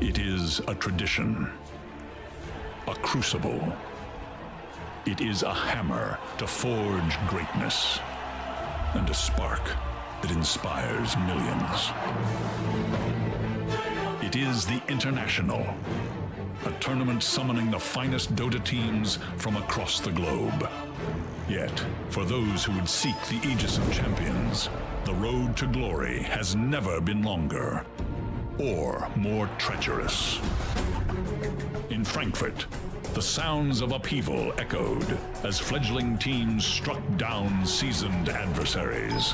It is a tradition, a crucible. It is a hammer to forge greatness, and a spark that inspires millions. It is the International, a tournament summoning the finest Dota teams from across the globe. Yet, for those who would seek the Aegis of Champions, the road to glory has never been longer or more treacherous. In Frankfurt, the sounds of upheaval echoed as fledgling teams struck down seasoned adversaries.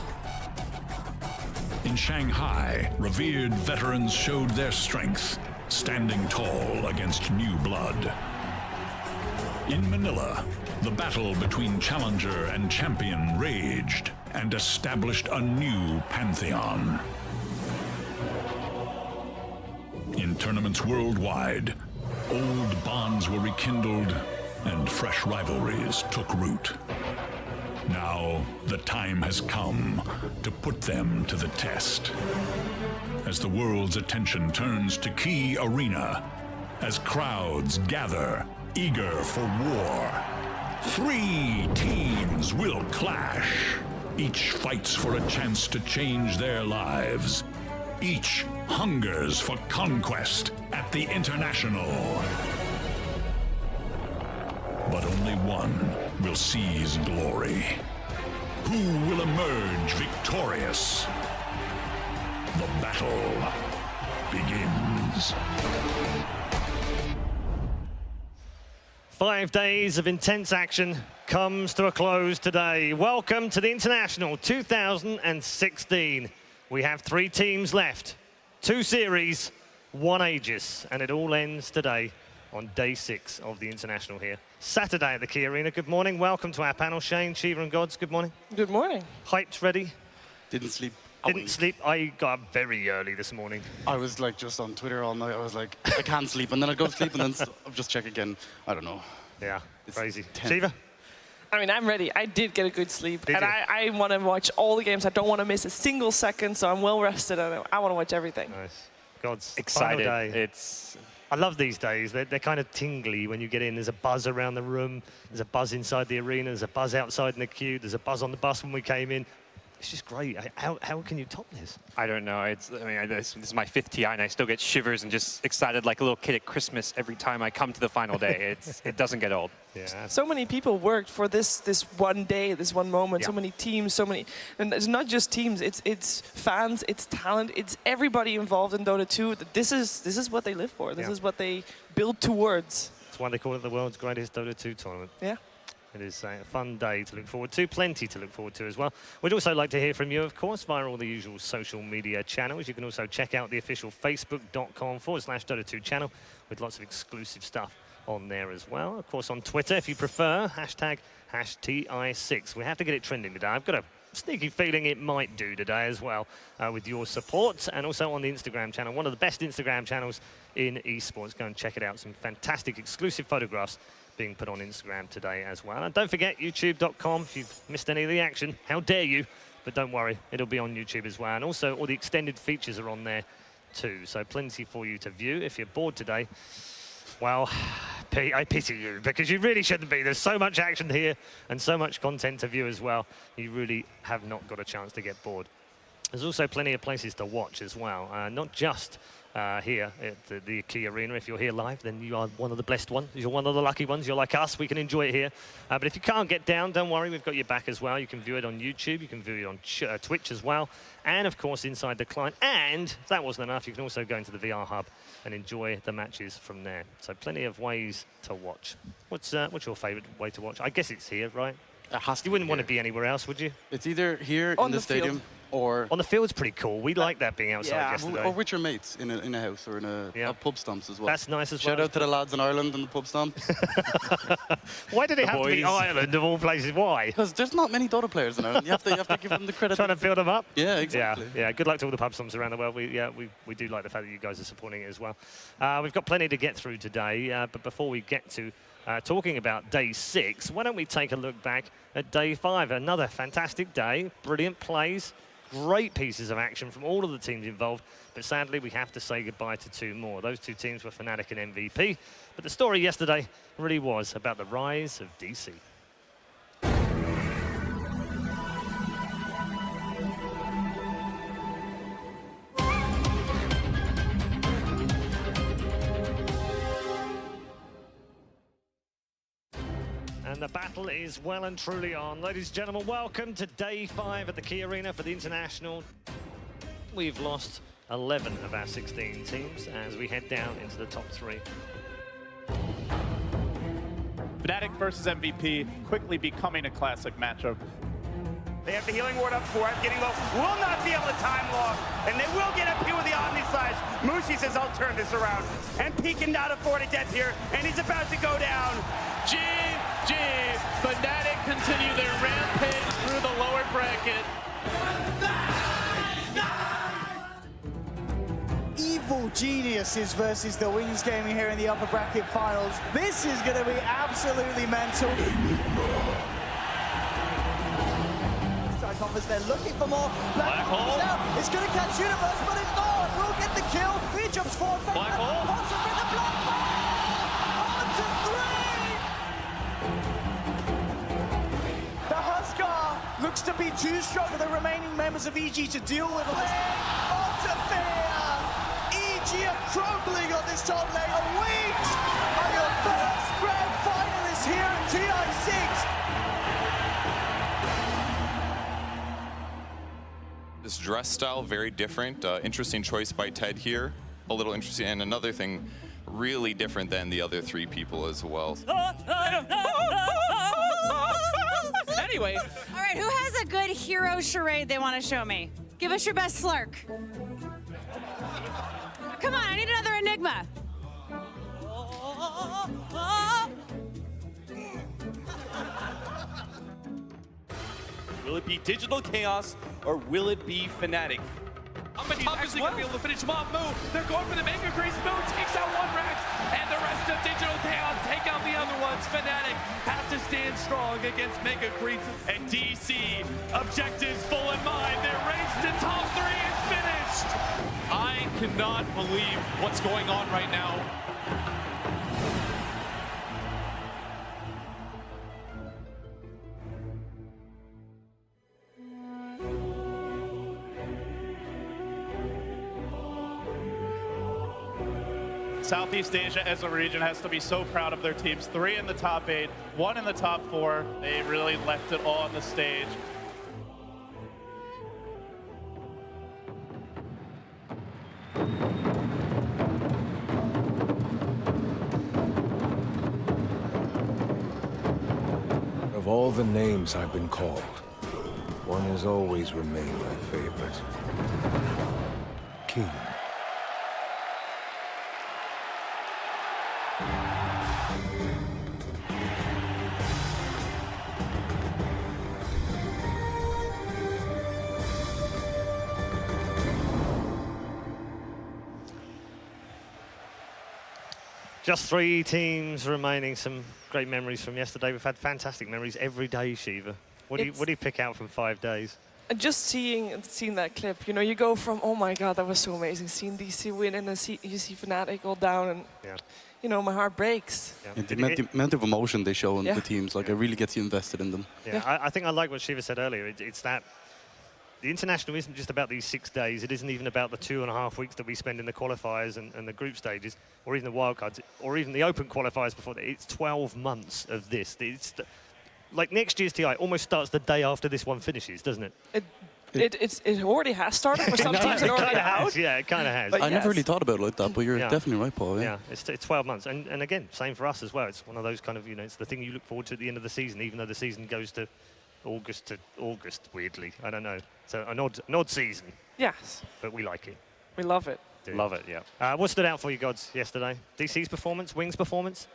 In Shanghai, revered veterans showed their strength, standing tall against new blood. In Manila, the battle between challenger and champion raged and established a new pantheon. In tournaments worldwide, old bonds were rekindled and fresh rivalries took root. Now, the time has come to put them to the test. As the world's attention turns to Key Arena, as crowds gather, eager for war, 3 teams will clash. Each fights for a chance to change their lives. Each hungers for conquest at the International. But only one will seize glory. Who will emerge victorious? The battle begins. 5 days of intense action comes to a close today. Welcome to the International 2016. We have 3 teams left, 2 series, 1 Aegis, and it all ends today on day 6 of the International here. Saturday at the Key Arena. Good morning. Welcome to our panel. Shane, Shiva and Gods, good morning. Good morning. Hyped, ready? Didn't sleep. Didn't sleep. I got up very early this morning. I was like just on Twitter all night. I was like, I can't sleep, and then I go to sleep, and then I'll just check again. I don't know. Yeah, it's crazy. 10. Shiva? I mean, I'm ready. I did get a good sleep. Did and you? I want to watch all the games. I don't want to miss a single second, so I'm well rested, and I want to watch everything. Nice. Gods, Excited. final day. It's I love these days. They're kind of tingly when you get in. There's a buzz around the room. There's a buzz inside the arena. There's a buzz outside in the queue. There's a buzz on the bus when we came in. It's just great. How can you top this? I don't know. I mean, this is my 5th TI, and I still get shivers and just excited like a little kid at Christmas every time I come to the final day. It doesn't get old. Yeah. So many people worked for this one day, this one moment. Yeah. So many teams, so many, and it's not just teams. It's fans, it's talent, it's everybody involved in Dota 2. This is what they live for. This is what they build towards. That's why they call it the world's greatest Dota 2 tournament. Yeah. It is a fun day to look forward to, plenty to look forward to as well. We'd also like to hear from you, of course, via all the usual social media channels. You can also check out the official facebook.com/Dota2 channel with lots of exclusive stuff on there as well. Of course, on Twitter, if you prefer, #TI6. We have to get it trending today. I've got a sneaky feeling it might do today as well with your support, and also on the Instagram channel, one of the best Instagram channels in esports. Go and check it out. Some fantastic exclusive photographs being put on Instagram today as well. And don't forget youtube.com if you've missed any of the action. How dare you? But don't worry, it'll be on YouTube as well. And also all the extended features are on there 2. So plenty for you to view. If you're bored today, well, I pity you, because you really shouldn't be. There's so much action here and so much content to view as well. You really have not got a chance to get bored. There's also plenty of places to watch as well, not just here at the Key Arena. If you're here live, then you are one of the blessed ones. You're one of the lucky ones. You're like us. We can enjoy it here. But if you can't get down, don't worry. We've got your back as well. You can view it on YouTube. You can view it on Twitch as well. And, of course, inside the client. And if that wasn't enough, you can also go into the VR hub and enjoy the matches from there. So plenty of ways to watch. What's your favorite way to watch? I guess it's here, right? It has to You wouldn't be want to here. be anywhere else, would you? It's either here On in the the stadium field. or On the field's pretty cool. We like that being outside Yeah. yesterday. or with your mates in a house or in a pub stomps as well. That's nice as well. Shout out to the lads in Ireland and the pub stomps. Why did it have to be boys. Ireland of all places? Why? Because there's not many Dota players in Ireland. You have to give them the credit. Trying to build them up? Yeah, exactly. Yeah. Good luck to all the pub stomps around the world. We do like the fact that you guys are supporting it as well. We've got plenty to get through today, but before we get to talking about day 6, why don't we take a look back at day 5? Another fantastic day, brilliant plays, great pieces of action from all of the teams involved, but sadly we have to say goodbye to 2 more. Those 2 teams were Fnatic and MVP, but the story yesterday really was about the rise of DC. And the battle is well and truly on. Ladies and gentlemen, welcome to day 5 at the Key Arena for the International. We've lost 11 of our 16 teams as we head down into the top 3. Fnatic versus MVP quickly becoming a classic matchup. They have the healing ward up for it, getting low. Will not be able to time lock, and they will get up here with the Omni Slash. Mushi says, I'll turn this around. And Peek cannot afford a death here, and he's about to go down. GG! Fnatic continue their rampage through the lower bracket. Evil geniuses versus the Wings Gaming here in the upper bracket finals. This is going to be absolutely mental. Strike offers, they're looking for more. Black Hole out. It's going to catch Universe, but it's not. Will get the kill. 3 jumps forward. Black Hole. Also for the Black Hole. On to 3. The Huskar looks to be too strong for the remaining members of EG to deal with. On to Fear. EG are crumbling on this top lane. The Wings are your first grand finalists here at TI6. This dress style, very different. Interesting choice by Ted here. A little interesting, and another thing, really different than the other 3 people as well. Anyway, All right, who has a good hero charade they want to show me? Give us your best slurk. Come on, I need another enigma. Will it be Digital Chaos or will it be Fnatic? How many times are they going to be able to finish him off? Move. They're going for the Mega Grease. Move takes out 1 Rex, and the rest of Digital Chaos take out the other ones. Fnatic have to stand strong against Mega Grease and DC. Objectives full in mind. Their race to top 3 is finished. I cannot believe what's going on right now. Southeast Asia as a region has to be so proud of their teams. 3 in the top 8, 1 in the top 4. They really left it all on the stage. Of all the names I've been called, one has always remained my favorite. King. Just 3 teams remaining. Some great memories from yesterday. We've had fantastic memories every day, Shiva. What do you pick out from 5 days? And just seeing that clip, you know, you go from, oh my God, that was so amazing, seeing DC win, and then you see Fnatic all down, and you know, my heart breaks. Yeah, the amount of emotion they show in the teams, like, it really gets you invested in them. I think I like what Shiva said earlier. It's that the international isn't just about these 6 days. It isn't even about the 2.5 weeks that we spend in the qualifiers and the group stages, or even the wildcards, or even the open qualifiers before that. It's 12 months of this. It's like next year's TI almost starts the day after this one finishes, doesn't it? It already has started for some teams. It already has. Yeah, it kind of has. I never really thought about it like that, but you're definitely right, Paul. Yeah, it's 12 months. And again, same for us as well. It's one of those kind of, you know, it's the thing you look forward to at the end of the season, even though the season goes to August, weirdly. I don't know. So an odd season. Yes. But we like it. We love it. Love it, yeah. What stood out for you, Gods, yesterday? DC's performance, Wings' performance?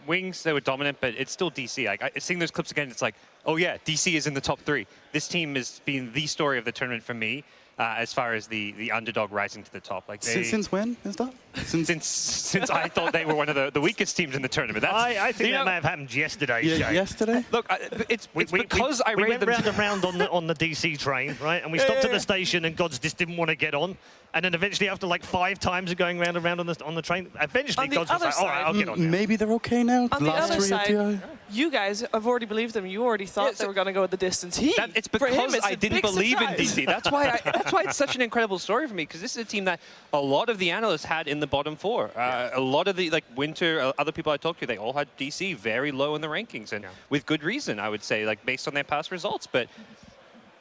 Wings, they were dominant, but it's still DC. Like, seeing those clips again, it's like, oh yeah, DC is in the top 3. This team has been the story of the tournament for me, as far as the underdog rising to the top. Like since when is that? Since I thought they were one of the weakest teams in the tournament. That's, I think that may have happened yesterday. Yeah, yesterday? Look, it's because I we rated went them round and round on the DC train, right? And we stopped at the station, and Gods just didn't want to get on. And then eventually, after like 5 times of going round and round on the train, eventually Gods was like, all right, I'll get on now. Maybe they're okay now. On the other side, you guys have already believed them. You already thought they were going to go the distance. It's because I didn't believe in DC. That's why it's such an incredible story for me, because this is a team that a lot of the analysts had in the bottom 4. A lot of the Winter, other people I talked to, they all had DC very low in the rankings, and with good reason, I would say, like based on their past results, but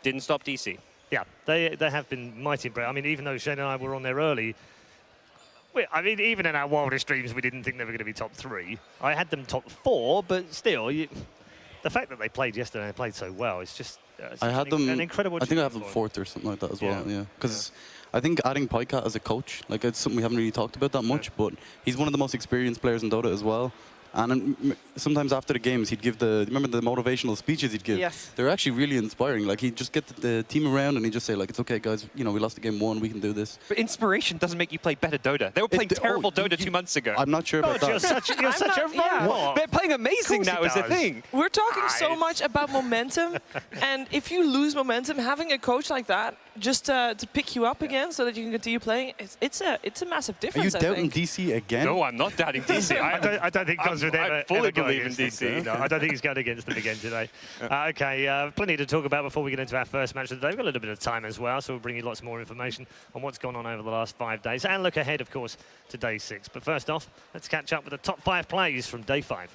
didn't stop DC. Yeah, they have been mighty impressive. I mean, even though Shane and I were on there early, I mean, even in our wildest dreams, we didn't think they were going to be top 3. I had them top 4, but still, the fact that they played yesterday and they played so well, it's just I had them, an incredible. I think I have them 4th or something like that as well. Yeah, because I think adding Pycat as a coach, like, it's something we haven't really talked about that much, but he's one of the most experienced players in Dota as well. And sometimes after the games, he'd give remember the motivational speeches he'd give? Yes. They're actually really inspiring. Like, he'd just get the team around and he'd just say, like, it's okay, guys, you know, we lost the game 1, we can do this. But inspiration doesn't make you play better Dota. They were playing terrible Dota 2 months ago. I'm not sure about that. You're such a robot. They're playing amazing now is the thing. We're talking so much about momentum, and if you lose momentum, having a coach like that just to pick you up again so that you can continue playing, it's a massive difference. Are you doubting DC again? No, I'm not doubting DC. I don't think Gods would ever believe in DC. No, I don't think he's going against them again today. Okay, plenty to talk about before we get into our first match of the day. We've got a little bit of time as well, so we'll bring you lots more information on what's gone on over the last 5 days and look ahead, of course, to day 6. But first off, let's catch up with the top 5 plays from day 5.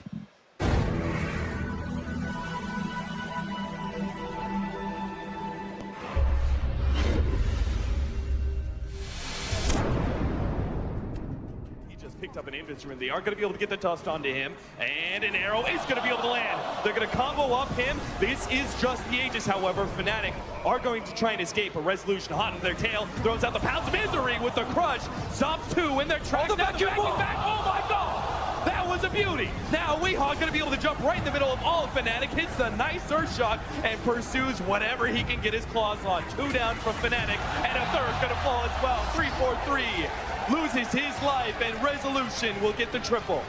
Picked up an instrument. They are going to be able to get the dust onto him, and an arrow is going to be able to land. They're going to combo up him. This is just the Aegis, however. Fnatic are going to try and escape. A Resolution hot in their tail, throws out the Pounds of Misery with the crush. Zombs 2 in their track. Now backing back. Oh my god! That was a beauty. Now Weehaw going to be able to jump right in the middle of all of Fnatic, hits the nice Earth Shock, and pursues whatever he can get his claws on. 2 down from Fnatic, and a third going to fall as well. 3-4-3. Loses his life, and Resolution will get the triple.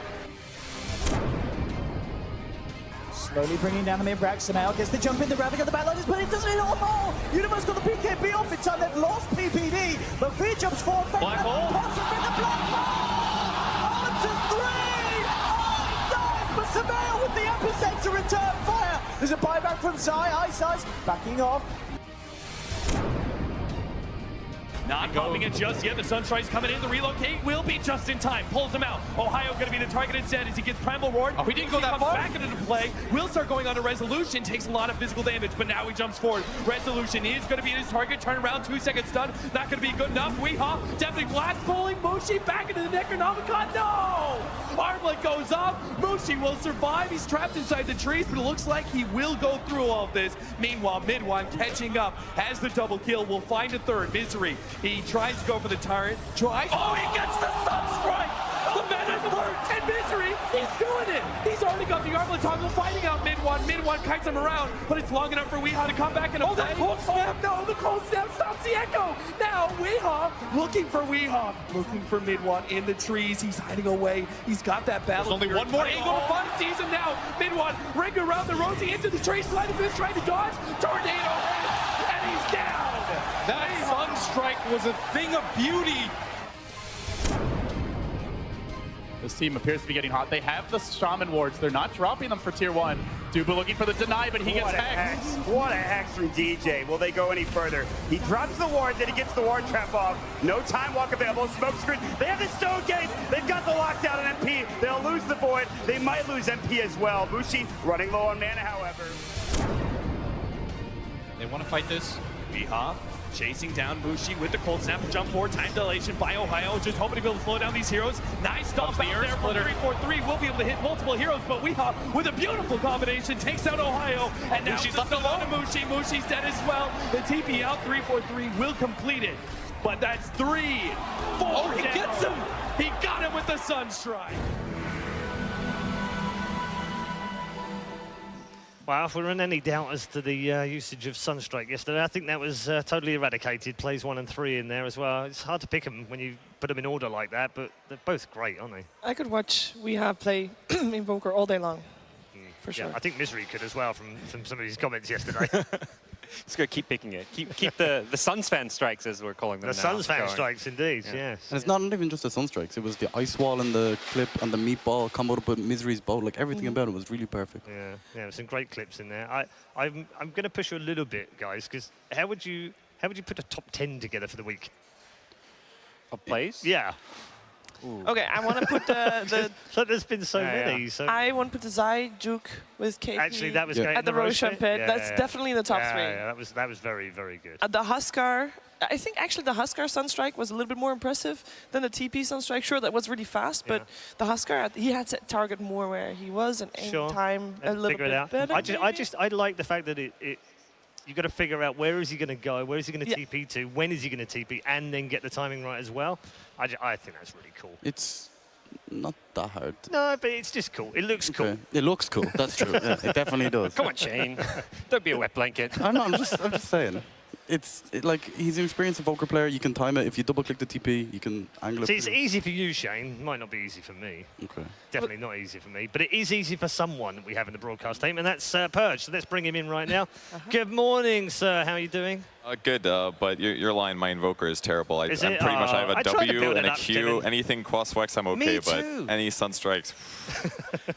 Slowly bringing down the mid rack. Samael gets the jump in, the Ravik of the backliners, but it doesn't hit all more. Universe got the PKB off in time. They've lost PPD, but V jumps forward. Black hole. Possibly the black hole. On to 3. Oh, nice, but Samael with the epicenter return fire. There's a buyback from Zai. Ice Ice backing off. Not popping it just yet. The Sunstride's coming in. The relocate will be just in time. Pulls him out. Ohio going to be the target instead as he gets Primal Ward. Oh, he didn't go that far. Back into play. Will start going on to Resolution. Takes a lot of physical damage, but now he jumps forward. Resolution is going to be his target. Turn around, 2-second stun. Not going to be good enough. Weehaw definitely blast pulling Mushi back into the Necronomicon. No! Armlet goes off. Mushi will survive. He's trapped inside the trees, but it looks like he will go through all of this. Meanwhile, Mid1 catching up has the double kill. Will find a third. Misery. He tries to go for the turret. Tries. Oh, he gets the Sunstrike! The man is alert! And Misery, he's doing it! He's already got the Armlet toggle fighting out Mid1. Mid1 kites him around, but it's long enough for Weehaw to come back and play. That cold snap! No, the cold snap stops the echo! Now, Weehaw looking for Weehaw. Looking for Mid1 in the trees. He's hiding away. He's got that battle. There's only one more angle to find. Sees him now. Mid1 ring around the Rosie into the tree. Slide of his trying to dodge. Tornado hits, and he Sunstrike was a thing of beauty. This team appears to be getting hot. They have the Shaman wards. They're not dropping them for tier 1. Duba looking for the deny, but he gets hexed. What a hex from DJ. Will they go any further? He drops the ward, then he gets the ward trap off. No time walk available. Smoke screen. They have the stone gates. They've got the lockdown on MP. They'll lose the void. They might lose MP as well. Mushi running low on mana, however. They want to fight this. Weehaw chasing down Mushi with the cold snap, jump forward, time dilation by Ohio, just hoping to be able to slow down these heroes. Nice stop out there from 3-4-3. We'll be able to hit multiple heroes, but Weehaw with a beautiful combination takes out Ohio, and now Mushi's left alone to Mushi. Mushi's dead as well. The TP out, 3-4-3 will complete it, but that's 3-4. Oh, he gets him! He got him with the Sunstrike. Well, if we're in any doubt as to the usage of Sunstrike yesterday, I think that was totally eradicated. Plays 1 and 3 in there as well. It's hard to pick them when you put them in order like that, but they're both great, aren't they? I could watch Weehaw play Invoker all day long, for sure. Yeah, I think Misery could as well from some of his comments yesterday. Just got to keep picking it. Keep the Sunsfan strikes, as we're calling them the now. Sunsfan strikes, indeed, yes. And it's not even just the Sunstrikes. It was the Ice Wall and the clip and the meatball combo up with Misery's bow. Like, everything about it was really perfect. Yeah, some great clips in there. I'm going to push you a little bit, guys, because how would you put a top 10 together for the week? Of plays? Yeah. Ooh. Okay, I want to put the so there's been so many. Yeah. So I want to put the Zai Juke with KP. Actually, that was great. At the Roshan pit. That's definitely in the top 3. Yeah, that was very, very good. The Huskar, I think actually the Huskar Sunstrike was a little bit more impressive than the TP Sunstrike. Sure, that was really fast, but the Huskar, he had to target more where he was and aim time a little bit better. I like the fact that you've got to figure out where is he going to go, where is he going to TP to, when is he going to TP, and then get the timing right as well. I think that's really cool. It's not that hard. No, but it's just cool. It looks cool. It looks cool. That's true. Yeah, it definitely does. Come on, Shane. Don't be a wet blanket. I'm just saying. It's like he's an experienced Evoker player. You can time it. If you double-click the TP, you can angle it. See, it's easy for you, Shane. It might not be easy for me. Okay. Definitely not easy for me. But it is easy for someone that we have in the broadcast team, and that's Purge. So let's bring him in right now. Good morning, sir. How are you doing? Good, but your line, my Invoker, is terrible. I have a W and a Q. Anything cross-flex, I'm okay, but any Sunstrikes,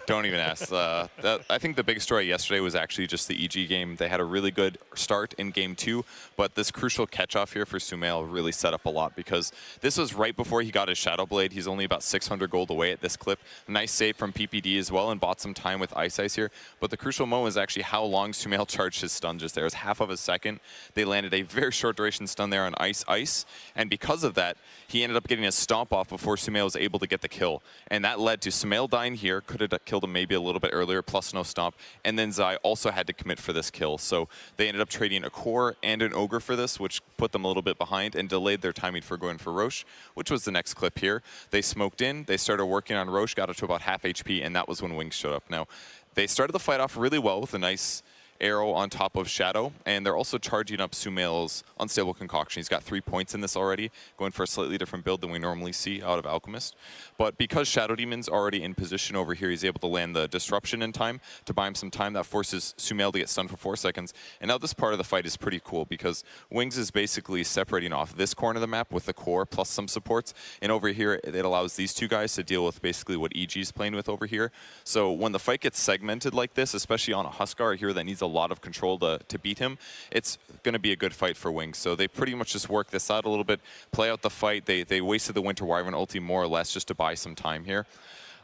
don't even ask. I think the big story yesterday was actually just the EG game. They had a really good start in Game 2, but this crucial catch-off here for Sumail really set up a lot because this was right before he got his Shadow Blade. He's only about 600 gold away at this clip. Nice save from PPD as well and bought some time with Ice here. But the crucial moment is actually how long Sumail charged his stun just there. It was half of a second. They landed a very short duration stun there on Ice, and because of that, he ended up getting a stomp off before Sumail was able to get the kill. And that led to Sumail dying here, could have killed him maybe a little bit earlier, plus no stomp, and then Zai also had to commit for this kill. So they ended up trading a core and an Ogre for this, which put them a little bit behind and delayed their timing for going for Roche, which was the next clip here. They smoked in, they started working on Roche, got it to about half HP, and that was when Wings showed up. Now, they started the fight off really well with a nice arrow on top of Shadow, and they're also charging up Sumail's Unstable Concoction. He's got 3 points in this already, going for a slightly different build than we normally see out of Alchemist. But because Shadow Demon's already in position over here, he's able to land the Disruption in time to buy him some time. That forces Sumail to get stunned for 4 seconds. And now this part of the fight is pretty cool because Wings is basically separating off this corner of the map with the core plus some supports. And over here, it allows these two guys to deal with basically what EG's playing with over here. So when the fight gets segmented like this, especially on a Huskar here that needs a lot of control to beat him, it's going to be a good fight for Wings. So they pretty much just work this out a little bit, play out the fight. They wasted the Winter Wyvern ulti more or less just to buy some time here.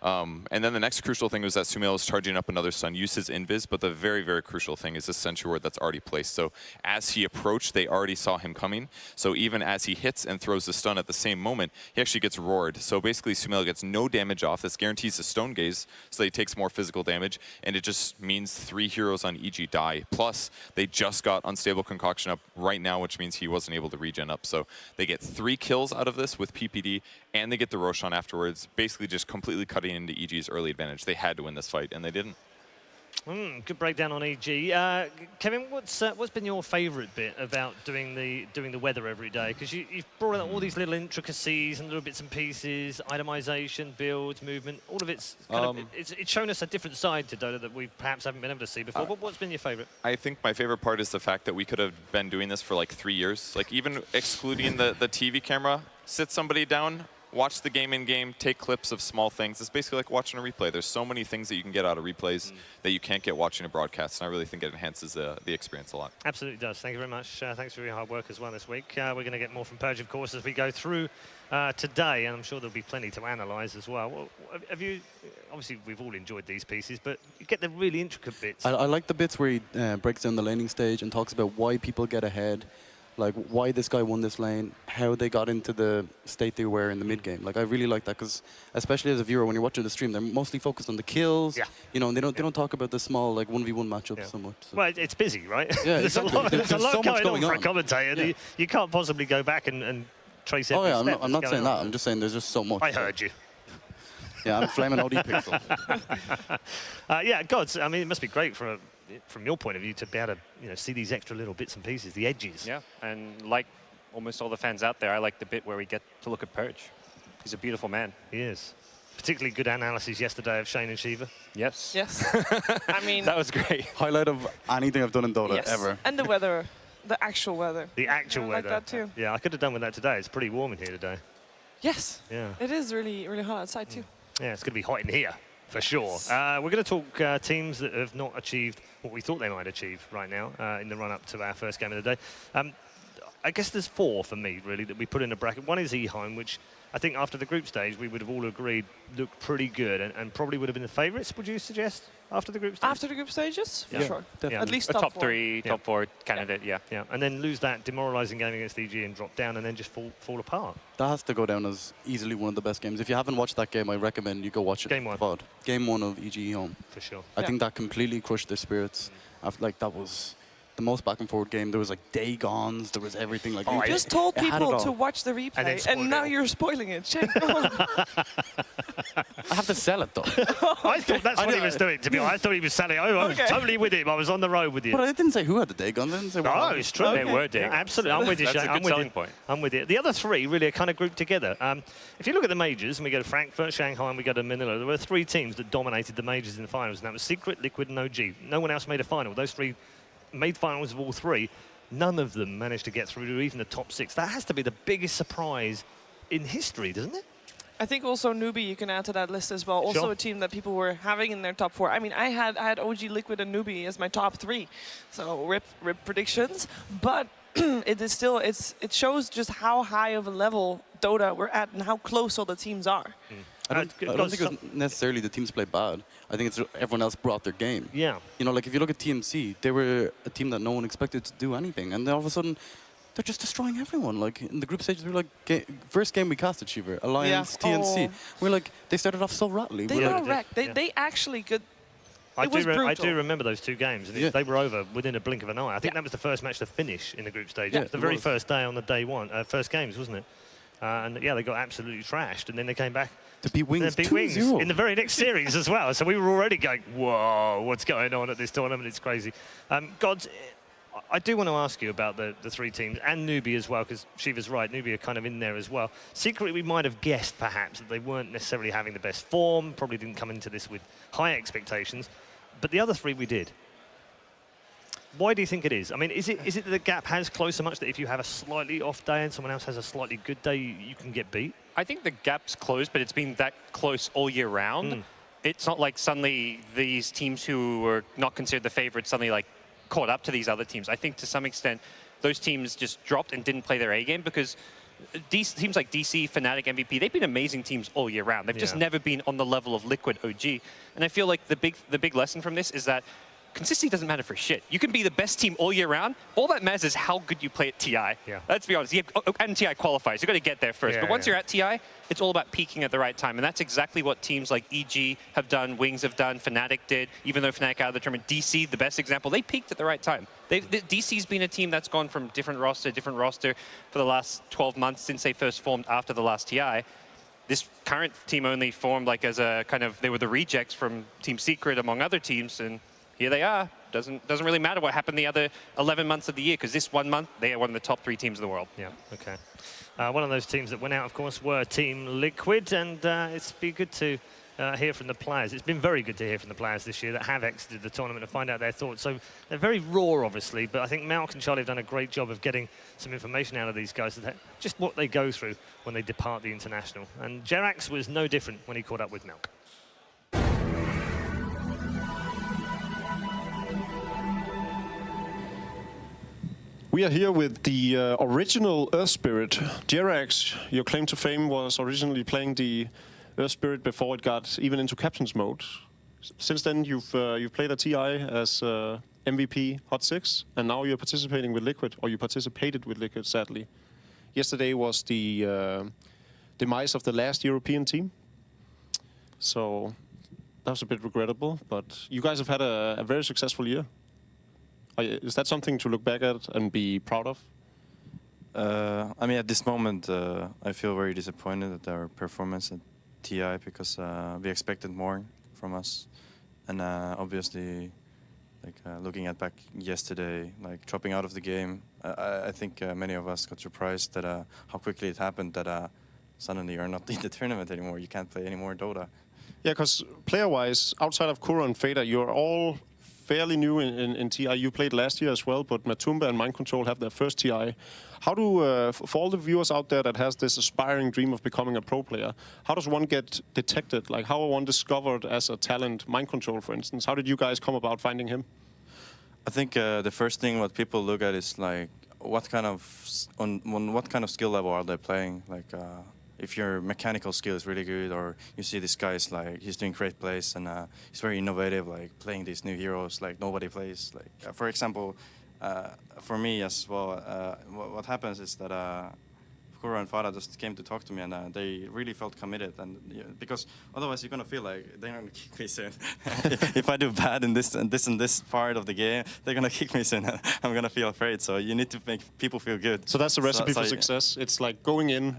And then the next crucial thing was that Sumail is charging up another stun, uses Invis, but the very, very crucial thing is this Sentry Ward that's already placed. So as he approached, they already saw him coming. So even as he hits and throws the stun at the same moment, he actually gets roared. So basically Sumail gets no damage off. This guarantees a Stone Gaze, so he takes more physical damage, and it just means 3 heroes on EG die. Plus, they just got Unstable Concoction up right now, which means he wasn't able to regen up. So they get 3 kills out of this with PPD, and they get the Roshan afterwards, basically just completely cutting into EG's early advantage. They had to win this fight, and they didn't. Good breakdown on EG. Kevin, what's been your favourite bit about doing the weather every day? Because you've brought in all these little intricacies and little bits and pieces, itemization, builds, movement. All of it's it's shown us a different side to Dota that we perhaps haven't been able to see before. But what's been your favourite? I think my favorite part is the fact that we could have been doing this for like 3 years. Like even excluding the TV camera, sit somebody down, watch the game in-game, take clips of small things. It's basically like watching a replay. There's so many things that you can get out of replays that you can't get watching a broadcast, and I really think it enhances the experience a lot. Absolutely does. Thank you very much. Thanks for your hard work as well this week. We're going to get more from Purge, of course, as we go through today, and I'm sure there'll be plenty to analyze as well. Have you, obviously, we've all enjoyed these pieces, but you get the really intricate bits. I like the bits where he breaks down the laning stage and talks about why people get ahead, like why this guy won this lane, how they got into the state they were in the mid game. Like I really like that because, especially as a viewer, when you're watching the stream, they're mostly focused on the kills. You know, and they don't talk about the small like 1v1 matchups so much. So. Well, it's busy, right? Yeah, there's exactly. There's a lot so much going on for a on. commentator. Yeah. You can't possibly go back and trace every step. I'm not saying that. I'm just saying there's just so much. I heard you. Yeah, I'm flaming OD Pixel. Yeah, gods. I mean, it must be great from your point of view to be able to see these extra little bits and pieces, the edges. Yeah, and like almost all the fans out there, I like the bit where we get to look at Purge. He's a beautiful man. He is. Particularly good analysis yesterday of Shane and Shiva. Yes. Yes. I mean, that was great. Highlight of anything I've done in Dota ever. And the weather, the actual weather. The actual weather. I like that too. Yeah, I could have done with that today. It's pretty warm in here today. Yes. Yeah. It is really, really hot outside too. Yeah, it's going to be hot in here, for sure. We're going to talk teams that have not achieved what we thought they might achieve right now in the run-up to our first game of the day. I guess there's 4 for me, really, that we put in a bracket. One is Eheim, which I think after the group stage, we would have all agreed looked pretty good and probably would have been the favourites, would you suggest, after the group stage? After the group stages? For sure. Yeah. At least a top 4. 3, top 4 candidate, yeah. And then lose that demoralising game against EG and drop down and then just fall apart. That has to go down as easily one of the best games. If you haven't watched that game, I recommend you go watch it. Game 1. VOD. Game 1 of EG Home. For sure. I think that completely crushed their spirits. Like that was the most back and forward game. There was like Dagons, there was everything. Like you just told people to watch the replay, and now you're spoiling it. Shane, come on. I have to sell it though. I thought that's what he was doing, to be honest. I thought he was selling. I was totally with him. I was on the road with you. But I didn't say who had the Dagons. I didn't say no, it's true. They were Dagons. Absolutely. I'm with you, That's Shane. a good selling point. I'm with you. The other 3 really are kind of grouped together. If you look at the majors, and we go to Frankfurt, Shanghai, and we go to Manila, there were 3 teams that dominated the majors in the finals, and that was Secret, Liquid, and OG. No one else made a final. Those 3 made finals of all 3. None of them managed to get through to even the top 6. That has to be the biggest surprise in history, doesn't it? I think also Newbie you can add to that list as well. Also a team that people were having in their top 4. I mean, I had OG, Liquid, and Newbie as my top 3. So rip predictions. But it is still it shows just how high of a level Dota we're at and how close all the teams are. I don't think it was necessarily the teams played bad. I think it's everyone else brought their game. Yeah. You know, like if you look at TMC, they were a team that no one expected to do anything, and then all of a sudden, they're just destroying everyone. Like in the group stages, we were like, first game we casted Shiver, Alliance, TNC. We're like, they started off so rattly. They got wrecked. They actually could. I do remember those 2 games, and they were over within a blink of an eye. I think that was the first match to finish in the group stage. It was the very first day on the day 1, first games, wasn't it? And yeah, they got absolutely trashed, and then they came back to beat Wings 2-0 in the very next series as well. So we were already going, whoa, what's going on at this tournament? It's crazy. Gods, I do want to ask you about the 3 teams and Newbie as well, because Shiva's right, Newbie are kind of in there as well. Secretly, we might have guessed perhaps that they weren't necessarily having the best form, probably didn't come into this with high expectations, but the other 3 we did. Why do you think it is? I mean, is it that the gap has closed so much that if you have a slightly off day and someone else has a slightly good day, you can get beat? I think the gap's closed, but it's been that close all year round. It's not like suddenly these teams who were not considered the favorites suddenly like caught up to these other teams. I think to some extent those teams just dropped and didn't play their A game because teams like DC, Fnatic, MVP, they've been amazing teams all year round. They've just never been on the level of Liquid, OG. And I feel like the big lesson from this is that consistency doesn't matter for shit. You can be the best team all year round. All that matters is how good you play at TI. Yeah. Let's be honest. And TI qualifies. You've got to get there first. But once you're at TI, it's all about peaking at the right time. And that's exactly what teams like EG have done, Wings have done, Fnatic did. Even though Fnatic out of the tournament, DC, the best example, they peaked at the right time. DC's been a team that's gone from different roster for the last 12 months since they first formed after the last TI. This current team only formed like as a kind of, they were the rejects from Team Secret among other teams, and here they are. Doesn't really matter what happened the other 11 months of the year, because this 1 month, they are one of the top 3 teams in the world. Yeah, okay. One of those teams that went out, of course, were Team Liquid, and it's been good to hear from the players. It's been very good to hear from the players this year that have exited the tournament to find out their thoughts. So they're very raw, obviously, but I think Malk and Charlie have done a great job of getting some information out of these guys, just what they go through when they depart the International. And Jerax was no different when he caught up with Malk. We are here with the original Earth Spirit. Jerax, your claim to fame was originally playing the Earth Spirit before it got even into Captain's mode. Since then, you've played a TI as MVP Hot 6, and now you're participating with Liquid, or you participated with Liquid, sadly. Yesterday was the demise of the last European team. So that was a bit regrettable, but you guys have had a very successful year. Is that something to look back at and be proud of? I mean, at this moment, I feel very disappointed at our performance at TI because we expected more from us. And obviously, like looking at back yesterday, like dropping out of the game, I think many of us got surprised that how quickly it happened that suddenly you're not in the tournament anymore. You can't play any more Dota. Yeah, because player-wise, outside of Kuro and Fader, you're all fairly new in TI. You played last year as well, but Matumba and Mind Control have their first TI. How do, for all the viewers out there that has this aspiring dream of becoming a pro player, how does one get detected? Like, how are one discovered as a talent? Mind Control, for instance. How did you guys come about finding him? I think the first thing what people look at is like what kind of skill level are they playing? Like if your mechanical skill is really good, or you see this guy is like he's doing great plays and he's very innovative, like playing these new heroes like nobody plays. Like for example, for me as well, what happens is that Kuro and Farah just came to talk to me, and they really felt committed. And because otherwise you're gonna feel like they're gonna kick me soon. If I do bad in this and this part of the game, they're gonna kick me soon. I'm gonna feel afraid. So you need to make people feel good. So that's the recipe for success. It's like going in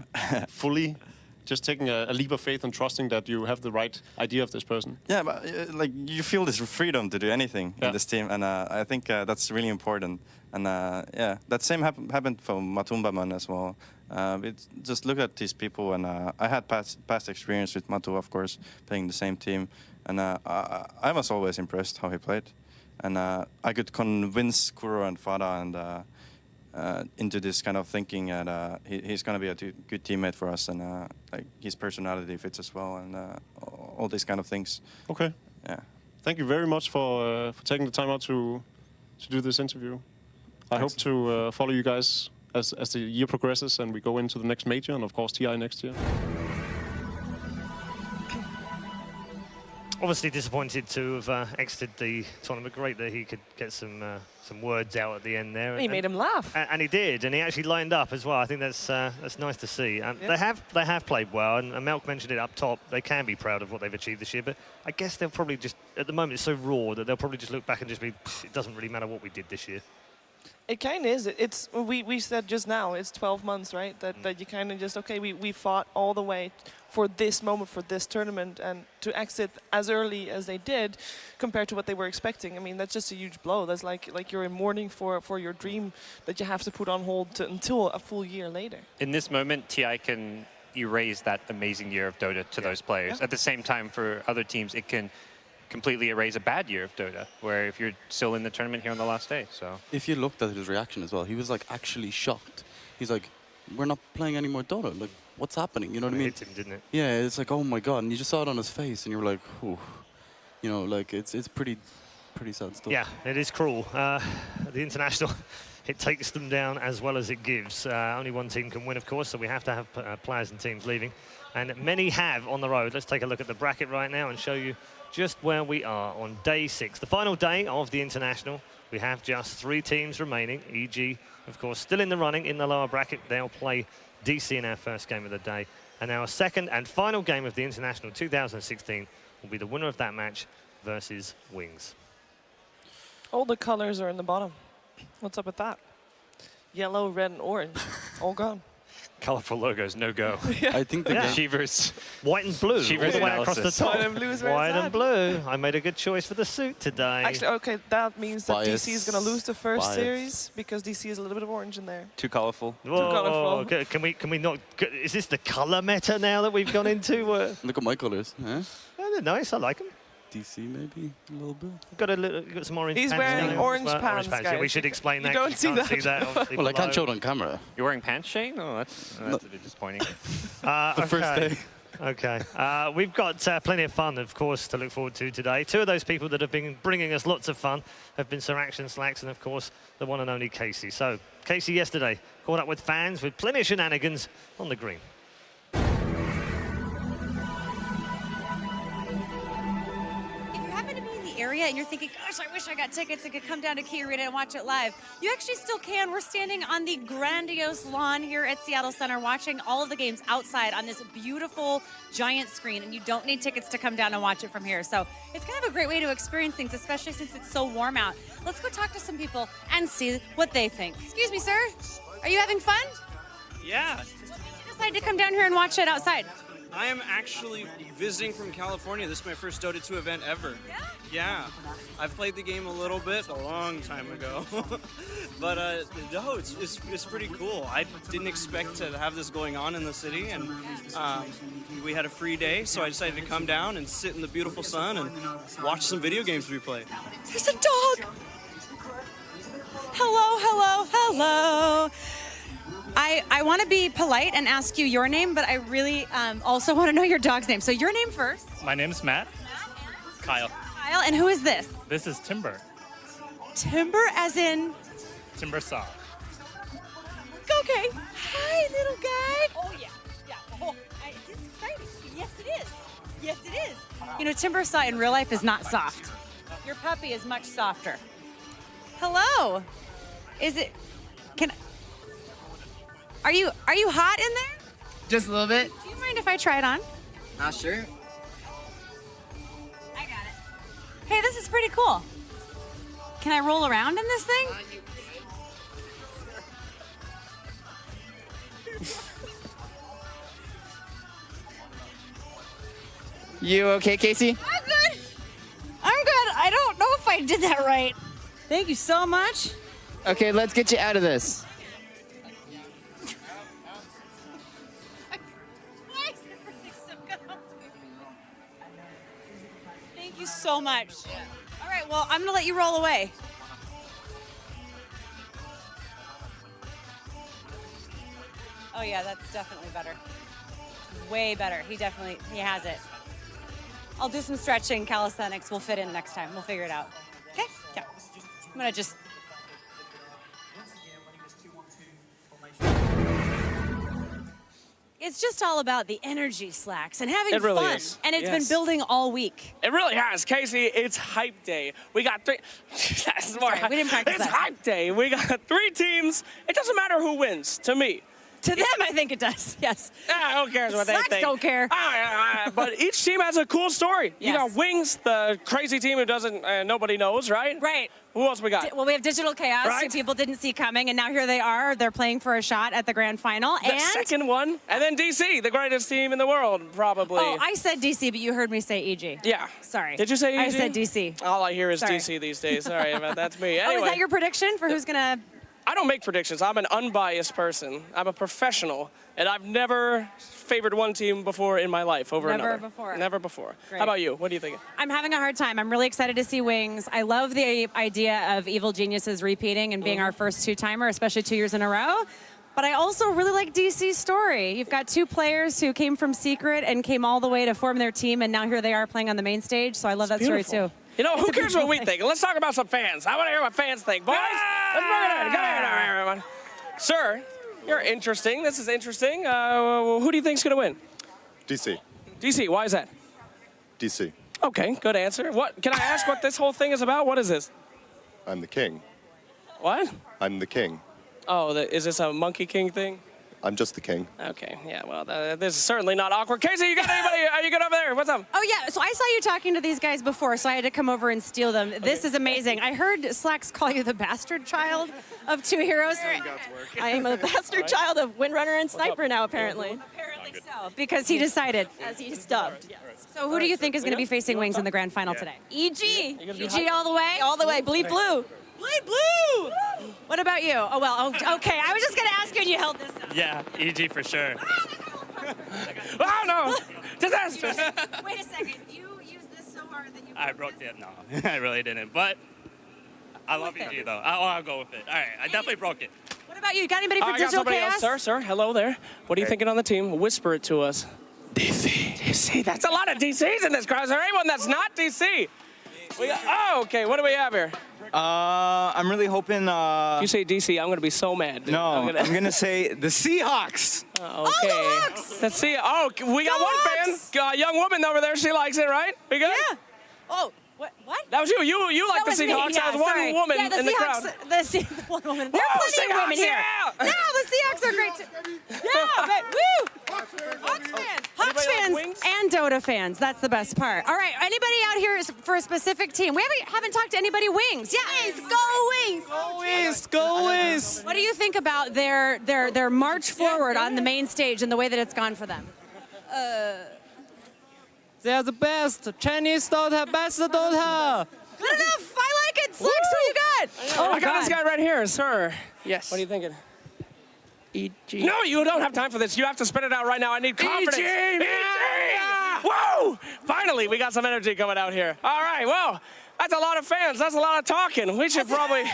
fully, just taking a leap of faith and trusting that you have the right idea of this person. Yeah, but like you feel this freedom to do anything in this team, and I think that's really important. And yeah, that same happened for Matumbaman as well. Just look at these people, and I had past experience with Matu, of course, playing the same team, and I was always impressed how he played, and I could convince Kuro and Fada and into this kind of thinking that he's going to be a good teammate for us, and like his personality fits as well, and all these kind of things. Okay. Yeah. Thank you very much for taking the time out to do this interview. I hope to follow you guys as the year progresses and we go into the next major, and of course TI next year. Obviously disappointed to have exited the tournament. Great that he could get some words out at the end there. He made him laugh. And he did, and he actually lined up as well. I think that's nice to see. Yeah. They have played well, and Melk mentioned it up top. They can be proud of what they've achieved this year, but I guess they'll probably just, at the moment it's so raw that they'll probably just look back and just be, it doesn't really matter what we did this year. It kind of is. We said just now, it's 12 months, right? That you kind of just, okay, we fought all the way for this moment, for this tournament, and to exit as early as they did compared to what they were expecting. I mean, that's just a huge blow. That's like you're in mourning for your dream that you have to put on hold until a full year later. In this moment, TI can erase that amazing year of Dota to those players. Yeah. At the same time, for other teams, it can completely erase a bad year of Dota, where if you're still in the tournament here on the last day. So if you looked at his reaction as well, he was like actually shocked. He's like, we're not playing any more Dota. Like, what's happening? You know what I mean? It hit him, didn't it? Yeah, it's like, oh my God. And you just saw it on his face and you were like, ooh. You know, like it's pretty sad stuff. Yeah, it is cruel. The International, it takes them down as well as it gives. Only one team can win, of course, so we have to have players and teams leaving. And many have on the road. Let's take a look at the bracket right now and show you just where we are on day 6. The final day of the International. We have just 3 teams remaining. EG, of course, still in the running in the lower bracket. They'll play DC in our first game of the day. And our second and final game of the International 2016 will be the winner of that match versus Wings. All the colors are in the bottom. What's up with that? Yellow, red, and orange. All gone. Colorful logos, no go. I think the game. Shivers. White and blue, Shivers all the way across the analysis. top. White and blue is where White it's and at. blue. I made a good choice for the suit today. Actually, okay, that means that Bias. DC is going to lose the first Bias. series because DC is a little bit of orange in there. Too colorful. Whoa, colourful. okay, can we not? Is this the color meta now that we've gone into? Look at my colors. Huh? Oh, they're nice. I like them. DC maybe a little bit. Got some orange. He's pants wearing down there. orange Well, pants, Yeah, we guys. should explain You that. don't 'cause see can't that. see that. Obviously Well, I can't show below. it on camera. You're wearing pants, Shane? Oh, that's a bit disappointing. The first Okay. day. Okay. We've got plenty of fun, of course, to look forward to today. Two of those people that have been bringing us lots of fun have been Sir Action Slacks and, of course, the one and only Casey. So, Casey yesterday caught up with fans with plenty of shenanigans on the green. If you happen to be in the area and you're thinking, gosh, I wish I got tickets and could come down to Key Arena and watch it live, you actually still can. We're standing on the grandiose lawn here at Seattle Center watching all of the games outside on this beautiful giant screen, and you don't need tickets to come down and watch it from here. So it's kind of a great way to experience things, especially since it's so warm out. Let's go talk to some people and see what they think. Excuse me, sir. Are you having fun? Yeah, What made you decide to come down here and watch it outside? I am actually visiting from California. This is my first Dota 2 event ever. Yeah, I've played the game a little bit a long time ago, but no, it's pretty cool. I didn't expect to have this going on in the city, and we had a free day, so I decided to come down and sit in the beautiful sun and watch some video games we play. There's a dog. Hello, hello, hello. I want to be polite and ask you your name, but I really also want to know your dog's name. So your name first. My name's Matt. Kyle. Kyle, and who is this? This is Timber. Timber, as in. Timber Saw. Okay. Hi, little guy. Oh yeah, yeah. Oh, it's exciting. Yes, it is. Yes, it is. You know, Timber Saw in real life is not soft. Your puppy is much softer. Hello. Is it? Are you hot in there? Just a little bit. Do you mind if I try it on? Sure. I got it. Hey, this is pretty cool. Can I roll around in this thing? You okay, Casey? I'm good. I'm good. I don't know if I did that right. Thank you so much. Okay, let's get you out of this. Thank you so much. All right, well, I'm gonna let you roll away. Oh yeah, that's definitely better. Way better. He has it. I'll do some stretching, calisthenics. We'll fit in next time. We'll figure it out. Okay? Yeah. I'm gonna just. It's just all about the energy, Slacks, and having It really fun. is. And it's Yes. been building all week. It really has, Casey. It's hype day. We got three. That's more. Sorry, we didn't practice It's that. hype day. We got 3 teams. It doesn't matter who wins, to me. To them, I think it does. Yes. Who cares what Slacks they think? don't care. But each team has a cool story. You Yes. got Wings, the crazy team who doesn't nobody knows, right? Right. Who else we got? Well, we have Digital Chaos, who Right. people didn't see coming, and now here they are. They're playing for a shot at the grand final. The and second one, and then DC, the greatest team in the world, probably. Oh, I said DC, but you heard me say EG. Yeah. Sorry. Did you say EG? I said DC. All I hear is Sorry. DC these days. Sorry, but that's me. Oh, Anyway. is that your prediction for who's gonna? I don't make predictions. I'm an unbiased person. I'm a professional, and I've never favored one team before in my life over Never another. before. Never before. Great. How about you? What do you think? I'm having a hard time. I'm really excited to see Wings. I love the idea of Evil Geniuses repeating and being our first 2-timer, especially 2 years in a row. But I also really like DC's story. You've got 2 players who came from Secret and came all the way to form their team, and now here they are playing on the main stage. So I love that story Beautiful. too. You know, It's who a cares what we beautiful think? Let's talk about some fans. I want to hear what fans think. Boys, let's bring it in. Come here, everyone. Sir, you're interesting. This is interesting. Who do you think's going to win? DC. DC, why is that? DC. Okay, good answer. What? Can I ask what this whole thing is about? What is this? I'm the king. What? I'm the king. Oh, is this a Monkey King thing? I'm just the king. Okay, yeah, well, this is certainly not awkward. Casey, you got anybody? Are you good over there? What's up? Oh, yeah, so I saw you talking to these guys before, so I had to come over and steal them. This is amazing. I heard Slacks call you the bastard child of two heroes. I am a bastard child of Windrunner and Sniper now, apparently. Apparently so, because he decided. As he's dubbed, yes. So who do you think is going to be facing Wings in the grand final today? EG. EG all the way? All the way. Bleed blue. Bleed blue! What about you? Oh, well, okay. I was just going to ask you and you held this up. Yeah, EG for sure. Oh, no! Disaster! Wait a second. You used this so hard that you... I broke it. No, I really didn't. But I love EG, though. I'll go with it. All right, I definitely broke it. What about you? Got anybody for I got Digital somebody Chaos? else, sir. Hello there. What are you thinking on the team? Whisper it to us. DC. That's a lot of DCs in this crowd. Is there anyone that's not DC? Okay. What do we have here? I'm really hoping. If you say DC, I'm going to be so mad. Dude. No, I'm going to say the Seahawks. Okay. Oh, the Hawks! Let's see. Oh, we got one fan. Young woman over there. She likes it, right? We good? Yeah. Oh. What? That was you. You like the Seahawks. Yeah, that was one woman in the crowd. The one woman. There are plenty of women here. Yeah! No, the Seahawks are great too. Yeah, but woo! Hawks fans and Dota fans. That's the best part. All right, anybody out here is for a specific team? We haven't talked to anybody Wings. Yeah, go Wings! Go Wings! Go Wings! What do you think about their march forward on the main stage and the way that it's gone for them? They are the best. Chinese Dota, best Dota. Good enough. I like it. Slacks, what you got? Oh, I got this guy right here, sir. Yes. What are you thinking? EG. No, you don't have time for this. You have to spit it out right now. I need confidence. EG! Yeah! Whoa! Finally, we got some energy coming out here. All right, well, that's a lot of fans. That's a lot of talking. We should probably...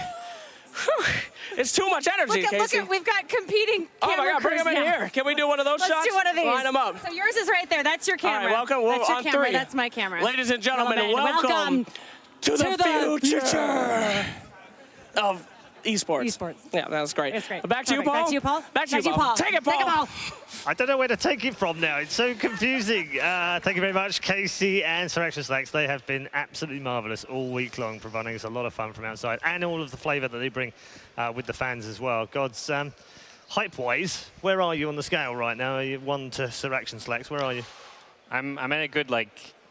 It's too much energy, Casey. Look, we've got competing camera Oh my God, bring crews them in now. here. Can we do one of those shots? Let's do one of these. Line them up. So yours is right there. That's your camera. All right, welcome. That's your on camera. three. That's my camera. Ladies and gentlemen, welcome to the future of esports. Yeah, that was great. It's great. Back to you, Paul. Back to you, Paul. Back to you, Paul. Take it, Paul. Take it, Paul. I don't know where to take it from now. It's so confusing. Thank you very much, Casey and Selection Slacks. They have been absolutely marvellous all week long, providing us a lot of fun from outside and all of the flavour that they bring with the fans as well. God's hype-wise, where are you on the scale right now? Are you 1 to Selection Slacks? Where are you? I'm at a good,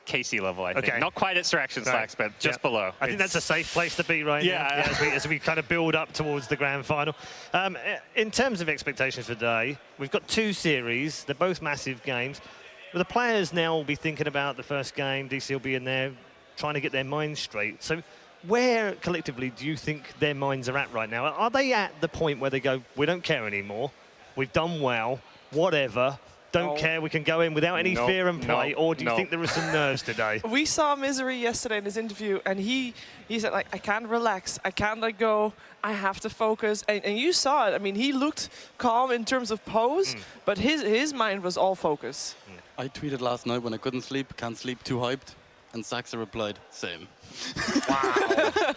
Casey level, I think. Okay. Not quite at Selection Slacks, but just below. I think that's a safe place to be right now as we kind of build up towards the grand final. In terms of expectations for today, we've got 2 series. They're both massive games. But the players now will be thinking about the first game. DC will be in there trying to get their minds straight. So where collectively do you think their minds are at right now? Are they at the point where they go, we don't care anymore, we've done well, whatever, don't care, we can go in without any fear and play, or do you think there are some nerves today? We saw Misery yesterday in his interview, and he said, I can't relax, I can't let go, I have to focus, and you saw it. I mean, he looked calm in terms of pose, but his mind was all focus. I tweeted last night when I couldn't sleep, can't sleep, too hyped, and Saxa replied, same. Wow.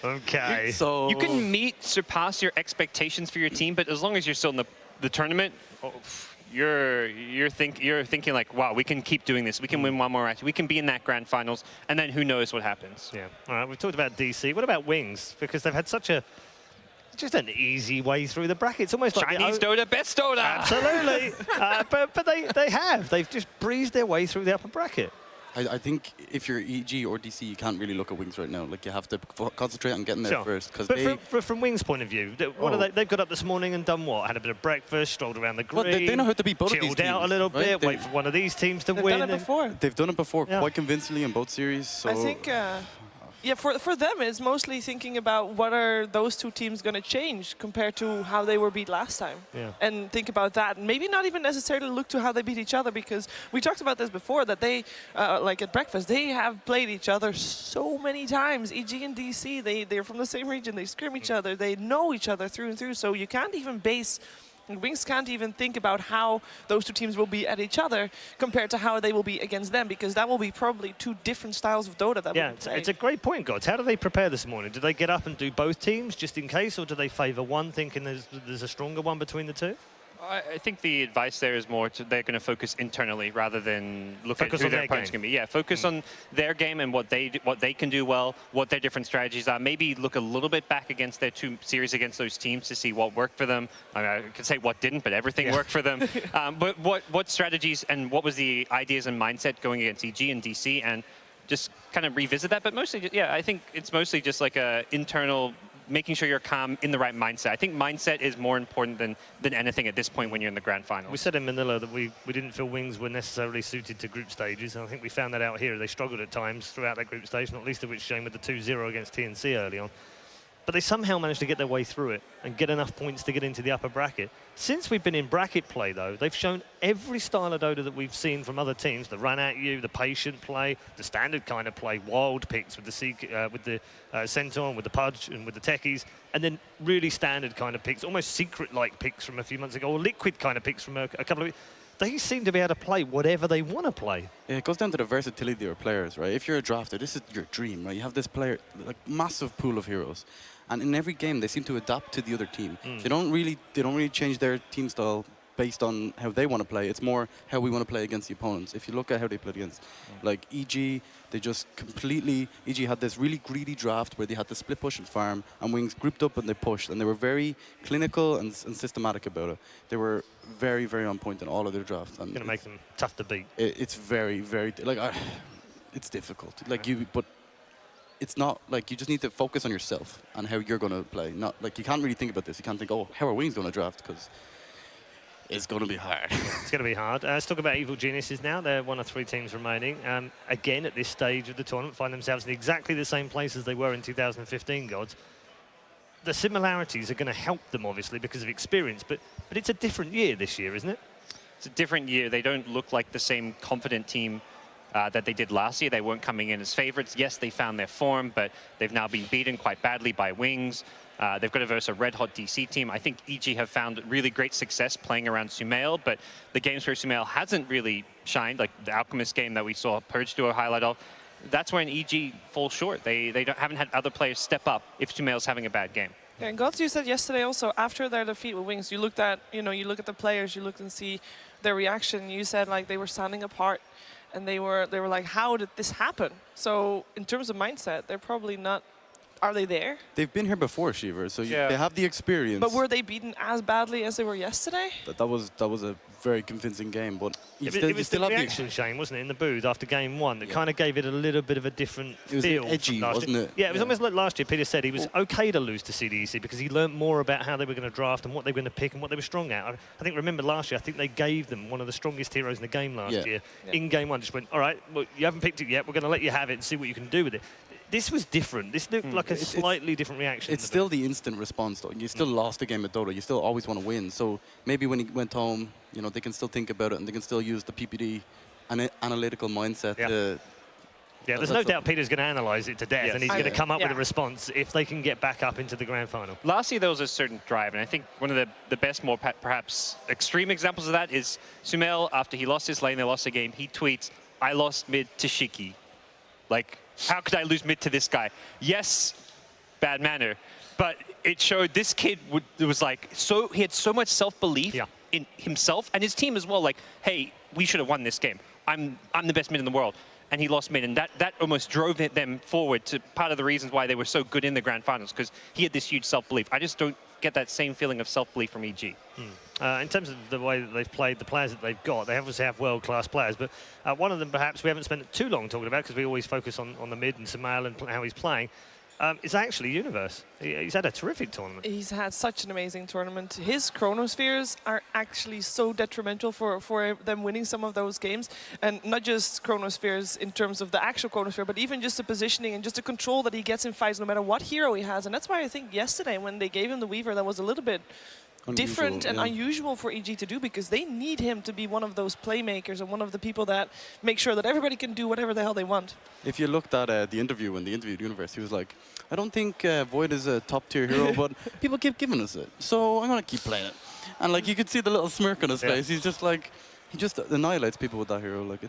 Okay. So you can surpass your expectations for your team, but as long as you're still in the tournament, you're thinking like, wow, we can keep doing this. We can win one more match. We can be in that grand finals, and then who knows what happens. Yeah. All right. We've talked about DC. What about Wings? Because they've had such just an easy way through the brackets, almost like Chinese Dota, best Dota. Absolutely. but they've just breezed their way through the upper bracket. I think if you're EG or DC, you can't really look at Wings right now. Like, you have to concentrate on getting there first. But from Wings' point of view, they've got up this morning and done what? Had a bit of breakfast, strolled around the green. Well, they know how to beat both of these chilled teams. out a little right? bit, wait for one of these teams to win. They've done it before. They've done it before quite convincingly in both series. So. I think, for them, it's mostly thinking about what are those 2 teams going to change compared to how they were beat last time. Yeah. And think about that. And maybe not even necessarily look to how they beat each other, because we talked about this before, that they, like at breakfast, they have played each other so many times. EG and DC, they're from the same region. They scrim each other. They know each other through and through. So you can't even base... Wings can't even think about how those 2 teams will be at each other compared to how they will be against them, because that will be probably 2 different styles of Dota. It's a great point, Gods. How do they prepare this morning? Do they get up and do both teams just in case, or do they favour one, thinking there's a stronger one between the 2? I think the advice there is more they're going to focus internally rather than look at who their opponent's going to be. Yeah, focus on their game and what they can do well, what their different strategies are. Maybe look a little bit back against their 2 series against those teams to see what worked for them. I mean, I could say what didn't, but everything worked for them. But what strategies and what was the ideas and mindset going against EG and DC, and just kind of revisit that. But mostly, yeah, I think it's mostly just like a internal, making sure you're calm in the right mindset. I think mindset is more important than anything at this point when you're in the grand final. We said in Manila that we didn't feel Wings were necessarily suited to group stages, and I think we found that out here. They struggled at times throughout that group stage, not least of which shame with the 2-0 against TNC early on. But they somehow managed to get their way through it and get enough points to get into the upper bracket. Since we've been in bracket play, though, they've shown every style of Dota that we've seen from other teams, the run at you, the patient play, the standard kind of play, wild picks with the Centaur, with the Pudge and with the Techies, and then really standard kind of picks, almost secret-like picks from a few months ago, or liquid kind of picks from a couple of... They seem to be able to play whatever they want to play. Yeah, it goes down to the versatility of your players, right? If you're a drafter, this is your dream, right? You have this player, like massive pool of heroes, and in every game they seem to adapt to the other team. They don't really change their team style based on how they want to play. It's more how we want to play against the opponents. If you look at how they played against, like EG, they just completely... EG had this really greedy draft where they had to split push and farm, and Wings grouped up and they pushed, and they were very clinical and systematic about it. They were very, very on point in all of their drafts. It's going to make them tough to beat. It's very, very... it's difficult. But it's not like you just need to focus on yourself and how you're going to play. Not like you can't really think about this. You can't think, oh, how are Wings going to draft? Because it's going to be hard. It's going to be hard. Let's talk about Evil Geniuses now. They're one of 3 teams remaining. Again, at this stage of the tournament, find themselves in exactly the same place as they were in 2015, Gods. The similarities are going to help them, obviously, because of experience, but it's a different year this year, isn't it? It's a different year. They don't look like the same confident team that they did last year. They weren't coming in as favorites. Yes, they found their form, but they've now been beaten quite badly by Wings. They've got to verse a red-hot DC team. I think EG have found really great success playing around Sumail, but the games where Sumail hasn't really shined, like the Alchemist game that we saw Purge do a highlight of, that's when EG falls short. They haven't had other players step up if Sumail's having a bad game. Yeah, and Gods, you said yesterday also, after their defeat with Wings, you looked at, you look at the players, you looked and see their reaction. You said like they were standing apart, and they were like, how did this happen? So in terms of mindset, they're probably not. Are they there? They've been here before, Shiver, so they have the experience. But were they beaten as badly as they were yesterday? That was a very convincing game, but it was the reaction, Shane, wasn't it, in the booth after game 1 that kind of gave it a little bit of a different feel. It was edgy, wasn't it? Yeah, it was almost like last year. Peter said he was okay to lose to CDEC because he learned more about how they were going to draft and what they were going to pick and what they were strong at. I think, remember last year, I think they gave them one of the strongest heroes in the game last year. In game 1, just went, all right, well, you haven't picked it yet, we're going to let you have it and see what you can do with it. This was different. This looked like a slightly different reaction. It's still the instant response, though. You still lost a game at Dota. You still always want to win. So maybe when he went home, they can still think about it and they can still use the PPD analytical mindset. Yeah, there's no doubt Peter's going to analyse it to death, and he's going to come up with a response if they can get back up into the grand final. Last year there was a certain drive, and I think one of the best, more perhaps extreme examples of that is Sumail. After he lost his lane, they lost a game. He tweets, "I lost mid to Shiki." Like, how could I lose mid to this guy? Yes, bad manner, but it showed this kid was like he had so much self-belief in himself and his team as well. Like, hey, we should have won this game. I'm the best mid in the world, and he lost mid, and that almost drove them forward to part of the reasons why they were so good in the grand finals, because he had this huge self-belief. I just don't get that same feeling of self-belief from EG. In terms of the way that they've played, the players that they've got, they obviously have world-class players, but one of them perhaps we haven't spent too long talking about because we always focus on the mid and Sumail and how he's playing. It's actually Universe. He's had a terrific tournament. He's had such an amazing tournament. His chronospheres are actually so detrimental for them winning some of those games. And not just chronospheres in terms of the actual chronosphere, but even just the positioning and just the control that he gets in fights no matter what hero he has. And that's why I think yesterday when they gave him the Weaver, that was a little bit different and unusual for EG to do, because they need him to be one of those playmakers and one of the people that make sure that everybody can do whatever the hell they want. If you looked at the interview when they interviewed Universe, he was like, I don't think Void is a top-tier hero, but people keep giving us it, so I'm going to keep playing it. And like you could see the little smirk on his face. He's just like, he just annihilates people with that hero. Like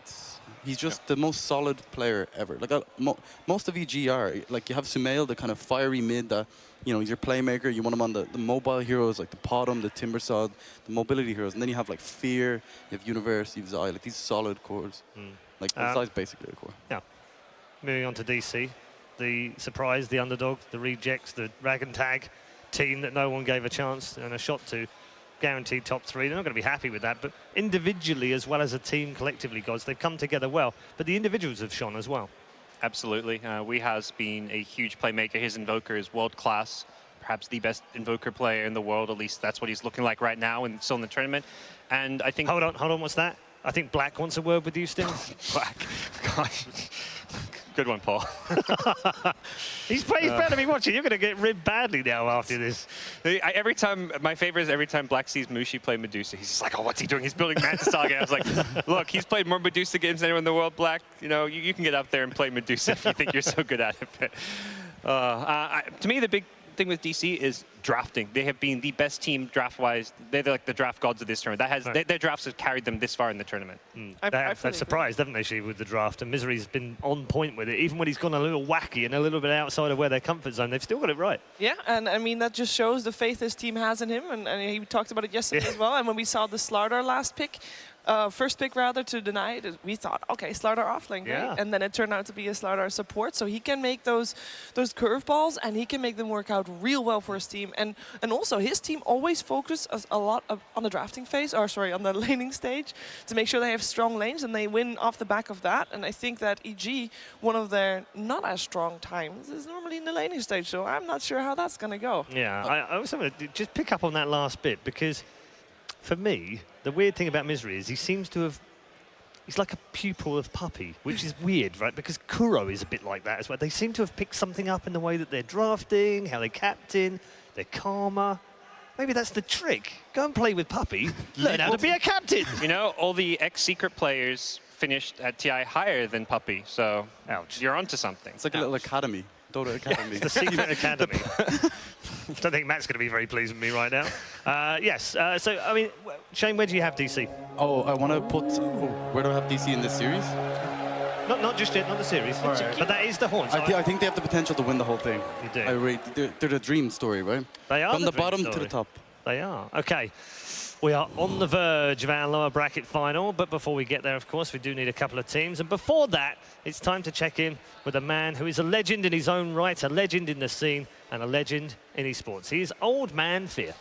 he's just the most solid player ever. Like most of EG are like you have Sumail, the kind of fiery mid that he's your playmaker. You want him on the mobile heroes like the Potom, the Timbersod, the mobility heroes, and then you have like Fear, you have Universe, you have Zai, like these solid cores. Like Zai's basically a core. Yeah. Moving on to DC, the surprise, the underdog, the rejects, the rag and tag team that no one gave a chance and a shot to. Guaranteed top 3. They're not going to be happy with that, but individually as well as a team collectively, guys, they've come together well. But the individuals have shone as well. Absolutely. Wee has been a huge playmaker. His Invoker is world-class, perhaps the best Invoker player in the world. At least that's what he's looking like right now and still in the tournament. And I think... Hold on, what's that? I think Black wants a word with you still. Black. Gosh. Good one, Paul. He's better be watching. You're going to get ribbed badly now after this. Every time, my favorite is every time Black sees Mushi play Medusa, he's just like, oh, what's he doing? He's building Mantis Saga. I was like, look, he's played more Medusa games than anyone in the world, Black. You can get up there and play Medusa if you think you're so good at it. To me, the big thing with DC is drafting. They have been the best team draft-wise. They're like the draft gods of this tournament. Their drafts have carried them this far in the tournament. They've surprised, haven't they, Shiv, with the draft? And Misery's been on point with it. Even when he's gone a little wacky and a little bit outside of where their comfort zone, they've still got it right. Yeah, and I mean, that just shows the faith this team has in him. And he talked about it yesterday as well. And when we saw the Slardar last pick, first pick rather, to deny it, we thought, okay, Slardar offlane, great. Yeah. And then it turned out to be a Slardar support, so he can make those curveballs and he can make them work out real well for his team. And also his team always focuses a lot on the drafting phase, or sorry, on the laning stage, to make sure they have strong lanes and they win off the back of that. And I think that EG, one of their not as strong times, is normally in the laning stage, so I'm not sure how that's going to go. Yeah, I also want to just pick up on that last bit, because for me, the weird thing about Misery is he seems to have... He's like a pupil of Puppey, which is weird, right? Because Kuro is a bit like that as well. They seem to have picked something up in the way that they're drafting, how they captain, they're calmer. Maybe that's the trick. Go and play with Puppey, learn how to be a captain. All the ex-secret players finished at TI higher than Puppey, so you're onto something. It's like a little academy. Dota Academy. It's the secret academy. I don't think Matt's going to be very pleased with me right now. Yes, so, I mean, Shane, where do you have DC? Oh, I want to put... where do I have DC in this series? Not just yet, not the series. Right. But that is the Horns. I think they have the potential to win the whole thing. You do. I rate. They're the dream story, right? They are from the bottom story. to the top. They are. Okay. We are on the verge of our lower bracket final, but before we get there, of course, we do need a couple of teams. And before that, it's time to check in with a man who is a legend in his own right, a legend in the scene, and a legend in esports. He is Old Man Fear.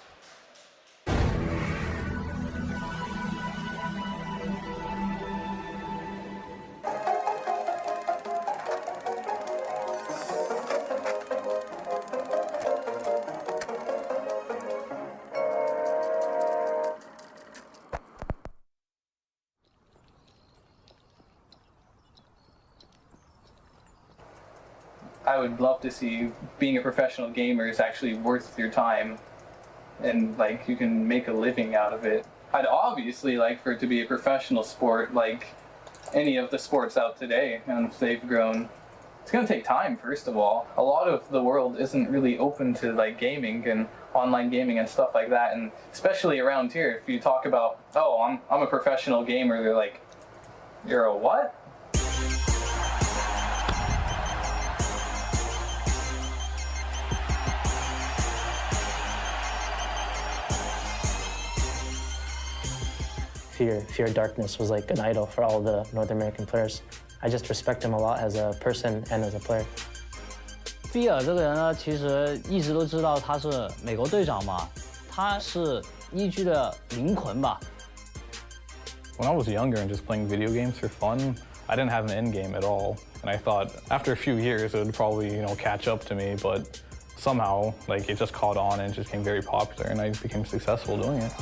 I would love to see being a professional gamer is actually worth your time and like you can make a living out of it. I'd obviously like for it to be a professional sport like any of the sports out today and they've grown. It's going to take time, first of all. A lot of the world isn't really open to like gaming and online gaming and stuff like that, and especially around here, if you talk about, oh, I'm a professional gamer, they're like, you're a what? Fear Darkness was like an idol for all the North American players. I just respect him a lot as a person and as a player. Fear 这个人呢，其实一直都知道他是美国队长嘛，他是EG的灵魂吧。When I was younger and just playing video games for fun, I didn't have an end game at all, and I thought after a few years it would probably catch up to me, but somehow like it just caught on and it just became very popular, and I became successful doing it.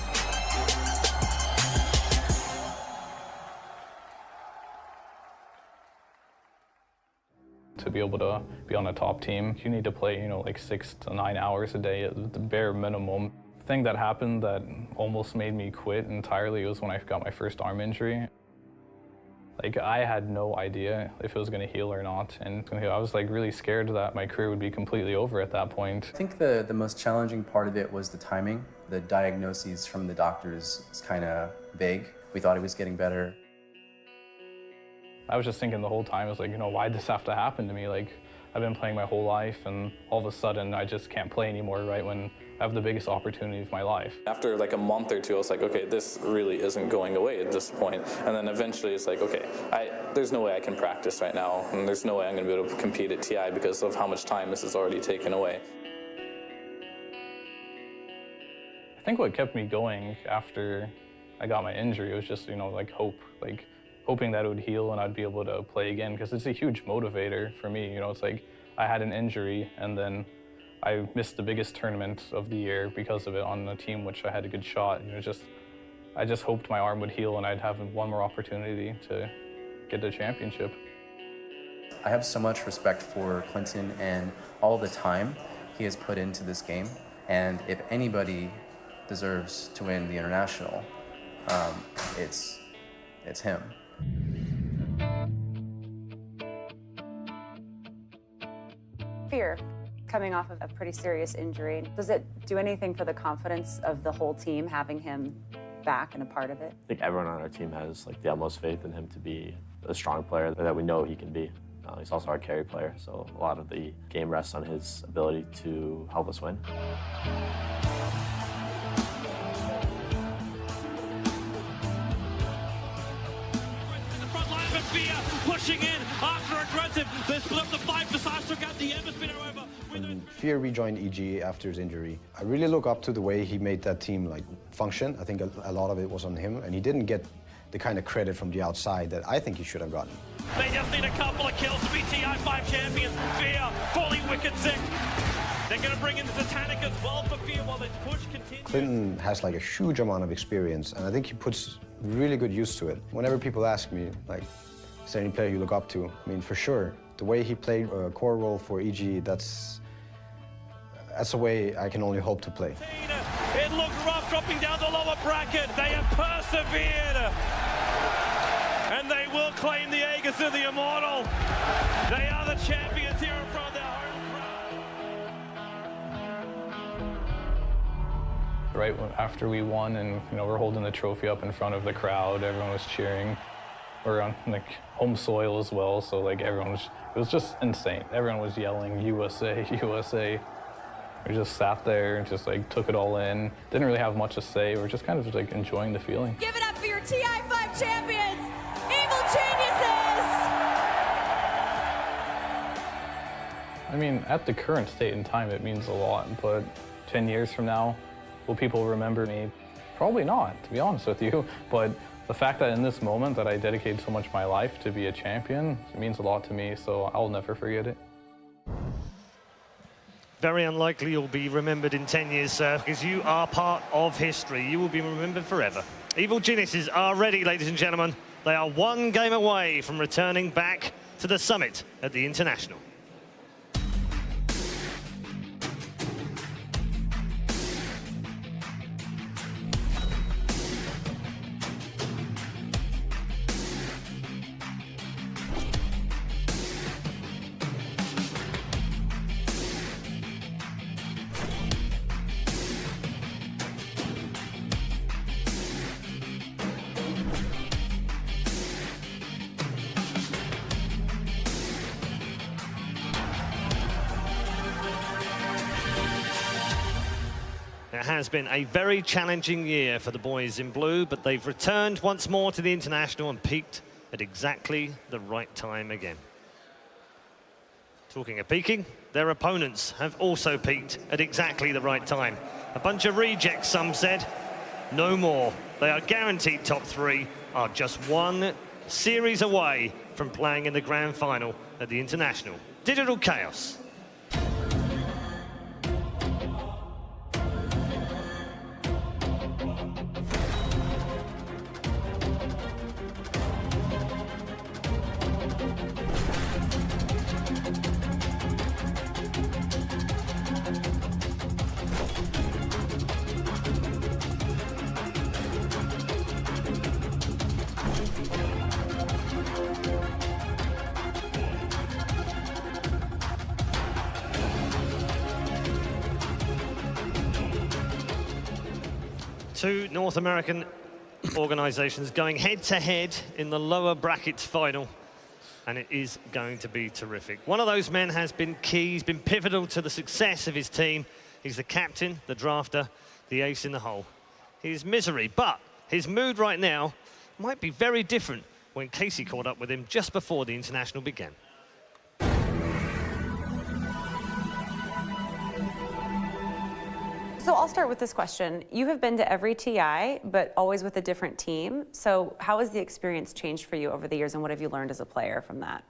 To be able to be on a top team, you need to play, like 6 to 9 hours a day at the bare minimum. The thing that happened that almost made me quit entirely was when I got my first arm injury. Like, I had no idea if it was going to heal or not, and I was like really scared that my career would be completely over at that point. I think the most challenging part of it was the timing. The diagnoses from the doctors is kind of vague. We thought he was getting better. I was just thinking the whole time, I was like, you know, why'd this have to happen to me? Like, I've been playing my whole life, and all of a sudden, I just can't play anymore, right, when I have the biggest opportunity of my life. After like a month or two, I was like, okay, this really isn't going away at this point. And then eventually it's like, okay, there's no way I can practice right now, and there's no way I'm going to be able to compete at TI because of how much time this has already taken away. I think what kept me going after I got my injury was just, you know, like hope, like hoping that it would heal and I'd be able to play again, because it's a huge motivator for me. You know, it's like I had an injury and then I missed the biggest tournament of the year because of it on a team which I had a good shot. You know, I just hoped my arm would heal and I'd have one more opportunity to get the championship. I have so much respect for Clinton and all the time he has put into this game. And if anybody deserves to win the international, it's him. Fear, coming off of a pretty serious injury. Does it do anything for the confidence of the whole team having him back and a part of it? I think everyone on our team has like the utmost faith in him to be a strong player that we know he can be. He's also our carry player, so a lot of the game rests on his ability to help us win. Pushing in after aggressive. They split up the 5 to Sasha, got the Emma spinner over. When Fear rejoined EG after his injury, I really look up to the way he made that team like function. I think a lot of it was on him, and he didn't get the kind of credit from the outside that I think he should have gotten. They just need a couple of kills to be TI 5 champions. Fear fully wicked sick. They're going to bring in the Titanic as well for Fear while this push continues. Clinton has like a huge amount of experience, and I think he puts really good use to it. Whenever people ask me, like, is there any player you look up to? I mean, for sure. The way he played a core role for EG, that's a way I can only hope to play. It looked rough dropping down the lower bracket. They have persevered. And they will claim the Aegis of the Immortal. They are the champions here in front of their home crowd. Right after we won and, you know, we're holding the trophy up in front of the crowd, everyone was cheering. We're on like home soil as well, so like it was just insane. Everyone was yelling USA, USA. We just sat there and just like took it all in. Didn't really have much to say. We're just kind of like enjoying the feeling. Give it up for your TI 5 champions, Evil Geniuses! I mean, at the current state in time, it means a lot, but 10 years from now, will people remember me? Probably not, to be honest with you, but the fact that in this moment that I dedicated so much of my life to be a champion, it means a lot to me, so I'll never forget it. Very unlikely you'll be remembered in 10 years, sir, because you are part of history. You will be remembered forever. Evil Geniuses are ready, ladies and gentlemen. They are one game away from returning back to the summit at the International. It has been a very challenging year for the boys in blue, but they've returned once more to the International and peaked at exactly the right time again. Talking of peaking, their opponents have also peaked at exactly the right time. A bunch of rejects, some said. No more. They are guaranteed top 3, are just one series away from playing in the grand final at the International. Digital Chaos. Two North American organisations going head-to-head in the lower brackets final. And it is going to be terrific. One of those men has been key. He's been pivotal to the success of his team. He's the captain, the drafter, the ace in the hole. He's misery, but his mood right now might be very different when Casey caught up with him just before the international began. So I'll start with this question. You have been to every TI, but always with a different team. So how has the experience changed for you over the years, and what have you learned as a player from that?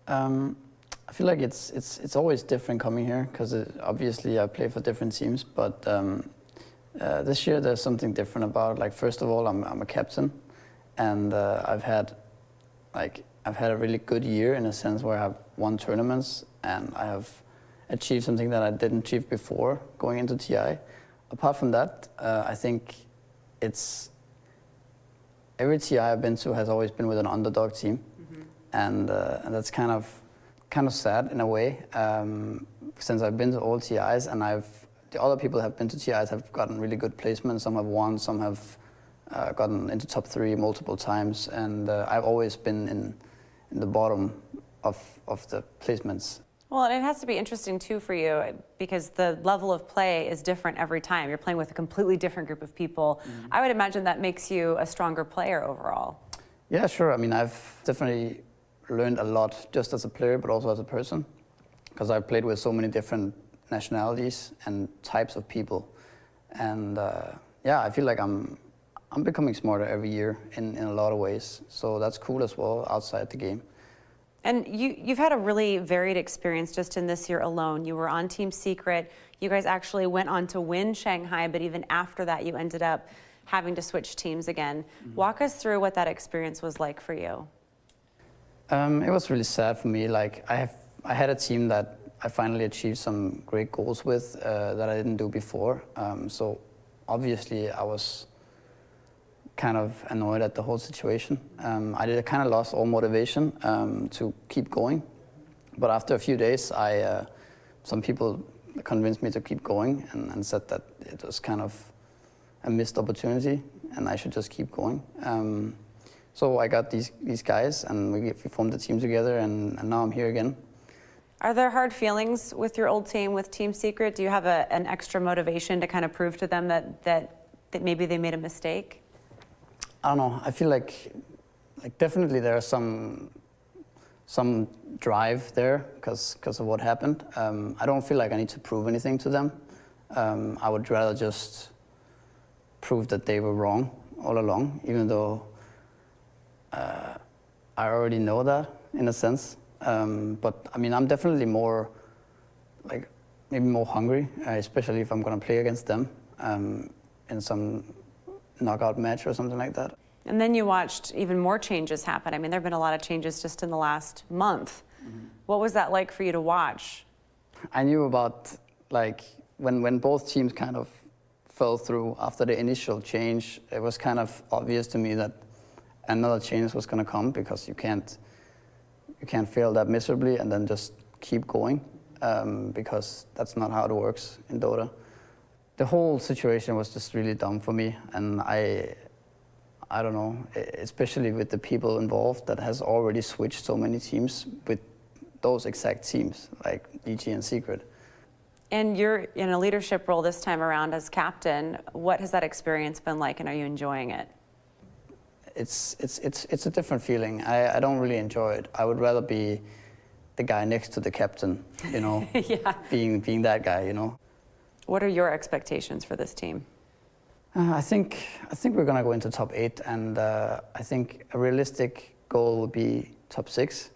I feel like it's always different coming here, because obviously I play for different teams, but this year there's something different about it. Like, first of all, I'm a captain, and I've had a really good year in a sense where I've won tournaments and I have achieved something that I didn't achieve before going into TI. Apart from that, I think every TI I've been to has always been with an underdog team, and that's kind of sad in a way, since I've been to all TIs and the other people have been to TIs have gotten really good placements. Some have won, some have gotten into top 3 multiple times, and I've always been in the bottom of the placements. Well, and it has to be interesting too for you, because the level of play is different every time. You're playing with a completely different group of people. I would imagine that makes you a stronger player overall. Yeah, sure. I mean, I've definitely learned a lot just as a player, but also as a person, because I've played with so many different nationalities and types of people. And yeah, I feel like I'm becoming smarter every year in a lot of ways. So that's cool as well outside the game. And you've had a really varied experience just in this year alone. You were on Team Secret. You guys actually went on to win Shanghai, but even after that, you ended up having to switch teams again. Walk us through what that experience was like for you. It was really sad for me. Like, I had a team that I finally achieved some great goals with that I didn't do before. So obviously I was kind of annoyed at the whole situation. I kind of lost all motivation to keep going. But after a few days, some people convinced me to keep going and said that it was kind of a missed opportunity and I should just keep going. So I got these guys and we formed a team together, and now I'm here again. Are there hard feelings with your old team, with Team Secret? Do you have an extra motivation to kind of prove to them that maybe they made a mistake? I don't know. I feel like definitely there are some drive there because of what happened. I don't feel like I need to prove anything to them. I would rather just prove that they were wrong all along, even though I already know that in a sense. But I mean, I'm definitely more, maybe more hungry, especially if I'm going to play against them in some knockout match or something like that. And then you watched even more changes happen. I mean, there have been a lot of changes just in the last month. What was that like for you to watch? I knew about, when both teams kind of fell through after the initial change, it was kind of obvious to me that another change was going to come, because you can't fail that miserably and then just keep going, because that's not how it works in Dota. The whole situation was just really dumb for me, and I don't know, especially with the people involved that has already switched so many teams with those exact teams, like EG and Secret. And you're in a leadership role this time around as captain. What has that experience been like, and are you enjoying it? It's a different feeling. I don't really enjoy it. I would rather be the guy next to the captain, you know, yeah. being that guy, you know. What are your expectations for this team? I think we're gonna go into top 8, and I think a realistic goal would be top 6.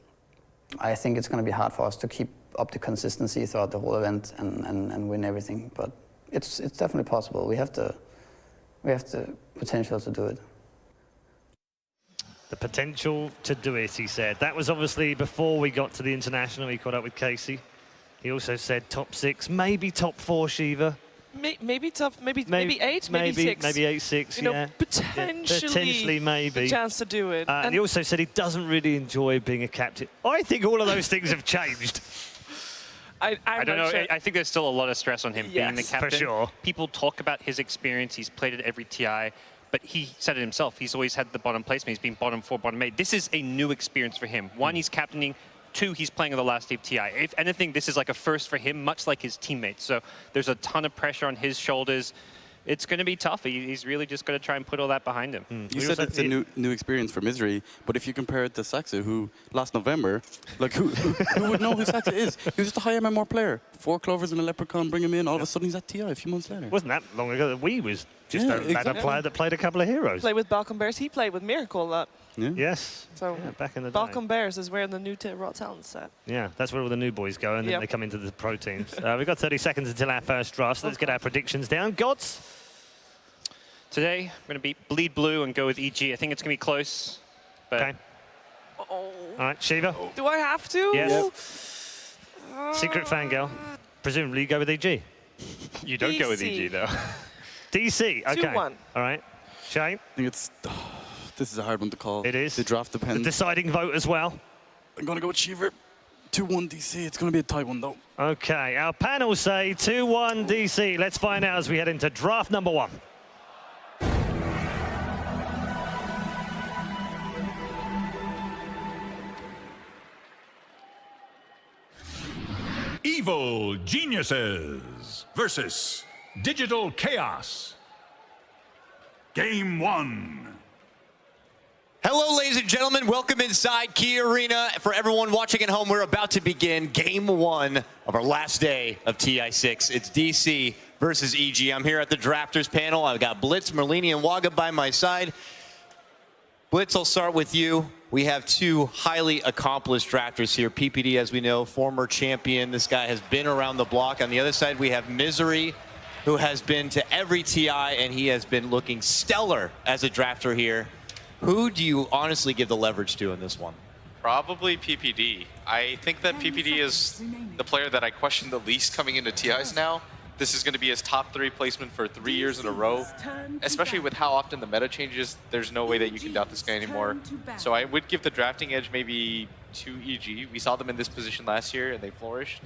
I think it's gonna be hard for us to keep up the consistency throughout the whole event and win everything, but it's definitely possible. We have the potential to do it. The potential to do it, he said. That was obviously before we got to the international. He caught up with Casey. He also said top 6, maybe top 4, Shiva. Maybe 8, maybe 6. Maybe 8-6, you know, yeah. Potentially maybe. a chance to do it. And he also said he doesn't really enjoy being a captain. I think all of those things have changed. I don't know. Sure. I think there's still a lot of stress on him being the captain. For sure. People talk about his experience. He's played at every TI. but he said it himself. He's always had the bottom placement. He's been bottom 4, bottom 8. This is a new experience for him. 1, he's captaining. 2, he's playing on the last day of TI. If anything, this is like a first for him, much like his teammates. So there's a ton of pressure on his shoulders. It's going to be tough. He's really just going to try and put all that behind him. You said it's a new experience for Misery, but if you compare it to Saxa, who last November, like who would know who Saxa is? He was just a high MMR player. 4 clovers and a leprechaun, bring him in. All of a sudden, he's at TI a few months later. Wasn't that long ago that we was just a player that played a couple of heroes. Played with Balkan Bears. He played with Miracle a lot. Yeah. Yes. So back in the day. Balkan Bears is where the new Raw Talent set. Yeah, that's where all the new boys go, and then they come into the pro teams. We've got 30 seconds until our first draft, so let's get our predictions down. Gods? Today, I'm going to beat Bleed Blue and go with EG. I think it's going to be close. But okay. All right, Shiva? Do I have to? Yes. Secret fangirl. Presumably you go with EG. You don't go with EG, though. DC, okay. 2-1. All right. Shane? I think it's... this is a hard one to call. It is. The draft depends. The deciding vote as well. I'm going to go with Shiva. 2-1 DC. It's going to be a tight one, though. Okay, our panel say 2-1 DC. Let's find out as we head into draft number 1. Evil Geniuses versus Digital Chaos. Game 1. Hello, ladies and gentlemen. Welcome inside Key Arena. For everyone watching at home, we're about to begin Game 1 of our last day of TI6. It's DC versus EG. I'm here at the Drafters panel. I've got Blitz, Merlini, and Waga by my side. Blitz, I'll start with you. We have 2 highly accomplished drafters here. PPD, as we know, former champion. This guy has been around the block. On the other side, we have Misery, who has been to every TI, and he has been looking stellar as a drafter here. Who do you honestly give the leverage to in this one? Probably PPD. I think that PPD is the player that I question the least coming into TIs now. This is going to be his top 3 placement for 3 years in a row. Especially with how often the meta changes, there's no way that you can doubt this guy anymore. So I would give the drafting edge maybe to EG. We saw them in this position last year and they flourished.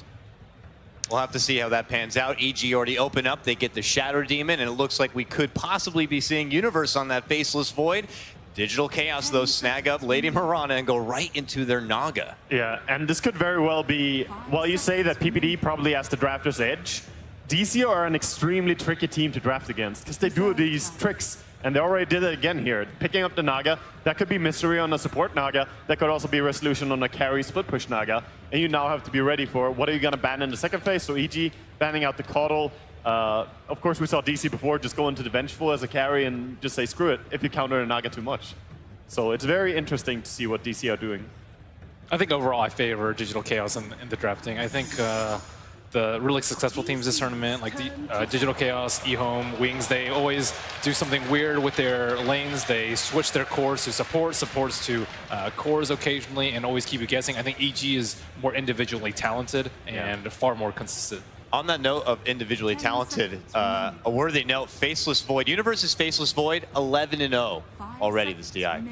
We'll have to see how that pans out. EG already opened up. They get the Shadow Demon, and it looks like we could possibly be seeing Universe on that Faceless Void. Digital Chaos, though, snag up Lady Mirana and go right into their Naga. Yeah, and this could very well be, while you say that PPD probably has the drafter's edge, DC are an extremely tricky team to draft against because they do these tricks, and they already did it again here. Picking up the Naga, that could be Mystery on a support Naga, that could also be Resolution on a carry split push Naga, and you now have to be ready for what are you going to ban in the second phase. So EG banning out the Caudal. Of course, we saw DC before just go into the Vengeful as a carry and just say screw it if you counter a Naga too much. So it's very interesting to see what DC are doing. I think overall I favor Digital Chaos in the drafting. I think the really successful teams this tournament, like the Digital Chaos, eHome, Wings, they always do something weird with their lanes. They switch their cores to support, supports to cores occasionally, and always keep you guessing. I think EG is more individually talented and far more consistent. On that note of individually talented, a worthy note, Faceless Void. Universe's Faceless Void, 11-0 already this DI.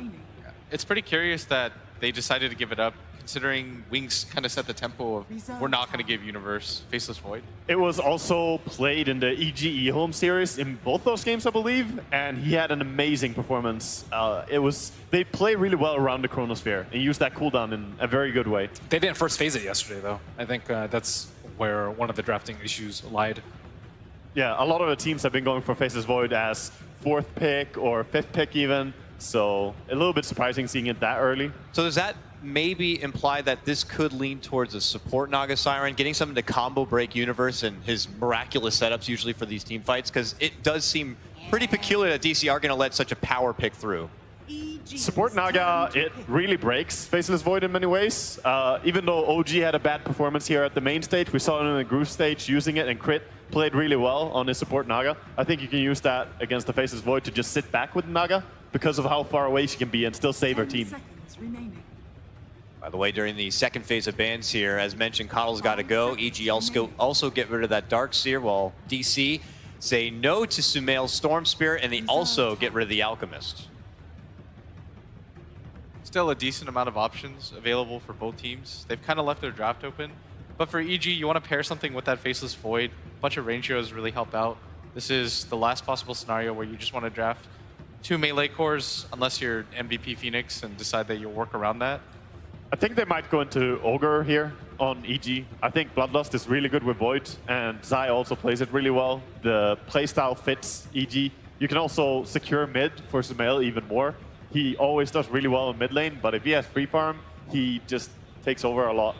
It's pretty curious that they decided to give it up, considering Wings kind of set the tempo of we're not going to give Universe Faceless Void. It was also played in the EG eHome series in both those games, I believe, and he had an amazing performance. They play really well around the Chronosphere and use that cooldown in a very good way. They didn't first phase it yesterday, though. I think that's where one of the drafting issues lied. Yeah, a lot of the teams have been going for Faceless Void as 4th pick or 5th pick even, so a little bit surprising seeing it that early. So does that maybe imply that this could lean towards a support Naga Siren, getting something to combo break Universe and his miraculous setups usually for these team fights? Because it does seem pretty peculiar that DC are going to let such a power pick through. Support Naga, it really breaks Faceless Void in many ways. Even though OG had a bad performance here at the main stage, we saw him in the group stage using it, and Crit played really well on his support Naga. I think you can use that against the Faceless Void to just sit back with Naga because of how far away she can be and still save her team. By the way, during the second phase of bans here, as mentioned, Coddle's got to go. EG also get rid of that Darkseer, while DC say no to Sumail's Storm Spirit, and they also get rid of the Alchemist. Still a decent amount of options available for both teams. They've kind of left their draft open. But for EG, you want to pair something with that Faceless Void. A bunch of range heroes really help out. This is the last possible scenario where you just want to draft 2 melee cores unless you're MVP Phoenix and decide that you'll work around that. I think they might go into Ogre here on EG. I think Bloodlust is really good with Void, and Zai also plays it really well. The playstyle fits EG. You can also secure mid for Sumail even more. He always does really well in mid lane, but if he has free farm, he just takes over a lot.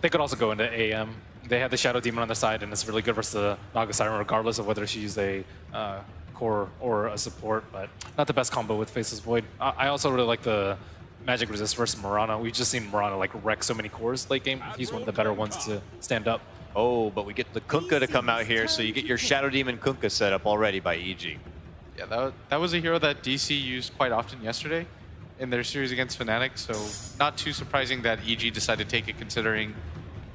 They could also go into AM. They have the Shadow Demon on their side, and it's really good versus the Naga Siren, regardless of whether she's a core or a support, but not the best combo with Faceless Void. I also really like the Magic Resist versus Mirana. We've just seen Mirana like wreck so many cores late game. He's one of the better ones to stand up. Oh, but we get the Kunkka to come out here, so you get your Shadow Demon Kunkka set up already by EG. Yeah, that was a hero that DC used quite often yesterday in their series against Fnatic, so not too surprising that EG decided to take it considering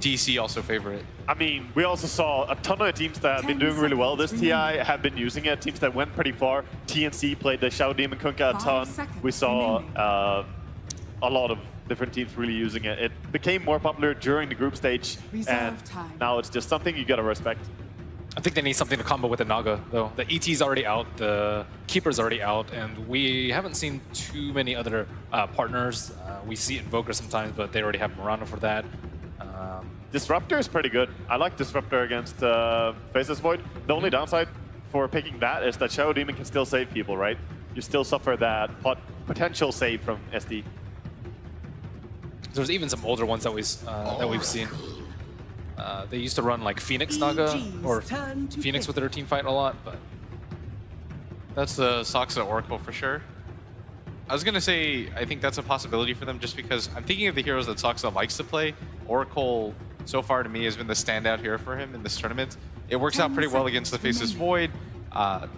DC also favor it. I mean, we also saw a ton of teams that have been doing really well this TI have been using it, teams that went pretty far. TNC played the Shadow Demon Kunkka a ton. We saw a lot of different teams really using it. It became more popular during the group stage, and now it's just something you gotta respect. I think they need something to combo with the Naga, though. The ET's already out, the Keeper's already out, and we haven't seen too many other partners. We see Invoker sometimes, but they already have Mirana for that. Disruptor is pretty good. I like Disruptor against Faceless Void. The only downside for picking that is that Shadow Demon can still save people, right? You still suffer that potential save from SD. There's even some older ones that we've seen. They used to run like Phoenix Naga or Phoenix with their team fight a lot, but that's the Soxa Oracle for sure. I was gonna say I think that's a possibility for them just because I'm thinking of the heroes that Soxa likes to play. Oracle so far to me has been the standout hero for him in this tournament. It works out pretty well against the Faceless Void.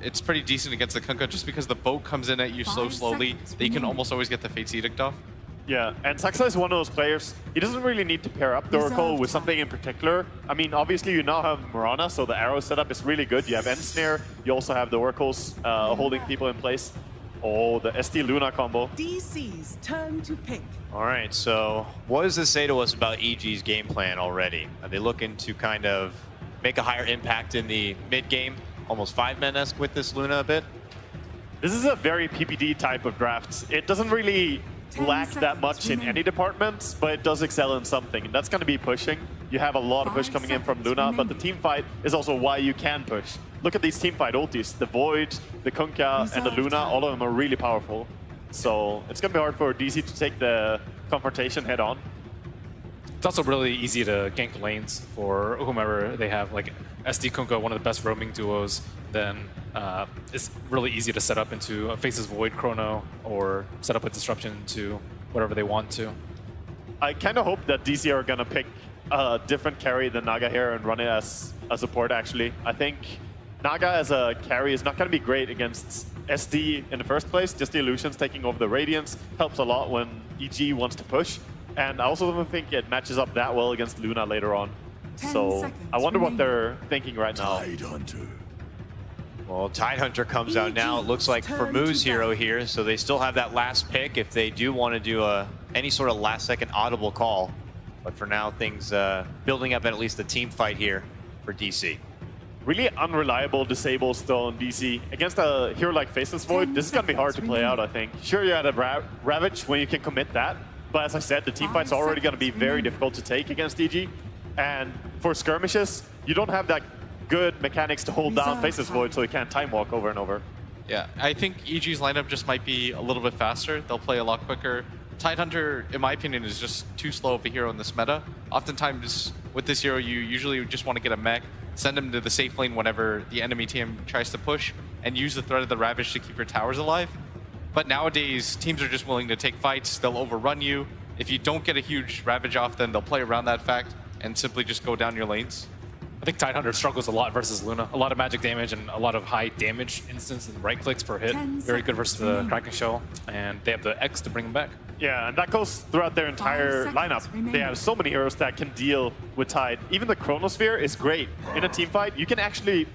It's pretty decent against the Kunkka just because the boat comes in at you so slowly that you can almost always get the Fate's Edict off. Yeah, and Soxa is one of those players, he doesn't really need to pair up the Oracle with something in particular. I mean, obviously you now have Mirana, so the arrow setup is really good. You have Ensnare, you also have the Oracles holding people in place. Oh, the SD Luna combo. DC's turn to pick. All right, so what does this say to us about EG's game plan already? Are they looking to kind of make a higher impact in the mid game, almost 5-man-esque with this Luna a bit? This is a very PPD type of draft. It doesn't really lack that much in any departments, but it does excel in something, and that's going to be pushing. You have a lot of push coming in from Luna, but the team fight is also why you can push. Look at these team fight ultis. The Void, the Kunkka, and the Luna, all of them are really powerful. So it's going to be hard for DC to take the confrontation head on. It's also really easy to gank lanes for whomever they have, like SD Kunkka, one of the best roaming duos. Then it's really easy to set up into a Faceless Void Chrono or set up a Disruption into whatever they want to. I kind of hope that DC are going to pick a different carry than Naga here and run it as a support, actually. I think Naga as a carry is not going to be great against SD in the first place. Just the Illusions taking over the Radiance helps a lot when EG wants to push. And I also don't think it matches up that well against Luna later on. So I wonder what they're thinking right now. Well, Tidehunter comes out now. It looks like Formu's hero here, so they still have that last pick if they do want to do any sort of last-second audible call. But for now, things building up at least a team fight here for DC. Really unreliable disable still on DC. Against a hero like Faceless Void, this is going to be hard to play out, I think. Sure, you had a Ravage when you can commit that, but as I said, the team fight's already going to be very difficult to take against EG. And for skirmishes, you don't have that good mechanics to hold down Faceless Void so you can't time walk over and over. Yeah, I think EG's lineup just might be a little bit faster. They'll play a lot quicker. Tidehunter, in my opinion, is just too slow of a hero in this meta. Oftentimes, with this hero, you usually just want to get a mech, send him to the safe lane whenever the enemy team tries to push, and use the threat of the Ravage to keep your towers alive. But nowadays, teams are just willing to take fights. They'll overrun you. If you don't get a huge Ravage off, then they'll play around that fact and simply just go down your lanes. I think Tidehunter struggles a lot versus Luna. A lot of magic damage and a lot of high damage instance and right clicks per hit. Very good versus the Kraken Shell. And they have the X to bring him back. Yeah, and that goes throughout their entire lineup. They have so many heroes that can deal with Tide. Even the Chronosphere is great. In a team fight, you can actually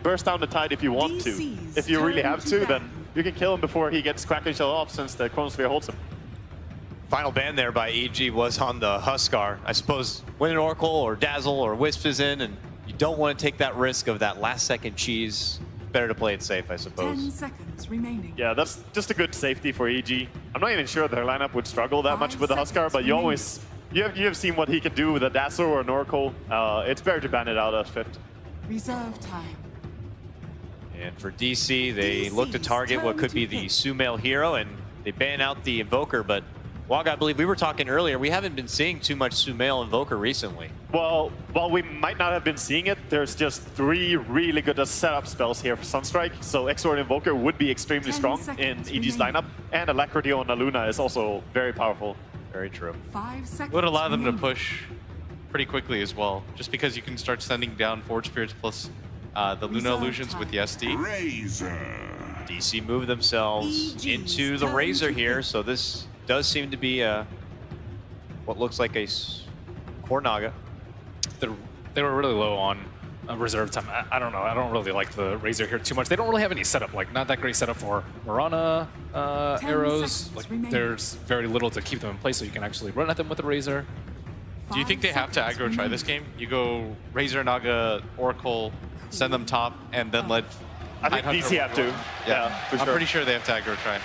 burst down the Tide if you want to. If you really have to, then you can kill him before he gets Kraken Shell off since the Chronosphere holds him. Final ban there by EG was on the Huskar. I suppose when an Oracle or Dazzle or Wisp is in and you don't want to take that risk of that last second cheese, better to play it safe, I 10 suppose. seconds remaining. Yeah, that's just a good safety for EG. I'm not even sure their lineup would struggle that much with the Huskar, but you have seen what he can do with a Dazzle or an Oracle. It's better to ban it out as fifth. Reserve time. And for DC, they look to target what could be the Sumail hero, and they ban out the Invoker, but Wog, I believe we were talking earlier, we haven't been seeing too much Sumail Invoker recently. Well, while we might not have been seeing it, there's just 3 really good setup spells here for Sunstrike, so Exort Invoker would be extremely strong in EG's lineup, and Alacrity on a Luna is also very powerful. Very true. 5 seconds Would allow them to remaining. push pretty quickly as well, just because you can start sending down Forge Spirits plus the Luna Illusions with the SD. DC move themselves into the Razor here, so this does seem to be what looks like a core Naga. They were really low on reserve time. I don't know. I don't really like the Razor here too much. They don't really have any setup. Like, not that great setup for Mirana arrows. Like, there's very little to keep them in place, so you can actually run at them with the Razor. Do you think they have to aggro try this game? You go Razor, Naga, Oracle, send them top, and then let... I think DC have to. Yeah, for I'm sure. pretty sure they have to aggro try.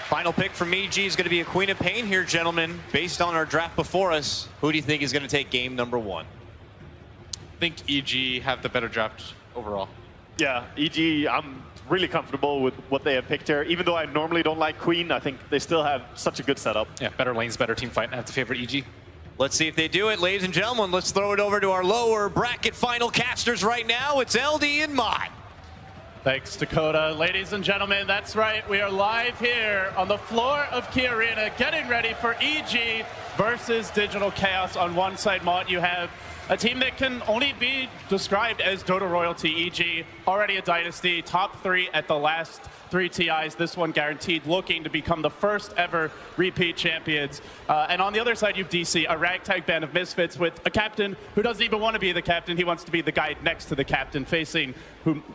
Final pick from EG is going to be a Queen of Pain here, gentlemen. Based on our draft before us, who do you think is going to take game number 1? I think EG have the better draft overall. Yeah, EG, I'm really comfortable with what they have picked here. Even though I normally don't like Queen, I think they still have such a good setup. Yeah, better lanes, better team fight. I have to favor EG. Let's see if they do it, ladies and gentlemen. Let's throw it over to our lower bracket final casters right now. It's LD and Mott. Thanks, Dakota. Ladies and gentlemen, that's right. We are live here on the floor of Key Arena, getting ready for EG versus Digital Chaos. On one side, Mott, you have a team that can only be described as Dota royalty. EG, already a dynasty, top 3 at the last 3 TIs. This one guaranteed, looking to become the first ever repeat champions. And on the other side, you have DC, a ragtag band of misfits with a captain who doesn't even want to be the captain. He wants to be the guy next to the captain, facing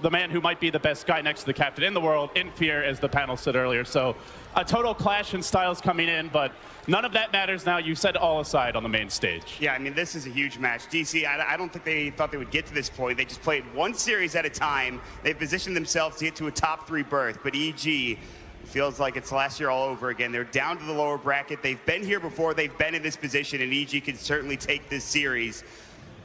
the man who might be the best guy next to the captain in the world, in Fear, as the panel said earlier. So a total clash in styles coming in, but none of that matters now. You said all aside on the main stage. Yeah, I mean, this is a huge match. DC, I don't think they thought they would get to this point. They just played one series at a time. They've positioned themselves to get to a top 3 berth, but EG feels like it's last year all over again. They're down to the lower bracket. They've been here before. They've been in this position, and EG can certainly take this series.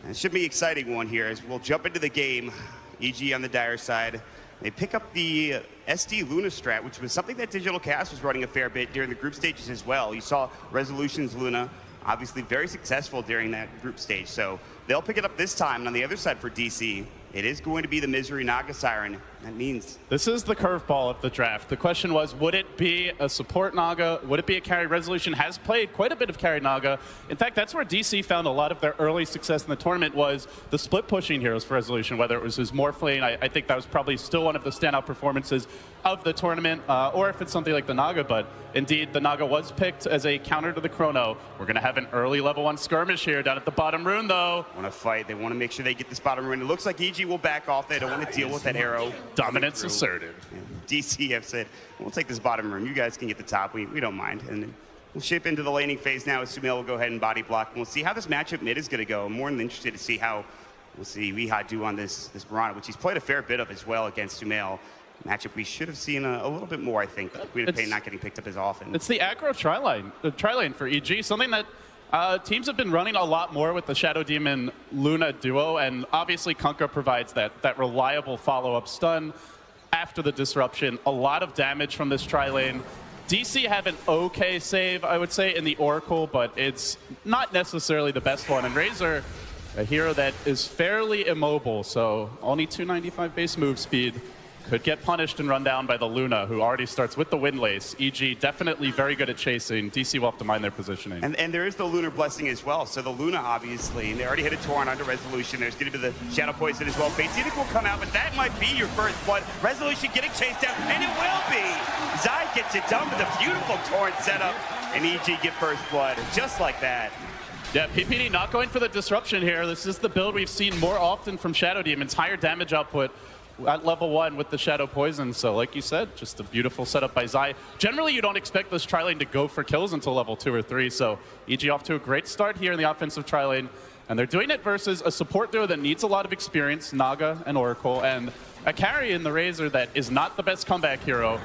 And it should be an exciting one here as we'll jump into the game. EG on the Dire side. They pick up the SD Luna strat, which was something that Digital Chaos was running a fair bit during the group stages as well. You saw Resolution's Luna, obviously very successful during that group stage. So they'll pick it up this time. And on the other side for DC, it is going to be the Misery Naga Siren. That means... This is the curveball of the draft. The question was, would it be a support Naga? Would it be a carry? Resolution has played quite a bit of carry Naga. In fact, that's where DC found a lot of their early success in the tournament, was the split pushing heroes for Resolution, whether it was his Morph lane. I think that was probably still one of the standout performances of the tournament, or if it's something like the Naga, but indeed the Naga was picked as a counter to the Chrono. We're going to have an early level 1 skirmish here down at the bottom rune, though. Want to fight. They want to make sure they get this bottom rune. It looks like EG will back off. They don't want to deal with that arrow. Dominance asserted. DC have said, we'll take this bottom room. You guys can get the top. We don't mind. And then we'll ship into the laning phase now as Sumail will go ahead and body block. And we'll see how this matchup mid is going to go. I'm more than interested to see how we'll see Weeha do on this Mirana, which he's played a fair bit of as well against Sumail. Matchup we should have seen a little bit more, I think. Queen of Pain not getting picked up as often. It's the aggro tri-lane for EG, something that teams have been running a lot more with the Shadow Demon Luna duo, and obviously Kunkka provides that reliable follow-up stun after the disruption. A lot of damage from this tri-lane. DC have an okay save, I would say, in the Oracle, but it's not necessarily the best one. And Razor, a hero that is fairly immobile, so only 295 base move speed, could get punished and run down by the Luna, who already starts with the Windlace. EG definitely very good at chasing. DC will have to mind their positioning. And there is the Lunar Blessing as well. So the Luna, obviously, and they already hit a Torrent under Resolution. There's going to be the Shadow Poison as well. Fatezidic will come out, but that might be your first blood. Resolution getting chased down, and it will be. Zai gets it done with a beautiful Torrent setup, and EG get first blood, just like that. Yeah, PPD not going for the disruption here. This is the build we've seen more often from Shadow Demons. Higher damage output at level 1 with the Shadow Poison. So like you said, just a beautiful setup by Zai. Generally, you don't expect this tri-lane to go for kills until level 2 or 3. So EG off to a great start here in the offensive tri-lane. And they're doing it versus a support duo that needs a lot of experience, Naga and Oracle, and a carry in the Razor that is not the best comeback hero.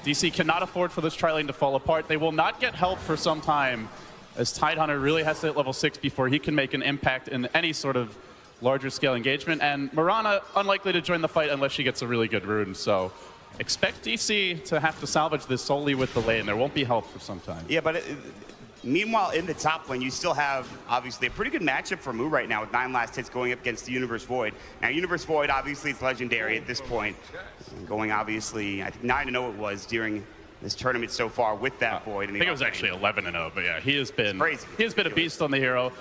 DC cannot afford for this tri-lane to fall apart. They will not get help for some time, as Tidehunter really has to hit level 6 before he can make an impact in any sort of larger scale engagement. And Mirana, unlikely to join the fight unless she gets a really good rune. So expect DC to have to salvage this solely with the lane. There won't be help for some time. Yeah, but meanwhile, in the top lane, you still have, obviously, a pretty good matchup for Mu right now with 9 last hits going up against the Universe Void. Now, Universe Void, obviously, is legendary at this point. Going, obviously, I think 9-0 it was during this tournament so far with that Void. I think it was actually 11-0, but yeah, he has been a beast on the hero.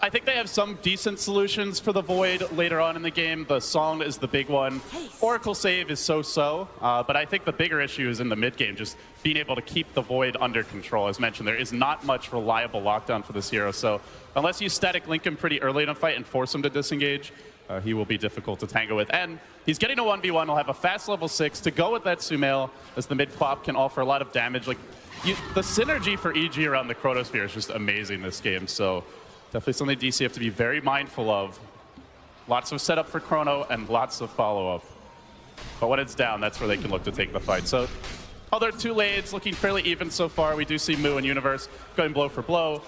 I think they have some decent solutions for the Void later on in the game. The Song is the big one. Oracle save is so-so, but I think the bigger issue is in the mid game, just being able to keep the Void under control. As mentioned, there is not much reliable lockdown for this hero, so unless you static link him pretty early in a fight and force him to disengage, he will be difficult to tango with. And he's getting a 1v1. He'll have a fast level 6 to go with that Sumail, as the mid quap can offer a lot of damage. Like the synergy for EG around the Chronosphere is just amazing this game. So definitely something DC have to be very mindful of. Lots of setup for Chrono and lots of follow-up. But when it's down, that's where they can look to take the fight. So other 2 lanes looking fairly even so far. We do see Mu and Universe going blow for blow,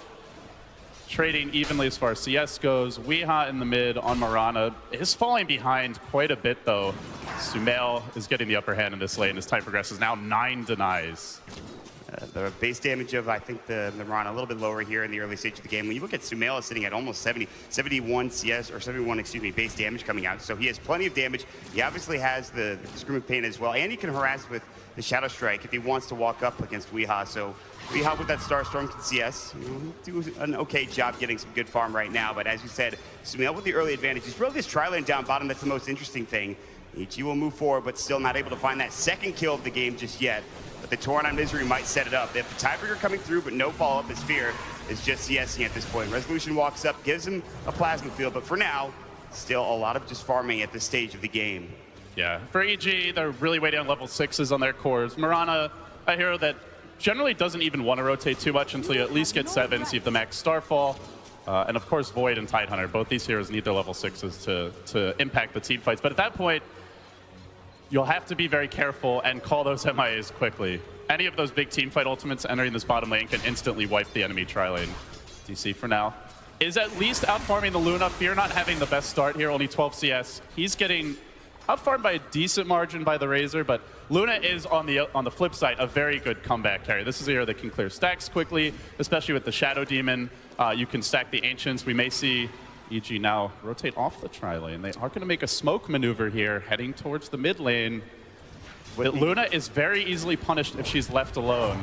trading evenly as far as CS goes. Weeha in the mid on Mirana is falling behind quite a bit, though. Sumail is getting the upper hand in this lane as time progresses. Now 9 denies. The base damage of, I think, the Mirana a little bit lower here in the early stage of the game. When you look at Sumail is sitting at almost 71 CS, or 71, excuse me, base damage coming out. So he has plenty of damage. He obviously has the Scream of Pain as well, and he can harass with the Shadow Strike if he wants to walk up against Weeha. So Weeha with that Starstorm can CS. Do an okay job getting some good farm right now, but as you said, Sumail with the early advantage. He's really this tri-lane down bottom. That's the most interesting thing. EG will move forward, but still not able to find that second kill of the game just yet. But the Torn on Misery might set it up. They have the tiebreaker coming through, but no follow-up as Fear is just CSing at this point. Resolution walks up, gives him a plasma field, but for now, still a lot of just farming at this stage of the game. Yeah, for EG, they're really waiting on level 6s on their cores. Mirana, a hero that generally doesn't even want to rotate too much until you at least get 7, see if the max Starfall. And of course, Void and Tidehunter, both these heroes need their level 6s to impact the team fights. But at that point, you'll have to be very careful and call those MIAs quickly. Any of those big team fight ultimates entering this bottom lane can instantly wipe the enemy tri-lane. DC for now is at least out-farming the Luna. Fear not having the best start here, only 12 CS. He's getting out-farmed by a decent margin by the Razor, but Luna is on the flip side a very good comeback carry. This is a hero that can clear stacks quickly, especially with the Shadow Demon. You can stack the Ancients. We may see EG now rotate off the tri-lane. They are going to make a smoke maneuver here, heading towards the mid lane. But Luna is very easily punished if she's left alone.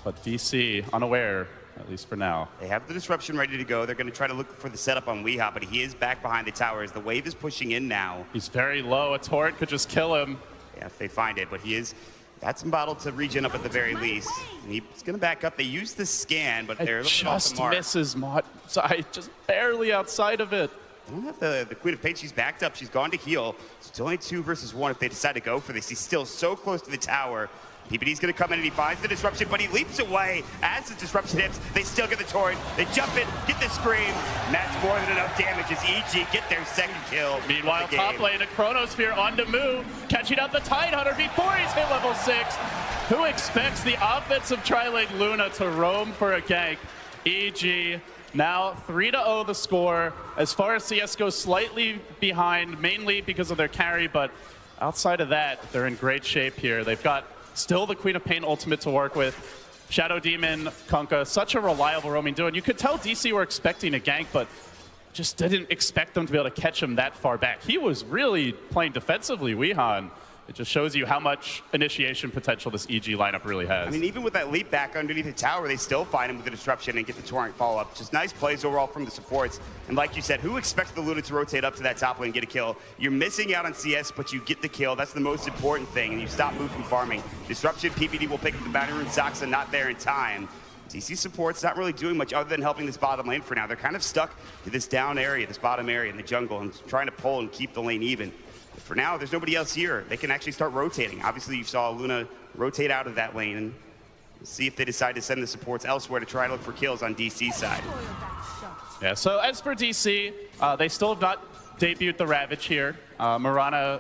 But DC, unaware, at least for now. They have the disruption ready to go. They're going to try to look for the setup on Weeha, but he is back behind the tower as the wave is pushing in now. He's very low. A torrent could just kill him. Yeah, if they find it, but he is got some bottle to regen up at the very least. And he's going to back up. They use the scan, but they're looking off the mark. Misses side, just barely outside of it. They don't have the Queen of Pain. She's backed up. She's gone to heal. It's only 2 versus 1 if they decide to go for this. He's still so close to the tower. PPD's going to come in and he finds the disruption, but he leaps away as the disruption hits. They still get the torrent. They jump in, get the scream, and that's more than enough damage as EG get their second kill. Meanwhile, top lane, a Chronosphere onto Mu, catching out the Tidehunter before he's hit level 6. Who expects the offensive tri-lane Luna to roam for a gank? EG now 3-0 the score. As far as CS goes, slightly behind, mainly because of their carry, but outside of that, they're in great shape here. They've got still the Queen of Pain ultimate to work with. Shadow Demon, Kunkka, such a reliable roaming duo. And you could tell DC were expecting a gank, but just didn't expect them to be able to catch him that far back. He was really playing defensively, Weehan. It just shows you how much initiation potential this EG lineup really has. I mean, even with that leap back underneath the tower, they still find him with the disruption and get the torrent follow-up. Just nice plays overall from the supports. And like you said, who expects the Luna to rotate up to that top lane and get a kill? You're missing out on CS, but you get the kill. That's the most important thing, and you stop Mu from farming. Disruption, PPD will pick up the bounty rune. Saxa not there in time. DC support's not really doing much other than helping this bottom lane for now. They're kind of stuck to this down area, this bottom area in the jungle, and trying to pull and keep the lane even. For now, there's nobody else here. They can actually start rotating. Obviously, you saw Luna rotate out of that lane and see if they decide to send the supports elsewhere to try to look for kills on DC's side. Yeah, so as for DC, they still have not debuted the Ravage here. Mirana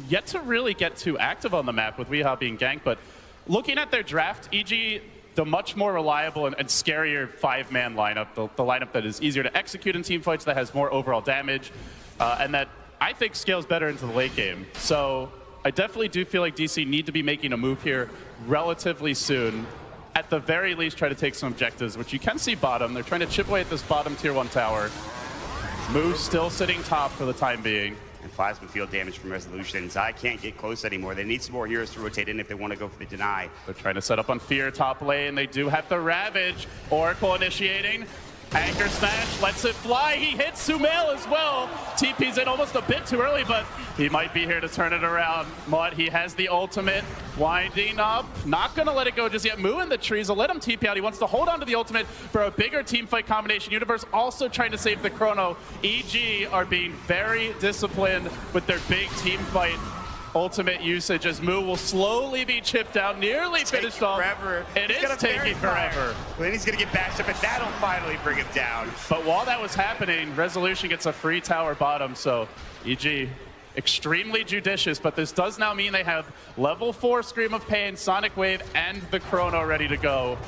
yet to really get too active on the map with Weehaw being ganked, but looking at their draft, EG, the much more reliable and scarier 5-man lineup, the lineup that is easier to execute in team fights, that has more overall damage, and that I think scales better into the late game. So I definitely do feel like DC need to be making a move here relatively soon. At the very least, try to take some objectives, which you can see bottom. They're trying to chip away at this bottom tier 1 tower. Move still sitting top for the time being. And plasma field damage from Resolution. Zai can't get close anymore. They need some more heroes to rotate in if they want to go for the deny. They're trying to set up on Fear top lane. They do have the Ravage. Oracle initiating. Anchor smash, lets it fly. He hits Sumail as well. TP's in almost a bit too early, but he might be here to turn it around. Mud, he has the ultimate, winding up. Not gonna let it go just yet. Moo in the trees will let him TP out. He wants to hold on to the ultimate for a bigger team fight combination. Universe also trying to save the chrono. EG are being very disciplined with their big team fight ultimate usage as Moo will slowly be chipped out, nearly finished off. It is taking forever. Then he's going to get bashed up, and that'll finally bring him down. But while that was happening, Resolution gets a free tower bottom, so EG extremely judicious, but this does now mean they have level 4 Scream of Pain, Sonic Wave, and the Chrono ready to go.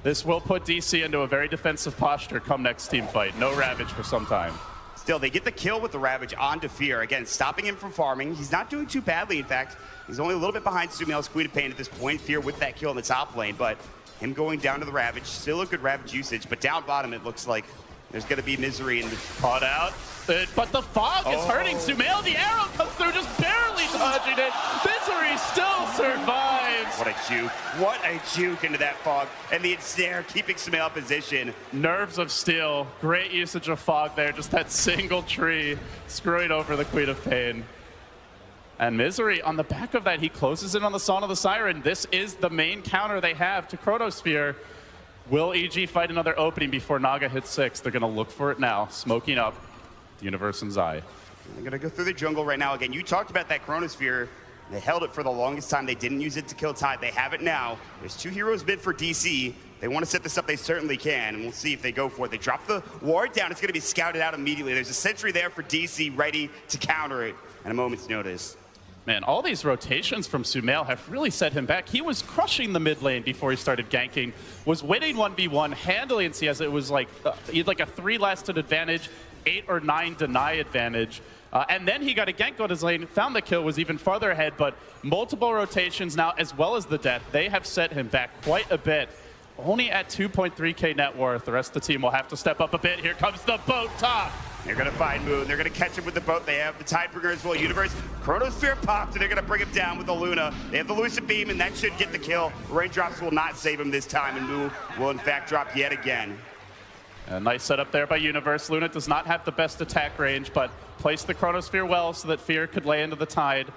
This will put DC into a very defensive posture come next team fight. No Ravage for some time. Still, they get the kill with the Ravage onto Fear. Again, stopping him from farming. He's not doing too badly, in fact. He's only a little bit behind Sumail's Queen of Pain at this point. Fear with that kill in the top lane, but him going down to the Ravage, still a good Ravage usage, but down bottom it looks like there's going to be misery in the... Caught out, but the fog is hurting Sumail. The arrow comes through, just barely dodging it. Misery still survives. What a juke. What a juke into that fog. And the ensnare keeping Sumail in position. Nerves of steel. Great usage of fog there. Just that single tree screwing over the Queen of Pain. And Misery, on the back of that, he closes in on the Song of the Siren. This is the main counter they have to Chronosphere. Will EG fight another opening before Naga hits 6? They're going to look for it now. Smoking up the Universe and Zai. They're going to go through the jungle right now. Again, you talked about that Chronosphere. They held it for the longest time. They didn't use it to kill Tide. They have it now. There's 2 heroes mid for DC. They want to set this up. They certainly can, and we'll see if they go for it. They drop the ward down. It's going to be scouted out immediately. There's a sentry there for DC ready to counter it at a moment's notice. Man, all these rotations from Sumail have really set him back. He was crushing the mid lane before he started ganking, was winning 1v1 handily in CS. It was like, he had like a 3 lasted advantage, 8 or 9 deny advantage. And then he got a gank on his lane, found the kill, was even farther ahead, but multiple rotations now, as well as the death, they have set him back quite a bit. Only at 2.3k net worth. The rest of the team will have to step up a bit. Here comes the boat top. They're going to find Moon. They're going to catch him with the boat. They have the Tidebringer as well. Universe, Chronosphere popped, and they're going to bring him down with the Luna. They have the Lucid Beam, and that should get the kill. Raindrops will not save him this time, and Moon will in fact drop yet again. A nice setup there by Universe. Luna does not have the best attack range, but placed the Chronosphere well so that Fear could lay into the Tide.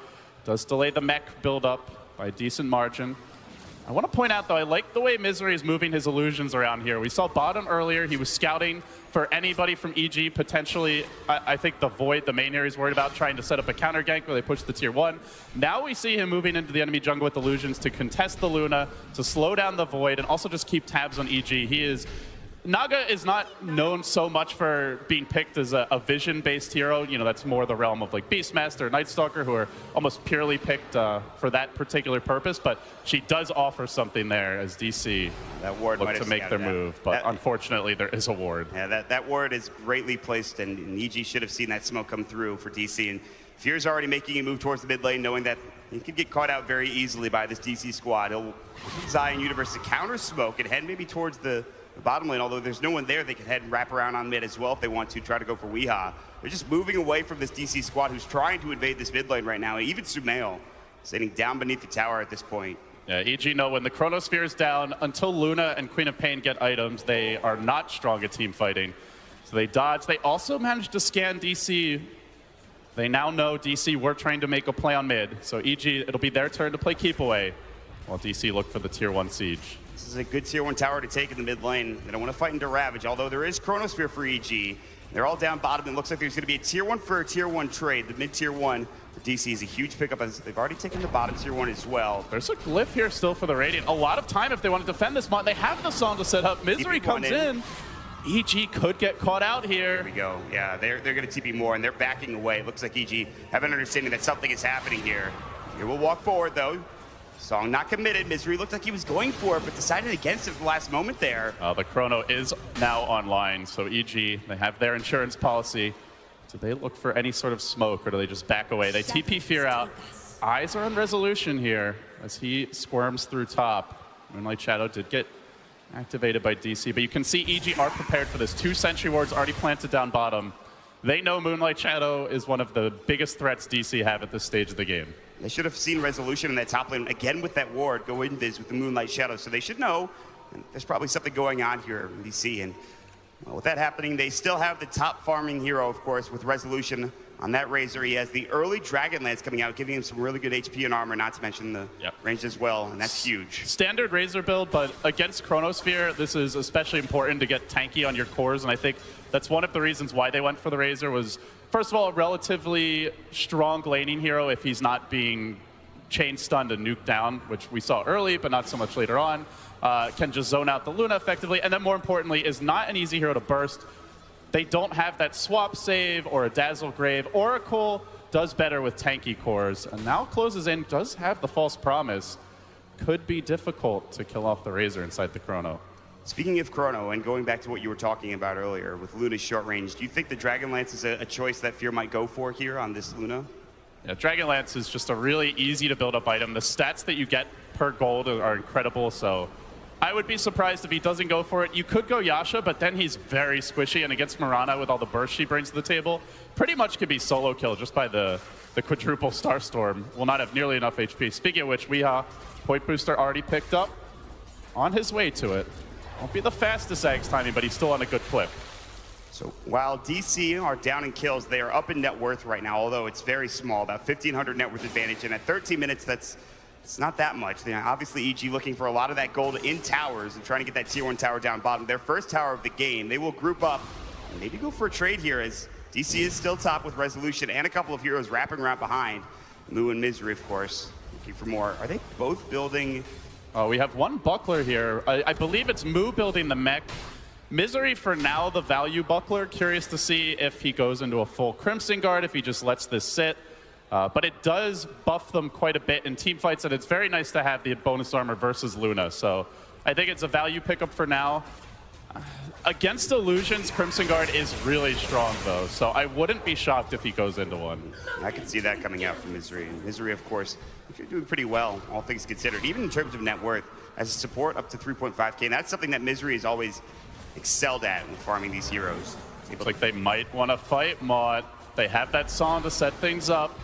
Does delay the mech build up by a decent margin. I want to point out, though, I like the way Misery is moving his illusions around here. We saw bottom earlier. He was scouting for anybody from EG, potentially. I think the Void, the main hero, he's worried about trying to set up a counter gank where they push the tier 1. Now we see him moving into the enemy jungle with illusions to contest the Luna, to slow down the Void, and also just keep tabs on EG. Naga is not known so much for being picked as a vision-based hero. You know, that's more the realm of like Beastmaster, Night Stalker, who are almost purely picked for that particular purpose. But she does offer something there as DC that ward look to make their move. But unfortunately, there is a ward. Yeah, that ward is greatly placed, and EG should have seen that smoke come through for DC. And Fear's already making a move towards the mid lane, knowing that he could get caught out very easily by this DC squad. He'll Zai and Universe to counter smoke and head maybe towards the bottom lane, although there's no one there, they can head and wrap around on mid as well if they want to, try to go for Weehaw. They're just moving away from this DC squad who's trying to invade this mid lane right now, and even Sumail sitting down beneath the tower at this point. Yeah, EG know when the Chronosphere is down, until Luna and Queen of Pain get items, they are not strong at team fighting. So they dodge. They also managed to scan DC. They now know DC were trying to make a play on mid, so EG, it'll be their turn to play keep away, while DC look for the tier 1 siege. This is a good tier 1 tower to take in the mid lane. They don't want to fight into Ravage, although there is Chronosphere for EG. They're all down bottom. It looks like there's going to be a tier 1 for a tier 1 trade. The mid tier 1 for DC is a huge pickup, as they've already taken the bottom tier 1 as well. There's a glyph here still for the Radiant. A lot of time if they want to defend this mod. They have the Song to set up. Misery comes in. EG could get caught out here. There we go. Yeah, they're going to TP more, and they're backing away. It looks like EG have an understanding that something is happening here. Here we'll walk forward, though. Song not committed. Misery looked like he was going for it, but decided against it at the last moment there. The chrono is now online, so EG, they have their insurance policy. Do they look for any sort of smoke, or do they just back away? They TP Fear out. Eyes are on Resolution here as he squirms through top. Moonlight Shadow did get activated by DC, but you can see EG are prepared for this. 2 Sentry Wards already planted down bottom. They know Moonlight Shadow is one of the biggest threats DC have at this stage of the game. They should have seen Resolution in that top lane again with that ward go invis with the Moonlight Shadow, so they should know there's probably something going on here in DC. And well, with that happening, they still have the top farming hero, of course, with Resolution on that Razor. He has the early Dragonlance coming out, giving him some really good HP and armor, not to mention the range as well, and that's huge. Standard Razor build, but against Chronosphere, this is especially important to get tanky on your cores, and I think that's one of the reasons why they went for the Razor was, first of all, a relatively strong laning hero if he's not being chain stunned and nuked down, which we saw early, but not so much later on. Can just zone out the Luna effectively, and then more importantly, is not an easy hero to burst. They don't have that swap save or a Dazzle Grave. Oracle does better with tanky cores, and now closes in, does have the False Promise. Could be difficult to kill off the Razor inside the Chrono. Speaking of Chrono, and going back to what you were talking about earlier with Luna's short range, do you think the Dragonlance is a choice that Fear might go for here on this Luna? Yeah, Dragonlance is just a really easy to build up item. The stats that you get per gold are incredible, so I would be surprised if he doesn't go for it. You could go Yasha, but then he's very squishy, and against Mirana with all the burst she brings to the table, pretty much could be solo kill just by the quadruple Starstorm. Will not have nearly enough HP. Speaking of which, Weeha, point booster already picked up, on his way to it. Won't be the fastest Zags timing, but he's still on a good clip. So while DC are down in kills, they are up in net worth right now, although it's very small, about 1,500 net worth advantage, and at 13 minutes, it's not that much. Obviously, EG looking for a lot of that gold in towers and trying to get that tier 1 tower down bottom. Their first tower of the game. They will group up and maybe go for a trade here as DC is still top with Resolution and a couple of heroes wrapping around behind. Moo and Misery, of course, looking for more. Are they both building? Oh, we have one buckler here. I believe it's Moo building the mech. Misery for now, the value buckler. Curious to see if he goes into a full Crimson Guard, if he just lets this sit. But it does buff them quite a bit in team fights, and it's very nice to have the bonus armor versus Luna. So I think it's a value pickup for now. Against Illusions, Crimson Guard is really strong, though, so I wouldn't be shocked if he goes into one. I can see that coming out from Misery. Misery, of course, doing pretty well, all things considered, even in terms of net worth. As a support, up to 3.5K, and that's something that Misery has always excelled at in farming these heroes. Looks like they might want to fight Mott. They have that song to set things up,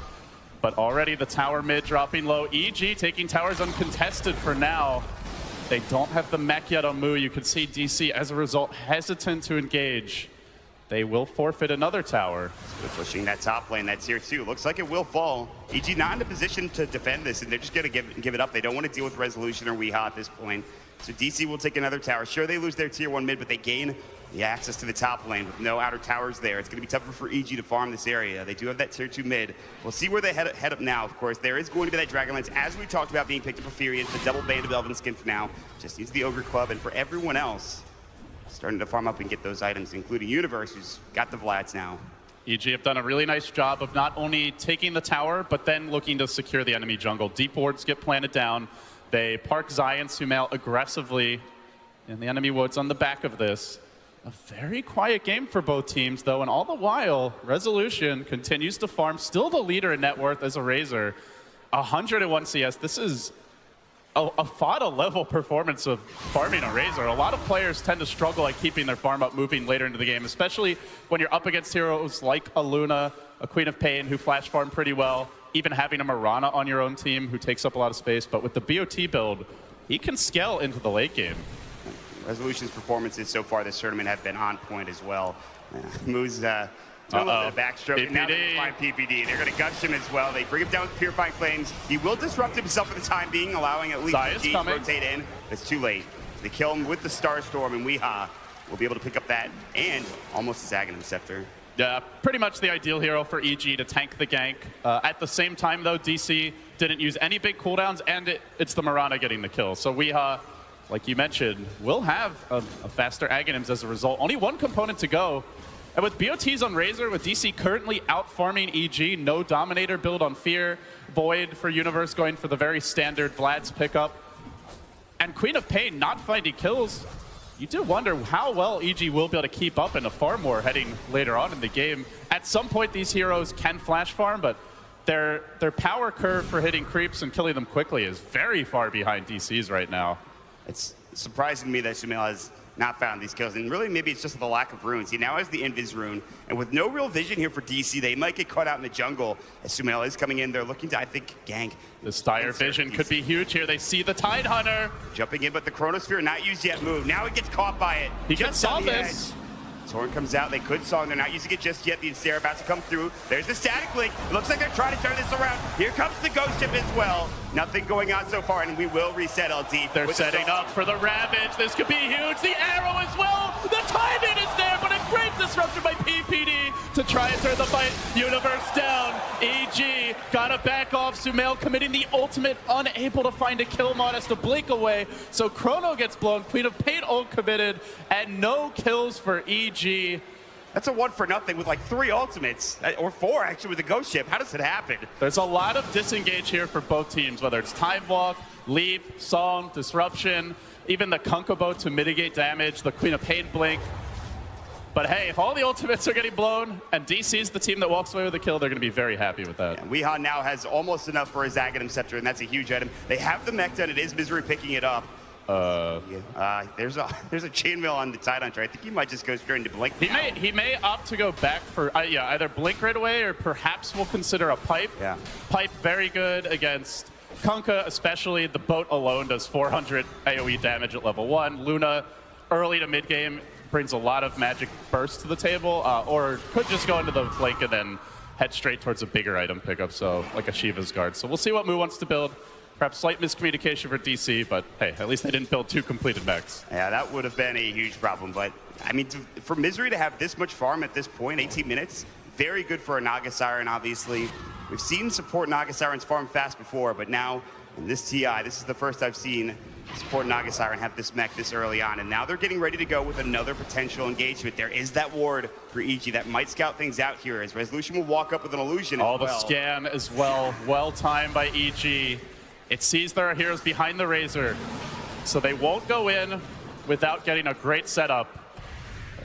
but already the tower mid dropping low. EG taking towers uncontested for now. They don't have the mech yet on Moo. You can see DC, as a result, hesitant to engage. They will forfeit another tower. They're pushing that top lane, that tier 2. Looks like it will fall. EG not in a position to defend this, and they're just going to give it up. They don't want to deal with Resolution or Weeha at this point. So DC will take another tower. Sure, they lose their tier 1 mid, but they gain the access to the top lane with no outer towers there. It's going to be tougher for EG to farm this area. They do have that tier 2 mid. We'll see where they head up now, of course. There is going to be that Dragonlance, as we talked about, being picked up for Fury. It's the double band of Elven Skin for now. Just use the Ogre Club, and for everyone else, starting to farm up and get those items, including Universe, who's got the Vlads now. EG have done a really nice job of not only taking the tower, but then looking to secure the enemy jungle. Deep wards get planted down. They park Zion Sumail aggressively in the enemy woods on the back of this. A very quiet game for both teams, though, and all the while, Resolution continues to farm. Still the leader in net worth as a Razor. 101 CS. This is a FATA-level performance of farming a Razor. A lot of players tend to struggle at keeping their farm up moving later into the game, especially when you're up against heroes like a Luna, a Queen of Pain, who flash farm pretty well, even having a Mirana on your own team who takes up a lot of space. But with the BOT build, he can scale into the late game. Resolution's performances so far this tournament have been on point as well. Moo's doing a little bit of backstroke, and now they find PPD. They're going to gush him as well. They bring him down with Purifying Flames. He will disrupt himself for the time being, allowing at least EG to rotate in. It's too late. They kill him with the Starstorm, and Weeha will be able to pick up that and almost a Zagan Scepter. Yeah, pretty much the ideal hero for EG to tank the gank. At the same time, though, DC didn't use any big cooldowns, and it's the Mirana getting the kill. So Weeha like you mentioned, will have a faster Aghanims as a result. Only one component to go. And with BOTs on Razor, with DC currently out-farming EG, no Dominator build on Fear, Void for Universe going for the very standard Vlad's pickup, and Queen of Pain not finding kills, you do wonder how well EG will be able to keep up in a farm war heading later on in the game. At some point, these heroes can flash farm, but their power curve for hitting creeps and killing them quickly is very far behind DC's right now. It's surprising to me that Sumail has not found these kills, and really maybe it's just the lack of runes. He now has the Invis rune, and with no real vision here for DC, they might get caught out in the jungle as Sumail is coming in. They're looking to, I think, gank. This dire vision could be huge here. They see the Tide Hunter. Jumping in, but the Chronosphere not used yet move. Now he gets caught by it. He just saw this. Torn comes out, they could song, they're not using it just yet. The Ensnare about to come through. There's the static link. It looks like they're trying to turn this around. Here comes the Ghost Ship as well. Nothing going on so far, and we will reset LT. They're setting up for the Ravage. This could be huge. The arrow as well. The timing is there, but a great disruption by PPD to try and turn the fight. Universe down. EG gotta back off. Sumail committing the ultimate, unable to find a kill mod as to blink away. So Chrono gets blown. Queen of Pain ult committed, and no kills for EG. That's a 1-for-0 with like 3 ultimates, or 4 actually with the Ghost Ship. How does it happen? There's a lot of disengage here for both teams, whether it's Time Walk, Leap, Song, Disruption, even the Kunkabo to mitigate damage, the Queen of Pain blink. But hey, if all the ultimates are getting blown and DC's the team that walks away with the kill, they're going to be very happy with that. Yeah, Weehaw now has almost enough for his Aghanim Scepter, and that's a huge item. They have the mech done. It is Misery picking it up. There's a chainmail on the Tide Hunter. I think he might just go straight into Blink. He may opt to go back for either Blink right away, or perhaps we'll consider a Pipe. Yeah. Pipe very good against Kunkka, especially. The boat alone does 400 AoE damage at level 1. Luna early to mid game brings a lot of magic burst to the table, or could just go into the Blink and then head straight towards a bigger item pickup, so like a Shiva's Guard. So we'll see what Mu wants to build. Perhaps slight miscommunication for DC, but hey, at least they didn't build 2 completed mechs. Yeah, that would have been a huge problem. But I mean, for Misery to have this much farm at this point, 18 minutes, very good for a Naga Siren, obviously. We've seen support Naga Sirens farm fast before, but now in this TI, this is the first I've seen support Naga Siren have this mech this early on. And now they're getting ready to go with another potential engagement. There is that ward for EG that might scout things out here, as Resolution will walk up with an illusion as well. The scan as well, well timed by EG. It sees there are heroes behind the Razor, so they won't go in without getting a great setup,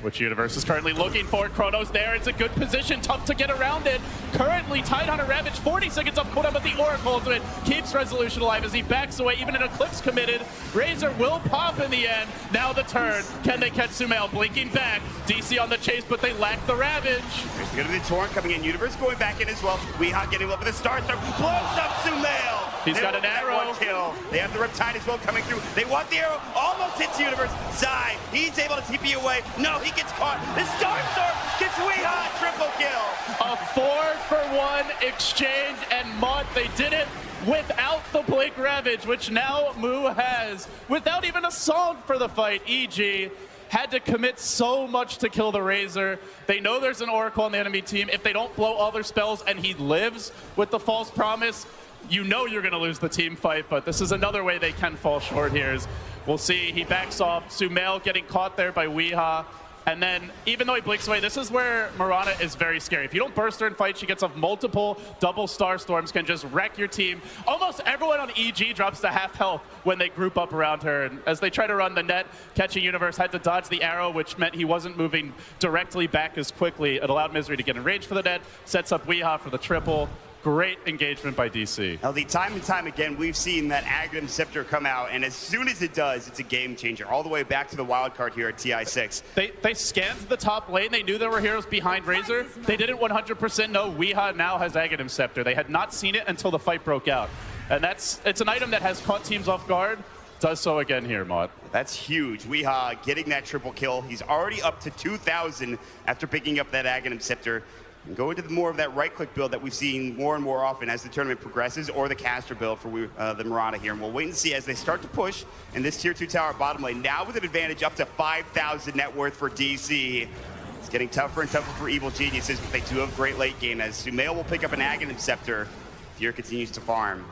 which Universe is currently looking for. Chrono's there. It's a good position. Tough to get around it. Currently, Tide Hunter Ravage, 40 seconds off cooldown, but the Oracle ultimate keeps Resolution alive as he backs away. Even an Eclipse committed. Razor will pop in the end. Now the turn. Can they catch Sumail? Blinking back. DC on the chase, but they lack the Ravage. There's going to be the Torrent coming in. Universe going back in as well. Weehaw getting up with a Star Star. Blows up Sumail. He's got an arrow. One kill. They have the Riptide as well coming through. They want the arrow. Almost hits Universe. Zai. He's able to TP away. No, he gets caught. The Star Storm gets Weehaw. Triple kill. A 4-for-1 exchange, and Mott, they did it without the Blink Ravage, which now Mu has. Without even a song for the fight, EG had to commit so much to kill the Razor. They know there's an Oracle on the enemy team. If they don't blow all their spells and he lives with the False Promise, you know you're going to lose the team fight, but this is another way they can fall short here. We'll see. He backs off. Sumail getting caught there by Weehaw. And then, even though he blinks away, this is where Mirana is very scary. If you don't burst her in fight, she gets off multiple double Star Storms, can just wreck your team. Almost everyone on EG drops to half health when they group up around her. And as they try to run the net, catching Universe had to dodge the arrow, which meant he wasn't moving directly back as quickly. It allowed Misery to get in range for the net, sets up Weehaw for the triple. Great engagement by DC. LD, time and time again, we've seen that Aghanim Scepter come out, and as soon as it does, it's a game changer. All the way back to the wild card here at TI6. They scanned the top lane. They knew there were heroes behind Razor. They didn't 100% know Weehaw now has Aghanim Scepter. They had not seen it until the fight broke out. And it's an item that has caught teams off guard. Does so again here, Mott. That's huge. Weehaw getting that triple kill. He's already up to 2,000 after picking up that Aghanim Scepter. And go into more of that right-click build that we've seen more and more often as the tournament progresses, or the caster build for the Mirana here. And we'll wait and see as they start to push in this Tier 2 tower bottom lane. Now with an advantage up to 5,000 net worth for DC. It's getting tougher and tougher for Evil Geniuses, but they do have great late game as Sumail will pick up an Aghanim Scepter. Fear continues to farm.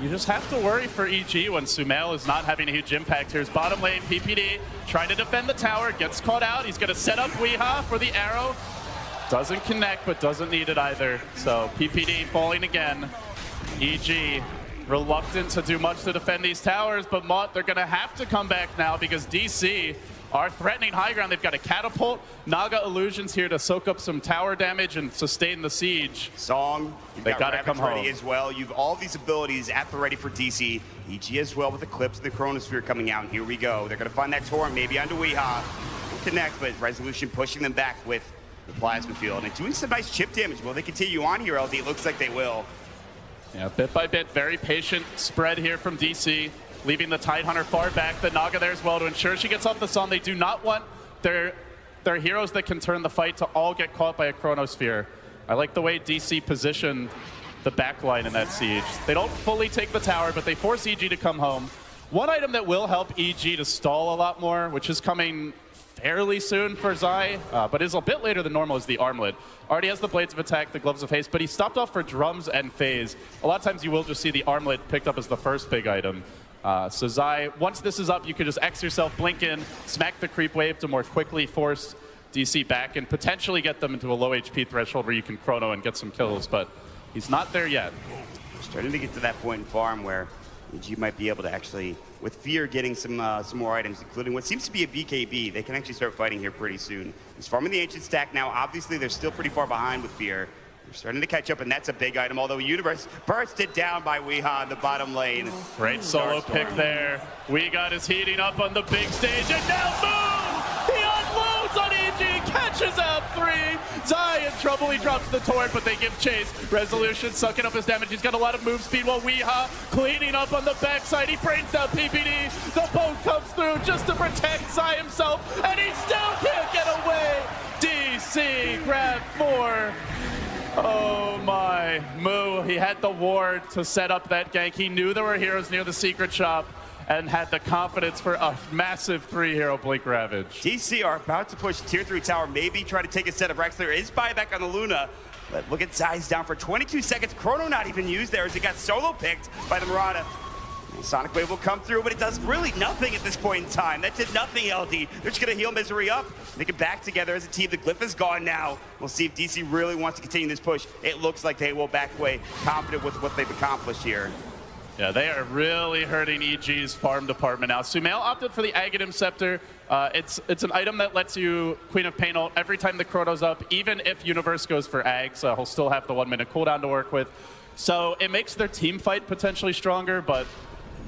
You just have to worry for EG when Sumail is not having a huge impact. Here's bottom lane, PPD trying to defend the tower, gets caught out. He's going to set up Weeha for the arrow. Doesn't connect, but doesn't need it either. So PPD falling again. EG reluctant to do much to defend these towers, but Mott, they're going to have to come back now because DC are threatening high ground. They've got a catapult, Naga illusions here to soak up some tower damage and sustain the siege. Song, you've they got gotta come ready home as well. You've all these abilities at the ready for DC. EG as well with Eclipse and the Chronosphere coming out. And here we go. They're going to find that Torrent maybe onto Weeha. Connect, but Resolution pushing them back with the Plasma Field and doing some nice chip damage. Will they continue on here, LD? It looks like they will. Yeah, bit by bit, very patient spread here from DC, leaving the Tidehunter far back. The Naga there as well to ensure she gets off the sun. They do not want their heroes that can turn the fight to all get caught by a Chronosphere. I like the way DC positioned the backline in that siege. They don't fully take the tower, but they force EG to come home. One item that will help EG to stall a lot more, which is coming fairly soon for Zai, but is a bit later than normal, is the Armlet. Already has the Blades of Attack, the Gloves of Haste, but he stopped off for Drums and Phase. A lot of times you will just see the Armlet picked up as the first big item. So Zai, once this is up, you can just X yourself, blink in, smack the creep wave to more quickly force DC back and potentially get them into a low HP threshold where you can chrono and get some kills, but he's not there yet. We're starting to get to that point in farm where you might be able to actually, with Fear getting some more items, including what seems to be a BKB, they can actually start fighting here pretty soon. He's farming the Ancient stack now. Obviously, they're still pretty far behind with Fear. They're starting to catch up, and that's a big item, although Universe bursted down by Weeha in the bottom lane. Great solo pick there. Weegot is heating up on the big stage, and now boom! He unloads on EG, catches out 3. Zai in trouble, he drops the torrent, but they give chase. Resolution sucking up his damage. He's got a lot of move speed while Weeha cleaning up on the backside. He brains down PPD. The boat comes through just to protect Zai himself, and he still can't get away. DC grab 4. Oh my, Moo, he had the ward to set up that gank. He knew there were heroes near the secret shop and had the confidence for a massive 3-hero Blink Ravage. DC are about to push tier 3 tower, maybe try to take a set of Rex. There is buyback on the Luna, but look at Zai's down for 22 seconds. Chrono not even used there as he got solo picked by the Marauder. Sonic Wave will come through, but it does really nothing at this point in time. That did nothing, LD. They're just going to heal Misery up. They get back together as a team. The Glyph is gone now. We'll see if DC really wants to continue this push. It looks like they will back away, confident with what they've accomplished here. Yeah, they are really hurting EG's farm department now. Sumail opted for the Aghanim Scepter. It's an item that lets you Queen of Pain ult every time the Chrono's up, even if Universe goes for Ag, so he'll still have the 1-minute cooldown to work with. So it makes their team fight potentially stronger, but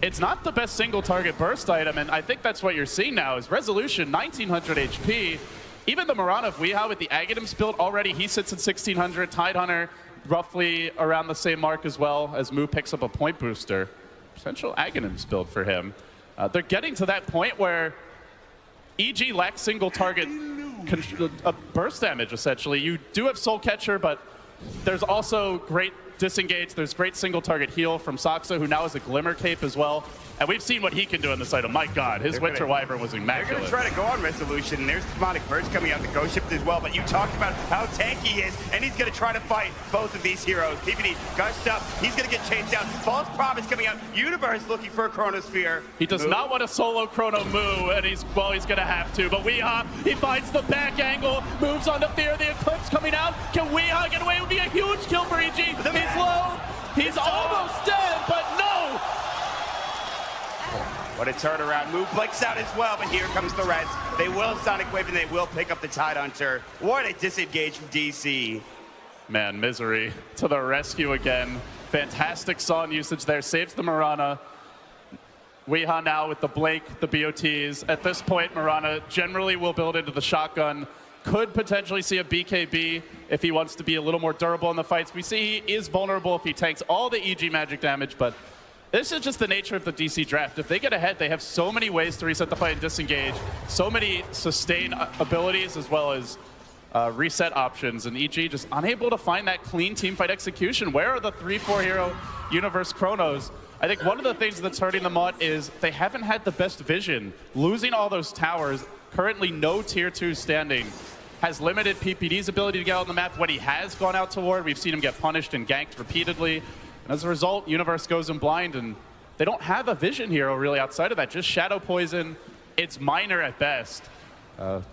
it's not the best single target burst item, and I think that's what you're seeing now is Resolution, 1900 HP. Even the Mirana of Weeha with the Aghanim build already, he sits at 1600. Tidehunter roughly around the same mark as well as Moo picks up a point booster. Potential Aghanim build for him. They're getting to that point where EG lacks single target burst damage, essentially. You do have Soul Catcher, but there's also great disengage. There's great single target heal from Saksa, who now has a Glimmer Cape as well. And we've seen what he can do in this item. My God, his Winter Wyvern was immaculate. They're going to try to go on Resolution, and there's Demonic Verge coming out the Ghost Shift as well. But you talked about how tanky he is, and he's going to try to fight both of these heroes. PPD gushed up. He's going to get chased down. False Promise coming out. Universe looking for a Chronosphere. He does not want a solo Chrono Moo, and he's going to have to. But Weeha, he finds the back angle, moves on to Fear. The Eclipse coming out. Can Weeha get away? It would be a huge kill for EG. He's low. He's almost dead, but no! What a turnaround. Move blinks out as well, but here comes the rest. They will Sonic Wave, and they will pick up the Tidehunter. What a disengage from DC. Man, Misery to the rescue again. Fantastic Son usage there. Saves the Mirana. Weeha now with the Blink, the BOTs. At this point, Mirana generally will build into the shotgun. Could potentially see a BKB if he wants to be a little more durable in the fights. We see he is vulnerable if he tanks all the EG magic damage, but this is just the nature of the DC draft. If they get ahead, they have so many ways to reset the fight and disengage, so many sustain abilities as well as reset options, and EG just unable to find that clean teamfight execution. Where are the 3-4 hero Universe Chronos? I think one of the things that's hurting them out is they haven't had the best vision. Losing all those towers, currently no tier 2 standing, has limited PPD's ability to get out on the map. When he has gone out to ward, we've seen him get punished and ganked repeatedly. And as a result, Universe goes in blind, and they don't have a vision hero really outside of that. Just Shadow Poison. It's minor at best.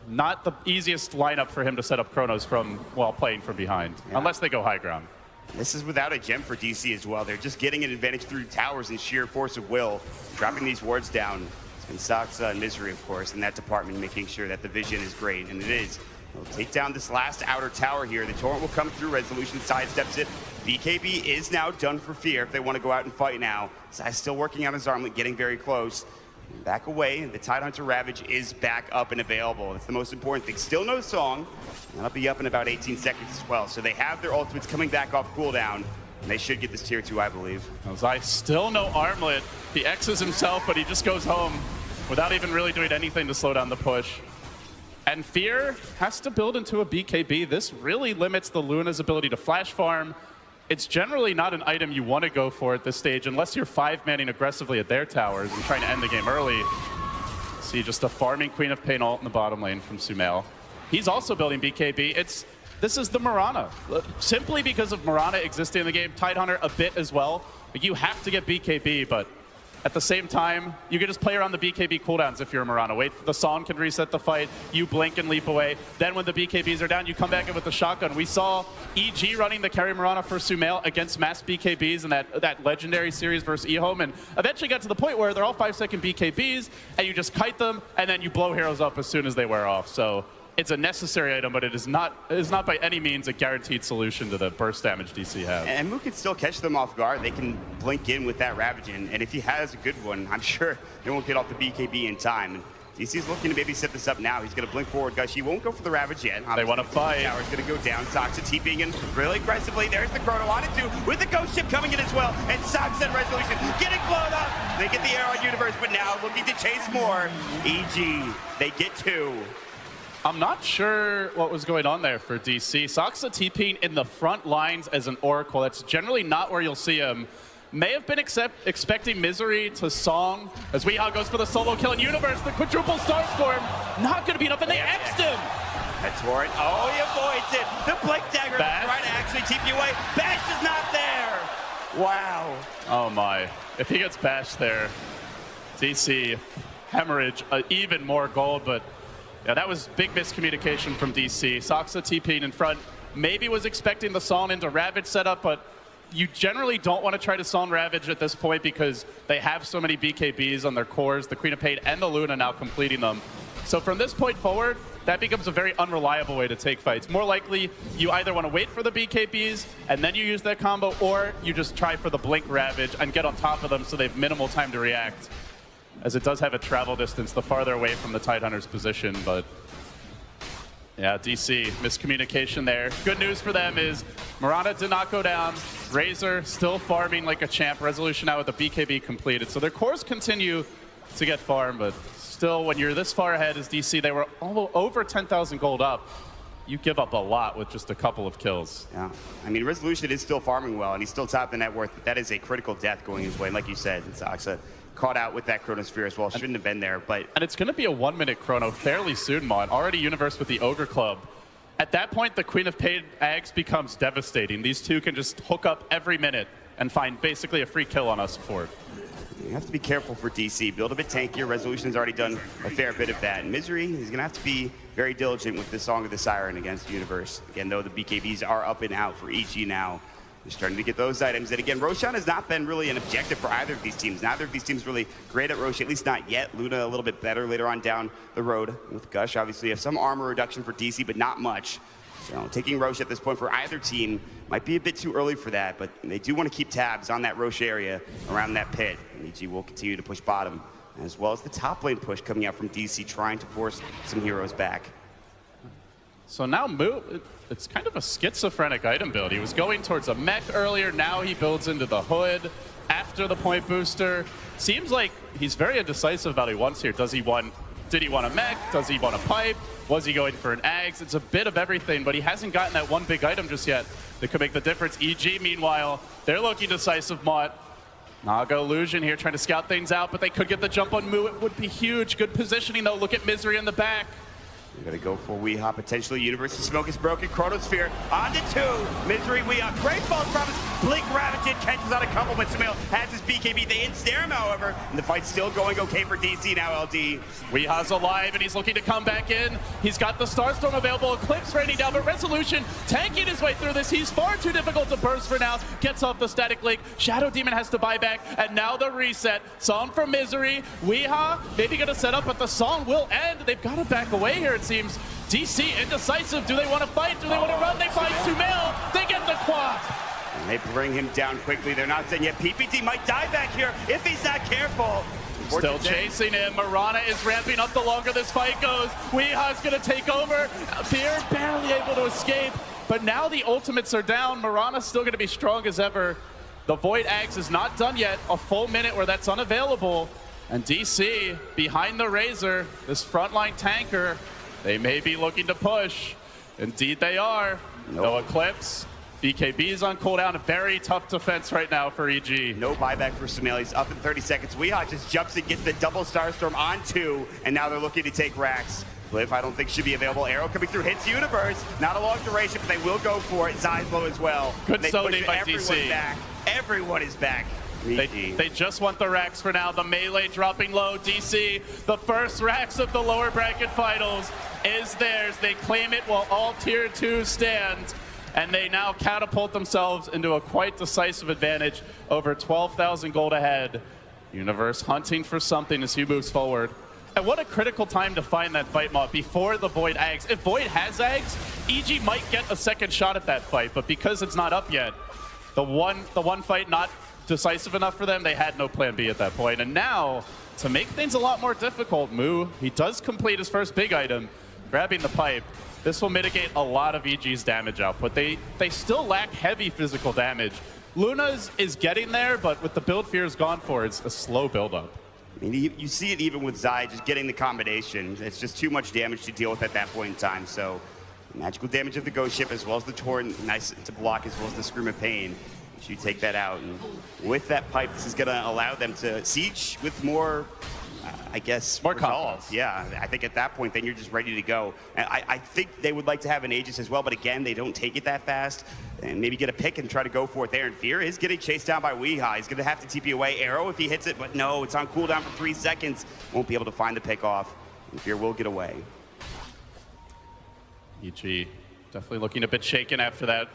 Not the easiest lineup for him to set up Chronos from while playing from behind, unless they go high ground. This is without a gem for DC as well. They're just getting an advantage through towers and sheer force of will, dropping these wards down. It's been Soxa and Misery, of course, in that department, making sure that the vision is great, and it is. They'll take down this last outer tower here. The Torrent will come through. Resolution sidesteps it. BKB is now done for fear if they want to go out and fight now. Zai's still working on his armlet, getting very close. Back away. The Tidehunter Ravage is back up and available. That's the most important thing. Still no song. That'll be up in about 18 seconds as well. So they have their ultimates coming back off cooldown. And they should get this tier 2, I believe. Zai still no armlet. He X's himself, but he just goes home without even really doing anything to slow down the push. And Fear has to build into a BKB. This really limits the Luna's ability to flash farm. It's generally not an item you want to go for at this stage unless you're 5-manning aggressively at their towers and trying to end the game early. See just a farming Queen of Pain ult in the bottom lane from Sumail. He's also building BKB. This is the Mirana. Simply because of Mirana existing in the game, Tidehunter a bit as well. Like, you have to get BKB, but at the same time, you can just play around the BKB cooldowns if you're a Mirana. Wait for the song can reset the fight, you blink and leap away. Then when the BKBs are down, you come back in with the shotgun. We saw EG running the carry Mirana for Sumail against mass BKBs in that legendary series versus eHome, and eventually got to the point where they're all 5-second BKBs, and you just kite them, and then you blow heroes up as soon as they wear off. So it's a necessary item, but it is not by any means a guaranteed solution to the burst damage DC has. And Mook can still catch them off guard. They can blink in with that Ravage in, and if he has a good one, I'm sure they won't get off the BKB in time. And DC's looking to maybe set this up now. He's going to blink forward, Gush. He won't go for the Ravage yet. They want to fight. Tower's going to go down. Soxa TPing in really aggressively. There's the Chrono on it too, with the Ghost Ship coming in as well. And Soxa and Resolution getting blown up. They get the arrow on Universe, but now looking to chase more. EG, they get 2. I'm not sure what was going on there for DC. Soxa TPing in the front lines as an Oracle. That's generally not where you'll see him. May have been expecting Misery to song as Weehaw goes for the solo kill in Universe. The quadruple Starstorm, not going to be enough, and they X'd him. That Torrent, oh, he avoids it. The Blink Dagger trying to actually TP away. Bash is not there. Wow. Oh my. If he gets bashed there, DC hemorrhage even more gold, but yeah, that was big miscommunication from DC. Soxa TP'ing in front, maybe was expecting the Son into Ravage setup, but you generally don't want to try to Son Ravage at this point because they have so many BKBs on their cores, the Queen of Pain and the Luna now completing them. So from this point forward, that becomes a very unreliable way to take fights. More likely, you either want to wait for the BKBs and then you use that combo, or you just try for the Blink Ravage and get on top of them so they have minimal time to react, as it does have a travel distance the farther away from the Tidehunter's position. But yeah, DC, miscommunication there. Good news for them is Mirana did not go down. Razor still farming like a champ. Resolution now with the BKB completed. So their cores continue to get farmed, but still, when you're this far ahead as DC, they were over 10,000 gold up. You give up a lot with just a couple of kills. Yeah, I mean, Resolution is still farming well, and he's still top the net worth, but that is a critical death going his way. And like you said, Soxa caught out with that Chronosphere as well. Shouldn't have been there, but... And it's going to be a 1-minute chrono fairly soon, Mon. Already Universe with the Ogre Club. At that point, the Queen of Pain Ags becomes devastating. These two can just hook up every minute and find basically a free kill on us support. You have to be careful for DC. Build a bit tankier. Resolution's already done a fair bit of that. And Misery is going to have to be very diligent with the Song of the Siren against Universe. Again, though, the BKBs are up and out for EG now. They're starting to get those items. And again, Roshan has not been really an objective for either of these teams. Neither of these teams really great at Roshan, at least not yet. Luna a little bit better later on down the road with Gush. Obviously, you have some armor reduction for DC, but not much. So taking Roche at this point for either team might be a bit too early for that, but they do want to keep tabs on that Roche area around that pit. And EG will continue to push bottom, as well as the top lane push coming out from DC, trying to force some heroes back. So now it's kind of a schizophrenic item build. He was going towards a mech earlier, now he builds into the hood after the point booster. Seems like he's very indecisive about what he wants here. Did he want a mech? Does he want a pipe? Was he going for an Ags? It's a bit of everything, but he hasn't gotten that one big item just yet that could make the difference. EG, meanwhile, they're looking decisive. Mott. Naga Illusion here trying to scout things out, but they could get the jump on Moo. It would be huge. Good positioning, though. Look at Misery in the back. We're going to go for Weehaw, potentially. Universe's smoke is broken. Chronosphere on to 2. Misery, Weehaw. Great false promise. Blink Ravaged catches on a couple, but Sumail has his BKB. They ensnare him, however, and the fight's still going okay for DC now, LD. Weeha's alive, and he's looking to come back in. He's got the Starstorm available, Eclipse raining down, but Resolution tanking his way through this. He's far too difficult to burst for now. Gets off the Static Link. Shadow Demon has to buy back, and now the reset. Song from Misery. Weeha maybe going to set up, but the song will end. They've got to back away here, it seems. DC indecisive. Do they want to fight? Do they want to run? They find Sumail. They get the quad. And they bring him down quickly. They're not saying yet. PPD might die back here if he's not careful. Still chasing him. Marana is ramping up the longer this fight goes. Weeha's going to take over. Fear barely able to escape. But now the ultimates are down. Marana's still going to be strong as ever. The Void Axe is not done yet. A full minute where that's unavailable. And DC behind the Razor, this frontline tanker, they may be looking to push. Indeed they are. No Eclipse. BKB's on cooldown. A very tough defense right now for EG. No buyback for Sumail. He's up in 30 seconds. Weeha just jumps and gets the double Starstorm on 2, and now they're looking to take Rax. Glyph, I don't think should be available. Arrow coming through, hits Universe. Not a long duration, but they will go for it. Zai's low as well. Good zoning by DC. Back. Everyone is back. They just want the Rax for now. The melee dropping low. DC, the first Rax of the lower bracket finals is theirs. They claim it while all tier 2 stand. And they now catapult themselves into a quite decisive advantage, over 12,000 gold ahead. Universe hunting for something as he moves forward. And what a critical time to find that fight, Mott, before the Void Ags. If Void has Ags, EG might get a second shot at that fight, but because it's not up yet, the one fight not decisive enough for them, they had no plan B at that point. And now, to make things a lot more difficult, Moo, he does complete his first big item, grabbing the pipe. This will mitigate a lot of EG's damage output. They still lack heavy physical damage. Luna's is getting there, but with the build Fear's gone for, it's a slow build-up. I mean, you see it even with Zai just getting the combination. It's just too much damage to deal with at that point in time. So, magical damage of the Ghost Ship as well as the Torrent, nice to block, as well as the Scream of Pain. You take that out, and with that pipe, this is going to allow them to siege with more, I guess, more resolve. confidence. Yeah, I think at that point, then you're just ready to go. And I think they would like to have an Aegis as well, but again, they don't take it that fast. And maybe get a pick and try to go for it there. And Fear is getting chased down by Weeha. He's going to have to TP away. Arrow if he hits it, but no, it's on cooldown for 3 seconds. Won't be able to find the pick off. And Fear will get away. EG definitely looking a bit shaken after that.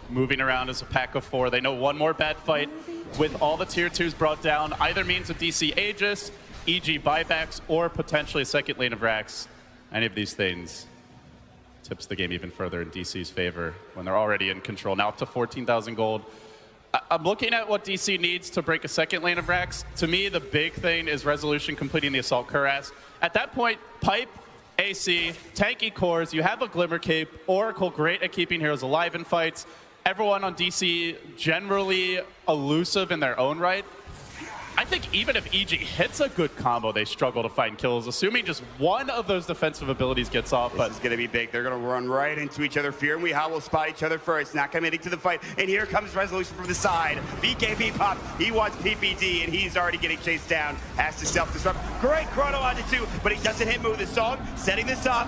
Moving around as a pack of 4. They know one more bad fight with all the tier 2s brought down. Either means a DC Aegis, EG buybacks, or potentially a second lane of Rax. Any of these things tips the game even further in DC's favor when they're already in control. Now up to 14,000 gold. I'm looking at what DC needs to break a second lane of Rax. To me, the big thing is Resolution completing the Assault Cuirass. At that point, Pipe, AC, tanky cores, you have a Glimmer Cape, Oracle great at keeping heroes alive in fights. Everyone on DC generally elusive in their own right. I think even if EG hits a good combo, they struggle to find kills, assuming just one of those defensive abilities gets off. This is going to be big. They're going to run right into each other. Fear and Weeha will spot each other first, not committing to the fight. And here comes Resolution from the side. BKB pop. He wants PPD, and he's already getting chased down. Has to self-destruct. Great chrono onto 2, but he doesn't hit move. The song setting this up.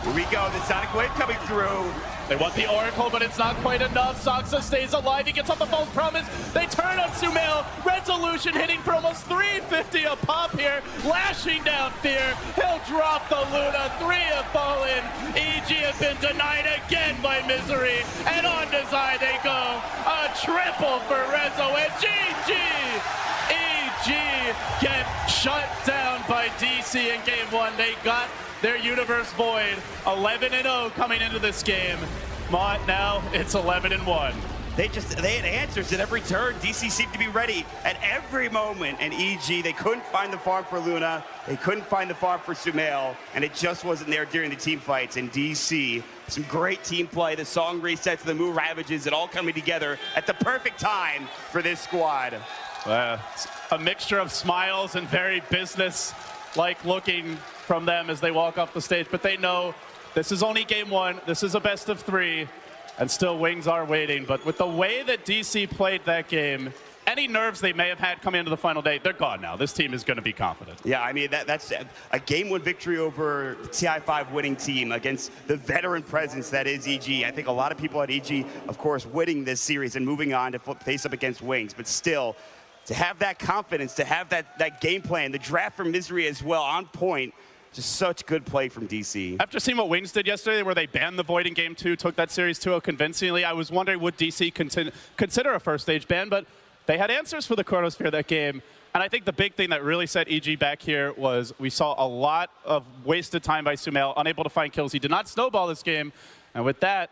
Here we go. The Sonic Wave coming through. They want the Oracle, but it's not quite enough. Soxa stays alive. He gets off the false promise. They turn on Sumail. Resolution hitting for almost 350 a pop here. Lashing down Fear. He'll drop the Luna. 3 have fallen. EG have been denied again by Misery. And on to Zai they go. A triple for Rezo and GG. EG get shut down by DC in game 1. They got their Universe Void, 11-0 coming into this game. Mott, now it's 11-1. They had answers at every turn. DC seemed to be ready at every moment. And EG, they couldn't find the farm for Luna. They couldn't find the farm for Sumail. And it just wasn't there during the team fights. And DC, some great team play. The song resets, the move ravages, it all coming together at the perfect time for this squad. A mixture of smiles and very business-like looking from them as they walk off the stage, but they know this is only game 1, this is a best of 3, and still wings are waiting. But with the way that DC played that game, any nerves they may have had coming into the final day, they're gone now. This team is going to be confident. Yeah, I mean, that's a game-1 victory over the TI5 winning team against the veteran presence that is EG. I think a lot of people at EG, of course, winning this series and moving on to face up against Wings, but still, to have that confidence, to have that game plan, the draft from Misery as well on point, just such good play from DC. After seeing what Wings did yesterday, where they banned the Void in Game 2, took that series 2-0 convincingly, I was wondering would DC consider a first stage ban, but they had answers for the Chronosphere that game. And I think the big thing that really set EG back here was we saw a lot of wasted time by Sumail, unable to find kills. He did not snowball this game. And with that,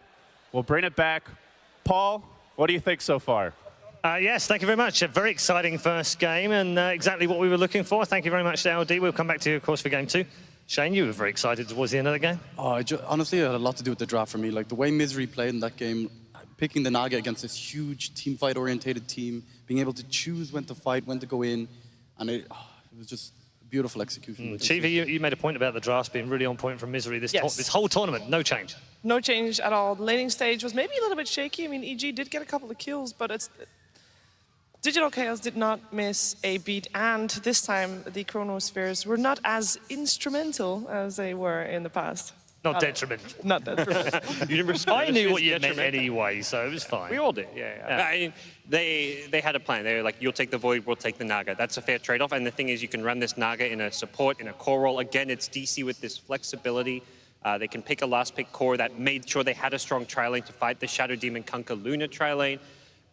we'll bring it back. Paul, what do you think so far? Yes, thank you very much. A very exciting first game and exactly what we were looking for. Thank you very much to LD. We'll come back to you, of course, for Game 2. Shane, you were very excited towards the end of the game. Oh, honestly, it had a lot to do with the draft for me. Like the way Misery played in that game, picking the Naga against this huge team fight-orientated team, being able to choose when to fight, when to go in, and it was just beautiful execution. Chivi, you made a point about the drafts being really on point from Misery this whole tournament. No change. No change at all. The laning stage was maybe a little bit shaky. I mean, EG did get a couple of kills, but Digital Chaos did not miss a beat, and this time the Chronospheres were not as instrumental as they were in the past. Not detrimental. Not detrimental. I knew what you meant anyway, so it was fine. We all did, yeah. I mean, they had a plan. They were like, you'll take the Void, we'll take the Naga. That's a fair trade-off, and the thing is you can run this Naga in a support, in a core role. Again, it's DC with this flexibility. They can pick a last pick core that made sure they had a strong tri-lane to fight the Shadow Demon Kunkka Luna tri-lane.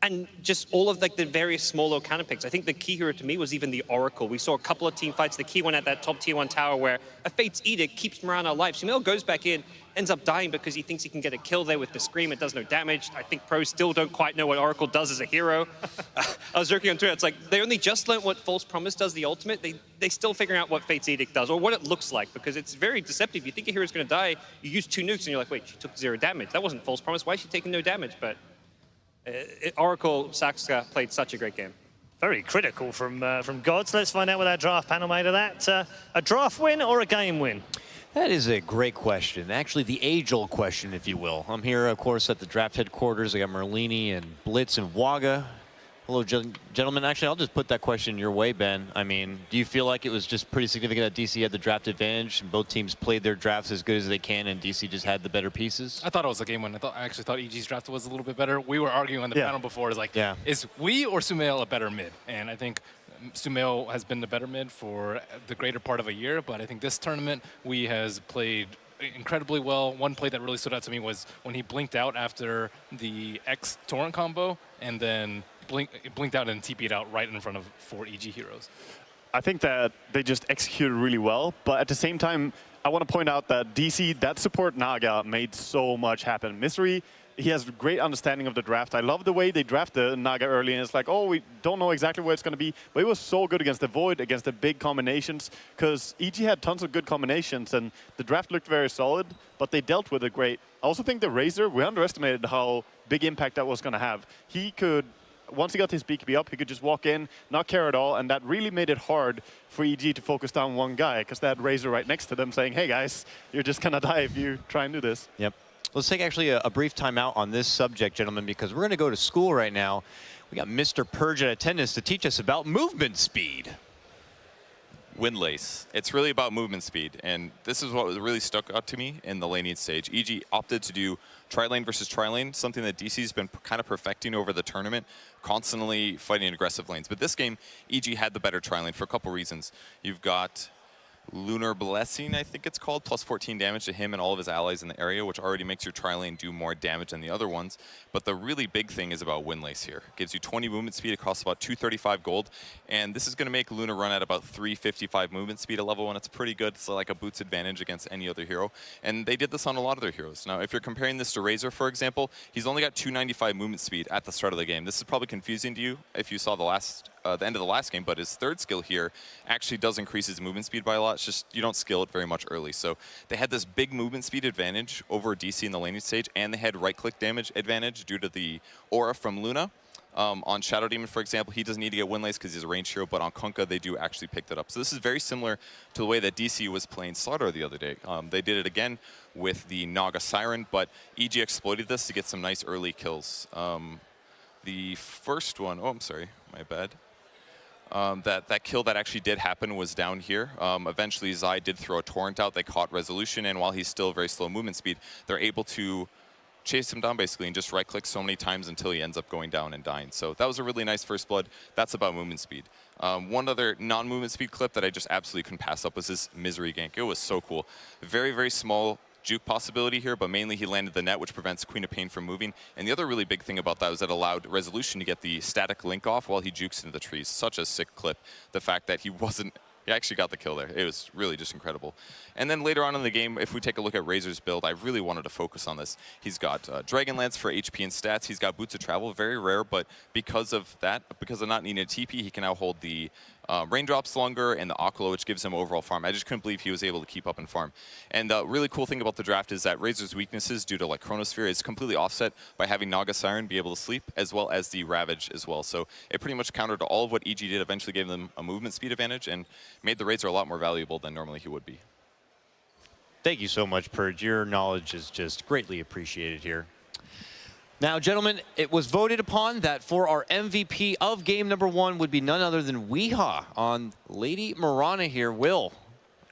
And just all of like the various small little counter picks. I think the key hero to me was even the Oracle. We saw a couple of team fights. The key one at that top tier 1 tower where a Fate's Edict keeps Mirana alive. Sumail goes back in, ends up dying because he thinks he can get a kill there with the Scream. It does no damage. I think pros still don't quite know what Oracle does as a hero. I was joking on Twitter. It's like they only just learned what False Promise does, the ultimate. They still figuring out what Fate's Edict does or what it looks like because it's very deceptive. You think a hero's going to die, you use 2 nukes and you're like, wait, she took 0 damage. That wasn't False Promise. Why is she taking no damage? But Oracle Saxka played such a great game. Very critical from Gods. Let's find out what our draft panel made of that. A draft win or a game win? That is a great question. Actually, the age-old question, if you will. I'm here, of course, at the draft headquarters. I got Merlini and Blitz and Waga. Hello, gentlemen. Actually, I'll just put that question your way, Ben. I mean, do you feel like it was just pretty significant that DC had the draft advantage and both teams played their drafts as good as they can and DC just had the better pieces? I thought it was a game win. I actually thought EG's draft was a little bit better. We were arguing on the panel before. It's like, is we or Sumail a better mid? And I think Sumail has been the better mid for the greater part of a year, but I think this tournament, we has played incredibly well. One play that really stood out to me was when he blinked out after the X Torrent combo and then blinked out and TP'd out right in front of 4 EG heroes. I think that they just executed really well, but at the same time, I want to point out that DC, that support Naga made so much happen. Misery, he has a great understanding of the draft. I love the way they draft the Naga early, and it's like, oh, we don't know exactly where it's going to be, but it was so good against the Void, against the big combinations, because EG had tons of good combinations, and the draft looked very solid, but they dealt with it great. I also think the Razor, we underestimated how big impact that was going to have. He could, once he got his BKB up, he could just walk in, not care at all, and that really made it hard for EG to focus down one guy, because they had Razor right next to them saying, hey guys, you're just going to die if you try and do this. Yep. Let's take actually a brief timeout on this subject, gentlemen, because we're going to go to school right now. We got Mr. Purge in attendance to teach us about movement speed. Windlace. It's really about movement speed, and this is what really stuck out to me in the laning stage. EG opted to do tri-lane versus tri-lane, something that DC's been kind of perfecting over the tournament, constantly fighting aggressive lanes. But this game, EG had the better tri-lane for a couple reasons. You've got Lunar Blessing, I think it's called, plus 14 damage to him and all of his allies in the area, which already makes your tri-lane do more damage than the other ones. But the really big thing is about Windlace here. It gives you 20 movement speed, it costs about 235 gold, and this is going to make Luna run at about 355 movement speed at level 1. It's pretty good. It's like a boots advantage against any other hero, and they did this on a lot of their heroes. Now, if you're comparing this to Razor, for example, he's only got 295 movement speed at the start of the game. This is probably confusing to you if you saw the end of the last game, but his third skill here actually does increase his movement speed by a lot. It's just you don't skill it very much early. So they had this big movement speed advantage over DC in the laning stage, and they had right-click damage advantage due to the aura from Luna. On Shadow Demon, for example, he doesn't need to get Windlace because he's a ranged hero, but on Kunkka, they do actually pick that up. So this is very similar to the way that DC was playing Slaughter the other day. They did it again with the Naga Siren, but EG exploited this to get some nice early kills. the first one, oh, I'm sorry, my bad. That kill that actually did happen was down here. Eventually, Zai did throw a torrent out. They caught resolution, and while he's still very slow movement speed, they're able to chase him down basically and just right-click so many times until he ends up going down and dying. So that was a really nice first blood. That's about movement speed. One other non-movement speed clip that I just absolutely couldn't pass up was this Misery gank. It was so cool. Very, very small juke possibility here, but mainly he landed the net, which prevents Queen of Pain from moving. And the other really big thing about that was that allowed Resolution to get the static link off while he jukes into the trees. Such a sick clip. The fact that he actually got the kill there. It was really just incredible. And then later on in the game, if we take a look at Razor's build, I really wanted to focus on this. He's got Dragonlance for HP and stats. He's got Boots of Travel, very rare, but because of that, because of not needing a TP, he can now hold the Raindrops longer and the Aquila, which gives him overall farm. I just couldn't believe he was able to keep up and farm. And the really cool thing about the draft is that Razor's weaknesses due to like Chronosphere is completely offset by having Naga Siren be able to sleep, as well as the Ravage as well. So it pretty much countered all of what EG did, eventually gave them a movement speed advantage and made the Razor a lot more valuable than normally he would be. Thank you so much, Purge. Your knowledge is just greatly appreciated here. Now, gentlemen, it was voted upon that for our MVP of game number 1 would be none other than Weehaw on Lady Mirana here. Will,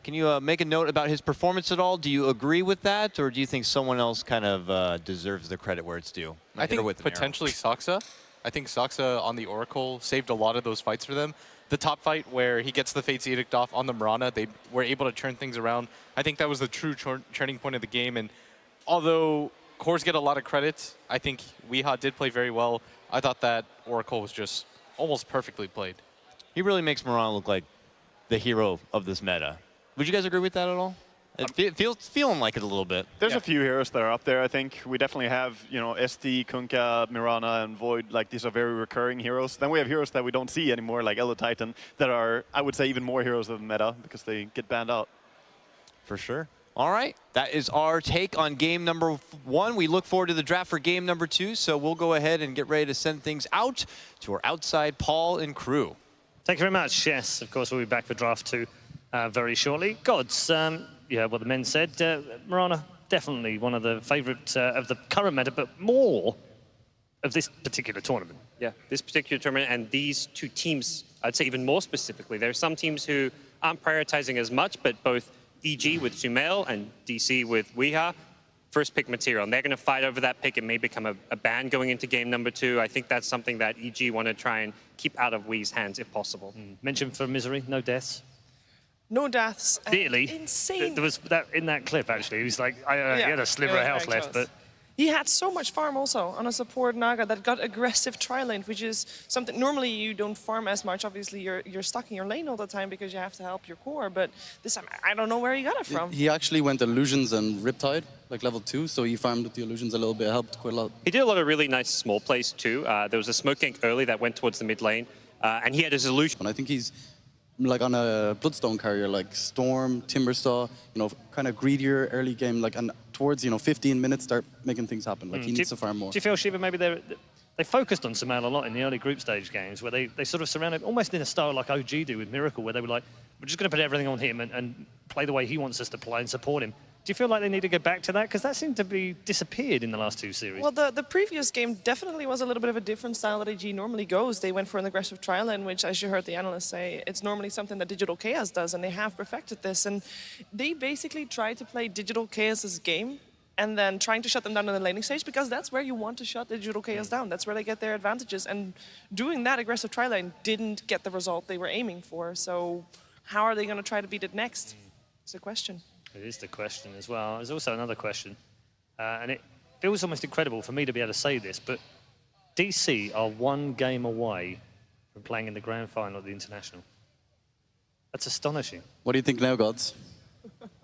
can you make a note about his performance at all? Do you agree with that, or do you think someone else kind of deserves the credit where it's due? I think potentially Saksa. I think Saksa on the Oracle saved a lot of those fights for them. The top fight where he gets the Fate's Edict off on the Mirana, they were able to turn things around. I think that was the true turning point of the game. And although cores get a lot of credit, I think Weehaw did play very well. I thought that Oracle was just almost perfectly played. He really makes Mirana look like the hero of this meta. Would you guys agree with that at all? It feeling like it a little bit. There's a few heroes that are up there, I think. We definitely have, you know, SD, Kunkka, Mirana, and Void. Like, these are very recurring heroes. Then we have heroes that we don't see anymore, like Elo Titan, that are, I would say, even more heroes of the meta because they get banned out. For sure. All right, that is our take on game number 1. We look forward to the draft for game number 2, so we'll go ahead and get ready to send things out to our outside Paul and crew. Thank you very much. Yes, of course, we'll be back for draft 2 very shortly. Gods, yeah, what the men said. Mirana, definitely one of the favourite of the current meta, but more of this particular tournament. Yeah, this particular tournament and these two teams, I'd say even more specifically. There are some teams who aren't prioritizing as much, but both EG with Sumail and DC with Weehaw, first pick material. And they're going to fight over that pick. It may become a ban going into game number 2. I think that's something that EG want to try and keep out of Wee's hands if possible. Mention for Misery, no deaths. No deaths. Really? Insane. There was that in that clip, actually. He was like, he had a sliver of health left, but he had so much farm also on a support Naga that got aggressive tri-lane, which is something normally you don't farm as much. Obviously, you're stuck in your lane all the time because you have to help your core. But this time, I don't know where he got it from. He actually went Illusions and Riptide, like level 2, so he farmed with the Illusions a little bit, helped quite a lot. He did a lot of really nice small plays too. There was a smoke gank early that went towards the mid lane, and he had his illusion. And I think he's like on a Bloodstone carrier, like Storm, Timbersaw, you know, kind of greedier early game, like, and towards, 15 minutes start making things happen. Like, he needs to farm more. Do you feel, Shiva, maybe they focused on Sumail a lot in the early group stage games, where they sort of surrounded, almost in a style like OG do with Miracle, where they were like, we're just going to put everything on him and play the way he wants us to play and support him. Do you feel like they need to go back to that? Because that seemed to be disappeared in the last 2 series. Well, the previous game definitely was a little bit of a different style that AG normally goes. They went for an aggressive trial lane, which, as you heard the analysts say, it's normally something that Digital Chaos does, and they have perfected this. And they basically try to play Digital Chaos's game and then trying to shut them down in the laning stage, because that's where you want to shut Digital Chaos down. That's where they get their advantages. And doing that aggressive tri lane didn't get the result they were aiming for. So how are they going to try to beat it next? It's the question. It is the question as well. There's also another question, and it feels almost incredible for me to be able to say this, but DC are 1 game away from playing in the grand final of the International. That's astonishing. What do you think now, Gods?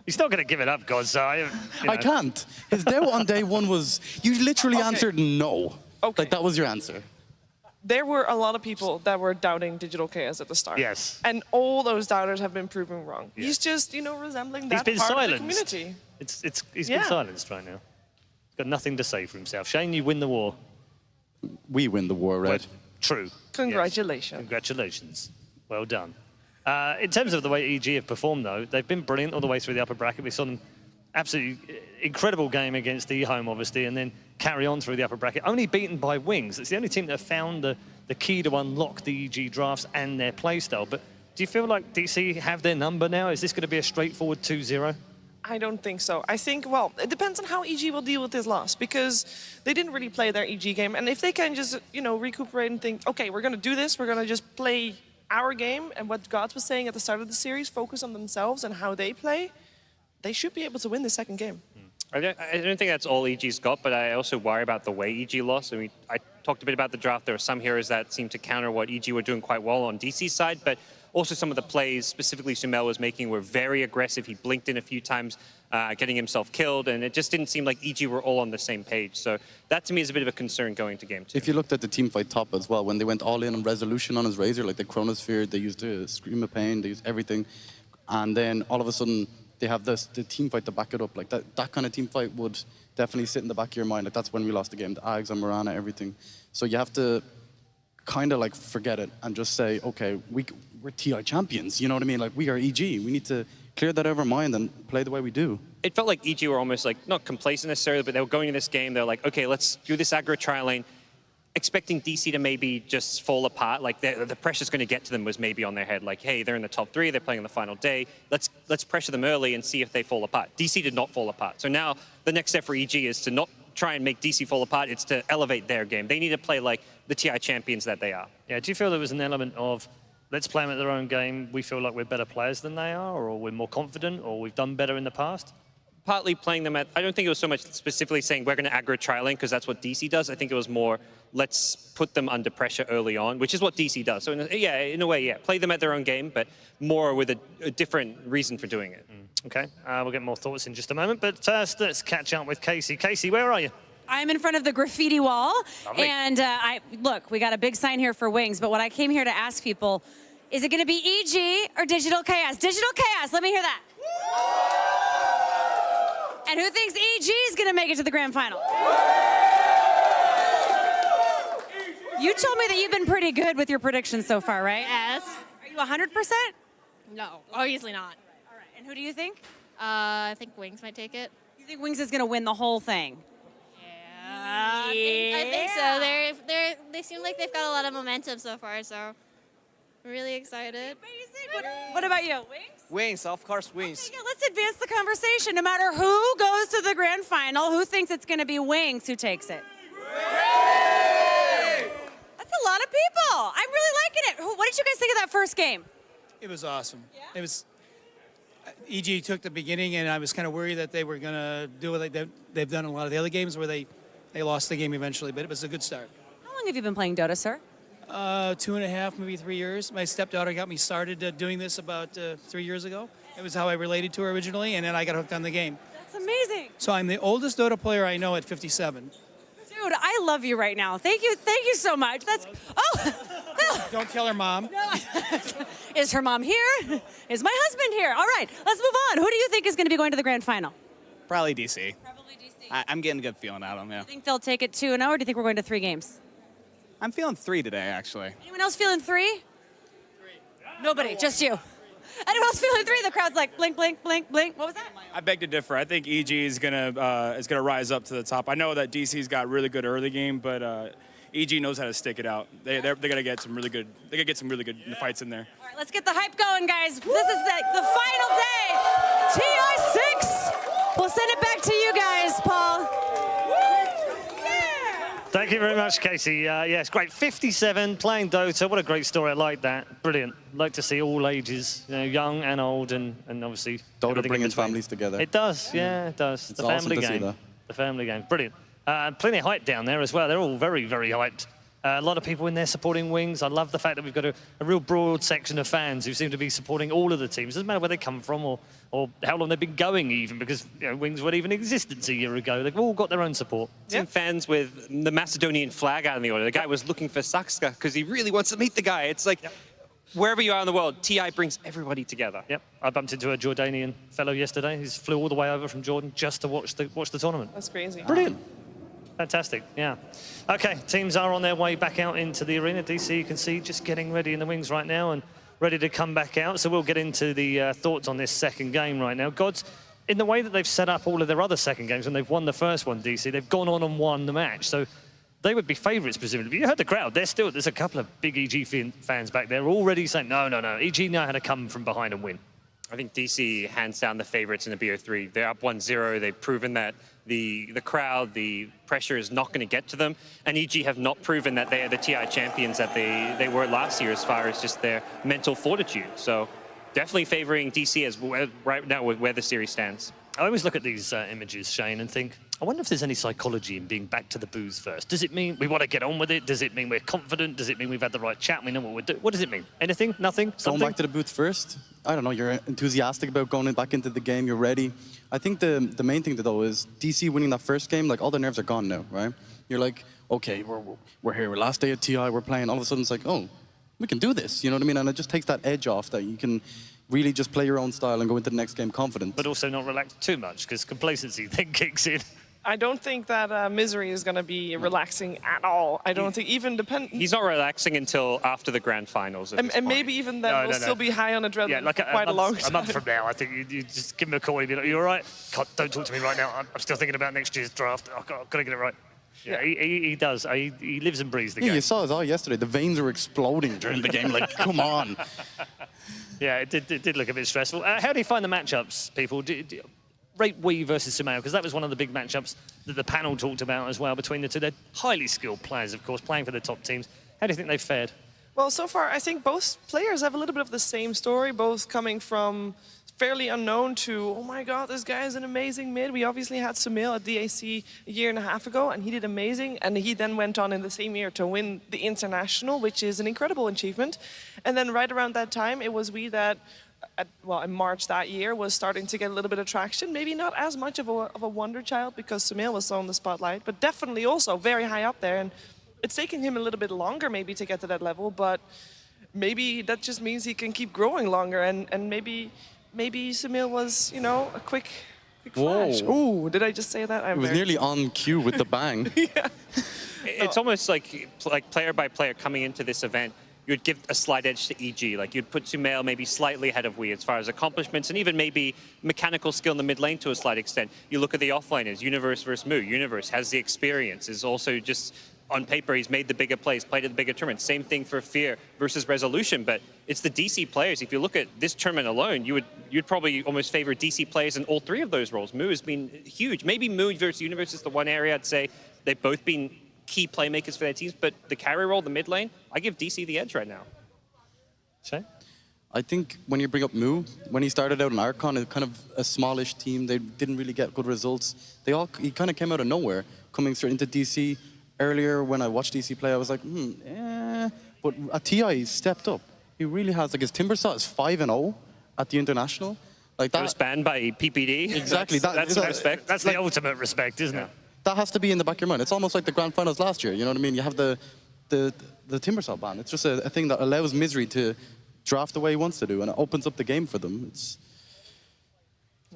He's not going to give it up, Gods. So I can't. His doubt on day 1 was, you literally answered no. Okay. Like, that was your answer. There were a lot of people that were doubting Digital Chaos at the start. Yes. And all those doubters have been proven wrong. Yeah. He's just, resembling that He's been part silenced. of the community. He's been silenced right now. He's got nothing to say for himself. Shane, you win the war. We win the war, Red. True. Congratulations. Yes. Congratulations. Well done. In terms of the way EG have performed, though, they've been brilliant all the way through the upper bracket. We saw them absolutely incredible game against eHome, obviously, and then carry on through the upper bracket. Only beaten by Wings. It's the only team that have found the key to unlock the EG drafts and their playstyle. But do you feel like DC have their number now? Is this going to be a straightforward 2-0? I don't think so. I think, well, it depends on how EG will deal with this loss, because they didn't really play their EG game. And if they can just, you know, recuperate and think, okay, we're going to do this, we're going to just play our game, and what God was saying at the start of the series, focus on themselves and how they play, they should be able to win the second game. I don't think that's all EG's got, but I also worry about the way EG lost. I mean, I talked a bit about the draft. There were some heroes that seemed to counter what EG were doing quite well on DC's side, but also some of the plays, specifically Sumail was making, were very aggressive. He blinked in a few times, getting himself killed, and it just didn't seem like EG were all on the same page. So that, to me, is a bit of a concern going to game 2. If you looked at the team fight top as well, when they went all in on resolution on his Razor, like the Chronosphere, they used the Scream of Pain, they used everything, and then all of a sudden, they have the team fight to back it up. Like that kind of team fight would definitely sit in the back of your mind. Like that's when we lost the game, the Ags and Mirana, everything. So you have to kind of like forget it and just say, okay, we're TI champions. You know what I mean? Like we are EG. We need to clear that out of our mind and play the way we do. It felt like EG were almost like, not complacent necessarily, but they were going in this game, they're like, okay, let's do this aggro tri lane, expecting DC to maybe just fall apart. Like the pressure's going to get to them was maybe on their head. Like, hey, they're in the top 3, they're playing on the final day. Let's pressure them early and see if they fall apart. DC did not fall apart. So now the next step for EG is to not try and make DC fall apart. It's to elevate their game. They need to play like the TI champions that they are. Yeah, do you feel there was an element of, let's play them at their own game, we feel like we're better players than they are, or we're more confident, or we've done better in the past? Partly playing them at, I don't think it was so much specifically saying we're going to aggro tri lane, because that's what DC does. I think it was more, let's put them under pressure early on, which is what DC does. So in a way, play them at their own game, but more with a different reason for doing it. Okay, we'll get more thoughts in just a moment, but first let's catch up with Casey. Casey, where are you? I'm in front of the graffiti wall, Lovely. and look, we got a big sign here for Wings, but what I came here to ask people, is it going to be EG or Digital Chaos? Digital Chaos, let me hear that. And who thinks EG is going to make it to the grand final? You told me that you've been pretty good with your predictions so far, right? Yes. Are you 100%? No, obviously not. All right, and who do you think? I think Wings might take it. You think Wings is going to win the whole thing? I think so. They seem like they've got a lot of momentum so far, so I'm really excited. What about you, Wings? Wings, of course, Wings. Okay, yeah, let's advance the conversation. No matter who goes to the grand final, who thinks it's going to be Wings who takes it? That's a lot of people. I'm really liking it. What did you guys think of that first game? It was awesome. Yeah? It was. EG took the beginning, and I was kind of worried that they were going to do what they've done in a lot of the other games where they lost the game eventually, but it was a good start. How long have you been playing Dota, sir? 2.5, maybe 3 years. My stepdaughter got me started doing this about 3 years ago. It was how I related to her originally, and then I got hooked on the game. That's amazing. So I'm the oldest Dota player I know at 57. Dude, I love you right now. Thank you so much. That's, Don't tell her mom. Is her mom here? Is my husband here? All right, let's move on. Who do you think is going to be going to the grand final? Probably DC. Probably DC. I'm getting a good feeling out of them, yeah. Do you think they'll take it 2-0, or do you think we're going to 3 games? I'm feeling 3 today, actually. Anyone else feeling 3? 3. Nobody, just you. Anyone else feeling 3? The crowd's like blink, blink, blink, blink. What was that? I beg to differ. I think EG is gonna rise up to the top. I know that DC's got really good early game, but EG knows how to stick it out. They're gonna get some really good. They gotta get some really good fights in there. All right, let's get the hype going, guys. This is the final day. TI6. We'll send it back to you guys, Paul. Thank you very much, Casey. Yes, great. 57, playing Dota. What a great story. I like that. Brilliant. Like to see all ages, young and old, and obviously Dota bringing families together. It does, yeah, it does. It's the family awesome to see game. that. The family game. Brilliant. Plenty of hype down there as well. They're all very, very hyped. A lot of people in there supporting Wings. I love the fact that we've got a real broad section of fans who seem to be supporting all of the teams. Doesn't matter where they come from or how long they've been going even, because Wings weren't even in existence a year ago. They've all got their own support. Some fans with the Macedonian flag out in the order. The guy was looking for Sakska because he really wants to meet the guy. It's like, wherever you are in the world, TI brings everybody together. Yep. I bumped into a Jordanian fellow yesterday. He flew all the way over from Jordan just to watch the tournament. That's crazy. Brilliant. Fantastic, yeah. Okay, teams are on their way back out into the arena. DC, you can see, just getting ready in the wings right now and ready to come back out. So we'll get into the thoughts on this second game right now. Gods, in the way that they've set up all of their other second games, when they've won the first one, DC, they've gone on and won the match. So they would be favourites, presumably. You heard the crowd. There's a couple of big EG fans back there already saying, no, EG know how to come from behind and win. I think DC hands down the favourites in the BO3. They're up 1-0. They've proven that the crowd, the pressure is not going to get to them. And EG have not proven that they are the TI champions that they were last year as far as just their mental fortitude. So definitely favouring DC as right now with where the series stands. I always look at these images, Shane, and think, I wonder if there's any psychology in being back to the booth first. Does it mean we want to get on with it? Does it mean we're confident? Does it mean we've had the right chat? We know what we're doing? What does it mean? Anything? Nothing? Something? Going back to the booth first? I don't know. You're enthusiastic about going back into the game. You're ready. I think the main thing, though, is DC winning that first game, like, all the nerves are gone now, right? You're like, okay, we're here. We're last day at TI. We're playing. All of a sudden, it's like, oh, we can do this. You know what I mean? And it just takes that edge off that you can really just play your own style and go into the next game confident. But also not relax too much, because complacency then kicks in. I don't think that Misery is going to be relaxing at all. I don't think even He's not relaxing until after the grand finals. And maybe even then we'll still be high on adrenaline. Yeah, like quite a long time. A month from now, I think you just give him a call and be like, you all right? Don't talk to me right now. I'm still thinking about next year's draft. I've got to get it right. Yeah, he does. He lives and breathes the game. You saw his eye yesterday. The veins were exploding during the game. Like, come on. Yeah, it did look a bit stressful. How do you find the matchups, people? Rate Wii versus Sumail, because that was one of the big matchups that the panel talked about as well between the two. They're highly skilled players, of course, playing for the top teams. How do you think they've fared? Well, so far, I think both players have a little bit of the same story, both coming from fairly unknown to, oh my god, this guy is an amazing mid. We obviously had Sumail at DAC a year and a half ago, and he did amazing. And he then went on in the same year to win the International, which is an incredible achievement. And then right around that time, it was we that, in March that year, was starting to get a little bit of traction. Maybe not as much of a wonder child because Sumail was on the spotlight, but definitely also very high up there. And it's taking him a little bit longer maybe to get to that level, but maybe that just means he can keep growing longer. And maybe Sumail was, a quick flash. Ooh, did I just say that? It was nearly on cue with the bang. Yeah. It's almost like player by player coming into this event, you'd give a slight edge to EG. Like, you'd put Sumail maybe slightly ahead of Wii as far as accomplishments and even maybe mechanical skill in the mid lane to a slight extent. You look at the offliners, Universe versus Moo. Universe has the experience, is also just, on paper, he's made the bigger plays, played at the bigger tournaments. Same thing for Fear versus Resolution, but it's the DC players. If you look at this tournament alone, you'd probably almost favor DC players in all three of those roles. Moo has been huge. Maybe Moo versus Universe is the one area I'd say they've both been key playmakers for their teams, but the carry role, the mid lane, I give DC the edge right now. Shane? I think when you bring up Moo, when he started out in Archon, it's kind of a smallish team. They didn't really get good results. He kind of came out of nowhere, coming straight into DC. Earlier, when I watched DC play, I was like, But at TI, he stepped up. He really has. Like, his Timbersaw is 5-0 at the International. Like that. Was banned by PPD. Exactly. That's respect. That's the ultimate respect, isn't it? That has to be in the back of your mind. It's almost like the grand finals last year. You know what I mean? You have the Timbersaw ban. It's just a thing that allows Misery to draft the way he wants to do, and it opens up the game for them. It's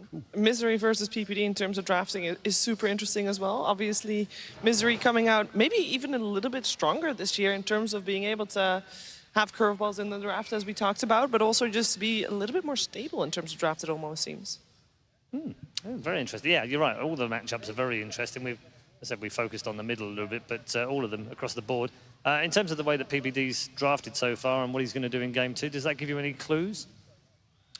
cool. Misery versus PPD in terms of drafting is super interesting as well. Obviously, Misery coming out maybe even a little bit stronger this year in terms of being able to have curveballs in the draft, as we talked about, but also just be a little bit more stable in terms of draft, it almost seems. Very interesting. Yeah, you're right. All the matchups are very interesting. I said we focused on the middle a little bit, but all of them across the board. In terms of the way that PPD's drafted so far and what he's going to do in Game 2, does that give you any clues?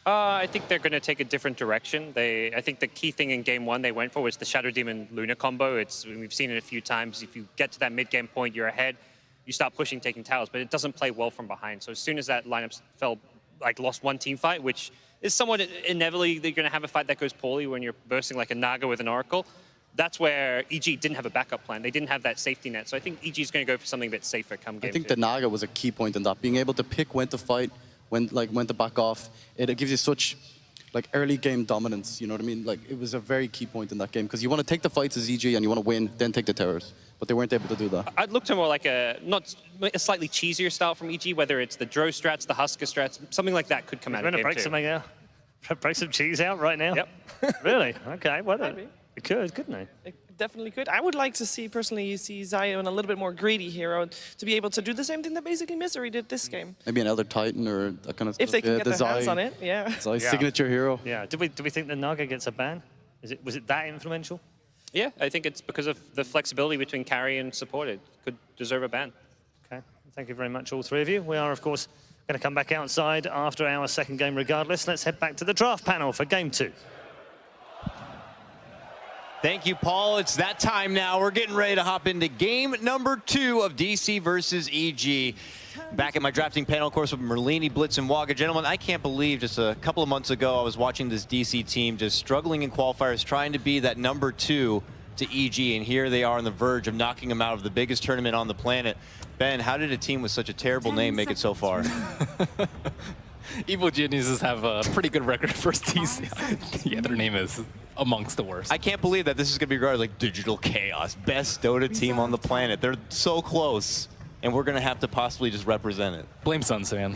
I think they're going to take a different direction. I think the key thing in Game 1 they went for was the Shadow Demon Luna combo. We've seen it a few times. If you get to that mid-game point, you're ahead, you start pushing, taking towers, but it doesn't play well from behind. So as soon as that lineup lost one team fight, which is somewhat inevitably they're going to have a fight that goes poorly when you're bursting like a Naga with an Oracle. That's where EG didn't have a backup plan. They didn't have that safety net. So I think EG is going to go for something a bit safer come Game 2. I think the Naga was a key point in that. Being able to pick when to fight, when to back off. It gives you such early game dominance, you know what I mean? It was a very key point in that game because you want to take the fights as EG and you want to win, then take the towers. But they weren't able to do that. I'd look to more like a slightly cheesier style from EG, whether it's the Dro strats, the Husker strats, something like that could come out of Game 2. Break some cheese out right now? Yep. Really? Okay. Well, could, couldn't they? It definitely could. I would like to personally see Zion a little bit more greedy hero to be able to do the same thing that basically Misery did this game. Maybe an Elder Titan or that kind of stuff. If they can get their hands on it, yeah. Zai's signature hero. Yeah. Do we think the Naga gets a ban? Was it that influential? Yeah, I think it's because of the flexibility between carry and support. It could deserve a ban. Okay. Thank you very much, all three of you. We are, of course, going to come back outside after our second game regardless. Let's head back to the draft panel for game 2. Thank you, Paul. It's that time now. We're getting ready to hop into game number 2 of DC versus EG. Back at my drafting panel, of course, with Merlini, Blitz, and Waga. Gentlemen, I can't believe just a couple of months ago I was watching this DC team just struggling in qualifiers, trying to be that number 2 to EG, and here they are on the verge of knocking them out of the biggest tournament on the planet. Ben, how did a team with such a terrible name make it so far? Evil Geniuses have a pretty good record for DC. Yeah, their name is amongst the worst. I can't believe that this is going to be regarded like Digital Chaos, best Dota team on the planet. They're so close, and we're going to have to possibly just represent it. Blame Suns, man.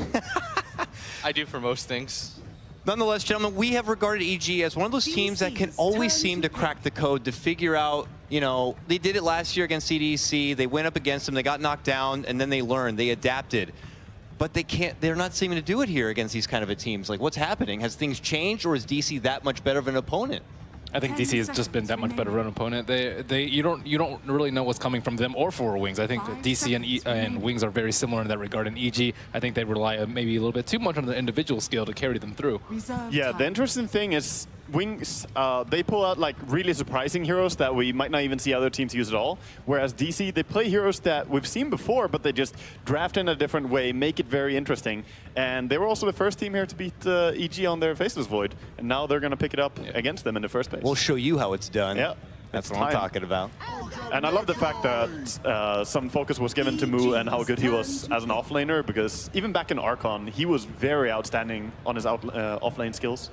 I do for most things. Nonetheless, gentlemen, we have regarded EG as one of those teams that can always seem to crack the code to figure out, you know, they did it last year against CDC. They went up against them, they got knocked down, and then they learned, they adapted. But they're not seeming to do it here against these kind of teams. Like, what's happening? Has things changed, or is DC that much better of an opponent? I think DC has just been that much better of an opponent. You don't really know what's coming from them or for Wings. I think that DC and Wings are very similar in that regard. In EG, I think they rely maybe a little bit too much on the individual skill to carry them through. Yeah, the interesting thing is Wings, they pull out like really surprising heroes that we might not even see other teams use at all. Whereas DC, they play heroes that we've seen before, but they just draft in a different way, make it very interesting. And they were also the first team here to beat EG on their Faceless Void. And now they're going to pick it up against them in the first place. We'll show you how it's done. Yeah. That's what I'm talking about. And I love the fact that some focus was given to Mu and how good he was as an offlaner, because even back in Archon, he was very outstanding on his offlane skills.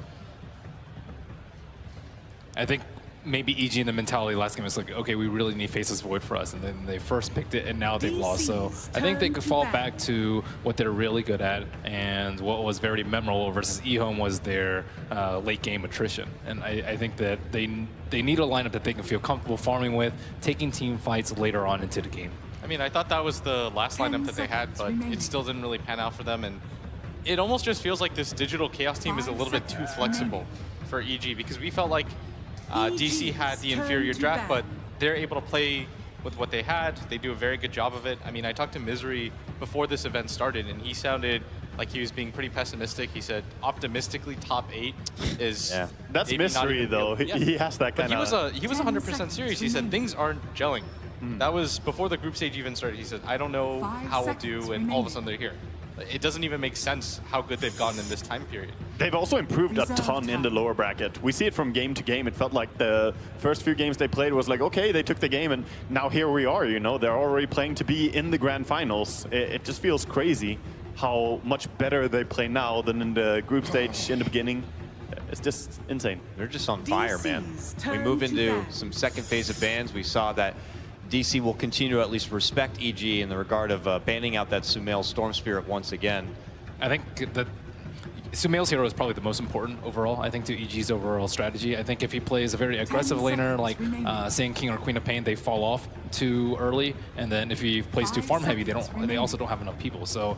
I think maybe EG in the mentality last game is like, okay, we really need Faceless Void for us, and then they first picked it, and now they've lost. So I think they could fall back to what they're really good at, and what was very memorable versus eHome was their late game attrition. And I think that they need a lineup that they can feel comfortable farming with, taking team fights later on into the game. I mean, I thought that was the last lineup that they had, but it still didn't really pan out for them. And it almost just feels like this Digital Chaos team is a little bit too flexible for EG, because we felt like DC had the inferior draft, but they're able to play with what they had. They do a very good job of it. I mean, I talked to Misery before this event started, and he sounded like he was being pretty pessimistic. He said, optimistically, top 8 is... Yeah. That's Misery, though. He has that kind of... He was 100% serious. He said, things aren't gelling. That was before the group stage even started. He said, I don't know how we'll do, and all of a sudden they're here. It doesn't even make sense how good they've gotten in this time period. They've also improved a ton in the lower bracket. We see it from game to game. It felt like the first few games they played was like, okay, they took the game, and now here we are, you know. They're already playing to be in the grand finals. It just feels crazy how much better they play now than in the group stage in the beginning. It's just insane. They're just on fire, man. We move into some second phase of bans. We saw that DC will continue to at least respect EG in the regard of banning out that Sumail Storm Spirit once again. I think that Sumail's hero is probably the most important overall, I think, to EG's overall strategy. I think if he plays a very aggressive laner, like Sand King or Queen of Pain, they fall off too early. And then if he plays too farm heavy, they also don't have enough people. So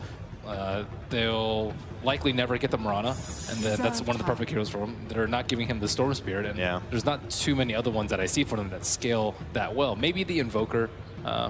they'll likely never get the Mirana, and that's one of the perfect heroes for him. They're not giving him the Storm Spirit, and there's not too many other ones that I see for them that scale that well. Maybe the Invoker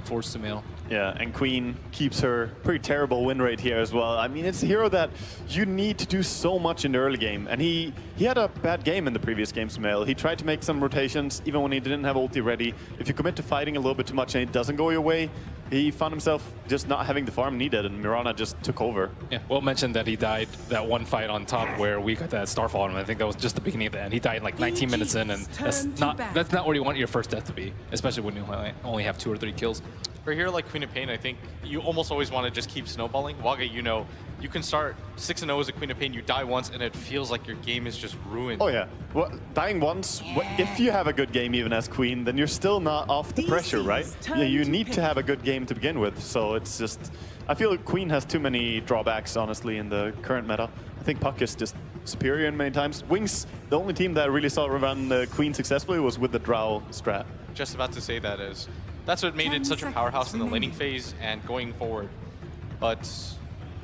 for Sumail. Yeah, and Queen keeps her pretty terrible win rate here as well. I mean, it's a hero that you need to do so much in the early game, and he had a bad game in the previous game, Sumail. He tried to make some rotations even when he didn't have ulti ready. If you commit to fighting a little bit too much and it doesn't go your way, he found himself just not having the farm needed, and Mirana just took over. Yeah, well mentioned that he died that one fight on top where we got that Starfall on him. I think that was just the beginning of the end. He died like 19 minutes in, and that's not where you want your first death to be, especially when you only have 2 or 3 kills. For a hero like Queen of Pain, I think you almost always want to just keep snowballing. Waga, you know, you can start 6-0 as a Queen of Pain, you die once, and it feels like your game is just ruined. Oh yeah, well, dying once, if you have a good game even as Queen, then you're still not off the pressure, right? Yeah, you need to have a good game to begin with, so it's just... I feel like Queen has too many drawbacks, honestly, in the current meta. I think Puck is just superior in many times. Wings, the only team that really saw run the Queen successfully was with the Drow strat. Just about to say that is, that's what made it such a powerhouse in the laning phase and going forward. But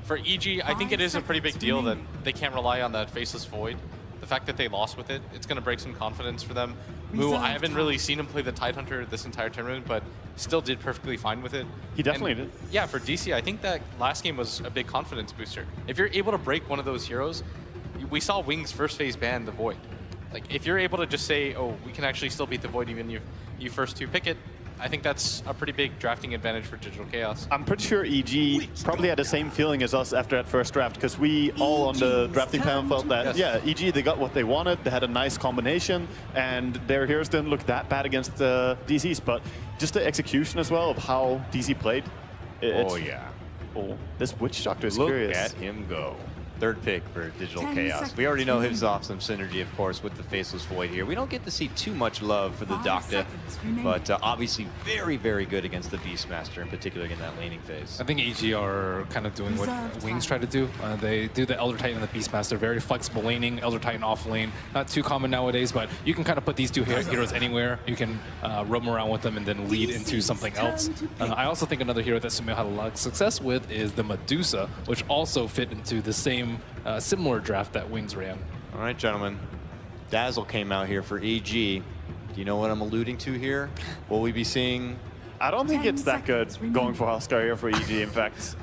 for EG, I think it is a pretty big deal that they can't rely on that Faceless Void. The fact that they lost with it, it's going to break some confidence for them. Moo, I haven't really seen him play the Tidehunter this entire tournament, but still did perfectly fine with it. He definitely did. Yeah, for DC, I think that last game was a big confidence booster. If you're able to break one of those heroes, we saw Wings first phase ban the Void. Like, if you're able to just say, oh, we can actually still beat the Void even if you first two pick it, I think that's a pretty big drafting advantage for Digital Chaos. I'm pretty sure EG probably had the same feeling as us after that first draft, because we all on the drafting panel felt that, yeah, EG, they got what they wanted, they had a nice combination, and their heroes didn't look that bad against DC's, but just the execution as well of how DC played. Oh, yeah. Oh, this Witch Doctor is Look curious. at him go. Third pick for Digital Chaos. We already know he's off some synergy, of course, with the Faceless Void here. We don't get to see too much love for the Doctor, but obviously very, very good against the Beastmaster, in particular in that laning phase. I think EG are kind of doing what Wings try to do. They do the Elder Titan and the Beastmaster, very flexible laning, Elder Titan off lane. Not too common nowadays, but you can kind of put these two heroes anywhere. You can roam around with them and then lead into something else. I also think another hero that Sumail had a lot of success with is the Medusa, which also fit into the same similar draft that Wings ran. All right, gentlemen. Dazzle came out here for EG. Do you know what I'm alluding to here? Will we be seeing... I don't think it's that good going for Huskar here for EG, in fact.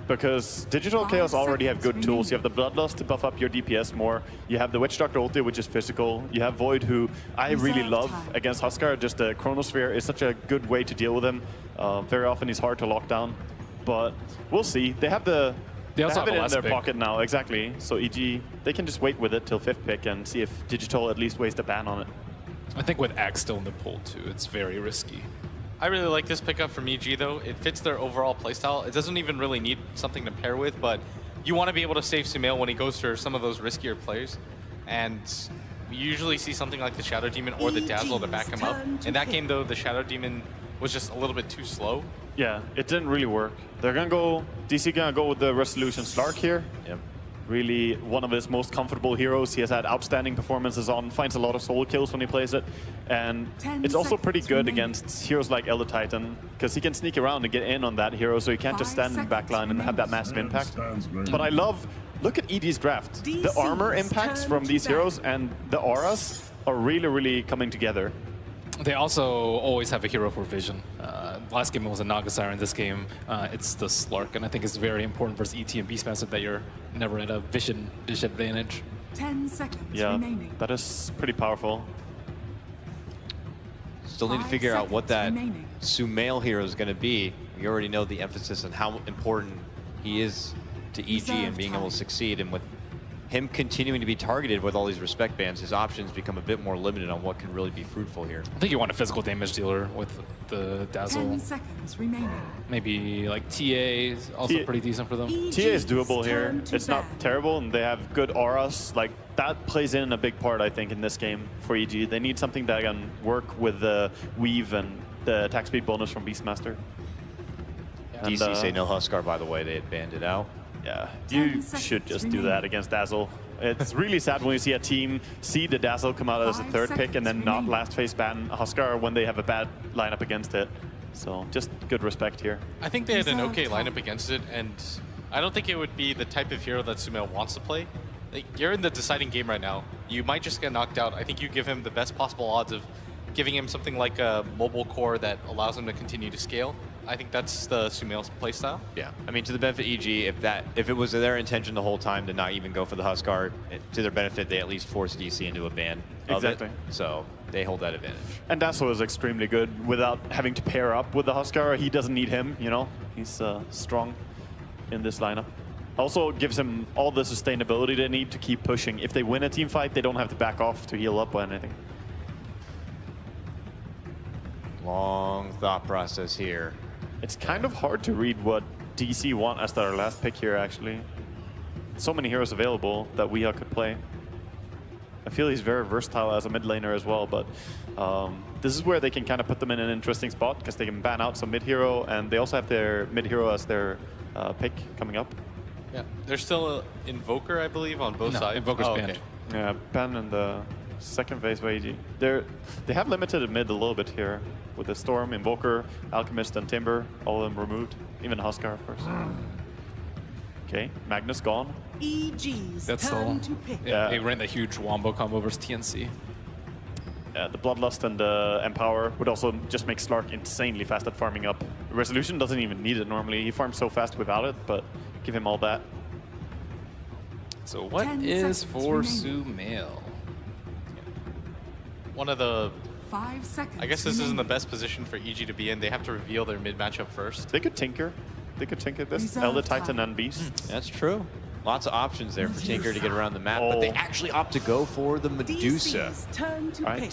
Because Digital Chaos already have good tools. You have the Bloodlust to buff up your DPS more. You have the Witch Doctor ulti, which is physical. You have Void, who I really love against Huskar. Just the Chronosphere is such a good way to deal with him. Very often he's hard to lock down. But we'll see. They have the... They also have it in their pick. pocket now, exactly. So EG, they can just wait with it till 5th pick and see if Digital at least wastes a ban on it. I think with Axe still in the pool too, it's very risky. I really like this pickup from EG though. It fits their overall playstyle. It doesn't even really need something to pair with, but you want to be able to save Sumail when he goes for some of those riskier plays. And we usually see something like the Shadow Demon or the Dazzle to back him up. In that game though, the Shadow Demon was just a little bit too slow. Yeah, it didn't really work. They're gonna go, DC gonna go with the Resolution Slark here. Yep. Really one of his most comfortable heroes. He has had outstanding performances on, finds a lot of soul kills when he plays it. And it's also pretty good against heroes like Elder Titan, because he can sneak around and get in on that hero, so he can't just stand in the backline and have that massive impact. But I love, look at ED's draft. The armor impacts from these heroes and the auras are really, really coming together. They also always have a hero for vision. Last game it was a Naga Siren. This game it's the Slark, and I think it's very important versus ET and Beastmaster that you're never at a vision disadvantage. 10 seconds remaining. That is pretty powerful. Still need to figure out what that Sumail hero is going to be. We already know the emphasis on how important he is to EG and being able to succeed, and with him continuing to be targeted with all these respect bans, his options become a bit more limited on what can really be fruitful here. I think you want a physical damage dealer with the Dazzle. 10 seconds remaining. Maybe like TA is also pretty decent for them. TA is doable here. It's not terrible, and they have good auras. Like, that plays in a big part, I think, in this game for EG. They need something that can work with the Weave and the attack speed bonus from Beastmaster. And, DC say no Huskar, by the way. They had banned it out. Yeah, you should just do that against Dazzle. It's really sad when you see a team see the Dazzle come out as a 3rd pick and then not last phase ban Huskar when they have a bad lineup against it. So just good respect here. I think they had an okay lineup against it, and I don't think it would be the type of hero that Sumail wants to play. Like, you're in the deciding game right now. You might just get knocked out. I think you give him the best possible odds of giving him something like a mobile core that allows him to continue to scale. I think that's the Sumail's playstyle. Yeah, I mean, to the benefit of EG, if it was their intention the whole time to not even go for the Huskar, to their benefit, they at least forced DC into a ban of Exactly. it. So they hold that advantage. And Dazzle is extremely good without having to pair up with the Huskar. He doesn't need him, you know? He's strong in this lineup. Also gives him all the sustainability they need to keep pushing. If they win a team fight, they don't have to back off to heal up or anything. Long thought process here. It's kind of hard to read what DC want as their last pick here, actually. So many heroes available that Weeha could play. I feel he's very versatile as a mid laner as well, but this is where they can kind of put them in an interesting spot, because they can ban out some mid hero, and they also have their mid hero as their pick coming up. Yeah, there's still an Invoker, I believe, on both sides. Invoker's banned. Okay. Yeah, ban in the second phase by EG. They have limited mid a little bit here with the Storm, Invoker, Alchemist, and Timber, all of them removed. Even Huskar, of course. Okay, Magnus gone. EG's That's turn the to pick. yeah. He ran the huge wombo combo versus TNC. Yeah, the Bloodlust and the Empower would also just make Slark insanely fast at farming up. Resolution doesn't even need it normally. He farms so fast without it, but give him all that. So what is for Sumail? One of the... 5 seconds. I guess this isn't the best position for EG to be in. They have to reveal their mid matchup first. They could tinker. They could tinker this. Elder Titan and Beast. That's true. Lots of options there for Tinker to get around the map, but they actually opt to go for the Medusa. Turn to pick.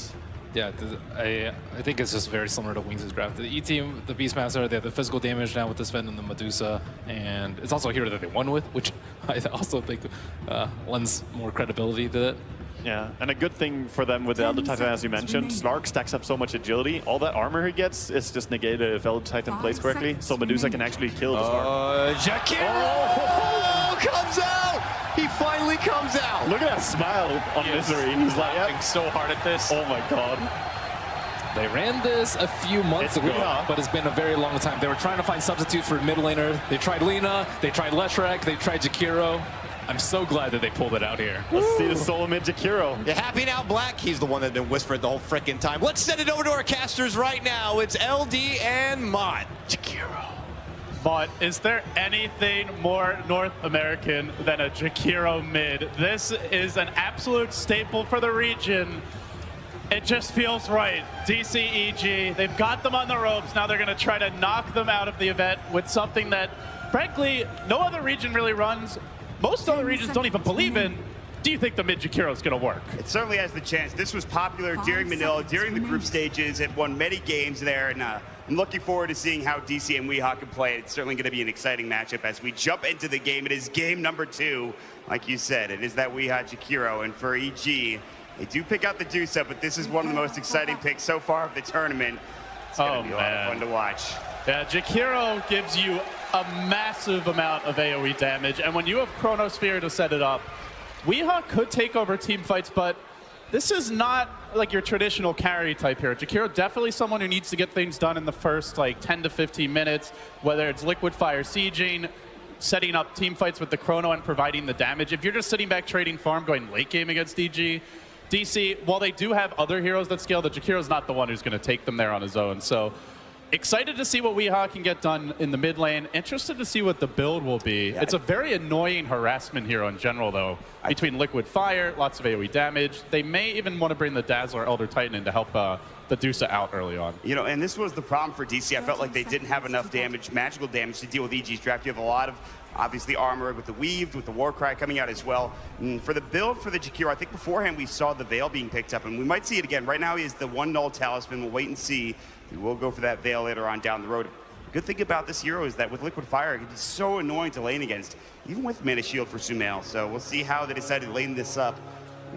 Yeah, I think it's just very similar to Wings' draft. The E team, the Beastmaster, they have the physical damage now with this Ven and the Medusa, and it's also a hero that they won with, which I also think lends more credibility to it. Yeah, and a good thing for them with the Elder Titan, as you mentioned, Slark stacks up so much agility. All that armor he gets is just negated if Elder Titan plays correctly, so Medusa can actually kill the Slark. Jakiro comes out! He finally comes out! Look at that smile on Misery. He's like, laughing so hard at this. Oh my god. They ran this a few months ago, but it's been a very long time. They were trying to find substitute for mid laner. They tried Lina, they tried Leshrac, they tried Jakiro. I'm so glad that they pulled it out here. Let's see the solo mid Jakiro. You happy now, Black? He's the one that's been whispered the whole frickin' time. Let's send it over to our casters right now. It's LD and Mott. Jakiro. But is there anything more North American than a Jakiro mid? This is an absolute staple for the region. It just feels right. DCEG, they've got them on the ropes. Now they're going to try to knock them out of the event with something that, frankly, no other region really runs. Most other regions don't even believe in. Do you think the mid Jakiro is going to work? It certainly has the chance. This was popular during Manila, during the group stages. It won many games there, and I'm looking forward to seeing how DC and Weehawk can play. It's certainly going to be an exciting matchup as we jump into the game. It is game number 2. Like you said, it is that Weehawk Jakiro, and for EG, they do pick out the Dusa, but this is one of the most exciting picks so far of the tournament. It's going to be a lot of fun to watch. Yeah, Jakiro gives you a massive amount of AoE damage, and when you have Chronosphere to set it up, Weehawk could take over team fights, but this is not like your traditional carry type hero. Jakiro definitely someone who needs to get things done in the first like 10 to 15 minutes, whether it's Liquid Fire sieging, setting up team fights with the Chrono and providing the damage. If you're just sitting back trading farm, going late game against DC, while they do have other heroes that scale, the Jakiro's not the one who's going to take them there on his own. So excited to see what Weehawk can get done in the mid lane. Interested to see what the build will be. Yeah. It's a very annoying harassment hero in general, though. Between Liquid Fire, lots of AoE damage. They may even want to bring the Dazzler Elder Titan in to help the Dusa out early on. You know, and this was the problem for DC. I felt like they didn't have enough damage, magical damage, to deal with EG's draft. You have a lot of, obviously, armor with the Weaved, with the Warcry coming out as well. And for the build for the Jakiro, I think beforehand we saw the Veil being picked up, and we might see it again. Right now he is the 1 null talisman. We'll wait and see. We will go for that Veil later on down the road. Good thing about this hero is that with Liquid Fire, it can be so annoying to lane against, even with Mana Shield for Sumail. So we'll see how they decide to lane this up.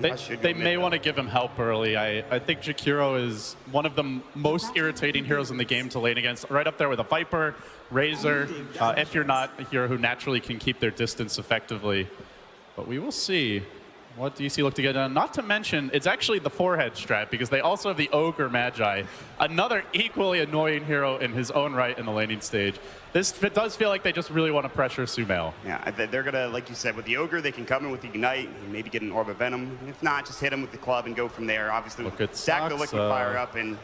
They may want to give him help early. I think Jakiro is one of the most irritating heroes in the game to lane against. Right up there with a Viper, Razor, if you're not a hero who naturally can keep their distance effectively. But we will see what DC look to get done. Not to mention, it's actually the forehead strat, because they also have the Ogre Magi, another equally annoying hero in his own right in the laning stage. It does feel like they just really want to pressure Sumail. Yeah, they're going to, like you said, with the Ogre, they can come in with the Ignite, and maybe get an Orb of Venom. If not, just hit him with the club and go from there. Obviously, stack the Liquid Fire up and...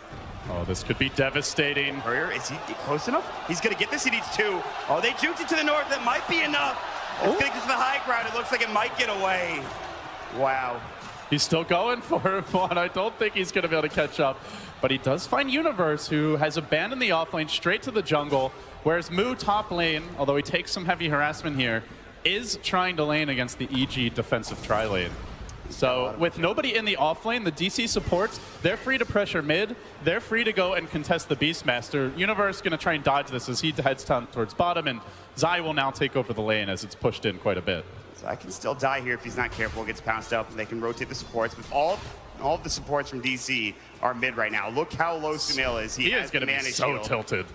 Oh, this could be devastating. Is he close enough? He's going to get this. He needs 2. Oh, they juked it to the north. That might be enough. It's going to get to the high ground. It looks like it might get away. Wow. He's still going for one. I don't think he's going to be able to catch up. But he does find Universe, who has abandoned the offlane straight to the jungle, whereas Moo top lane, although he takes some heavy harassment here, is trying to lane against the EG defensive tri-lane. So with nobody in the offlane, the DC supports, they're free to pressure mid. They're free to go and contest the Beastmaster. Universe going to try and dodge this as he heads down towards bottom, and Zai will now take over the lane as it's pushed in quite a bit. I can still die here if he's not careful. Gets pounced up, and they can rotate the supports. But all of the supports from DC are mid right now. Look how low Sumail is. He is going to be so tilted.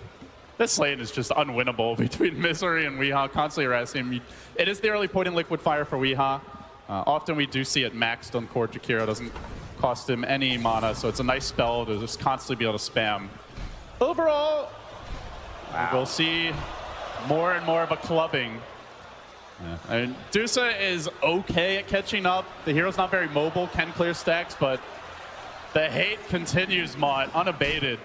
This lane is just unwinnable between Misery and Weehaw, constantly harassing him. It is the early point in Liquid Fire for Weehaw. Often we do see it maxed on core. Jakiro doesn't cost him any mana, so it's a nice spell to just constantly be able to spam. Overall, we'll see more and more of a clubbing. Yeah. I mean, Dusa is okay at catching up. The hero's not very mobile, can clear stacks, but the hate continues, Mott, unabated.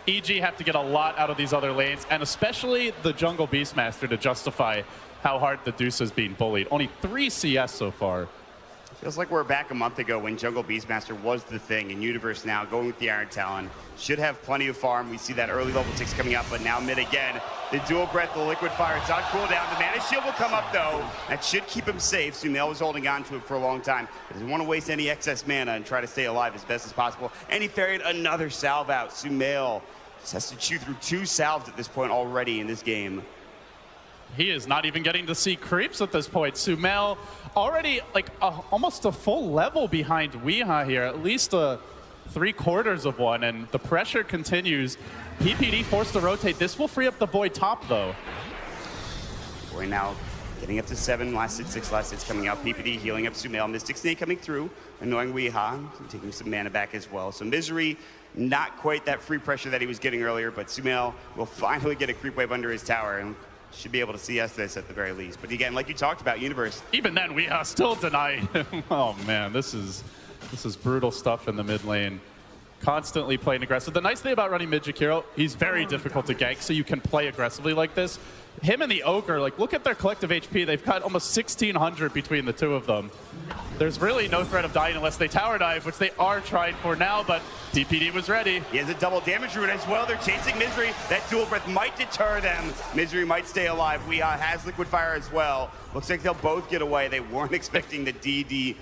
EG have to get a lot out of these other lanes, and especially the Jungle Beastmaster to justify how hard the Dusa is being bullied. Only 3 CS so far. Feels like we're back a month ago when Jungle Beastmaster was the thing, and Universe now going with the Iron Talon. Should have plenty of farm. We see that early level 6 coming up, but now mid again. The dual breath, the liquid fire, it's on cooldown. The mana shield will come up though. That should keep him safe. Sumail was holding on to it for a long time. He doesn't want to waste any excess mana and try to stay alive as best as possible. And he ferried another salve out. Sumail just has to chew through 2 salves at this point already in this game. He is not even getting to see creeps at this point. Sumail already like almost a full level behind Weehaw here, at least 3/4 of one, and the pressure continues. PPD forced to rotate. This will free up the Void top though. We're now getting up to 7, last hit 6, last hits coming out. PPD healing up Sumail. Mystic Snake coming through, annoying Weehaw, taking some mana back as well. So Misery, not quite that free pressure that he was getting earlier, but Sumail will finally get a creep wave under his tower and should be able to CS this at the very least. But again, like you talked about, Universe. Even then, Weehaw still denied him. Oh man, this is brutal stuff in the mid lane. Constantly playing aggressive. The nice thing about running mid Jakiro, he's very difficult to gank, so you can play aggressively like this. Him and the Ogre, like look at their collective HP. They've got almost 1,600 between the two of them. There's really no threat of dying unless they tower dive, which they are trying for now, but DPD was ready. He has a double damage rune as well. They're chasing Misery. That dual breath might deter them. Misery might stay alive. Weehaw has liquid fire as well. Looks like they'll both get away. They weren't expecting the DD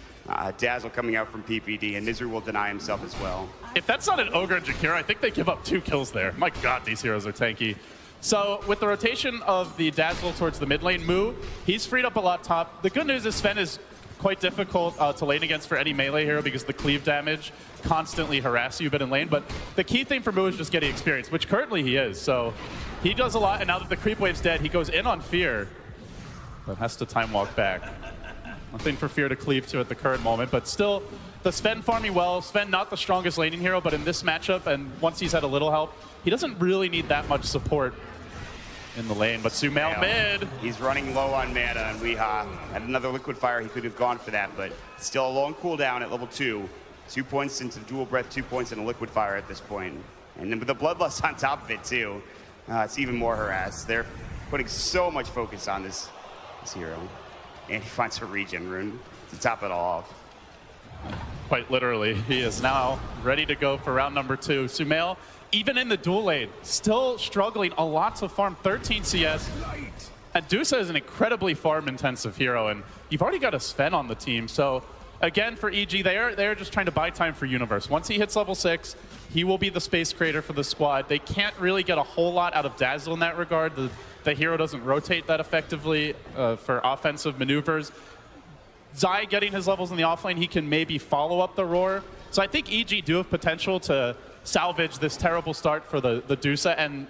dazzle coming out from PPD, and Misery will deny himself as well. If that's not an Ogre and Jakiro, I think they give up 2 kills there. My god, these heroes are tanky. So with the rotation of the Dazzle towards the mid lane, Moo, he's freed up a lot top. The good news is Sven is quite difficult to lane against for any melee hero because the cleave damage constantly harass you a bit in lane. But the key thing for Moo is just getting experience, which currently he is. So he does a lot, and now that the creep wave's dead, he goes in on Fear, but has to time walk back. Nothing for Fear to cleave to at the current moment, but still, the Sven farming well. Sven not the strongest laning hero, but in this matchup, and once he's had a little help, he doesn't really need that much support in the lane, but Sumail mid. He's running low on mana, and Weehaw had another liquid fire. He could have gone for that, but still a long cooldown at level 2. 2 points into dual breath, 2 points into liquid fire at this point. And then with the bloodlust on top of it too, it's even more harassed. They're putting so much focus on this hero. And he finds a regen rune to top it all off. Quite literally, he is now ready to go for round number 2. Sumail, even in the dual lane, still struggling a lot to farm, 13 CS. And Dusa is an incredibly farm-intensive hero, and you've already got a Sven on the team. So again, for EG, they're just trying to buy time for Universe. Once he hits level 6, he will be the space creator for the squad. They can't really get a whole lot out of Dazzle in that regard. The hero doesn't rotate that effectively for offensive maneuvers. Zai getting his levels in the offlane, he can maybe follow up the Roar. So I think EG do have potential to salvage this terrible start for the Dusa. And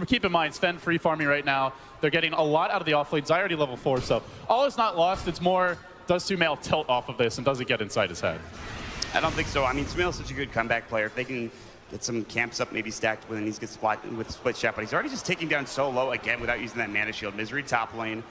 keep in mind, Sven free farming right now. They're getting a lot out of the offlane. Zai already level 4, so all is not lost. It's more, does Sumail tilt off of this and does it get inside his head? I don't think so. I mean, Sumail's such a good comeback player. If they can get some camps up, maybe stacked with, and he's get split shot, but he's already just taking down so low again without using that mana shield. Misery top lane.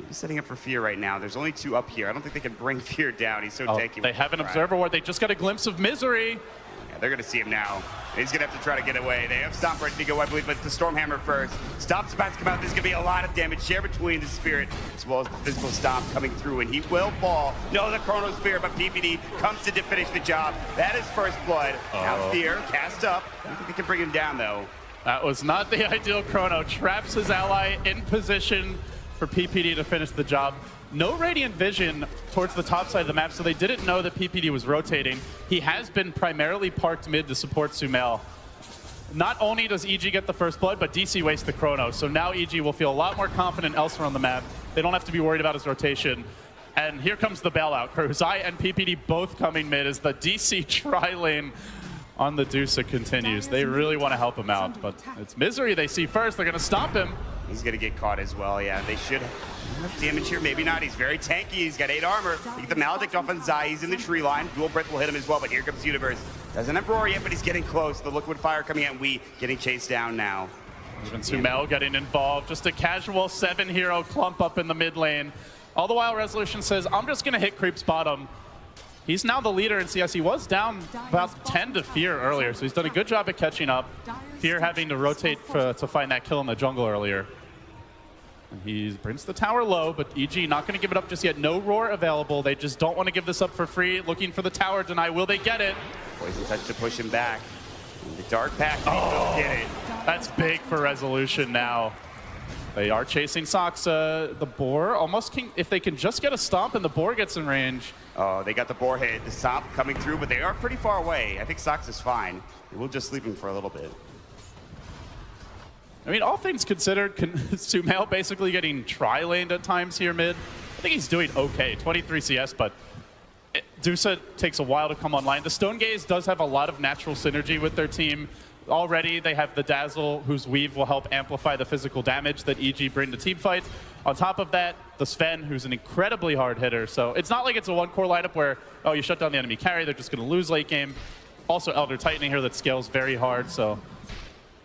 He's setting up for Fear right now. There's only 2 up here. I don't think they can bring Fear down. He's so tanky. They have an Observer Ward. They just got a glimpse of Misery. Yeah, they're going to see him now. He's going to have to try to get away. They have Stomp ready to go, I believe, but the Stormhammer first. Stomp's about to come out. There's going to be a lot of damage share between the Spirit as well as the physical Stomp coming through, and he will fall. No, the Chrono Spear, but PPD comes to finish the job. That is first blood. Now Fear, cast up. I don't think they can bring him down, though. That was not the ideal Chrono. Traps his ally in position for PPD to finish the job. No Radiant Vision towards the top side of the map, so they didn't know that PPD was rotating. He has been primarily parked mid to support Sumail. Not only does EG get the first blood, but DC wastes the Chrono, so now EG will feel a lot more confident elsewhere on the map. They don't have to be worried about his rotation. And here comes the bailout crew. Zai and PPD both coming mid as the DC tri-lane on the Dusa continues. They really want to help him out, but it's Misery they see first. They're going to stop him. He's going to get caught as well, yeah. They should have damage here, maybe not. He's very tanky. He's got 8 armor. You get the Maledict off on Zai. He's in the tree line. Dual Breath will hit him as well, but here comes Universe. Doesn't have Roar yet, but he's getting close. The Liquid Fire coming at Wii, getting chased down now. Even Sumail getting involved. Just a casual 7-hero clump up in the mid lane. All the while, Resolution says, I'm just going to hit Creep's bottom. He's now the leader in CS. He was down about 10 to Fear earlier, so he's done a good job at catching up. Fear having to rotate to find that kill in the jungle earlier. And he brings the tower low, but EG not going to give it up just yet. No Roar available. They just don't want to give this up for free. Looking for the tower deny. Will they get it? Poison touch to push him back. The Dark Pact, he will get it. That's big for Resolution now. They are chasing Soxa. The Boar almost can, if they can just get a stomp and the Boar gets in range. Oh, they got the Boar hit. The stomp coming through, but they are pretty far away. I think Sox is fine. We'll just leave him for a little bit. I mean, all things considered, Sumail basically getting tri-laned at times here mid. I think he's doing okay, 23 CS, but Dusa takes a while to come online. The Stone Gaze does have a lot of natural synergy with their team. Already, they have the Dazzle, whose weave will help amplify the physical damage that EG bring to team fights. On top of that, the Sven, who's an incredibly hard hitter. So it's not like it's a one-core lineup where, oh, you shut down the enemy carry, they're just going to lose late game. Also, Elder Tightening here that scales very hard. So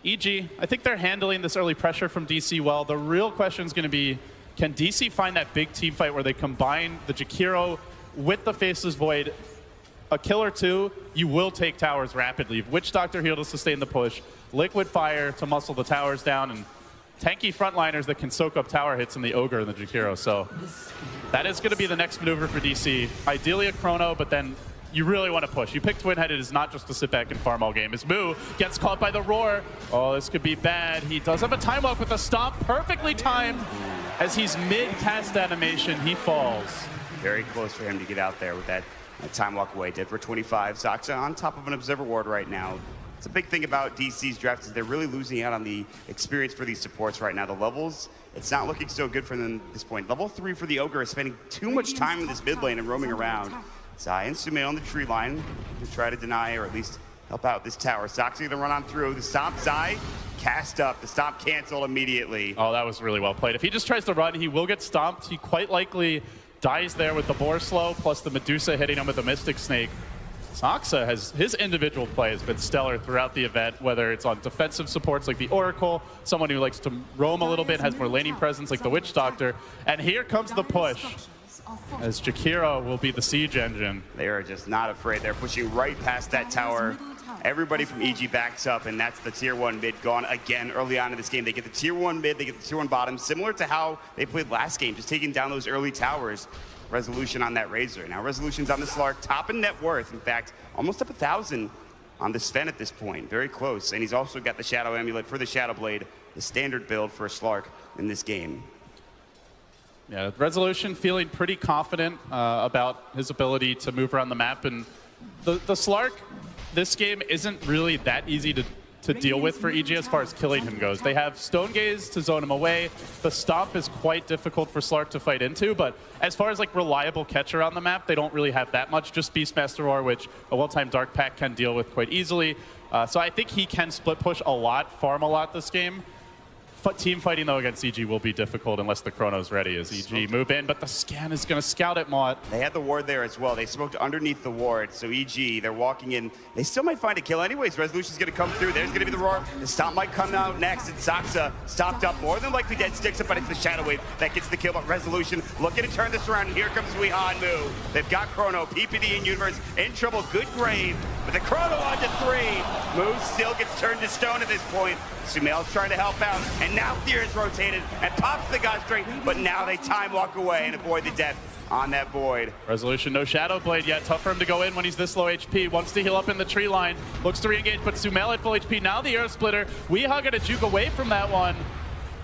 EG, I think they're handling this early pressure from DC well. The real question is going to be, can DC find that big team fight where they combine the Jakiro with the Faceless Void? A kill or two, you will take towers rapidly. Witch Doctor Heal to sustain the push, Liquid Fire to muscle the towers down, and tanky frontliners that can soak up tower hits in the Ogre and the Jakiro. So that is going to be the next maneuver for DC. Ideally a Chrono, but then you really want to push. You pick Twin Head, it is not just to sit back and farm all game. As Moo gets caught by the Roar. Oh, this could be bad. He does have a time walk with a stomp, perfectly timed. As he's mid-cast animation, he falls. Very close for him to get out there with that time walk away. Did for 25. Soxa on top of an Observer Ward right now. It's a big thing about DC's draft is they're really losing out on the experience for these supports right now. The levels, it's not looking so good for them at this point. Level 3 for the Ogre is spending too much time in this mid lane and roaming around. Zai and Sumail on the tree line to try to deny or at least help out this tower. Soxa gonna run on through. The stomp, Zai cast up. The stomp canceled immediately. Oh, that was really well played. If he just tries to run, he will get stomped. He quite likely dies there with the Boar Slow, plus the Medusa hitting him with the Mystic Snake. Soxa has, his individual play has been stellar throughout the event, whether it's on defensive supports like the Oracle, someone who likes to roam a little bit, has more laning presence like the Witch Doctor. And here comes the push, as Jakiro will be the siege engine. They are just not afraid. They're pushing right past that tower. Everybody from EG backs up, and that's the tier 1 mid gone again early on in this game. They get the tier 1 mid, they get the tier 1 bottom, similar to how they played last game, just taking down those early towers. Resolution on that Razor. Now Resolution's on the Slark, top in net worth. In fact, almost up 1,000 on the Sven at this point. Very close. And he's also got the Shadow Amulet for the Shadow Blade, the standard build for a Slark in this game. Yeah, Resolution feeling pretty confident about his ability to move around the map. And the Slark, this game isn't really that easy to deal with for EG as far as killing him goes. They have Stone Gaze to zone him away. The Stomp is quite difficult for Slark to fight into, but as far as like reliable catcher on the map, they don't really have that much. Just Beastmaster Roar, which a well-timed Dark Pact can deal with quite easily. So I think he can split push a lot, farm a lot this game. Team fighting, though, against EG will be difficult unless the Chrono's ready as EG move in, but the scan is going to scout at Mott. They had the ward there as well. They smoked underneath the ward, so EG, they're walking in. They still might find a kill anyways. Resolution's going to come through. There's going to be the Roar. The Stomp might come out next, and Soxa stopped up. More than likely dead, sticks up, but it's the Shadow Wave that gets the kill, but Resolution looking to turn this around, and here comes Weeha and Moo. They've got Chrono, PPD, and Universe in trouble. Good grave, but the Chrono on to 3. Moo still gets turned to stone at this point. Sumail's trying to help out, and now Fear is rotated and pops the God Strength, but now they time walk away and avoid the death on that Void. Resolution, no Shadow Blade yet. Tough for him to go in when he's this low HP. Wants to heal up in the tree line. Looks to re-engage, but Sumail at full HP. Now the Air Splitter. Weeha gonna juke away from that one.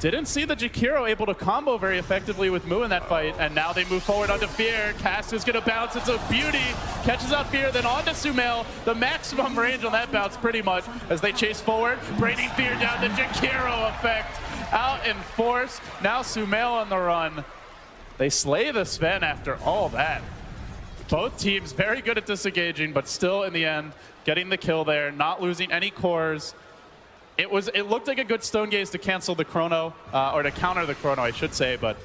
Didn't see the Jakiro able to combo very effectively with Moo in that fight, and now they move forward onto Fear. Cast is going to bounce. It's a beauty. Catches out Fear, then onto Sumail. The maximum range on that bounce pretty much as they chase forward. Braining Fear down, the Jakiro effect out in force. Now Sumail on the run. They slay the Sven after all that. Both teams very good at disengaging, but still in the end, getting the kill there, not losing any cores. It looked like a good stone gaze to cancel the chrono, or to counter the chrono, I should say, but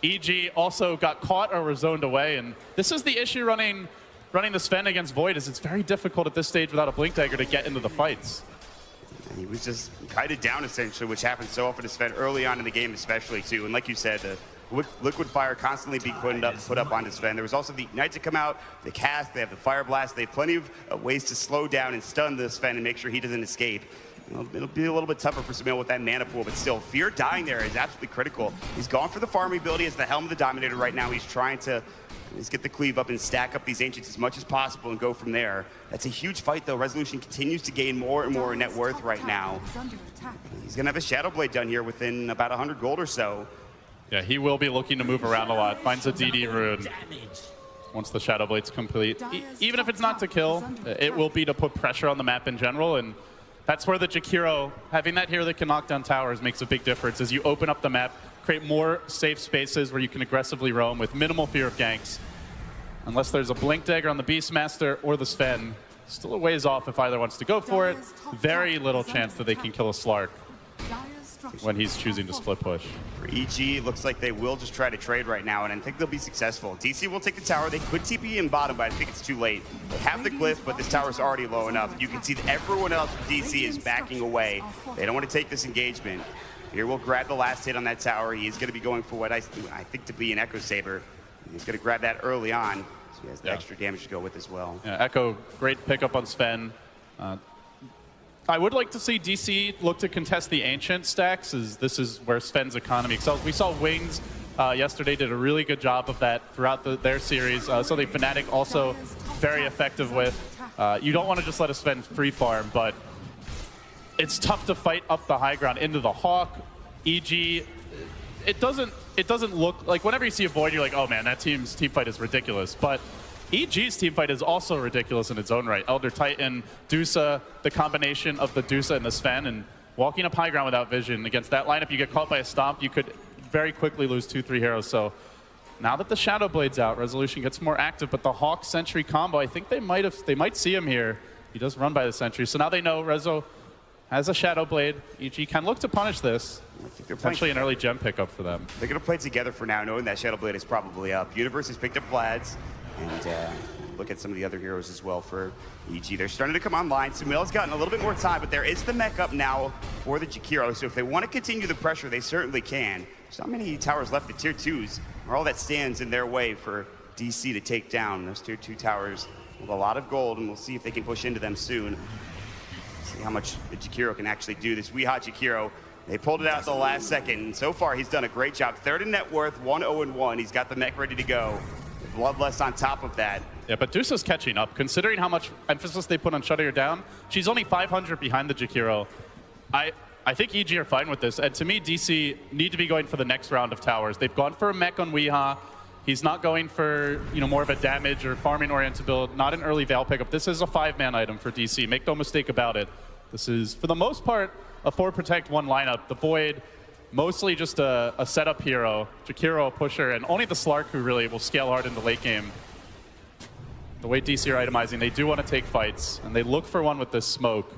EG also got caught or was zoned away, and this is the issue running the Sven against Void, is it's very difficult at this stage without a Blink Dagger to get into the fights. He was just kited down, essentially, which happens so often to Sven early on in the game, especially, too. And like you said, the liquid fire constantly being put up onto Sven. There was also the Ignite to come out, the cast, they have the Fire Blast. They have plenty of ways to slow down and stun the Sven and make sure he doesn't escape. It'll be a little bit tougher for Sumail with that mana pool, but still, Fear dying there is absolutely critical. He's gone for the farming ability as the Helm of the Dominator right now. He's trying to get the cleave up and stack up these Ancients as much as possible and go from there. That's a huge fight, though. Resolution continues to gain more and more net worth right now. He's going to have a Shadow Blade done here within about 100 gold or so. Yeah, he will be looking to move around a lot. Finds a DD rune once the Shadow Blade's complete. Even if it's not to kill, it will be to put pressure on the map in general, and that's where the Jakiro, having that hero that can knock down towers, makes a big difference. As you open up the map, create more safe spaces where you can aggressively roam with minimal fear of ganks. Unless there's a Blink Dagger on the Beastmaster or the Sven, still a ways off if either wants to go for it. Very little chance that they can kill a Slark when he's choosing to split push. For EG, it looks like they will just try to trade right now, and I think they'll be successful. DC will take the tower. They could TP in bottom, but I think it's too late. They have the glyph, but this tower's already low enough. You can see that everyone else from DC is backing away. They don't want to take this engagement. Here we'll grab the last hit on that tower. He is going to be going for what I think to be an Echo Saber. He's going to grab that early on, so he has the extra damage to go with as well. Yeah, Echo, great pickup on Sven. I would like to see DC look to contest the Ancient stacks, as this is where Sven's economy excels. We saw Wings yesterday did a really good job of that throughout their series. So the Fnatic also very effective with. You don't want to just let a Sven free farm, but it's tough to fight up the high ground into the Hawk. EG, it doesn't look like, whenever you see a Void, you're like, oh man, that team's team fight is ridiculous. But EG's team fight is also ridiculous in its own right. Elder Titan, Dusa, the combination of the Dusa and the Sven, and walking up high ground without vision. Against that lineup, you get caught by a Stomp, you could very quickly lose 2-3 heroes. So now that the Shadow Blade's out, Resolution gets more active, but the Hawk Sentry combo, I think they might see him here. He does run by the Sentry, so now they know Rezo has a Shadow Blade. EG can look to punish this. Potentially an early gem pickup for them. They're going to play together for now, knowing that Shadow Blade is probably up. Universe has picked up Vlad's, and look at some of the other heroes as well for EG. They're starting to come online. Sumail's gotten a little bit more time, but there is the mech up now for the Jakiro, so if they want to continue the pressure, they certainly can. There's not many towers left. The tier 2s are all that stands in their way for DC to take down. Those tier 2 towers with a lot of gold, and we'll see if they can push into them soon. See how much the Jakiro can actually do. This Weeha Jakiro, they pulled it out at the last second, and so far he's done a great job. Third in net worth, 1-0-1. He's got the mech ready to go. Bloodlust on top of that. Yeah, but Dusa's catching up. Considering how much emphasis they put on shutting her down, she's only 500 behind the Jakiro. I think EG are fine with this, and to me, DC need to be going for the next round of towers. They've gone for a mech on Weeha. He's not going for more of a damage or farming-oriented build, not an early Val pickup. This is a 5-man item for DC. Make no mistake about it. This is, for the most part, a 4-protect 1 lineup. The Void, mostly just a setup hero. Jakiro a pusher, and only the Slark who really will scale hard in the late game. The way DC are itemizing, they do want to take fights, and they look for one with this smoke.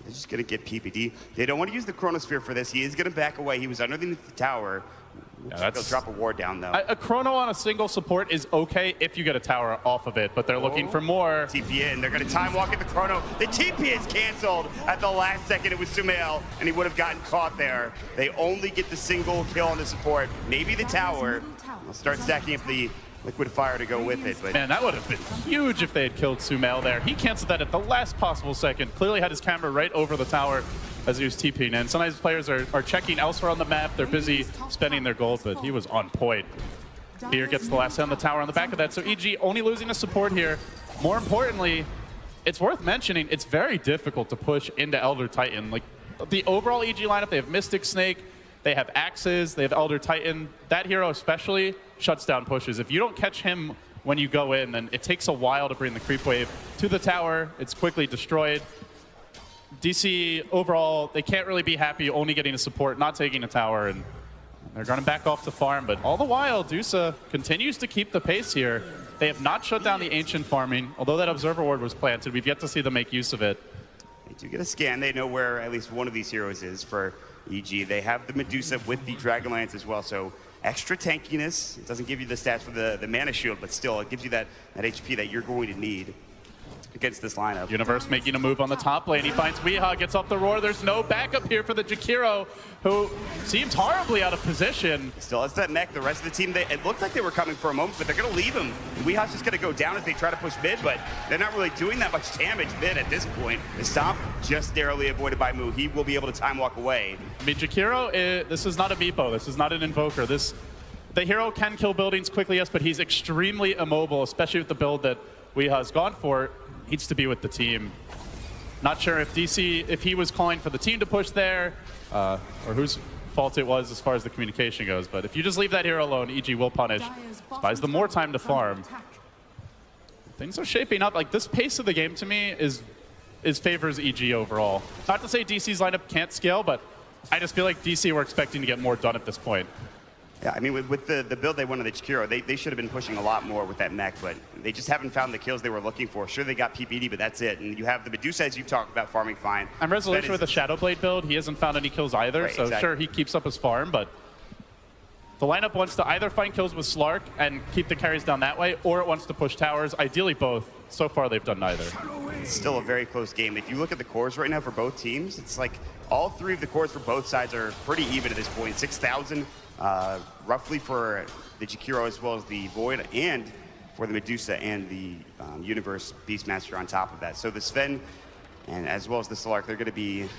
They're just going to get PPD. They don't want to use the Chronosphere for this. He is going to back away. He was underneath the tower. Yeah, they'll drop a ward down, though. A Chrono on a single support is okay if you get a tower off of it, but they're looking for more. TP in. They're going to time walk at the Chrono. The TP is canceled at the last second. It was Sumail, and he would have gotten caught there. They only get the single kill on the support. Maybe the tower. They'll start stacking up the liquid fire to go with it. But man, that would have been huge if they had killed Sumail there. He canceled that at the last possible second. Clearly had his camera right over the tower as he was TPing in. Sometimes players are checking elsewhere on the map. They're busy spending their gold, but he was on point. Fear gets the last hit on the tower on the back of that. So EG only losing a support here. More importantly, it's worth mentioning, it's very difficult to push into Elder Titan. Like the overall EG lineup, they have Mystic Snake, they have Axes, they have Elder Titan. That hero especially shuts down pushes. If you don't catch him when you go in, then it takes a while to bring the creep wave to the tower. It's quickly destroyed. DC overall, they can't really be happy only getting a support, not taking a tower, and they're going to back off the farm. But all the while, Dusa continues to keep the pace here. They have not shut down the ancient farming, although that observer ward was planted. We've yet to see them make use of it. They do get a scan. They know where at least one of these heroes is for EG. They have the Medusa with the Dragonlance as well, so extra tankiness. It doesn't give you the stats for the mana shield, but still, it gives you that HP that you're going to need against this lineup. Universe making a move on the top lane. He finds Weehaw, gets off the roar. There's no backup here for the Jakiro, who seems horribly out of position. Still has that mech. The rest of the team, it looked like they were coming for a moment, but they're going to leave him. Weehaw's just going to go down as they try to push mid, but they're not really doing that much damage mid at this point. The stomp just narrowly avoided by Moo. He will be able to time walk away. I mean, Jakiro, this is not a Meepo. This is not an Invoker. The hero can kill buildings quickly, yes, but he's extremely immobile, especially with the build that Weehaw's gone for. Needs to be with the team. Not sure if DC, if he was calling for the team to push there, or whose fault it was as far as the communication goes. But if you just leave that hero alone, EG will punish. Buys them more time to farm. Things are shaping up. Like, this pace of the game to me is favors EG overall. Not to say DC's lineup can't scale, but I just feel like DC were expecting to get more done at this point. Yeah, I mean, with the build they won on the Jakiro, they should have been pushing a lot more with that mech, but they just haven't found the kills they were looking for. Sure, they got PPD, but that's it. And you have the Medusa, as you've talked about, farming fine. And Resolution with the Shadowblade build, he hasn't found any kills either, right, so exactly. Sure, he keeps up his farm, but the lineup wants to either find kills with Slark and keep the carries down that way, or it wants to push towers, ideally both. So far, they've done neither. It's still a very close game. If you look at the cores right now for both teams, it's like all three of the cores for both sides are pretty even at this point. 6,000 roughly for the Jakiro as well as the Void, and for the Medusa and the Universe Beastmaster on top of that. So the Sven and as well as the Solark, they're going to be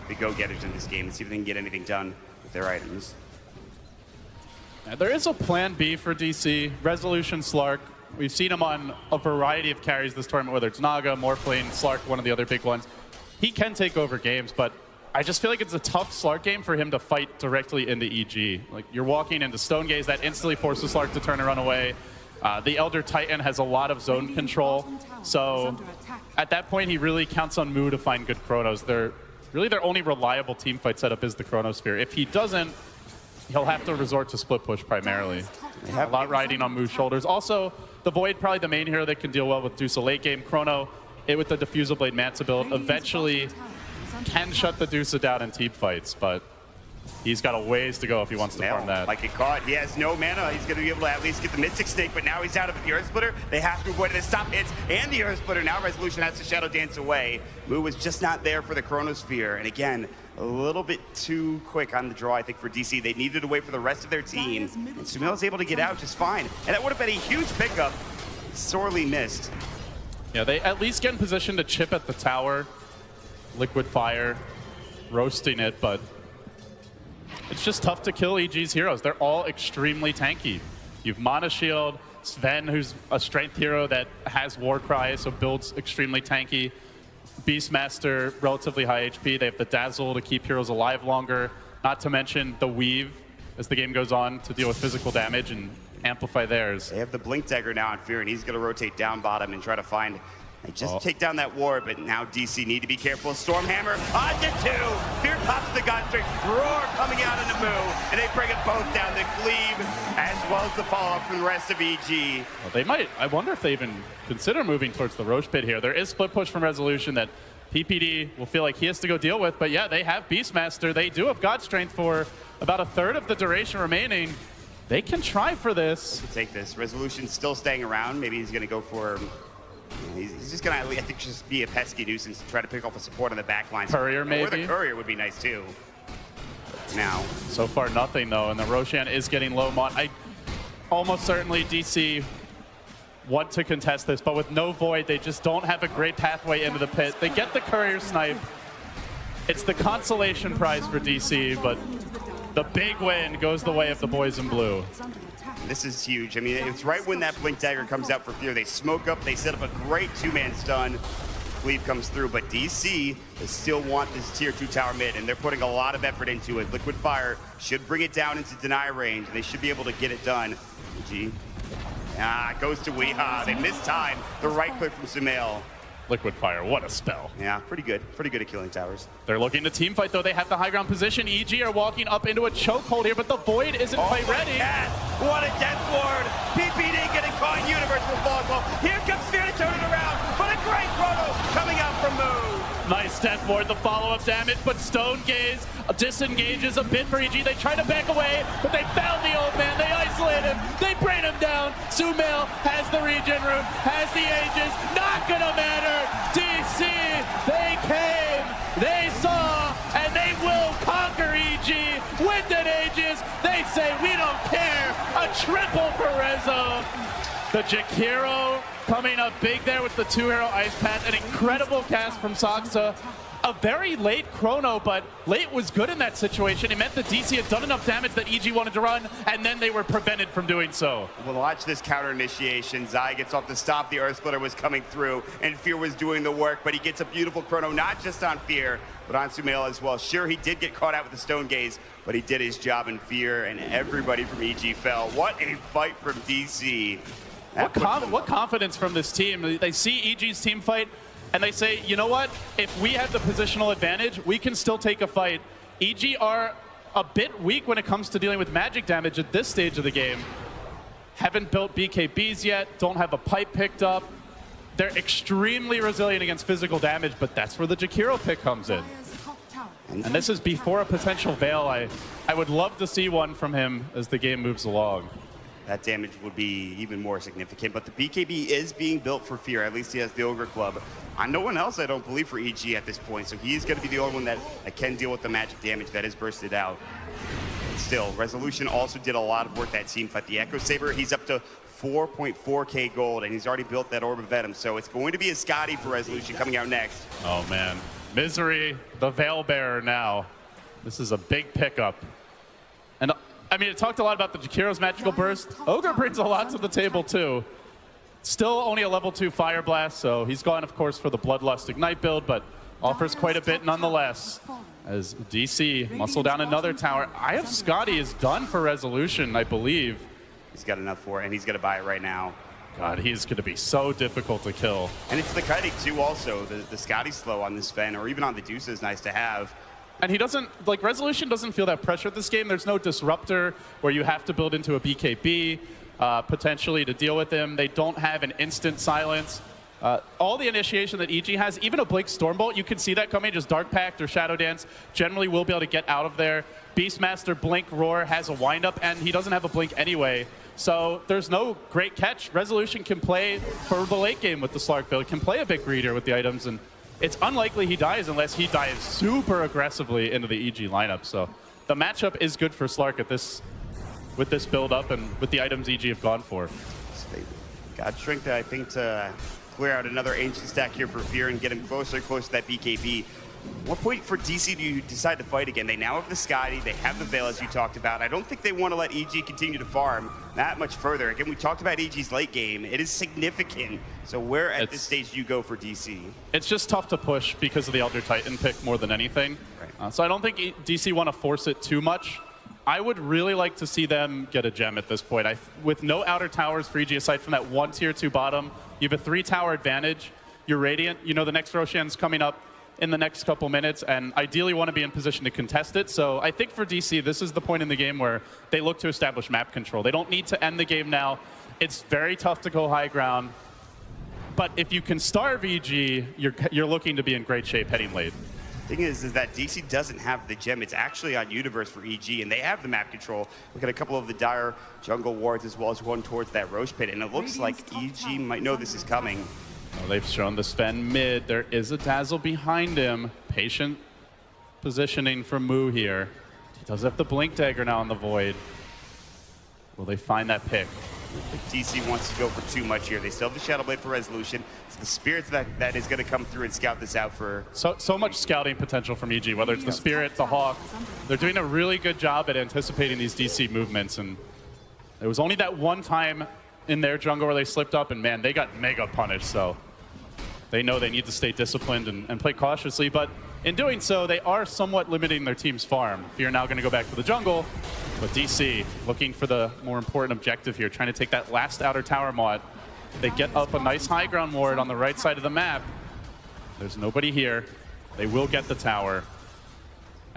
the go-getters in this game and see if they can get anything done with their items. Now, there is a plan B for DC. Resolution Slark. We've seen him on a variety of carries this tournament, whether it's Naga, Morphling, Slark, one of the other big ones. He can take over games, but I just feel like it's a tough Slark game for him to fight directly into EG. Like, you're walking into Stone Gaze, that instantly forces Slark to turn and run away. The Elder Titan has a lot of zone control, so at that point he really counts on Moo to find good Chronos. Really their only reliable team fight setup is the Chronosphere. If he doesn't, he'll have to resort to split push primarily. A lot riding on Moo's shoulders. Also, the Void, probably the main hero that can deal well with Dusa late game. Chrono, with the Diffusal Blade Manta build, eventually can shut the Dusa down in team fights, but he's got a ways to go if he wants to farm that. Like it caught, he has no mana. He's going to be able to at least get the Mystic Snake, but now he's out of the Earth Splitter. They have to avoid the stop hits and the Earth Splitter. Now Resolution has to Shadow Dance away. Moo was just not there for the Chronosphere, and again, a little bit too quick on the draw, I think, for DC. They needed to wait for the rest of their team, and Sumail was able to get out just fine. And that would have been a huge pickup, sorely missed. Yeah, they at least get in position to chip at the tower. Liquid Fire, roasting it, but it's just tough to kill EG's heroes. They're all extremely tanky. You've Mana Shield, Sven, who's a strength hero that has War Cry, so builds extremely tanky. Beastmaster, relatively high HP. They have the Dazzle to keep heroes alive longer. Not to mention the Weave as the game goes on to deal with physical damage and amplify theirs. They have the Blink Dagger now on Fear, and he's going to rotate down bottom and try to find, just take down that ward, but now DC need to be careful. Stormhammer onto two. Fear pops the gun straight. Roar coming out into Moo, and they bring it both down. The Cleave, as well as the follow-up from the rest of EG. Well, they might. I wonder if they even consider moving towards the Roche Pit here. There is split push from Resolution that PPD will feel like he has to go deal with, but yeah, they have Beastmaster. They do have God Strength for about a third of the duration remaining. They can try for this. Take this. Resolution's still staying around. Maybe he's going to go for... He's just going to, I think, just be a pesky nuisance to try to pick off a support on the back line. Courier, maybe? Or the Courier would be nice, too. Now. So far, nothing, though, and the Roshan is getting low mon. I almost certainly DC want to contest this, but with no Void, they just don't have a great pathway into the pit. They get the Courier snipe. It's the consolation prize for DC, but the big win goes the way of the boys in blue. This is huge. I mean, it's right when that Blink Dagger comes out for Fear. They smoke up, they set up a great two-man stun. Cleave comes through, but DC still want this tier 2 tower mid, and they're putting a lot of effort into it. Liquid Fire should bring it down into deny range. They should be able to get it done. It goes to Weehaw. They miss time. The right click from Sumail. Liquid Fire, what a spell. Yeah, pretty good. Pretty good at killing towers. They're looking to team fight, though. They have the high ground position. EG are walking up into a chokehold here, but the Void isn't quite ready. Yes. What a death ward. PPD getting caught in universe with Volatile. Here comes Fear to turn it around, but a great chrono coming out from Moo. Nice death ward, the follow-up damage, but Stone Gaze disengages a bit for EG. They try to back away, but they found the old man. They isolate him. They bring him down. Sumail has the regen room, has the Aegis. Not gonna matter. DC, they came, they saw, and they will conquer EG with an Aegis. They say, we don't care. A triple for Rezo. The Jakiro coming up big there with the 2-hero Ice Path. An incredible cast from Soxa. A very late chrono, but late was good in that situation. It meant that DC had done enough damage that EG wanted to run, and then they were prevented from doing so. Well, watch this counter initiation. Zai gets off the stop. The Earth Splitter was coming through, and Fear was doing the work, but he gets a beautiful chrono, not just on Fear, but on Sumail as well. Sure, he did get caught out with the Stone Gaze, but he did his job in Fear, and everybody from EG fell. What a fight from DC. What confidence from this team. They see EG's team fight, and they say, you know what? If we have the positional advantage, we can still take a fight. EG are a bit weak when it comes to dealing with magic damage at this stage of the game. Haven't built BKBs yet, don't have a pipe picked up. They're extremely resilient against physical damage, but that's where the Jakiro pick comes in. And this is before a potential Veil. I would love to see one from him as the game moves along. That damage would be even more significant, but the BKB is being built for Fear. At least he has the Ogre Club. No one else, I don't believe, for EG at this point, so he's going to be the only one that can deal with the magic damage that is bursted out. But still, Resolution also did a lot of work that team fight. The Echo Saber, he's up to 4.4k gold, and he's already built that Orb of Venom, so it's going to be a Scotty for Resolution coming out next. Oh man, Misery, the Veil Bearer now. This is a big pickup. And I mean, it talked a lot about the Jakiro's magical burst. Ogre brings a lot to the table too. Still only a level 2 Fire Blast, so he's gone, of course, for the Bloodlust Ignite build, but offers quite a bit nonetheless. As DC muscle down another tower. Eye of Scotty is done for Resolution, I believe. He's got enough for it, and he's going to buy it right now. God, he's going to be so difficult to kill. And it's the kiting too, also. The Scotty slow on this Fen, or even on the Deuce, is nice to have. And he doesn't, like, Resolution doesn't feel that pressure this game. There's no Disruptor where you have to build into a BKB potentially to deal with him. They don't have an instant silence. All the initiation that EG has, even a Blink Stormbolt, you can see that coming. Just Dark Pact or Shadow Dance generally will be able to get out of there. Beastmaster Blink Roar has a windup, and he doesn't have a Blink anyway. So there's no great catch. Resolution can play for the late game with the Slark build, can play a big reader with the items, and it's unlikely he dies unless he dives super aggressively into the EG lineup. So the matchup is good for Slark at this, with this build up and with the items EG have gone for. Got strength, I think, to clear out another Ancient stack here for Fear and get him closer and closer to that BKB. What point for DC to decide to fight again? They now have the Scotty, they have the Veil, as you talked about. I don't think they want to let EG continue to farm that much further. Again, we talked about EG's late game. It is significant. So where at this stage do you go for DC? It's just tough to push because of the Elder Titan pick more than anything. Right. So I don't think DC want to force it too much. I would really like to see them get a gem at this point. With no outer towers for EG aside from that 1 tier 2 bottom, you have a 3-tower advantage. You're Radiant. You know the next Roshan's coming up in the next couple minutes, and ideally want to be in position to contest it. So I think for DC, this is the point in the game where they look to establish map control. They don't need to end the game now. It's very tough to go high ground. But if you can starve EG, you're looking to be in great shape heading late. Thing is that DC doesn't have the gem. It's actually on Universe for EG, and they have the map control. Look at a couple of the dire jungle wards as well as one towards that Roche pit, and it looks like EG might know this is coming. Well, they've shown the Sven mid. There is a Dazzle behind him. Patient positioning from Moo here. He does have the Blink Dagger now on the Void. Will they find that pick? I think DC wants to go for too much here. They still have the Shadow Blade for Resolution. It's the Spirits that is going to come through and scout this out for... So much scouting potential from EG, whether it's the Spirit, the Hawk. They're doing a really good job at anticipating these DC movements, and it was only that one time in their jungle where they slipped up, and man, they got mega punished, so they know they need to stay disciplined and play cautiously, but in doing so, they are somewhat limiting their team's farm. Fear now going to go back to the jungle, but DC looking for the more important objective here, trying to take that last outer tower mod. They get up a nice high ground ward on the right side of the map. There's nobody here. They will get the tower.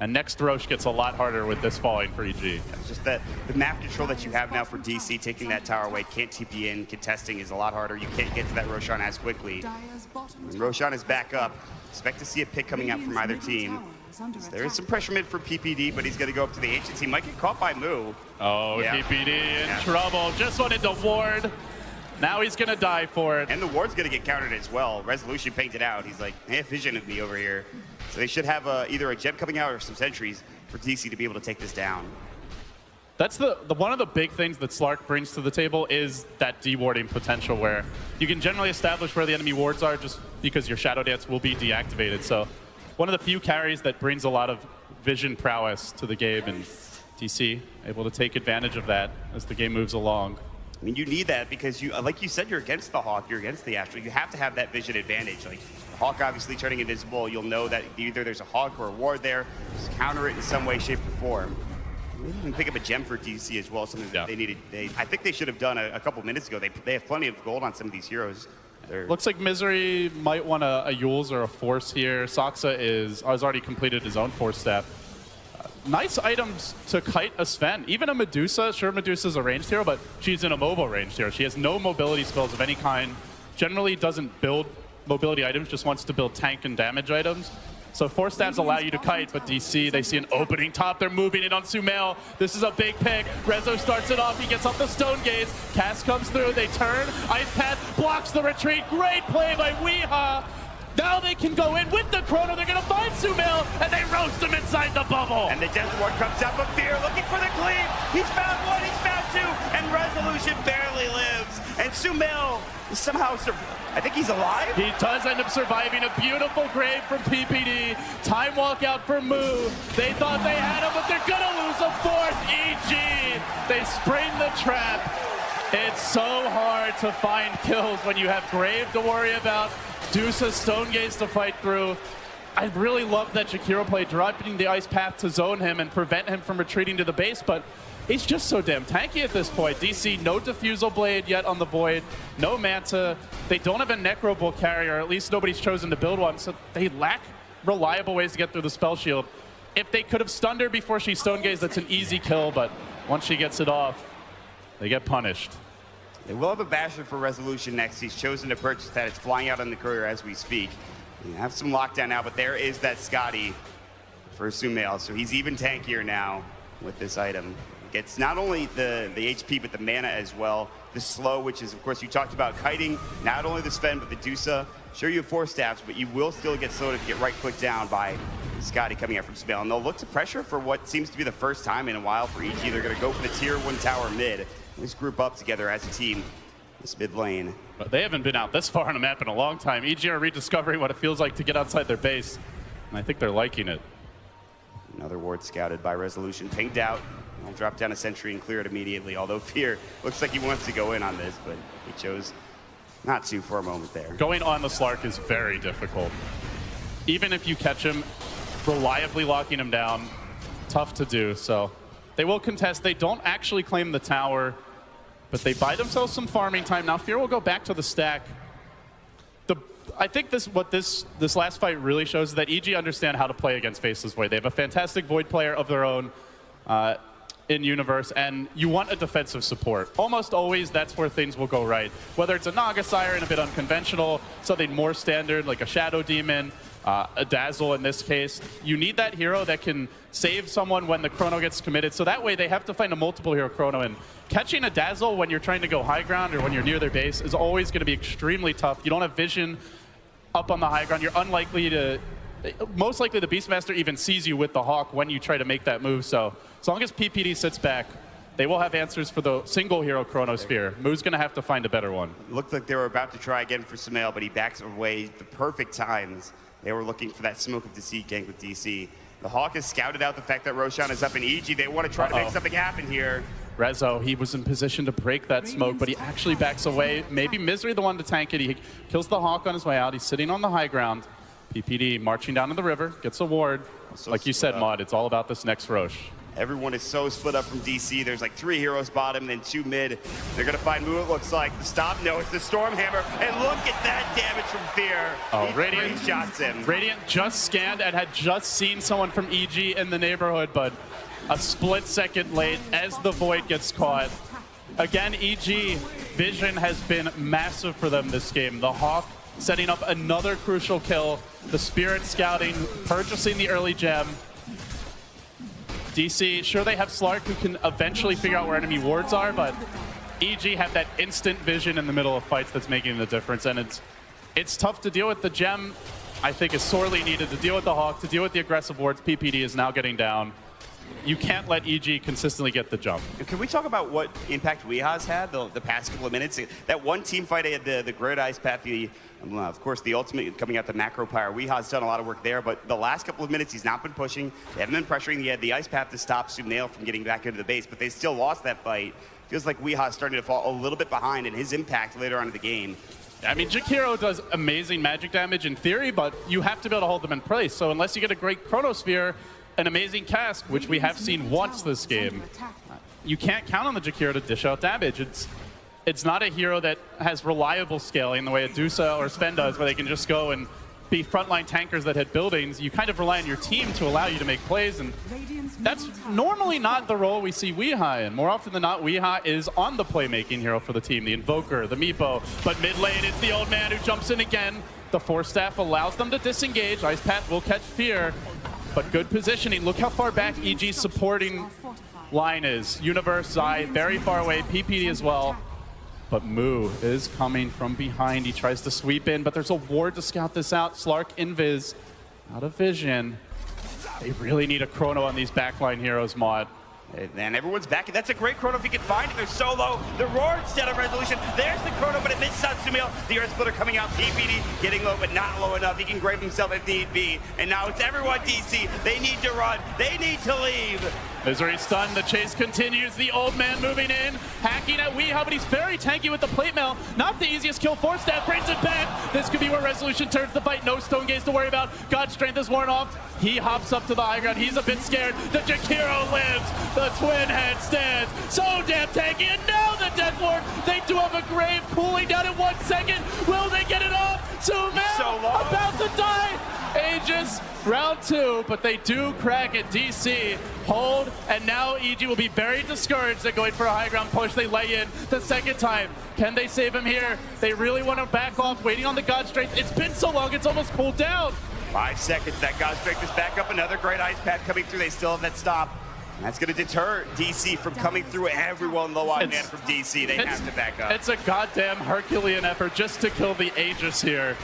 And next Roche gets a lot harder with this falling for EG. It's just that the map control that you have now for DC, taking that tower away, can't TP in, contesting is a lot harder. You can't get to that Roshan as quickly. When Roshan is back up, expect to see a pick coming out from either team. So there is some pressure mid for PPD, but he's going to go up to the Ancients. He might get caught by Moo. Oh, yeah. PPD in trouble. Just wanted to ward. Now he's going to die for it. And the ward's going to get countered as well. Resolution painted out. He's like, vision of me over here. So they should have either a gem coming out or some sentries for DC to be able to take this down. That's the one of the big things that Slark brings to the table is that dewarding potential where you can generally establish where the enemy wards are just because your Shadow Dance will be deactivated. So one of the few carries that brings a lot of vision prowess to the game, and DC able to take advantage of that as the game moves along. I mean, you need that because you, like you said, you're against the Hawk, you're against the Astral. You have to have that vision advantage. Like the Hawk obviously turning invisible, you'll know that either there's a Hawk or a ward there. Just counter it in some way, shape, or form. Maybe even pick up a gem for DC as well. Something that they needed. I think they should have done a couple minutes ago. They have plenty of gold on some of these heroes. Looks like Misery might want a Yules or a Force here. Soxa has already completed his own Force step. Nice items to kite a Sven. Even a Medusa. Sure, Medusa's a ranged hero, but she's in a mobile ranged hero. She has no mobility spells of any kind. Generally doesn't build mobility items, just wants to build tank and damage items. So Force Stabs allow you to kite, but DC, they see an opening top. They're moving it on Sumail. This is a big pick. Rezo starts it off. He gets off the Stone Gaze. Cass comes through. They turn. Ice Path blocks the retreat. Great play by Weeha. Now they can go in with the Chrono. They're going to find Sumail, and they roast him inside the bubble. And the Death Ward comes out, but Fear looking for the cleave. He's found one, he's found two, and Resolution barely lives. And Sumail somehow, I think he's alive? He does end up surviving a beautiful grave from PPD. Time walk out for Moo. They thought they had him, but they're going to lose a fourth. EG, they spring the trap. It's so hard to find kills when you have Grave to worry about. Deuce's Stone Gaze to fight through. I really love that Jakiro play, dropping the Ice Path to zone him and prevent him from retreating to the base, but he's just so damn tanky at this point. DC, no Diffusal Blade yet on the Void, no Manta. They don't have a Necro Bull carrier, or at least nobody's chosen to build one, so they lack reliable ways to get through the Spell Shield. If they could have stunned her before she Stone Gazed, that's an easy kill, but once she gets it off, they get punished. They will have a Basher for Resolution next. He's chosen to purchase that. It's flying out on the courier as we speak. We have some lockdown now, but there is that Scotty for Sumail. So he's even tankier now with this item. Gets not only the HP, but the mana as well. The slow, which is, of course, you talked about kiting. Not only the Sven, but the Dusa. Sure, you have 4 staffs, but you will still get slowed if you get right-clicked down by Scotty coming out from Sumail. And they'll look to pressure for what seems to be the first time in a while for EG. They're going to go for the tier 1 tower mid. Let's group up together as a team, this mid lane. But they haven't been out this far on a map in a long time. EG are rediscovering what it feels like to get outside their base, and I think they're liking it. Another ward scouted by Resolution, pinged out. I'll drop down a sentry and clear it immediately, although Fear looks like he wants to go in on this, but he chose not to for a moment there. Going on the Slark is very difficult. Even if you catch him, reliably locking him down, tough to do, so. They will contest. They don't actually claim the tower, but they buy themselves some farming time. Now Fear will go back to the stack. I think this last fight really shows that EG understand how to play against Faceless Void. They have a fantastic Void player of their own in Universe, and you want a defensive support. Almost always, that's where things will go right. Whether it's a Naga Siren, a bit unconventional, something more standard like a Shadow Demon, a Dazzle in this case. You need that hero that can save someone when the Chrono gets committed, so that way they have to find a multiple hero Chrono, and catching a Dazzle when you're trying to go high ground or when you're near their base is always going to be extremely tough. You don't have vision up on the high ground. You're unlikely to, most likely the Beastmaster even sees you with the Hawk when you try to make that move, so as long as PPD sits back, they will have answers for the single hero Chronosphere. Moo's going to have to find a better one. Looked like they were about to try again for Sumail, but he backs away the perfect times. They were looking for that Smoke of Deceit gank with DC. The Hawk has scouted out the fact that Roshan is up in EG. They want to try to make something happen here. Rezo, he was in position to break that smoke, but he actually backs away. Maybe Misery the one to tank it. He kills the Hawk on his way out. He's sitting on the high ground. PPD marching down to the river, gets a ward. Like you said, Maud, it's all about this next Roche. Everyone is so split up from DC. There's like 3 heroes bottom, then 2 mid. They're gonna find Moo, it looks like. The stop, no, it's the Stormhammer. And look at that damage from Fear. Oh, Radiant shots him. Radiant just scanned and had just seen someone from EG in the neighborhood, but a split second late as the Void gets caught. Again, EG vision has been massive for them this game. The Hawk setting up another crucial kill. The Spirit scouting, purchasing the early gem. DC, sure they have Slark who can eventually figure out where enemy wards are, but EG have that instant vision in the middle of fights that's making the difference, and it's tough to deal with. The gem, I think, is sorely needed to deal with the Hawk, to deal with the aggressive wards. PPD is now getting down. You can't let EG consistently get the jump. Can we talk about what impact Weeha's had the past couple of minutes? That one team fight, they had the Great Ice Path, of course, the ultimate coming out the Macro Pyre. Weeha's done a lot of work there, but the last couple of minutes, he's not been pushing. They haven't been pressuring. He had the Ice Path to stop Sumail from getting back into the base, but they still lost that fight. Feels like Weeha's starting to fall a little bit behind, and his impact later on in the game. I mean, Jakiro does amazing magic damage in theory, but you have to be able to hold them in place. So unless you get a great Chronosphere, an amazing cast, which we have seen once this game, you can't count on the Jakiro to dish out damage. It's not a hero that has reliable scaling the way a Dusa or Sven does, where they can just go and be frontline tankers that hit buildings. You kind of rely on your team to allow you to make plays, and that's normally not the role we see Weeha in. More often than not, Weeha is on the playmaking hero for the team, the Invoker, the Meepo, but mid lane it's the old man who jumps in again. The Force Staff allows them to disengage. Ice Path will catch Fear, but good positioning. Look how far back EG's supporting line is. Universe, Zai, very far away, PPD as well. But Moo is coming from behind. He tries to sweep in, but there's a ward to scout this out. Slark, Invis, out of vision. They really need a chrono on these backline heroes, Mod. And everyone's back. That's a great chrono if he can find it. They're so low. The roar instead of resolution. There's the chrono, but it misses on Sumail. The Earth Splitter coming out. PPD getting low, but not low enough. He can grab himself if need be. And now it's everyone DC. They need to run. They need to leave. Misery stunned. The chase continues. The old man moving in, hacking at Weeha, but he's very tanky with the plate mail. Not the easiest kill. Force Staff brings it back. This could be where Resolution turns the fight. No Stone Gaze to worry about. God's Strength is worn off. He hops up to the high ground. He's a bit scared. The Jakiro lives. The Twin Head stands. So damn tanky. And now the Death Ward. They do have a grave cooling down in 1 second. Will they get it off? Sumail about to die. Aegis, round 2, but they do crack it. DC, hold, and now EG will be very discouraged at going for a high ground push. They lay in the second time. Can they save him here? They really want to back off, waiting on the God Strength. It's been so long, it's almost cooled down. 5 seconds, that God Strength is back up. Another great Ice Path coming through. They still have that stop. And that's going to deter DC from coming through. Everyone low on man from DC. They have to back up. It's a goddamn Herculean effort just to kill the Aegis here.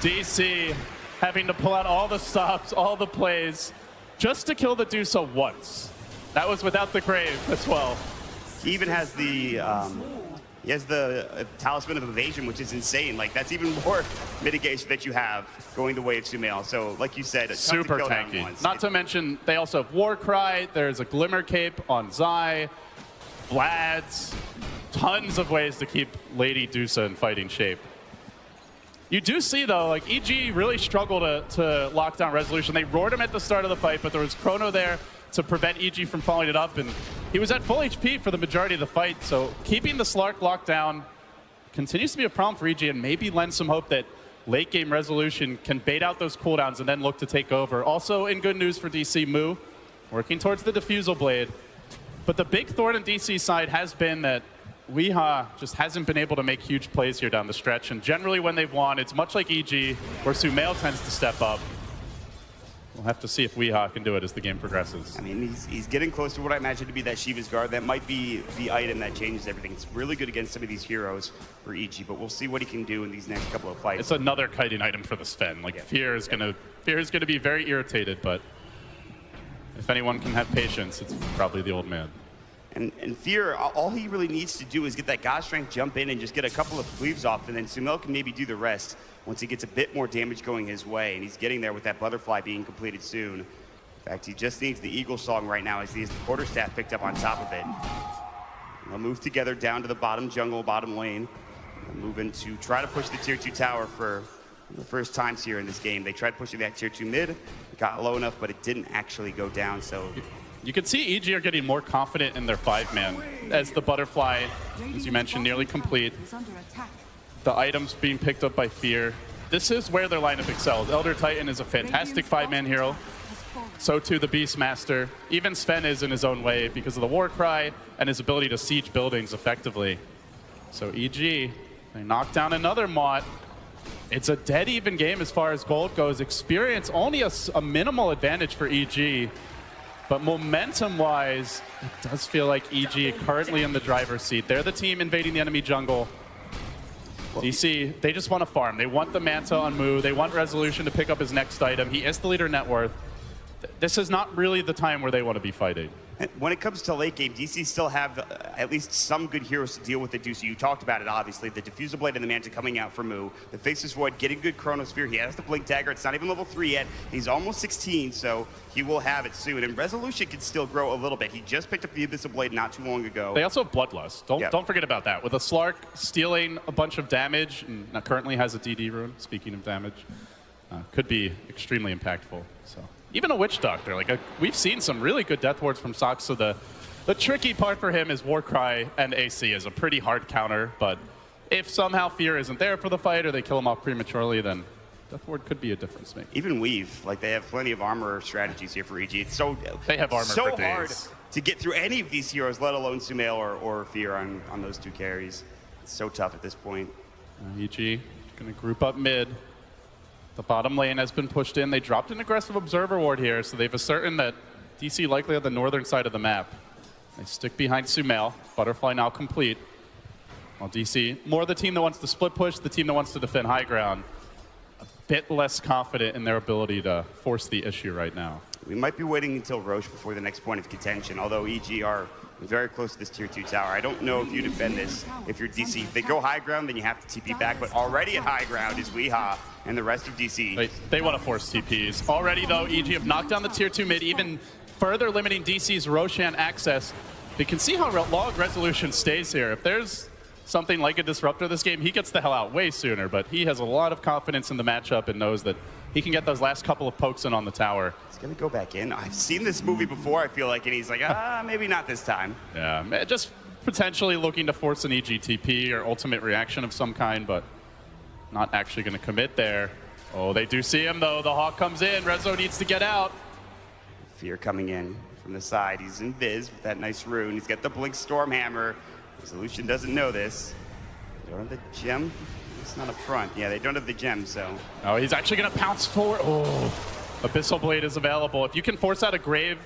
DC having to pull out all the stops, all the plays, just to kill the Dusa once. That was without the Grave as well. He even has the Talisman of Evasion, which is insane. Like, that's even more mitigation that you have going the way of Sumail. So, like you said, super tanky. Not to mention, they also have Warcry. There's a Glimmer Cape on Zai, Vlad's, tons of ways to keep Lady Dusa in fighting shape. You do see, though, like, EG really struggled to lock down Resolution. They roared him at the start of the fight, but there was Chrono there to prevent EG from following it up, and he was at full HP for the majority of the fight, so keeping the Slark locked down continues to be a problem for EG, and maybe lend some hope that late game Resolution can bait out those cooldowns and then look to take over. Also, in good news for DC, Moo working towards the Diffusal Blade, but the big thorn in DC's side has been that Weeha just hasn't been able to make huge plays here down the stretch, and generally when they've won, it's much like EG, where Sumail tends to step up. We'll have to see if Weeha can do it as the game progresses. I mean, he's getting close to what I imagine to be that Shiva's Guard. That might be the item that changes everything. It's really good against some of these heroes for EG, but we'll see what he can do in these next couple of fights. It's another kiting item for the Sven. Like, Fear is gonna be very irritated, but if anyone can have patience, it's probably the old man. And Fear, all he really needs to do is get that God Strength, jump in, and just get a couple of cleaves off, and then Sumail can maybe do the rest once he gets a bit more damage going his way, and he's getting there with that Butterfly being completed soon. In fact, he just needs the Eagle Song right now as he has the Quarterstaff picked up on top of it. They'll move together down to the bottom jungle, bottom lane. They'll move in to try to push the tier 2 tower for the first times here in this game. They tried pushing that tier 2 mid, it got low enough, but it didn't actually go down, so You can see EG are getting more confident in their 5-man as the butterfly, as you mentioned, nearly complete. The items being picked up by Fear. This is where their lineup excels. Elder Titan is a fantastic 5-man hero. So too the Beastmaster. Even Sven is in his own way because of the Warcry and his ability to siege buildings effectively. So EG, they knock down another Mott. It's a dead even game as far as gold goes. Experience only a minimal advantage for EG. But momentum-wise, it does feel like EG currently in the driver's seat. They're the team invading the enemy jungle. DC, they just want to farm. They want the Manta on Mu. They want Resolution to pick up his next item. He is the leader net worth. This is not really the time where they want to be fighting. When it comes to late game, DC still have at least some good heroes to deal with the Deuce. You talked about it, obviously. The Diffusal Blade and the Manta coming out for Mu. The Faceless Void getting good Chronosphere. He has the Blink Dagger. It's not even level 3 yet. He's almost 16, so he will have it soon. And Resolution can still grow a little bit. He just picked up the Abyssal Blade not too long ago. They also have Bloodlust. Don't forget about that. With a Slark stealing a bunch of damage, and currently has a DD rune, speaking of damage, could be extremely impactful. So even a Witch Doctor. We've seen some really good death wards from Sox, so the tricky part for him is Warcry and AC is a pretty hard counter, but if somehow Fear isn't there for the fight or they kill him off prematurely, then Death Ward could be a difference maker. Even Weave, they have plenty of armor strategies here for EG. It's they have armor so for days. hard to get through any of these heroes, let alone Sumail or Fear on those two carries. It's so tough at this point. EG going to group up mid. The bottom lane has been pushed in. They dropped an aggressive Observer ward here, so they've ascertained that DC likely on the northern side of the map. They stick behind Sumail. Butterfly now complete. While DC, more the team that wants to split push, the team that wants to defend high ground. A bit less confident in their ability to force the issue right now. We might be waiting until Roche before the next point of contention, although EG are very close to this tier 2 tower. I don't know if you defend this if you're DC. If they go high ground, then you have to TP back, but already at high ground is Weeha and the rest of DC. They want to force TPs. Already, though, EG have knocked down the tier 2 mid, even further limiting DC's Roshan access. You can see how long Resolution stays here. If there's something like a disruptor this game, he gets the hell out way sooner, but he has a lot of confidence in the matchup and knows that he can get those last couple of pokes in on the tower. He's going to go back in. I've seen this movie before, I feel like, and he's like, maybe not this time. Yeah, just potentially looking to force an EGTP or ultimate reaction of some kind, but not actually going to commit there. Oh, they do see him, though. The Hawk comes in. Rezo needs to get out. Fear coming in from the side. He's in Viz with that nice rune. He's got the Blink Stormhammer. Resolution doesn't know this. They don't have the gem. It's not up front. Yeah, they don't have the gem, so. Oh, he's actually going to pounce forward. Oh, Abyssal Blade is available. If you can force out a Grave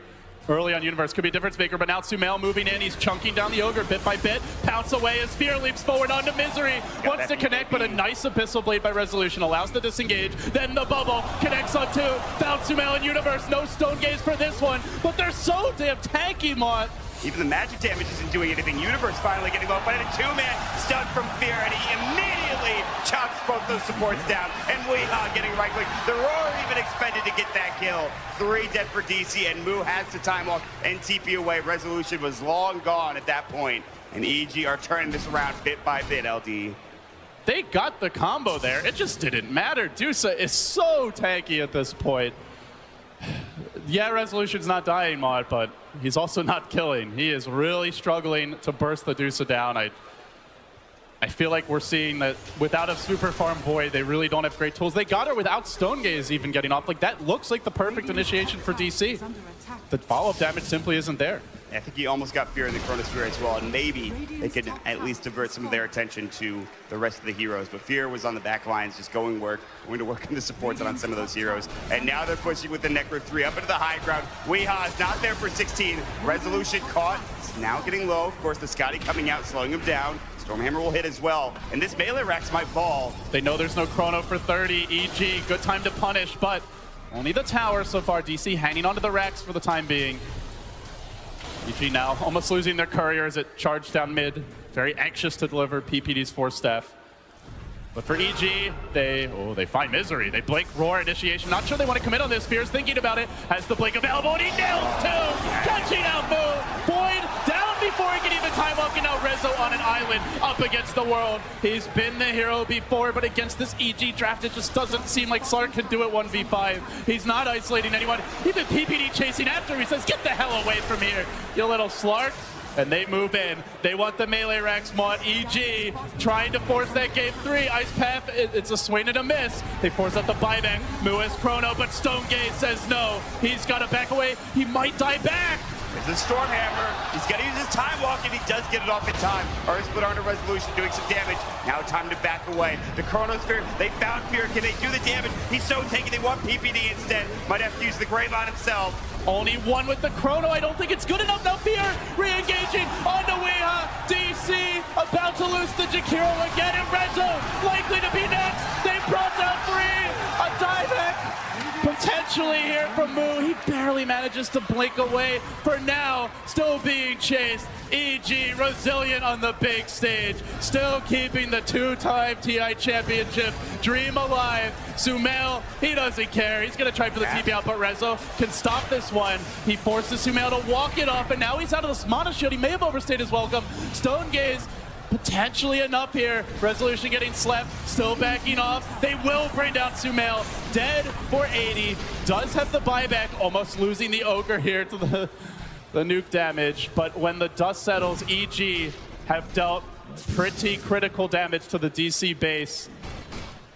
early on Universe, could be a difference maker, but now Sumail moving in. He's chunking down the Ogre bit by bit. Pounce away as Fear leaps forward onto Misery. Wants to connect, but a nice Abyssal Blade by Resolution allows the disengage. Then the bubble connects on two. Found Sumail in Universe. No Stone Gaze for this one, but they're so damn tanky, Mott. Even the magic damage isn't doing anything. Universe finally getting low, but a 2-man stun from Fear, and he immediately chops both those supports down. And Weeha getting right click. The Roar even expended to get that kill. 3 dead for DC, and Mu has to time off and TP away. Resolution was long gone at that point, and EG are turning this around bit by bit, LD. They got the combo there. It just didn't matter. Dusa is so tanky at this point. Yeah, Resolution's not dying, Mott, but he's also not killing. He is really struggling to burst the Dusa down. I feel like we're seeing that without a super farm Void, they really don't have great tools. They got her without Stone Gaze even getting off. That looks like the perfect initiation for DC. The follow-up damage simply isn't there. I think he almost got Fear in the Chronosphere as well, and maybe they could at least divert some of their attention to the rest of the heroes. But Fear was on the back lines, just going to work on the supports on some of those heroes. And now they're pushing with the Necro 3 up into the high ground. Weeha is not there for 16. Resolution caught. It's now getting low. Of course, the Scotty coming out, slowing him down. Stormhammer will hit as well, and this melee Rax might fall. They know there's no Chrono for 30. EG, good time to punish, but only the tower so far. DC hanging onto the Rax for the time being. EG now almost losing their courier as it charged down mid. Very anxious to deliver PPD's Force Staff. But for EG, they find Misery. They blink Roar initiation. Not sure they want to commit on this. Fear's thinking about it. Has the blink available, and he nails two. Catching out Mu. Void down before before he can even time walking out Rezo on an island up against the world. He's been the hero before, but against this EG draft, it just doesn't seem like Slark can do it 1v5. He's not isolating anyone. Even PPD chasing after him. He says, get the hell away from here, you little Slark. And they move in. They want the melee racks mod. EG trying to force that game 3. Ice Path, it's a swing and a miss. They force out the buyback. Mu has Chrono, but Stone Gaze says no. He's got to back away. He might die back. There's a Stormhammer. He's got to use his time walk, and he does get it off in time. Our split under resolution doing some damage. Now time to back away. The Chronosphere, they found Fear. Can they do the damage? He's so taken. They want PPD instead. Might have to use the Grave on himself. Only one with the Chrono. I don't think it's good enough. Now Fear re-engaging onto Weeha. DC about to lose the Jakiro again. And Rezo likely to be next. They brought down 3. A dieback potentially here from Mu. He barely manages to blink away. For now, still being chased. EG resilient on the big stage, still keeping the 2-time TI championship dream alive. Sumail, he doesn't care. He's gonna try for the TP out, but Rezo can stop this one. He forces Sumail to walk it off, and now he's out of this mana shield. He may have overstayed his welcome. Stone Gaze, potentially enough here. Resolution getting slept, still backing off. They will bring down Sumail. Dead for 80. Does have the buyback, almost losing the Ogre here to the nuke damage, but when the dust settles, EG have dealt pretty critical damage to the DC base.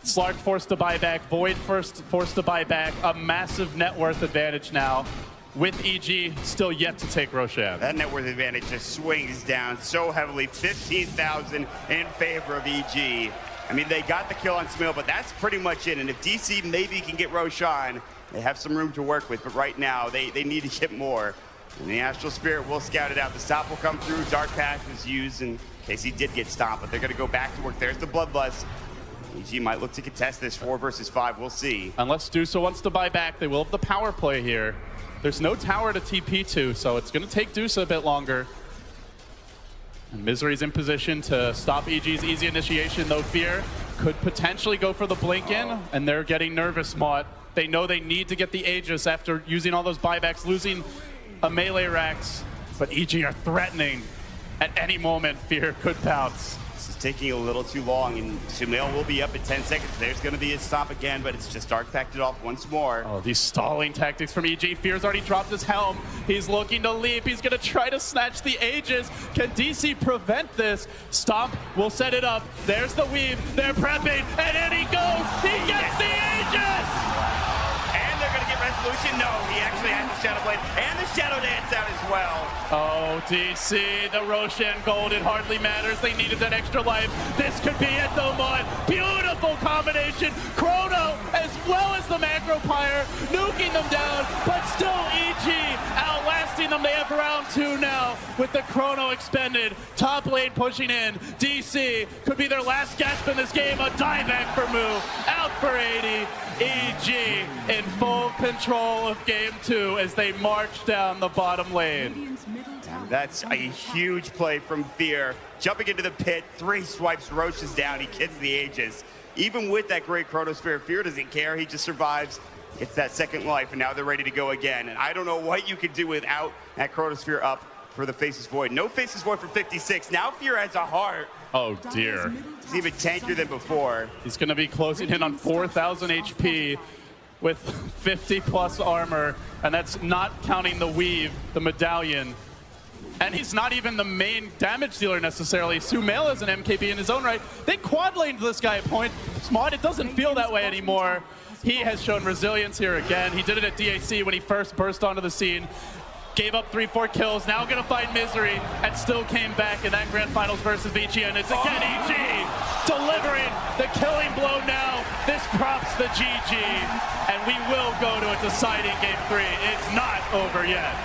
Slark forced to buy back, Void forced to buy back, a massive net worth advantage now, with EG still yet to take Roshan. That net worth advantage just swings down so heavily, 15,000 in favor of EG. I mean, they got the kill on Sumail, but that's pretty much it, and if DC maybe can get Roshan, they have some room to work with, but right now, they need to get more. And the Astral Spirit will scout it out. The stop will come through. Dark Path was used in case he did get stopped, but they're going to go back to work. There's the Bloodlust. EG might look to contest this 4 versus 5. We'll see. Unless Dusa wants to buy back, they will have the power play here. There's no tower to TP to, so it's going to take Dusa a bit longer. And Misery's in position to stop EG's easy initiation, though Fear could potentially go for the blink in, and they're getting nervous, Mott. They know they need to get the Aegis after using all those buybacks, losing a melee Rax, but EG are threatening. At any moment, Fear could pounce. This is taking a little too long, and Sumail will be up in 10 seconds. There's going to be a stop again, but it's just Dark Packed it off once more. Oh, these stalling tactics from EG. Fear's already dropped his helm. He's looking to leap. He's going to try to snatch the Aegis. Can DC prevent this? Stomp will set it up. There's the weave. They're prepping, and in he goes. He gets the Aegis! They're going to get Resolution. No, he actually has the Shadow Blade and the Shadow Dance out as well. Oh, DC, the Roshan Gold, it hardly matters. They needed that extra life. This could be it, though, Mod. Beautiful combination. Chrono, as well as the Macro Pyre, nuking them down, but still EG outlasting them. They have round 2 now with the Chrono expended. Top lane pushing in. DC could be their last gasp in this game. A dieback for Mu. Out for 80. EG in full control of game 2 as they march down the bottom lane. That's a huge play from Fear. Jumping into the pit, 3 swipes, Roche is down, he gets the Aegis. Even with that great Chronosphere, Fear doesn't care, he just survives, gets that second life, and now they're ready to go again. And I don't know what you could do without that Chronosphere up for the Faceless Void. No Faceless Void for 56. Now Fear has a heart. Oh dear. He's even tankier than before. He's going to be closing in on 4,000 HP with 50 plus armor, and that's not counting the weave, the medallion. And he's not even the main damage dealer necessarily. Sumail is an MKB in his own right. They quad laned this guy at point. Smart, it doesn't feel that way anymore. He has shown resilience here again. He did it at DAC when he first burst onto the scene. Gave up 3-4 kills, now gonna find Misery, and still came back in that Grand Finals versus Vici, and it's again EG delivering the killing blow now. This props the GG, and we will go to a deciding game 3. It's not over yet.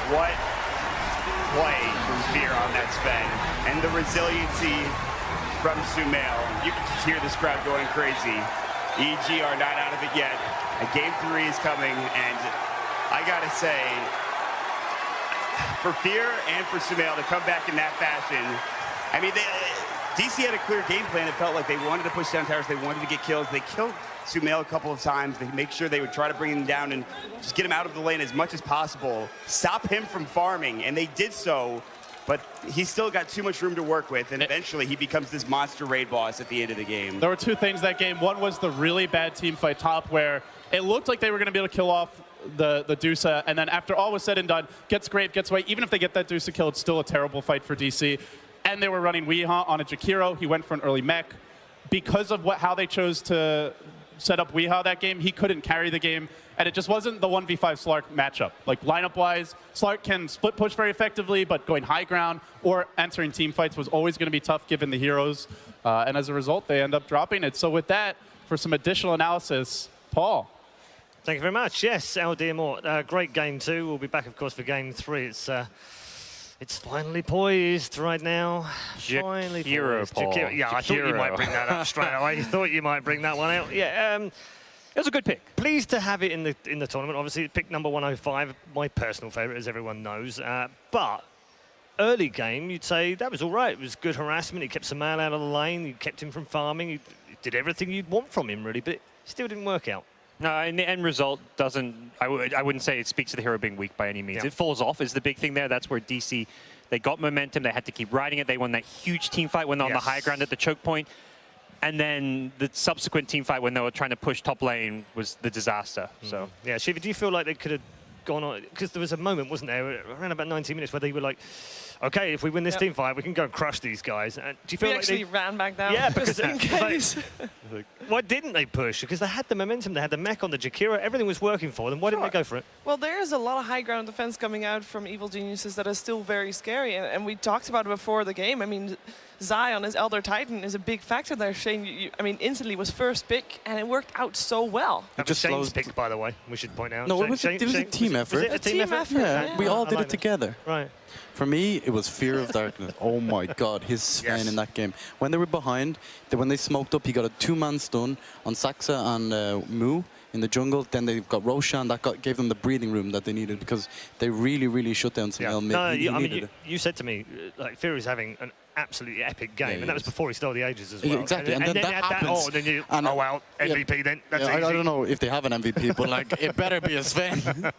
What play from Fear on that spend, and the resiliency from Sumail. You can just hear this crowd going crazy. EG are not out of it yet. And game 3 is coming, and I gotta say, for Fear and for Sumail to come back in that fashion, I mean, DC had a clear game plan. It felt like they wanted to push down towers. They wanted to get kills. They killed Sumail a couple of times. They make sure they would try to bring him down and just get him out of the lane as much as possible. Stop him from farming, and they did so. But he's still got too much room to work with, and eventually he becomes this monster raid boss at the end of the game. There were two things that game. One was the really bad team fight top, where it looked like they were going to be able to kill off the Dusa, and then after all was said and done, gets Grave, gets away. Even if they get that Dusa kill, it's still a terrible fight for DC. And they were running Weehaw on a Jakiro. He went for an early mech. Because of how they chose to set up Weehaw that game, he couldn't carry the game. And it just wasn't the 1v5 Slark matchup. Like, lineup-wise, Slark can split push very effectively, but going high ground or entering team fights was always going to be tough given the heroes. And as a result, they end up dropping it. So with that, for some additional analysis, Paul. Thank you very much. Yes, LD Mort. Great game 2. We'll be back, of course, for game 3. It's finally poised right now. Finally poised. Paul. Yeah, I thought you might bring that up straight away. I thought you might bring that one out. Yeah, it was a good pick. Pleased to have it in the tournament. Obviously, pick number 105, my personal favourite, as everyone knows. But early game, you'd say that was all right. It was good harassment. He kept Sumail out of the lane. He kept him from farming. He did everything you'd want from him, really, but it still didn't work out. No, and the end result doesn't, I wouldn't say it speaks to the hero being weak by any means. Yeah. It falls off is the big thing there. That's where DC, they got momentum. They had to keep riding it. They won that huge team fight when they're on the high ground at the choke point. And then the subsequent team fight when they were trying to push top lane was the disaster. So yeah, Shiva, do you feel like they could have gone on? Because there was a moment, wasn't there, around about 90 minutes where they were like, okay, if we win this team fight, we can go and crush these guys. Do you feel we like actually ran back down? Yeah, because in case. Why didn't they push? Because they had the momentum, they had the mech on the Jakiro, everything was working for them. Why didn't they go for it? Well, there is a lot of high ground defense coming out from Evil Geniuses that is still very scary, and we talked about it before the game. I mean, Zai on his Elder Titan is a big factor there. Shane, I mean, instantly was first pick, and it worked out so well. That was Shane's pick, by the way, we should point out. No, it was a team effort. Was it a team effort? Yeah, we all did it together. Right. For me, it was Fear of Darkness. Oh my God, his Sven in that game. When they were behind, when they smoked up, he got a 2-man stun on Saxa and Mu in the jungle. Then they got Roshan. That gave them the breathing room that they needed because they really, really shut down Sumail mid. No, I mean, you said to me, like, Fear is having an absolutely epic game, and that was before he stole the Ages as well. Exactly, and then that happens. Then you, well, MVP then. That's easy. I don't know if they have an MVP, but like it better be a Sven.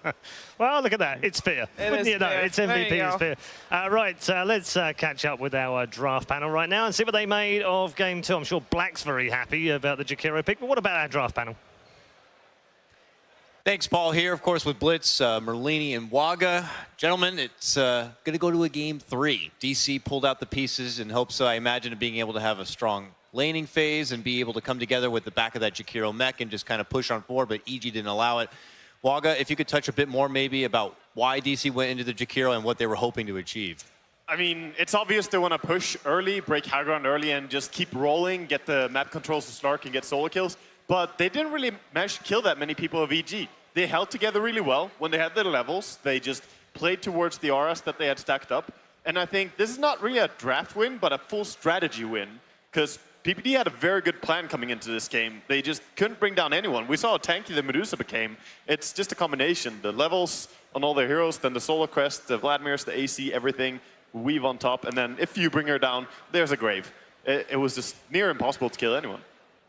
Well, look at that. It's Fear. It is Fear. It's MVP. It's Fear. Right, let's catch up with our draft panel right now and see what they made of Game 2. I'm sure Black's very happy about the Jakiro pick, but what about our draft panel? Thanks, Paul. Here, of course, with Blitz, Merlini, and Waga. Gentlemen, it's going to go to a game 3. DC pulled out the pieces in hopes, I imagine, of being able to have a strong laning phase and be able to come together with the back of that Jakiro mech and just kind of push on forward, but EG didn't allow it. Waga, if you could touch a bit more maybe about why DC went into the Jakiro and what they were hoping to achieve. I mean, it's obvious they want to push early, break high ground early, and just keep rolling, get the map controls to Slark and get solo kills. But they didn't really manage to kill that many people of EG. They held together really well. When they had their levels, they just played towards the auras that they had stacked up. And I think this is not really a draft win, but a full strategy win. Because PPD had a very good plan coming into this game. They just couldn't bring down anyone. We saw how tanky the Medusa became. It's just a combination. The levels on all their heroes, then the solo quest, the Vladimirs, the AC, everything, weave on top. And then if you bring her down, there's a grave. It was just near impossible to kill anyone.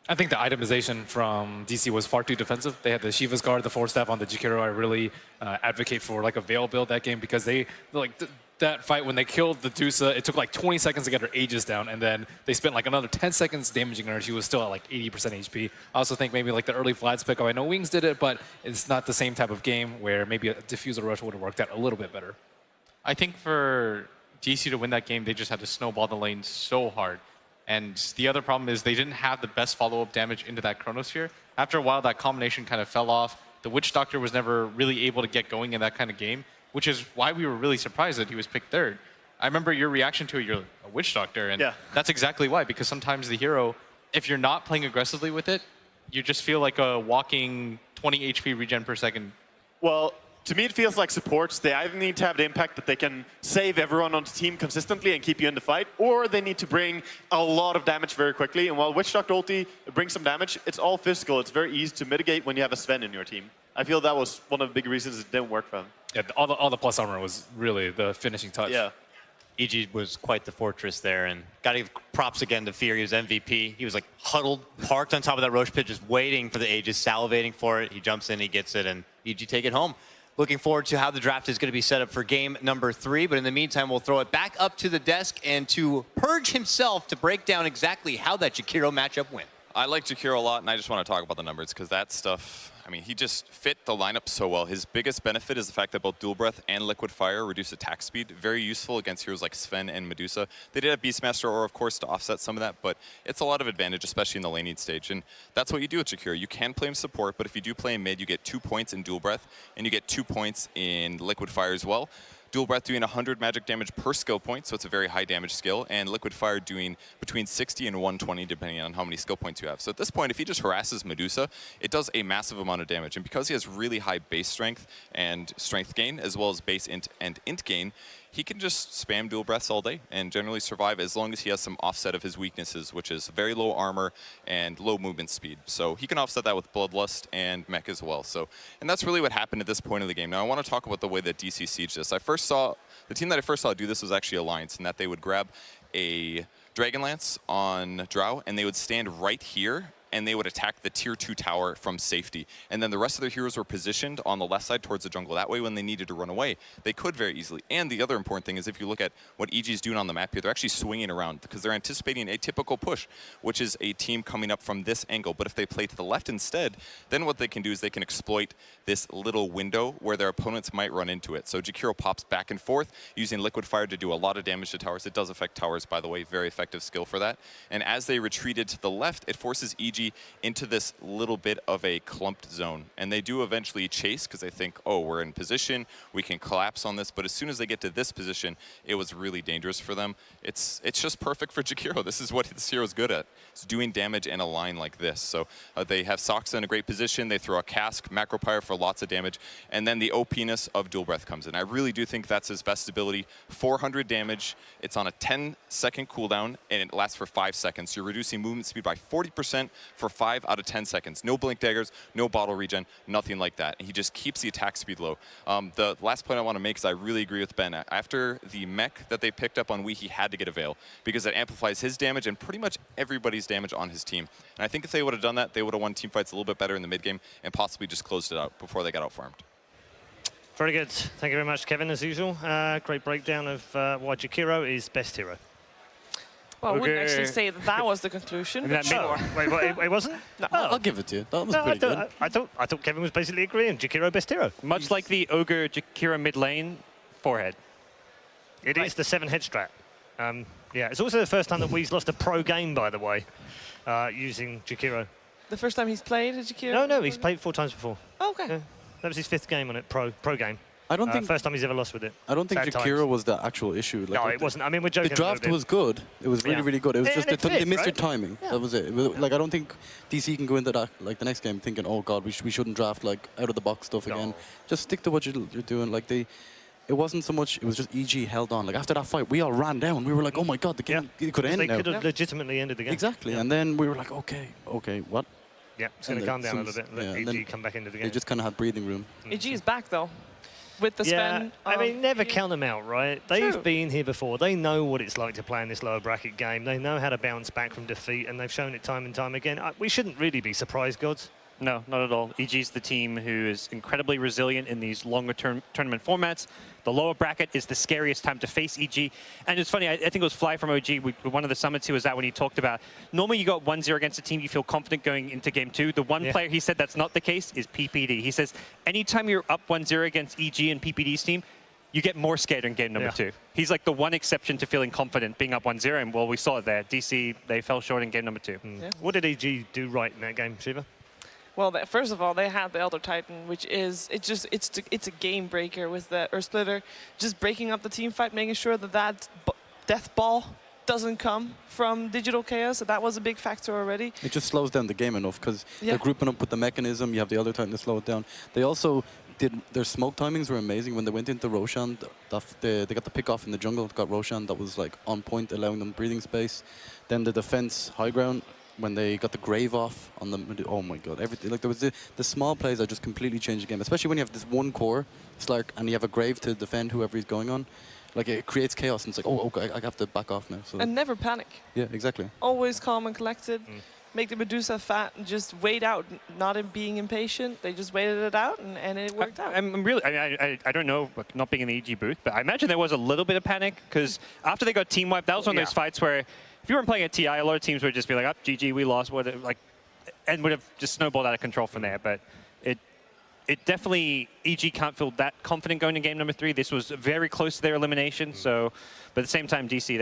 I think the itemization from DC was far too defensive. They had the Shiva's Guard, the 4-staff on the Jakiro. I really advocate for like a Veil build that game because they that fight when they killed the Dusa, it took like 20 seconds to get her Aegis down, and then they spent like another 10 seconds damaging her. She was still at like 80% HP. I also think maybe like the early Vlad's pick. I know Wings did it, but it's not the same type of game where maybe a Diffuser Rush would have worked out a little bit better. I think for DC to win that game, they just had to snowball the lane so hard. And the other problem is they didn't have the best follow-up damage into that Chronosphere. After a while, that combination kind of fell off. The Witch Doctor was never really able to get going in that kind of game, which is why we were really surprised that he was picked 3rd. I remember your reaction to it, you're a Witch Doctor, and that's exactly why, because sometimes the hero, if you're not playing aggressively with it, you just feel like a walking 20 HP regen per second. Well, to me, it feels like supports. They either need to have the impact that they can save everyone on the team consistently and keep you in the fight, or they need to bring a lot of damage very quickly. And while Witch Doctor ulti brings some damage, it's all physical. It's very easy to mitigate when you have a Sven in your team. I feel that was one of the big reasons it didn't work for them. Yeah, all the plus armor was really the finishing touch. Yeah. EG was quite the fortress there, and got to give props again to Fear. He was MVP. He was like huddled, parked on top of that Roche pit, just waiting for the Aegis, salivating for it. He jumps in, he gets it, and EG take it home. Looking forward to how the draft is going to be set up for game number 3, but in the meantime, we'll throw it back up to the desk and to Purge himself to break down exactly how that Jakiro matchup went. I like Jakiro a lot, and I just want to talk about the numbers because that stuff, I mean, he just fit the lineup so well. His biggest benefit is the fact that both Dual Breath and Liquid Fire reduce attack speed. Very useful against heroes like Sven and Medusa. They did have Beastmaster Aura, of course, to offset some of that, but it's a lot of advantage, especially in the laning stage. And that's what you do with Jakiro. You can play him support, but if you do play him mid, you get 2 points in Dual Breath, and you get 2 points in Liquid Fire as well. Dual Breath doing 100 magic damage per skill point, so it's a very high damage skill, and Liquid Fire doing between 60 and 120 depending on how many skill points you have. So at this point, if he just harasses Medusa, it does a massive amount of damage, and because he has really high base strength and strength gain, as well as base int and int gain, he can just spam dual breaths all day and generally survive as long as he has some offset of his weaknesses, which is very low armor and low movement speed. So he can offset that with Bloodlust and Mech as well. So, and that's really what happened at this point of the game. Now I want to talk about the way that DC sieged this. The team that I first saw do this was actually Alliance, in that they would grab a Dragonlance on Drow and they would stand right here and they would attack the tier 2 tower from safety. And then the rest of their heroes were positioned on the left side towards the jungle. That way, when they needed to run away, they could very easily. And the other important thing is if you look at what EG is doing on the map here, they're actually swinging around because they're anticipating a typical push, which is a team coming up from this angle. But if they play to the left instead, then what they can do is they can exploit this little window where their opponents might run into it. So Jakiro pops back and forth using Liquid Fire to do a lot of damage to towers. It does affect towers, by the way, very effective skill for that. And as they retreated to the left, it forces EG into this little bit of a clumped zone. And they do eventually chase because they think, oh, we're in position, we can collapse on this. But as soon as they get to this position, it was really dangerous for them. It's just perfect for Jakiro. This is what this hero is good at. It's doing damage in a line like this. So they have Soxa in a great position. They throw a Cask, Macro Pyre for lots of damage. And then the OP-ness of Dual Breath comes in. I really do think that's his best ability. 400 damage. It's on a 10-second cooldown, and it lasts for 5 seconds. You're reducing movement speed by 40% for 5 out of 10 seconds. No blink daggers, no bottle regen, nothing like that. He just keeps the attack speed low. The last point I want to make is I really agree with Ben. After the mech that they picked up on Wii, he had to get a Veil because it amplifies his damage and pretty much everybody's damage on his team. And I think if they would have done that, they would have won team fights a little bit better in the mid game and possibly just closed it out before they got out-farmed. Very good. Thank you very much, Kevin, as usual. Great breakdown of why Jakiro is best hero. Well, I wouldn't actually say that was the conclusion. Wait, it wasn't? No. I'll give it to you. That was pretty good. I thought Kevin was basically agreeing. Jakiro best hero. Much like the Ogre Jakiro mid lane, forehead. It is the 7-head strat. Yeah, it's also the first time that Wee's lost a pro game, by the way, using Jakiro. The first time he's played Jakiro? No, he's played 4 times before. Oh, okay. Yeah. That was his 5th game on it, pro game. I don't think first time he's ever lost with it. I don't think Jakiro was the actual issue. No, it wasn't. I mean, we're joking. The draft was good. It was really, really good. It was just they missed their timing. Yeah. That was it. Like I don't think DC can go into that like the next game thinking, oh God, we shouldn't draft like out of the box stuff again. Just stick to what you're doing. Like it wasn't so much. It was just EG held on. Like after that fight, we all ran down. We were like, oh my God, the game could end now. They could have legitimately ended the game. Exactly. Yeah. And then we were like, okay, what? Yeah, it's going to calm down a little bit. Let EG come back into the game. They just kind of had breathing room. EG is back though. With the Sven. I mean, never count them out, right? They've been here before. They know what it's like to play in this lower bracket game. They know how to bounce back from defeat, and they've shown it time and time again. We shouldn't really be surprised, Gods. No, not at all. EG's the team who is incredibly resilient in these longer-term tournament formats. The lower bracket is the scariest time to face EG. And it's funny, I think it was Fly from OG, one of the summits he was at when he talked about, normally you got 1-0 against a team, you feel confident going into game 2. The one player he said that's not the case is PPD. He says, anytime you're up 1-0 against EG and PPD's team, you get more scared in game number 2. He's like the one exception to feeling confident being up 1-0, and well, we saw it there. DC, they fell short in game number 2. Yeah. What did EG do right in that game, Shiva? Well, first of all, they had the Elder Titan, which is it's a game breaker with the Earth Splitter, just breaking up the team fight, making sure that death ball doesn't come from Digital Chaos. So that was a big factor already. It just slows down the game enough because they're grouping up with the mechanism. You have the Elder Titan to slow it down. They also their smoke timings were amazing when they went into Roshan. They got the pick off in the jungle. Got Roshan that was like on point, allowing them breathing space. Then the defense high ground. When they got the grave off on the, oh my God, everything. Like there was the small plays that just completely changed the game, especially when you have this one core, Slark, and you have a grave to defend whoever he's going on. like it creates chaos, and it's like, oh, okay, I have to back off now. So And never panic. yeah, exactly. Always calm and collected. Make the Medusa fat and just wait out, not in being impatient. They just waited it out, and it worked out. I'm really, I don't know, not being in the EG booth, but I imagine there was a little bit of panic because after they got team wiped, that was one of those fights where if you weren't playing at TI, a lot of teams would just be like, "Up, GG, we lost," and would have just snowballed out of control from there. But it definitely, EG can't feel that confident going to game number 3. This was very close to their elimination. So, but at the same time, DC,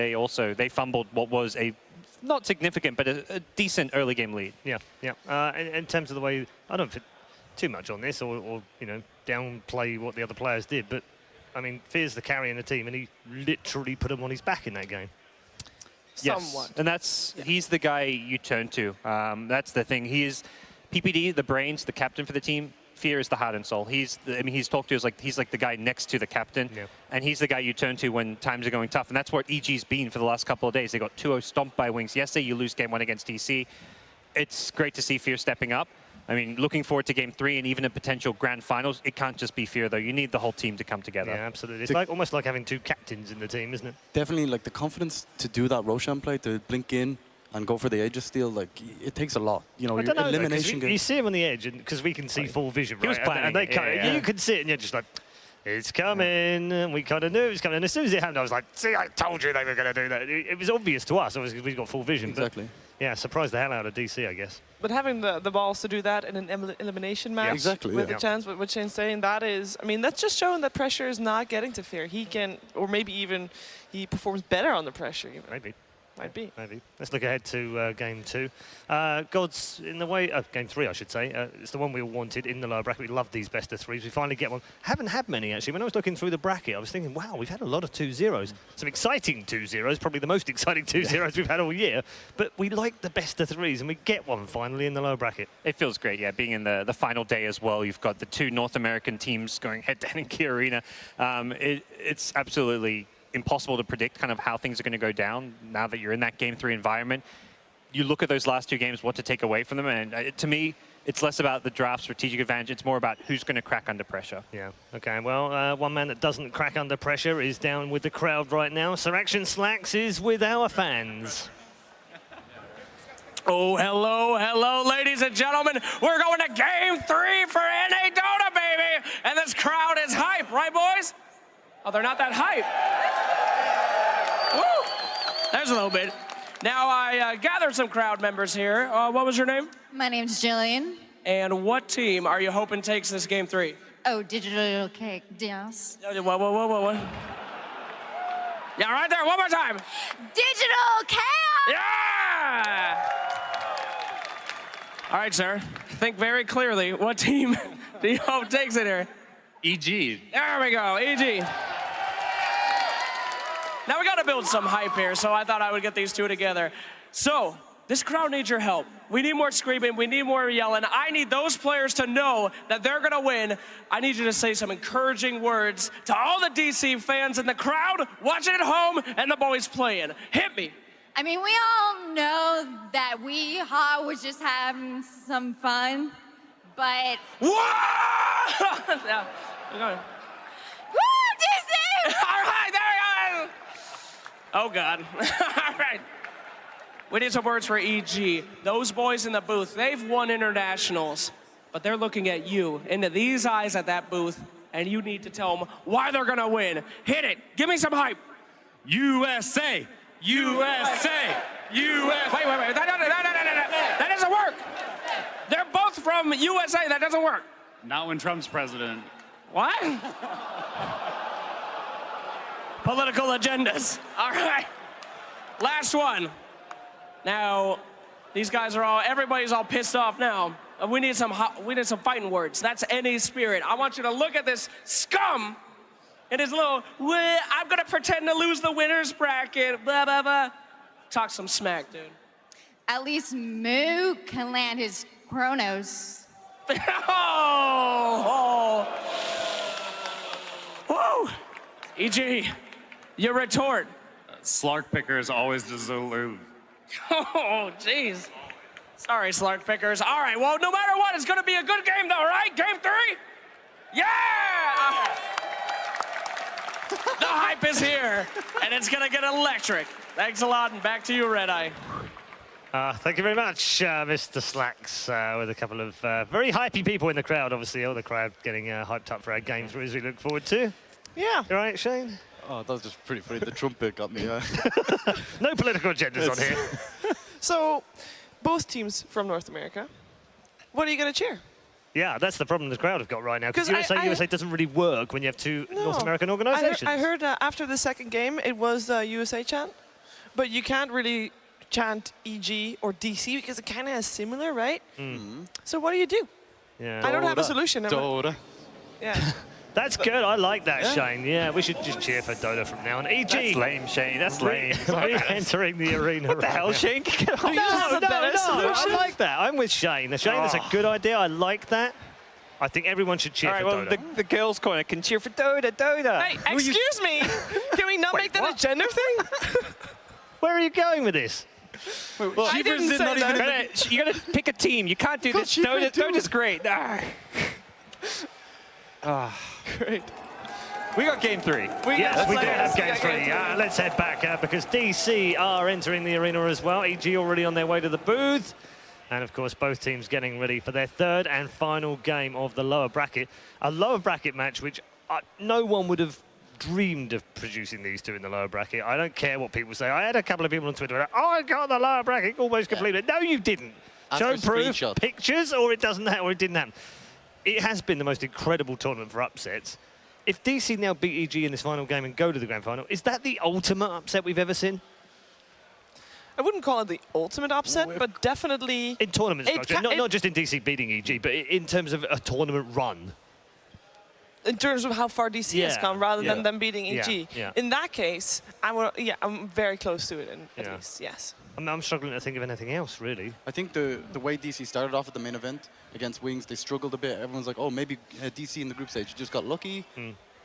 they fumbled what was a not significant, but a decent early game lead. Yeah, yeah. In terms of the way, I don't put too much on this or downplay what the other players did, but I mean, Fear's the carry in the team, and he literally put him on his back in that game. Yes, and he's the guy you turn to. That's the thing. He is PPD, the brains, the captain for the team. Fear is the heart and soul. He's talked to as he's like the guy next to the captain, and he's the guy you turn to when times are going tough. And that's what EG's been for the last couple of days. They got 2-0 stomped by Wings. Yesterday, you lose game 1 against DC. It's great to see Fear stepping up. I mean, looking forward to game 3 and even a potential grand finals. It can't just be Fear though. You need the whole team to come together. Yeah, absolutely. It's almost like having 2 captains in the team, isn't it? Definitely, like the confidence to do that Roshan play, to blink in and go for the edge of steal, like it takes a lot. You know, your elimination game. You see him on the edge, because we can see full vision, right? He was planning. You could see it, and you're just like, it's coming. And we kind of knew it was coming. And as soon as it happened, I was like, see, I told you they were going to do that. It was obvious to us, obviously, because we've got full vision. Exactly. But, yeah, surprised the hell out of DC, I guess. But having the balls to do that in an elimination match with a chance, what Shane's saying, that is, I mean, that's just showing that pressure is not getting to Fear. He can, or maybe even he performs better on the pressure. Even. Maybe. Might be. Maybe. Let's look ahead to game 2. Gods, in the way, game 3, I should say. It's the one we all wanted in the lower bracket. We love these best of 3s. We finally get one. Haven't had many, actually. When I was looking through the bracket, I was thinking, wow, we've had a lot of 2-0s. Some exciting 2-0s, probably the most exciting 2-0s we've had all year. But we like the best of 3s, and we get one finally in the lower bracket. It feels great, yeah, being in the final day as well. You've got the 2 North American teams going head-to-head in Key Arena. It's absolutely impossible to predict kind of how things are going to go down now that you're in that game 3 environment. You look at those last 2 games, what to take away from them, and to me, it's less about the draft strategic advantage. It's more about who's going to crack under pressure. Yeah. Okay. Well, one man that doesn't crack under pressure is down with the crowd right now. Sir Action Slacks is with our fans. Oh, hello, ladies and gentlemen. We're going to game 3 for NA Dota, baby, and this crowd is hype, right, boys? Oh, they're not that hype. Woo! There's a little bit. Now, I gathered some crowd members here. What was your name? My name's Jillian. And what team are you hoping takes this game 3? Oh, Digital Cake Dance. What? Yeah, right there. One more time. Digital Chaos! Yeah! All right, sir. Think very clearly. What team do you hope takes it here? EG. There we go, EG. Now we gotta build some hype here, so I thought I would get these 2 together. So, this crowd needs your help. We need more screaming, we need more yelling. I need those players to know that they're gonna win. I need you to say some encouraging words to all the DC fans in the crowd, watching at home, and the boys playing. Hit me. I mean, we all know that Weehaw was just having some fun, but... Whoa! Yeah, we're going. Woo, DC! All right, there we go. Oh, God. All right. We need some words for EG. Those boys in the booth, they've won internationals, but they're looking at you into these eyes at that booth, and you need to tell them why they're going to win. Hit it. Give me some hype. USA! USA! USA! Wait. That doesn't work. They're both from USA. That doesn't work. Not when Trump's president. What? Political agendas. All right. Last one. Now, these guys are everybody's all pissed off now. We need some fighting words. That's NA spirit. I want you to look at this scum and his little, I'm gonna pretend to lose the winner's bracket, blah, blah, blah. Talk some smack, dude. At least Moo can land his Chronos. Oh! Whoa! EG, your retort. Slark pickers always the Zulu. Oh, jeez. Sorry, Slark pickers. All right, well, no matter what, it's gonna be a good game though, right? Game 3? Yeah! The hype is here. here, and it's going to get electric. Thanks a lot, and back to you, Red Eye. Thank you very much, Mr. Slacks, with a couple of very hypey people in the crowd, obviously. All the crowd getting hyped up for our game through as we look forward to. Yeah. You all right, Shane? Oh, that was just pretty funny. The trumpet got me. No political agendas on here. So, both teams from North America. What are you going to cheer? Yeah, that's the problem the crowd have got right now. Because 'Cause USA doesn't really work when you have two North American organizations. I heard after the second game, it was USA chant. But you can't really chant EG or DC because it kind of is similar, right? So what do you do? Yeah. I don't have a solution. Dota. Yeah. That's good. I like that, Shane. Yeah, we should just cheer for Dota from now on. EG. That's lame, Shane. That's lame. Re-entering the arena. What the hell, Shane? No, I like that. I'm with Shane. Shane, that's a good idea. I like that. I think everyone should cheer for Dota. The girls' corner can cheer for Dota. Hey, excuse me. Can we not make that a gender thing? Where are you going with this? Well, I didn't say that. You gotta pick a team. You can't do this. Dota's great. Great. We got game 3. Yes, we do have game 3. Let's head back because DC are entering the arena as well. EG already on their way to the booth. And, of course, both teams getting ready for their third and final game of the lower bracket. A lower bracket match which no one would have dreamed of producing these two in the lower bracket. I don't care what people say. I had a couple of people on Twitter like, oh, I got the lower bracket almost completed. No, you didn't. Show proof, pictures, or it doesn't happen, or it didn't happen. It has been the most incredible tournament for upsets. If DC now beat EG in this final game and go to the grand final, is that the ultimate upset we've ever seen? I wouldn't call it the ultimate upset, but definitely... In tournament structure, not just in DC beating EG, but in terms of a tournament run. In terms of how far DC has come, rather than them beating EG. Yeah. In that case, I'm very close to it, at least, yes. I'm struggling to think of anything else, really. I think the way DC started off at the main event against Wings, they struggled a bit. Everyone's like, oh, maybe DC in the group stage just got lucky.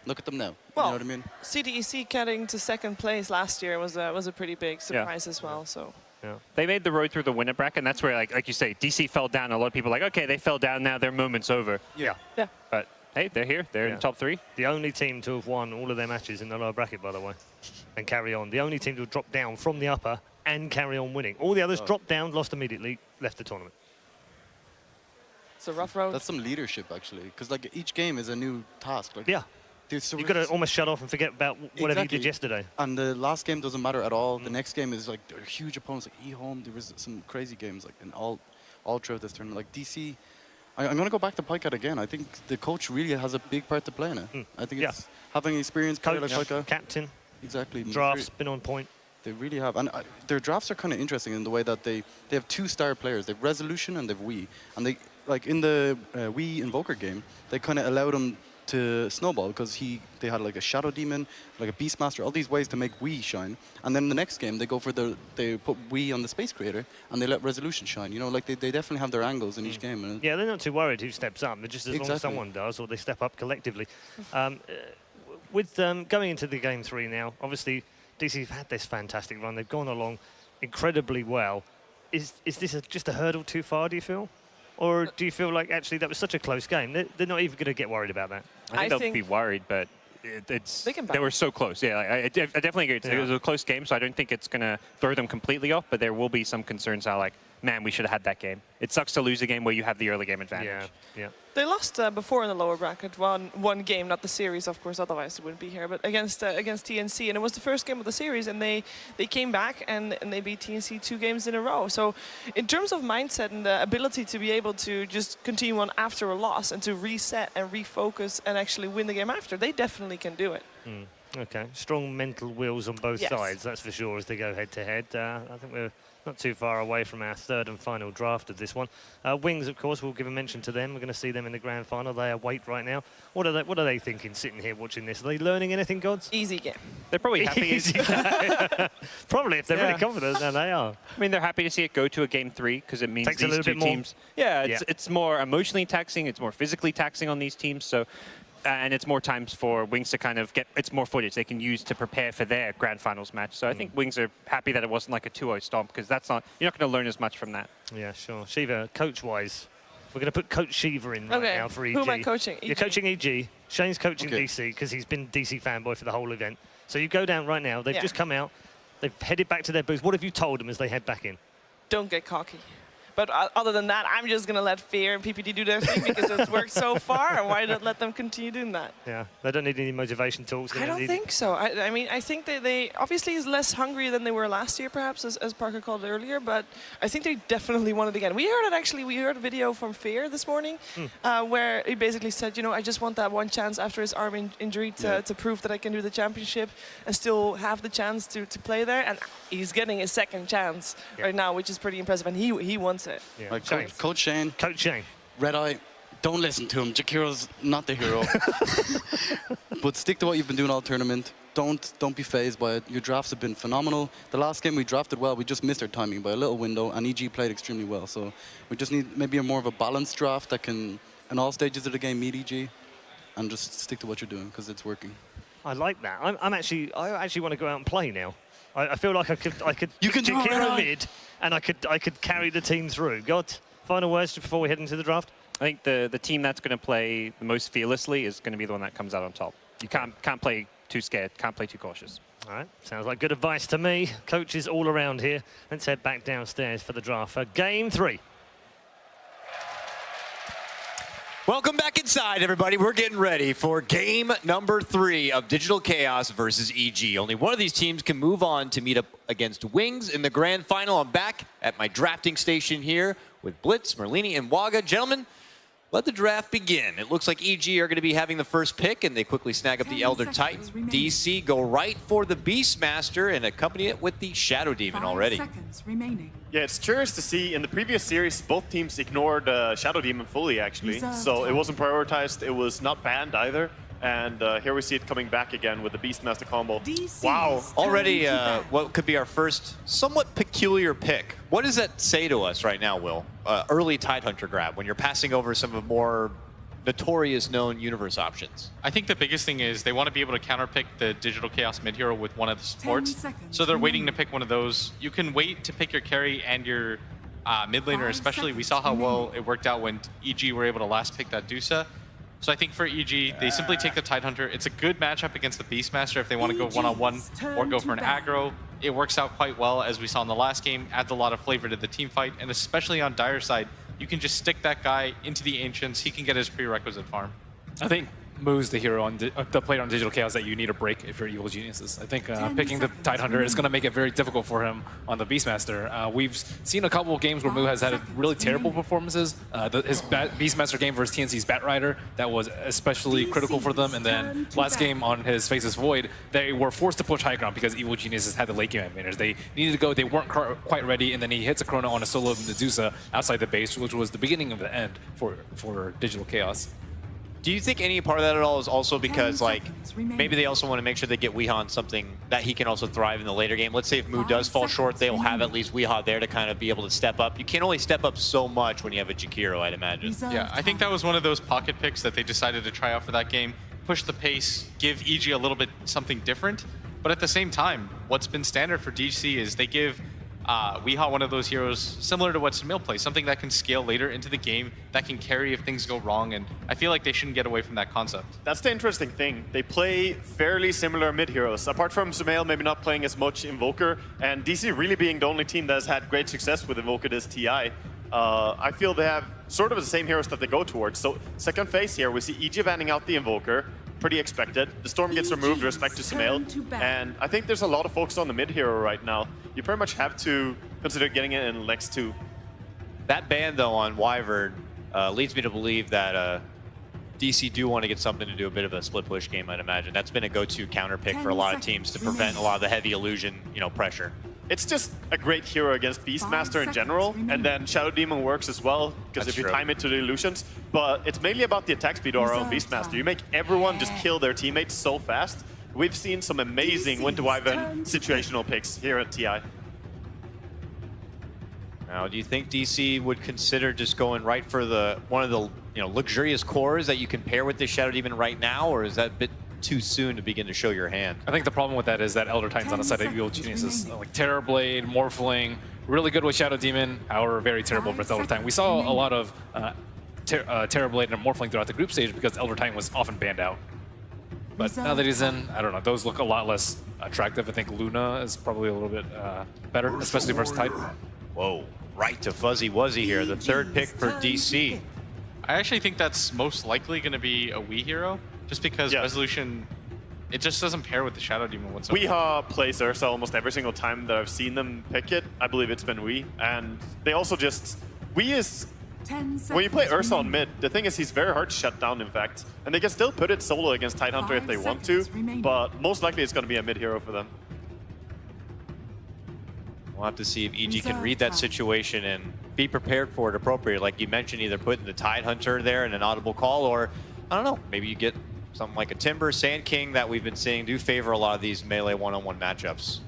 Look at them now. Well, you know what I mean? CDEC getting to second place last year was a pretty big surprise as well. So. Yeah. They made the road through the winner bracket, and that's where, like you say, DC fell down. A lot of people are like, okay, they fell down now, their moment's over. Yeah. But hey, they're here. They're in the top 3. The only team to have won all of their matches in the lower bracket, by the way, and carry on. The only team to have dropped down from the upper and carry on winning. All the others dropped down, lost immediately, left the tournament. It's a rough road. That's some leadership, actually, because like each game is a new task. Like, yeah. You've got to almost shut off and forget about whatever you did yesterday. And the last game doesn't matter at all. The next game is like they're huge opponents, like eHome. There was some crazy games like in all throughout this tournament. Like DC, I'm going to go back to Pika again. I think the coach really has a big part to play in it. I think it's having an experienced player like Pika. Captain. Exactly. Drafts been on point. They really have. And their drafts are kind of interesting in the way that they have 2 star players. They have Resolution and they have Wii. And they, like in the Wii Invoker game, they kind of allowed him to snowball because they had like a Shadow Demon, like a Beastmaster, all these ways to make Wii shine. And then the next game, they go for they put Wii on the Space Creator and they let Resolution shine. You know, like they definitely have their angles in each game. And yeah, they're not too worried who steps up. They're just as long as someone does or they step up collectively. With going into the game 3 now, obviously DC have had this fantastic run. They've gone along incredibly well. Is this just a hurdle too far, do you feel? Or do you feel like actually that was such a close game? They're not even going to get worried about that. I think they'll be worried, but they were so close. Yeah, I definitely agree. It was a close game, so I don't think it's going to throw them completely off, but there will be some concerns how, like, man, we should have had that game. It sucks to lose a game where you have the early game advantage. Yeah. They lost before in the lower bracket, one game, not the series, of course, otherwise they wouldn't be here, but against TNC, and it was the first game of the series, and they came back and they beat TNC 2 games in a row. So in terms of mindset and the ability to be able to just continue on after a loss and to reset and refocus and actually win the game after, they definitely can do it. Okay, strong mental wheels on both sides, that's for sure, as they go head-to-head. I think we're not too far away from our third and final draft of this one. Wings, of course, we'll give a mention to them. We're going to see them in the grand final. They await right now. What are they thinking sitting here watching this? Are they learning anything, Gods? Easy game. They're probably happy. Probably, if they're really confident, then they are. I mean, they're happy to see it go to a game 3 because it means these 2 teams. Yeah, it's more emotionally taxing. It's more physically taxing on these teams. So. And it's more times for Wings to kind of it's more footage they can use to prepare for their grand finals match. So I think Wings are happy that it wasn't like a 2-0 stomp because you're not going to learn as much from that. Yeah, sure. Shiva, coach-wise, we're going to put Coach Shiva in right now for EG. Who am I coaching? You're coaching EG. Shane's coaching DC because he's been DC fanboy for the whole event. So you go down right now. They've just come out. They've headed back to their booth. What have you told them as they head back in? Don't get cocky. But other than that, I'm just going to let Fear and PPD do their thing because it's worked so far. And why not let them continue doing that? Yeah, they don't need any motivation tools. I don't think so. I mean, I think they obviously is less hungry than they were last year, perhaps, as Parker called it earlier. But I think they definitely want it again. We heard it actually. We heard a video from Fear this morning where he basically said, you know, I just want that one chance after his arm injury to prove that I can do the championship and still have the chance to play there. And he's getting a second chance right now, which is pretty impressive. And he wants it. Yeah. Like Coach Shane. Coach Shane. Red Eye, don't listen to him. Jakiro's not the hero. But stick to what you've been doing all tournament. Don't be phased by it. Your drafts have been phenomenal. The last game we drafted well. We just missed our timing by a little window, and EG played extremely well. So we just need maybe more of a balanced draft that can, in all stages of the game, meet EG, and just stick to what you're doing because it's working. I like that. I actually want to go out and play now. I feel like I could you can Jakiro mid, and I could carry the team through. Got final words before we head into the draft? I think the team that's going to play the most fearlessly is going to be the one that comes out on top. You can't play too scared, can't play too cautious. All right, sounds like good advice to me. Coaches all around here. Let's head back downstairs for the draft for Game 3. Welcome back inside, everybody. We're getting ready for game number 3 of Digital Chaos versus EG. Only one of these teams can move on to meet up against Wings in the grand final. I'm back at my drafting station here with Blitz, Merlini, and Waga. Gentlemen, let the draft begin. It looks like EG are going to be having the first pick, and they quickly snag up the Elder Titan. DC go right for the Beastmaster and accompany it with the Shadow Demon already. 5 seconds remaining. Yeah, it's curious to see. In the previous series, both teams ignored Shadow Demon fully, actually. So it wasn't prioritized. It was not banned either. And here we see it coming back again with the Beastmaster combo. Wow. Already what could be our first somewhat peculiar pick. What does that say to us right now, Will? Early Tidehunter grab, when you're passing over some of more notorious known universe options. I think the biggest thing is they want to be able to counterpick the Digital Chaos mid hero with one of the supports. So they're waiting to pick one of those. You can wait to pick your carry and your mid laner especially. We saw how well it worked out when EG were able to last pick that Dusa. So I think for EG, they simply take the Tidehunter. It's a good matchup against the Beastmaster if they want to go one-on-one or go for an aggro. It works out quite well, as we saw in the last game. Adds a lot of flavor to the team fight, and especially on Dire side, you can just stick that guy into the Ancients. He can get his prerequisite farm. I think Moo's the hero on the player on Digital Chaos that you need a break if you're Evil Geniuses. I think picking the Tidehunter is going to make it very difficult for him on the Beastmaster. We've seen a couple of games where Moo has had really terrible performances. His Beastmaster game versus TNC's Batrider, that was especially critical for them. And then last game on his Faceless Void, they were forced to push high ground because Evil Geniuses had the late game advantage. They needed to go, they weren't quite ready, and then he hits a Chrono on a solo Medusa outside the base, which was the beginning of the end for Digital Chaos. Do you think any part of that at all is also because, like, maybe they also want to make sure they get Weehaw on something that he can also thrive in the later game? Let's say if Moo does fall short, they'll have at least Weehaw there to kind of be able to step up. You can only step up so much when you have a Jakiro, I'd imagine. Yeah, I think that was one of those pocket picks that they decided to try out for that game. Push the pace, give EG a little bit something different. But at the same time, what's been standard for DC is they give Weehaw one of those heroes similar to what Samil plays, something that can scale later into the game, that can carry if things go wrong, and I feel like they shouldn't get away from that concept. That's the interesting thing. They play fairly similar mid heroes. Apart from Sumail maybe not playing as much Invoker, and DC really being the only team that has had great success with Invoker this TI. I feel they have sort of the same heroes that they go towards. So second phase here, we see EG banning out the Invoker. Pretty expected. The Storm gets removed with respect to Sumail, and I think there's a lot of focus on the mid hero right now. You pretty much have to consider getting it in Lex 2. That ban, though, on Wyvern leads me to believe that DC do want to get something to do a bit of a split push game, I'd imagine. That's been a go-to counter pick for a lot of teams to prevent a lot of the heavy illusion, pressure. It's just a great hero against Beastmaster in general, and then Shadow Demon works as well, because if you time it to the illusions. But it's mainly about the attack speed of our own Beastmaster. You make everyone just kill their teammates so fast. We've seen some amazing Winter Wyvern situational picks here at TI. Now, do you think DC would consider just going right for one of the luxurious cores that you can pair with the Shadow Demon right now, or is that a bit too soon to begin to show your hand? I think the problem with that is that Elder Titan's on the side of Evil Geniuses. Like Terrorblade, Morphling, really good with Shadow Demon, however, very terrible with Elder Titan. We saw a lot of Terrorblade and Morphling throughout the group stage because Elder Titan was often banned out. But now that he's in, I don't know, those look a lot less attractive. I think Luna is probably a little bit better, especially versus Titan. Whoa, right to Fuzzy Wuzzy here, the third pick for DC. I actually think that's most likely going to be a Wii hero, just because Resolution, it just doesn't pair with the Shadow Demon whatsoever. Weeha plays Ursa almost every single time that I've seen them pick it. I believe it's been Wii. And they also just... Wii is... When you play Ursa on mid, the thing is he's very hard to shut down, in fact. And they can still put it solo against Tidehunter if they want to, but most likely it's going to be a mid hero for them. We'll have to see if EG can read that situation and be prepared for it appropriately. Like you mentioned, either putting the Tidehunter there in an audible call, or, I don't know, maybe you get something like a Timber, Sand King that we've been seeing do favor a lot of these melee one-on-one matchups.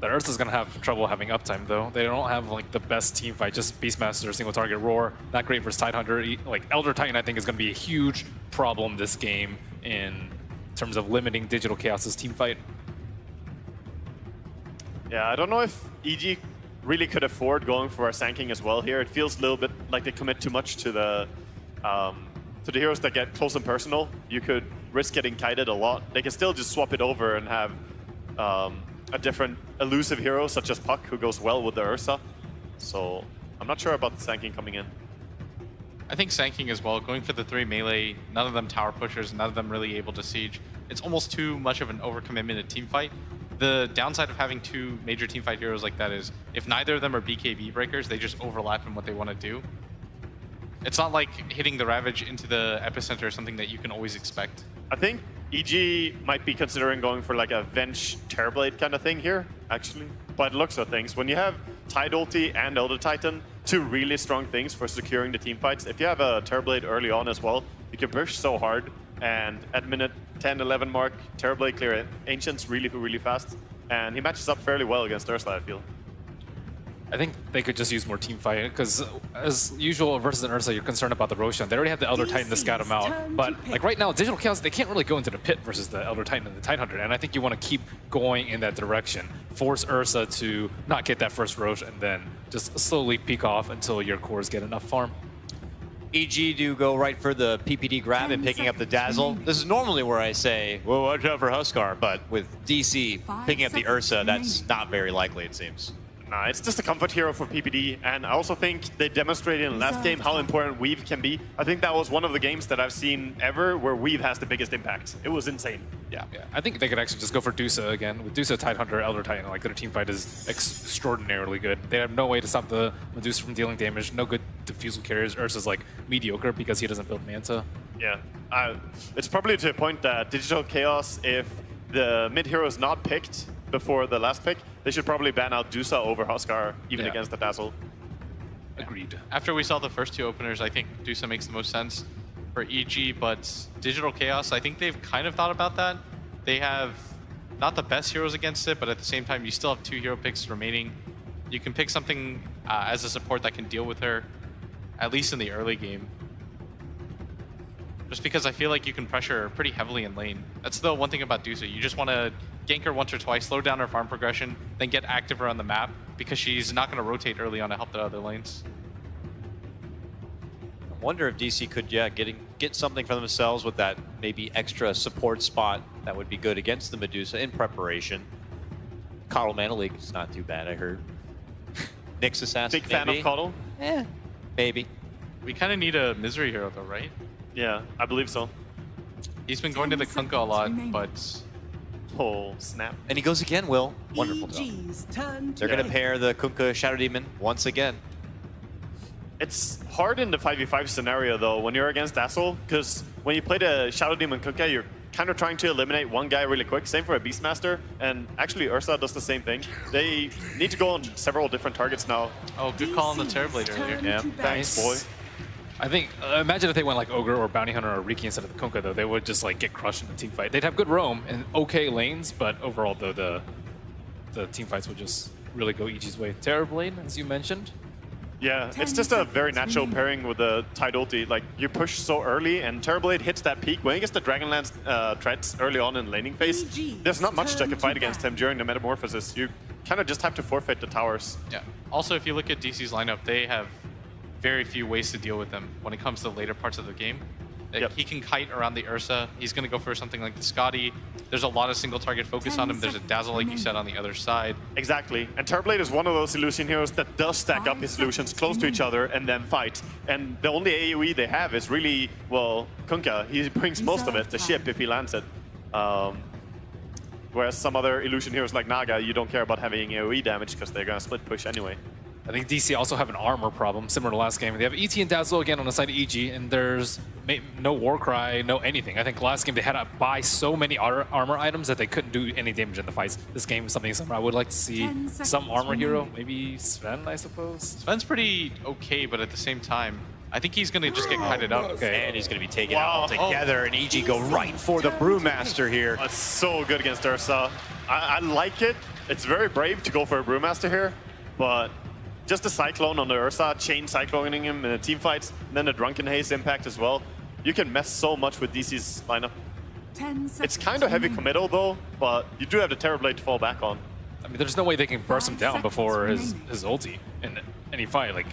But Ursa's gonna have trouble having uptime though. They don't have like the best team fight, just Beastmaster, single target Roar. Not great versus Tidehunter. Like Elder Titan, I think is gonna be a huge problem this game in terms of limiting Digital Chaos's team fight. Yeah, I don't know if EG really could afford going for a Sand King as well here. It feels a little bit like they commit too much to the heroes that get close and personal. You could risk getting kited a lot. They can still just swap it over and have a different elusive hero such as Puck, who goes well with the Ursa. So I'm not sure about the Sand King coming in. I think Sand King as well, going for the 3 melee, none of them tower pushers, none of them really able to siege. It's almost too much of an overcommitment in team fight. The downside of having 2 major team fight heroes like that is if neither of them are BKB breakers, they just overlap in what they want to do. It's not like hitting the Ravage into the epicenter or something that you can always expect. I think EG might be considering going for like a Venge Terrorblade kind of thing here, actually. By the looks of things, when you have Tide Ulti and Elder Titan, 2 really strong things for securing the team fights. If you have a Terrorblade early on as well, you can push so hard, and at minute 10, 11 mark, Terrorblade clear Ancients really fast, and he matches up fairly well against Ursula, I feel. I think they could just use more team fight, because as usual versus an Ursa, you're concerned about the Roshan. They already have the Elder Titan to scout him out. But like right now, Digital Chaos, they can't really go into the pit versus the Elder Titan and the Tidehunter. And I think you want to keep going in that direction. Force Ursa to not get that first Rosh and then just slowly peek off until your cores get enough farm. EG do go right for the PPD grab and picking up the Dazzle. This is normally where I say, well, watch out for Huskar. But with DC picking up the Ursa, that's not very likely, it seems. Nah, it's just a comfort hero for PPD, and I also think they demonstrated in the last game how important Weave can be. I think that was one of the games that I've seen ever where Weave has the biggest impact. It was insane. Yeah. I think they could actually just go for Dusa again. With Dusa, Tidehunter, Elder Titan, like their team fight is extraordinarily good. They have no way to stop the Medusa from dealing damage, no good defusal carriers. Ursa's like mediocre because he doesn't build Manta. Yeah, it's probably to a point that Digital Chaos, if the mid hero is not picked before the last pick, they should probably ban out Dusa over Huskar, even against the Dazzle. Agreed. After we saw the first 2 openers, I think Dusa makes the most sense for EG, but Digital Chaos, I think they've kind of thought about that. They have not the best heroes against it, but at the same time, you still have 2 hero picks remaining. You can pick something as a support that can deal with her, at least in the early game. Just because I feel like you can pressure her pretty heavily in lane. That's the one thing about Dusa. You just want to gank her once or twice, slow down her farm progression, then get active around the map, because she's not going to rotate early on to help the other lanes. I wonder if DC could, get something for themselves with that maybe extra support spot that would be good against the Medusa in preparation. Coddle Mana League is not too bad, I heard. Nyx Assassin, Big fan of Coddle? Yeah, maybe. We kind of need a Misery hero though, right? Yeah, I believe so. He's been going to the Kunkka a lot, but... Oh, snap. And he goes again, Will. Wonderful job. They're going to pair the Kunkka Shadow Demon once again. It's hard in the 5v5 scenario, though, when you're against Dazzle, because when you play the Shadow Demon Kunkka, you're kind of trying to eliminate one guy really quick. Same for a Beastmaster, and actually Ursa does the same thing. They need to go on several different targets now. Oh, good call on the Terrorblade earlier. Yeah, thanks, boy. I think, imagine if they went like Ogre or Bounty Hunter or Riki instead of the Kunkka, though. They would just like get crushed in the team fight. They'd have good roam and okay lanes, but overall, though, the team fights would just really go EG's way. Terrorblade, as you mentioned. Yeah, it's just a very natural pairing with the Tide Ulti. Like, you push so early, and Terrorblade hits that peak. When he gets the Dragonlance threats early on in laning phase, there's not much that can fight against him during the Metamorphosis. You kind of just have to forfeit the towers. Yeah. Also, if you look at DC's lineup, they have very few ways to deal with them when it comes to the later parts of the game. He can kite around the Ursa. He's going to go for something like the Scotty. There's a lot of single target focus on him. There's a Dazzle, like you said, on the other side. Exactly. And Terrorblade is one of those illusion heroes that does stack up his illusions close to each other and then fight. And the only AoE they have is really, well, Kunkka. He brings most of it, the ship, if he lands it. Whereas some other illusion heroes like Naga, you don't care about having AoE damage because they're going to split push anyway. I think DC also have an armor problem, similar to last game. They have ET and Dazzle again on the side of EG, and there's no Warcry, no anything. I think last game they had to buy so many armor items that they couldn't do any damage in the fights. This game is something similar. I would like to see some armor hero, maybe Sven, I suppose. Sven's pretty okay, but at the same time, I think he's going to just get kited out. Okay. And he's going to be taken out altogether, and EG go right for the Brewmaster here. That's so good against Ursa. I like it. It's very brave to go for a Brewmaster here, but just a Cyclone on the Ursa, chain Cycloning him in the team fights, and then the Drunken Haze impact as well. You can mess so much with DC's lineup. It's kind of heavy committal though, but you do have the Terrorblade to fall back on. I mean, there's no way they can burst him down before his ulti in any fight. Like,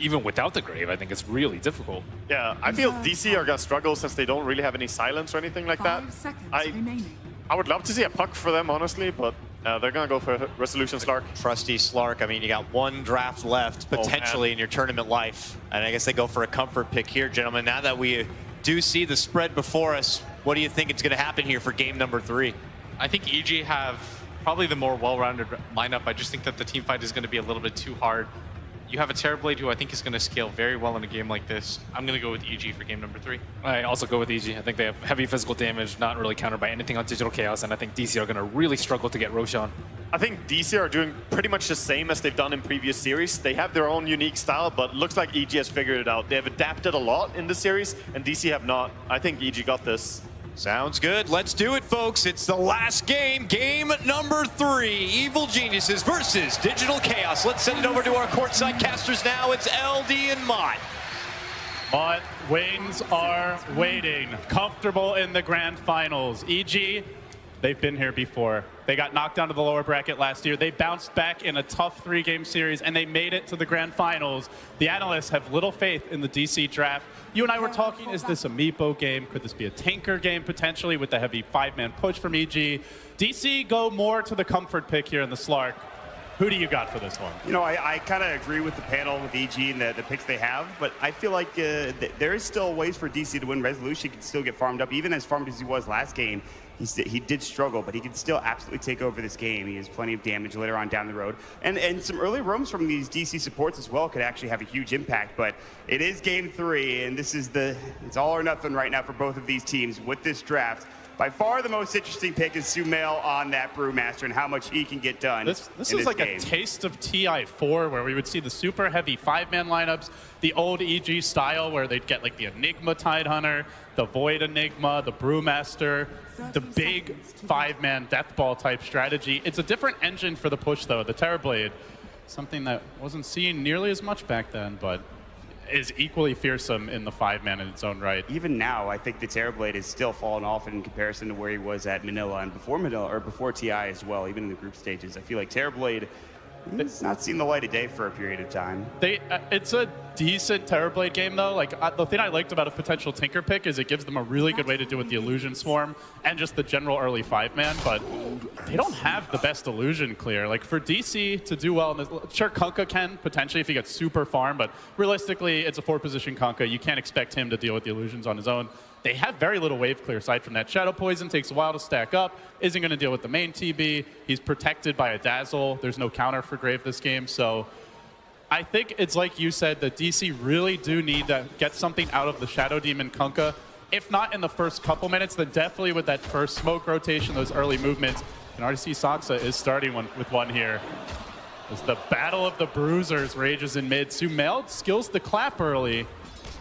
even without the Grave, I think it's really difficult. Yeah, I feel DC are gonna struggle since they don't really have any silence or anything like that. I would love to see a puck for them, honestly, but they're gonna go for Resolution Slark. Trusty Slark. I mean, you got one draft left potentially in your tournament life, and I guess they go for a comfort pick here, gentlemen. Now that we do see the spread before us, what do you think is going to happen here for game number 3? I think EG have probably the more well-rounded lineup. I just think that the team fight is going to be a little bit too hard. You have a Terrorblade who I think is going to scale very well in a game like this. I'm going to go with EG for game number 3. I also go with EG. I think they have heavy physical damage, not really countered by anything on Digital Chaos, and I think DC are going to really struggle to get Roshan. I think DC are doing pretty much the same as they've done in previous series. They have their own unique style, but looks like EG has figured it out. They have adapted a lot in this series, and DC have not. I think EG got this. Sounds good. Let's do it, folks. It's the last game, game number 3. Evil Geniuses versus Digital Chaos. Let's send it over to our courtside casters now. It's LD and Mott. Mott, wings are waiting. Comfortable in the grand finals. EG, they've been here before. They got knocked down to the lower bracket last year. They bounced back in a tough 3-game series, and they made it to the grand finals. The analysts have little faith in the DC draft. You and I were talking, is this a Meepo game? Could this be a Tinker game, potentially, with the heavy 5-man push from EG? DC go more to the comfort pick here in the Slark. Who do you got for this one? You know, I kind of agree with the panel with EG and the picks they have, but I feel like there is still ways for DC to win. Resolution can still get farmed up, even as farmed as he was last game. He did struggle, but he can still absolutely take over this game. He has plenty of damage later on down the road. And some early roams from these DC supports as well could actually have a huge impact. But it is game 3, and this is it's all or nothing right now for both of these teams with this draft. By far the most interesting pick is Sumail on that Brewmaster and how much he can get done. This is like a taste of TI4, where we would see the super heavy 5-man lineups, the old EG style where they'd get like the Enigma Tidehunter, the Void Enigma, the Brewmaster, the big 5-man Deathball type strategy. It's a different engine for the push though. The Terrorblade, something that wasn't seen nearly as much back then, but is equally fearsome in the 5-man in its own right. Even now, I think the Terrorblade is still falling off in comparison to where he was at Manila and before TI as well, even in the group stages. I feel like Terrorblade has not seen the light of day for a period of time. It's a decent Terrorblade game though. Like the thing I liked about a potential Tinker pick is it gives them a really good way to do with the Illusion Swarm and just the general early 5-man, but they don't have the best Illusion clear. Like for DC to do well in this, sure Kunkka can potentially if he gets super farm, but realistically it's a 4-position Kunkka. You can't expect him to deal with the Illusions on his own. They have very little wave clear aside from that. Shadow Poison takes a while to stack up, isn't going to deal with the main TB. He's protected by a Dazzle. There's no counter for Grave this game, so I think it's like you said, that DC really do need to get something out of the Shadow Demon Kunkka. If not in the first couple minutes, then definitely with that first smoke rotation, those early movements. And RDC Saksa is starting with one here. As the battle of the bruisers rages in mid. Sumail skills the clap early.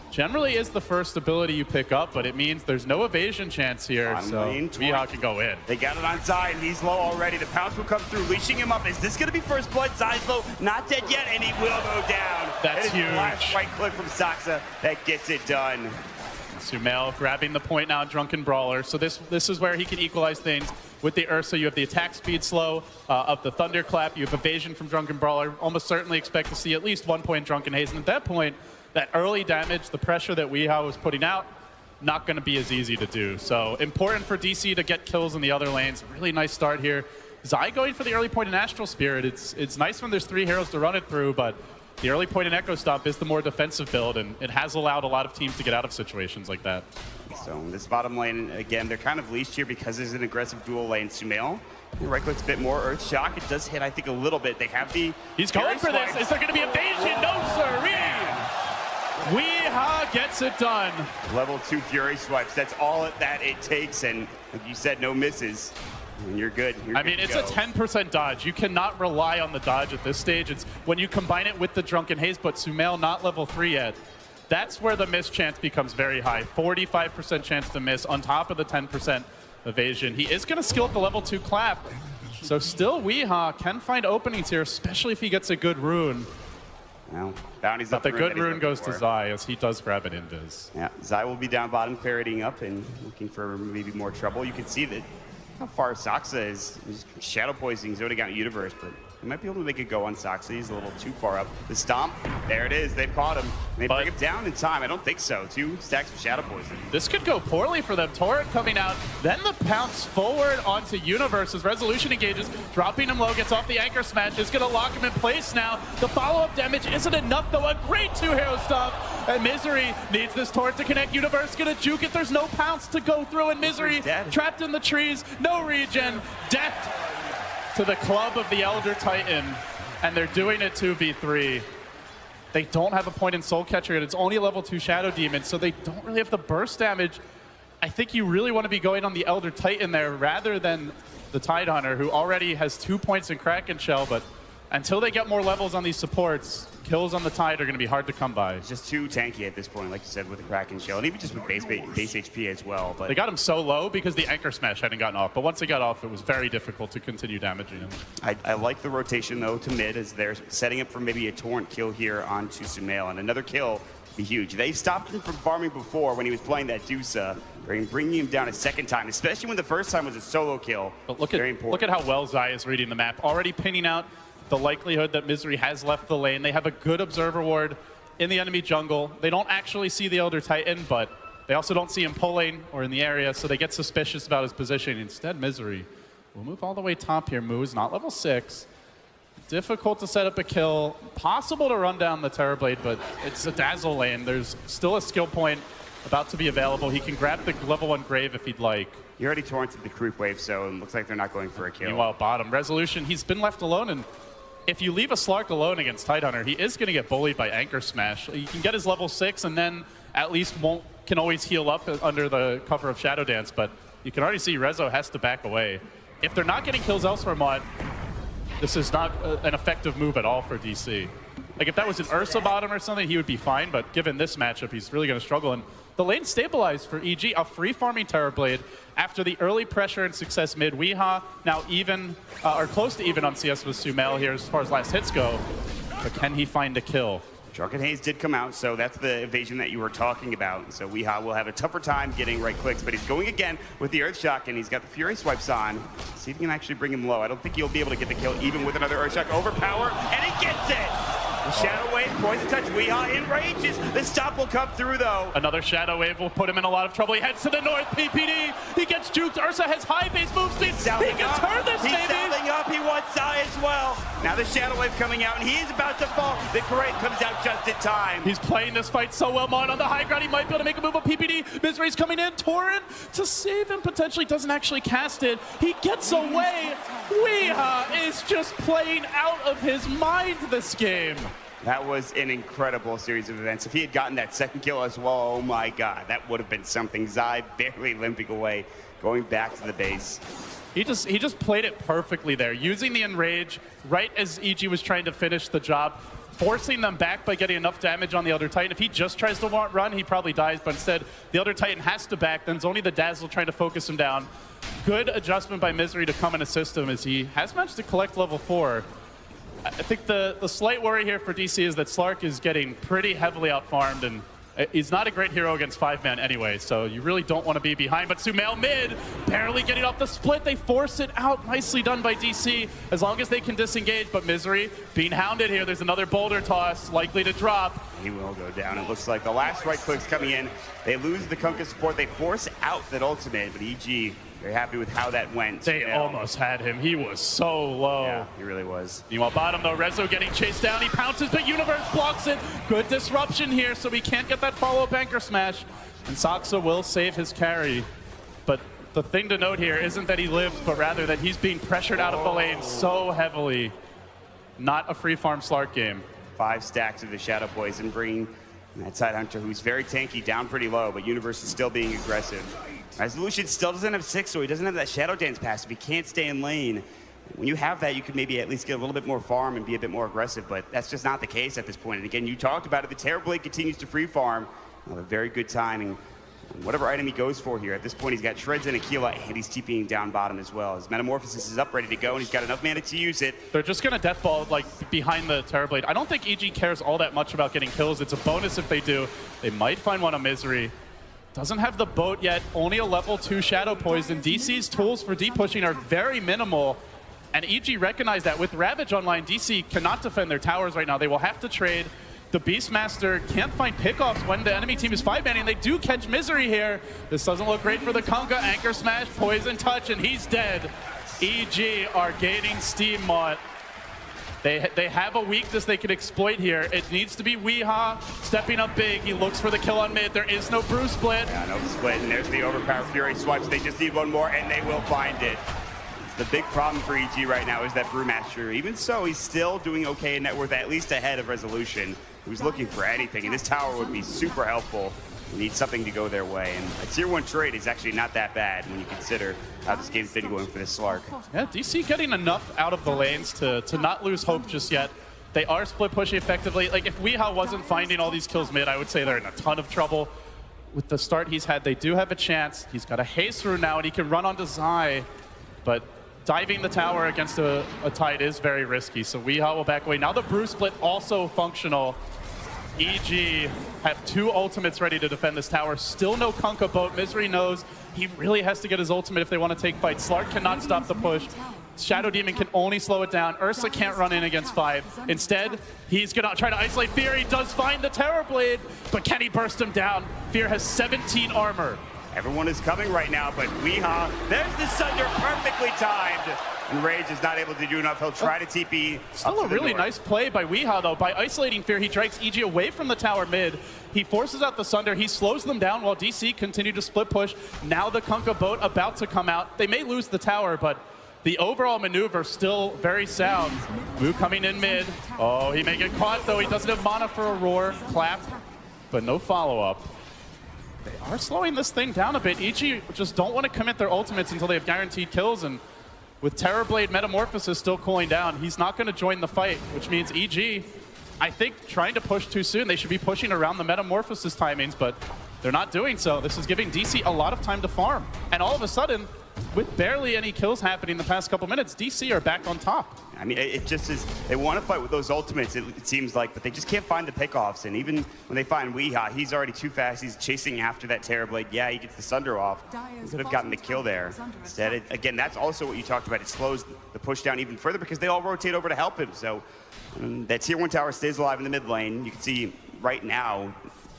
Generally is the first ability you pick up, but it means there's no evasion chance here, so Weehaw can go in. They got it on Zai, and he's low already. The pounce will come through, leashing him up. Is this going to be first blood? Zai's low, not dead yet, and he will go down. That's huge. Last right click from Saksa that gets it done. Sumail grabbing the point now, Drunken Brawler. So this is where he can equalize things. With the Ursa, you have the attack speed slow of the Thunderclap. You have evasion from Drunken Brawler. Almost certainly expect to see at least 1 point Drunken Haze. And at that point, that early damage, the pressure that Weehaw was putting out, not going to be as easy to do. So important for DC to get kills in the other lanes. Really nice start here. Zai going for the early point in Astral Spirit. It's nice when there's 3 heroes to run it through, but the early point in Echo Stomp is the more defensive build, and it has allowed a lot of teams to get out of situations like that. So this bottom lane, again, they're kind of leashed here because there's an aggressive dual lane. Sumail, right click's a bit more. Earth Shock, it does hit, I think, a little bit. They have the... He's going for this. Is there going to be evasion? No, sir. Weeha gets it done. Level 2 Fury Swipes. That's all that it takes, and like you said, no misses. And you're good. I mean, it's a 10% dodge. You cannot rely on the dodge at this stage. It's when you combine it with the Drunken Haze, but Sumail not level 3 yet. That's where the miss chance becomes very high. 45% chance to miss on top of the 10% evasion. He is going to skill up the level 2 clap. So still Weeha can find openings here, especially if he gets a good rune. Well, bounty's but up the good rune goes to Zai as he does grab an invis. Yeah, Zai will be down bottom, ferreting up and looking for maybe more trouble. You can see that how far Soxa is shadow poisoning Zodiac out Universe, but he might be able to make a go on Soxa. He's a little too far up. The stomp, there it is. They've caught him. They bring him down in time. I don't think so. 2 stacks of shadow poison. This could go poorly for them. Torrent coming out, then the pounce forward onto Universe as Resolution engages, dropping him low, gets off the anchor smash, is gonna lock him in place now. The follow-up damage isn't enough though. A great 2-hero stomp, and Misery needs this Torrent to connect. Universe gonna juke it. There's no pounce to go through, and Misery trapped in the trees. No regen. Death to the club of the Elder Titan, and they're doing it 2v3. They don't have a point in Soul Catcher, and it's only a level 2 Shadow Demon, so they don't really have the burst damage. I think you really want to be going on the Elder Titan there rather than the Tidehunter, who already has 2 points in Kraken Shell, but until they get more levels on these supports, kills on the Tide are going to be hard to come by. It's just too tanky at this point, like you said, with the Kraken Shell, and even just with base HP as well. But they got him so low because the Anchor Smash hadn't gotten off, but once it got off, it was very difficult to continue damaging him. I like the rotation, though, to mid, as they're setting up for maybe a Torrent kill here onto Sumail, and another kill would be huge. They stopped him from farming before when he was playing that Dusa, bringing him down a second time, especially when the first time was a solo kill. But look at how well Zai is reading the map, already pinning out the likelihood that Misery has left the lane. They have a good observer ward in the enemy jungle. They don't actually see the Elder Titan, but they also don't see him pulling or in the area, so they get suspicious about his position. Instead, Misery will move all the way top here. Moo is not level 6. Difficult to set up a kill. Possible to run down the Terrorblade, but it's a Dazzle lane. There's still a skill point about to be available. He can grab the level 1 Grave if he'd like. He already torrented the creep wave, so it looks like they're not going for a kill. Meanwhile, bottom, Resolution, he's been left alone, and if you leave a Slark alone against Tidehunter, he is going to get bullied by Anchor Smash. He can get his level 6 and then at least can always heal up under the cover of Shadow Dance, but you can already see Rezo has to back away. If they're not getting kills elsewhere, Mod, this is not an effective move at all for DC. Like if that was an Ursa bottom or something, he would be fine, but given this matchup, he's really going to struggle. And the lane stabilized for EG, a free farming Terrorblade after the early pressure and success mid. Weeha now even, or close to even on CS with Sumail here as far as last hits go, but can he find a kill? Drunken Haze did come out, so that's the evasion that you were talking about. So Weeha will have a tougher time getting right clicks, but he's going again with the Earth Shock, and he's got the Fury Swipes on. See if he can actually bring him low. I don't think he'll be able to get the kill even with another Earth Shock. Overpower, and he gets it! The Shadow Wave, Poison Touch, Weeha enrages. The stop will come through, though. Another Shadow Wave will put him in a lot of trouble. He heads to the north, PPD. He gets juked. Ursa has high base move speed. He can turn this, He's baby. sounding up. He wants Zai as well. Now the Shadow Wave coming out, and he's about to fall. The Great comes out just in time. He's playing this fight so well, Mon. On the high ground, he might be able to make a move on PPD. Misery's coming in. Torrent to save him. Potentially doesn't actually cast it. He gets away. Weeha is just playing out of his mind this game. That was an incredible series of events. If he had gotten that second kill as well, oh my God, that would have been something. Zai barely limping away, going back to the base. He just played it perfectly there, using the Enrage right as EG was trying to finish the job, forcing them back by getting enough damage on the Elder Titan. If he just tries to run, he probably dies, but instead, the Elder Titan has to back, then it's only the Dazzle trying to focus him down. Good adjustment by Misery to come and assist him as he has managed to collect level 4. I think the slight worry here for DC is that Slark is getting pretty heavily out-farmed, and He's not a great hero against 5-man anyway, so you really don't want to be behind. But Sumail mid, barely getting off the split. They force it out. Nicely done by DC, as long as they can disengage. But Misery being hounded here. There's another boulder toss, likely to drop. He will go down. It looks like the last right click's coming in. They lose the Kunkka support. They force out that ultimate, but EG very happy with how that went. They almost had him. He was so low. Yeah, he really was. Meanwhile, bottom though, Rezo getting chased down. He pounces, but Universe blocks it. Good disruption here, so we can't get that follow-up anchor smash. And Soxa will save his carry. But the thing to note here isn't that he lives, but rather that he's being pressured out of the lane so heavily. Not a free farm Slark game. 5 stacks of the Shadow Poison, bringing that side hunter who's very tanky down pretty low, but Universe is still being aggressive. Resolution still doesn't have 6, so he doesn't have that Shadow Dance passive. He can't stay in lane. When you have that, you could maybe at least get a little bit more farm and be a bit more aggressive, but that's just not the case at this point. And again, you talked about it, the Terrorblade continues to free farm. A very good timing. Whatever item he goes for here, at this point he's got Shreds and Aquila, and he's TPing down bottom as well. His Metamorphosis is up, ready to go, and he's got enough mana to use it. They're just going to death ball like behind the Terrorblade. I don't think EG cares all that much about getting kills. It's a bonus if they do. They might find one on Misery. Doesn't have the boat yet, only a level 2 Shadow Poison. DC's tools for deep pushing are very minimal, and EG recognize that. With Ravage online, DC cannot defend their towers right now. They will have to trade. The Beastmaster can't find pickoffs when the enemy team is 5-manning. They do catch Misery here. This doesn't look great for the Kunkka. Anchor smash, poison touch, and he's dead. EG are gaining steam, Mott. They have a weakness they can exploit here. It needs to be Weehaw stepping up big. He looks for the kill on mid. There is no brew split. Yeah, no split, and there's the Overpower Fury swipes. They just need one more, and they will find it. The big problem for EG right now is that Brewmaster. Even so, he's still doing okay in net worth, at least ahead of Resolution, who's looking for anything, and this tower would be super helpful. We need something to go their way, and a tier 1 trade is actually not that bad when you consider how this game's been going for this Slark. Yeah, DC getting enough out of the lanes to not lose hope just yet. They are split pushing effectively. Like, if Weehaw wasn't finding all these kills mid, I would say they're in a ton of trouble. With the start he's had, they do have a chance. He's got a haste through now, and he can run onto Zai, but diving the tower against a Tide is very risky, so Weehaw will back away. Now the brew split also functional. EG have 2 ultimates ready to defend this tower. Still no Kunkka boat. Misery knows he really has to get his ultimate if they want to take fight. Slark cannot stop the push. Shadow Demon can only slow it down. Ursa can't run in against 5. Instead, he's going to try to isolate Fear. He does find the Terrorblade, but can he burst him down? Fear has 17 armor. Everyone is coming right now, but Weehaw, there's the Sunder perfectly timed. And Rage is not able to do enough. He'll try to TP. Still a really nice play by Weehaw, though. By isolating Fear, he drags EG away from the tower mid. He forces out the Sunder. He slows them down while DC continue to split push. Now the Kunkka boat about to come out. They may lose the tower, but the overall maneuver still very sound. Moo coming in mid. Oh, he may get caught, though. He doesn't have mana for a roar. Clap, but no follow-up. They are slowing this thing down a bit. EG just don't want to commit their ultimates until they have guaranteed kills, and with Terrorblade Metamorphosis still cooling down, he's not going to join the fight, which means EG, I think, trying to push too soon. They should be pushing around the Metamorphosis timings, but they're not doing so. This is giving DC a lot of time to farm. And all of a sudden, with barely any kills happening the past couple minutes, DC are back on top. I mean, it just is, they want to fight with those ultimates, it seems like, but they just can't find the pickoffs. And even when they find Weehaw, he's already too fast. He's chasing after that Terrorblade. Yeah, he gets the Sunder off. He could have gotten the kill there. Instead, again, that's also what you talked about. It slows the push down even further because they all rotate over to help him. So that tier 1 tower stays alive in the mid lane. You can see right now,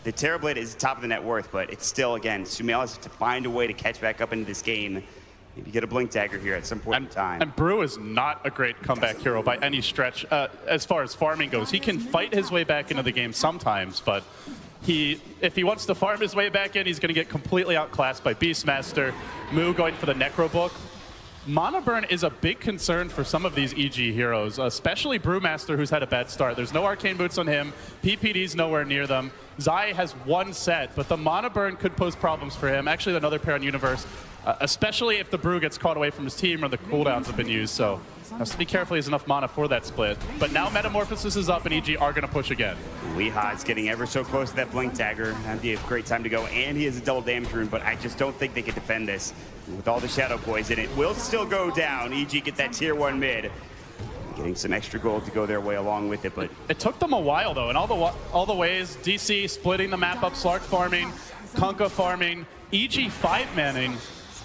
the Terrorblade is top of the net worth, but it's still, again, Sumail has to find a way to catch back up into this game. Maybe get a Blink Dagger here at some point in time. And Brew is not a great comeback hero by any stretch as far as farming goes. He can fight his way back into the game sometimes, but if he wants to farm his way back in, he's going to get completely outclassed by Beastmaster. Moo going for the Necro Book. Mana burn is a big concern for some of these EG heroes, especially Brewmaster, who's had a bad start. There's no Arcane Boots on him. PPD's nowhere near them. Zai has 1 set, but the mana burn could pose problems for him. Actually, another pair on Universe, especially if the Brew gets caught away from his team or the cooldowns have been used. So has to be careful he has enough mana for that split. But now Metamorphosis is up and EG are going to push again. Weehaw is getting ever so close to that Blink Dagger. That'd be a great time to go. And he has a double damage rune, but I just don't think they can defend this with all the Shadow Boys in it. Will still go down. EG get that tier 1 mid. getting some extra gold to go their way along with it. But it took them a while, though, in all the ways. DC splitting the map up, Slark farming, Kunkka farming, EG 5-manning.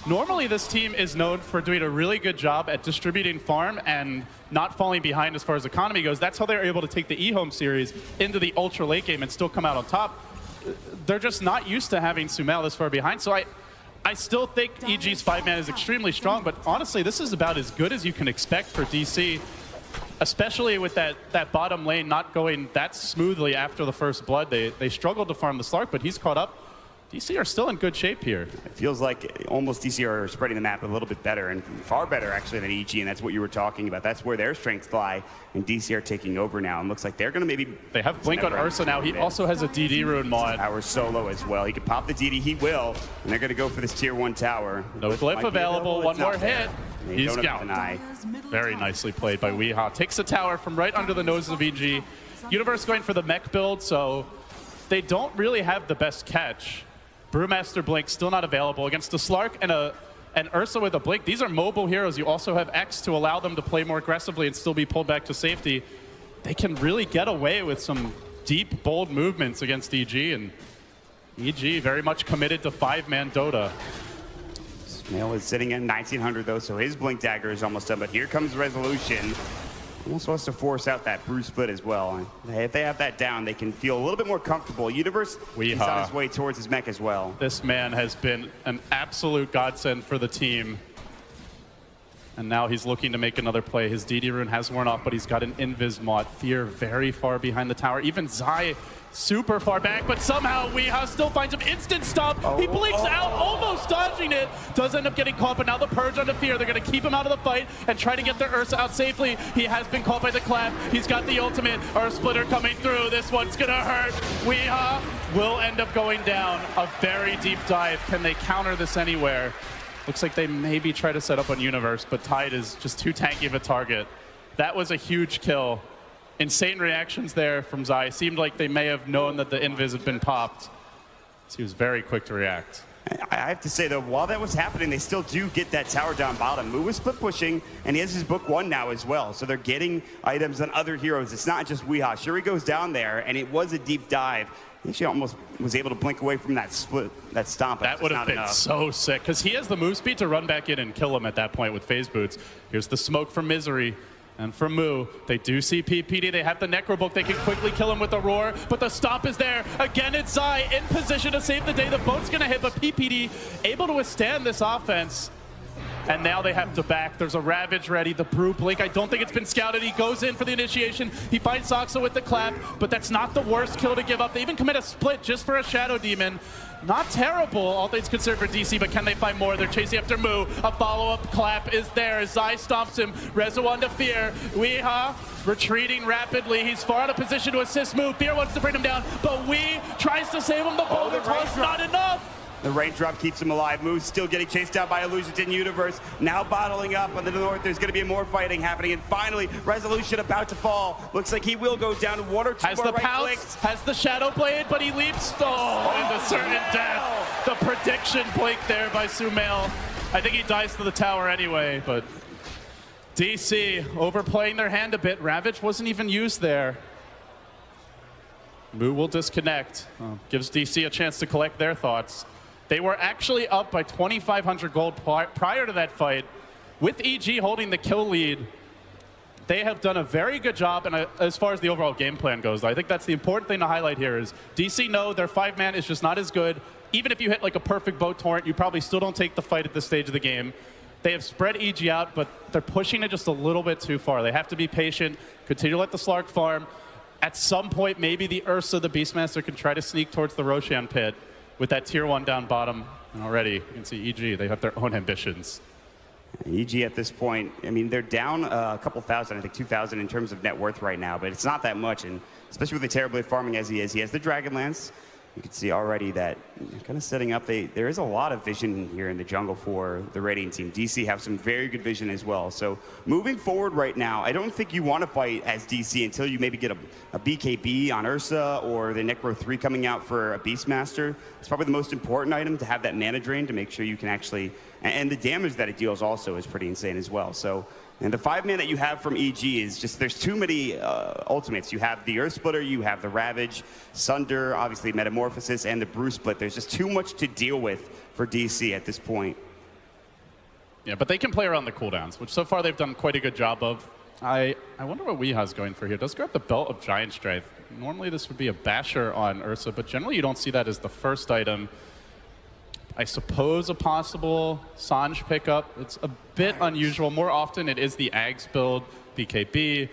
Normally, this team is known for doing a really good job at distributing farm and not falling behind as far as economy goes. That's how they're able to take the eHome series into the ultra late game and still come out on top. They're just not used to having Sumail this far behind. So I still think EG's 5-man is extremely strong, but honestly, this is about as good as you can expect for DC, especially with that bottom lane not going that smoothly after the first blood. They struggled to farm the Slark, but he's caught up. DC are still in good shape here. It feels like almost DC are spreading the map a little bit better, and far better actually than EG, and that's what you were talking about. That's where their strengths lie, and DC are taking over now, and looks like they're going to maybe... They have Blink on Ursa now. He also has a DD rune mod. Tower solo as well. He could pop the DD, he will, and they're going to go for this tier 1 tower. No glyph available, one more hit. He's down. Very nicely played by Weehaw. Takes the tower from right under the nose of EG. Universe going for the mech build, so they don't really have the best catch. Brewmaster Blink still not available against the Slark and an Ursa with a Blink. These are mobile heroes. You also have X to allow them to play more aggressively and still be pulled back to safety. They can really get away with some deep, bold movements against EG, and EG very much committed to 5-man Dota. Sumail is sitting at 1900 though, so his Blink Dagger is almost done, but here comes Resolution. Almost wants to force out that brew split as well. If they have that down, they can feel a little bit more comfortable. Universe is on his way towards his mech as well. This man has been an absolute godsend for the team. And now he's looking to make another play. His DD rune has worn off, but he's got an Invis mod. Fear very far behind the tower. Even Zai super far back, but somehow Weehaw still finds him. Instant stop. He blinks out, almost dodging it. Does end up getting caught, but now the Purge onto Fear. They're going to keep him out of the fight and try to get their Ursa out safely. He has been caught by the clap. He's got the ultimate. Our splitter coming through. This one's going to hurt. Weehaw will end up going down. A very deep dive. Can they counter this anywhere? Looks like they maybe try to set up on Universe, but Tide is just too tanky of a target. That was a huge kill. Insane reactions there from Zai. Seemed like they may have known that the Invis had been popped. So he was very quick to react. I have to say, though, while that was happening, they still do get that tower down bottom. Mu was split pushing, and he has his book 1 now as well. So they're getting items on other heroes. It's not just Weehaw. Shuri goes down there, and it was a deep dive. I think she almost was able to blink away from that split, that stomp. That would have been so sick, because he has the move speed to run back in and kill him at that point with phase boots. Here's the smoke from Misery. And from Mu, they do see PPD. They have the Necro Book. They can quickly kill him with the Roar, but the stomp is there. Again, it's Zai in position to save the day. The boat's going to hit, but PPD able to withstand this offense. And now they have to back. There's a Ravage ready. The Brew Blink, I don't think it's been scouted. He goes in for the initiation. He finds Soxa with the clap, but that's not the worst kill to give up. They even commit a split just for a Shadow Demon. Not terrible, all things considered for DC, but can they find more? They're chasing after Mu. A follow-up clap is there. Zai stomps him. Rezo on to Fear. Weehaw retreating rapidly. He's far out of position to assist Mu. Fear wants to bring him down, but Wee tries to save him. The boulder toss not enough. The raindrop keeps him alive. Mu's still getting chased down by Illusions in Universe. Now bottling up on the north. There's going to be more fighting happening. And finally, Resolution about to fall. Looks like he will go down. One or two has more the right pounce, clicks. has the Shadow Blade, but he leaps into certain death. The prediction blink there by Sumail. I think he dies to the tower anyway, but DC overplaying their hand a bit. Ravage wasn't even used there. Mu will disconnect. Gives DC a chance to collect their thoughts. They were actually up by 2,500 gold prior to that fight. With EG holding the kill lead, they have done a very good job, and as far as the overall game plan goes, I think that's the important thing to highlight here is DC know their 5-man is just not as good. Even if you hit like a perfect boat torrent, you probably still don't take the fight at this stage of the game. They have spread EG out, but they're pushing it just a little bit too far. They have to be patient, continue to let the Slark farm. At some point, maybe the Ursa, the Beastmaster, can try to sneak towards the Roshan pit with that tier 1 down bottom. And already, you can see EG, they have their own ambitions. EG at this point, I mean, they're down a couple thousand, I think 2,000 in terms of net worth right now, but it's not that much, and especially with the terribly farming as he is. He has the Dragonlance. You can see already that kind of setting up, there is a lot of vision here in the jungle for the Radiant team. DC have some very good vision as well. So moving forward right now, I don't think you want to fight as DC until you maybe get a BKB on Ursa or the Necro 3 coming out for a Beastmaster. It's probably the most important item to have that mana drain to make sure you can actually And the damage that it deals also is pretty insane as well. So, and the 5-man that you have from EG is just, there's too many ultimates. You have the Earth Splitter, you have the Ravage, Sunder, obviously Metamorphosis, and the Bruce Split. There's just too much to deal with for DC at this point. Yeah, but they can play around the cooldowns, which so far they've done quite a good job of. I wonder what Weeha's going for here. Does grab the Belt of Giant Strength. Normally this would be a basher on Ursa, but generally you don't see that as the first item. I suppose a possible Sanj pickup. It's a bit unusual. More often it is the Ags build, BKB.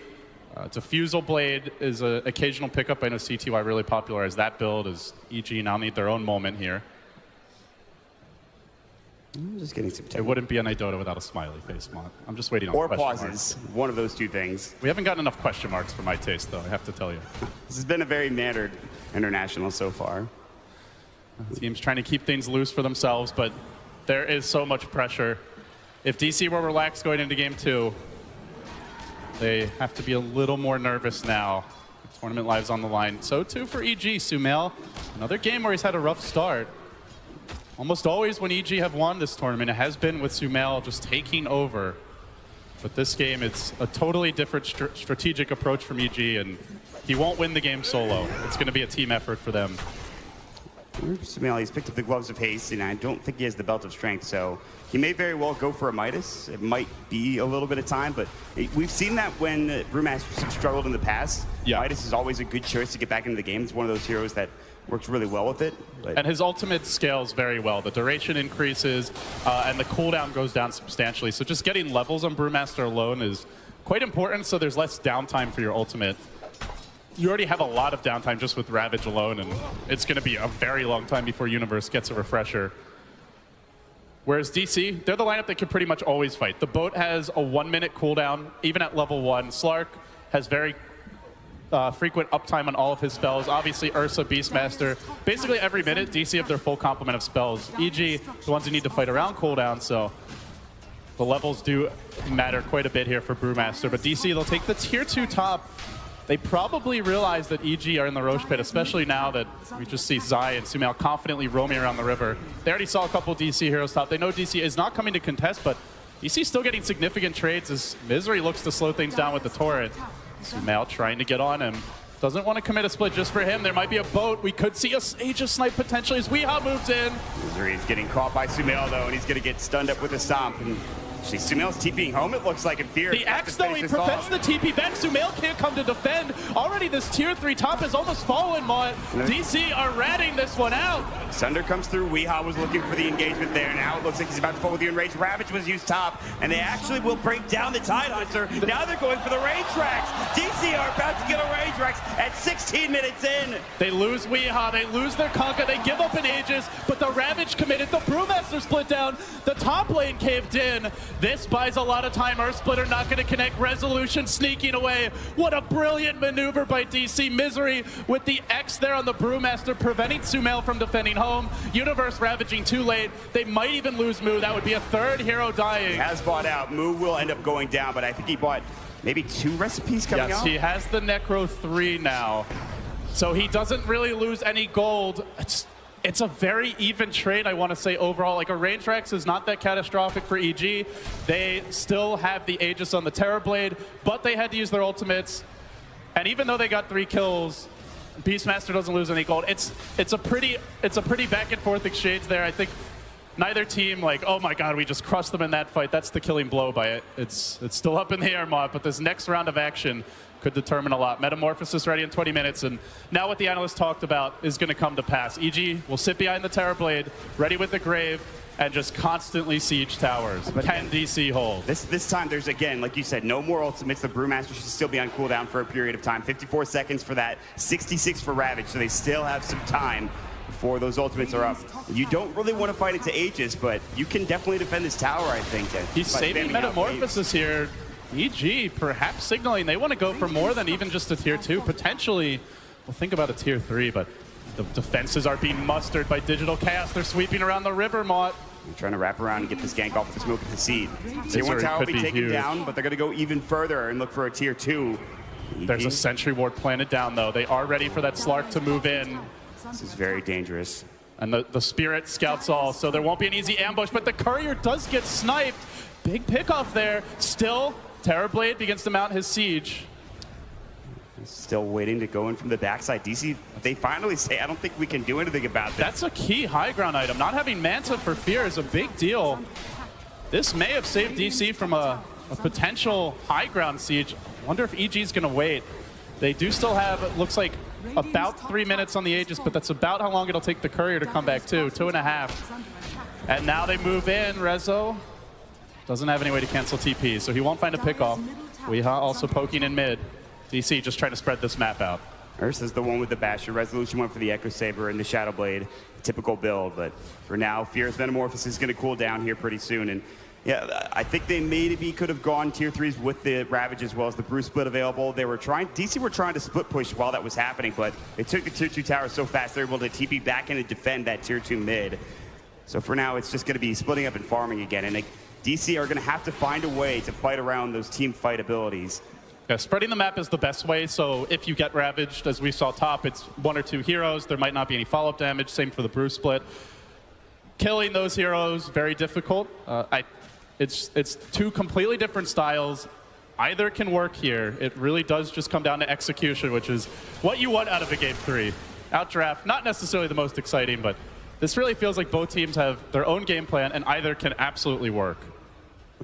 Diffusal Blade is an occasional pickup. I know CTY really popularized that build as EG now need their own moment here. I'm just getting some It wouldn't be an Idota without a smiley face, Mont. I'm just waiting on or question pauses. marks. One of those two things. We haven't gotten enough question marks for my taste, though, I have to tell you. This has been a very mannered international so far. The team's trying to keep things loose for themselves, but there is so much pressure. If DC were relaxed going into game 2, they have to be a little more nervous now. The tournament lives on the line. So too for EG. Sumail, another game where he's had a rough start. Almost always when EG have won this tournament, it has been with Sumail just taking over. But this game, it's a totally different strategic approach from EG, and he won't win the game solo. It's going to be a team effort for them. Sumail, he's picked up the Gloves of Haste, and I don't think he has the Belt of Strength, so he may very well go for a Midas. It might be a little bit of time, but we've seen that when Brewmasters have struggled in the past. Yeah. Midas is always a good choice to get back into the game. It's one of those heroes that works really well with it. But and his ultimate scales very well. The duration increases, and the cooldown goes down substantially. So just getting levels on Brewmaster alone is quite important, so there's less downtime for your ultimate. You already have a lot of downtime just with Ravage alone, and it's going to be a very long time before Universe gets a refresher. Whereas DC, they're the lineup that can pretty much always fight. The boat has a 1-minute cooldown, even at level 1. Slark has very frequent uptime on all of his spells. Obviously, Ursa, Beastmaster. Basically every minute, DC have their full complement of spells. EG, the ones who need to fight around cooldown, so the levels do matter quite a bit here for Brewmaster. But DC, they'll take the tier 2 top. They probably realize that EG are in the Roche Pit, especially now that we just see Zai and Sumail confidently roaming around the river. They already saw a couple DC heroes top. They know DC is not coming to contest, but DC's still getting significant trades as Misery looks to slow things down with the turret. Sumail trying to get on him. Doesn't want to commit a split just for him. There might be a boat. We could see a Aegis snipe potentially as Weeha moves in. Misery is getting caught by Sumail, though, and he's going to get stunned up with a stomp. And Sumail's TPing home, it looks like, in fear. The X, though, he prevents the TP back. Sumail can't come to defend. Already this tier 3 top has almost fallen, Mont. DC are ratting this one out. Sunder comes through. Weeha was looking for the engagement there. Now it looks like he's about to fall with the Enraged. Ravage was used top, and they actually will break down the Tide Hunter. Now they're going for the Rage Racks. DC are about to get a Rage Racks at 16 minutes in. They lose Weeha, they lose their Conka, they give up an Aegis, but the Ravage committed. The Brewmaster split down. The top lane caved in. This buys a lot of time. Earth Splitter not going to connect. Resolution sneaking away. What a brilliant maneuver by DC. Misery with the X there on the Brewmaster, preventing Sumail from defending home. Universe ravaging too late. They might even lose Moo. That would be a third hero dying. He has bought out. Moo will end up going down, but I think he bought maybe 2 recipes coming out. Yes, he has the Necro 3 now. So he doesn't really lose any gold. It's a very even trade, I want to say, overall. Like, a Range Rex is not that catastrophic for EG. They still have the Aegis on the Terrorblade, but they had to use their ultimates. And even though they got 3 kills, Beastmaster doesn't lose any gold. It's a pretty back and forth exchange there. I think neither team, like, oh my god, we just crushed them in that fight. That's the killing blow by it. It's still up in the air, Mott, but this next round of action could determine a lot. Metamorphosis ready in 20 minutes, and now what the analyst talked about is going to come to pass. EG will sit behind the Terrorblade, ready with the Grave, and just constantly siege towers. But can DC hold? This time there's, again, like you said, no more ultimates. The Brewmaster should still be on cooldown for a period of time. 54 seconds for that, 66 for Ravage, so they still have some time before those ultimates are up. You don't really want to fight into Aegis, but you can definitely defend this tower, I think. He's saving Metamorphosis here. EG perhaps signaling they want to go for more than even just a tier 2. Potentially, we'll think about a tier 3, but the defenses are being mustered by Digital Chaos. They're sweeping around the river, Mott. They're trying to wrap around and get this gank off with the smoke of the seed. Tier 1 tower will be taken down, but they're going to go even further and look for a tier 2. There's a Sentry Ward planted down, though. They are ready for that Slark to move in. This is very dangerous. And the Spirit scouts all, so there won't be an easy ambush, but the Courier does get sniped. Big pickoff there. Still, Terrorblade begins to mount his siege. Still waiting to go in from the backside. DC, they finally say, I don't think we can do anything about this. That's a key high ground item. Not having Manta for Fear is a big deal. This may have saved DC from a potential high ground siege. Wonder if EG's going to wait. They do still have, it looks like, about 3 minutes on the Aegis, but that's about how long it'll take the Courier to come back too, 2.5. And now they move in. Rezo doesn't have any way to cancel TP, so he won't find a pickoff. Weeha also poking in mid. DC just trying to spread this map out. Ursa's the one with the Basher. Resolution went for the Echo Saber and the Shadow Blade. Typical build, but for now, Fear's Metamorphosis is going to cool down here pretty soon. And yeah, I think they maybe could have gone tier 3s with the Ravage as well as the Bruce split available. They were trying, DC were trying to split push while that was happening, but they took the tier 2 tower so fast they're able to TP back in and defend that tier 2 mid. So for now, it's just going to be splitting up and farming again. And DC are going to have to find a way to fight around those team fight abilities. Yeah, spreading the map is the best way, so if you get ravaged, as we saw top, it's 1 or 2 heroes. There might not be any follow-up damage, same for the Bruce split. Killing those heroes, very difficult. It's 2 completely different styles. Either can work here. It really does just come down to execution, which is what you want out of a game 3. Outdraft, not necessarily the most exciting, but this really feels like both teams have their own game plan and either can absolutely work.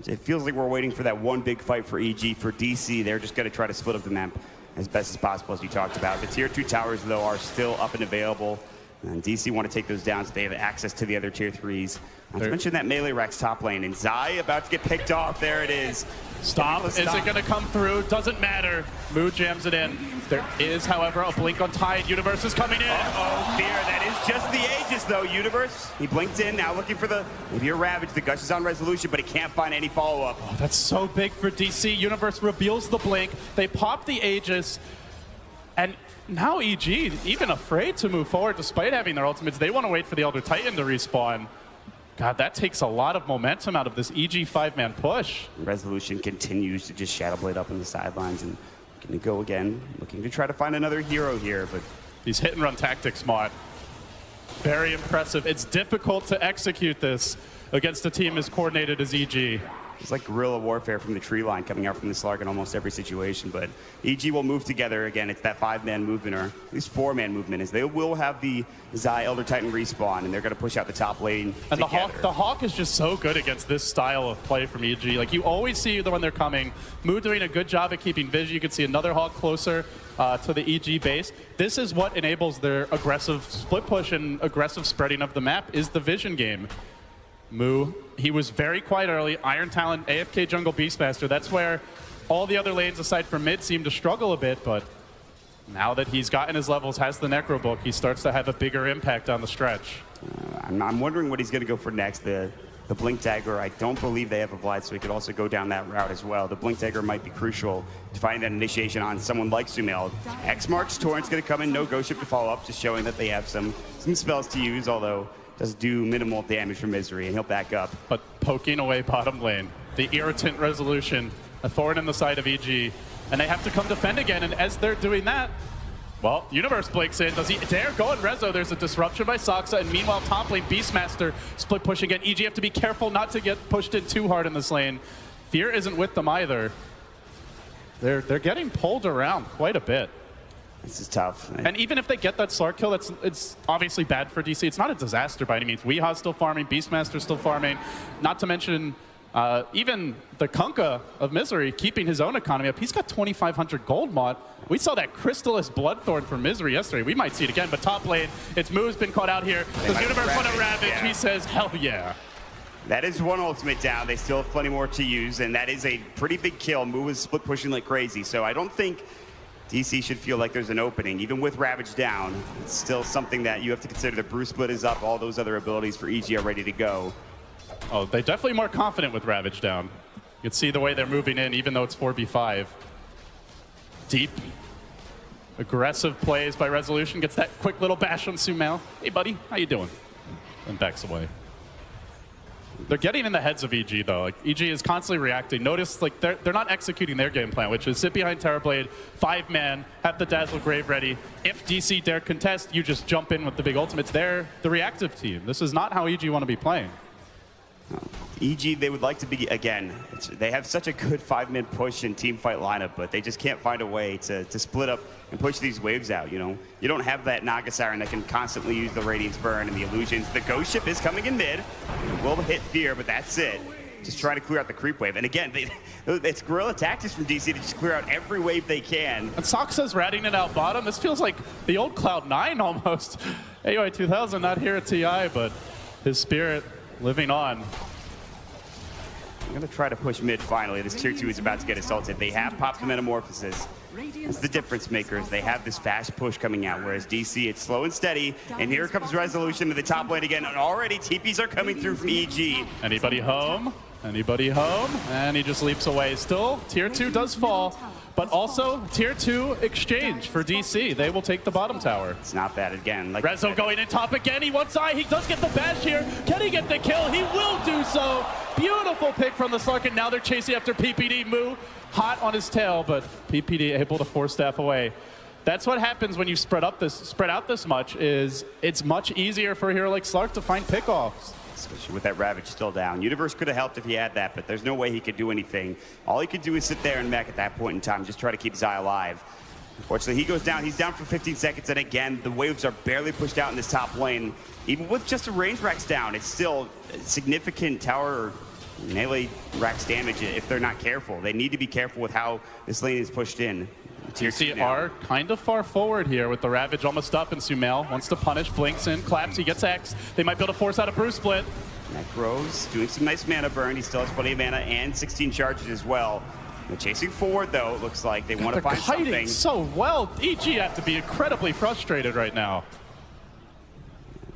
It feels like we're waiting for that one big fight for EG. For DC, they're just going to try to split up the map as best as possible, as you talked about. The tier 2 towers, though, are still up and available. And DC want to take those down so they have access to the other tier 3s. Not to mention that melee Rex top lane. And Zai about to get picked off. There it is. Stop. Is it going to come through? Doesn't matter. Mood jams it in. There is, however, a blink on Tide. Universe is coming in. Uh-oh, Fear. That is just the Aegis, though. Universe, he blinked in. Now looking for maybe a Ravage. The Gush is on Resolution, but he can't find any follow-up. Oh, that's so big for DC. Universe reveals the blink. They pop the Aegis. And now EG, even afraid to move forward despite having their ultimates. They want to wait for the Elder Titan to respawn. God, that takes a lot of momentum out of this EG 5-man push. Resolution continues to just Shadow Blade up in the sidelines and going to go again, looking to try to find another hero here. But these hit and run tactics, Mod, very impressive. It's difficult to execute this against a team as coordinated as EG. It's like guerrilla warfare from the tree line coming out from the Slark in almost every situation, but EG will move together again. It's that 5-man movement, or at least 4-man movement, as they will have the Zai Elder Titan respawn, and they're going to push out the top lane and together. the Hawk is just so good against this style of play from EG. Like, you always see when they're coming. Mood doing a good job at keeping vision. You can see another Hawk closer to the EG base. This is what enables their aggressive split push and aggressive spreading of the map, is the vision game. Moo, he was very quiet early. Iron Talon, AFK jungle Beastmaster. That's where all the other lanes aside from mid seem to struggle a bit, but now that he's gotten his levels, has the Necro Book, he starts to have a bigger impact on the stretch. I'm wondering what he's going to go for next. The Blink Dagger, I don't believe they have a Vlad, so he could also go down that route as well. The Blink Dagger might be crucial to find that initiation on someone like Sumail. X marks, Torrent's going to come in, no Ghost Ship to follow up, just showing that they have some spells to use, although does do minimal damage for Misery, and he'll back up. But poking away bottom lane, the irritant Resolution, a thorn in the side of EG, and they have to come defend again, and as they're doing that, well, Universe blinks in. Does he dare go in Rezo? There's a disruption by Soxa, and meanwhile, top lane, Beastmaster split push again. EG have to be careful not to get pushed in too hard in this lane. Fear isn't with them either. They're getting pulled around quite a bit. This is tough. And even if they get that Slark kill, it's obviously bad for DC. It's not a disaster by any means. Weeha's still farming, Beastmaster's still farming. Not to mention even the Kunkka of Misery keeping his own economy up. He's got 2,500 gold, Mod. We saw that Crystallis Bloodthorn for Misery yesterday. We might see it again, but top lane, it's Moo's been caught out here. Does Universe want to Ravage? Yeah. He says, hell yeah. That is one ultimate down. They still have plenty more to use, and that is a pretty big kill. Moo is split pushing like crazy, so I don't think DC should feel like there's an opening. Even with Ravage down, it's still something that you have to consider. The Bruce split is up. All those other abilities for EG are ready to go. Oh, they're definitely more confident with Ravage down. You can see the way they're moving in, even though it's 4v5. Deep, aggressive plays by Resolution. Gets that quick little bash on Sumail. Hey, buddy, how you doing? And backs away. They're getting in the heads of EG, though. Like, EG is constantly reacting. Notice, like, they're not executing their game plan, which is sit behind Terrorblade, 5-man, have the Dazzle Grave ready. If DC dare contest, you just jump in with the big ultimates. They're the reactive team. This is not how EG want to be playing. EG, they would like to be, again, they have such a good 5-man push and team fight lineup, but they just can't find a way to split up and push these waves out, you know? You don't have that Naga Siren that can constantly use the Radiance Burn and the illusions. The Ghost Ship is coming in mid. It will hit Fear, but that's it. Just try to clear out the creep wave. And again, it's guerrilla tactics from DC to just clear out every wave they can. And Soxa's ratting it out bottom. This feels like the old Cloud9 almost. AOI 2000 not here at TI, but his spirit living on. I'm going to try to push mid finally. This tier 2 is about to get assaulted. They have popped the Metamorphosis. It's the difference makers. They have this fast push coming out, whereas DC, it's slow and steady. And here comes Resolution to the top lane again. And already TPs are coming through from EG. Anybody home? Anybody home? And he just leaps away. Still, tier 2 does fall. But also, tier 2 exchange for DC. They will take the bottom tower. It's not bad again. Like Rezo going in top again. He wants eye. He does get the bash here. Can he get the kill? He will do so. Beautiful pick from the Slark, and now they're chasing after PPD. Moo hot on his tail, but PPD able to force staff away. That's what happens when you spread out this much. Is it's much easier for a hero like Slark to find pickoffs. Especially with that Ravage still down. Universe could have helped if he had that, but there's no way he could do anything. All he could do is sit there and mech at that point in time, just try to keep Zai alive. Unfortunately, he goes down. He's down for 15 seconds, and again, the waves are barely pushed out in this top lane. Even with just a range Rax down, it's still significant tower or melee Rax damage if they're not careful. They need to be careful with how this lane is pushed in. TC are kind of far forward here with the Ravage almost up, and Sumail wants to punish, blinks in, claps, he gets X. They might be able to force out a Brew Split. Necros doing some nice mana burn. He still has plenty of mana and 16 charges as well. They're chasing forward, though. It looks like they want to find something. They're kiting so well. EG have to be incredibly frustrated right now.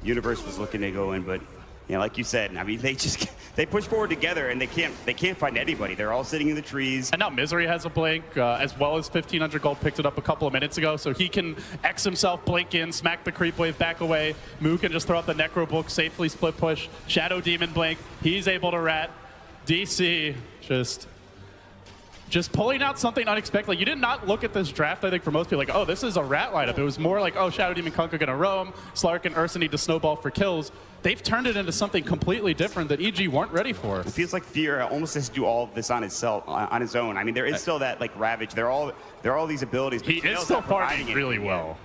Universe was looking to go in, but you know, like you said, I mean, they push forward together and they can't find anybody. They're all sitting in the trees. And now Misery has a blink, as well as 1,500 gold, picked it up a couple of minutes ago, so he can X himself, blink in, smack the creep wave back away. Moo can just throw out the Necro Book, safely split push. Shadow Demon blink, he's able to rat. DC just pulling out something unexpected. Like, you did not look at this draft, I think, for most people, like, oh, this is a rat lineup. It was more like, oh, Shadow Demon Kunkka gonna roam, Slark and Ursa need to snowball for kills. They've turned it into something completely different that EG weren't ready for. It feels like Fear almost has to do all of this on his own. I mean, there is still that like Ravage. There are all these abilities. But he is still farming really well.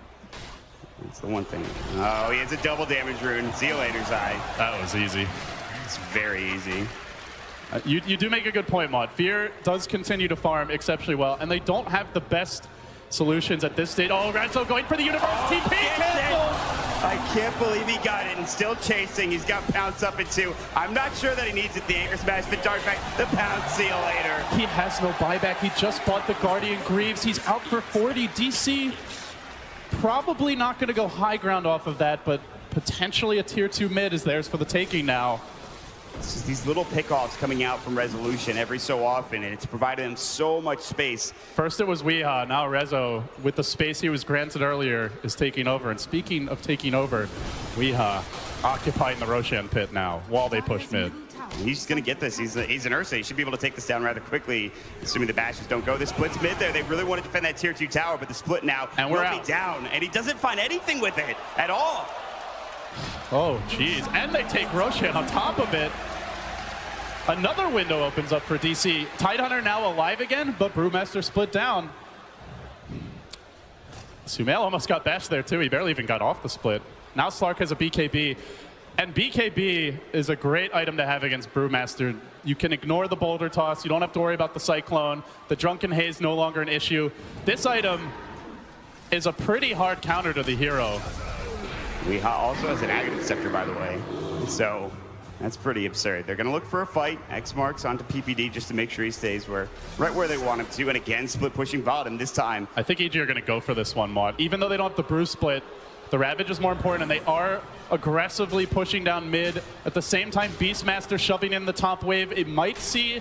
That's the one thing. Oh, he has a double damage rune. See you later, Zai. That was easy. It's very easy. You do make a good point, Mod. Fear does continue to farm exceptionally well, and they don't have the best solutions at this stage. Oh, Renzo going for the Universe TP cancel! I can't believe he got it and still chasing. He's got Pounce up at 2. I'm not sure that he needs it. The Anchor Smash, the Dark Back, the Pounce, see you later. He has no buyback. He just bought the Guardian Greaves. He's out for 40. DC probably not going to go high ground off of that, but potentially a tier 2 mid is theirs for the taking now. It's just these little pickoffs coming out from Resolution every so often, and it's provided him so much space. First it was Weeha, now Rezo, with the space he was granted earlier, is taking over. And speaking of taking over, Weeha occupying the Roshan pit now while they push mid. He's just going to get this. He's an Ursa. He should be able to take this down rather quickly, assuming the bashes don't go. The split's mid there. They really want to defend that tier 2 tower, but the split now and we're out. Down, and he doesn't find anything with it at all. Oh, jeez. And they take Roshan on top of it. Another window opens up for DC. Tidehunter now alive again, but Brewmaster split down. Sumail almost got bashed there too. He barely even got off the split. Now Slark has a BKB. And BKB is a great item to have against Brewmaster. You can ignore the boulder toss. You don't have to worry about the Cyclone. The Drunken Haze no longer an issue. This item is a pretty hard counter to the hero. Weeha also has an Aghanim Scepter, by the way. So that's pretty absurd. They're going to look for a fight. X marks onto PPD just to make sure he stays right where they want him to. And again, split pushing bottom this time. I think EG are going to go for this one, Maud. Even though they don't have the Brew split, the Ravage is more important, and they are aggressively pushing down mid. At the same time, Beastmaster shoving in the top wave. It might see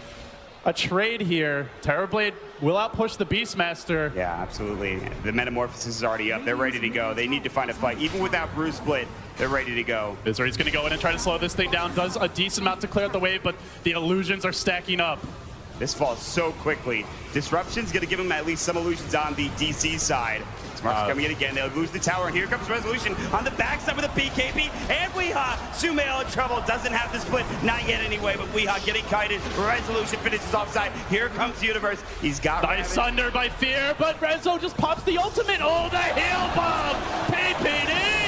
a trade here. Terrorblade will outpush the Beastmaster. Yeah, absolutely. The Metamorphosis is already up. They're ready to go. They need to find a fight. Even without Bruce Split, they're ready to go. Misery's going to go in and try to slow this thing down. Does a decent amount to clear out the wave, but the illusions are stacking up. This falls so quickly. Disruption's going to give them at least some illusions on the DC side. Smart's coming in again. They'll lose the tower, and here comes Resolution on the backside with a BKB. And Weehaw, Sumail in trouble. Doesn't have the split. Not yet anyway, but Weehaw getting kited. Resolution finishes offside. Here comes Universe. He's got Nice Sunder by Fear, but Rezo just pops the ultimate. Oh, the heal bomb! PPD!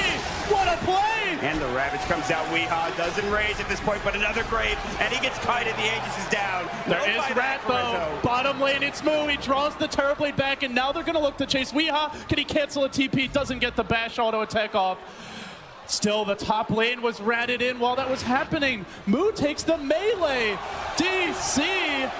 What a play! And the Ravage comes out. Weehaw doesn't rage at this point, but another grave, and he gets kited. The Aegis is down. There is Rat, though. Bottom lane, it's Moo. He draws the Terrorblade back, and now they're going to look to chase Weehaw. Can he cancel a TP? Doesn't get the bash auto attack off. Still, the top lane was ratted in while that was happening. Moo takes the melee. DC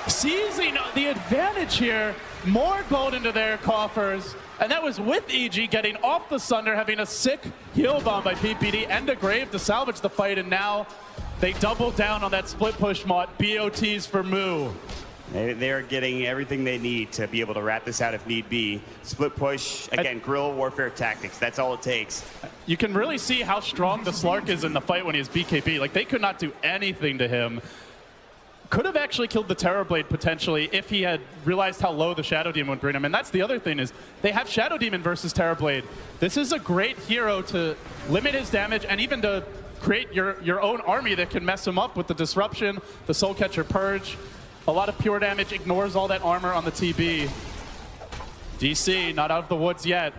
seizing the advantage here. More gold into their coffers. And that was with EG getting off the Sunder, having a sick heal bomb by PPD and a Grave to salvage the fight. And now they double down on that split push mod. BOTs for Moo. They're getting everything they need to be able to wrap this out if need be. Split push, again, guerrilla warfare tactics. That's all it takes. You can really see how strong the Slark is in the fight when he has BKB. Like, they could not do anything to him. Could have actually killed the Terrorblade potentially if he had realized how low the Shadow Demon would bring him. And that's the other thing is they have Shadow Demon versus Terrorblade. This is a great hero to limit his damage and even to create your own army that can mess him up with the Disruption, the Soul Catcher Purge. A lot of pure damage, ignores all that armor on the TB. DC not out of the woods yet,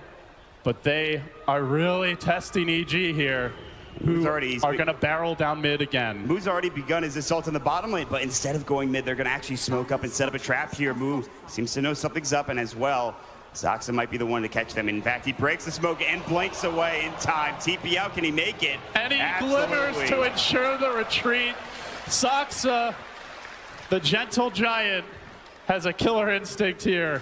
but they are really testing EG here. Who are going to barrel down mid again. Moo's already begun his assault in the bottom lane, but instead of going mid, they're going to actually smoke up and set up a trap here. Moo seems to know something's up, and as well, Zoxa might be the one to catch them. In fact, he breaks the smoke and blinks away in time. TP out, can he make it? And he glimmers to ensure the retreat. Zoxa, the gentle giant, has a killer instinct here.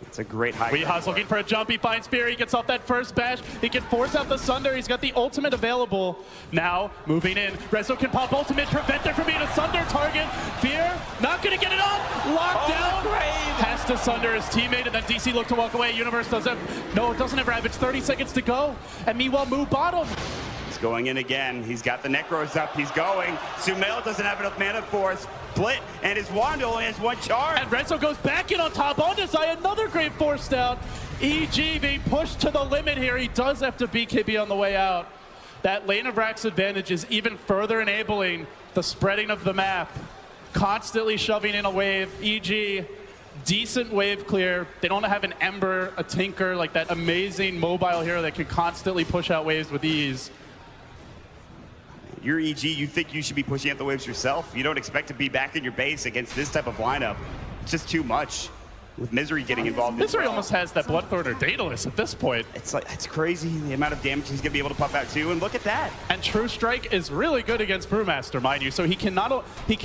It's a great high. Weehaw's looking for a jump. He finds Fear. He gets off that first bash. He can force out the Sunder. He's got the ultimate available. Now, moving in. Rezo can pop ultimate, prevent it from being a Sunder target. Fear, not going to get it up. Locked down. Has to Sunder his teammate, and then DC look to walk away. Universe doesn't. No, it doesn't have Ravage. 30 seconds to go. And meanwhile, Moo bottom. He's going in again. He's got the Necros up. He's going. Sumail doesn't have enough mana for a split, and his wand only has one charge. And Rezo goes back in on top on Desai. Another great force down. EG being pushed to the limit here. He does have to BKB on the way out. That lane of Rack's advantage is even further enabling the spreading of the map. Constantly shoving in a wave. EG, decent wave clear. They don't have an Ember, a Tinker, like that amazing mobile hero that can constantly push out waves with ease. You're EG, you think you should be pushing out the waves yourself. You don't expect to be back in your base against this type of lineup. It's just too much. With Misery getting involved. Misery almost has that Bloodthorn or Daedalus at this point. It's crazy the amount of damage he's gonna be able to pop out too, and look at that. And True Strike is really good against Brewmaster, mind you. So he can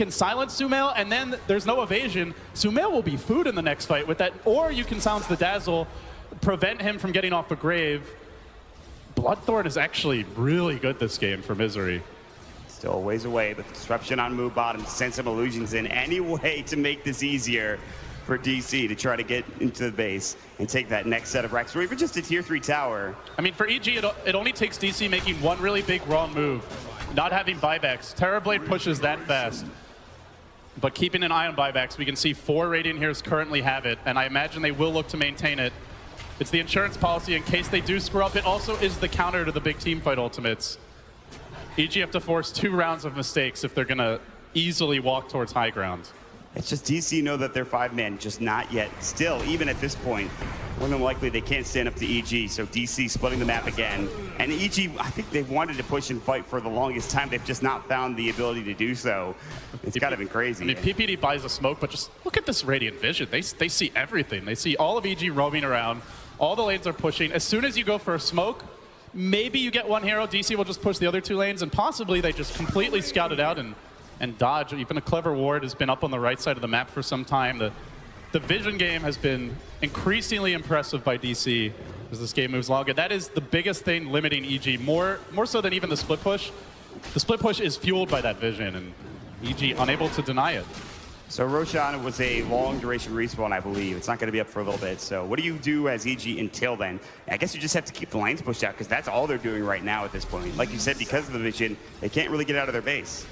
silence Sumail, and then there's no evasion. Sumail will be food in the next fight with that, or you can silence the Dazzle, prevent him from getting off the Grave. Bloodthorn is actually really good this game for Misery. Still a ways away, but disruption on Moo bottom, send some illusions in any way to make this easier for DC to try to get into the base and take that next set of racks, or even just a tier 3 tower. I mean, for EG, it only takes DC making one really big wrong move, not having buybacks. Terrorblade pushes that fast. But keeping an eye on buybacks, we can see 4 Radiant Heroes currently have it, and I imagine they will look to maintain it. It's the insurance policy in case they do screw up. It also is the counter to the big team fight ultimates. EG have to force 2 rounds of mistakes if they're going to easily walk towards high ground. It's just DC know that they're 5-man, just not yet. Still, even at this point, more than likely they can't stand up to EG, so DC splitting the map again. And EG, I think they've wanted to push and fight for the longest time. They've just not found the ability to do so. It's kind of been crazy. I mean, PPD buys a smoke, but just look at this Radiant Vision. They see everything. They see all of EG roaming around. All the lanes are pushing. As soon as you go for a smoke, maybe you get one hero. DC will just push the other 2 lanes, and possibly they just completely scout it out and dodge. Even a clever ward has been up on the right side of the map for some time. The vision game has been increasingly impressive by DC as this game moves along. And that is the biggest thing limiting EG, more so than even the split push. The split push is fueled by that vision, and EG unable to deny it. So Roshan was a long duration respawn, I believe. It's not going to be up for a little bit. So what do you do as EG until then? I guess you just have to keep the lanes pushed out because that's all they're doing right now at this point. Like you said, because of the vision, they can't really get out of their base.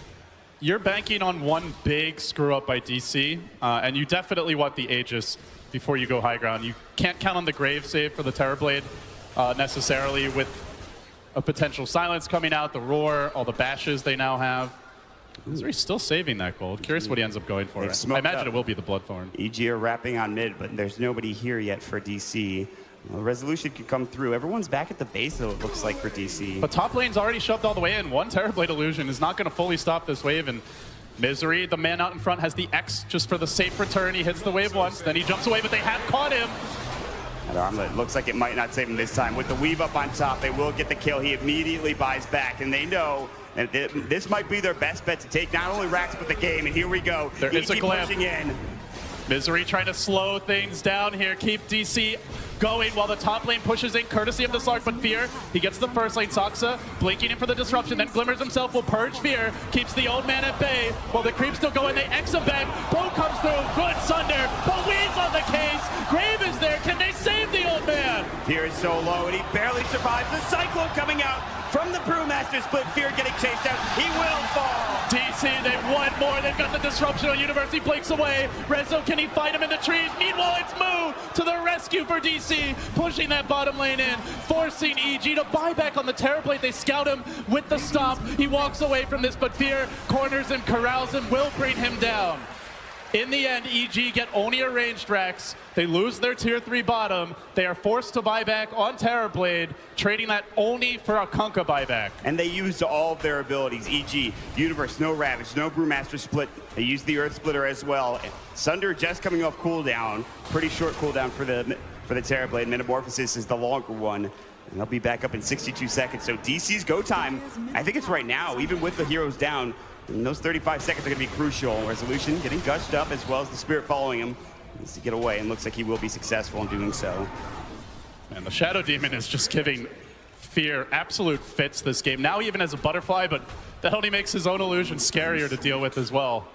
You're banking on one big screw up by DC, and you definitely want the Aegis before you go high ground. You can't count on the Grave save for the Terrorblade necessarily with a potential silence coming out, the roar, all the bashes they now have. Misery's still saving that gold. Curious what he ends up going for. I imagine it will be the Bloodthorn. EG are wrapping on mid, but there's nobody here yet for DC. Well, Resolution could come through. Everyone's back at the base, though, it looks like, for DC. But top lane's already shoved all the way in. One Terrorblade Illusion is not going to fully stop this wave, and Misery, the man out in front, has the X just for the safe return. He hits the wave once, then he jumps away, but they have caught him. That armlet looks like it might not save him this time. With the weave up on top, they will get the kill. He immediately buys back, and they know that this might be their best bet to take not only Rax, but the game. And here we go. There is a glam. Pushing in. Misery trying to slow things down here, keep DC going while the top lane pushes in, courtesy of the Slark, but Fear, he gets the first lane. Soxa blinking in for the disruption, then Glimmers himself will purge Fear, keeps the old man at bay, while the creeps still going, they X him back, Boom comes through, good Sunder, but Weed's on the case, Grave is there, can they save the old man? Fear is so low, and he barely survives. The Cyclone coming out from the Brewmaster split, Fear getting chased out, he will fall. DC, they've won more, they've got the disruption on Universe, he blinks away, Rezo, can he fight him in the trees? Meanwhile, it's Moo to the rescue for DC, pushing that bottom lane in, forcing EG to buy back on the Terrorblade. They scout him with the stop, he walks away from this, but Fear corners him, corrals him, will bring him down. In the end, EG get only a ranged Rex. They lose their tier 3 bottom. They are forced to buy back on Terrorblade, trading that only for a Kunkka buyback. And they used all of their abilities. EG, Universe, no Ravage, no Brewmaster split. They used the Earth Splitter as well. Sunder just coming off cooldown. Pretty short cooldown for the Terrorblade. Metamorphosis is the longer one. And they'll be back up in 62 seconds. So DC's go time, I think it's right now, even with the heroes down. And those 35 seconds are going to be crucial. Resolution getting gushed up as well as the Spirit following him. Needs to get away, and looks like he will be successful in doing so. And the Shadow Demon is just giving Fear absolute fits this game. Now even as a butterfly, but that only makes his own illusion scarier to deal with as well.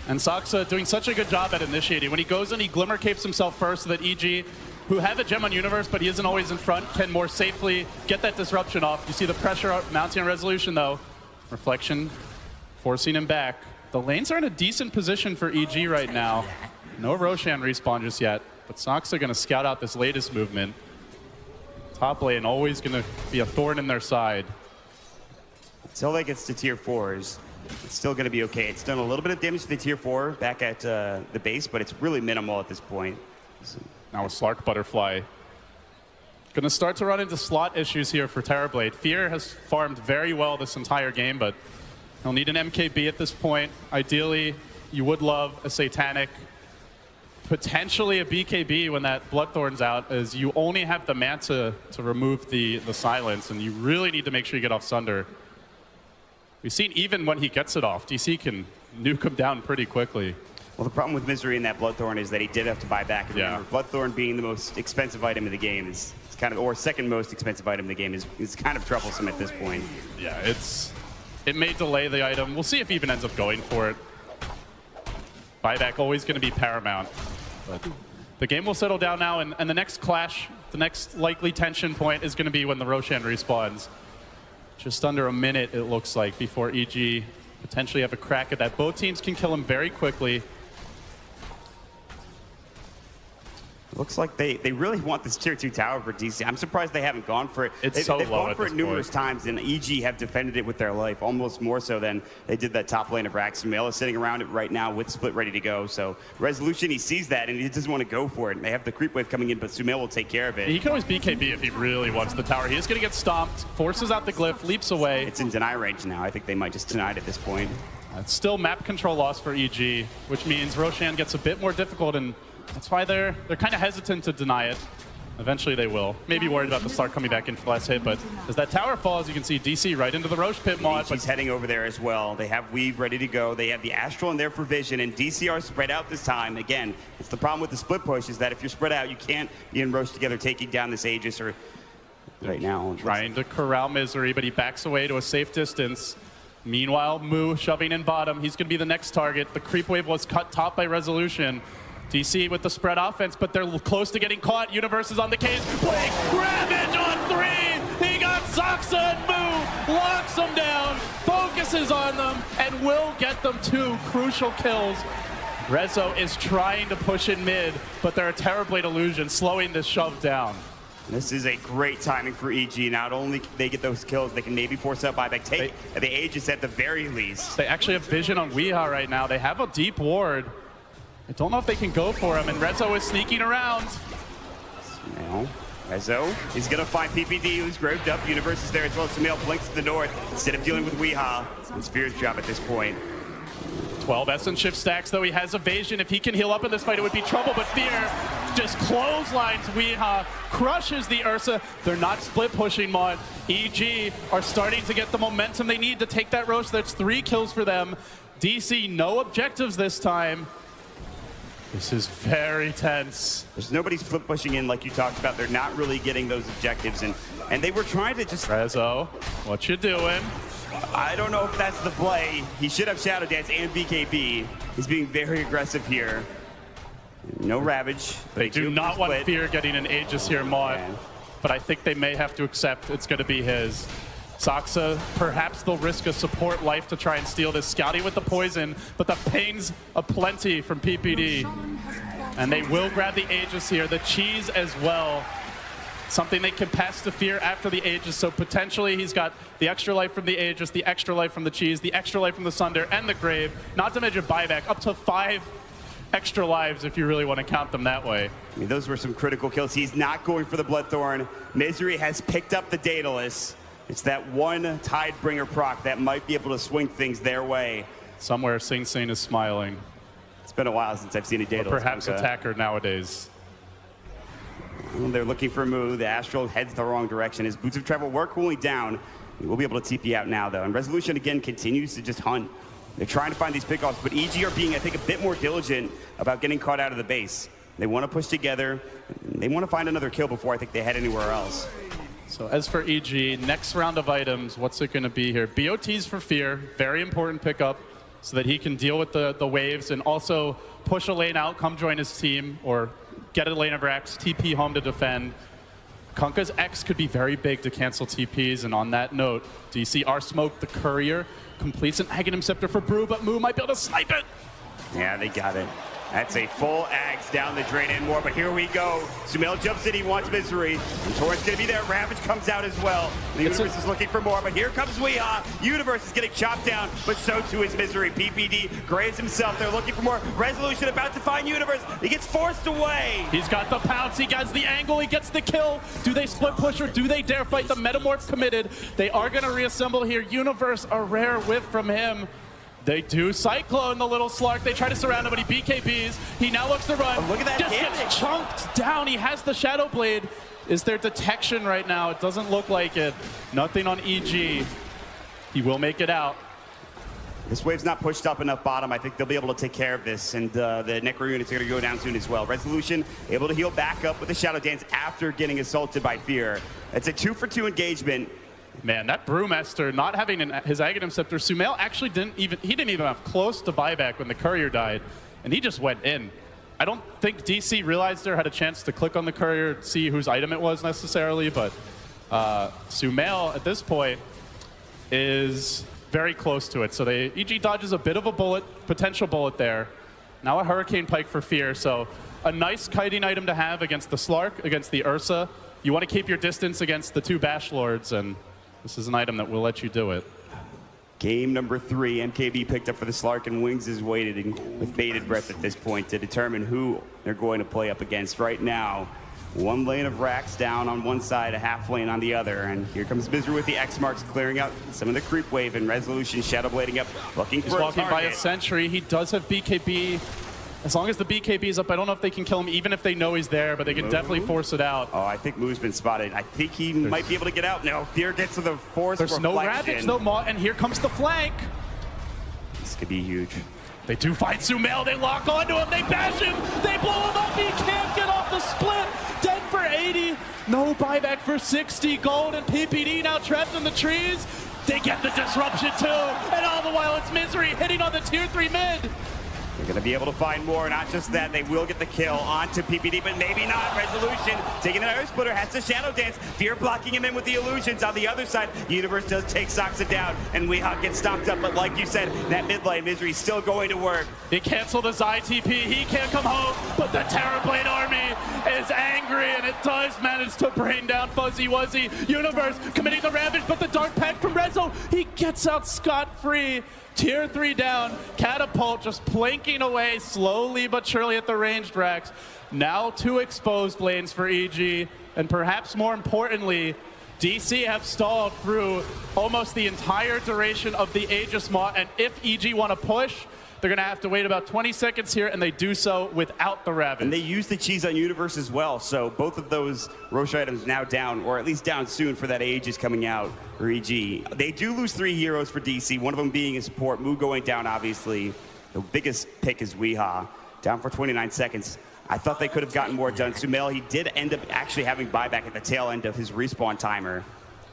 And Soxa doing such a good job at initiating. When he goes in, he Glimmer Capes himself first so that EG, who have a gem on Universe, but he isn't always in front, can more safely get that disruption off. You see the pressure mounting on Resolution, though. Reflection forcing him back. The lanes are in a decent position for EG right now. No Roshan respawn just yet, but Soxa going to scout out this latest movement. Top lane always going to be a thorn in their side. Until they gets to tier 4s, it's still going to be okay. It's done a little bit of damage to the tier 4 back at the base, but it's really minimal at this point. Now a Slark Butterfly. Going to start to run into slot issues here for Terrorblade. Fear has farmed very well this entire game, but he'll need an MKB at this point. Ideally, you would love a Satanic, potentially a BKB when that Bloodthorn's out, as you only have the Manta to remove the silence, and you really need to make sure you get off Sunder. We've seen even when he gets it off, DC can nuke him down pretty quickly. Well, the problem with Misery and that Bloodthorn is that he did have to buy back. And remember, Bloodthorn being the most expensive item in the game is kind of, or second most expensive item in the game is kind of troublesome at this point. Yeah, it may delay the item. We'll see if he even ends up going for it. Buyback always going to be paramount. But the game will settle down now, and the next clash, the next likely tension point is going to be when the Roshan respawns. Just under a minute, it looks like, before EG potentially have a crack at that. Both teams can kill him very quickly. Looks like they really want this tier 2 tower for DC. I'm surprised they haven't gone for it. They've gone for it numerous times, and EG have defended it with their life, almost more so than they did that top lane of Rax. Sumail is sitting around it right now with split ready to go. So Resolution, he sees that, and he doesn't want to go for it. They have the creep wave coming in, but Sumail will take care of it. He can always BKB if he really wants the tower. He is going to get stomped, forces out the glyph, leaps away. It's in deny range now. I think they might just deny it at this point. It's still map control loss for EG, which means Roshan gets a bit more difficult, and that's why they're kind of hesitant to deny it. Eventually they will. Maybe worried about the Slark coming back in for the last hit, but as that tower falls, you can see DC right into the Roche pit mod. He's heading over there as well. They have Weave ready to go. They have the Astral in there for vision, and DC are spread out this time. Again, it's the problem with the split push is that if you're spread out, you can't be in Roche together taking down this Aegis or right now. Trying to corral Misery, but he backs away to a safe distance. Meanwhile, Moo shoving in bottom. He's going to be the next target. The creep wave was cut top by Resolution. DC with the spread offense, but they're close to getting caught. Universe is on the case. Blake Ravage on 3. He got Soxa and Moo. Locks them down. Focuses on them and will get them 2 crucial kills. Rezo is trying to push in mid, but they're a Terrorblade illusion, slowing this shove down. This is a great timing for EG. Not only can they get those kills, they can maybe force out buyback. Take the Aegis at the very least. They actually have vision on Weeha right now. They have a deep ward. I don't know if they can go for him, and Rezo is sneaking around. Now, Rezo is going to find PPD, who's graved up. Universe is there as well. Sumail blinks to the north instead of dealing with Weeha. It's Fear's job at this point. 12 Essence Shift stacks, though. He has evasion. If he can heal up in this fight, it would be trouble, but Fear just clotheslines Weeha, crushes the Ursa. They're not split pushing, Mod. EG are starting to get the momentum they need to take that Roche. That's 3 kills for them. DC, no objectives this time. This is very tense. There's nobody split pushing in like you talked about. They're not really getting those objectives, and they were trying to just... Rezo, what you doing? I don't know if that's the play. He should have Shadow Dance and BKB. He's being very aggressive here. No Ravage. They do not want Fear getting an Aegis here, Maud. But I think they may have to accept it's going to be his. Soxa, perhaps they'll risk a support life to try and steal this. Scouty with the poison, but the pain's aplenty from PPD. And they will grab the Aegis here. The cheese as well. Something they can pass to Fear after the Aegis, so potentially he's got the extra life from the Aegis, the extra life from the cheese, the extra life from the Sunder, and the Grave. Not to mention buyback, up to 5 extra lives if you really want to count them that way. I mean, those were some critical kills. He's not going for the Bloodthorn. Misery has picked up the Daedalus. It's that one Tidebringer proc that might be able to swing things their way. Somewhere Sing Sing is smiling. It's been a while since I've seen a Daedalus. Or perhaps attacker nowadays. Well, they're looking for Moo. The Astral heads the wrong direction. His boots of travel were cooling down. He will be able to TP out now, though. And Resolution, again, continues to just hunt. They're trying to find these pickoffs, but EG are being, I think, a bit more diligent about getting caught out of the base. They want to push together. They want to find another kill before I think they head anywhere else. So as for EG, next round of items, what's it going to be here? BOTs for Fear, very important pickup, so that he can deal with the waves and also push a lane out, come join his team, or get a lane of Rex, TP home to defend. Kunkka's X could be very big to cancel TPs, and on that note, DC R-Smoke, the Courier, completes an Aghanim Scepter for Brew, but Moo might be able to snipe it. Yeah, they got it. That's a full Axe down the drain and more, but here we go. Sumail jumps in, he wants Misery. And Torrent's gonna be there, Ravage comes out as well. The Universe is looking for more, but here comes Weeha. Universe is getting chopped down, but so too is Misery. PPD, Graves himself, they're looking for more. Resolution about to find Universe. He gets forced away. He's got the pounce, he gets the angle, he gets the kill. Do they split push or do they dare fight? The Metamorph committed. They are gonna reassemble here. Universe, a rare whiff from him. They do Cyclone the little Slark. They try to surround him, but he BKBs. He now looks to run. Oh, look at that Just gets chunked down. He has the Shadow Blade. Is there detection right now? It doesn't look like it. Nothing on EG. He will make it out. This wave's not pushed up enough bottom. I think they'll be able to take care of this, and the Necro units are going to go down soon as well. Resolution able to heal back up with the Shadow Dance after getting assaulted by Fear. It's a 2-for-2 engagement. Man, that Brewmaster not having his Aghanim Scepter, Sumail actually didn't even have close to buyback when the Courier died, and he just went in. I don't think DC realized there had a chance to click on the Courier, see whose item it was necessarily, but Sumail at this point is very close to it. So EG dodges a bit of a bullet, potential bullet there. Now a Hurricane Pike for Fear, so a nice kiting item to have against the Slark, against the Ursa. You want to keep your distance against the 2 Bash Lords, and this is an item that will let you do it. Game number 3, MKB picked up for the Slark, and Wings is waiting with bated breath at this point to determine who they're going to play up against. Right now, 1 lane of Rax down on one side, a half lane on the other, and here comes Misery with the X marks, clearing out some of the creep wave, and Resolution shadow blading up, looking for He's walking by a sentry. He does have BKB. As long as the BKB is up, I don't know if they can kill him, even if they know he's there, but they can definitely force it out. Oh, I think Moo's been spotted. I think he might be able to get out. No, Fear gets to the force There's no Ravage, though, and here comes the flank. This could be huge. They do find Sumail. They lock onto him. They bash him. They blow him up. He can't get off the split. Dead for 80. No buyback for 60 gold, and PPD now trapped in the trees. They get the disruption too, and all the while it's Misery hitting on the tier 3 mid. They're going to be able to find more. Not just that, they will get the kill onto PPD, but maybe not. Resolution taking an Earth Splitter, has to Shadow Dance. Fear blocking him in with the illusions. On the other side, Universe does take Soxa down, and Weehawk gets stomped up. But like you said, that mid lane, Misery is still going to work. He canceled his ITP. He can't come home, but the Terrorblade army is angry, and it does manage to bring down Fuzzy Wuzzy. Universe committing the Ravage, but the Dark Pact from Rezo, he gets out scot-free. Tier 3 down, Catapult just plinking away slowly but surely at the ranged racks. Now 2 exposed lanes for EG, and perhaps more importantly, DC have stalled through almost the entire duration of the Aegis Maw, and if EG want to push, they're going to have to wait about 20 seconds here, and they do so without the Ravage. And they use the cheese on Universe as well, so both of those Roche items now down, or at least down soon for that Aegis coming out for EG. They do lose 3 heroes for DC, one of them being a support. Mu going down, obviously. The biggest pick is Weehaw, down for 29 seconds. I thought they could have gotten more done. Sumail, he did end up actually having buyback at the tail end of his respawn timer.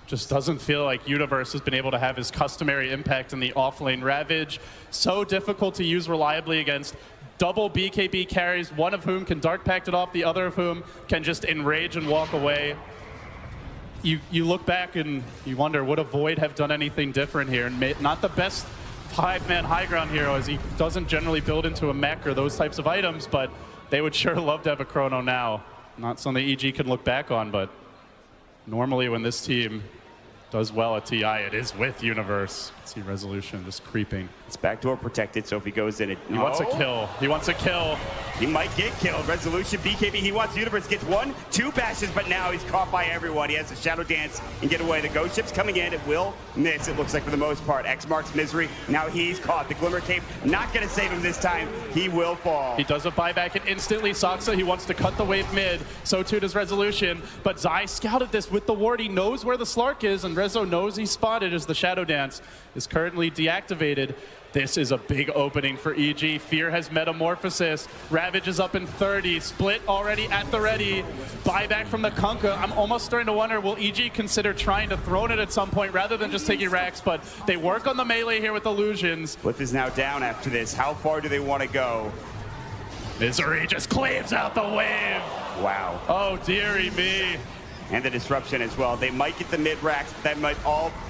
Just doesn't feel like Universe has been able to have his customary impact in the offlane Ravage. So difficult to use reliably against double BKB carries, one of whom can Dark Pact it off, the other of whom can just enrage and walk away. You look back and you wonder, would a Void have done anything different here? And not the best 5-man high ground hero, as he doesn't generally build into a mech or those types of items, but they would sure love to have a Chrono now. Not something EG can look back on, but normally when this team does well at TI, it is with Universe. See Resolution just creeping. It's backdoor protected, so if he goes in, he wants a kill. He wants a kill. He might get killed. Resolution, BKB, he wants Universe, gets 1, 2 bashes, but now he's caught by everyone. He has a Shadow Dance and get away. The Ghost Ship's coming in. It will miss, it looks like, for the most part. X marks Misery. Now he's caught. The Glimmer Cape not going to save him this time. He will fall. He does a buyback, and instantly Soxa, he wants to cut the wave mid. So too does Resolution. But Zai scouted this with the ward. He knows where the Slark is, and Rezo knows he's spotted as the Shadow Dance is currently deactivated. This is a big opening for EG. Fear has Metamorphosis. Ravage is up in 30. Split already at the ready. Buyback from the Kunkka. I'm almost starting to wonder, will EG consider trying to throw it at some point rather than just taking racks? But they work on the melee here with Illusions. Blip is now down after this. How far do they want to go? Misery just claims out the wave. Wow. Oh, dearie me. And the disruption as well. They might get the mid racks, but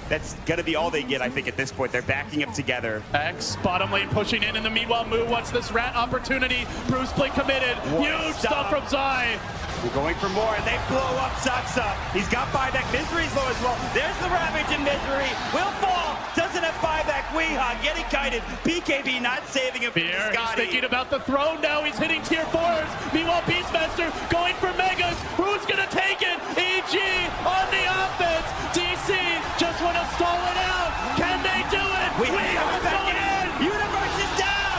that's gonna be all they get, I think, at this point. They're backing up together. X, bottom lane pushing in the meanwhile, Mu wants this rat opportunity. Bruce Blake committed. Huge stuff from Zai. They're going for more, and they blow up Soxa. He's got buyback. Misery's low as well. There's the Ravage, and Misery will fall. Doesn't have buyback. Weehaw getting kited. BKB not saving him. Fear, he's thinking about the throne now. He's hitting tier 4s. Meanwhile, Beastmaster going for Megas. Who's gonna take it? EG on the offense. DC just want to stall it out. Can they do it? Weehaw going in. Universe is down.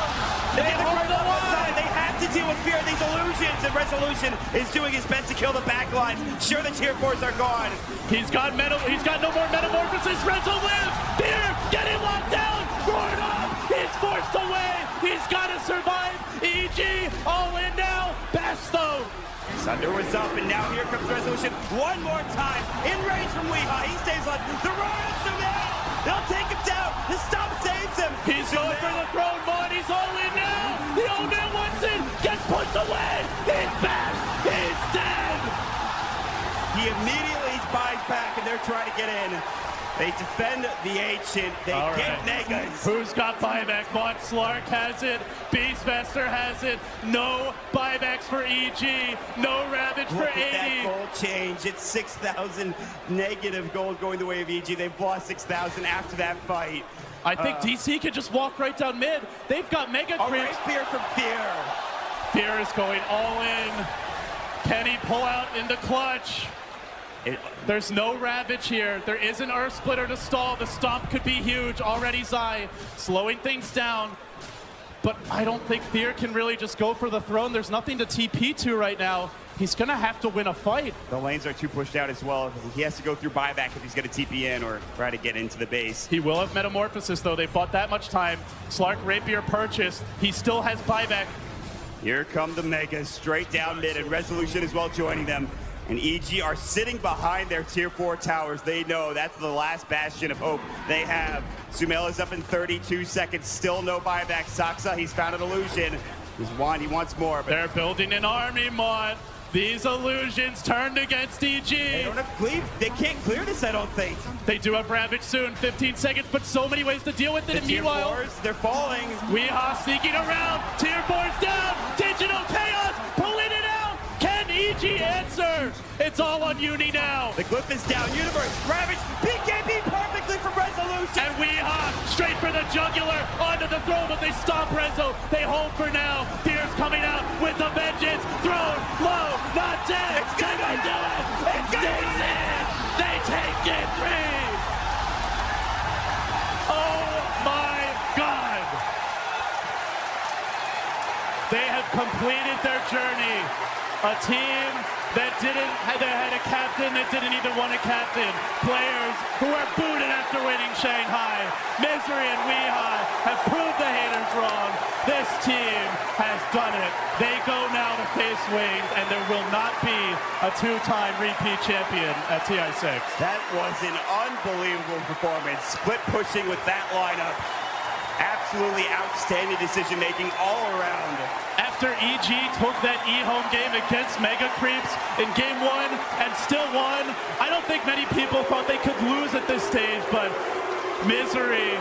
They hold the line. They have to deal with Fear of these illusions, and Resolution is doing his best to kill the backlines. Sure, the tier 4s are gone. He's got no more Metamorphosis. Rezo lives. Fear getting locked down. Roared off. He's forced away. He's got to survive. EG all in now. Best though. Sunder was up, and now here comes Resolution one more time. In range from Weehaw. He stays on the Royal Sumail. They'll take him down. The stop saves him. He's going for the throne, Mon. He's all in now. The old man wants it. Gets pushed away. He's back. He's dead. He immediately buys back, and they're trying to get in. They defend the ancient. They get Megas. Who's got buyback? Mon Slark has it. Beastmaster has it. No buybacks for EG. No Ravage for 80. Look at that gold change. It's 6,000 negative gold going the way of EG. They've lost 6,000 after that fight. I think DC can just walk right down mid. They've got Mega Creeps. Spear from Fear. Fear is going all in. Can he pull out in the clutch? There's no Ravage here. There is an Earth Splitter to stall. The stomp could be huge. Already Zai slowing things down. But I don't think Fear can really just go for the throne. There's nothing to TP to right now. He's going to have to win a fight. The lanes are too pushed out as well. He has to go through buyback if he's going to TP in or try to get into the base. He will have Metamorphosis, though. They bought that much time. Slark Rapier purchased. He still has buyback. Here come the Megas straight down mid, and Resolution as well joining them. And EG are sitting behind their tier 4 towers. They know that's the last bastion of hope they have. Sumail is up in 32 seconds. Still no buyback. Saksa, he's found an illusion. He's won. He wants more. But they're building an army, Mont. These illusions turned against EG. They don't have cleave. They can't clear this, I don't think. They do have Ravage soon. 15 seconds, but so many ways to deal with it. And meanwhile, tier 4s, they're falling. Weehaw sneaking around. Tier 4's down. Digital Chaos pulling it out. Can EG answer? It's all on Uni now. The glyph is down. Universe, Ravage, PKB perfectly from Resolution. And Weehaw straight for the jugular, onto the throne, but they stop Rezo. They hold for now. Fear's coming out with the vengeance. Thrown low, not dead. It's gonna do it. It's DC. They take game 3. Oh my God. They have completed their journey. A team that had a captain that didn't even want a captain. Players who are booted after winning Shanghai. Misery and Weehaw have proved the haters wrong. This team has done it. They go now to face Wings, and there will not be a 2-time repeat champion at TI6. That was an unbelievable performance. Split pushing with that lineup. Absolutely outstanding decision making all around. After EG took that E-home game against Mega Creeps in game 1 and still won, I don't think many people thought they could lose at this stage, but Misery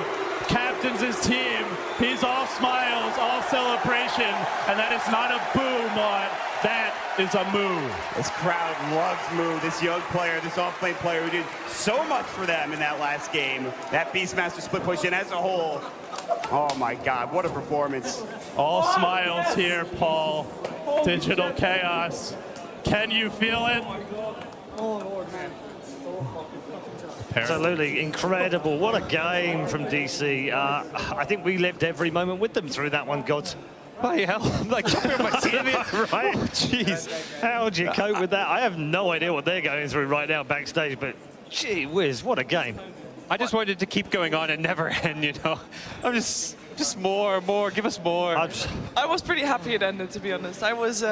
captains his team. He's all smiles, all celebration, and that is not a boo, Mont. That is a moo. This crowd loves Moo, this young player, this off-lane player who did so much for them in that last game. That Beastmaster split push in as a whole. Oh my God, what a performance. All smiles here, Paul. Digital Chaos. Can you feel it? Absolutely incredible. What a game from DC. I think we lived every moment with them through that one, Gods. Bloody hell, I'm like jumping on my seat. Right? Jeez. How would you cope with that? I have no idea what they're going through right now backstage, but gee whiz, what a game. I just wanted to keep going on and never end, you know. I'm just more, give us more. I was pretty happy it ended, to be honest. I was...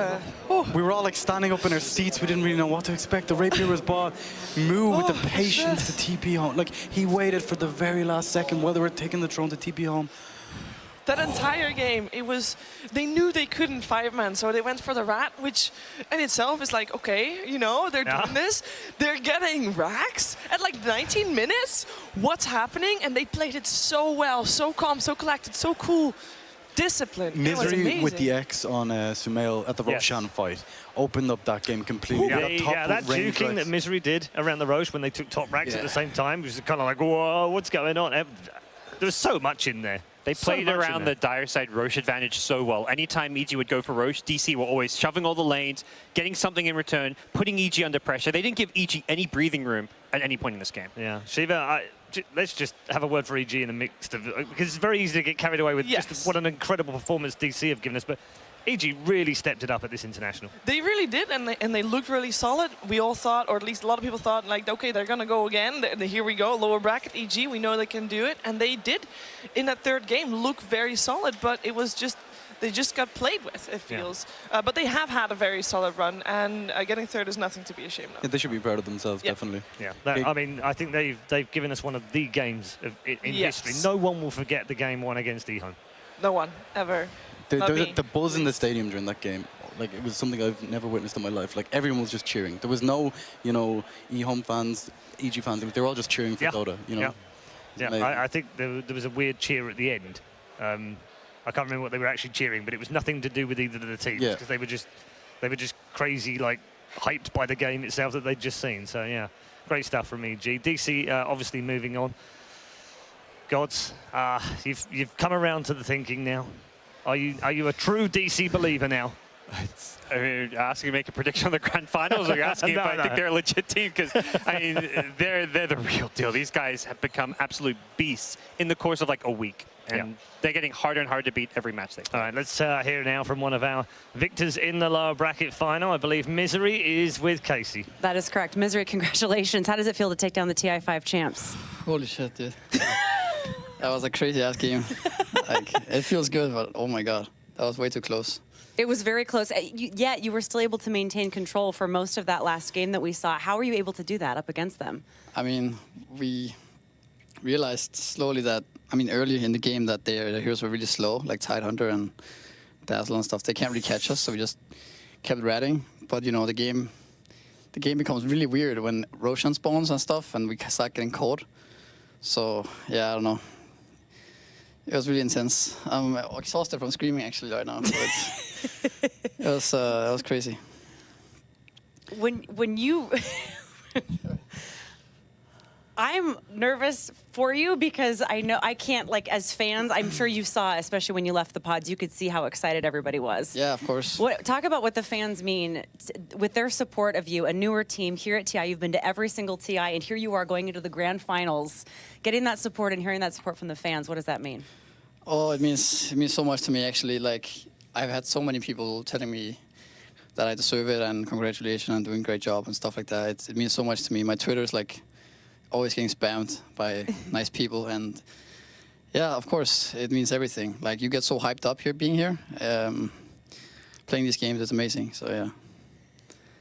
We were all like standing up in our seats. We didn't really know what to expect. The rapier was bought. Moo with the patience to TP home. Like, he waited for the very last second while they were taking the throne to TP home. That entire game, it was, they knew they couldn't 5-man, so they went for the rat, which in itself is like, okay, you know, they're doing this. They're getting racks at like 19 minutes. What's happening? And they played it so well, so calm, so collected, so cool. Discipline. Misery with the X on Sumail at the Roshan fight opened up that game completely. That juking that Misery did around the Roche when they took top racks at the same time was kind of like, whoa, what's going on? There was so much in there. They played around the dire side Roche advantage so well. Anytime EG would go for Roche, DC were always shoving all the lanes, getting something in return, putting EG under pressure. They didn't give EG any breathing room at any point in this game. Yeah, Shiva, let's just have a word for EG in the mix, because it's very easy to get carried away with just what an incredible performance DC have given us. But EG really stepped it up at this international. They really did, and they looked really solid. We all thought, or at least a lot of people thought, like, okay, they're going to go again. Here we go, lower bracket EG. We know they can do it. And they did, in that third game, look very solid. But it was just, they just got played with, it feels. Yeah. But they have had a very solid run, and getting third is nothing to be ashamed of. Yeah, they should be proud of themselves, definitely. Yeah, I mean, I think they've given us one of the games in history. No one will forget the game one against E-home. No one, ever. The buzz in the stadium during that game, like, it was something I've never witnessed in my life. Like, everyone was just cheering. There was no, you know, E-home fans, EG fans. They were all just cheering for Dota, you know. I think there was a weird cheer at the end. I can't remember what they were actually cheering, but it was nothing to do with either of the teams, because they were just crazy, like, hyped by the game itself that they'd just seen. So yeah, great stuff from EG. DC obviously moving on. Gods, you've come around to the thinking now. Are you a true DC believer now? I mean, you're asking to make a prediction on the grand finals, or you're asking if I think they're a legit team? Because I mean, they're the real deal. These guys have become absolute beasts in the course of like a week, and they're getting harder and harder to beat every match they play. All right, let's hear now from one of our victors in the lower bracket final. I believe Misery is with Casey. That is correct. Misery, congratulations. How does it feel to take down the TI5 champs? Holy shit, dude. That was a crazy ass game. Like, it feels good, but oh my god. That was way too close. It was very close. Yet you were still able to maintain control for most of that last game that we saw. How were you able to do that up against them? I mean, we realized slowly that, early in the game that their heroes were really slow, like Tidehunter and Dazzle and stuff. They can't really catch us, so we just kept ratting. But, you know, the game becomes really weird when Roshan spawns and stuff, and we start getting caught. So, yeah, I don't know. It was really intense. I'm exhausted from screaming actually right now. So it was crazy. When you, I'm nervous for you because I know I can't, like, as fans, I'm sure you saw, especially when you left the pods, you could see how excited everybody was. Yeah, of course. Talk about what the fans mean with their support of you, a newer team here at TI. You've been to every single TI, and here you are going into the grand finals, getting that support and hearing that support from the fans. What does that mean? Oh, it means so much to me, actually. Like, I've had so many people telling me that I deserve it and congratulations and doing a great job and stuff like that. It means so much to me. My Twitter is like always getting spammed by nice people, and yeah, of course, it means everything. Like, you get so hyped up here, being here, playing these games is amazing. So yeah.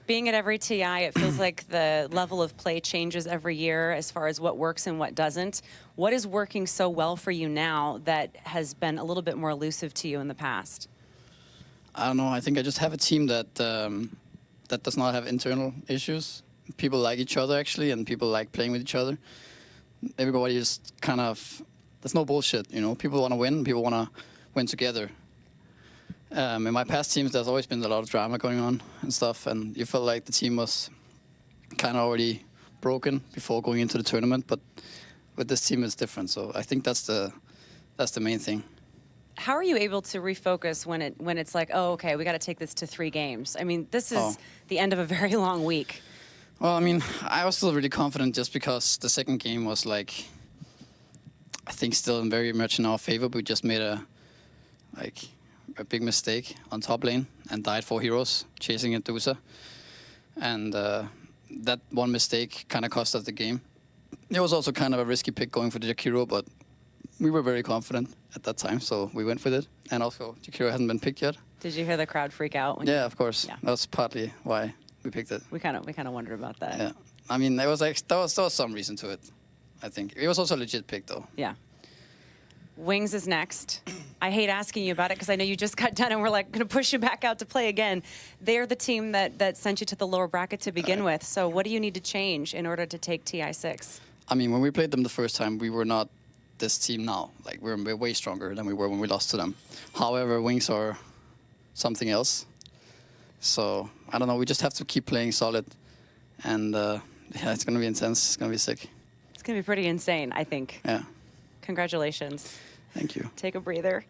Being at every TI, it feels like the level of play changes every year as far as what works and what doesn't. What is working so well for you now that has been a little bit more elusive to you in the past? I don't know. I think I just have a team that that does not have internal issues. People like each other, actually, and people like playing with each other. Everybody is kind of, there's no bullshit, you know. People want to win. People want to win together. In my past teams, there's always been a lot of drama going on and stuff, and you felt like the team was kind of already broken before going into the tournament. But with this team, it's different. So I think that's the main thing. How are you able to refocus when it's like, oh, okay, we got to take this to 3 games? I mean, this is the end of a very long week. Well, I mean, I was still really confident just because the second game was like, I think still very much in our favor. But we just made a big mistake on top lane and died 4 heroes chasing a Dusa. And that one mistake kind of cost us the game. It was also kind of a risky pick going for the Jakiro, but we were very confident at that time, so we went with it. And also, Jakiro hasn't been picked yet. Did you hear the crowd freak out? Yeah, of course. Yeah. That was partly why we picked it. We kind of wondered about that. Yeah. I mean, there was some reason to it, I think. It was also a legit pick, though. Yeah. Wings is next. I hate asking you about it because I know you just got done and we're like going to push you back out to play again. They're the team that sent you to the lower bracket to begin with. So what do you need to change in order to take TI6? I mean, when we played them the first time, we were not this team now. Like, we're way stronger than we were when we lost to them. However, Wings are something else. So, I don't know, we just have to keep playing solid. And yeah, it's going to be intense. It's going to be sick. It's going to be pretty insane, I think. Yeah. Congratulations. Thank you. Take a breather.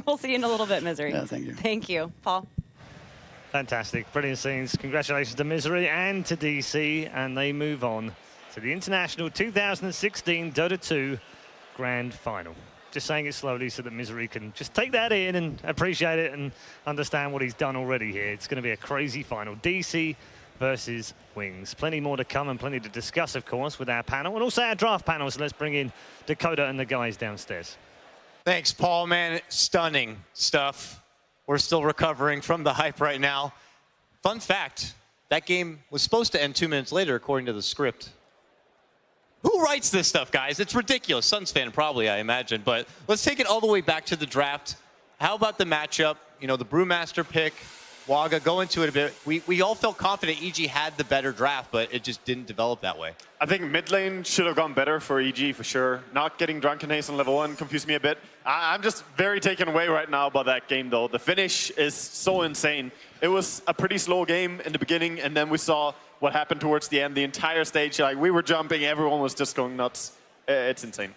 We'll see you in a little bit, Misery. Yeah, thank you. Thank you. Paul? Fantastic. Brilliant scenes. Congratulations to Misery and to DC. And they move on to the International 2016 Dota 2 Grand Final. Just saying it slowly so that Misery can just take that in and appreciate it and understand what he's done already here. It's going to be a crazy final. DC versus Wings. Plenty more to come and plenty to discuss, of course, with our panel and also our draft panel. So let's bring in Dakota and the guys downstairs. Thanks, Paul, man. Stunning stuff. We're still recovering from the hype right now. Fun fact, that game was supposed to end 2 minutes later, according to the script. Who writes this stuff, guys? It's ridiculous. Suns fan, probably, I imagine. But let's take it all the way back to the draft. How about the matchup? You know, the Brewmaster pick, Waga, go into it a bit. We all felt confident EG had the better draft, but it just didn't develop that way. I think mid lane should have gone better for EG for sure. Not getting Drunken Haze on level 1 confused me a bit. I'm just very taken away right now by that game, though. The finish is so insane. It was a pretty slow game in the beginning, and then we saw what happened towards the end. The entire stage, like, we were jumping, everyone was just going nuts. It's insane.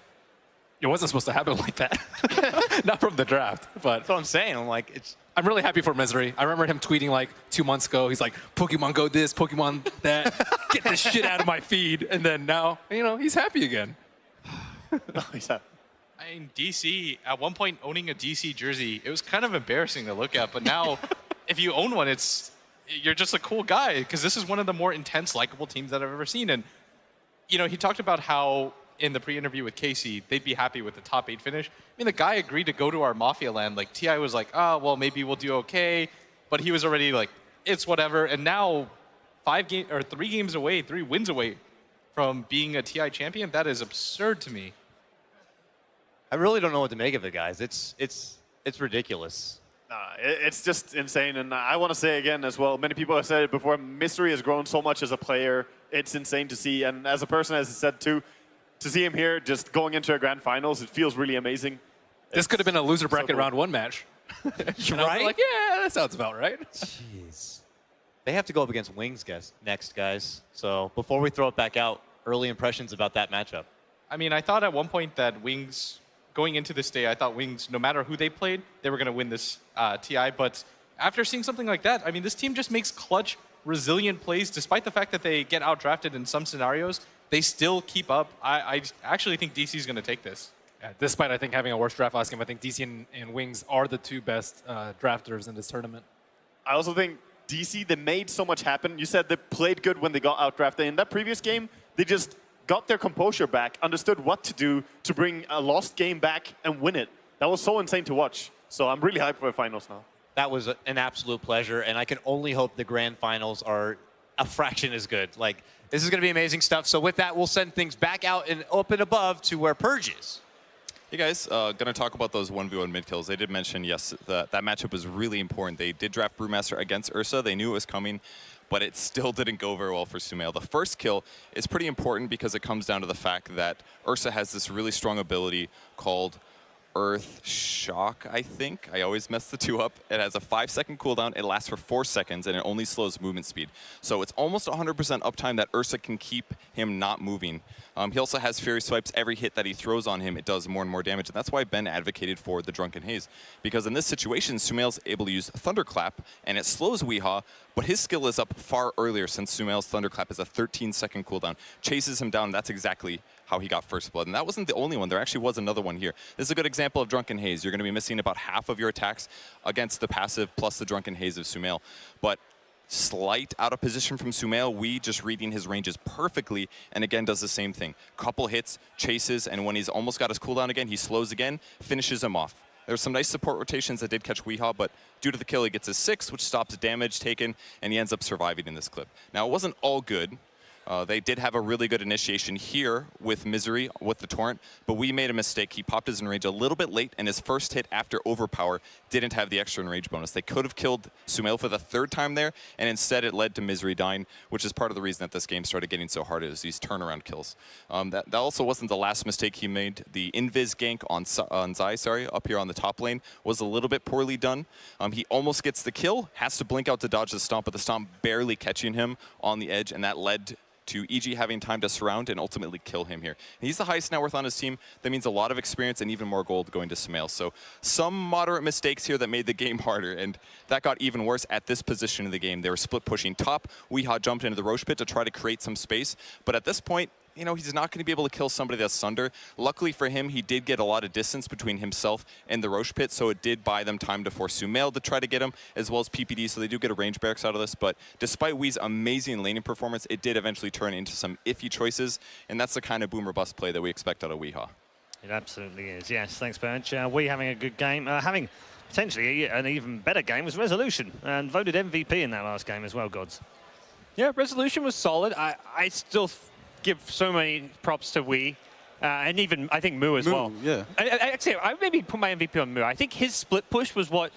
It wasn't supposed to happen like that. Not from the draft, but that's what I'm saying. I'm really happy for Misery. I remember him tweeting like 2 months ago. He's like, Pokemon Go this, Pokemon that. Get this shit out of my feed. And then now, you know, he's happy again. No, he's happy. I mean, DC, at one point owning a DC jersey, it was kind of embarrassing to look at. But now, if you own one, you're just a cool guy because this is one of the more intense, likable teams that I've ever seen. And, you know, he talked about how in the pre-interview with Casey, they'd be happy with the top 8 finish. I mean, the guy agreed to go to our Mafia land. Like, TI was like, oh, well, maybe we'll do okay. But he was already like, it's whatever. And now 3 games away, 3 wins away from being a TI champion, that is absurd to me. I really don't know what to make of it, guys. It's ridiculous. It's just insane, and I want to say again as well, many people have said it before, Misery has grown so much as a player. It's insane to see, and as a person, as I said too, to see him here just going into a grand finals, it feels really amazing. This could have been a loser bracket round 1 match. Right? Like, yeah, that sounds about right. Jeez. They have to go up against Wings next, guys. So before we throw it back out, early impressions about that matchup. I mean, I thought at one point that Wings, going into this day, I thought Wings, no matter who they played, they were going to win this TI. But after seeing something like that, I mean, this team just makes clutch, resilient plays. Despite the fact that they get out-drafted in some scenarios, they still keep up. I actually think DC is going to take this. Yeah, despite, I think, having a worse draft last game, I think DC and Wings are the 2 best drafters in this tournament. I also think DC, they made so much happen. You said they played good when they got out-drafted. In that previous game, they just got their composure back, understood what to do to bring a lost game back and win it. That was so insane to watch. So I'm really hyped for the finals now. That was an absolute pleasure, and I can only hope the grand finals are a fraction as good. Like, this is going to be amazing stuff. So with that, we'll send things back out and up and above to where Purge is. Hey guys, going to talk about those 1v1 mid kills. They did mention, yes, that matchup was really important. They did draft Brewmaster against Ursa. They knew it was coming, but it still didn't go very well for Sumail. The first kill is pretty important because it comes down to the fact that Ursa has this really strong ability called Earth Shock, I think. I always mess the 2 up. It has a 5-second cooldown. It lasts for 4 seconds, and it only slows movement speed. So it's almost 100% uptime that Ursa can keep him not moving. He also has Fury Swipes. Every hit that he throws on him, it does more and more damage. And that's why Ben advocated for the Drunken Haze. Because in this situation, Sumail's able to use Thunderclap, and it slows Weehaw, but his skill is up far earlier since Sumail's Thunderclap is a 13-second cooldown. Chases him down. That's exactly how he got first blood. And that wasn't the only one. There actually was another one here. This is a good example of Drunken Haze. You're going to be missing about half of your attacks against the passive plus the Drunken Haze of Sumail. But slight out of position from Sumail, we just reading his ranges perfectly, and again does the same thing. Couple hits, chases, and when he's almost got his cooldown again, he slows again, finishes him off. There's some nice support rotations that did catch Weehaw, but due to the kill, he gets his 6, which stops damage taken, and he ends up surviving in this clip. Now, it wasn't all good. They did have a really good initiation here with Misery, with the Torrent, but we made a mistake. He popped his enrage a little bit late, and his first hit after Overpower didn't have the extra enrage bonus. They could have killed Sumail for the 3rd time there, and instead it led to Misery dying, which is part of the reason that this game started getting so hard, is these turnaround kills. That also wasn't the last mistake he made. The Invis gank on Zai, up here on the top lane, was a little bit poorly done. He almost gets the kill, has to blink out to dodge the stomp, but the stomp barely catching him on the edge, and that led to EG having time to surround and ultimately kill him here. And he's the highest net worth on his team. That means a lot of experience and even more gold going to Sumail. So some moderate mistakes here that made the game harder, and that got even worse at this position of the game. They were split pushing top. Weehaw jumped into the Roche pit to try to create some space, but at this point, you know, he's not going to be able to kill somebody that's Sunder. Luckily for him, he did get a lot of distance between himself and the Roche pit, so it did buy them time to force Sumail to try to get him, as well as PPD, so they do get a range barracks out of this. But despite Wee's amazing laning performance, it did eventually turn into some iffy choices, and that's the kind of boomer bust play that we expect out of Weehaw. It absolutely is, yes. Thanks, Bernd. We having a good game. Having potentially an even better game was Resolution, and voted MVP in that last game as well, Gods. Yeah, Resolution was solid. I still give so many props to Wee, and even I think Moo as well. Yeah. Actually, I maybe put my MVP on Moo. I think his split push was what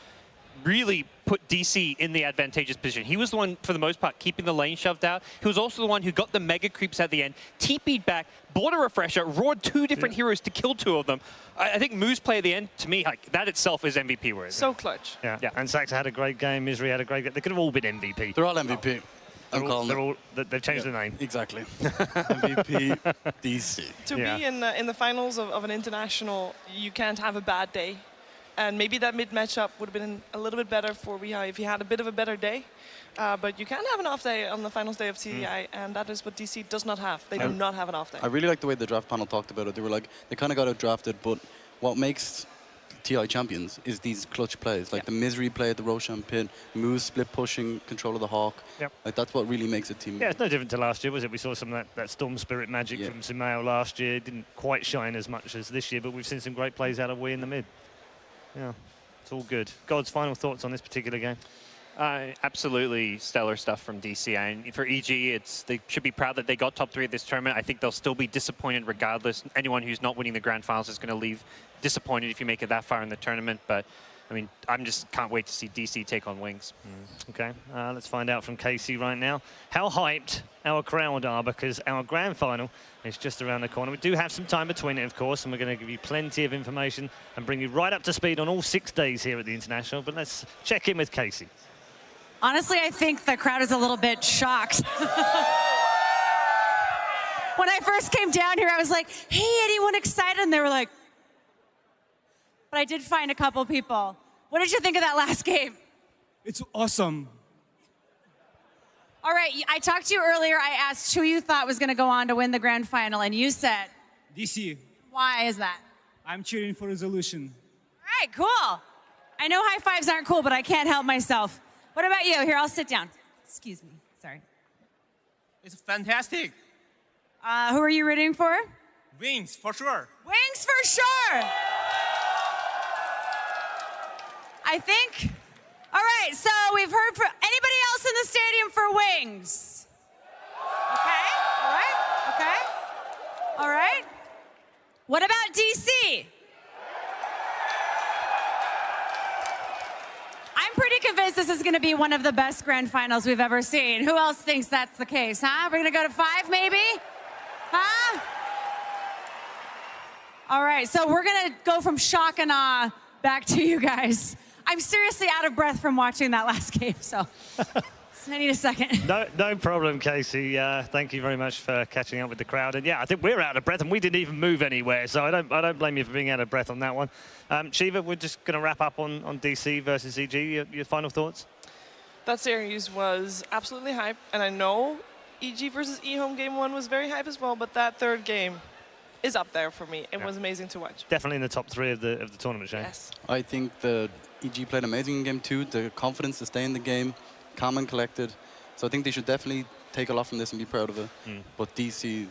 really put DC in the advantageous position. He was the one, for the most part, keeping the lane shoved out. He was also the one who got the mega creeps at the end, TP'd back, bought a refresher, roared 2 different heroes to kill 2 of them. I think Moo's play at the end, to me, like, that itself is MVP worthy. So clutch. Yeah. And Saxa had a great game. Misery had a great game. They could have all been MVP. They're all MVP. They've changed the name. Exactly. MVP DC. To be in the finals of an international, you can't have a bad day. And maybe that mid matchup would have been a little bit better for Weehaw if he had a bit of a better day. But you can have an off day on the finals day of TI, and that is what DC does not have. They do not have an off day. I really like the way the draft panel talked about it. They were like, they kind of got out drafted, but what makes TI champions is these clutch plays, like the Misery play at the Roshan pit, moves, split pushing, control of the Hawk. Yep. Like that's what really makes a team. Yeah, it's no different to last year, was it? We saw some of that Storm Spirit magic from Sumail last year. Didn't quite shine as much as this year, but we've seen some great plays out of Wii in the mid. Yeah, it's all good. God's final thoughts on this particular game? Absolutely stellar stuff from DC. And for EG, they should be proud that they got top 3 at this tournament. I think they'll still be disappointed regardless. Anyone who's not winning the grand finals is going to leave disappointed if you make it that far in the tournament. But I mean, can't wait to see DC take on Wings. Okay, let's find out from Casey right now how hyped our crowd are, because our grand final is just around the corner. We do have some time between it, of course, and we're going to give you plenty of information and bring you right up to speed on all 6 days here at the International. But let's check in with Casey. Honestly, I think the crowd is a little bit shocked. When I first came down here, I was like, hey, anyone excited? And they were like, but I did find a couple people. What did you think of that last game? It's awesome. All right, I talked to you earlier. I asked who you thought was going to go on to win the grand final, and you said? DC. Why is that? I'm cheering for Resolution. All right, cool. I know high fives aren't cool, but I can't help myself. What about you? Here, I'll sit down. Excuse me. Sorry. It's fantastic. Who are you rooting for? Wings, for sure. Wings for sure. I think. All right, so we've heard from anybody else in the stadium for Wings? Okay, all right, okay. All right. What about DC? I'm pretty convinced this is going to be one of the best grand finals we've ever seen. Who else thinks that's the case, huh? We're going to go to 5, maybe? Huh? All right, so we're going to go from shock and awe back to you guys. I'm seriously out of breath from watching that last game, so I need a second. No problem, Casey. Thank you very much for catching up with the crowd. And yeah, I think we're out of breath, and we didn't even move anywhere, so I don't blame you for being out of breath on that one. Shiva, we're just going to wrap up on DC versus EG. Your final thoughts? That series was absolutely hype, and I know EG versus eHome game 1 was very hype as well, but that third game is up there for me. It was amazing to watch. Definitely in the top 3 of the tournament, Shane. Yes. I think the EG played amazing in game 2. The confidence to stay in the game, calm and collected. So I think they should definitely take a lot from this and be proud of it. But DC,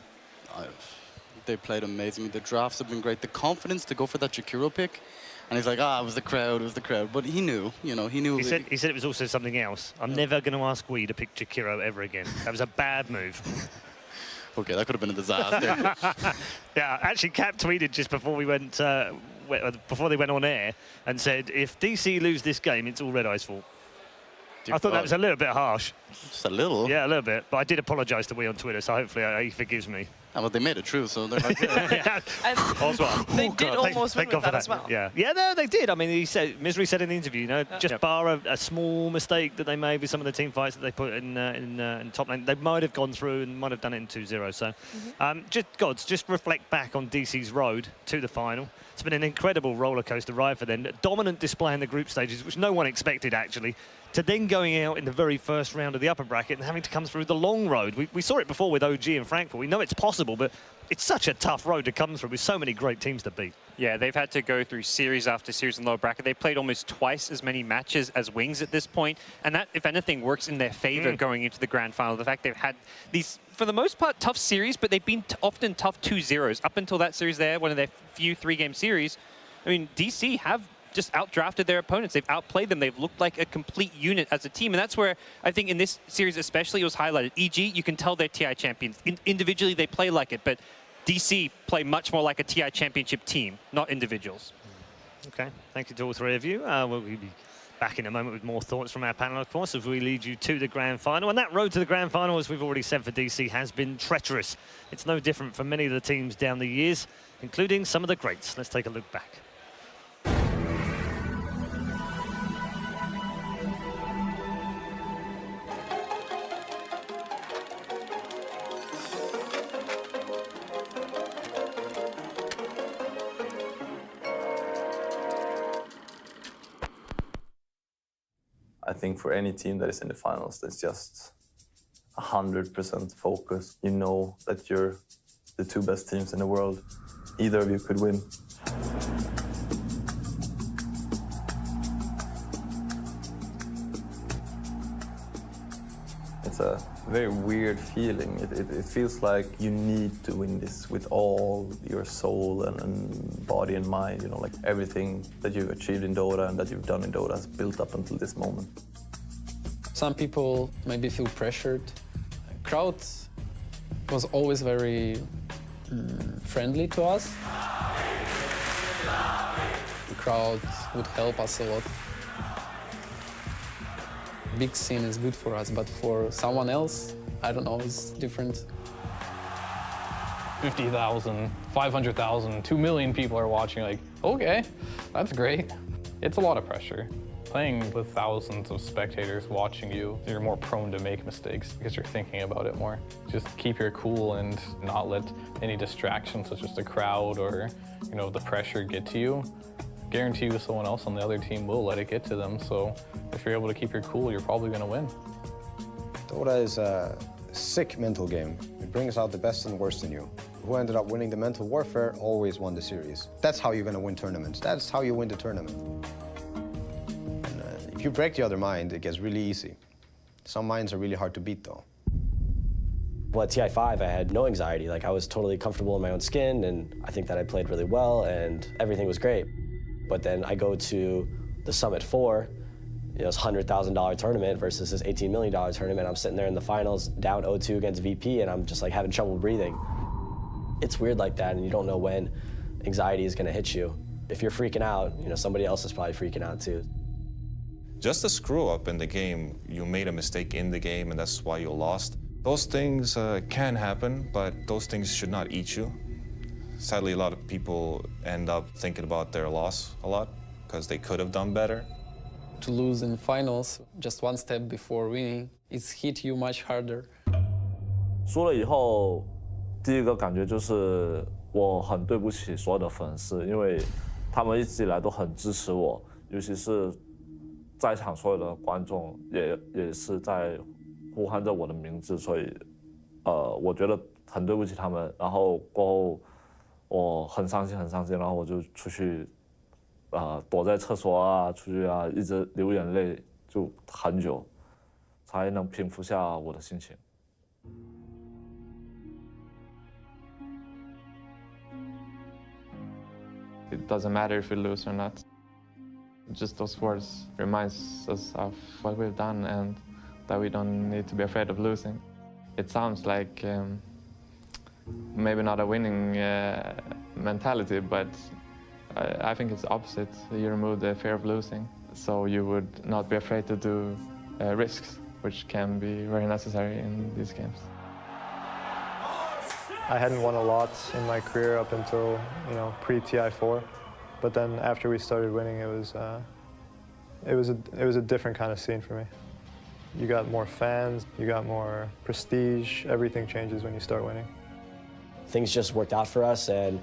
they played amazing. The drafts have been great. The confidence to go for that Jakiro pick. And he's like, it was the crowd, it was the crowd. But he knew, he knew. He said it was also something else. I'm never going to ask Wii to pick Jakiro ever again. That was a bad move. Okay, that could have been a disaster. Yeah, actually, Cap tweeted just before we went, before they went on air, and said, if DC lose this game, it's all Red Eye's fault. I thought that was a little bit harsh. Just a little? Yeah, a little bit. But I did apologise to Wii on Twitter, so hopefully he forgives me. Well, they made it true, so they're like, They did almost win with that as well. Yeah, no, they did. I mean, Misery said in the interview, just bar a small mistake that they made with some of the team fights that they put in top lane, they might have gone through and might have done it in 2-0. So, just reflect back on DC's road to the final. It's been an incredible roller coaster ride for them. Dominant display in the group stages, which no one expected actually, to then going out in the very first round of the upper bracket and having to come through the long road. We saw it before with OG and Frankfurt. We know it's possible, but it's such a tough road to come through with so many great teams to beat. Yeah, they've had to go through series after series in lower bracket. They played almost twice as many matches as Wings at this point, and that, if anything, works in their favor going into the grand final. The fact they've had these, for the most part, tough series, but they've been often tough 2-0s. Up until that series there, one of their few 3-game series, I mean, DC have just outdrafted their opponents. They've outplayed them. They've looked like a complete unit as a team. And that's where I think in this series especially it was highlighted. EG, you can tell they're TI champions. Individually, they play like it, but DC play much more like a TI championship team, not individuals. Okay, thank you to all 3 of you. We'll be back in a moment with more thoughts from our panel, of course, as we lead you to the grand final. And that road to the grand final, as we've already said for DC, has been treacherous. It's no different for many of the teams down the years, including some of the greats. Let's take a look back. I think for any team that is in the finals, that's just 100% focus. You know that you're the 2 best teams in the world. Either of you could win. It's a very weird feeling. It feels like you need to win this with all your soul and body and mind. You know, like everything that you've achieved in Dota and that you've done in Dota has built up until this moment. Some people maybe feel pressured. Crowd was always very friendly to us. The crowd would help us a lot. Big scene is good for us, but for someone else, I don't know, it's different. 50,000, 500,000, 2 million people are watching, like, okay, that's great. It's a lot of pressure. Playing with thousands of spectators watching you, you're more prone to make mistakes because you're thinking about it more. Just keep your cool and not let any distractions such as the crowd or, you know, the pressure get to you. Guarantee you someone else on the other team will let it get to them, so if you're able to keep your cool, you're probably going to win. Dota is a sick mental game. It brings out the best and worst in you. Who ended up winning the mental warfare always won the series. That's how you're going to win tournaments. That's how you win the tournament. And, if you break the other mind, it gets really easy. Some minds are really hard to beat, though. Well, at TI5, I had no anxiety. Like, I was totally comfortable in my own skin, and I think that I played really well, and everything was great. But then I go to the Summit 4, you know, it's $100,000 tournament versus this $18 million tournament. I'm sitting there in the finals, down 0-2 against VP, and I'm just like having trouble breathing. It's weird like that, and you don't know when anxiety is gonna hit you. If you're freaking out, you know, somebody else is probably freaking out too. Just a screw up in the game, you made a mistake in the game, and that's why you lost. Those things can happen, but those things should not eat you. Sadly, a lot of people end up thinking about their loss a lot because they could have done better. To lose in finals, just one step before winning, it's hit you much harder. 输了以后，第一个感觉就是我很对不起所有的粉丝，因为他们一直以来都很支持我，尤其是在场所有的观众也是在呼喊着我的名字，所以我觉得很对不起他们。然后过后。我很伤心，然后我就出去，躲在厕所啊，出去啊，一直流眼泪，就很久，才能平复下我的心情。It doesn't matter if we lose or not. Just those words reminds us of what we've done and that we don't need to be afraid of losing. It sounds like maybe not a winning mentality, but I think it's opposite. You remove the fear of losing, so you would not be afraid to do risks, which can be very necessary in these games. I hadn't won a lot in my career up until, you know, pre-TI4, but then after we started winning, it was a different kind of scene for me. You got more fans, you got more prestige. Everything changes when you start winning. Things just worked out for us, and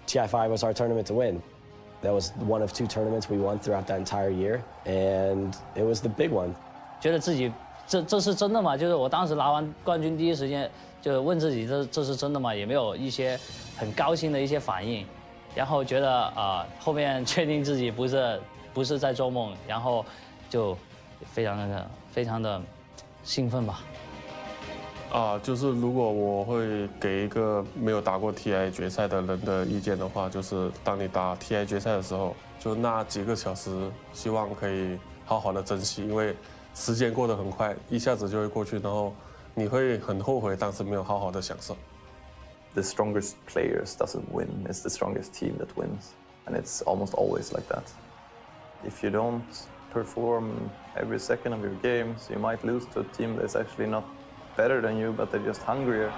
TI5 was our tournament to win. That was one of 2 tournaments we won throughout that entire year, and it was the big one. 觉得自己这是真的吗？就是我当时拿完冠军，第一时间就问自己这是真的吗？也没有一些很高兴的一些反应，然后觉得后面确定自己不是在做梦，然后就非常的兴奋吧。就是如果我会给一个没有打过 TI 决赛的人的意见的话，就是当你打 TI 决赛的时候，就那几个小时，希望可以好好的珍惜，因为时间过得很快，一下子就会过去，然后你会很后悔当时没有好好的享受。The strongest players doesn't win; it's the strongest team that wins, and it's almost always like that. If you don't perform every second of your games, you might lose to a team that's actually not better than you, but they're just hungrier.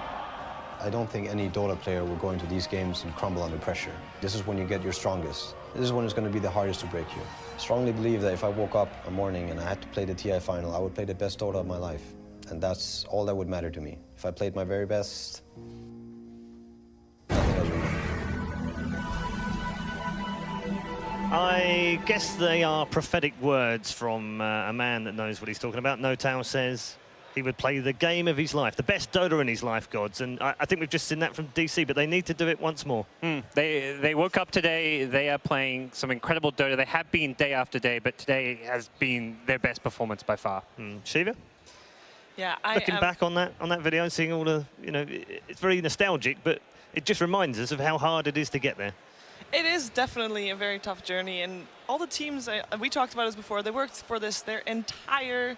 I don't think any Dota player will go into these games and crumble under pressure. This is when you get your strongest. This is when it's going to be the hardest to break you. I strongly believe that if I woke up a morning and I had to play the TI final, I would play the best Dota of my life. And that's all that would matter to me. If I played my very best, nothing else would matter. I guess they are prophetic words from a man that knows what he's talking about. No Tao says he would play the game of his life, the best Dota in his life, gods. And I think we've just seen that from DC, but they need to do it once more. They woke up today, they are playing some incredible Dota. They have been day after day, but today has been their best performance by far. Shiva? Yeah, looking back on that video and seeing all the, it's very nostalgic, but it just reminds us of how hard it is to get there. It is definitely a very tough journey, and all the teams, we talked about this before, they worked for this their entire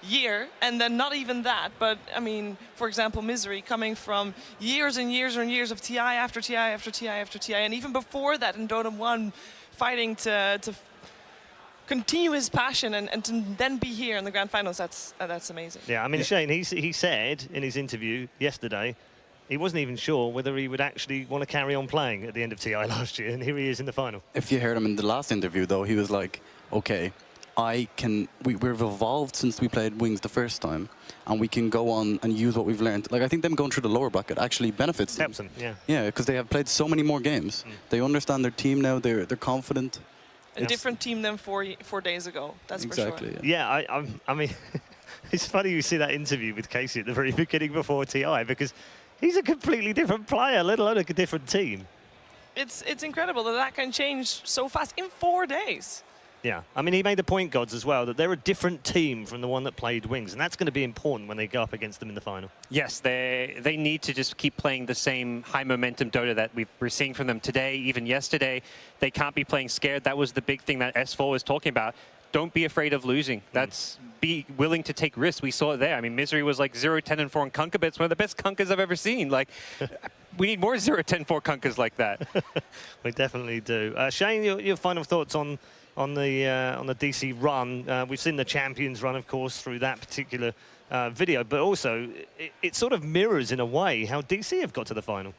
year, and then not even that, but I mean, for example, Misery coming from years and years and years of TI after TI after TI after TI, and even before that in Dota 1, fighting to continue his passion and to then be here in the grand finals. That's amazing. Yeah, I mean, Shane, he said in his interview yesterday he wasn't even sure whether he would actually want to carry on playing at the end of TI last year, and here he is in the final. If you heard him in the last interview, though, he was like, okay, we've evolved since we played Wings the first time, and we can go on and use what we've learned. Like, I think them going through the lower bracket actually benefits them. Helps them, yeah. Yeah, because they have played so many more games. They understand their team now, they're confident. A different team than 4 days ago, that's exactly, for sure. Yeah, I mean, it's funny you see that interview with Casey at the very beginning before TI, because he's a completely different player, let alone a different team. It's incredible that can change so fast in 4 days. Yeah, I mean, he made the point, Gods, as well, that they're a different team from the one that played Wings, and that's going to be important when they go up against them in the final. Yes, they need to just keep playing the same high momentum Dota that we're seeing from them today, even yesterday. They can't be playing scared. That was the big thing that S4 was talking about. Don't be afraid of losing. That's be willing to take risks. We saw it there. I mean, Misery was like 0-10-4 in Kunkka, but it's one of the best Kunkkas I've ever seen. Like, we need more 0-10-4 Kunkkas like that. We definitely do. Shane, your final thoughts on the DC run? We've seen the Champions run, of course, through that particular video, but also it sort of mirrors, in a way, how DC have got to the final.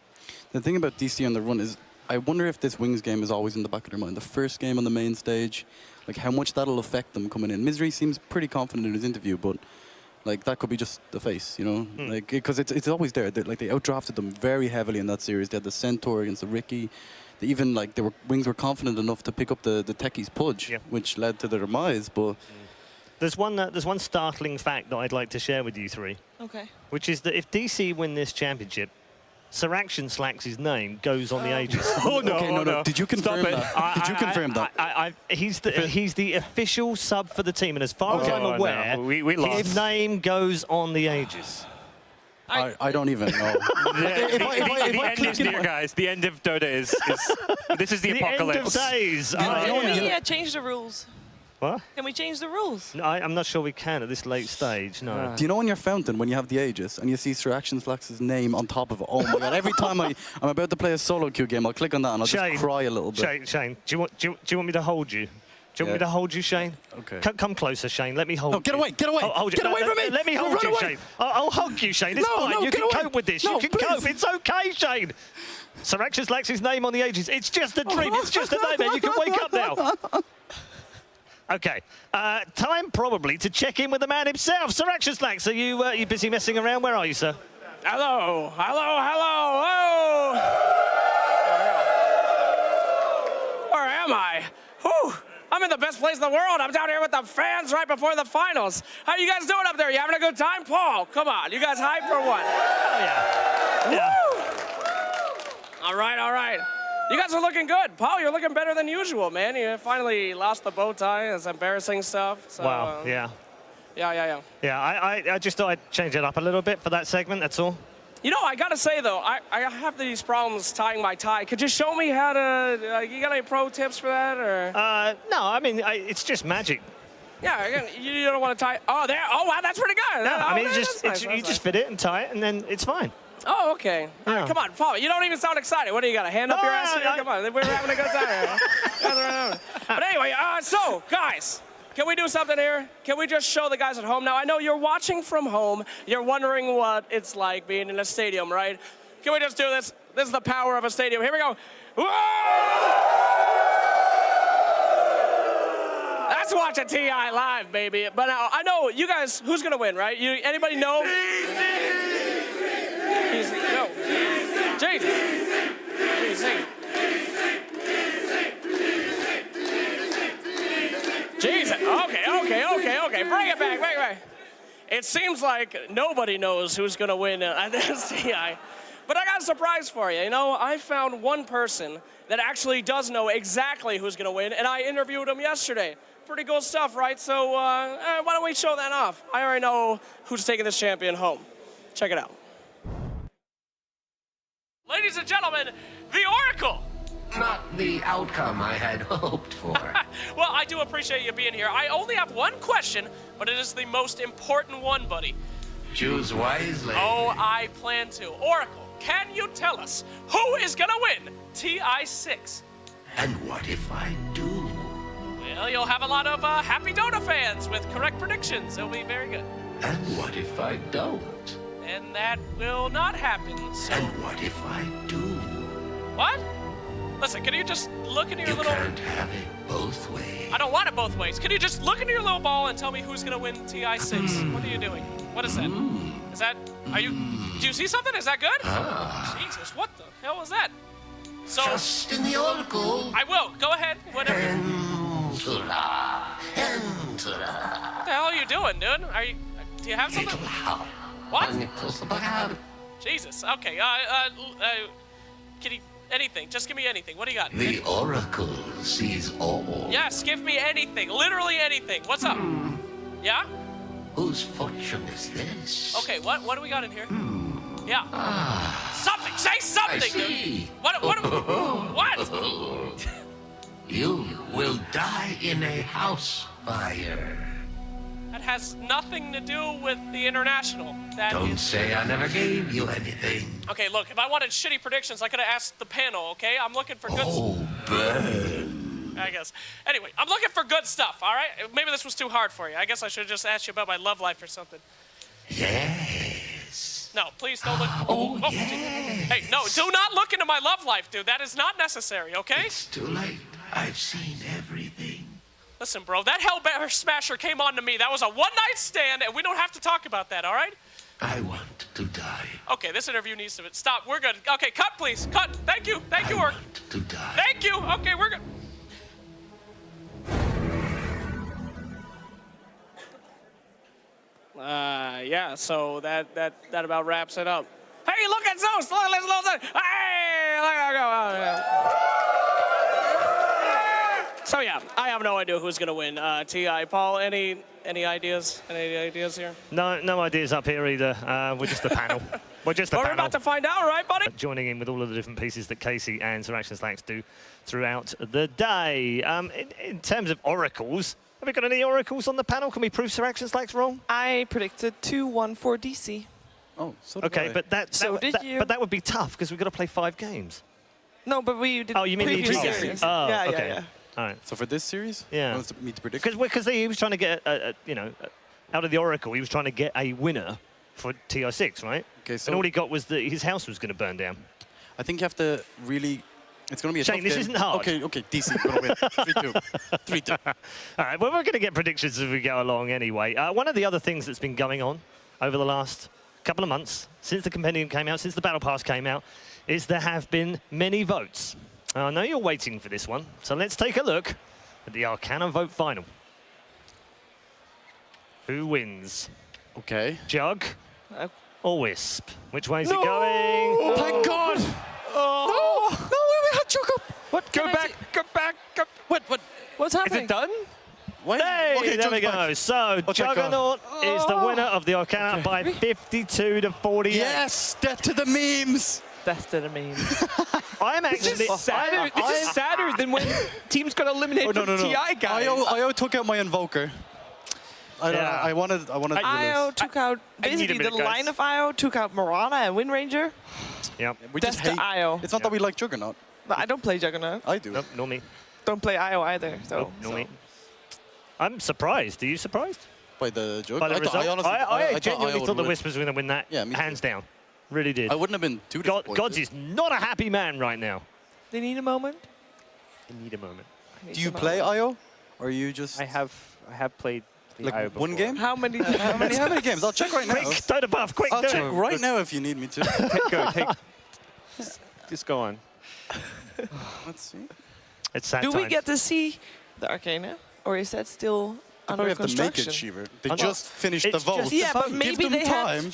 The thing about DC on the run is, I wonder if this Wings game is always in the back of their mind. The first game on the main stage, like how much that'll affect them coming in. Misery seems pretty confident in his interview, but like that could be just the face, like, because it's always there. Like, they outdrafted them very heavily in that series. They had the Centaur against the Ricky. They even, like, Wings were confident enough to pick up the Techies Pudge, which led to their demise. But there's one startling fact that I'd like to share with you three. Okay. Which is that if DC win this championship, Sir Action Slacks' name goes on the Aegis. Oh no! Did you confirm that? Did you confirm that? He's the official sub for the team, and as far as I'm aware, his name goes on the Aegis. I don't even know. The end is near, guys. The end of Dota is this is the apocalypse. The end of days. Can we change the rules? What? Can we change the rules? No, I'm not sure we can at this late stage, no. Do you know on your fountain, when you have the Aegis, and you see Sir Action Slacks' name on top of it? Oh my god, every time I'm about to play a solo queue game, I'll click on that and I'll just cry a little bit. Shane, do you want me to hold you? Do you want me to hold you, Shane? Okay. Come closer, Shane. Let me hold you. Get away! Get away! Get away from me! Let me hold you, Shane. I'll hug you, Shane. It's fine. You can cope with this. You can cope. It's okay, Shane. Sir Action Slacks' name on the Aegis. It's just a dream. It's just a nightmare. You can wake up now. Okay, time probably to check in with the man himself. Sir Action Slacks, are you busy messing around? Where are you, sir? Hello. Oh! Where am I? Whew. I'm in the best place in the world. I'm down here with the fans right before the finals. How you guys doing up there? You having a good time? Paul, come on. You guys hyped for what? Oh, yeah. Woo! All right. You guys are looking good. Paul, you're looking better than usual, man. You finally lost the bow tie. It's embarrassing stuff. So, wow, yeah. Yeah. Yeah, I just thought I'd change it up a little bit for that segment, that's all. You know, I gotta say though, I have these problems tying my tie. Could you show me how to, you got any pro tips for that, or? No, I mean, it's just magic. Yeah, again, you don't want to tie, oh, there, oh wow, that's pretty good. No, I mean, you just fit it and tie it, and then it's fine. Oh, okay. Yeah. Right, come on, Paul. You don't even sound excited. What do you got? A hand up your ass? Come on, we're having a good time. But anyway, so guys, can we do something here? Can we just show the guys at home? Now, I know you're watching from home. You're wondering what it's like being in a stadium, right? Can we just do this? This is the power of a stadium. Here we go. Whoa! Let's watch a TI live, baby. But now, I know you guys. Who's gonna win, right? Anybody know? No. Jesus. Okay. Bring it back. It seems like nobody knows who's going to win at this TI. But I got a surprise for you. You know, I found one person that actually does know exactly who's going to win, and I interviewed him yesterday. pretty cool stuff, right? So why don't we show that off? I already know who's taking this champion home. Check it out. Ladies and gentlemen, the Oracle. Not the outcome I had hoped for. Well, I do appreciate you being here. I only have one question, but it is the most important one, buddy. Choose wisely. Oh, I plan to. Oracle, can you tell us who is gonna win TI6? And what if I do? Well, you'll have a lot of happy Dota fans with correct predictions. It'll be very good. And what if I don't? And that will not happen, so... And what if I do? What? Listen, can you just look into your little... You can't have it both ways. I don't want it both ways. Can you just look into your little ball and tell me who's gonna win TI6? What are you doing? What is that? Is that... Are you... Do you see something? Is that good? Jesus, what the hell was that? So... Trust in the Oracle. I will. Go ahead. Whatever. Enter. What the hell are you doing, dude? Are you... Do you have something? What? Jesus. Okay. Can you... Anything. Just give me anything. What do you got? The Oracle sees all. Yes, give me anything. Literally anything. What's up? Yeah? Whose fortune is this? Okay, what do we got in here? Yeah. Something. Say something, I see. dude. What? You will die in a house fire. That has nothing to do with the international. Don't say I never gave you anything. Okay, look, if I wanted shitty predictions, I could have asked the panel, okay? I'm looking for good burn. I guess. Anyway, I'm looking for good stuff, all right? Maybe this was too hard for you. I guess I should have just asked you about my love life or something. Yes. No, please don't look. Yes. Hey, no, do not look into my love life, dude. That is not necessary, okay? It's too late. I've seen everything. Listen, bro, that Hellbear Smasher came on to me. That was a one-night stand, and we don't have to talk about that, all right? I want to die. Okay, this interview needs to stop. We're good. Okay, cut, please. Cut. Thank you. Thank you, Orc. To die. Thank you. Okay, we're good. Yeah, so that about wraps it up. Hey, look at Zeus! Look at Zeus! Hey, look at go! So yeah, I have no idea who's gonna win. Ti, Paul, any ideas? Any ideas here? No ideas up here either. We're just the panel. We're just the panel. We're about to find out, right, buddy? Joining in with all of the different pieces that Casey and Sir Action Slacks do throughout the day. In terms of oracles, have we got any oracles on the panel? Can we prove Sir Action Slacks wrong? I predicted 2-1 for DC. Oh, so did okay, I. but that would be tough because we've got to play 5 games. No, but we did. Oh, you mean the previous EG series? Oh, yeah, okay. yeah. All right. So for this series, yeah, wants me to predict because he was trying to get out of the Oracle, he was trying to get a winner for TI6, right? Okay, so and all he got was that his house was going to burn down. I think you have to really. It's going to be a Shane, tough this game. isn't hard. Okay, DC going to win. 3-2. 3-2. All right, well, we're going to get predictions as we go along anyway. One of the other things that's been going on over the last couple of months, since the Compendium came out, since the Battle Pass came out, is there have been many votes. I know you're waiting for this one, so let's take a look at the Arcana vote final. Who wins? Okay. Jug or Wisp? Which way is it going? Thank God! Oh. No, we had Jug up. What? Go back. What? What's happening? Is it done? Wait. Hey, Okay, there we go. back. So, Juggernaut is the winner of the Arcana by 52 to 48. Yes, death to the memes. Death to the memes. I'm actually This is sadder than when teams got eliminated from TI guys. IO took out my Invoker. I wanted to do IO this. took out basically the line of IO took out Mirana and Wind Ranger. Yep. We just hate IO. It's not that we like Juggernaut. No, I don't play Juggernaut. I do. Nope, nor me. Don't play IO either. So. Nope, nor me. I'm surprised. Are you surprised? By the Jug? By the result? I genuinely IO thought the would Wisp was going to win that, hands down. Really did. I wouldn't have been too disappointed. Gods is not a happy man right now. They need a moment. They need a moment. Do you play IO? Or are you just... I have played the like IO before. one game? How many? How many games? I'll check right now. Quick, Dota buff, quick, I'll do check it. right now if you need me to. Just go on. Let's see. It's sad Do we times. get to see the Arcana, or is that still under We have to make construction? it, Shiver. They just finished the It's vote. yeah, but Give maybe them they time.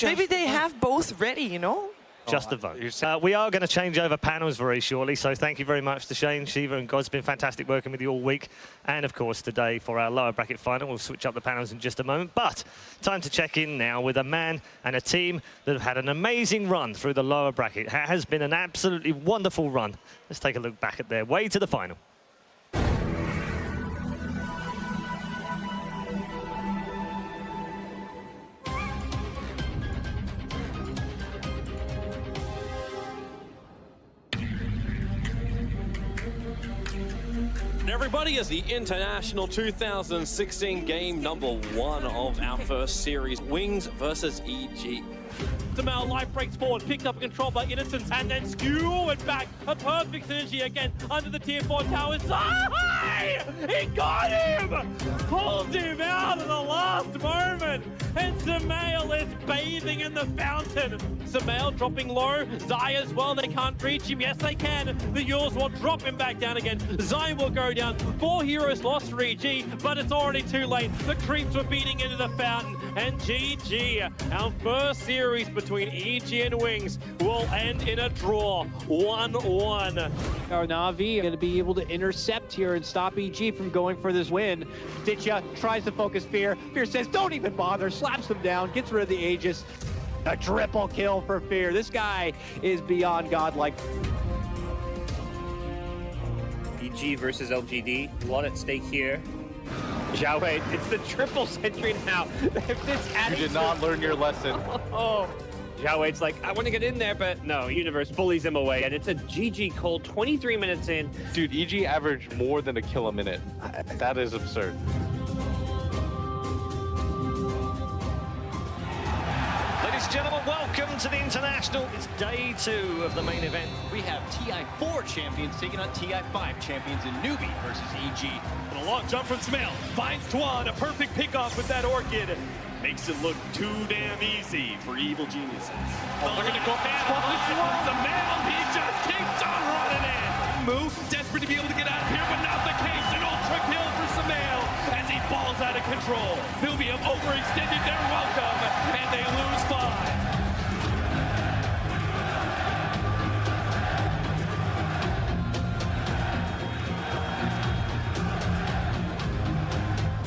have both ready. You know. Just a vote. We are going to change over panels very shortly, so thank you very much to Shane, Shiva, and God. It's been fantastic working with you all week. And, of course, today for our lower bracket final. We'll switch up the panels in just a moment. But time to check in now with a man and a team that have had an amazing run through the lower bracket. It has been an absolutely wonderful run. Let's take a look back at their way to the final. Everybody, is the International 2016 game number 1 of our first series, Wings versus EG. Samel life breaks forward, picked up control by Innocence, and then skewered back. A perfect synergy again under the tier 4 towers. He got him! Pulled him out at the last moment, and Samel is bathing in the fountain. Samel dropping low, Zai as well, they can't reach him. Yes, they can. The Yules will drop him back down again. Zai will go down. 4 heroes lost for EG, but it's already too late. The creeps were beating into the fountain, and GG, our first series between EG and Wings will end in a draw, 1-1. Our Na'Vi going to be able to intercept here and stop EG from going for this win. Ditya tries to focus Fear. Fear says, don't even bother, slaps them down, gets rid of the Aegis. A triple kill for Fear. This guy is beyond godlike. EG versus LGD, a lot at stake here. Zhao Wei, it's the triple sentry now. You did not learn your lesson. Oh. Zhao Wei's like, I want to get in there, but no, Universe bullies him away. And it's a GG cold 23 minutes in. Dude, EG averaged more than a kill a minute. That is absurd. Ladies and gentlemen, welcome to the International. It's day 2 of the main event. We have TI4 champions taking on TI5 champions in newbie versus EG. And a long jump from Smell. Finds Tuan, a perfect pickoff with that Orchid. Makes it look too damn easy for Evil Geniuses. Oh, they're gonna go man. Smell, he just keeps on running in. Move, desperate to be able to get out of here, but not the case. An ultra kill for Samel as he falls out of control. Nubium overextended their welcome, and they lose 5.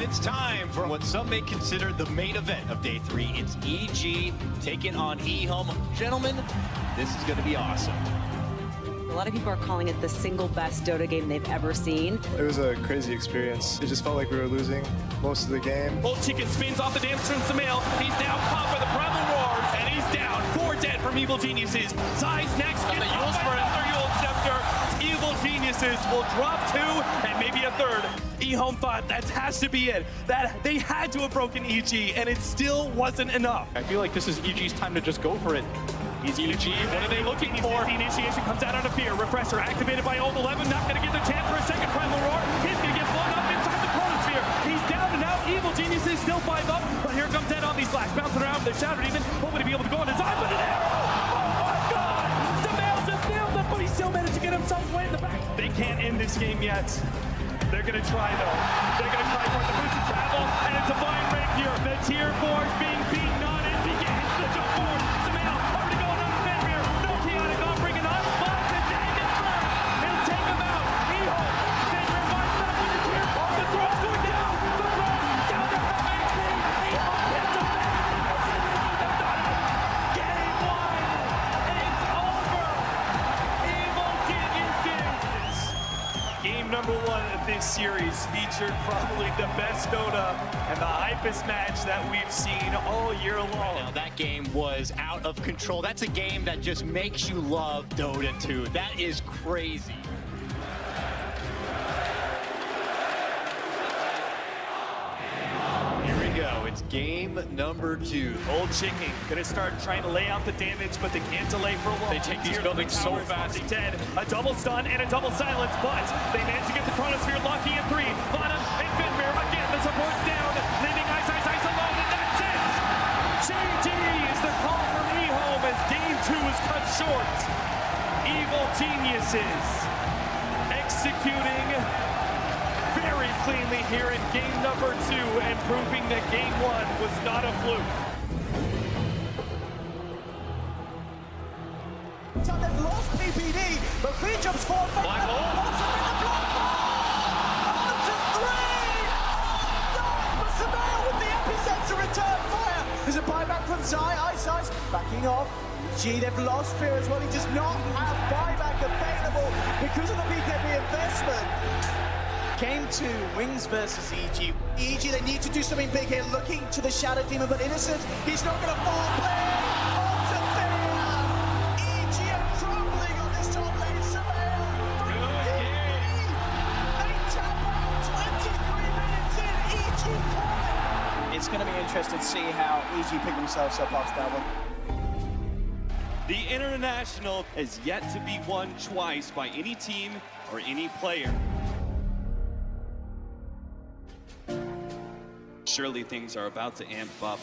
It's time for what some may consider the main event of day 3. It's EG taking on eHome. Gentlemen, this is going to be awesome. A lot of people are calling it the single best Dota game they've ever seen. It was a crazy experience. It just felt like we were losing most of the game. Old Chicken spins off the damage from Samel. He's now caught by the Primal Roar, and he's down. 4 dead from Evil Geniuses. Zai's next. Get the Yules for another Yule Scepter. Evil Geniuses will drop 2 and maybe a 3rd. eHome thought that has to be it. That they had to have broken EG, and it still wasn't enough. I feel like this is EG's time to just go for it. EG, what are they looking for? The initiation comes out of Fear. Refresher activated by Old 11. Not going to get the chance for a second Primal Roar. He's going to get blown up inside the chronosphere. He's down and out. Evil Geniuses still 5 up, but here comes Dead on these flash. Bouncing around. They're shattered even. Hoping to be able to go on his eye, but an arrow! Oh my God! Samel just nailed him, but he still managed to get himself way in the back. They can't end this game yet. They're going to try, though. They're going to try for the boost of travel, and a Divine Rapier. The tier 4 is being beaten on and begins to jump forward. Samel already going on the Fenrir. No chaotic offering, and on spot to Dang and Burn. He'll take him out. eHome. Fenrir finds back with the tier 4. The throw's going down. The throw down to half HP. eHome hits him back. Game 1. It's over. Evil Geniuses. Game number 1 of this series featured probably the best Dota and the hypest match that we've seen all year long. Now, that game was out of control. That's a game that just makes you love Dota 2. That is crazy. Here we go. It's game number 2. Old Chicken gonna start trying to lay out the damage, but they can't delay for long. They take these buildings so fast. Dead. A double stun and a double silence, but they managed to get the Chronosphere lucky in 3. Vana and Fenrir again. The support's down, leaving Ice alone, and that's it. GG is the call from eHome as game 2 is cut short. Evil Geniuses executing very cleanly here in game number 2 and proving that game 1 was not a fluke. PPD, but Fee jumps forward. Black hole. With the epicenter return fire. There's a buyback from Zai. Ice backing off. EG, they've lost Fear as well. He does not have buyback available because of the BKB investment. Game 2, Wings versus EG. EG, they need to do something big here, looking to the Shadow Demon, but Innocent, he's not going to fall. Play on to Fear. EG are crumbling on this top lane. Surveyor from PPD. They tap out 23 minutes in. EG. It's going to be interesting to see how EG pick themselves up after that one. The International has yet to be won twice by any team or any player. Surely things are about to amp up.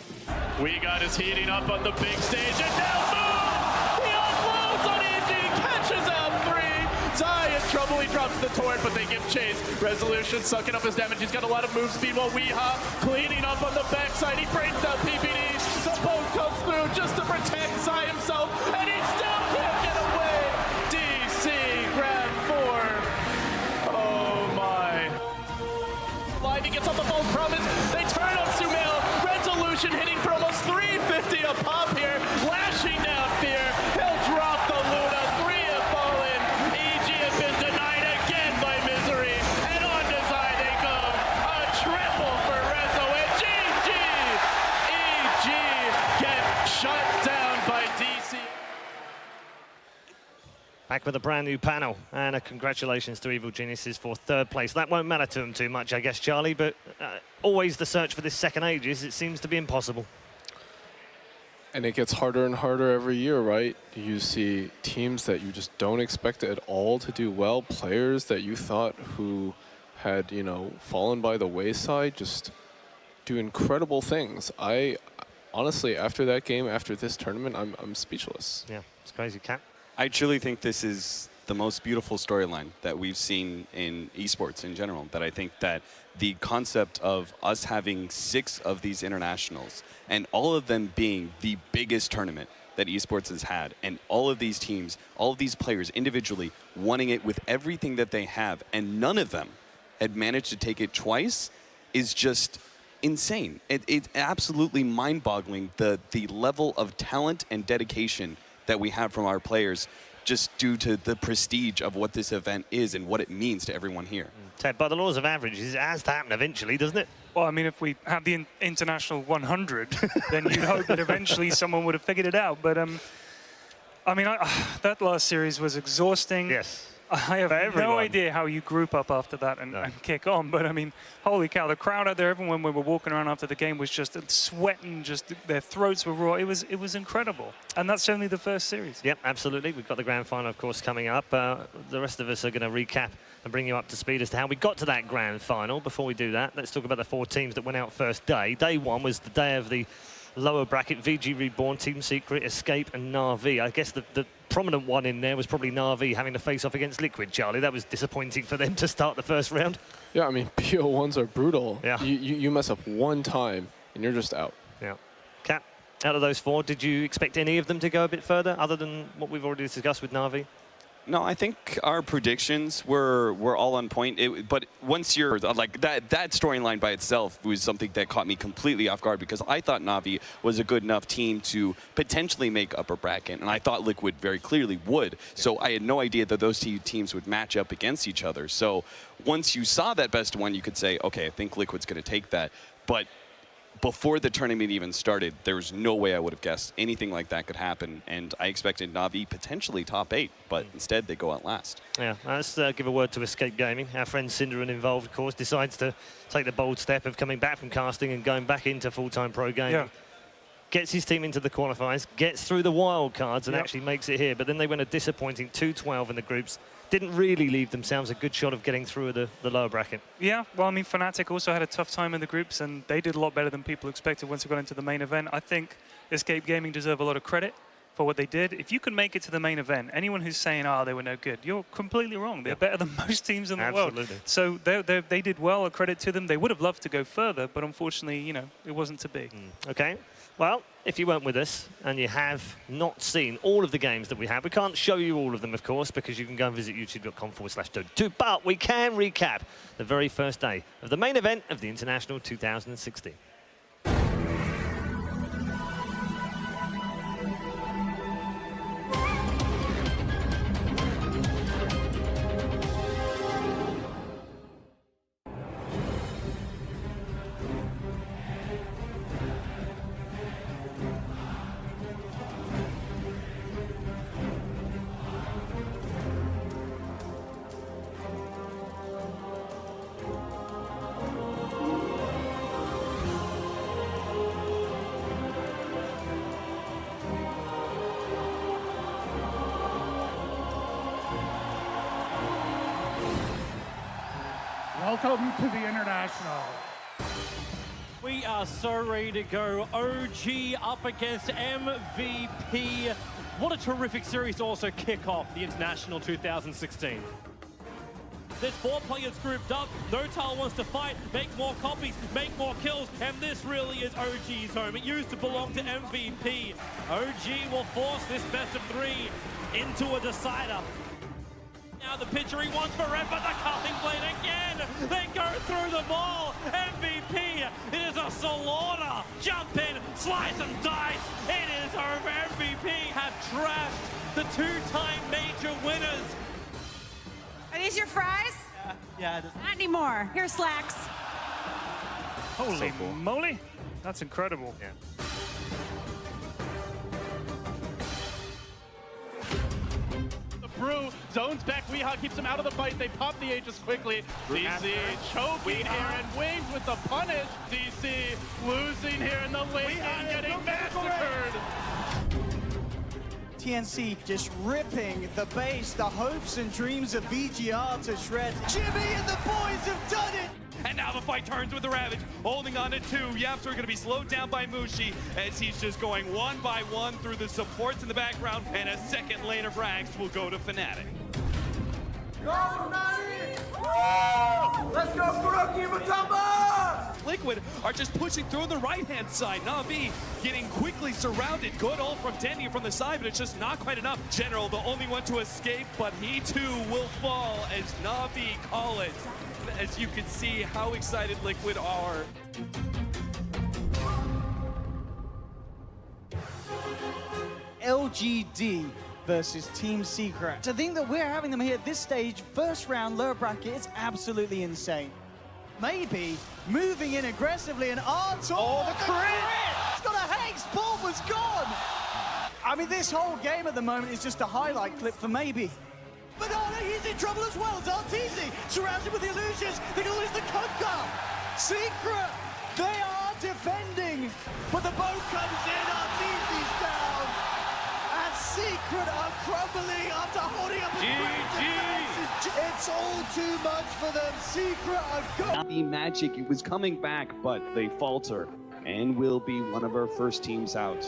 We got us heating up on the big stage, and now boom! He unloads on EG, catches out 3. Zai in trouble, he drops the torrent, but they give chase. Resolution sucking up his damage, he's got a lot of move speed, while Weeha cleaning up on the backside. He brings down PPD, the boat comes through just to protect Zai himself, and he still can't get away! DC Grand 4. Oh my. Live, he gets on the phone, promise. They turn on Sumail. Resolution hitting for almost 350 a pop here. Lashing down Fear. He'll drop the Luna. 3 have fallen. EG has been denied again by Misery. And on to Zai they go. A triple for Rezo. And GG! EG get shut down by DC. Back with a brand new panel, and a congratulations to Evil Geniuses for 3rd place. That won't matter to them too much, I guess, Charlie, but always the search for this second Aegis, it seems to be impossible. And it gets harder and harder every year, right? You see teams that you just don't expect at all to do well, players that you thought who had, you know, fallen by the wayside, just do incredible things. I honestly, after that game, after this tournament, I'm speechless. Yeah, it's crazy, Cap. I truly think this is the most beautiful storyline that we've seen in esports in general. That I think that the concept of us having 6 of these internationals and all of them being the biggest tournament that esports has had, and all of these teams, all of these players individually wanting it with everything that they have, and none of them had managed to take it twice, is just insane. It's absolutely mind-boggling, the level of talent and dedication that we have from our players, just due to the prestige of what this event is and what it means to everyone here. Ted, by the laws of averages, it has to happen eventually, doesn't it? Well, I mean, if we have the International 100, then you'd hope that eventually someone would have figured it out. But, I mean, that last series was exhausting. Yes. I have no idea how you group up after that and kick on, but I mean, holy cow, the crowd out there, everyone when we were walking around after the game was just sweating, just their throats were raw. It was incredible. And that's only the first series. Yep, absolutely. We've got the grand final, of course, coming up. The rest of us are going to recap and bring you up to speed as to how we got to that grand final. Before we do that, let's talk about the 4 teams that went out first day. Day 1 was the day of the lower bracket: VG Reborn, Team Secret, Escape, and Na'Vi. I guess the prominent one in there was probably Na'Vi having to face off against Liquid, Charlie. That was disappointing for them to start the first round. Yeah, I mean, PO1s are brutal. Yeah. You mess up one time, and you're just out. Yeah. Cap, out of those 4, did you expect any of them to go a bit further, other than what we've already discussed with Na'Vi? No, I think our predictions were all on point. But once you're like that storyline by itself was something that caught me completely off guard, because I thought Na'Vi was a good enough team to potentially make upper bracket, and I thought Liquid very clearly would. So I had no idea that those 2 teams would match up against each other. So once you saw that best one, you could say, okay, I think Liquid's going to take that. But before the tournament even started, there was no way I would have guessed anything like that could happen, and I expected Na'Vi potentially top 8, but instead they go out last. Yeah, let's give a word to Escape Gaming. Our friend Cinderin involved, of course, decides to take the bold step of coming back from casting and going back into full-time pro gaming. Yeah. Gets his team into the qualifiers, gets through the wild cards, and actually makes it here. But then they went a disappointing 2-12 in the groups. Didn't really leave themselves a good shot of getting through the lower bracket. Yeah, well, I mean, Fnatic also had a tough time in the groups, and they did a lot better than people expected once they got into the main event. I think Escape Gaming deserve a lot of credit for what they did. If you can make it to the main event, anyone who's saying, oh, they were no good, you're completely wrong. They're better than most teams in the world. So they did well, a credit to them. They would have loved to go further, but unfortunately, you know, it wasn't to be. Okay. Well, if you weren't with us and you have not seen all of the games that we have, we can't show you all of them, of course, because you can go and visit youtube.com/Dota2. But we can recap the very first day of the main event of the International 2016. Welcome to the International. We are so ready to go. OG up against MVP. What a terrific series to also kick off the International 2016. There's 4 players grouped up. Notal wants to fight, make more copies, make more kills, and this really is OG's home. It used to belong to MVP. OG will force this best of 3 into a decider. Now the pitcher he wants forever, the cutting blade again. They go through them all. MVP, it is a slaughter. Jump in, slice and dice. It is over. MVP have trashed the 2-time major winners. Are these your fries? Yeah. Not anymore. Here's slacks. Holy moly. That's incredible. Yeah. Brew zones back. Weehaw keeps him out of the fight. They pop the Aegis quickly. DC choking here, and Wings with the punish. DC losing here in the late and getting massacred. TNC just ripping the base, the hopes and dreams of VGR to shreds. Jimmy and the boys have done it! And now the fight turns with the Ravage, holding on to 2. Yaps are going to be slowed down by Mushi as he's just going one by one through the supports in the background, and a second lane of Rags will go to Fnatic. Go, Nani! Let's go, Kuroki Matamba! Liquid are just pushing through the right-hand side. Na'Vi getting quickly surrounded. Good ult from Denny from the side, but it's just not quite enough. General, the only one to escape, but he too will fall as Na'Vi call it. As you can see how excited Liquid are. LGD versus Team Secret. To think that we're having them here at this stage, first round, lower bracket, it's absolutely insane. Maybe moving in aggressively and Arthur. Oh, the crit! It's got a Hex, bomb was gone! I mean, this whole game at the moment is just a highlight clip for Maybe. Banana, he's in trouble as well. Zartizi surrounded with the illusions. They're going to lose the Kunkka. Secret, they are defending, but the boat comes in. Artizi's down. And Secret are crumbling after holding up the GG. It's all too much for them. Secret are going. Not the magic. It was coming back, but they falter and will be one of our first teams out.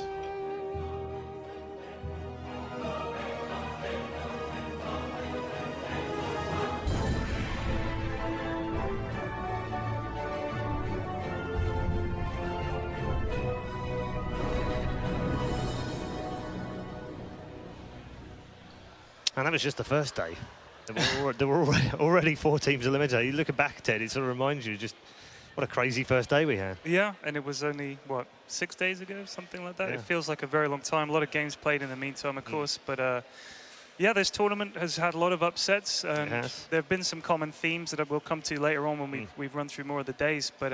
And that was just the first day. There were already 4 teams eliminated. You look back, Ted, it sort of reminds you just what a crazy first day we had. Yeah, and it was only, what, 6 days ago, something like that? Yeah. It feels like a very long time. A lot of games played in the meantime, of course. But, yeah, this tournament has had a lot of upsets. And there have been some common themes that we'll come to later on when we've run through more of the days. But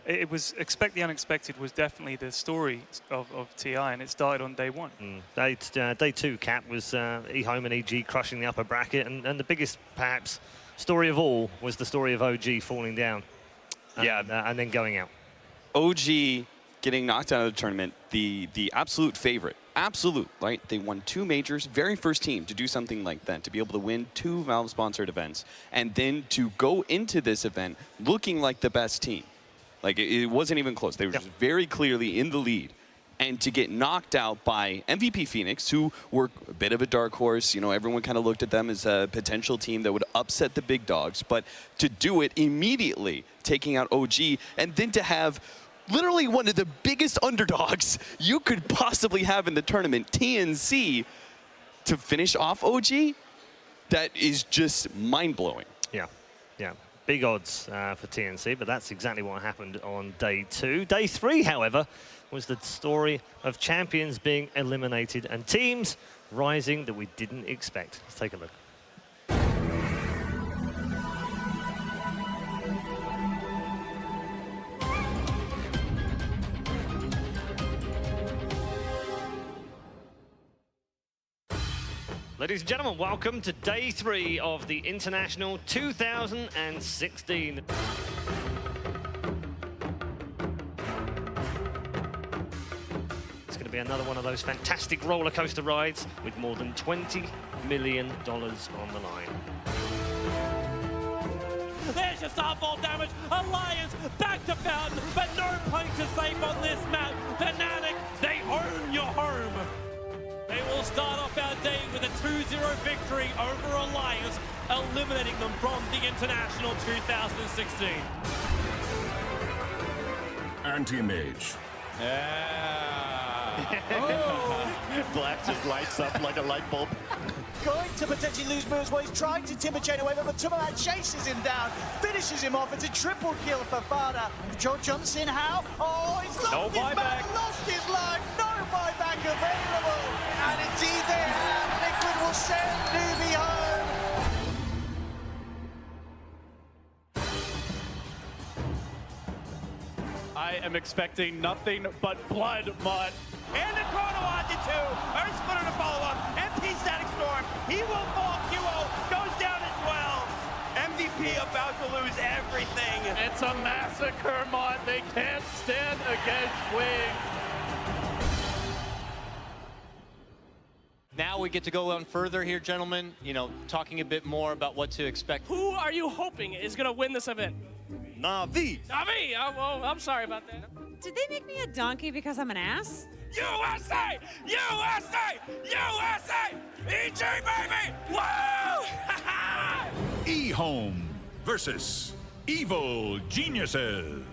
it was expect the unexpected was definitely the story of TI, and it started on day 1. Day 2, Cap, was eHome and EG crushing the upper bracket, and the biggest, perhaps, story of all was the story of OG falling down. And then going out. OG getting knocked out of the tournament, the absolute favorite. Absolute, right? They won 2 majors, very first team to do something like that, to be able to win 2 Valve-sponsored events, and then to go into this event looking like the best team. Like, it wasn't even close. They were just very clearly in the lead. and to get knocked out by MVP Phoenix, who were a bit of a dark horse. You know, everyone kind of looked at them as a potential team that would upset the big dogs, but to do it immediately, taking out OG, and then to have literally one of the biggest underdogs you could possibly have in the tournament, TNC, to finish off OG, that is just mind-blowing. Yeah, yeah. Big odds for TNC, but that's exactly what happened on day 2. Day 3, however, was the story of champions being eliminated and teams rising that we didn't expect. Let's take a look. Ladies and gentlemen, welcome to day 3 of the International 2016. It's going to be another one of those fantastic roller coaster rides with more than $20 million on the line. There's your softball damage. Alliance back to Fountain, but no points are safe on this map. Fnatic, they own your home. They will start off our day with a 2-0 victory over Alliance, eliminating them from the International 2016. Anti-mage. Black just lights up like a light bulb. Going to potentially lose moves while he's trying to timber chain away, but Timberland chases him down, finishes him off. It's a triple kill for Fada. Joe jumps in, how? Oh, he's lost his back, lost his life, no buyback available. And indeed they have. Liquid will send Newbie home. I am expecting nothing but blood, Mutt. And the chrono on to 2. Earth Splitter to follow up. MP Static Storm. He will fall. QO goes down as well. MVP about to lose everything. It's a massacre, Mutt. They can't stand against Wing. Now we get to go on further here, gentlemen. You know, talking a bit more about what to expect. Who are you hoping is going to win this event? Na'Vi. Na'Vi! Oh, well, I'm sorry about that. Did they make me a donkey because I'm an ass? USA! USA! USA! EG, baby! Woo! eHome versus Evil Geniuses.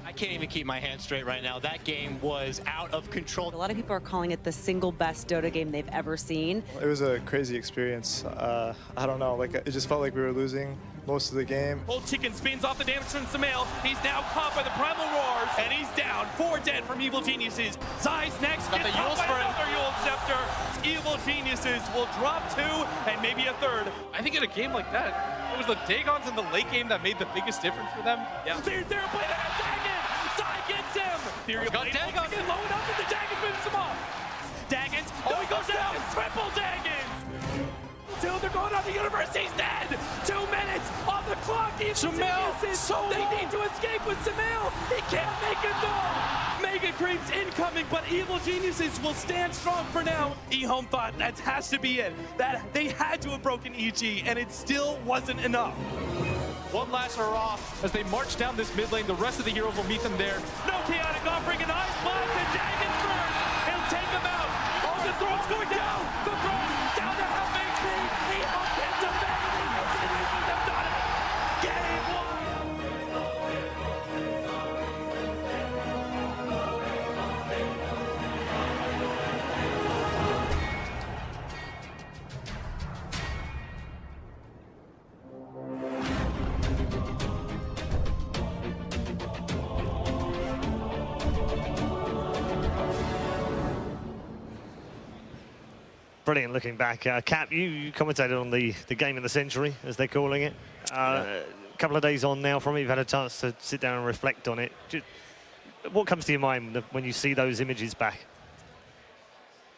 I can't even keep my hands straight right now. That game was out of control. A lot of people are calling it the single best Dota game they've ever seen. It was a crazy experience. I don't know, like it just felt like we were losing most of the game. Old Chicken spins off the damage from Sumail. He's now caught by the Primal Roars, and he's down. 4 dead from Evil Geniuses. Zai's next. Got the Yule Sprint. Another Yule Scepter. Evil Geniuses will drop 2 and maybe a 3rd. I think in a game like that, it was the Dagons in the late game that made the biggest difference for them. Yeah. They're playing that Dagon. Zai gets him. Ethereal got Dagon. Low enough and the Dagon finishes him off. Dagons. Oh, he goes down. Triple Dagons. 2, they're going on the universe. He's dead. 2 minutes on the clock. Sumail, they need to escape with Sumail. He can't make it though. Mega creeps incoming, but Evil Geniuses will stand strong for now. eHome thought that has to be it. That they had to have broken EG, and it still wasn't enough. One last hurrah as they march down this mid lane. The rest of the heroes will meet them there. No chaotic offering, an ice blast, and Dagon first. He'll take him out. Oh, the throne's going down. The throne down to half HP. eHome gets him back. Evil Geniuses have done it. Game 1. Brilliant looking back. Cap, you commentated on the game of the century, as they're calling it. A couple of days on now from it, you've had a chance to sit down and reflect on it. What comes to your mind when you see those images back?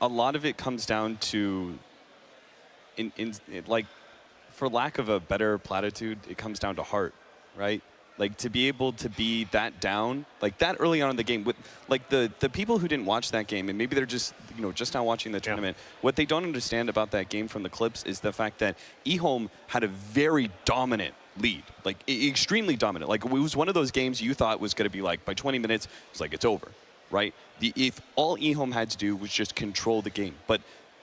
A lot of it comes down to, like, for lack of a better platitude, it comes down to heart, right? Like, to be able to be that down, like that early on in the game, with like the people who didn't watch that game, and maybe they're just, you know, just now watching the tournament, what they don't understand about that game from the clips is the fact that eHome had a very dominant lead, like extremely dominant. Like, it was one of those games you thought was going to be like, by 20 minutes, it's like, it's over. right? If all eHome had to do was just control the game. But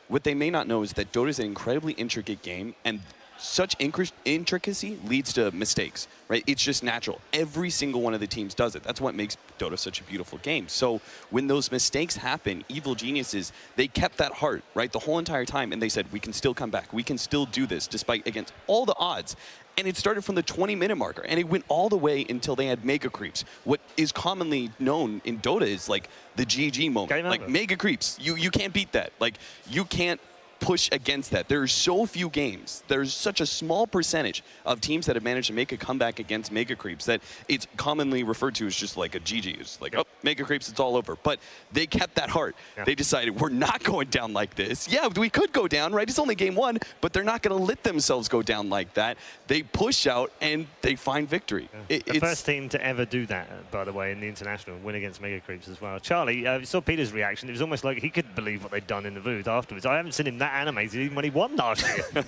what they may not know is that Dota is an incredibly intricate game, and such intricacy leads to mistakes, right? It's just natural. Every single one of the teams does it. That's what makes Dota such a beautiful game. So when those mistakes happen, Evil Geniuses, they kept that heart, right, the whole entire time, and they said, we can still come back. We can still do this despite against all the odds. And it started from the 20-minute marker, and it went all the way until they had Mega Creeps. What is commonly known in Dota is like the GG moment. Like Mega Creeps, you can't beat that. Like you can't push against that. There are so few games. There's such a small percentage of teams that have managed to make a comeback against Mega Creeps that it's commonly referred to as just like a GG. It's like, oh, Mega Creeps, it's all over. But they kept that heart. They decided, we're not going down like this. Yeah, we could go down, right? It's only game one, but they're not going to let themselves go down like that. They push out and they find victory. The first team to ever do that, by the way, in the international, win against Mega Creeps as well. Charlie, you saw Peter's reaction. It was almost like he couldn't believe what they'd done in the booth afterwards. I haven't seen him that animated even when he won last year.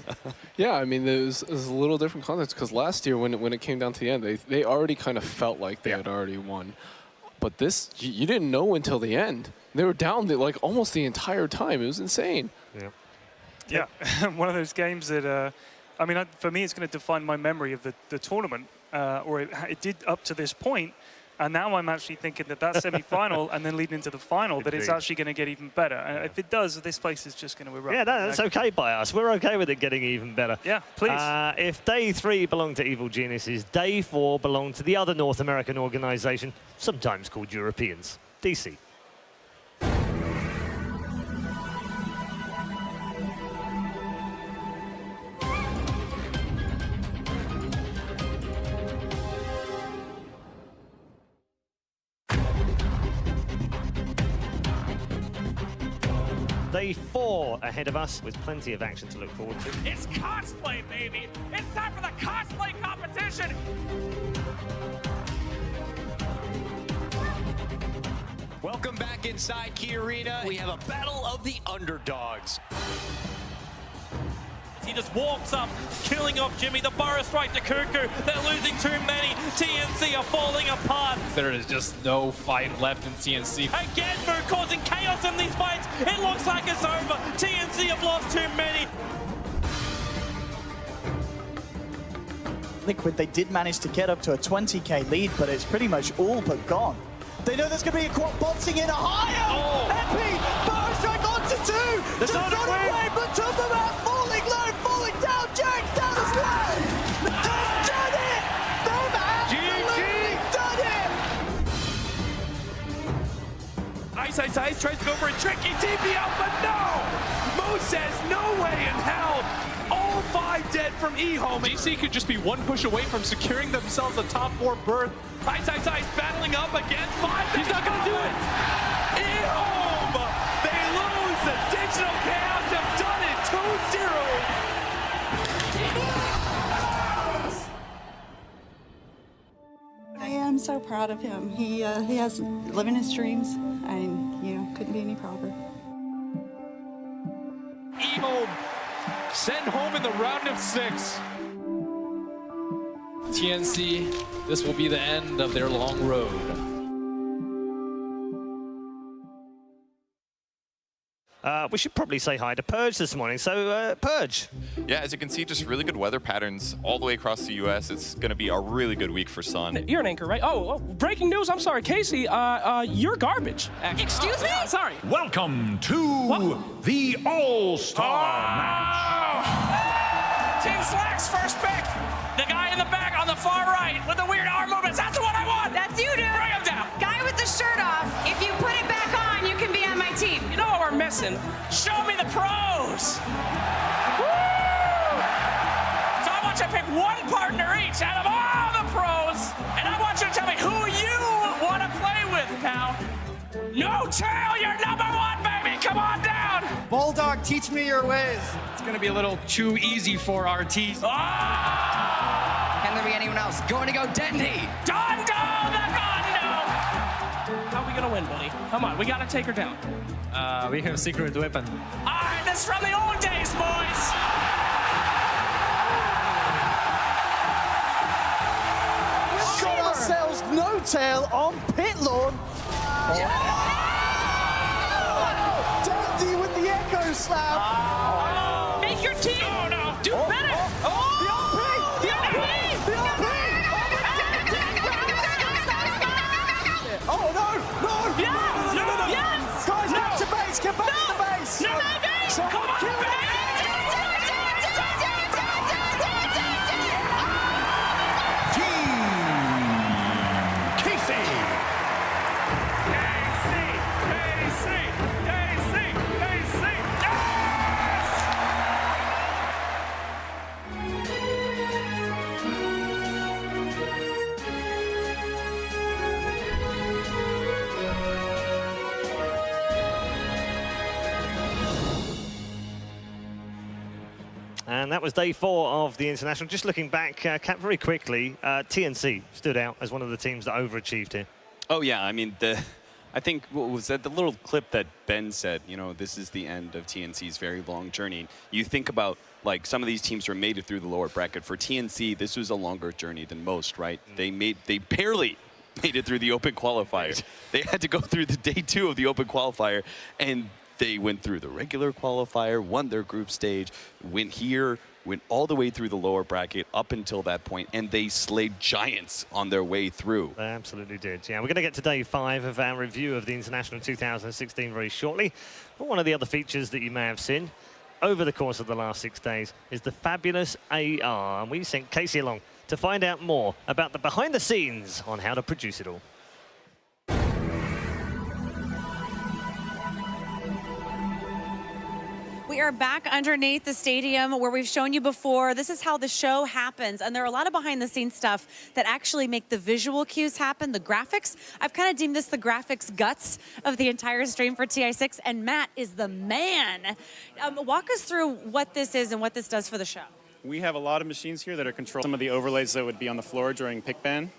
Yeah, I mean, it was a little different context because last year when it came down to the end, they already kind of felt like they had already won. But this, you didn't know until the end. They were down like almost the entire time. It was insane. Yeah, one of those games that, I mean, for me, it's going to define my memory of the tournament, or it did up to this point. And now I'm actually thinking that semi-final and then leading into the final, that it's actually going to get even better. And if it does, this place is just going to erupt. Yeah, that's okay by us. We're okay with it getting even better. Yeah, please. If day 3 belonged to Evil Geniuses, day 4 belonged to the other North American organization, sometimes called Europeans, DC. Day 4 ahead of us with plenty of action to look forward to. It's cosplay, baby! It's time for the cosplay competition! Welcome back inside Key Arena. We have a battle of the underdogs. He just walks up, killing off Jimmy. The bar is right to Kuku. They're losing too many. TNC are falling apart. There is just no fight left in TNC. Again, Moo causing chaos in these fights. It looks like it's over. TNC have lost too many. Liquid, they did manage to get up to a 20k lead, but it's pretty much all but gone. They know there's going to be a quad boxing in a higher. Epi, power strike onto 2. The Sonic wave, but took them out, falling low, falling down. Jack's down as well. They've done it. They've absolutely done it. Ice tries to go for a tricky TP out, but no. Mo says no way in hell. All 5 dead from eHome. DC could just be one push away from securing themselves a top 4 berth. Ice battling up against 5. He's not going to do it. eHome, they lose. The Digital Chaos have done it. 2-0. I am so proud of him. He has living his dreams, and couldn't be any prouder. eHome sent home in the round of 6. TNC, this will be the end of their long road. We should probably say hi to Purge this morning. So, Purge. Yeah, as you can see, just really good weather patterns all the way across the U.S. It's going to be a really good week for sun. You're an anchor, right? Oh, breaking news. I'm sorry, Casey. You're garbage. Actually. Excuse me? Sorry. Welcome to the All-Star match. Team Slack's first pick. The guy in the back on the far right with the weird arm movements. That's the one I want. That's you, dude. Bring him down. Guy with the shirt off. If you put it back on, you can be on my team. You know what we're missing? Show me the pros. Woo! So I want you to pick one partner each out of all the pros, and I want you to tell me who you want to play with, pal. No tail, you're number 1, baby. Come on down. Bulldog, teach me your ways. It's going to be a little too easy for RTs. Can there be anyone else going to go Denny? Dondo, the Gondo! How are we going to win, buddy? Come on, we got to take her down. We have a secret weapon. All right, this is from the old days, boys. Got ourselves no tail on pit lawn. Dandy with the echo slam. Make your team do better. The RP! The RP! The RP! Oh no! No! Yes! No! Yes! Guys, back to base! Get back to the base! No, baby! Someone kill it! And that was day 4 of the International. Just looking back, Cap, very quickly, TNC stood out as one of the teams that overachieved here. Oh, yeah. I mean, I think, what was that, the little clip that Ben said, you know, this is the end of TNC's very long journey. You think about, like, some of these teams were made it through the lower bracket. For TNC, this was a longer journey than most, right? They barely made it through the open qualifier. They had to go through the day 2 of the open qualifier, and they went through the regular qualifier, won their group stage, went all the way through the lower bracket up until that point, and they slayed giants on their way through. They absolutely did. Yeah, we're going to get to day 5 of our review of the International 2016 very shortly. But one of the other features that you may have seen over the course of the last 6 days is the fabulous AR. And we sent Casey along to find out more about the behind the scenes on how to produce it all. We are back underneath the stadium where we've shown you before. This is how the show happens. And there are a lot of behind the scenes stuff that actually make the visual cues happen, the graphics. I've kind of deemed this the graphics guts of the entire stream for TI6. And Matt is the man. Walk us through what this is and what this does for the show. We have a lot of machines here that are controlling some of the overlays that would be on the floor during pick ban.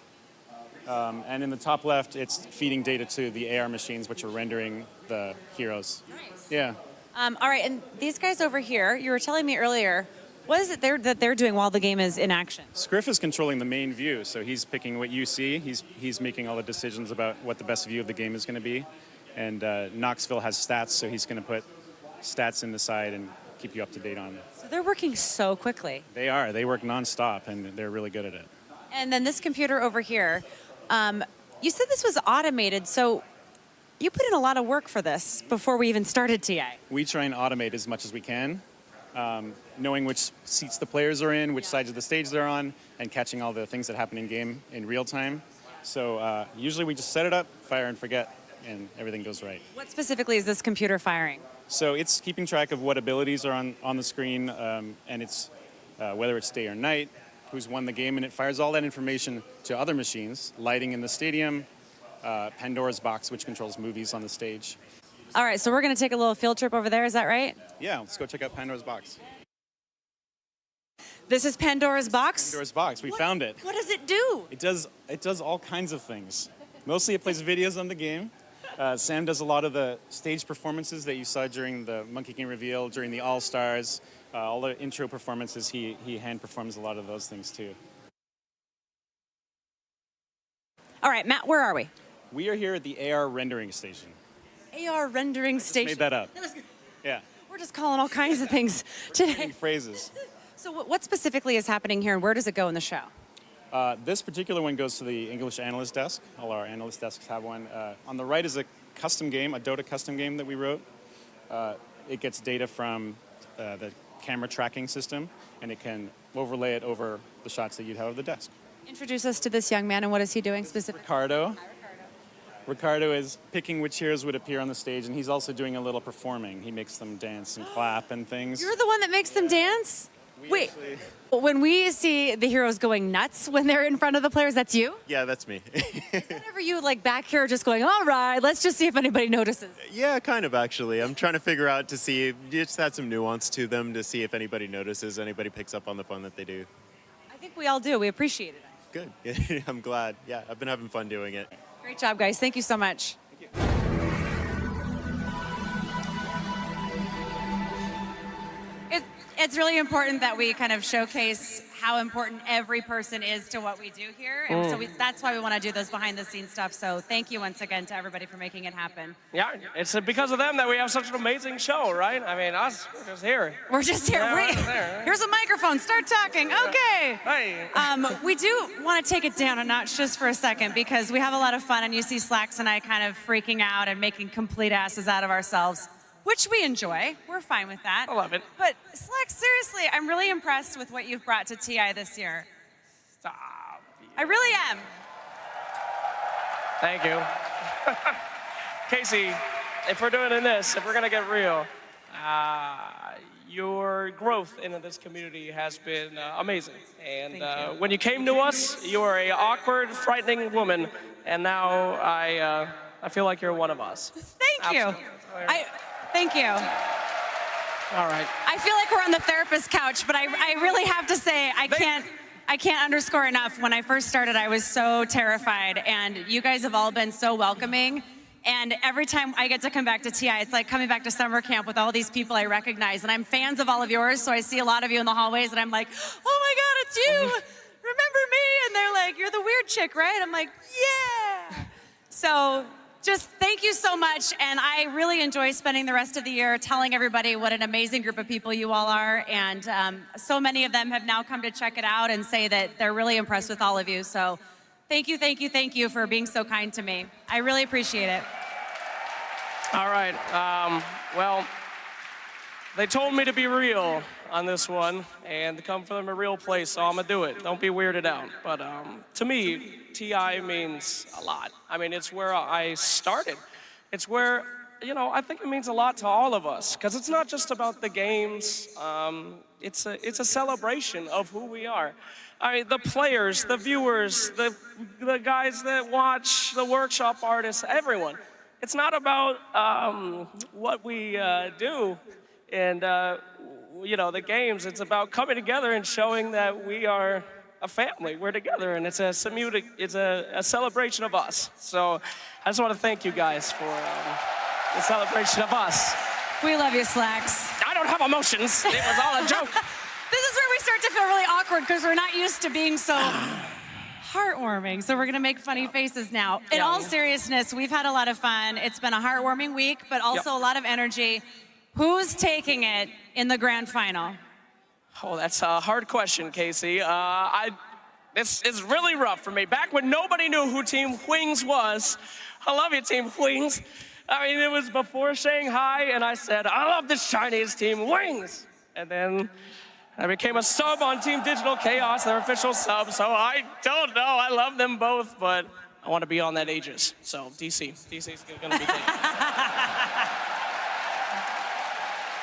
And in the top left, it's feeding data to the AR machines, which are rendering the heroes. Nice. Yeah. All right, and these guys over here, you were telling me earlier, what is it that they're doing while the game is in action? Scriff is controlling the main view, so he's picking what you see. He's making all the decisions about what the best view of the game is going to be. And Knoxville has stats, so he's going to put stats in the side and keep you up to date on it. So they're working so quickly. They are. They work nonstop, and they're really good at it. And then this computer over here, you said this was automated, so you put in a lot of work for this before we even started TI. We try and automate as much as we can, knowing which seats the players are in, which sides of the stage they're on, and catching all the things that happen in game in real time. So usually we just set it up, fire and forget, and everything goes right. What specifically is this computer firing? So it's keeping track of what abilities are on the screen, and it's whether it's day or night, who's won the game, and it fires all that information to other machines, lighting in the stadium, Pandora's box, which controls movies on the stage. All right, so we're going to take a little field trip over there, is that right? Yeah, let's go check out Pandora's box. This is Pandora's box? Pandora's box, we found it. What does it do? It does all kinds of things. Mostly it plays videos on the game. Sam does a lot of the stage performances that you saw during the Monkey King reveal, during the All-Stars, all the intro performances, he hand performs a lot of those things too. All right, Matt, where are we? We are here at the AR rendering station. AR rendering station. Made that up. Yeah. We're just calling all kinds of things today. Phrases. So what specifically is happening here and where does it go in the show? This particular one goes to the English analyst desk. All our analyst desks have one. On the right is a custom game, a Dota custom game that we wrote. It gets data from the camera tracking system, and it can overlay it over the shots that you'd have of the desk. Introduce us to this young man and what is he doing specifically? Ricardo. Ricardo is picking which heroes would appear on the stage, and he's also doing a little performing. He makes them dance and clap and things. You're the one that makes them dance? Wait, when we see the heroes going nuts when they're in front of the players, that's you? Yeah, that's me. Is that ever you like back here just going, all right, let's just see if anybody notices? Yeah, kind of actually. I'm trying to figure out to see, just add some nuance to them to see if anybody notices, anybody picks up on the fun that they do. I think we all do. We appreciate it. Good. I'm glad. Yeah, I've been having fun doing it. Great job, guys. Thank you so much. it's really important that we kind of showcase how important every person is to what we do here. And so that's why we want to do those behind the scenes stuff. So thank you once again to everybody for making it happen. Yeah, it's because of them that we have such an amazing show, right? I mean, we're just here. We're just here. Yeah, Here's a microphone. Start talking. Okay. Hey. We do want to take it down a notch just for a second because we have a lot of fun and you see Slacks and I kind of freaking out and making complete asses out of ourselves, which we enjoy. We're fine with that. I love it. But Slacks, seriously, I'm really impressed with what you've brought to TI this year. Stop. I really am. Thank you. Casey, if we're doing this, if we're going to get real, your growth in this community has been amazing. And when you came to us, you were an awkward, frightening woman, and now I feel like you're one of us. Thank you. Thank you. All right. I feel like we're on the therapist couch, but I really have to say I can't underscore enough. When I first started, I was so terrified, and you guys have all been so welcoming. And every time I get to come back to TI, it's like coming back to summer camp with all these people I recognize. And I'm fans of all of yours, so I see a lot of you in the hallways, and I'm like, oh my God, it's you. Remember me? And they're like, you're the weird chick, right? I'm like, yeah. So just thank you so much. And I really enjoy spending the rest of the year telling everybody what an amazing group of people you all are. And so many of them have now come to check it out and say that they're really impressed with all of you. So thank you, thank you, thank you for being so kind to me. I really appreciate it. All right. Well, they told me to be real on this one and to come from a real place, so I'm going to do it. Don't be weirded out. But to me, TI means a lot. I mean, it's where I started. It's where, you know, I think it means a lot to all of us because it's not just about the games. It's a celebration of who we are. I mean, the players, the viewers, the guys that watch, the workshop artists, everyone. It's not about what we do and, you know, the games. It's about coming together and showing that we are a family. We're together, and it's a celebration of us. So I just want to thank you guys for the celebration of us. We love you, Slacks. I don't have emotions. It was all a joke. This is where we start to feel really awkward because we're not used to being so heartwarming. So we're going to make funny faces now. In all seriousness, we've had a lot of fun. It's been a heartwarming week, but also a lot of energy. Who's taking it in the grand final? Oh, that's a hard question, Casey. It's really rough for me. Back when nobody knew who Team Wings was, I love you, Team Wings. I mean, it was before Shanghai, and I said, I love this Chinese Team Wings. And then I became a sub on Team Digital Chaos, their official sub, so I don't know. I love them both, but I want to be on that Aegis. So DC's going to be taken.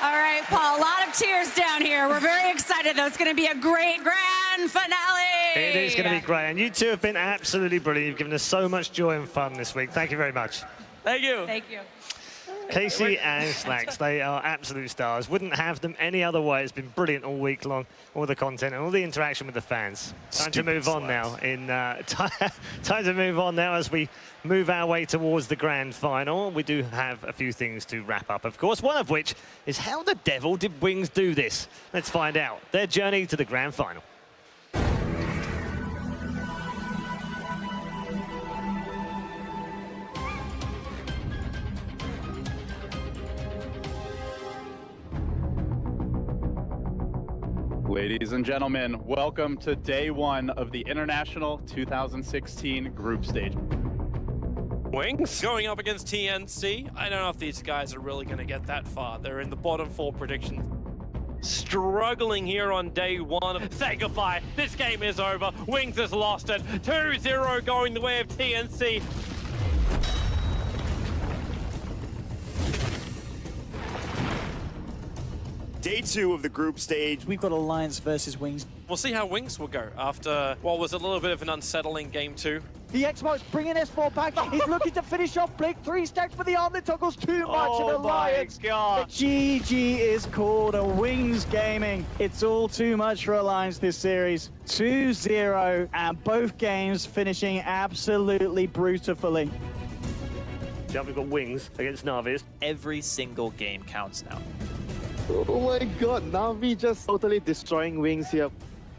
All right, Paul, a lot of tears down here. We're very excited, though. It's going to be a great grand finale. It is going to be great. And you two have been absolutely brilliant. You've given us so much joy and fun this week. Thank you very much. Thank you. Thank you. Casey and Slacks, they are absolute stars. Wouldn't have them any other way. It's been brilliant all week long, all the content and all the interaction with the fans. Time to move on now. Time to move on now as we move our way towards the grand final. We do have a few things to wrap up, of course, one of which is how the devil did Wings do this? Let's find out. Their journey to the grand final. Ladies and gentlemen, welcome to day one of the International 2016 group stage. Wings going up against TNC. I don't know if these guys are really going to get that far. They're in the bottom 4 predictions. Struggling here on day one. Say goodbye. This game is over. Wings has lost it. 2-0 going the way of TNC. Day 2 of the group stage. We've got Alliance versus Wings. We'll see how Wings will go after what was a little bit of an unsettling game 2. The Xbox bringing S4 back. He's looking to finish off Blake. 3 stacks for the arm that toggles too much of Alliance. God. GG is called a Wings Gaming. It's all too much for Alliance this series. 2-0 and both games finishing absolutely beautifully. We've got Wings against Navis. Every single game counts now. Oh my god, Na'Vi just totally destroying Wings here.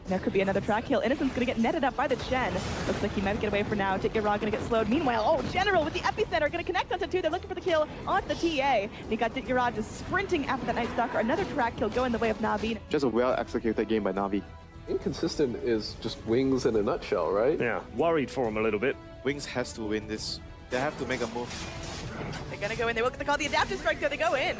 There could be another track kill. Innocent's gonna get netted up by the Chen. Looks like he might get away for now. Diggerod gonna get slowed. Meanwhile, oh, General with the epicenter gonna connect onto 2. They're looking for the kill onto the TA. And you got Diggerod just sprinting after that Night Stalker. Another track kill going the way of Na'Vi. Just a well-executed game by Na'Vi. Inconsistent is just Wings in a nutshell, right? Yeah, worried for him a little bit. Wings has to win this. They have to make a move. They're gonna go in. They will get the call, the adaptive strike, so they go in.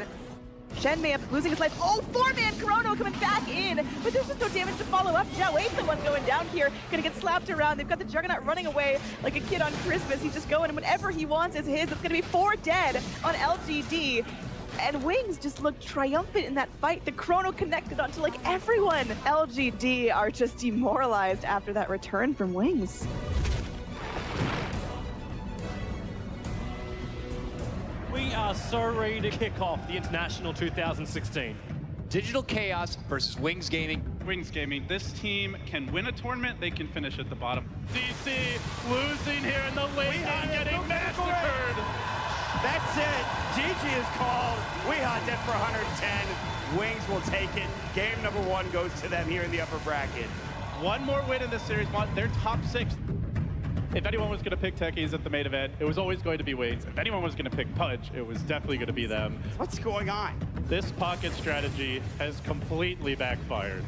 Shen may have losing his life. Oh, 4-man Chrono coming back in, but there's just no damage to follow up. Zhao Wei's the one going down here, gonna get slapped around. They've got the Juggernaut running away like a kid on Christmas. He's just going, and whatever he wants is his. It's gonna be 4 dead on LGD. And Wings just looked triumphant in that fight. The Chrono connected onto like everyone. LGD are just demoralized after that return from Wings. We are so ready to kick off the International 2016. Digital Chaos versus Wings Gaming. Wings Gaming, this team can win a tournament, they can finish at the bottom. DC losing here in the late game, getting massacred. That's it. GG is called. We hunt it for 110. Wings will take it. Game number 1 goes to them here in the upper bracket. One more win in this series, they're top 6. If anyone was going to pick Techies at the main event, it was always going to be Wings. If anyone was going to pick Pudge, it was definitely going to be them. What's going on? This pocket strategy has completely backfired.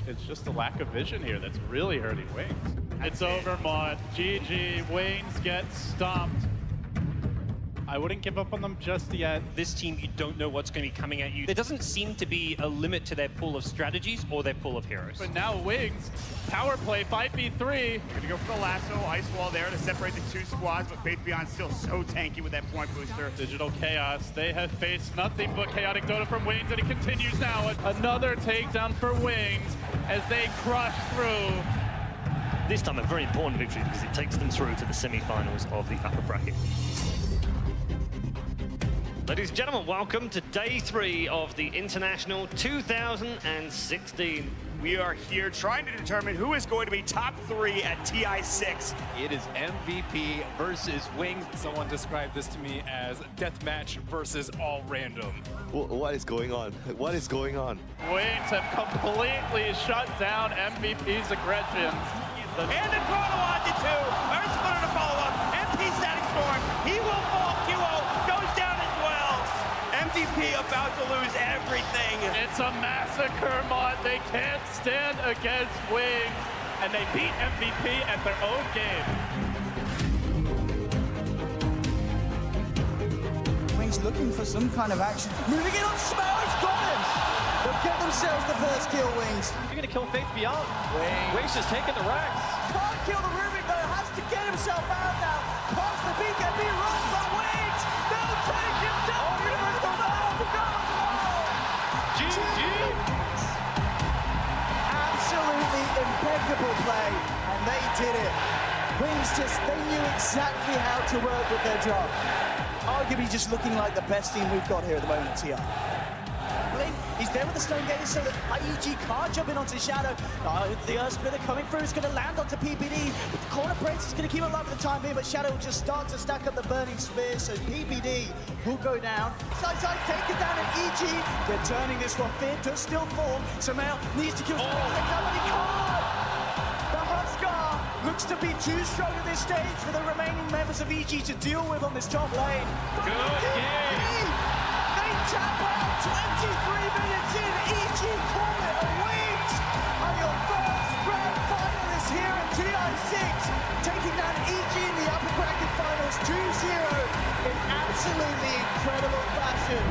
It's just a lack of vision here that's really hurting Wings. It's over, Mod. GG. Wings get stomped. I wouldn't give up on them just yet. This team, you don't know what's going to be coming at you. There doesn't seem to be a limit to their pool of strategies or their pool of heroes. But now Wings, power play, 5v3. They're gonna go for the lasso, ice wall there to separate the 2 squads, but Faith Beyond still so tanky with that point booster. Digital Chaos, they have faced nothing but chaotic Dota from Wings, and it continues now. Another takedown for Wings as they crush through. This time a very important victory because it takes them through to the semi-finals of the upper bracket. Ladies and gentlemen, welcome to day 3 of the International 2016. We are here trying to determine who is going to be top 3 at TI6. It is MVP versus Wings. Someone described this to me as deathmatch versus all random. What is going on? What is going on? Wings have completely shut down MVP's aggressions. And the Chrono on to 2. Earth's going to follow up. MP Static Storm. He will fall. QO goes down as well. MVP about to lose everything. It's a massacre, Mod. They can't stand against Wings. And they beat MVP at their own game. Wings looking for some kind of action. Moving in on Smough. He's got him. They'll get themselves the first kill, Wings. You're going to kill Faith Beyond. Wings just taking the racks. Can't kill the Rubik, though. Has to get himself out now. Past the BKB run, but Wings. They'll take him down. Universal GG. Absolutely impeccable play, and they did it. Wings they knew exactly how to work with their job. Arguably just looking like the best team we've got here at the moment, TI. He's there with the Stone Gate so that IEG can't jump in onto Shadow. The Earth Splitter coming through is going to land onto PPD. The corner breaks is going to keep it alive for the time being, but Shadow will just start to stack up the Burning Spear, so PPD will go down. Side take it down, and EG, they're turning this one. Fear does still form. Sumail needs to kill but he can't. The Huskar looks to be too strong at this stage for the remaining members of EG to deal with on this top lane. Good game. Tap out 23 minutes in, EG call it a Wings are your first grand finalists here at TI6, taking down EG in the upper bracket finals 2-0 in absolutely incredible fashion.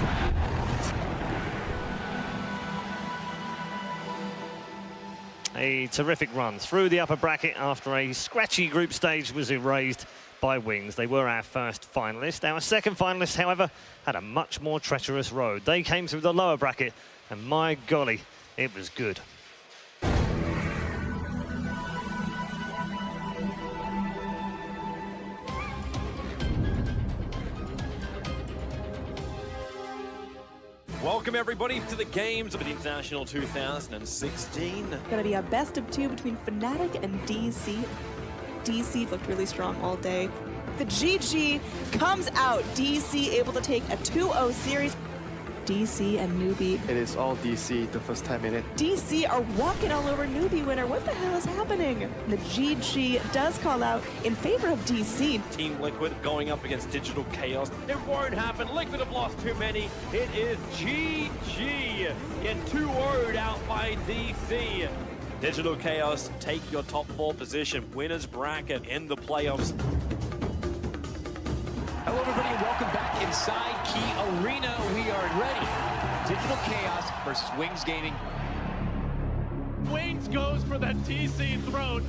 A terrific run through the upper bracket after a scratchy group stage was erased by Wings. They were our first finalist. Our second finalist, however, had a much more treacherous road. They came through the lower bracket, and my golly, it was good. Welcome everybody to the games of the International 2016. Gonna be a best of 2 between Fnatic and DC. DC looked really strong all day. The GG comes out. DC able to take a 2-0 series. DC and Newbie. It is all DC the first 10 minutes. DC are walking all over Newbie winner. What the hell is happening? The GG does call out in favor of DC. Team Liquid going up against Digital Chaos. It won't happen. Liquid have lost too many. It is GG. Get 2-0'd out by DC. Digital Chaos take your top 4 position. Winners bracket in the playoffs. Hello, everybody, and welcome back inside Key Arena. We are ready. Digital Chaos versus Wings Gaming. Wings goes for that TC throat.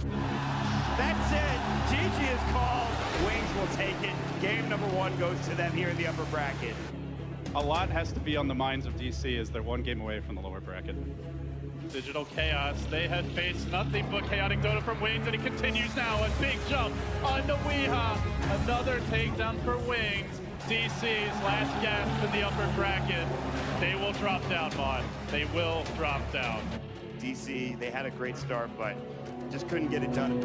That's it. GG is called. Wings will take it. Game number 1 goes to them here in the upper bracket. A lot has to be on the minds of DC as they're 1 game away from the lower bracket. Digital Chaos, they had faced nothing but chaotic Dota from Wings, and it continues now. A big jump onto Weeha. Another takedown for Wings. DC's last gasp in the upper bracket. They will drop down, Mod. They will drop down. DC, they had a great start, but just couldn't get it done.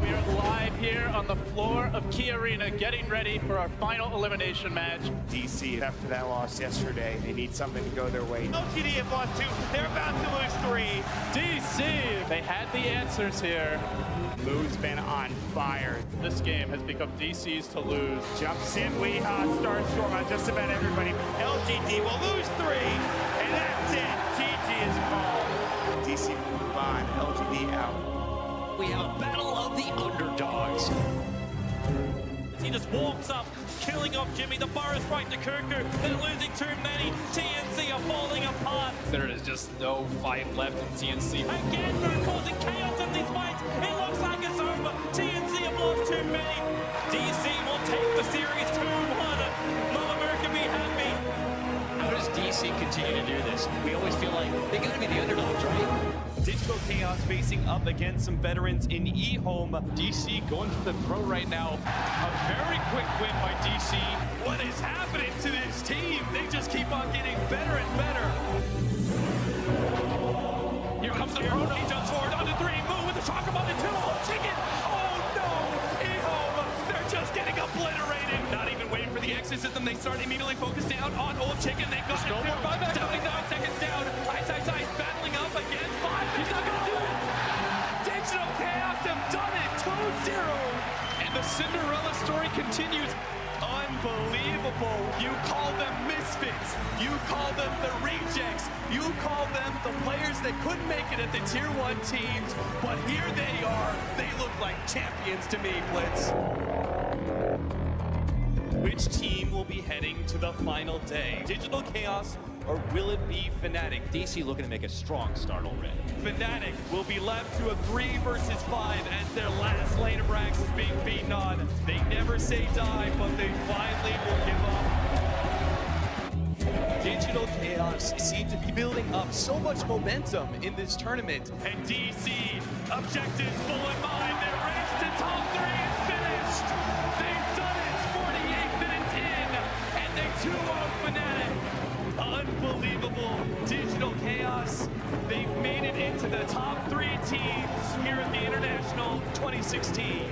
We are live here on the floor of Key Arena, getting ready for our final elimination match. DC, after that loss yesterday, they need something to go their way. LGD have lost 2. They're about to lose 3. DC, they had the answers here. Mood's been on fire. This game has become DC's to lose. Jumps in, Weeha starts storm on just about everybody. LGD will lose 3, and that's it. GG is called. DC move on, LGD out. We have a battle of the underdogs. He just walks up, killing off Jimmy. The bar is right to Kirker. They're losing too many. TNC are falling apart. There is just no fight left in TNC. Again, they're causing chaos in these fights. It looks like it's over. TNC have lost too many. DC will take the series 2-1. Mama America be happy. How does DC continue to do this? We always feel like they gotta be the underdogs, right? Digital Chaos facing up against some veterans in eHome. DC going for the throw right now. A very quick win by DC. What is happening to this team? They just keep on getting better and better. Here comes the Chrono. He jumps forward on the 3. Move with the shock up on the 2. Oh, chicken. Oh, no. eHome. They're just getting obliterated. Not even waiting for the exit system. They start immediately focused down on Old Chicken. They got it. Down 9 seconds down. Ice battling up against 5. He's not going to do it. Digital Chaos have done it. 2-0. And the Cinderella story continues. Unbelievable. You call them misfits. You call them the rejects. You call them the players that couldn't make it at the Tier 1 teams. But here they are. They look like champions to me, Blitz. Which team will be heading to the final day? Digital Chaos, or will it be Fnatic? DC looking to make a strong start already. Fnatic will be left to a 3 versus 5 as their last lane of ranks is being beaten on. They never say die, but they finally will give up. Digital Chaos seem to be building up so much momentum in this tournament. And DC, objectives full in mind. Their race to top 3 is finished. They've done it 48 minutes in, and they 2-0 Fnatic. Unbelievable. Digital Chaos, they've made it into the top 3 teams here at the International 2016.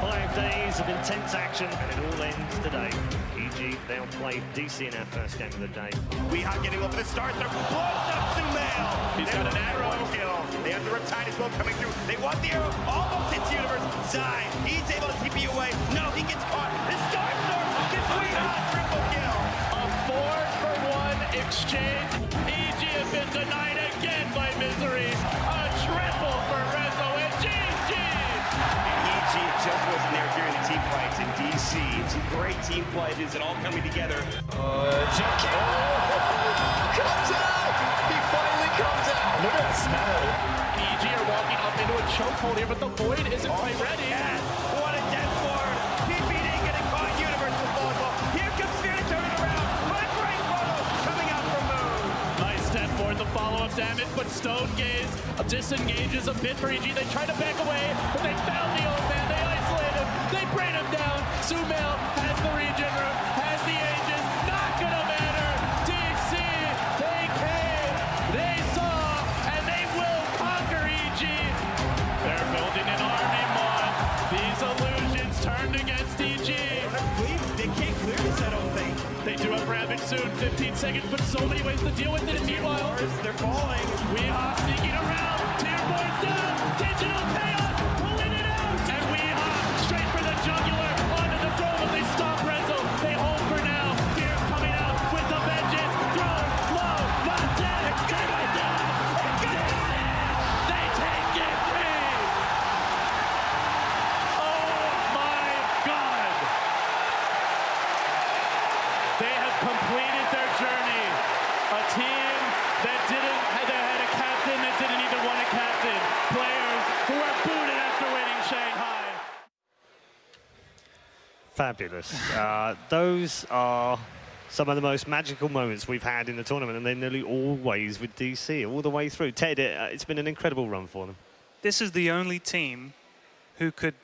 5 days of intense action, and it all ends today. EG, they'll play DC in our first game of the day. Weeha getting over the start. They're blows up Sumail. He's got an arrow. Kill. They have the Riptide as well coming through. They want the arrow. Almost hits Universe. Zai, he's able to TP away. No, he gets caught. The Starstorm gets Weeha. Triple kill. A 4-for-1 exchange. EG has been denied again by Misery. A triple for Rezo and GG. EG just wasn't there during the team fights, and DC, some great team pledges and all coming together. Jump kill! Comes out! He finally comes out! Look at that smell. EG are walking up into a chokehold here, but the Void isn't quite ready. Yes. What a death forward! PPD getting caught Universe with volleyball. Here comes Fear to turn it around. What a great photo coming out from Moon. Nice step forward, the follow-up damage, but Stone Gaze disengages a bit for EG. They try to back away, but they found the old man. They isolate him. They brain him down. Sumail has the regen room, has the Aegis. Not gonna matter. DC, they came, they saw, and they will conquer EG. They're building an army, Mon. These illusions turned against EG. coming soon. 15 seconds, but so many ways to deal with it. And meanwhile, they're falling. We are sneaking around. Tier boys down. Digital chaos pulling it out. And we are straight for the jugular onto the throw, but they stop Renzo. They hold for now. Fear's coming out with the vengeance. Throw low, not dead. Stay right down. They take game 3. Oh my God. They have completed their journey. A team that had a captain that didn't even want a captain. Players who are booted after winning Shanghai. Fabulous. Those are some of the most magical moments we've had in the tournament, and they're nearly always with DC, all the way through. Ted, it's been an incredible run for them. This is the only team who could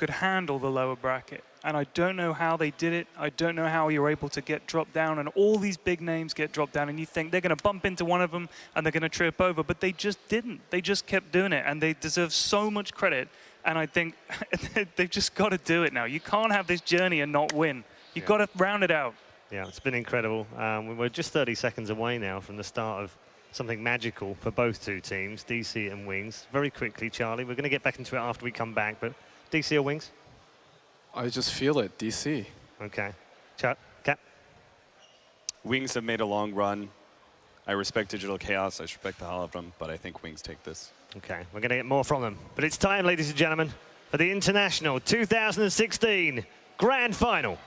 handle the lower bracket. And I don't know how they did it. I don't know how you're able to get dropped down, and all these big names get dropped down, and you think they're going to bump into one of them and they're going to trip over, but they just didn't. They just kept doing it, and they deserve so much credit. And I think they've just got to do it now. You can't have this journey and not win. You've got to round it out. Yeah, it's been incredible. We're just 30 seconds away now from the start of something magical for both two teams, DC and Wings. Very quickly, Charlie, we're going to get back into it after we come back, but DC or Wings? I just feel it, DC. Okay. Cap? Wings have made a long run. I respect Digital Chaos. I respect the hell of them, but I think Wings take this. Okay, we're going to get more from them. But it's time, ladies and gentlemen, for the International 2016 Grand Final.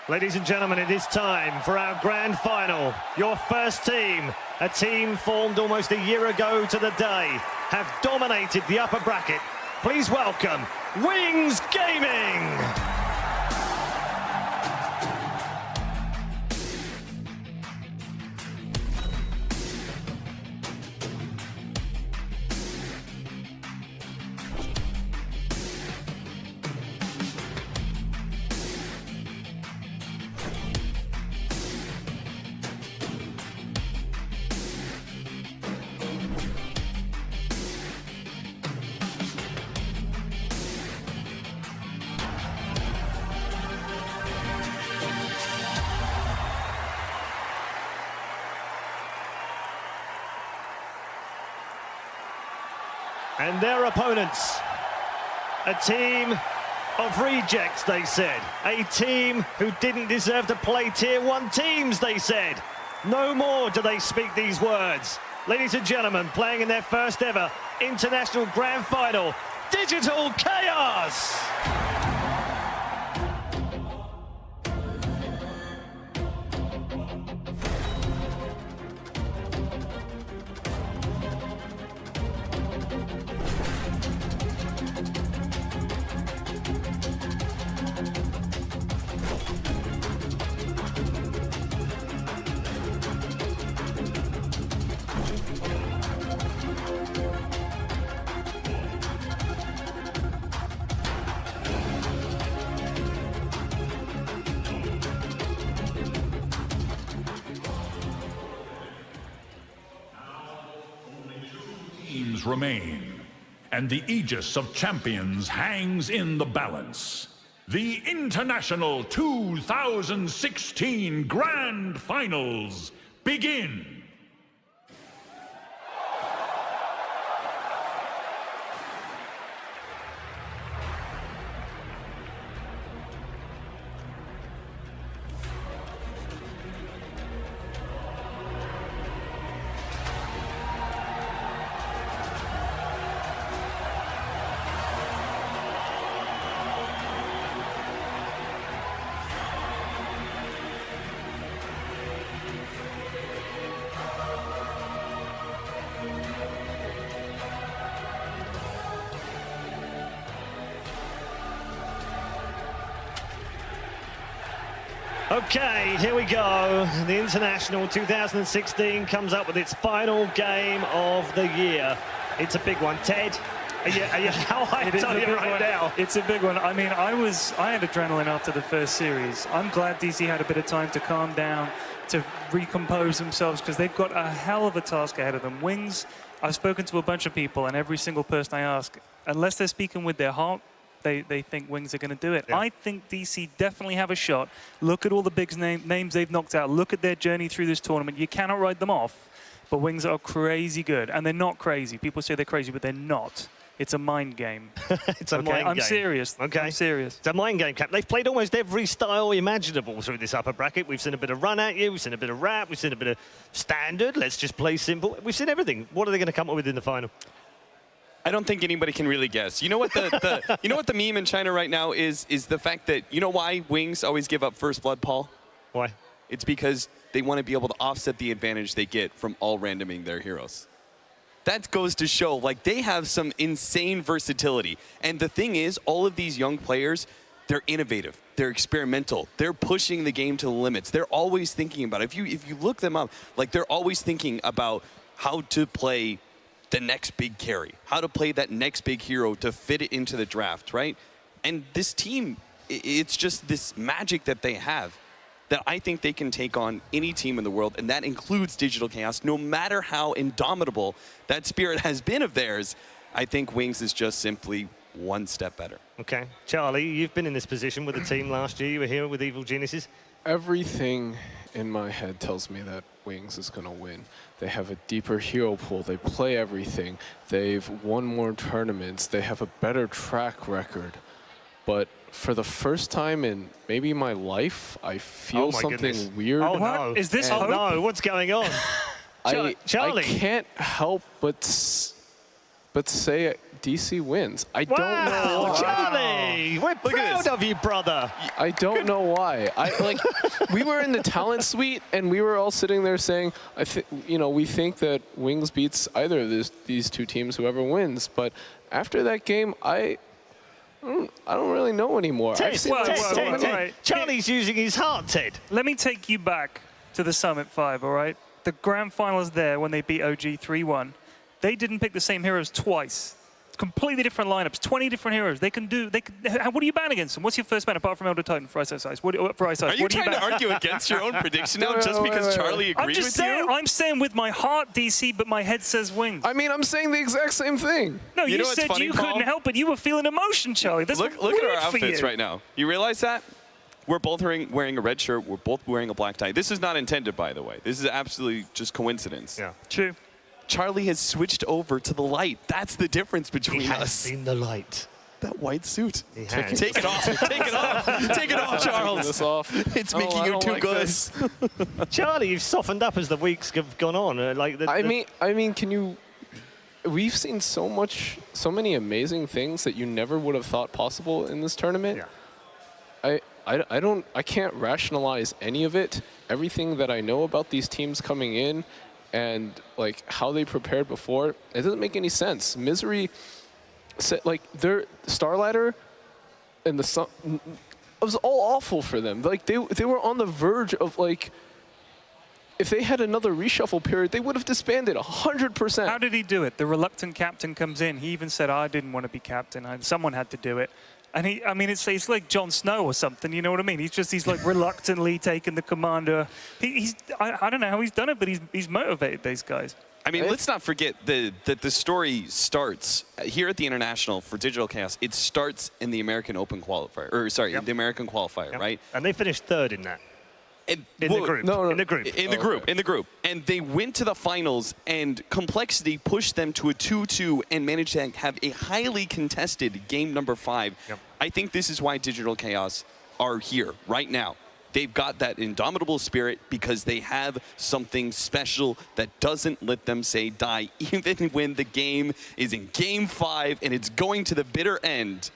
Ladies and gentlemen, it is time for our grand final. Your first team, a team formed almost a year ago to the day, have dominated the upper bracket. Please welcome Wings Gaming. And their opponents, a team of rejects, they said. A team who didn't deserve to play Tier 1 teams, they said. No more do they speak these words. Ladies and gentlemen, playing in their first ever International Grand Final, Digital Chaos! Teams remain, and the aegis of champions hangs in the balance. The International 2016 Grand Finals begin. Okay, here we go. The International 2016 comes up with its final game of the year. It's a big one. Ted, how hyped are you right now? It's a big one. I mean, I had adrenaline after the first series. I'm glad DC had a bit of time to calm down, to recompose themselves, because they've got a hell of a task ahead of them. Wings, I've spoken to a bunch of people, and every single person I ask, unless they're speaking with their heart, they think Wings are going to do it. Yeah. I think DC definitely have a shot. Look at all the big names they've knocked out. Look at their journey through this tournament. You cannot write them off, but Wings are crazy good. And they're not crazy. People say they're crazy, but they're not. It's a mind game. It's a mind game. I'm serious. Okay. I'm serious. It's a mind game, Cap. They've played almost every style imaginable through this upper bracket. We've seen a bit of run at you. We've seen a bit of rap. We've seen a bit of standard. Let's just play simple. We've seen everything. What are they going to come up with in the final? I don't think anybody can really guess. You know what the you know what the meme in China right now is the fact that, you know why Wings always give up first blood, Paul? Why? It's because they want to be able to offset the advantage they get from all randoming their heroes. That goes to show, like, they have some insane versatility. And the thing is, all of these young players, they're innovative, they're experimental, they're pushing the game to the limits. They're always thinking about it. If you look them up, like, they're always thinking about how to play the next big carry, how to play that next big hero to fit it into the draft, right? And this team, it's just this magic that they have that I think they can take on any team in the world, and that includes Digital Chaos. No matter how indomitable that spirit has been of theirs, I think Wings is just simply one step better. Okay. Charlie, you've been in this position with the team last year. You were here with Evil Geniuses. Everything in my head tells me that Wings is going to win. They have a deeper hero pool. They play everything. They've won more tournaments. They have a better track record. But for the first time in maybe my life, I feel something weird. Oh, no. Is this hope? No, what's going on? Charlie. I can't help but but say DC wins. I don't know why. Charlie, we're proud of you, brother. I don't know why. We were in the talent suite and we were all sitting there saying, we think that Wings beats either of these two teams, whoever wins. But after that game, I don't really know anymore. Ted. Charlie's using his heart, Ted. Let me take you back to the Summit 5, all right? The grand finals there when they beat OG 3-1. They didn't pick the same heroes twice. Completely different lineups, 20 different heroes. What do you ban against them? What's your first ban apart from Elder Titan for Ice Ice Ice? Are you trying to argue against your own prediction now just because Charlie agreed with you? I'm saying with my heart DC, but my head says Wings. I mean, I'm saying the exact same thing. No, you said you couldn't help it. You were feeling emotion, Charlie. Look at our outfits right now. You realize that? We're both wearing a red shirt. We're both wearing a black tie. This is not intended, by the way. This is absolutely just coincidence. Yeah. True. Charlie has switched over to the light. That's the difference between us. He has seen the light. That white suit. Take it off. Take it off. Take it off, Charles. This off. It's making you too good. Charlie, you've softened up as the weeks have gone on. I mean, can you? We've seen so many amazing things that you never would have thought possible in this tournament. Yeah. I can't rationalize any of it. Everything that I know about these teams coming in and like how they prepared before, it doesn't make any sense. Misery said their Starladder and the Sun, it was all awful for them. Like they were on the verge of if they had another reshuffle period, they would have disbanded 100%. How did he do it? The reluctant captain comes in. He even said, I didn't want to be captain. Someone had to do it. And it's like Jon Snow or something, you know what I mean? He's like reluctantly taking the commander. I don't know how he's done it, but he's motivated these guys. I mean, let's not forget that the story starts here at the International for Digital Chaos. It starts in the American Open qualifier, the American qualifier, right? And they finished third in that. In the group. And they went to the finals, and Complexity pushed them to a 2-2 and managed to have a highly contested game number 5. Yep. I think this is why Digital Chaos are here right now. They've got that indomitable spirit because they have something special that doesn't let them say die, even when the game is in game 5 and it's going to the bitter end.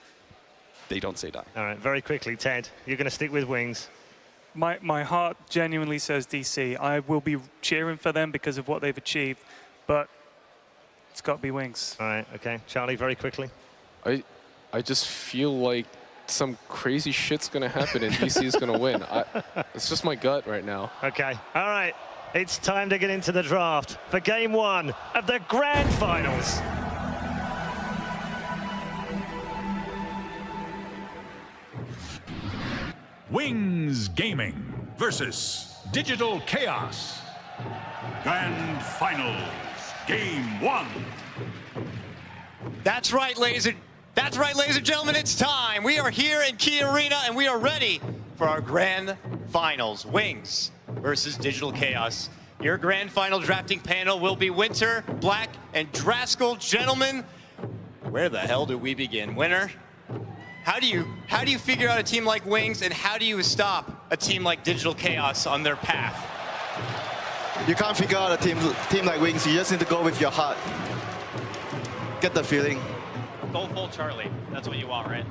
They don't say die. All right, very quickly, Ted, you're going to stick with Wings. My heart genuinely says DC. I will be cheering for them because of what they've achieved, but it's got to be Wings. All right, okay. Charlie, very quickly. I just feel like some crazy shit's going to happen and DC is going to win. It's just my gut right now. Okay, all right. It's time to get into the draft for game 1 of the grand finals. Wings Gaming versus Digital Chaos. Grand Finals, Game 1. That's right, ladies and gentlemen, it's time. We are here in Key Arena, and we are ready for our Grand Finals. Wings versus Digital Chaos. Your Grand Final drafting panel will be Winter, Black, and Draskell. Gentlemen, where the hell do we begin? Winter? How do you figure out a team like Wings, and how do you stop a team like Digital Chaos on their path? You can't figure out a team like Wings. You just need to go with your heart. Get the feeling. Go full Charlie. That's what you want, right?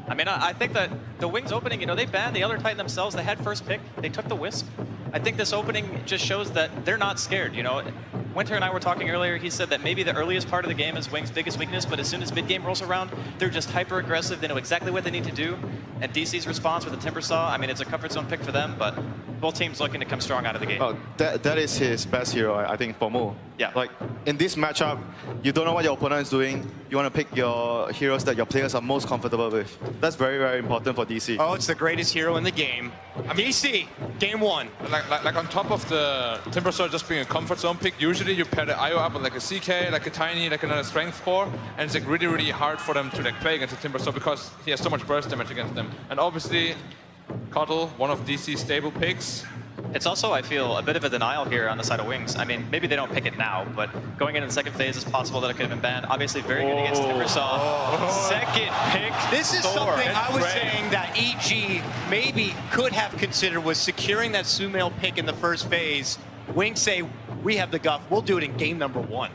I mean, I think that the Wings opening, they banned the Elder Titan themselves. They had first pick. They took the Wisp. I think this opening just shows that they're not scared, Winter and I were talking earlier. He said that maybe the earliest part of the game is Wings' biggest weakness, but as soon as mid-game rolls around, they're just hyper-aggressive. They know exactly what they need to do. And DC's response with the Timber Saw, I mean, it's a comfort zone pick for them, but both teams looking to come strong out of the game. Oh, that is his best hero, I think, for Mo. Yeah. Like, in this matchup, you don't know what your opponent is doing. You want to pick your heroes that your players are most comfortable with. That's very, very important for DC. Oh, it's the greatest hero in the game. DC, game 1. Like on top of the Timber Saw just being a comfort zone pick, usually you pair the IO up with like a CK, like a Tiny, like another Strength 4, and it's like really, really hard for them to like play against the Timber Saw because he has so much burst damage against them. And obviously, Cuddle, one of DC's stable picks. It's also, I feel, a bit of a denial here on the side of Wings. I mean, maybe they don't pick it now, but going into the second phase, it's possible that it could have been banned. Obviously, very good against Timbersaw. Second pick. This is something I was saying that EG maybe could have considered was securing that Sumail pick in the first phase. Wings say, we have the guff. We'll do it in game number 1.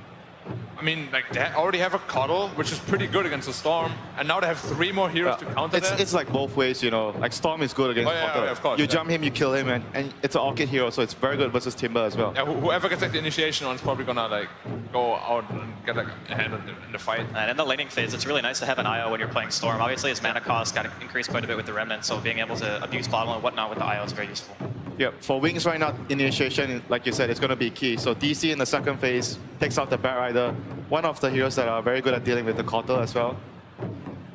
I mean, like they already have a Cuddle, which is pretty good against the Storm, and now they have 3 more heroes to counter that. It's like both ways, you know. Like Storm is good against Cuddle. Yeah, of course. You jump him, you kill him, and it's an Orchid hero, so it's very good versus Timber as well. Yeah, whoever gets like the initiation on is probably gonna like go out and get like a hand in the fight. And in the laning phase, it's really nice to have an IO when you're playing Storm. Obviously, its mana cost got increased quite a bit with the Remnant, so being able to abuse bottom and whatnot with the IO is very useful. Yeah, for Wings right now, initiation, like you said, is going to be key. So DC in the second phase takes out the Bat Rider, one of the heroes that are very good at dealing with the Kotal as well.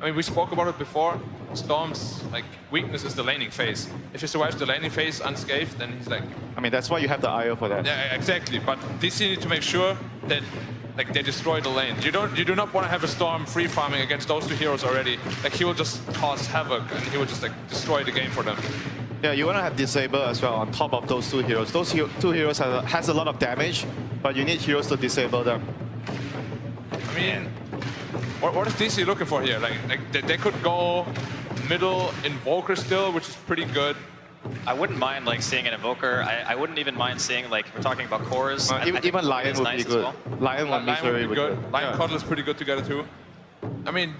I mean, we spoke about it before. Storm's like weakness is the laning phase. If he survives the laning phase unscathed, then he's like... I mean, that's why you have the IO for that. Yeah, exactly. But DC need to make sure that like they destroy the lane. You do not want to have a Storm free farming against those 2 heroes already. Like he will just cause havoc and he will just like destroy the game for them. Yeah, you want to have Disable as well on top of those 2 heroes. Those 2 heroes has a lot of damage, but you need heroes to disable them. I mean, what is DC looking for here? Like they could go middle Invoker still, which is pretty good. I wouldn't mind like seeing an Invoker. I wouldn't even mind seeing like, if we're talking about cores. Even Lion would be good. Lion would be very good. Lion Cuddle is pretty good together too. I mean,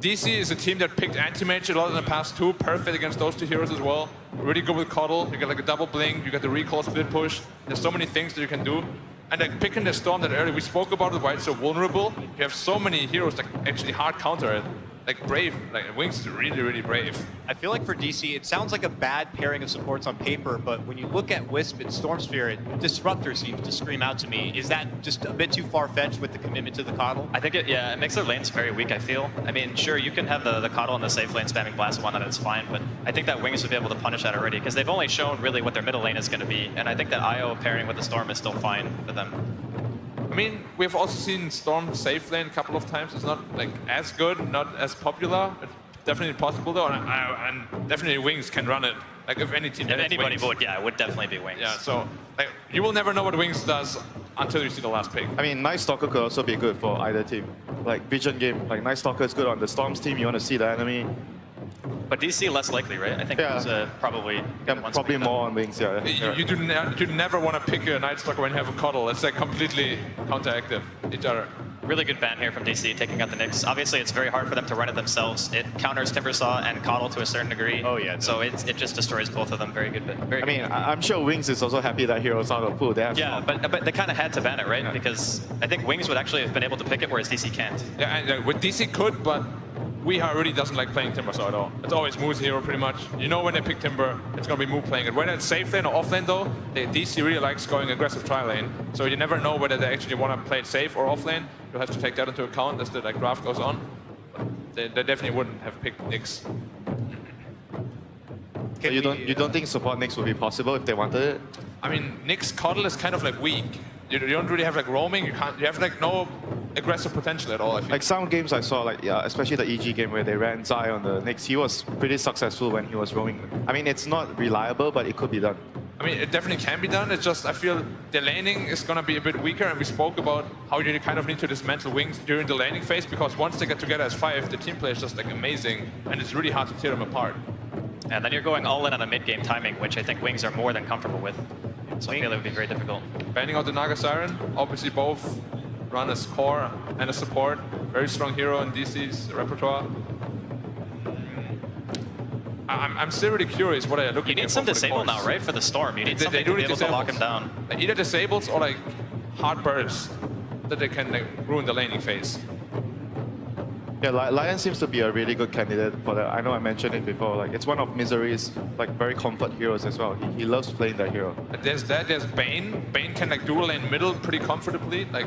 DC is a team that picked Anti-Mage a lot in the past too, perfect against those 2 heroes as well. Really good with Cuddle, you get like a double blink, you get the recall split push. There's so many things that you can do. And like picking the Storm that early, we spoke about it, why it's so vulnerable. You have so many heroes that actually hard counter it. Like Brave, like Wings is really, really brave. I feel like for DC, it sounds like a bad pairing of supports on paper, but when you look at Wisp and Storm Spirit, Disruptor seems to scream out to me. Is that just a bit too far-fetched with the commitment to the Coddle? I think it makes their lanes very weak, I feel. I mean, sure, you can have the Coddle in the safe lane spamming Blast and whatnot, it's fine, but I think that Wings would be able to punish that already, because they've only shown really what their middle lane is going to be, and I think that IO pairing with the Storm is still fine for them. I mean, we've also seen Storm safe lane a couple of times. It's not like as good, not as popular. It's definitely possible though, and definitely Wings can run it. Like if any team, if anybody would, yeah, it would definitely be Wings. Yeah, so like, you will never know what Wings does until you see the last pick. I mean, Night Stalker could also be good for either team. Like Vision game, like Night Stalker is good on the Storm's team. You want to see the enemy. But DC less likely, right? I think it's probably more on Wings. Yeah. You do never want to pick a Night Stalker when you have a Cuddle. It's like completely counteractive each other. Really good ban here from DC, taking out the Nyx. Obviously, it's very hard for them to run it themselves. It counters Timbersaw and Coddle to a certain degree. Oh yeah. So it just destroys both of them. Very good. I mean, I'm sure Wings is also happy that Hero's out of pool. Yeah, but they kind of had to ban it, right? Yeah. Because I think Wings would actually have been able to pick it, whereas DC can't. Yeah, and with DC could, but Weehaw really doesn't like playing Timbersaw at all. It's always Moo's hero pretty much. You know when they pick Timber, it's going to be Moo playing it. Whether it's safe lane or off lane though, DC really likes going aggressive tri lane. So you never know whether they actually want to play it safe or off lane. You'll have to take that into account as the draft goes on. They definitely wouldn't have picked Nyx. So you don't think support Nyx would be possible if they wanted it? I mean, Nyx Coddle is kind of like weak. You don't really have like roaming. You have like no aggressive potential at all. I feel. Like some games I saw, like especially the EG game where they ran Zai on the Nyx, he was pretty successful when he was roaming. I mean, it's not reliable, but it could be done. I mean, it definitely can be done. It's just I feel the laning is gonna be a bit weaker, and we spoke about how you kind of need to dismantle Wings during the laning phase because once they get together as 5, the team play is just like amazing, and it's really hard to tear them apart. And then you're going all in on a mid-game timing, which I think Wings are more than comfortable with. So I feel it would be very difficult. Banning out the Naga Siren, obviously both run as core and a support. Very strong hero in DC's repertoire. I'm still really curious what they're looking for. You need some disable now, right, for the Storm. You need something to be able to lock him down. Either disables or like hard bursts that they can like, ruin the laning phase. Yeah, Lion seems to be a really good candidate for that. I know I mentioned it before. Like it's one of Misery's like very comfort heroes as well. He loves playing that hero. There's that. There's Bane. Bane can like dual lane middle pretty comfortably. Like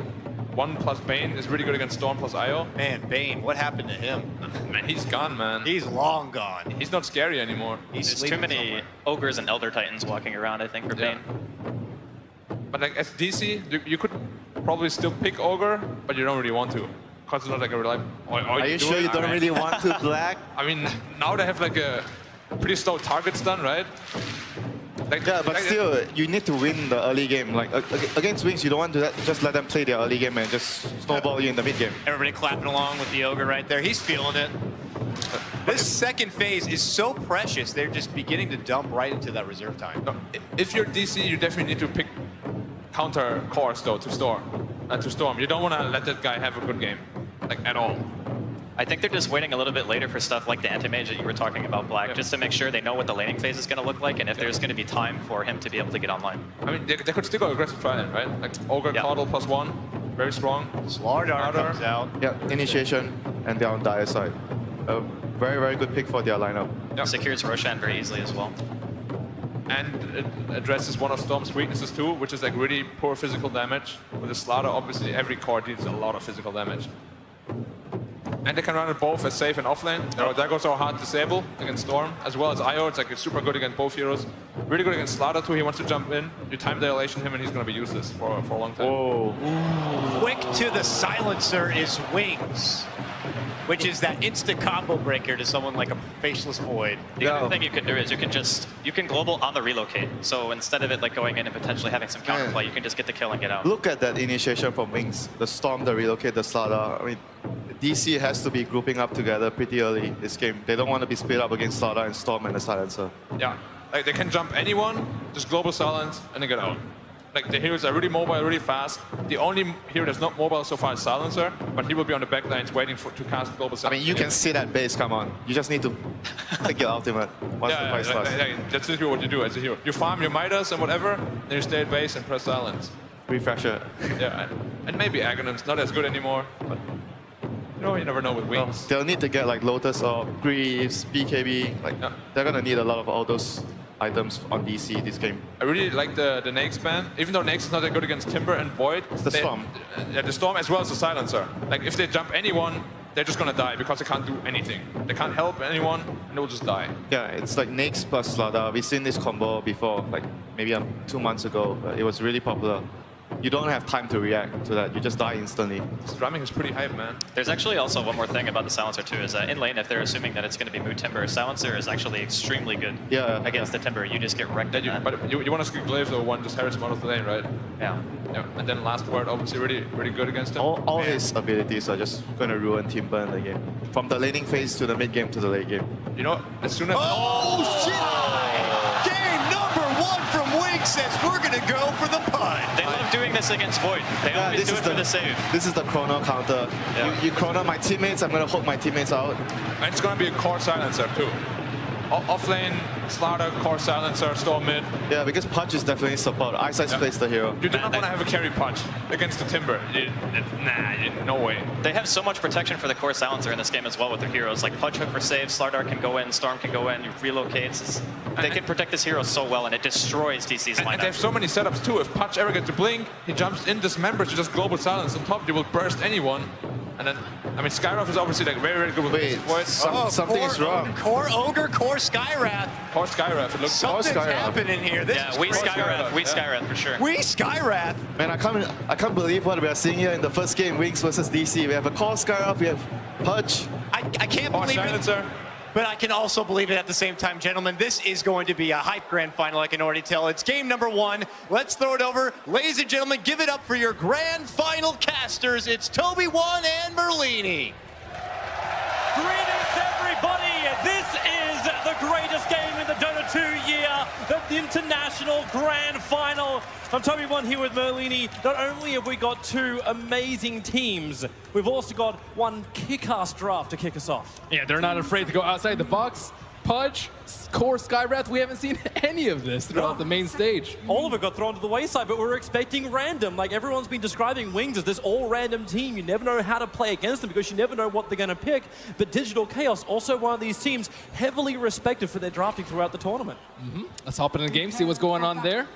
1+ Bane is really good against Storm plus IO. Man, Bane, what happened to him? Man, he's gone, man. He's long gone. He's not scary anymore. There's too many ogres and elder titans walking around, I think, for Bane. But like as DC, you could probably still pick ogre, but you don't really want to. Because it's not like a reliable. Are you sure you don't really want to black? I mean, now they have like a pretty slow target stun, right? Like, yeah, but still, you need to win the early game. Like against Wings, you don't want to just let them play their early game and just snowball you in the mid game. Everybody clapping along with the ogre right there. He's feeling it. This second phase is so precious. They're just beginning to dump right into that reserve time. If you're DC, you definitely need to pick counter cores though to store. to Storm. You don't want to let that guy have a good game, like at all. I think they're just waiting a little bit later for stuff like the anti-mage that you were talking about, Black, just to make sure they know what the laning phase is going to look like and if there's going to be time for him to be able to get online. I mean, they could still go aggressive Trident, right? Like Ogre, Coddle +1, very strong. Slardar comes out. Yeah, initiation, and they're on dire side. A very, very good pick for their lineup. Secures Roshan very easily as well. And it addresses one of Storm's weaknesses too, which is like really poor physical damage. With the Slaughter, obviously every core deals a lot of physical damage. And they can run it both as safe and offlane. There goes our hard disable against Storm, as well as IO. It's like it's super good against both heroes. Really good against Slaughter too. He wants to jump in. You time dilation him, and he's going to be useless for a long time. Whoa! Quick to the silencer is Wings, which is that instant combo breaker to someone like a Faceless Void. The other thing you can do is you can global on the relocate. So instead of it like going in and potentially having some counterplay, you can just get the kill and get out. Look at that initiation from Wings. The Storm, the relocate, the Slaughter. I mean, DC has to be grouping up together pretty early this game. They don't want to be split up against Slaughter and Storm and the Silencer. Yeah, like they can jump anyone, just global silence, and then get out. Like the heroes are really mobile, really fast. The only hero that's not mobile so far is Silencer, but he will be on the back lines waiting to cast global silence. I mean, you can see that base, come on. You just need to take your ultimate once the fight starts. That's literally what you do as a hero. You farm your Midas and whatever, then you stay at base and press silence. Refresher. Yeah, and maybe Aghanim's not as good anymore, but you never know with Wings. They'll need to get like Lotus or Greaves, BKB. Like they're gonna need a lot of all those items on DC this game. I really like the Nake's ban, even though Nake's is not that good against Timber and Void. It's the Storm. Yeah, the Storm as well as the Silencer. Like if they jump anyone, they're just gonna die because they can't do anything. They can't help anyone, and they'll just die. Yeah, it's like Nake's plus Slaughter. We've seen this combo before, like maybe 2 months ago. It was really popular. You don't have time to react to that. You just die instantly. This drumming is pretty hype, man. There's actually also one more thing about the Silencer too, is that in lane, if they're assuming that it's going to be Mood Timber, Silencer is actually extremely good against the Timber. You just get wrecked in that. But you want to skip Glaive though, one just Harris him out of the lane, right? Yeah. And then last word, obviously really good against him. All his abilities are just going to ruin Timber in the game. From the laning phase to the mid game to the late game. You know, as soon as... Oh, shit! Game number 1 from Wings says we're going to go for the punt. They love doing this against Void. They always do it for the save. This is the chrono counter. Yeah. You chrono my teammates, I'm going to hook my teammates out. And it's going to be a core Silencer too. Offlane, Slaughter, core Silencer, Storm mid. Yeah, because Punch is definitely support. Eyesight plays the hero. You do not want to have a carry Punch against the Timber. No way. They have so much protection for the core Silencer in this game as well with their heroes. Like Punch Hook for save, Slardar can go in, Storm can go in, you relocates. They can protect this hero so well, and it destroys DC's lineup. And they have so many setups too. If Punch ever gets to blink, he jumps in, dismembers, you just global silence on top, you will burst anyone. And then, I mean, Skyroth is obviously like very good with Void. Something is wrong. Core Ogre, core Skywrath. Core Skywrath, it looks Something's happening here. This is we crazy. Skywrath for sure. We Skywrath. Man, I can't believe what we are seeing here in the first game, Wings versus DC. We have a core Skyroth, we have Punch. I can't believe it. But I can also believe it at the same time, gentlemen. This is going to be a hype grand final, I can already tell. It's game number 1. Let's throw it over. Ladies and gentlemen, give it up for your grand final casters. It's Toby1 and Merlini. Greetings, everybody. This is the greatest game in the Dota 2 year, the International Grand Final. I'm Toby1 here with Merlini. Not only have we got 2 amazing teams, we've also got one kick-ass draft to kick us off. Yeah, they're not afraid to go outside the box. Punch, core Skywrath, we haven't seen any of this throughout the main stage. All of it got thrown to the wayside, but we're expecting random. Like everyone's been describing Wings as this all-random team. You never know how to play against them because you never know what they're going to pick. But Digital Chaos, also one of these teams, heavily respected for their drafting throughout the tournament. Let's hop in the game, see what's going on there.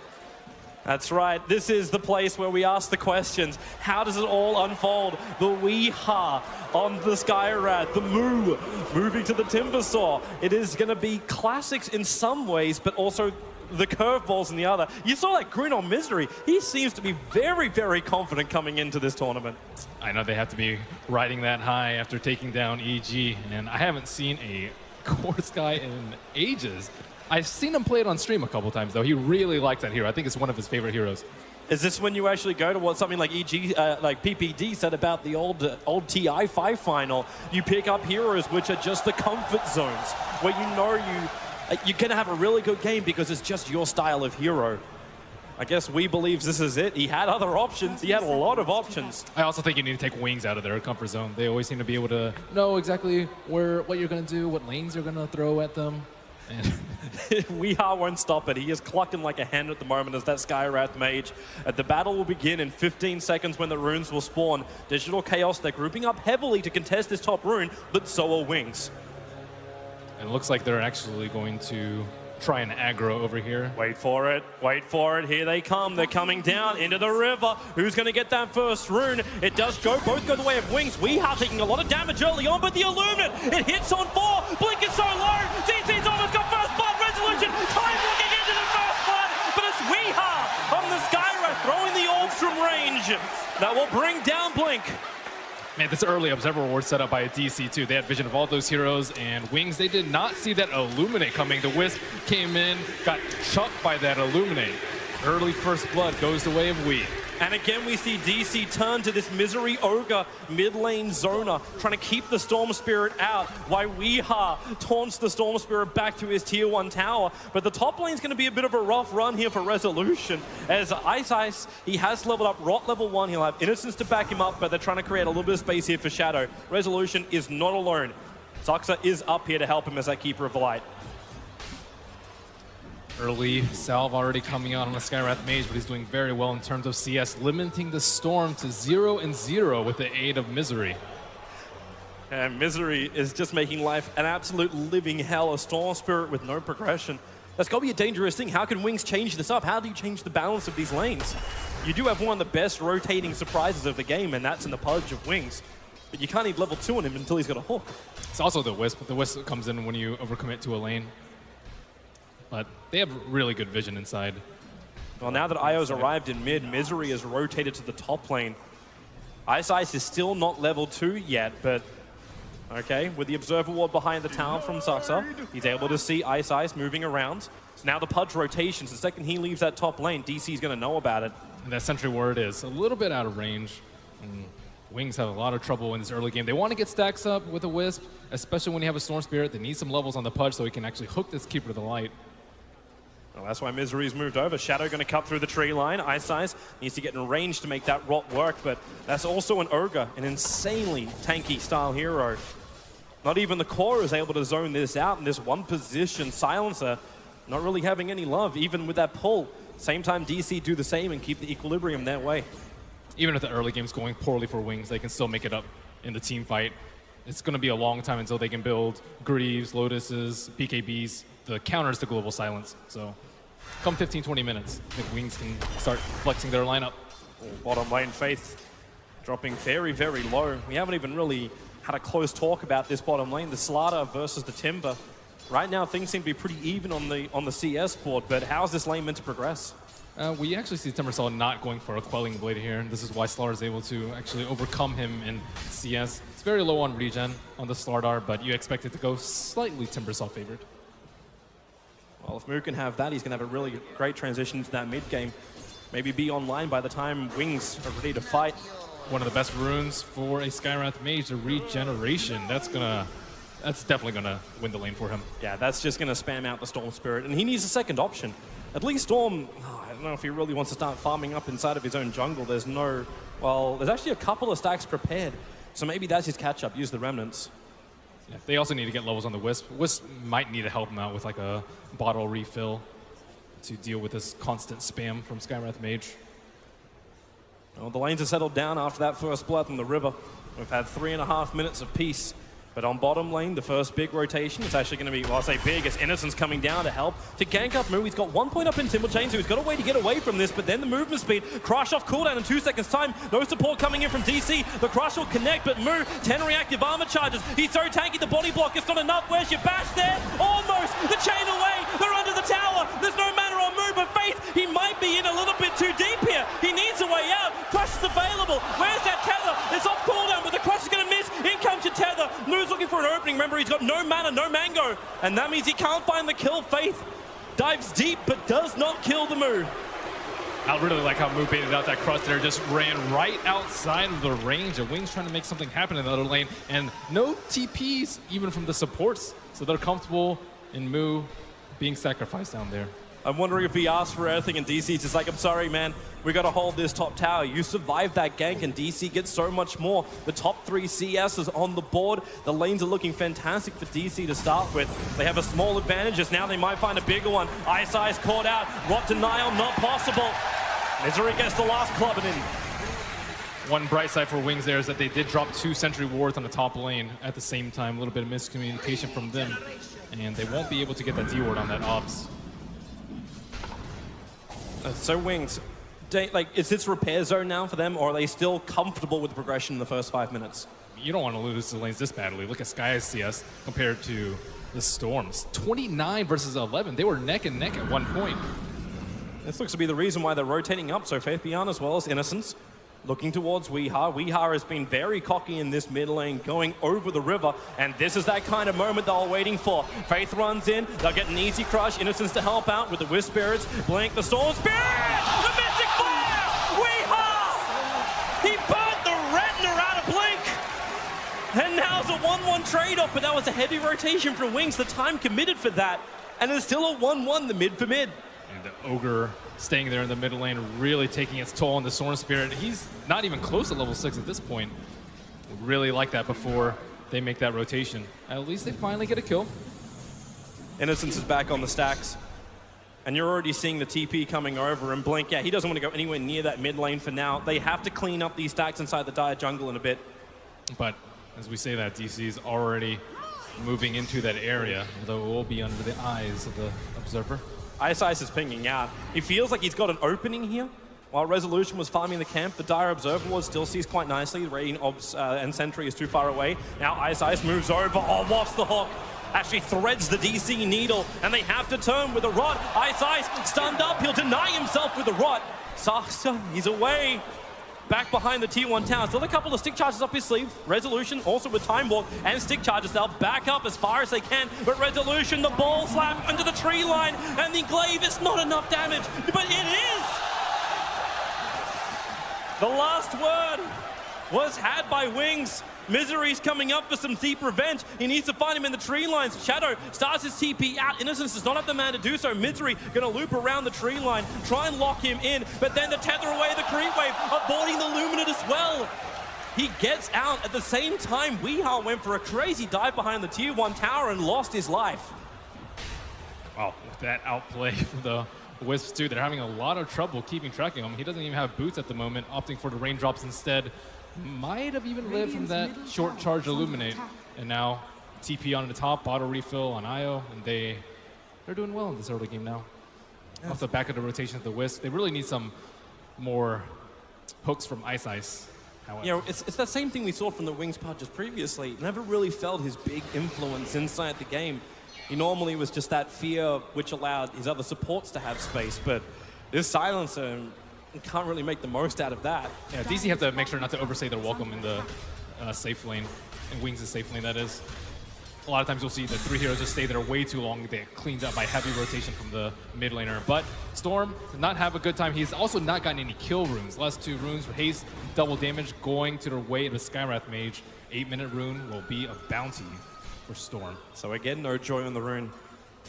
That's right. This is the place where we ask the questions. How does it all unfold? The Weeha on the Skywrath, the Moo moving to the Timbersaw. It is going to be classics in some ways, but also the curveballs in the other. You saw that grin on Misery. He seems to be very, very confident coming into this tournament. I know they have to be riding that high after taking down EG, and I haven't seen a core Sky in ages. I've seen him play it on stream a couple times, though. He really likes that hero. I think it's one of his favorite heroes. Is this when you actually go to what something like EG, like PPD said about the old TI5 final? You pick up heroes which are just the comfort zones, where you know you're going to have a really good game because it's just your style of hero. I guess we believes this is it. He had other options. He had a lot of options. I also think you need to take Wings out of their comfort zone. They always seem to be able to know exactly what you're going to do, what lanes you're going to throw at them. And Weeha won't stop it. He is clucking like a hen at the moment as that Skywrath Mage. The battle will begin in 15 seconds when the runes will spawn. Digital Chaos, they're grouping up heavily to contest this top rune, but so are Wings. And it looks like they're actually going to try and aggro over here. Wait for it. Wait for it. Here they come. They're coming down into the river. Who's going to get that first rune? It does both go the way of Wings. Weeha taking a lot of damage early on, but the Illuminate, it hits on 4. Blink is so low. DC's almost got first blood. Resolution. Time looking into the first blood, but it's Weeha on the Skywrath throwing the orbs from range. That will bring down Blink. Man, this early Observer Ward set up by a DC too. They had vision of all those heroes, and Wings, they did not see that Illuminate coming. The Wisp came in, got chucked by that Illuminate. Early first blood goes the way of Wii. And again, we see DC turn to this Misery Ogre mid lane zoner, trying to keep the Storm Spirit out, while Weeha taunts the Storm Spirit back to his tier 1 tower. But the top lane's going to be a bit of a rough run here for Resolution, as Ice, he has leveled up Rot level 1, he'll have Innocence to back him up, but they're trying to create a little bit of space here for Shadow. Resolution is not alone. Zuxa is up here to help him as that Keeper of the Light. Early salve already coming out on the Skywrath Mage, but he's doing very well in terms of CS, limiting the Storm to 0-0 with the aid of Misery. And Misery is just making life an absolute living hell. A Storm Spirit with no progression. That's got to be a dangerous thing. How can Wings change this up? How do you change the balance of these lanes? You do have one of the best rotating surprises of the game, and that's in the Pudge of Wings. But you can't need level 2 on him until he's got a hook. It's also the Wisp. The Wisp comes in when you overcommit to a lane. But they have really good vision inside. Well, now that Io's arrived in mid, Misery has rotated to the top lane. Ice is still not level 2 yet, but okay, with the Observer Ward behind the tower from Zuxa, he's able to see Ice moving around. So now the Pudge rotations. The second he leaves that top lane, DC's going to know about it. And that Sentry Ward is a little bit out of range. And Wings have a lot of trouble in this early game. They want to get stacks up with a Wisp, especially when you have a Storm Spirit. They need some levels on the Pudge so he can actually hook this Keeper of the Light. Well, that's why Misery's moved over. Shadow going to cut through the tree line. Ice needs to get in range to make that Rot work, but that's also an Ogre, an insanely tanky style hero. Not even the core is able to zone this out in this one position. Silencer not really having any love, even with that pull. Same time, DC do the same and keep the equilibrium their way. Even if the early game's going poorly for Wings, they can still make it up in the team fight. It's going to be a long time until they can build Greaves, Lotuses, PKBs, the counters to Global Silence. So come 15-20 minutes, I think Wings can start flexing their lineup. Bottom lane Faith dropping very, very low. We haven't even really had a close talk about this bottom lane, the Slaughter versus the Timber. Right now, things seem to be pretty even on the CS board, but how is this lane meant to progress? We actually see Timbersaw not going for a Quelling Blade here. This is why Slaughter is able to actually overcome him in CS. It's very low on regen on the Slardar, but you expect it to go slightly Timbersaw favored. Well, if Moo can have that, he's going to have a really great transition into that mid game. Maybe be online by the time Wings are ready to fight. One of the best runes for a Skywrath Mage, the Regeneration. That's definitely gonna win the lane for him. Yeah, that's just gonna spam out the Storm Spirit, and he needs a second option. At least Storm, I don't know if he really wants to start farming up inside of his own jungle. There's actually a couple of stacks prepared, so maybe that's his catch-up, use the Remnants. Yeah, they also need to get levels on the Wisp. Wisp might need to help him out with like a bottle refill to deal with this constant spam from Skywrath Mage. Well, the lanes are settled down after that first blood in the river. We've had 3.5 minutes of peace. But on bottom lane, the first big rotation, it's actually going to be, well, I say big, as Innocence coming down to help. To gank up Moo, he's got 1 point up in Timber Chain, so he's got a way to get away from this, but then the movement speed, Crush off cooldown in 2 seconds time. No support coming in from DC. The Crush will connect, but Moo, 10 reactive armor charges. He's so tanky, the body block, it's not enough. Where's your bash there? Almost! The chain away! They're under the tower! There's no mana on Moo, but Faith, he might be in a little bit too deep here. He needs a way out. Crush is available. Where's that tether? It's off cooldown, but the Crush is going to miss. In comes your tether. Moo's looking for an opening. Remember, he's got no mana, no mango, and that means he can't find the kill. Faith dives deep, but does not kill the Moo. I really like how Moo baited out that Crush there, just ran right outside of the range of Wings trying to make something happen in the other lane, and no TPs even from the supports, so they're comfortable in Moo being sacrificed down there. I'm wondering if he asked for anything and DC's just like, I'm sorry, man. We got to hold this top tower. You survived that gank and DC gets so much more. The top 3 CS is on the board. The lanes are looking fantastic for DC to start with. They have a small advantage as now they might find a bigger one. Ice caught out. Rot denial, not possible. Misery gets the last club and in. One bright side for Wings there is that they did drop 2 sentry wards on the top lane at the same time. A little bit of miscommunication from them. And they won't be able to get that D-ward on that Ops. So Wings, is this repair zone now for them, or are they still comfortable with the progression in the first 5 minutes? You don't want to lose the lanes this badly. Look at Sky's CS compared to the Storms. 29 versus 11. They were neck and neck at one point. This looks to be the reason why they're rotating up. So Faith Beyond as well as Innocence looking towards Weehaw. Weehaw has been very cocky in this mid lane, going over the river, and this is that kind of moment they were waiting for. Faith runs in, they'll get an easy crush. Innocence to help out with the Wisp Spirits. Blink the Storm Spirit! The Mystic Flare! Weehaw! He burnt the Retina out of Blink! And now it's a 1-1 trade-off, but that was a heavy rotation from Wings. The time committed for that, and it's still a 1-1, the mid for mid. And the Ogre staying there in the middle lane, really taking its toll on the Storm Spirit. He's not even close to level 6 at this point. Really like that before they make that rotation. At least they finally get a kill. Innocence is back on the stacks. And you're already seeing the TP coming over, and Blink, yeah, he doesn't want to go anywhere near that mid lane for now. They have to clean up these stacks inside the Dire jungle in a bit. But as we say that, DC is already moving into that area, although it will be under the eyes of the Observer. Ice is pinging out. He feels like he's got an opening here. While Resolution was farming the camp, the Dire Observer was still sees quite nicely. The Radiant Obs and Sentry is too far away. Now Ice moves over. Oh, wafts the hook. Actually threads the DC needle, and they have to turn with a rod. Ice stunned up. He'll deny himself with a rod. Sasha, he's away. Back behind the T1 tower. Still a couple of stick charges up his sleeve. Resolution also with Time Walk and stick charges. They'll back up as far as they can. But Resolution, the ball slap under the tree line. And the glaive is not enough damage. But it is! The last word was had by Wings. Misery's coming up for some deep revenge. He needs to find him in the tree lines. Shadow starts his TP out. Innocence does not have the man to do so. Misery gonna loop around the tree line, try and lock him in, but then the tether away the creep wave, avoiding the Luminate as well. He gets out at the same time. Weehaw went for a crazy dive behind the tier 1 tower and lost his life. Wow, with that outplay from the Wisps too, they're having a lot of trouble keeping track of him. He doesn't even have boots at the moment, opting for the raindrops instead. Might have even lived from that short charge Illuminate. And now TP on the top, bottle refill on Io, and they're doing well in this early game now. Off the back of the rotation of the Wisp, they really need some more hooks from Ice. However. You know, it's that same thing we saw from the Wings part just previously. Never really felt his big influence inside the game. He normally was just that fear which allowed his other supports to have space, but this silencer can't really make the most out of that. Yeah, DC have to make sure not to overstay their welcome in the safe lane, in Wings' safe lane, that is. A lot of times you'll see the 3 heroes just stay there way too long. They get cleaned up by heavy rotation from the mid laner. But Storm did not have a good time. He's also not gotten any kill runes. Last 2 runes for haste, double damage, going to their way to the Skywrath Mage. 8-minute rune will be a bounty for Storm. So again, no joy on the rune.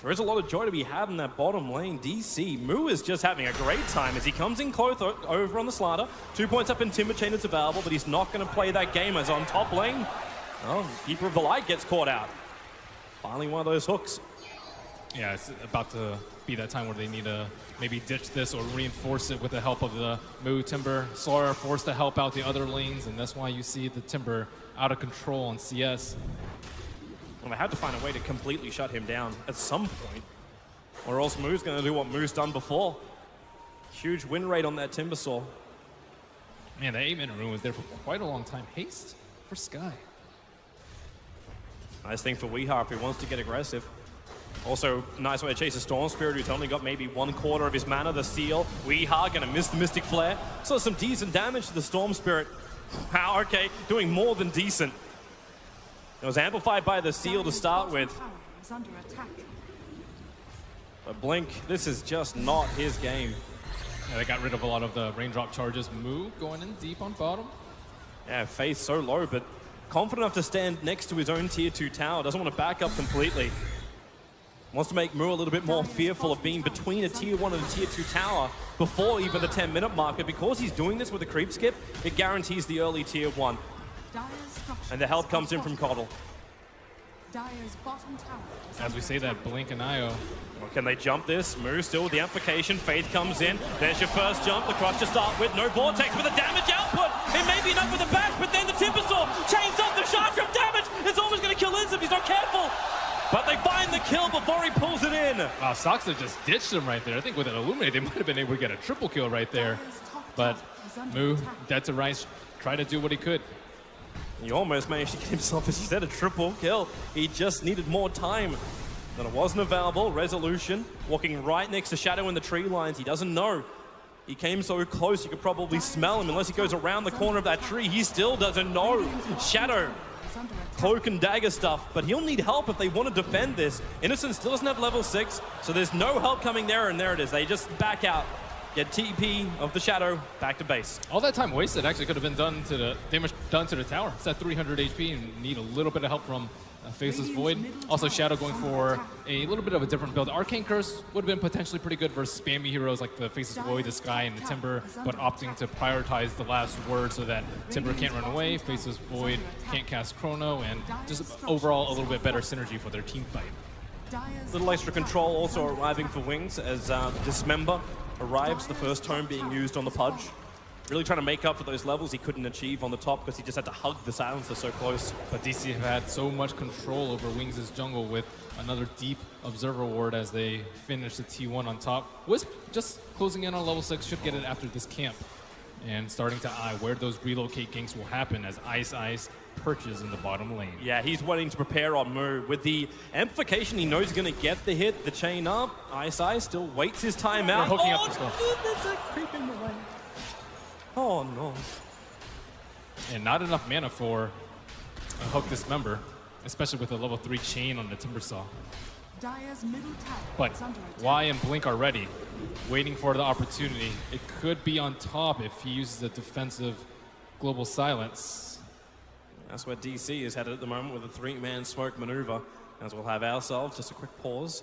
There is a lot of joy to be had in that bottom lane. DC, Moo is just having a great time as he comes in close over on the Slaughter. 2 points up in Timber Chain is available, but he's not going to play that game as on top lane. Oh, Keeper of the Light gets caught out. Finally one of those hooks. Yeah, it's about to be that time where they need to maybe ditch this or reinforce it with the help of the Moo. Timber, Sawyer forced to help out the other lanes, and that's why you see the Timber out of control on CS. Well, they had to find a way to completely shut him down at some point, or else Moo's going to do what Moo's done before. Huge win rate on that Timbersaw. Man, that 8-minute rune was there for quite a long time. Haste for Sky. Nice thing for Weehaw if he wants to get aggressive. Also, nice way to chase a Storm Spirit who's only got maybe 1/4 of his mana. The Seal. Weehaw gonna miss the Mystic Flare. So some decent damage to the Storm Spirit. Wow, okay, doing more than decent. It was amplified by the Seal to start with. But Blink, this is just not his game. Yeah, they got rid of a lot of the raindrop charges. Moo going in deep on bottom. Yeah, face so low, but confident enough to stand next to his own tier 2 tower. Doesn't want to back up completely. Wants to make Mu a little bit more fearful of being between a tier 1 and a tier 2 tower before even the 10-minute marker. Because he's doing this with a creep skip, it guarantees the early tier 1. And the help comes in from Coddle. As we say that, Blink and Io. Well, can they jump this? Mu still with the amplification. Faith comes in. There's your first jump. The crush to start with. No vortex with a damage output. It may be enough with the back, but then the Timber Saw chains up the Shark Trap damage. It's almost going to kill Inz if he's not careful. But they find the kill before he pulls it in. Wow, Soxa just ditched him right there. I think with an Illuminate, they might have been able to get a triple kill right there. But Mu, dead to rights, tried to do what he could. He almost managed to get himself, as you said, a triple kill. He just needed more time. Then it wasn't available. Resolution, walking right next to Shadow in the tree lines. He doesn't know. He came so close, you could probably smell him. Unless he goes around the corner of that tree, he still doesn't know. Shadow, cloak and dagger stuff, but he'll need help if they want to defend this. Innocent still doesn't have level 6, so there's no help coming there, and there it is. They just back out. Get TP of the Shadow back to base. All that time wasted actually could have been done to the damage done to the tower. It's at 300 HP and need a little bit of help from Faceless Void. Also Shadow going for a little bit of a different build. Arcane Curse would have been potentially pretty good versus spammy heroes like the Faceless Void, the Sky, and the Timber, but opting to prioritize the last word so that Timber can't run away, Faceless Void can't cast Chrono, and just overall a little bit better synergy for their team fight. Little extra control also arriving for Wings as Dismember arrives, the first tome being used on the Pudge. Really trying to make up for those levels he couldn't achieve on the top because he just had to hug the silencer so close. But DC have had so much control over Wings' jungle with another deep Observer Ward as they finish the T1 on top. Wisp just closing in on level 6, should get it after this camp. And starting to eye where those relocate ganks will happen as Ice perches in the bottom lane. Yeah, he's wanting to prepare on Mu. With the amplification, he knows he's going to get the hit, the chain up. Ice still waits his time out. They're hooking up the storm. There's a creep in the way. Oh, no. And not enough mana for a Hook Dismember, especially with a level 3 chain on the Timber Saw. But Y and Blink are ready, waiting for the opportunity. It could be on top if he uses a defensive Global Silence. That's where DC is headed at the moment with a 3-man smoke maneuver. As we'll have ourselves, just a quick pause.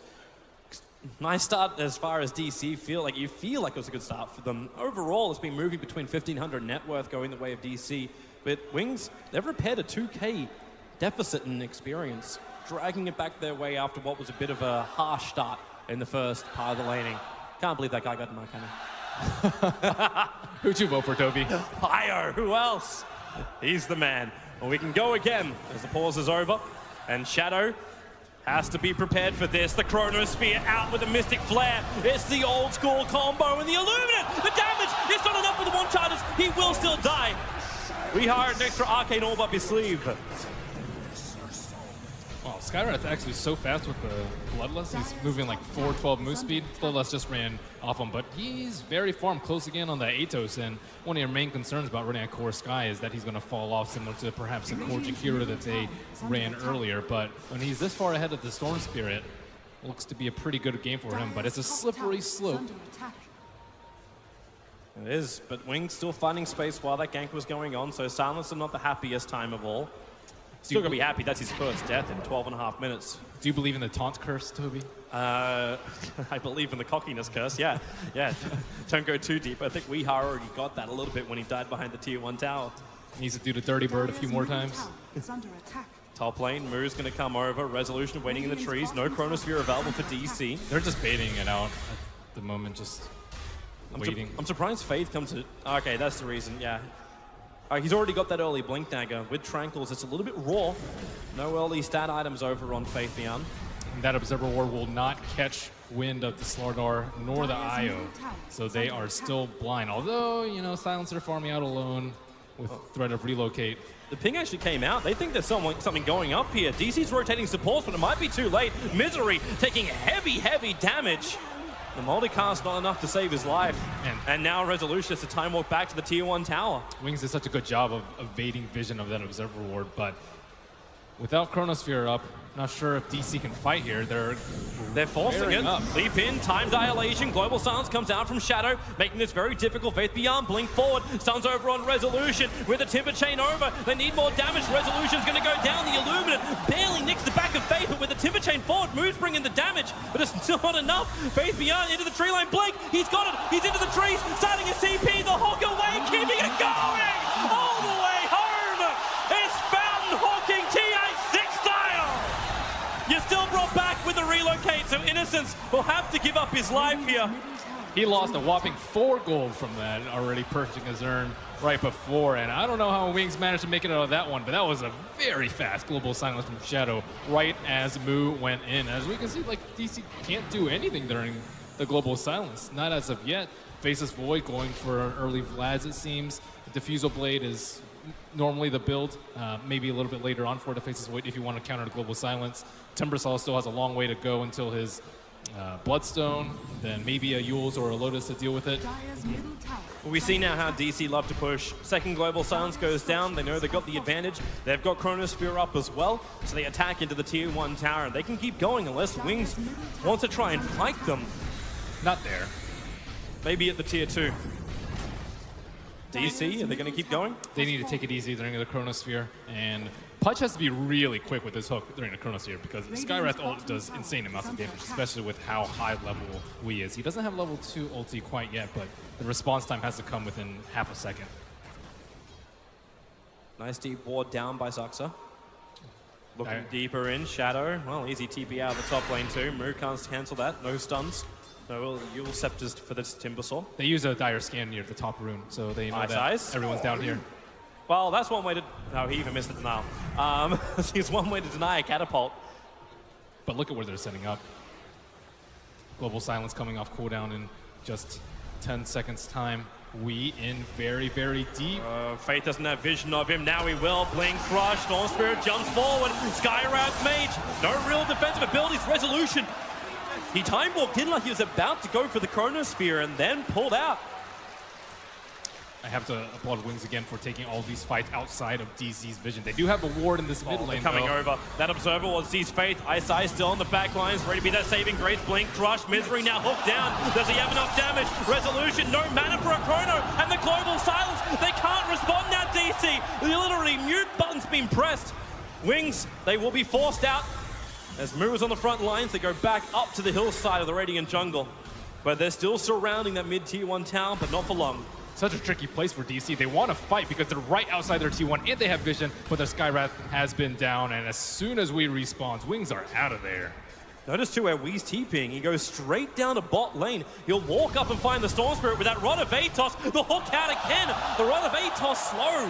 Nice start as far as DC feel like it was a good start for them. Overall, it's been moving between 1,500 net worth going the way of DC. But Wings, they've repaired a 2K deficit in experience, dragging it back their way after what was a bit of a harsh start in the first part of the laning. Can't believe that guy got in my cannon. Who'd you vote for, Toby? Io, who else? He's the man. Well, we can go again as the pause is over. And Shadow has to be prepared for this. The Chronosphere out with a Mystic Flare. It's the old school combo and the Illuminate. The damage is not enough for the one-charges. He will still die. We hired an extra Arcane Orb up his sleeve. Wow, Skywrath's actually so fast with the Bloodlust. He's moving like 412 move speed. Bloodlust just ran off him, but he's very farm, closing in on the Atos, and one of your main concerns about running a Core Sky is that he's going to fall off similar to perhaps the Core Jakiro that they ran earlier. But when he's this far ahead of the Storm Spirit, looks to be a pretty good game for him, but it's a slippery slope. It is, but Wings still finding space while that gank was going on, so Silencer not the happiest time of all. Still gonna be happy, that's his first death in 12.5 minutes. Do you believe in the taunt curse, Toby? I believe in the cockiness curse, yeah. Don't go too deep. I think Weehar already got that a little bit when he died behind the tier 1 tower. Needs to do the dirty bird a few more times. Top lane, Mu's gonna come over. Resolution waiting in the trees. No Chronosphere available for DC. They're just baiting it out at the moment, just waiting. I'm surprised Faith comes to... Okay, that's the reason, yeah. He's already got that early Blink Dagger. With Tranquils, it's a little bit raw. No early stat items over on Faith Beyond. And that Observer Ward will not catch wind of the Slardar nor the Io. So they are still blind. Although, you know, Silencer farming out alone with threat of relocate. The ping actually came out. They think there's something going up here. DC's rotating supports, but it might be too late. Misery taking heavy damage. The multicast not enough to save his life. And now Resolution has to time walk back to the tier 1 tower. Wings did such a good job of evading vision of that Observer Ward, but without Chronosphere up, not sure if DC can fight here. They're forcing it. bearing up. Leap in, time dilation. Global Silence comes out from Shadow, making this very difficult. Faith Beyond, blink forward. Stuns over on Resolution with the Timber Chain over. They need more damage. Resolution's going to go down. The Illuminate barely nicks the back of Faith, but with the Timber Chain forward, Moves bringing the damage, but it's still not enough. Faith Beyond into the tree line. Blink, he's got it. He's into the trees, starting a CP. The Hawk away, keeping it going all the way home. It's Fountain Hawking TI6 style. You're still brought back with the relocate, so Innocence will have to give up his life here. He lost a whopping 4 gold from that, already purchasing his earn right before, and I don't know how Wings managed to make it out of that one, but that was a very fast Global Silence from Shadow right as Moo went in. As we can see, like, DC can't do anything during the Global Silence, not as of yet. Faces Void going for an early Vlads, it seems. The Diffusal Blade is normally the build, maybe a little bit later on for the Faces Void if you want to counter the Global Silence. Timbersaw still has a long way to go until his Bloodstone, then maybe a Yules or a Lotus to deal with it. We see now how DC love to push. Second Global Silence goes down. They know they've got the advantage. They've got Chronosphere up as well, so they attack into the Tier 1 tower, and they can keep going unless Wings want to try and fight them. Not there. Maybe at the Tier 2. DC, are they going to keep going? They need to take it easy during the Chronosphere, and Pudge has to be really quick with his hook during the Chronosphere because Skywrath ult does insane amounts of damage, especially with how high level Wii is. He doesn't have level 2 ulti quite yet, but the response time has to come within half a second. Nice deep ward down by Zuxa. Looking deeper in, Shadow. Well, easy TP out of the top lane too. Moo can't cancel that, no stuns. No Yule Scepters for this Timbersaw. They use a dire scan near the top rune, so they know that everyone's down here. Well, that's one way to... No, he even missed the denial. It's one way to deny a catapult. But look at where they're setting up. Global Silence coming off cooldown in just 10 seconds time. We in very, very deep. Faith doesn't have vision of him. Now he will. Blink Crush. Storm Spirit jumps forward. Skywrath Mage. No real defensive abilities. Resolution. He time walked in like he was about to go for the Chronosphere and then pulled out. I have to applaud Wings again for taking all these fights outside of DC's vision. They do have a ward in this mid lane, coming over. That Observer Ward sees Faith. Ice still on the back lines, ready to be that saving grace. Blink, Crush, Misery now hooked down. Does he have enough damage? Resolution, no mana for a Chrono, and the Global Silence. They can't respond now, DC. Literally, mute button's been pressed. Wings, they will be forced out. As Moo is on the front lines, they go back up to the hillside of the Radiant Jungle. But they're still surrounding that mid-tier 1 town, but not for long. Such a tricky place for DC. They want to fight because they're right outside their T1 and they have vision, but their Skywrath has been down, and as soon as we respawn, Wings are out of there. Notice too where Wee's TPing, he goes straight down to bot lane. He'll walk up and find the Storm Spirit with that Rod of Atos. The hook out again. The Rod of Atos slow.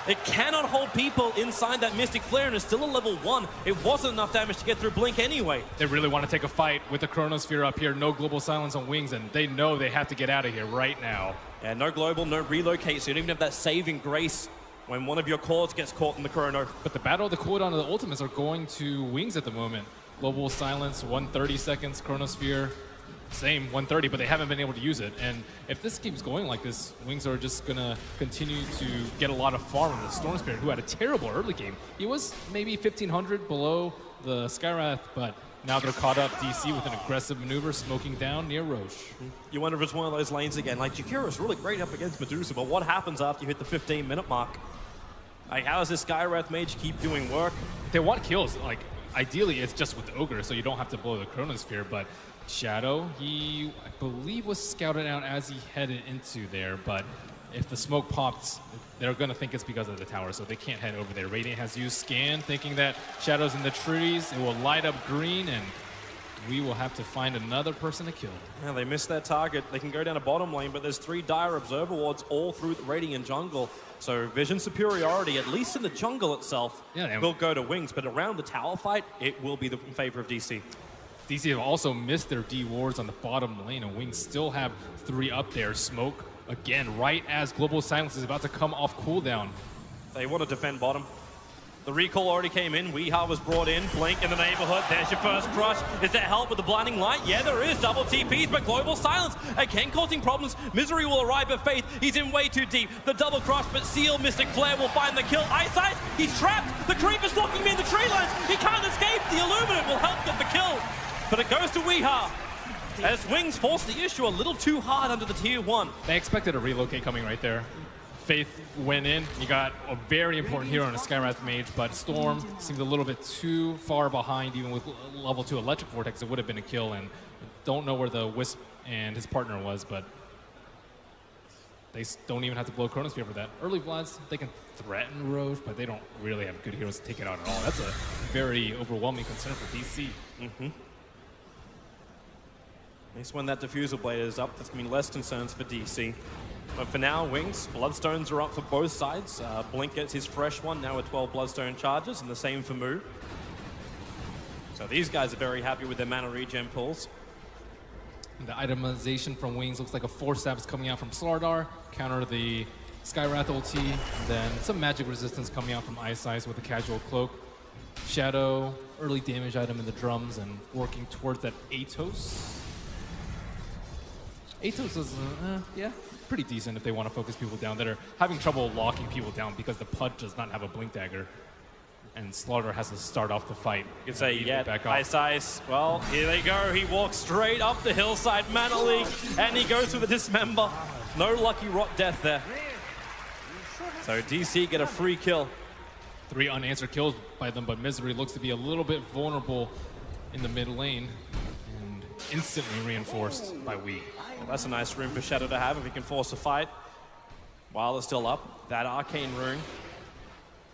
It cannot hold people inside that Mystic Flare, and it's still a level 1. It wasn't enough damage to get through Blink anyway. They really want to take a fight with the Chronosphere up here. No Global Silence on Wings, and they know they have to get out of here right now. Yeah, no global, no relocate, so you don't even have that saving grace when one of your cores gets caught in the Chrono. But the battle of the cooldown of the ultimates are going to Wings at the moment. Global Silence, 130 seconds. Chronosphere, same, 130, but they haven't been able to use it. And if this keeps going like this, Wings are just going to continue to get a lot of farm on the Storm Spirit, who had a terrible early game. He was maybe 1,500 below the Skywrath, but now they're caught up DC with an aggressive maneuver, smoking down near Roche. You wonder if it's one of those lanes again. Like, Jakira's really great up against Medusa, but what happens after you hit the 15-minute mark? Like, how does this Skywrath Mage keep doing work? They want kills. Like, ideally, it's just with the Ogre, so you don't have to blow the Chronosphere, but Shadow, he, I believe, was scouted out as he headed into there, but if the smoke pops, they're going to think it's because of the tower, so they can't head over there. Radiant has used Scan, thinking that Shadow's in the trees. It will light up green, and we will have to find another person to kill. Yeah, they missed their target. They can go down a bottom lane, but there's 3 dire Observer Wards all through the Radiant Jungle. So vision superiority, at least in the jungle itself, will go to Wings, but around the tower fight, it will be in favor of DC. DC have also missed their D wards on the bottom lane, and Wings still have 3 up there. Smoke, again, right as Global Silence is about to come off cooldown. They want to defend bottom. The recall already came in. Weeha was brought in. Blink in the neighborhood. There's your first crush. Is there help with the blinding light? Yeah, there is. Double TPs, but global silence again causing problems. Misery will arrive, but Faith, he's in way too deep. The double crush, but Seal, Mystic Flare will find the kill. Ice Ice, he's trapped. The creep is locking him in the tree lines. He can't escape. The Illuminate will help get the kill. But it goes to Weeha. As Wings force the issue a little too hard under the tier 1. They expected a relocate coming right there. Faith went in. You got a very important hero in a Skywrath Mage, but Storm seemed a little bit too far behind. Even with level 2 Electric Vortex, it would have been a kill. And don't know where the Wisp and his partner was, but they don't even have to blow Chronosphere for that. Early Vlads, they can threaten Roche, but they don't really have good heroes to take it out at all. That's a very overwhelming concern for DC. At least when that Diffusal Blade is up, that's going to be less concerns for DC. But for now, Wings, Bloodstones are up for both sides. Blink gets his fresh one, now with 12 Bloodstone charges, and the same for Moo. So these guys are very happy with their mana regen pulls. The itemization from Wings looks like a Force Staff is coming out from Slardar, counter the Skywrath ulti, then some magic resistance coming out from Ice Ice with a casual cloak. Shadow, early damage item in the drums, and working towards that Atos. Atos is, yeah, pretty decent if they want to focus people down that are having trouble locking people down because the Pudge does not have a Blink Dagger. And Slaughter has to start off the fight. You could say, yeah, Ice Ice. Well, here they go. He walks straight up the hillside, Mana Leak, and he goes for the Dismember. No lucky rot death there. So DC get a free kill. 3 unanswered kills by them, but Misery looks to be a little bit vulnerable in the mid lane. And instantly reinforced by Wii. Well, that's a nice rune for Shadow to have if he can force a fight. While it's still up, that Arcane rune.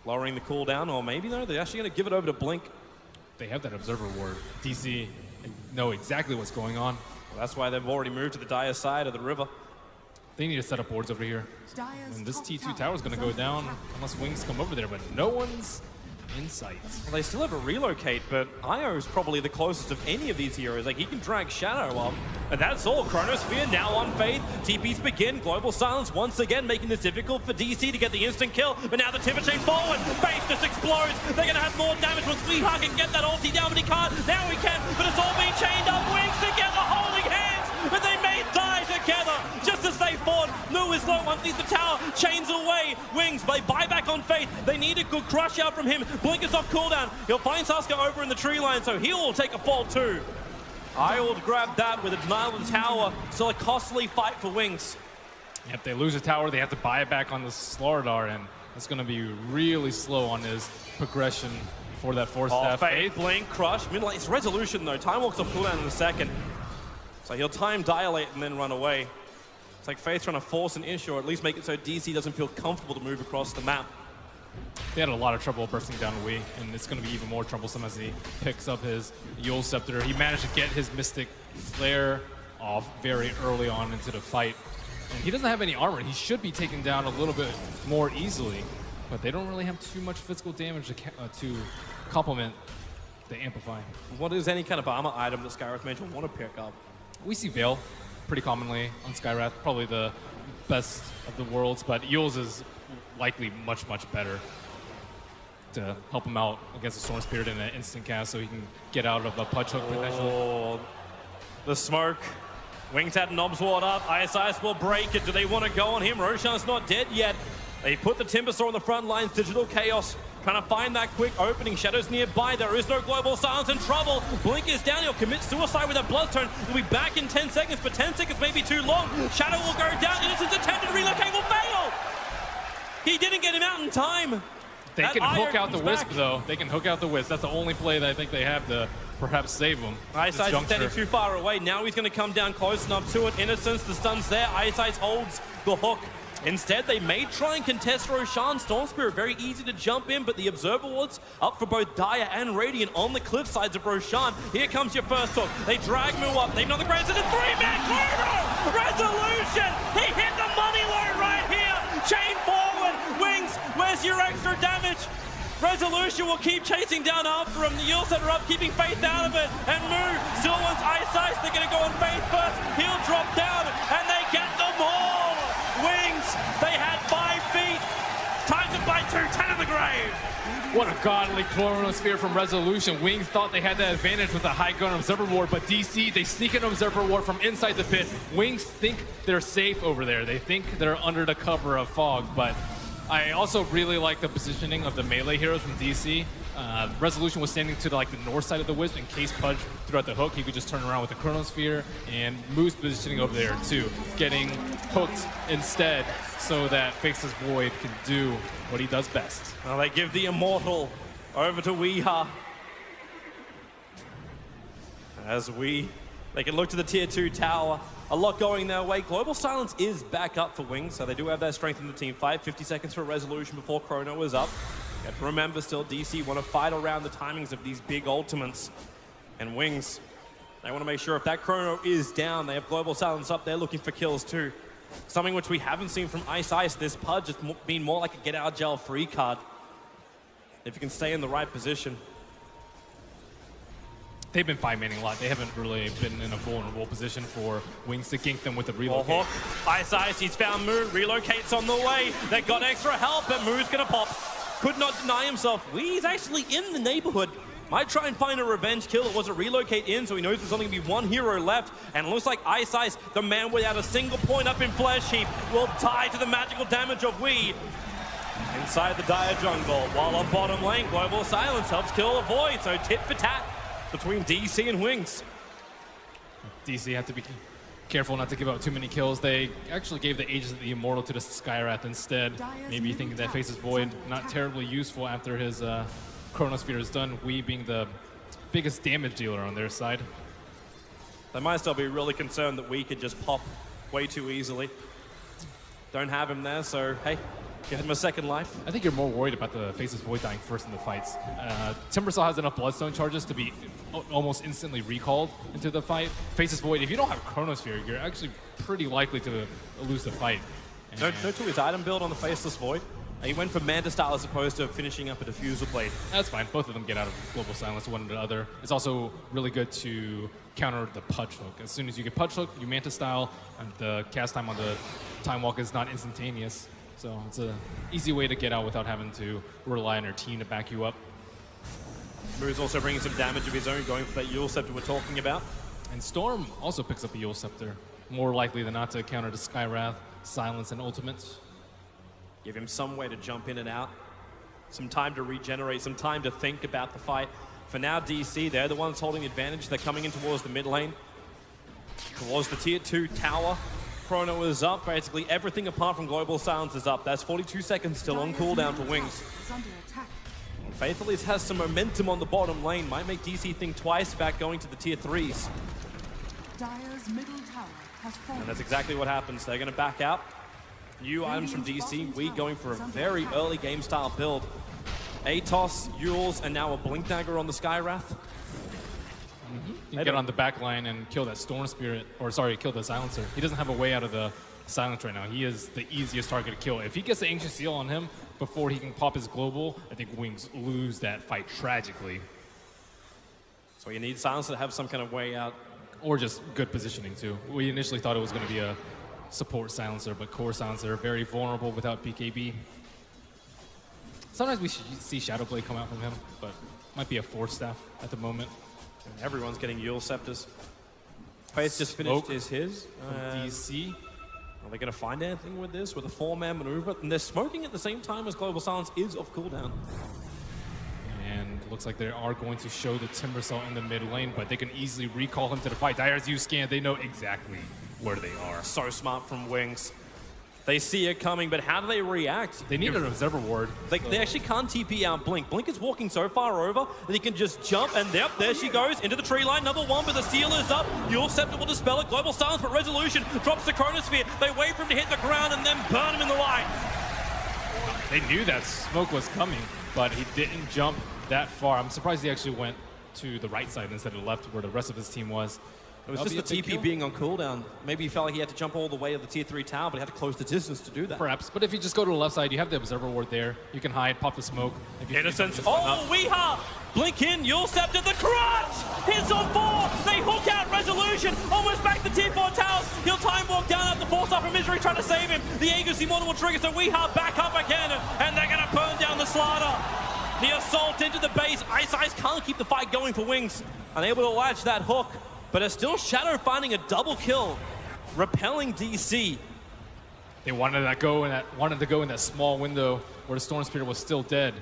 Lowering the cooldown, or maybe no, they're actually going to give it over to Blink. They have that Observer Ward. DC know exactly what's going on. Well, that's why they've already moved to the Dire side of the river. They need to set up wards over here. And this T2 tower is going to go down unless Wings come over there, but no one's in sight. Well, they still have a relocate, but Io is probably the closest of any of these heroes. Like, he can drag Shadow up. And that's all. Chronosphere now on Faith. TPs begin. Global Silence once again making this difficult for DC to get the instant kill. But now the Timber Chain forward. Faith just explodes. They're going to have more damage once Weeha can get that ulti down, but he can't. Now he can, but it's all being chained up. Wings together, holding hands. But they may die together just as they fought. Moo is low once he's the tower. Chains away. Wings, they buy back on Faith. They need a good crush out from him. Blink is off cooldown. He'll find Sasuke over in the tree line, so he'll take a fall too. I will grab that with a denial of the tower. Still a costly fight for Wings. If they lose a tower, they have to buy it back on the Slardar, and it's going to be really slow on his progression for that Force Staff. Faith, Blink, Crush. It's Resolution though. Time walks off cooldown in a second. So he'll time dilate and then run away. It's like Faith trying to force an issue, or at least make it so DC doesn't feel comfortable to move across the map. They had a lot of trouble bursting down Wii, and it's going to be even more troublesome as he picks up his Yule Scepter. He managed to get his Mystic Flare off very early on into the fight. And he doesn't have any armor. He should be taken down a little bit more easily, but they don't really have too much physical damage to complement the Amplify. What is any kind of armor item that Skywrath Mage will want to pick up? We see Veil pretty commonly on Skywrath, probably the best of the worlds, but Yule's is likely much, much better to help him out against the Storm Spirit in an instant cast so he can get out of a Pudge Hook potentially. Oh, the smoke. Wings had Knobs Ward up. Ice will break it. Do they want to go on him? Roshan's not dead yet. They put the Timber Saw on the front lines. Digital Chaos trying to find that quick opening. Shadow's nearby. There is no Global Silence and trouble. Blink is down. He'll commit suicide with a Bloodstone. He'll be back in 10 seconds, but 10 seconds may be too long. Shadow will go down. Innocent's attempted to relocate will fail. He didn't get him out in time. They can hook out the Wisp, though. They can hook out the Wisp. That's the only play that I think they have to perhaps save him. Ice Ice is standing too far away. Now he's going to come down close enough to it. Innocence, the stun's there. Ice Ice holds the hook. Instead, they may try and contest Roshan. Storm Spirit, very easy to jump in, but the Observer Wards up for both Dire and Radiant on the cliff sides of Roshan. Here comes your first hook. They drag Moo up. They know the Grand Center. 3-man Chrono! Resolution! He hit the money line right here! Chain forward! Wings, where's your extra damage? Resolution will keep chasing down after him. The Yule Setter up, keeping Faith out of it. And Moo still wants Ice. They're going to go on Faith first. He'll drop down, and they get them all! Wings, they had 5 feet. Times it by 2, 10 of the grave. What a godly Chronosphere from Resolution. Wings thought they had that advantage with a high ground Observer Ward, but DC, they sneak an Observer Ward from inside the pit. Wings think they're safe over there. They think they're under the cover of fog, but I also really like the positioning of the melee heroes from DC. Resolution was standing to the north side of the Wisp in case Pudge threw out the hook. He could just turn around with the Chronosphere, and Moose positioning over there too, getting hooked instead so that Faceless Void can do what he does best. Well, they give the Immortal over to Weeha. As they can look to the tier 2 tower. A lot going their way. Global Silence is back up for Wings, so they do have their strength in the team fight. 50 seconds for Resolution before Chrono is up. You have to remember still, DC want to fight around the timings of these big ultimates. And Wings, they want to make sure if that Chrono is down, they have Global Silence up there looking for kills too. Something which we haven't seen from Ice. This Pudge has been more like a get out of jail free card. If you can stay in the right position. They've been 5-manning a lot. They haven't really been in a vulnerable position for Wings to gank them with a relocate. Ice, he's found Moo, relocates on the way. They got extra help, but Moo's gonna pop. Could not deny himself. Wee's actually in the neighborhood. Might try and find a revenge kill. It was a relocate in, so he knows there's only gonna be one hero left. And it looks like Ice, the man without a single point up in Flesh Heap, will die to the magical damage of Wee. Inside the Dire jungle, while on bottom lane, Global Silence helps kill a Void, so tit for tat between DC and Wings. DC have to be careful not to give out too many kills. They actually gave the Aegis of the Immortal to the Skywrath instead. Maybe thinking that Faceless Void not terribly useful after his Chronosphere is done, Wii being the biggest damage dealer on their side. They might still be really concerned that Wii could just pop way too easily. Don't have him there, so hey, give him a second life. I think you're more worried about the Faceless Void dying first in the fights. Timbersaw has enough Bloodstone charges to be almost instantly recalled into the fight. Faceless Void, if you don't have Chronosphere, you're actually pretty likely to lose the fight. No to his item build on the Faceless Void. He went for Manta style as opposed to finishing up a Diffusal Blade. That's fine. Both of them get out of Global Silence one or the other. It's also really good to counter the Pudge Hook. As soon as you get Pudge Hook, you Manta style, and the cast time on the Time Walk is not instantaneous. So it's an easy way to get out without having to rely on your team to back you up. Moo's also bringing some damage of his own, going for that Yule Scepter we're talking about. And Storm also picks up a Yule Scepter, more likely than not to counter the Skywrath, Silence, and Ultimates. Give him some way to jump in and out, some time to regenerate, some time to think about the fight. For now, DC, they're the ones holding the advantage. They're coming in towards the mid lane, towards the tier 2 tower. Chrono is up. Basically, everything apart from Global Silence is up. That's 42 seconds still on cooldown for Wings. And Faithfully has some momentum on the bottom lane. Might make DC think twice about going to the tier 3s. Dire's middle tower has fallen. And that's exactly what happens. They're going to back out. New items from DC. We going for a very early game style build. Atos, Yules, and now a Blink Dagger on the Skywrath. You can get on the back line and kill that Storm Spirit, or sorry, kill the Silencer. He doesn't have a way out of the Silence right now. He is the easiest target to kill. If he gets the Ancient Seal on him before he can pop his Global, I think Wings lose that fight tragically. So you need Silencer to have some kind of way out. Or just good positioning too. We initially thought it was going to be a support Silencer, but core Silencer, very vulnerable without BKB. Sometimes we see Shadowblade come out from him, but might be a Force Staff at the moment. And everyone's getting Yule Scepters. Faith just finished his. From DC. Are they going to find anything with this, with a 4-man maneuver? And they're smoking at the same time as Global Silence is off cooldown. And looks like they are going to show the Timbersaw in the mid lane, but they can easily recall him to the fight. Dire's use scan, they know exactly where they are. So smart from Wings. They see it coming, but how do they react? They need an Observer Ward. They actually can't TP out Blink. Blink is walking so far over that he can just jump, and yep, there she goes into the tree line. Number 1, but the seal is up. Yule Scepter will dispel it. Global Silence, but Resolution drops the Chronosphere. They wait for him to hit the ground and then burn him in the light. They knew that smoke was coming, but he didn't jump that far. I'm surprised he actually went to the right side instead of the left where the rest of his team was. It was just the TP being on cooldown. Maybe he felt like he had to jump all the way to the tier 3 tower, but he had to close the distance to do that. Perhaps, but if you just go to the left side, you have the Observer Ward there. You can hide, pop the smoke. Innocence. Oh, Weeha! Blink in, Yule Scepter, the crutch! Hits on 4! They hook out Resolution! Almost back to tier 4 towers! He'll time walk down after 4-star from Misery trying to save him. The Aegis Immortal will trigger, so Weeha back up again, and they're gonna burn down the Slaughter. The assault into the base. Ice Ice can't keep the fight going for Wings. Unable to latch that hook, but it's still Shadow finding a double kill, repelling DC. They wanted to go in that small window where the Storm Spirit was still dead.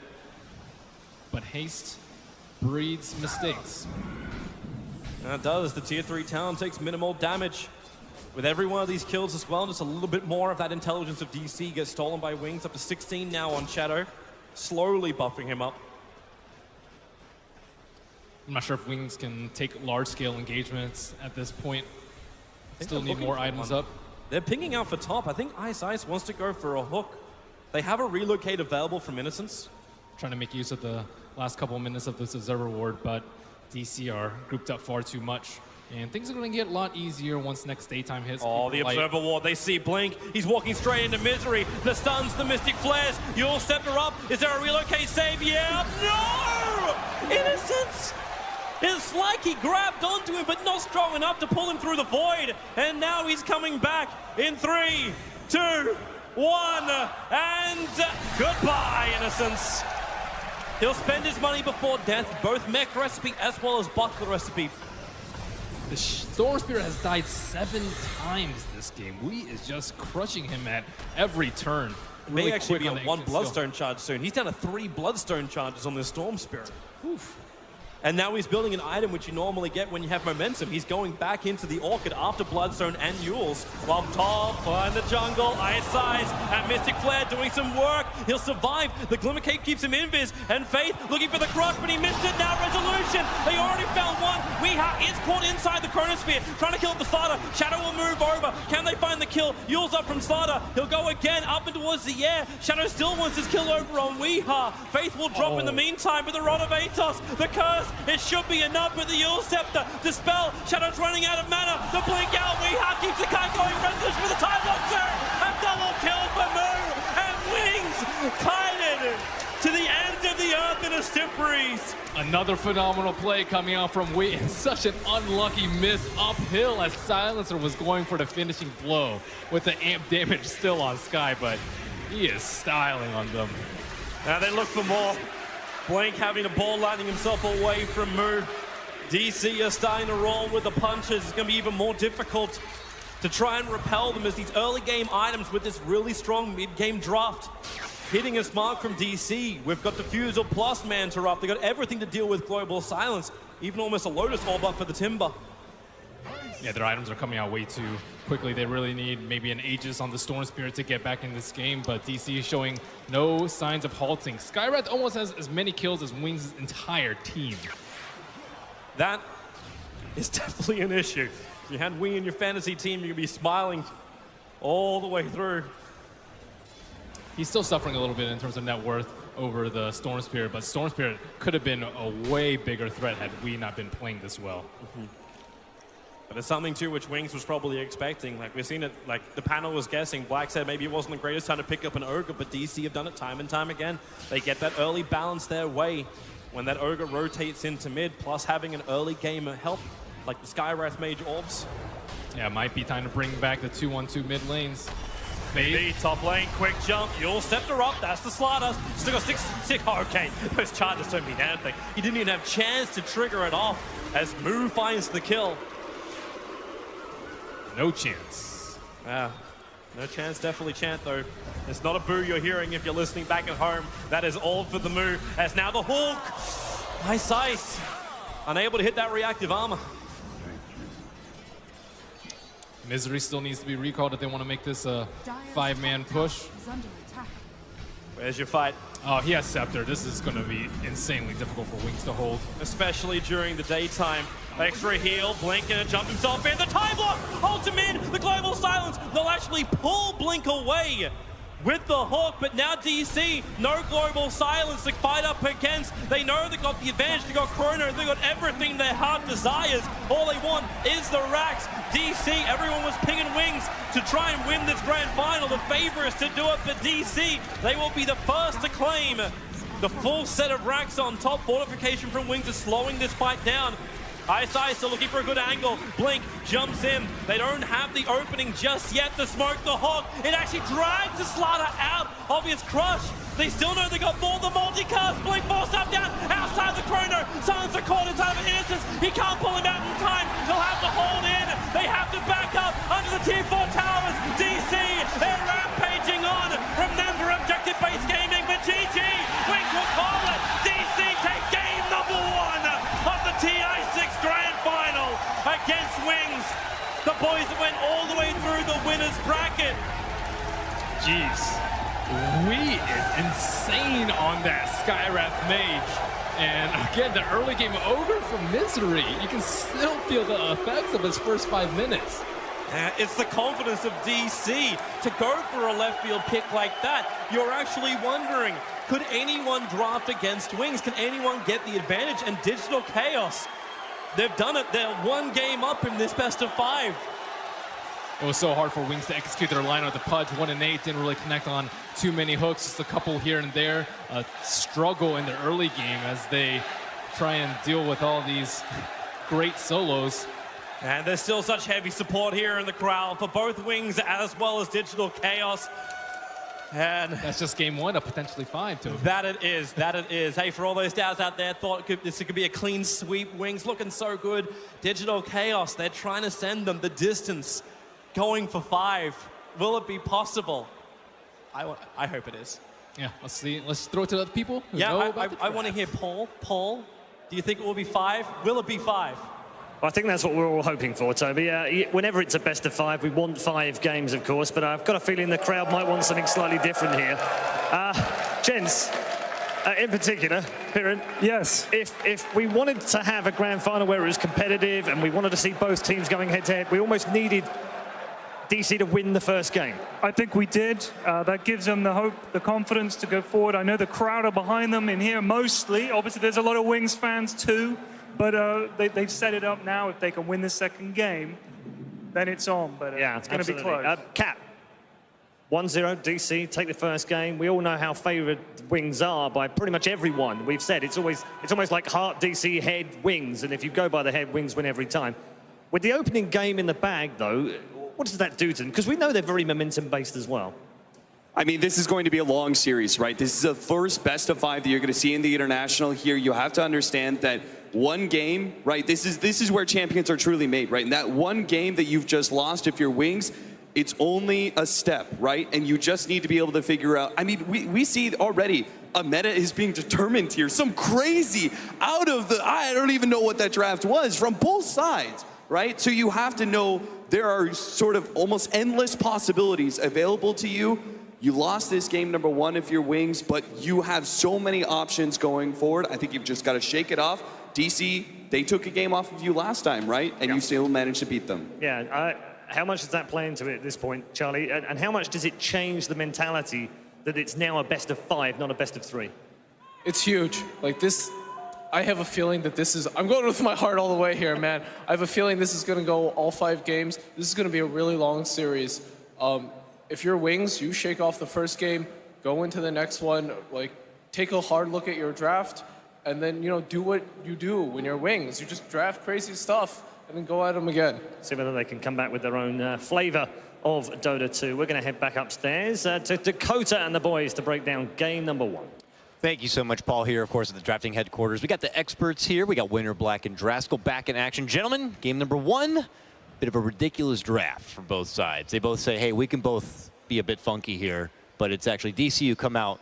But haste breeds mistakes. And it does. The tier 3 talent takes minimal damage. With every one of these kills as well, just a little bit more of that intelligence of DC gets stolen by Wings, up to 16 now on Shadow, slowly buffing him up. I'm not sure if Wings can take large-scale engagements at this point. Still need more items up. They're pinging out for top. I think Ice Ice wants to go for a hook. They have a relocate available from Innocence. Trying to make use of the last couple of minutes of this observer ward, but DC are grouped up far too much. And things are going to get a lot easier once next daytime hits. Oh, the observer ward. They see Blink. He's walking straight into Misery. The stuns, the Mystic Flares. You'll step her up. Is there a relocate save? Yeah. No! Innocence! It's like he grabbed onto him, but not strong enough to pull him through the void. And now he's coming back in 3, 2, 1. And goodbye, Innocence. He'll spend his money before death, both mech recipe as well as buckler recipe. The Storm Spirit has died 7 times this game. Wee is just crushing him at every turn. Really May actually be on on 1 Bloodstone charge soon. He's down to 3 Bloodstone charges on this Storm Spirit. Oof. And now he's building an item which you normally get when you have momentum. He's going back into the Orchid after Bloodstone and Yules. While top in the jungle, Ice Ice and Mystic Flare doing some work. He'll survive. The Glimmer Cape keeps him invis. And Faith looking for the crush, but he missed it. Now Resolution. They already found one. Weeha is caught inside the Chronosphere, trying to kill the Slaughter. Shadow will move over. Can they find the kill? Yules up from Slaughter. He'll go again up and towards the air. Shadow still wants his kill over on Weeha. Faith will drop in the meantime with the Rod of Atos. The curse. It should be enough, but the Yule Scepter, Dispel, Shadow's running out of mana, the blink out, Weeha keeps the kite going, Resolution for the time lock, a double kill for Moo, and Wings kited to the end of the earth in a stiff breeze. Another phenomenal play coming out from Wee, and such an unlucky miss uphill as Silencer was going for the finishing blow with the amp damage still on Sky, but he is styling on them. Now they look for more. Blink having a ball lighting himself away from Moo. DC are starting to roll with the punches. It's going to be even more difficult to try and repel them as these early game items with this really strong mid-game draft hitting a mark from DC. We've got Diffusal plus Manta up. They've got everything to deal with Global Silence, even almost a Lotus Orb up for the Timber. Yeah, their items are coming out way too quickly. They really need maybe an Aegis on the Storm Spirit to get back in this game, but DC is showing no signs of halting. Skywrath almost has as many kills as Wings' entire team. That is definitely an issue. If you had Wing in your fantasy team, you'd be smiling all the way through. He's still suffering a little bit in terms of net worth over the Storm Spirit, but Storm Spirit could have been a way bigger threat had we not been playing this well. But it's something too which Wings was probably expecting. Like we've seen it, like the panel was guessing. Black said maybe it wasn't the greatest time to pick up an Ogre, but DC have done it time and time again. They get that early balance their way when that Ogre rotates into mid, plus having an early game help, like the Skywrath Mage Orbs. Yeah, it might be time to bring back the 2-1-2 mid lanes. Maybe top lane, quick jump, Yule Scepter up, that's the Slaughter. Still got six, oh, okay, those charges don't mean anything. He didn't even have a chance to trigger it off as Moo finds the kill. No chance. Yeah, no chance, definitely chant though. It's not a boo you're hearing if you're listening back at home. That is all for the Moo, as now the Hawk. Nice Ice, unable to hit that reactive armor. Misery still needs to be recalled if they want to make this a 5-man push. Where's your fight? Oh, he has Scepter. This is going to be insanely difficult for Wings to hold. Especially during the daytime. Extra heal, Blink gonna jump himself in. The time block holds him in. The Global Silence. They'll actually pull Blink away with the Hawk, but now DC, no Global Silence to fight up against. They know they got the advantage. They got Chrono. They got everything their heart desires. All they want is the racks. DC, everyone was picking Wings to try and win this grand final. The favorites to do it, but DC, they will be the first to claim the full set of racks on top. Fortification from Wings is slowing this fight down. Ice are looking for a good angle. Blink jumps in. They don't have the opening just yet to smoke the hog. It actually drags the Slaughter out of his crush. They still know they got more than multicast. Blink forced up down outside the chrono. Silence the caught inside of Innocence. He can't pull him out in time. He'll have to hold in. They have to back up under the tier 4 towers. DC, they're rampaging on from them for objective-based gaming. But GG, Wings will call it. DC take game number 1 of the TI6 Grand Final against Wings. The boys went all the way through the winner's bracket. Jeez. We is insane on that Skywrath Mage. And again, the early game Ogre from Misery. You can still feel the effects of his first 5 minutes. It's the confidence of DC to go for a left field pick like that. You're actually wondering, could anyone draft against Wings? Can anyone get the advantage? And Digital Chaos, they've done it. They're 1 game up in this best of 5. It was so hard for Wings to execute their line with the Pudge. 1 and 8 didn't really connect on too many hooks. Just a couple here and there. A struggle in the early game as they try and deal with all these great solos. And there's still such heavy support here in the crowd for both Wings as well as Digital Chaos. And that's just game 1 of potentially 5 too. That it is, that it is. Hey, for all those doubts out there, thought this could be a clean sweep. Wings looking so good. Digital Chaos, they're trying to send them the distance. Going for 5. Will it be possible? I hope it is. Yeah, let's see. Let's throw it to other people. Yeah, I want to hear Paul. Paul, do you think it will be 5? Will it be 5? I think that's what we're all hoping for, Toby. Whenever it's a best of 5, we want 5 games, of course, but I've got a feeling the crowd might want something slightly different here. Gents, in particular, Piran. Yes. If we wanted to have a grand final where it was competitive and we wanted to see both teams going head-to-head, we almost needed DC to win the first game. I think we did. That gives them the hope, the confidence to go forward. I know the crowd are behind them in here mostly. Obviously, there's a lot of Wings fans too, but they've set it up now. If they can win the second game, then it's on. But yeah, it's going to be close. Cap, 1-0 DC, take the first game. We all know how favored Wings are by pretty much everyone. We've said it's almost like heart DC, head Wings, and if you go by the head, Wings win every time. With the opening game in the bag, though, what does that do to them? Because we know they're very momentum-based as well. I mean, this is going to be a long series, right? This is the first best of 5 that you're going to see in the international here. You have to understand that 1 game, right? This is where champions are truly made, right? And that 1 game that you've just lost, if you're Wings, it's only a step, right? And you just need to be able to figure out. I mean, we see already a meta is being determined here. Some crazy out of the, I don't even know what that draft was from both sides, right? So you have to know there are sort of almost endless possibilities available to you. You lost this game number 1 if you're Wings, but you have so many options going forward. I think you've just got to shake it off. DC, they took a game off of you last time, right? And you still managed to beat them. Yeah, how much does that play into it at this point, Charlie? And how much does it change the mentality that it's now a best of 5, not a best of 3? It's huge. Like this, I have a feeling that this is, I'm going with my heart all the way here, man. I have a feeling this is going to go all 5 games. This is going to be a really long series. If you're Wings, you shake off the first game, go into the next one, like take a hard look at your draft, and then, do what you do when you're Wings. You just draft crazy stuff and then go at them again. See whether they can come back with their own flavor of Dota 2. We're going to head back upstairs to Dakota and the boys to break down game number 1. Thank you so much, Paul, here, of course, at the drafting headquarters. We got the experts here. We got Winner, Black, and Draskell back in action. Gentlemen, game number 1, bit of a ridiculous draft from both sides. They both say, hey, we can both be a bit funky here, but it's actually DC who come out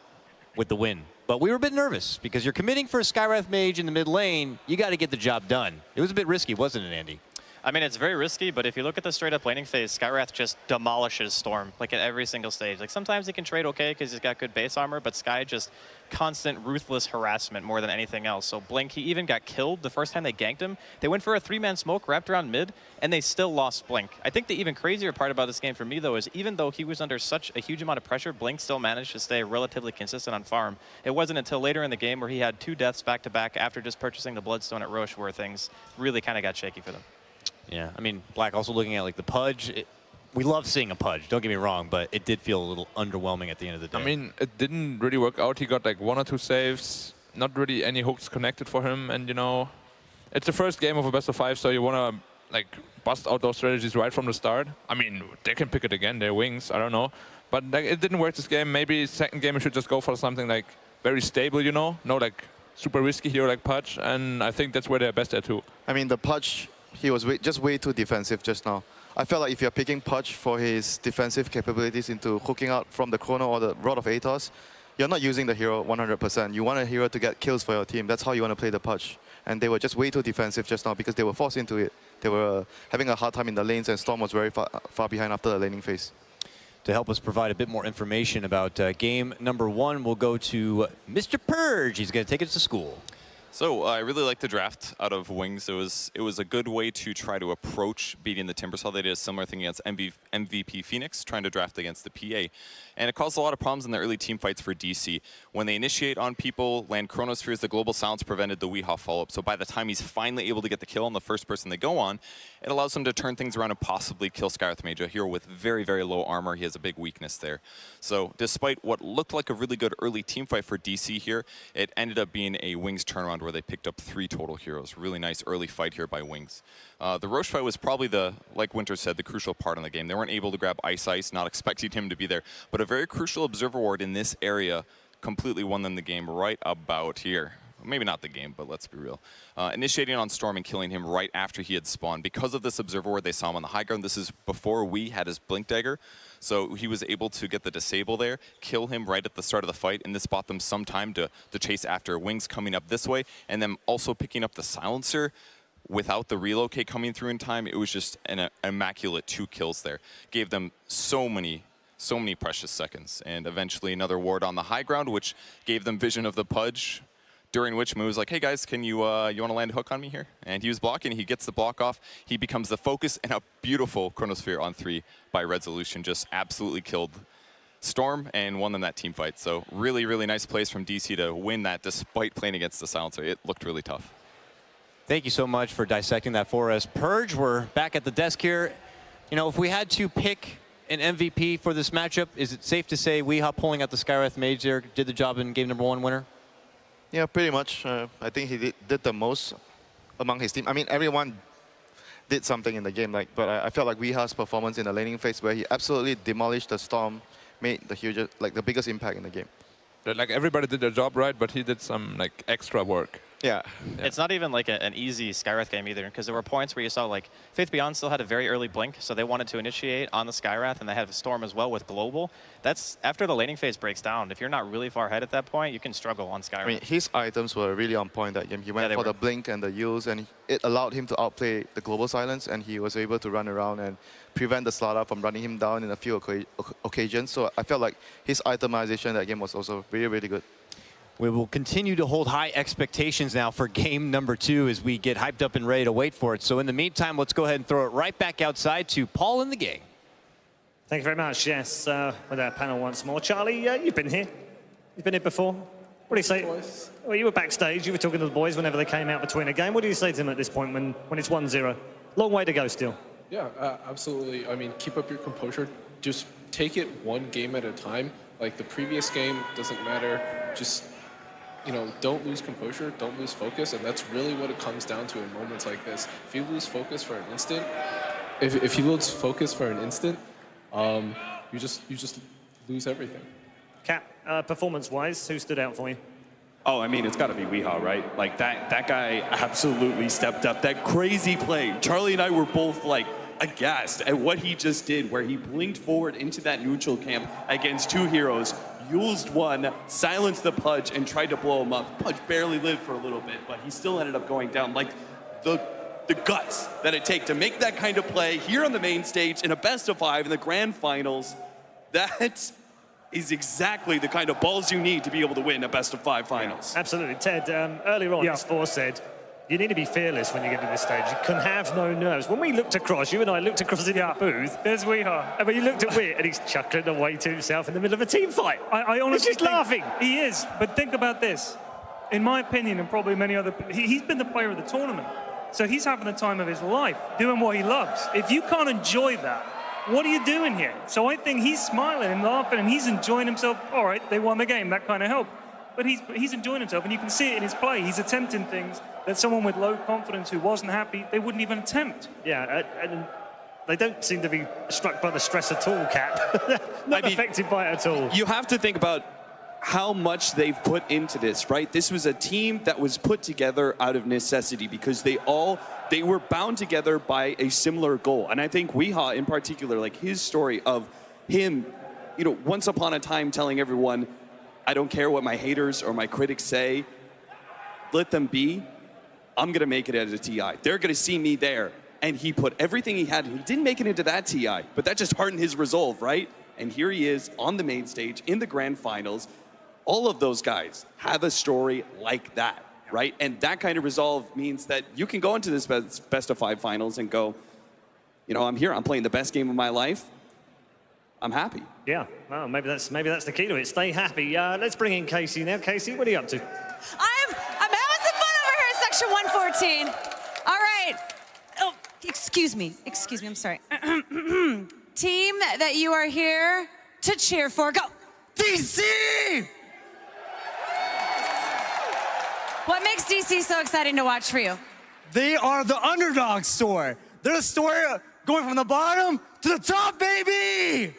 with the win. But we were a bit nervous because you're committing for a Skywrath Mage in the mid lane. You got to get the job done. It was a bit risky, wasn't it, Andy? I mean, it's very risky, but if you look at the straight-up laning phase, Skywrath just demolishes Storm, like at every single stage. Like sometimes he can trade okay because he's got good base armor, but Sky just constant ruthless harassment more than anything else. So Blink, he even got killed the first time they ganked him. They went for a 3-man smoke wrapped around mid, and they still lost Blink. I think the even crazier part about this game for me, though, is even though he was under such a huge amount of pressure, Blink still managed to stay relatively consistent on farm. It wasn't until later in the game where he had 2 deaths back-to-back after just purchasing the Bloodstone at Roche where things really kind of got shaky for them. Yeah, I mean, Black, also looking at like the Pudge, we love seeing a Pudge, don't get me wrong, but it did feel a little underwhelming at the end of the day. I mean, it didn't really work out. He got like 1 or 2 saves, not really any hooks connected for him, and it's the first game of a best of 5, so you want to like bust out those strategies right from the start. I mean, they can pick it again. They're Wings. I don't know, but like, it didn't work this game. Maybe second game we should just go for something like very stable, you know, no like super risky hero like Pudge, and I think that's where they're best at too. I mean, the Pudge, he was just way too defensive just now. I felt like if you're picking Pudge for his defensive capabilities into hooking out from the Chrono or the Rod of Atos, you're not using the hero 100%. You want a hero to get kills for your team. That's how you want to play the Pudge. And they were just way too defensive just now because they were forced into it. They were having a hard time in the lanes, and Storm was very far behind after the laning phase. To help us provide a bit more information about game number 1, we'll go to Mr. Purge. He's going to take us to school. So I really liked the draft out of Wings. It was a good way to try to approach beating the Timbersaw. They did a similar thing against MVP Phoenix, trying to draft against the PA. And it caused a lot of problems in the early team fights for DC. When they initiate on people, land Chronospheres, the Global Silence prevented the Weehaw follow-up. So by the time he's finally able to get the kill on the first person they go on, it allows him to turn things around and possibly kill Skywrath Mage, a hero with very, very low armor. He has a big weakness there. So despite what looked like a really good early team fight for DC here, it ended up being a Wings turnaround where they picked up 3 total heroes. Really nice early fight here by Wings. The Roche fight was probably like Winter said, the crucial part in the game. They weren't able to grab Ice, not expecting him to be there, but a very crucial Observer Ward in this area completely won them the game right about here. Maybe not the game, but let's be real. Initiating on Storm and killing him right after he had spawned. Because of this Observer Ward, they saw him on the high ground. This is before we had his Blink Dagger. So he was able to get the disable there, kill him right at the start of the fight, and this bought them some time to chase after Wings coming up this way, and then also picking up the Silencer without the relocate coming through in time. It was just an immaculate 2 kills there. Gave them so many precious seconds. And eventually another ward on the high ground, which gave them vision of the Pudge, during which Moo was like, hey guys, can you want to land a hook on me here? And he was blocking, he gets the block off, he becomes the focus, and a beautiful Chronosphere on 3 by Resolution just absolutely killed Storm and won them that team fight. So really, really nice plays from DC to win that despite playing against the Silencer. It looked really tough. Thank you so much for dissecting that for us. Purge, we're back at the desk here. You know, if we had to pick an MVP for this matchup, is it safe to say Weehaw pulling out the Skywrath Mage there did the job in game number 1 winner? Yeah, pretty much. I think he did the most among his team. I mean, everyone did something in the game, but I felt like Weehaw's performance in the laning phase, where he absolutely demolished the Storm, made the biggest impact in the game. Like everybody did their job right, but he did some like extra work. Yeah. It's not even like an easy Skywrath game either, because there were points where you saw like Faith Beyond still had a very early blink, so they wanted to initiate on the Skywrath, and they had a Storm as well with Global. That's after the laning phase breaks down. If you're not really far ahead at that point, you can struggle on Skywrath. I mean, his items were really on point that game. He went for the blink and the use, and it allowed him to outplay the Global Silence, and he was able to run around and prevent the Slaughter from running him down in a few occasions. So I felt like his itemization in that game was also really, really good. We will continue to hold high expectations now for game number 2 as we get hyped up and ready to wait for it. So in the meantime, let's go ahead and throw it right back outside to Paul and the gang. Thank you very much. Yes, with our panel once more. Charlie, you've been here. You've been here before. What do you say? Well, you were backstage. You were talking to the boys whenever they came out between a game. What do you say to them at this point when it's 1-0? Long way to go still. Yeah, absolutely. I mean, keep up your composure. Just take it one game at a time. Like the previous game, doesn't matter. Just, you know, don't lose composure, don't lose focus, and that's really what it comes down to in moments like this. If you lose focus for an instant, if you lose focus for an instant, you just lose everything. Cap, performance-wise, who stood out for you? Oh, I mean, it's got to be Weehaw, right? Like, that guy absolutely stepped up. That crazy play. Charlie and I were both, like, aghast at what he just did, where he blinked forward into that neutral camp against 2 heroes, used one, silenced the Pudge, and tried to blow him up. Pudge barely lived for a little bit, but he still ended up going down. Like, the guts that it takes to make that kind of play here on the main stage in a best-of-5 in the grand finals, that is exactly the kind of balls you need to be able to win a best-of-5 finals. Absolutely. Ted, earlier on, S4 said, you need to be fearless when you get to this stage. You can have no nerves. When we looked across, you and I looked across in the booth. There's Weehaw. And when you looked at Weir, and he's chuckling away to himself in the middle of a team fight. I honestly he's just laughing. He is, but think about this. In my opinion, and probably many other, he's been the player of the tournament. So he's having the time of his life, doing what he loves. If you can't enjoy that, what are you doing here? So I think he's smiling and laughing, and he's enjoying himself. All right, they won the game. That kind of helped. but he's enjoying himself, and you can see it in his play. He's attempting things that someone with low confidence who wasn't happy, they wouldn't even attempt. Yeah, and they don't seem to be struck by the stress at all, Cap. Not affected by it at all. You have to think about how much they've put into this, right? This was a team that was put together out of necessity because they were bound together by a similar goal. And I think Weehaw in particular, like his story of him, you know, once upon a time telling everyone, I don't care what my haters or my critics say, let them be. I'm going to make it as a TI. They're going to see me there. And he put everything he had. He didn't make it into that TI, but that just hardened his resolve, right? And here he is on the main stage in the grand finals. All of those guys have a story like that, right? And that kind of resolve means that you can go into this best of 5 finals and go, you know, I'm here. I'm playing the best game of my life. I'm happy. Yeah, well, maybe that's the key to it. Stay happy. Let's bring in Casey now. Casey, what are you up to? I'm having some fun over here in section 114. All right. Oh, excuse me, I'm sorry. Team that you are here to cheer for, go. DC! What makes DC so exciting to watch for you? They are the underdog store. They're the store going from the bottom to the top, baby!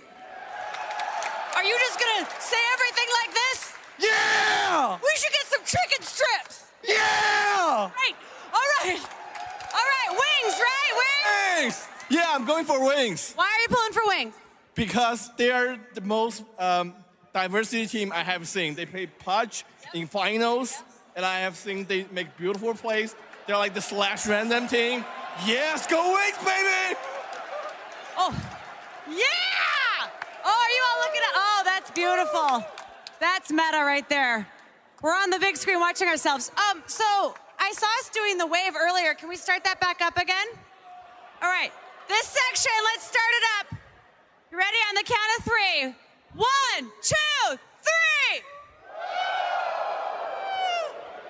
Are you just gonna say everything like this? Yeah! We should get some chicken strips! Yeah! Right, all right. All right, wings, right? Wings! Yeah, I'm going for wings. Why are you pulling for wings? Because they are the most diversity team I have seen. They play Pudge in finals, and I have seen they make beautiful plays. They're like the slash random team. Yes, go wings, baby! Oh, yeah! Oh, are you all looking at, oh, that's beautiful. That's meta right there. We're on the big screen watching ourselves. So I saw us doing the wave earlier. Can we start that back up again? All right, this section, let's start it up. You ready? On the count of 3. 1, 2, 3.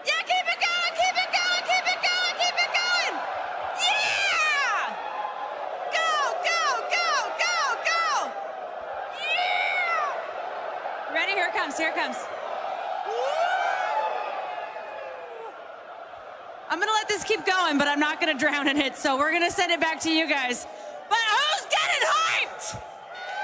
Yeah, keep it going, keep it going, keep it going, keep it going. Yeah! Go, go, go, go, go. Yeah! Ready? Here it comes, here it comes. I'm gonna let this keep going, but I'm not gonna drown in it, so we're gonna send it back to you guys. But who's getting hyped?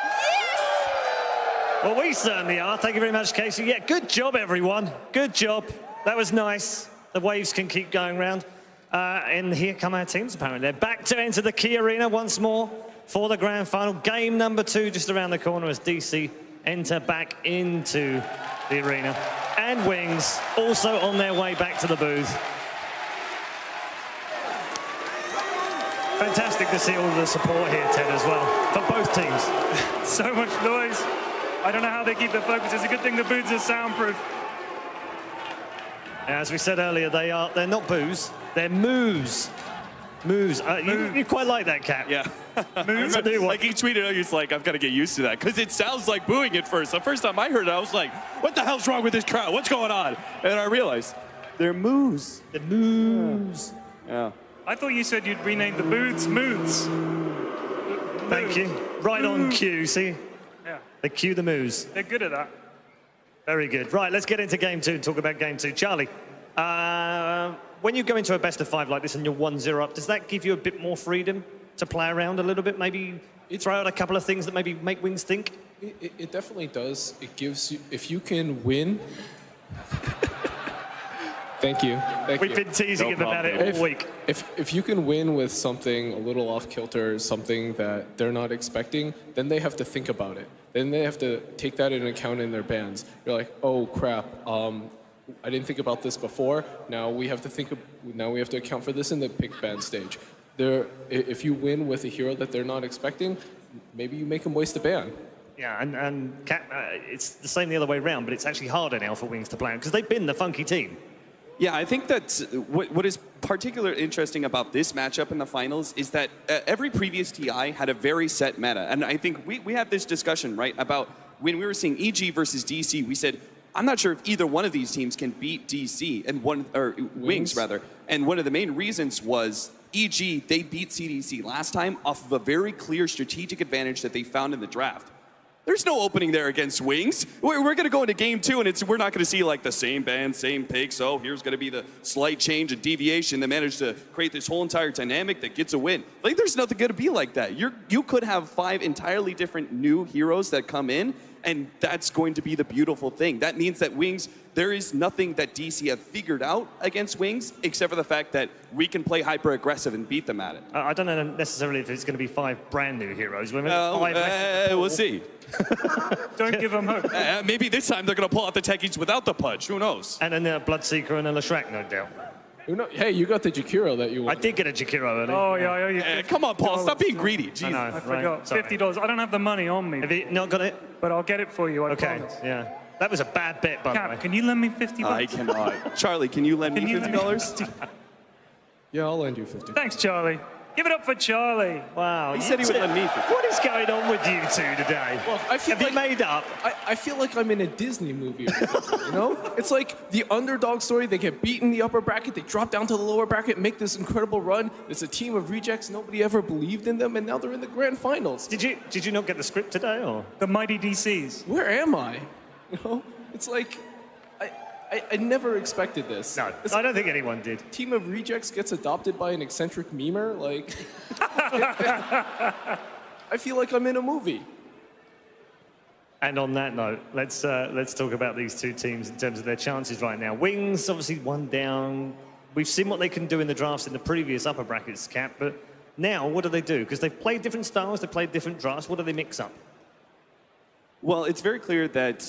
Yes! Well, we certainly are. Thank you very much, Casey. Yeah, good job, everyone. Good job. That was nice. The waves can keep going round. And here come our teams, apparently. They're back to enter the Key Arena once more for the grand final. Game number 2 just around the corner as DC enter back into the arena. And Wings also on their way back to the booth. Fantastic to see all of the support here, Ted, as well, for both teams. So much noise. I don't know how they keep their focus. It's a good thing the booths are soundproof. As we said earlier, they're not boos, they're moos. Moos. You quite like that, Cap. Yeah. Moos? I do. Like he tweeted out, he's like, I've got to get used to that because it sounds like booing at first. The first time I heard it, I was like, what the hell's wrong with this crowd? What's going on? And I realized they're moos. The moos. Yeah. I thought you said you'd rename the booths Moods. Thank you. Right on cue, see? Yeah. They cue the moos. They're good at that. Very good. Right, let's get into game 2 and talk about game 2. Charlie, when you go into a best of 5 like this and you're 1-0 up, does that give you a bit more freedom to play around a little bit? Maybe throw out a couple of things that maybe make Wings think? It definitely does. It gives you, if you can win. Thank you. We've been teasing him about it all week. If you can win with something a little off kilter, something that they're not expecting, then they have to think about it. Then they have to take that into account in their bans. You're like, oh crap, I didn't think about this before. Now we have to account for this in the pick ban stage. If you win with a hero that they're not expecting, maybe you make them waste a ban. Yeah, and it's the same the other way around, but it's actually harder now for Wings to play because they've been the funky team. Yeah, I think that's what is particularly interesting about this matchup in the finals is that every previous TI had a very set meta. And I think we had this discussion, right, about when we were seeing EG versus DC, we said, I'm not sure if either one of these teams can beat DC, and Wings rather. And one of the main reasons was EG, they beat CDC last time off of a very clear strategic advantage that they found in the draft. There's no opening there against Wings. We're going to go into game 2, and we're not going to see like the same band, same pick. So here's going to be the slight change and deviation that managed to create this whole entire dynamic that gets a win. Like, there's nothing going to be like that. You could have 5 entirely different new heroes that come in, and that's going to be the beautiful thing. That means that Wings, there is nothing that DC have figured out against Wings, except for the fact that we can play hyper-aggressive and beat them at it. I don't know necessarily if it's going to be 5 brand new heroes. We'll see. Don't give them hope. Maybe this time they're going to pull out the techies without the Pudge. Who knows? And a Bloodseeker and a Leshrac, no doubt. Hey, you got the Jakiro that you wanted. I did get a Jakiro early. Oh, yeah, I owe you. Come on, Paul. Stop being greedy. Jesus. I forgot. $50. I don't have the money on me. Have you not got it? But I'll get it for you. I promise. Yeah. That was a bad bet, by the way. Cap, can you lend me $50? I cannot. Charlie, can you lend me $50? Yeah, I'll lend you $50. Thanks, Charlie. Give it up for Charlie. Wow. He said he would lend me $50. What is going on with you two today? Well, I feel have you made up? I feel like I'm in a Disney movie. You know? It's like the underdog story. They get beaten in the upper bracket. They drop down to the lower bracket, make this incredible run. It's a team of rejects. Nobody ever believed in them, and now they're in the grand finals. Did you not get the script today, or? The mighty DCs. Where am I? You know? It's like... I never expected this. No, I don't think anyone did. Team of rejects gets adopted by an eccentric memer. Like, I feel like I'm in a movie. And on that note, let's talk about these two teams in terms of their chances right now. Wings, obviously, 1 down. We've seen what they can do in the drafts in the previous upper brackets, Cap. But now, what do they do? Because they've played different styles, they've played different drafts. What do they mix up? Well, it's very clear that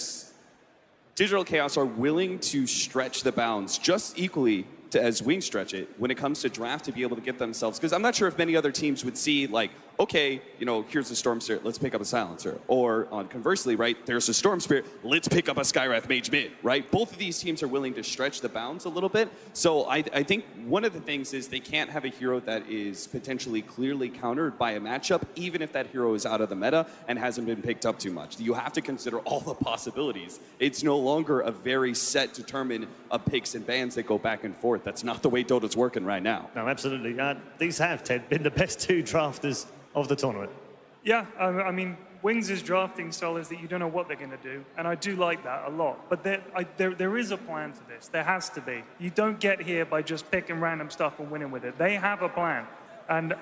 Digital Chaos are willing to stretch the bounds just equally as Wings stretch it when it comes to draft to be able to get themselves. Because I'm not sure if many other teams would see, like, okay, you know, here's a Storm Spirit, let's pick up a Silencer. Or conversely, right, there's a Storm Spirit, let's pick up a Skywrath Mage mid, right? Both of these teams are willing to stretch the bounds a little bit. So I think one of the things is they can't have a hero that is potentially clearly countered by a matchup, even if that hero is out of the meta and hasn't been picked up too much. You have to consider all the possibilities. It's no longer a very set, determined picks and bans that go back and forth. That's not the way Dota's working right now. No, absolutely. These have, Ted, been the best 2 drafters of the tournament. Yeah, I mean, Wings' drafting style is that you don't know what they're going to do, and I do like that a lot. But there is a plan to this. There has to be. You don't get here by just picking random stuff and winning with it. They have a plan, and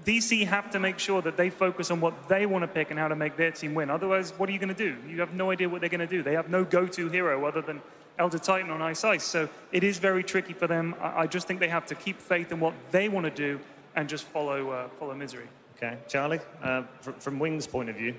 DC have to make sure that they focus on what they want to pick and how to make their team win. Otherwise, what are you going to do? You have no idea what they're going to do. They have no go-to hero other than Elder Titan on Ice. So it is very tricky for them. I just think they have to keep faith in what they want to do and just follow Misery. Okay, Charlie, from Wings' point of view,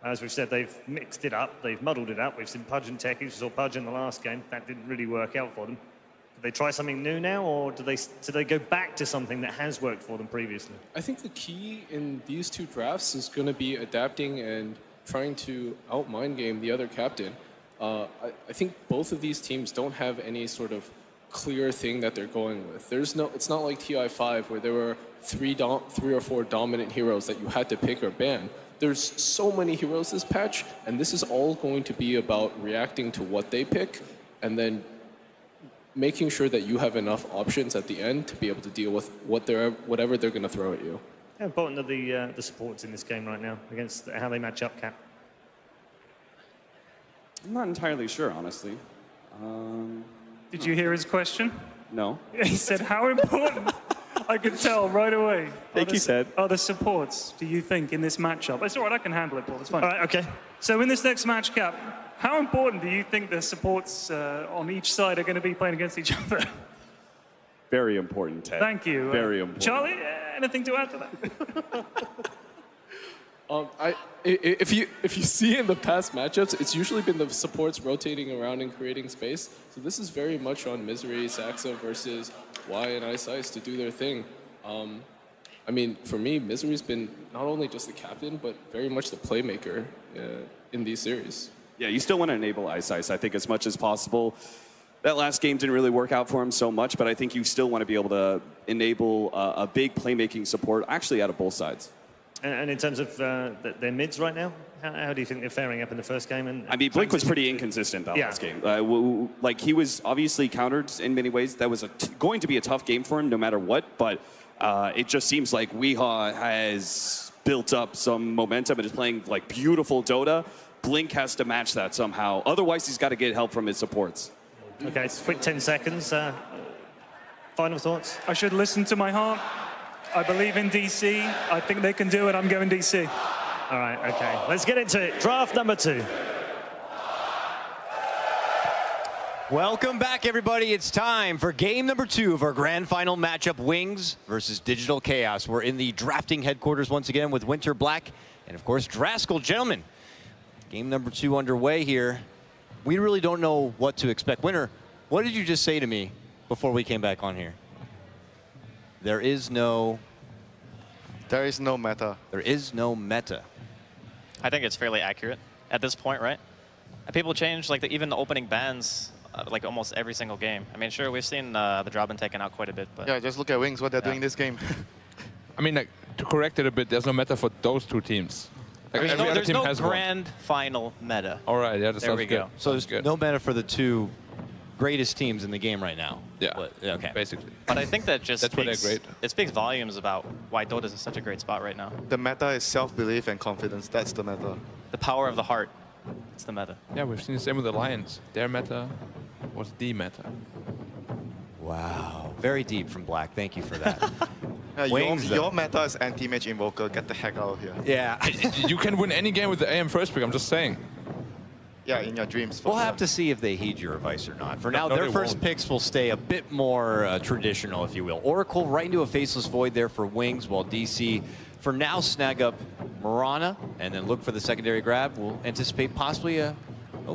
as we've said, they've mixed it up, they've muddled it up. We've seen Pudge and Techies, we saw Pudge in the last game. That didn't really work out for them. Do they try something new now, or do they go back to something that has worked for them previously? I think the key in these 2 drafts is going to be adapting and trying to out-mind game the other captain. I think both of these teams don't have any sort of clear thing that they're going with. It's not like TI5 where there were 3 or 4 dominant heroes that you had to pick or ban. There's so many heroes this patch, and this is all going to be about reacting to what they pick and then making sure that you have enough options at the end to be able to deal with whatever they're going to throw at you. How important are the supports in this game right now against how they match up, Cap? I'm not entirely sure, honestly. Did you hear his question? No. He said, how important? I could tell right away. Thank you, Ted. Are the supports, do you think, in this matchup? It's all right, I can handle it, Paul. It's fine. All right, okay. So in this next match, Cap, how important do you think the supports on each side are going to be playing against each other? Very important, Ted. Thank you. Very important. Charlie, anything to add to that? If you see in the past matchups, it's usually been the supports rotating around and creating space. So this is very much on Misery, Saxa versus Y and Ice to do their thing. I mean, for me, Misery's been not only just the captain, but very much the playmaker in these series. Yeah, you still want to enable Ice, I think, as much as possible. That last game didn't really work out for him so much, but I think you still want to be able to enable a big playmaking support, actually out of both sides. And in terms of their mids right now, how do you think they're faring up in the first game? And I mean, Blink was pretty inconsistent that last game. Like, he was obviously countered in many ways. That was going to be a tough game for him no matter what, but it just seems like Weehaw has built up some momentum and is playing like beautiful Dota. Blink has to match that somehow. Otherwise, he's got to get help from his supports. Okay, it's quick 10 seconds. Final thoughts? I should listen to my heart. I believe in DC. I think they can do it. I'm going DC. All right, okay. Let's get into it. Draft number 2. Welcome back, everybody. It's time for game number 2 of our grand final matchup, Wings versus Digital Chaos. We're in the drafting headquarters once again with Winter Black and, of course, Draskell. Gentlemen, game number 2 underway here. We really don't know what to expect. Winter, what did you just say to me before we came back on here? There is no meta. There is no meta. I think it's fairly accurate at this point, right? And people change, like even the opening bans, like almost every single game. I mean, sure, we've seen the Drobbin taken out quite a bit, but yeah, just look at Wings, what they're doing this game. I mean, like, to correct it a bit, there's no meta for those 2 teams. Like, there's no grand final meta. All right, yeah, that there sounds we good. go. So there's no meta for the 2 greatest teams in the game right now. Yeah, okay. Basically. But I think that just That's why they're speaks, great. it speaks volumes about why Dota's in such a great spot right now. The meta is self-belief and confidence. That's the meta. The power of the heart. It's the meta. Yeah, we've seen the same with the Lions. Their meta was the meta. Wow. Very deep from Black. Thank you for that. Wings, your meta is anti-mage invoker. Get the heck out of here. Yeah. You can win any game with the AM first pick, I'm just saying. Yeah, in your dreams. We'll have to see if they heed your advice or not. For now, No, their they first won't. picks will stay a bit more traditional, if you will. Oracle right into a Faceless Void there for Wings, while DC, for now, snag up Mirana, and then look for the secondary grab. We'll anticipate possibly a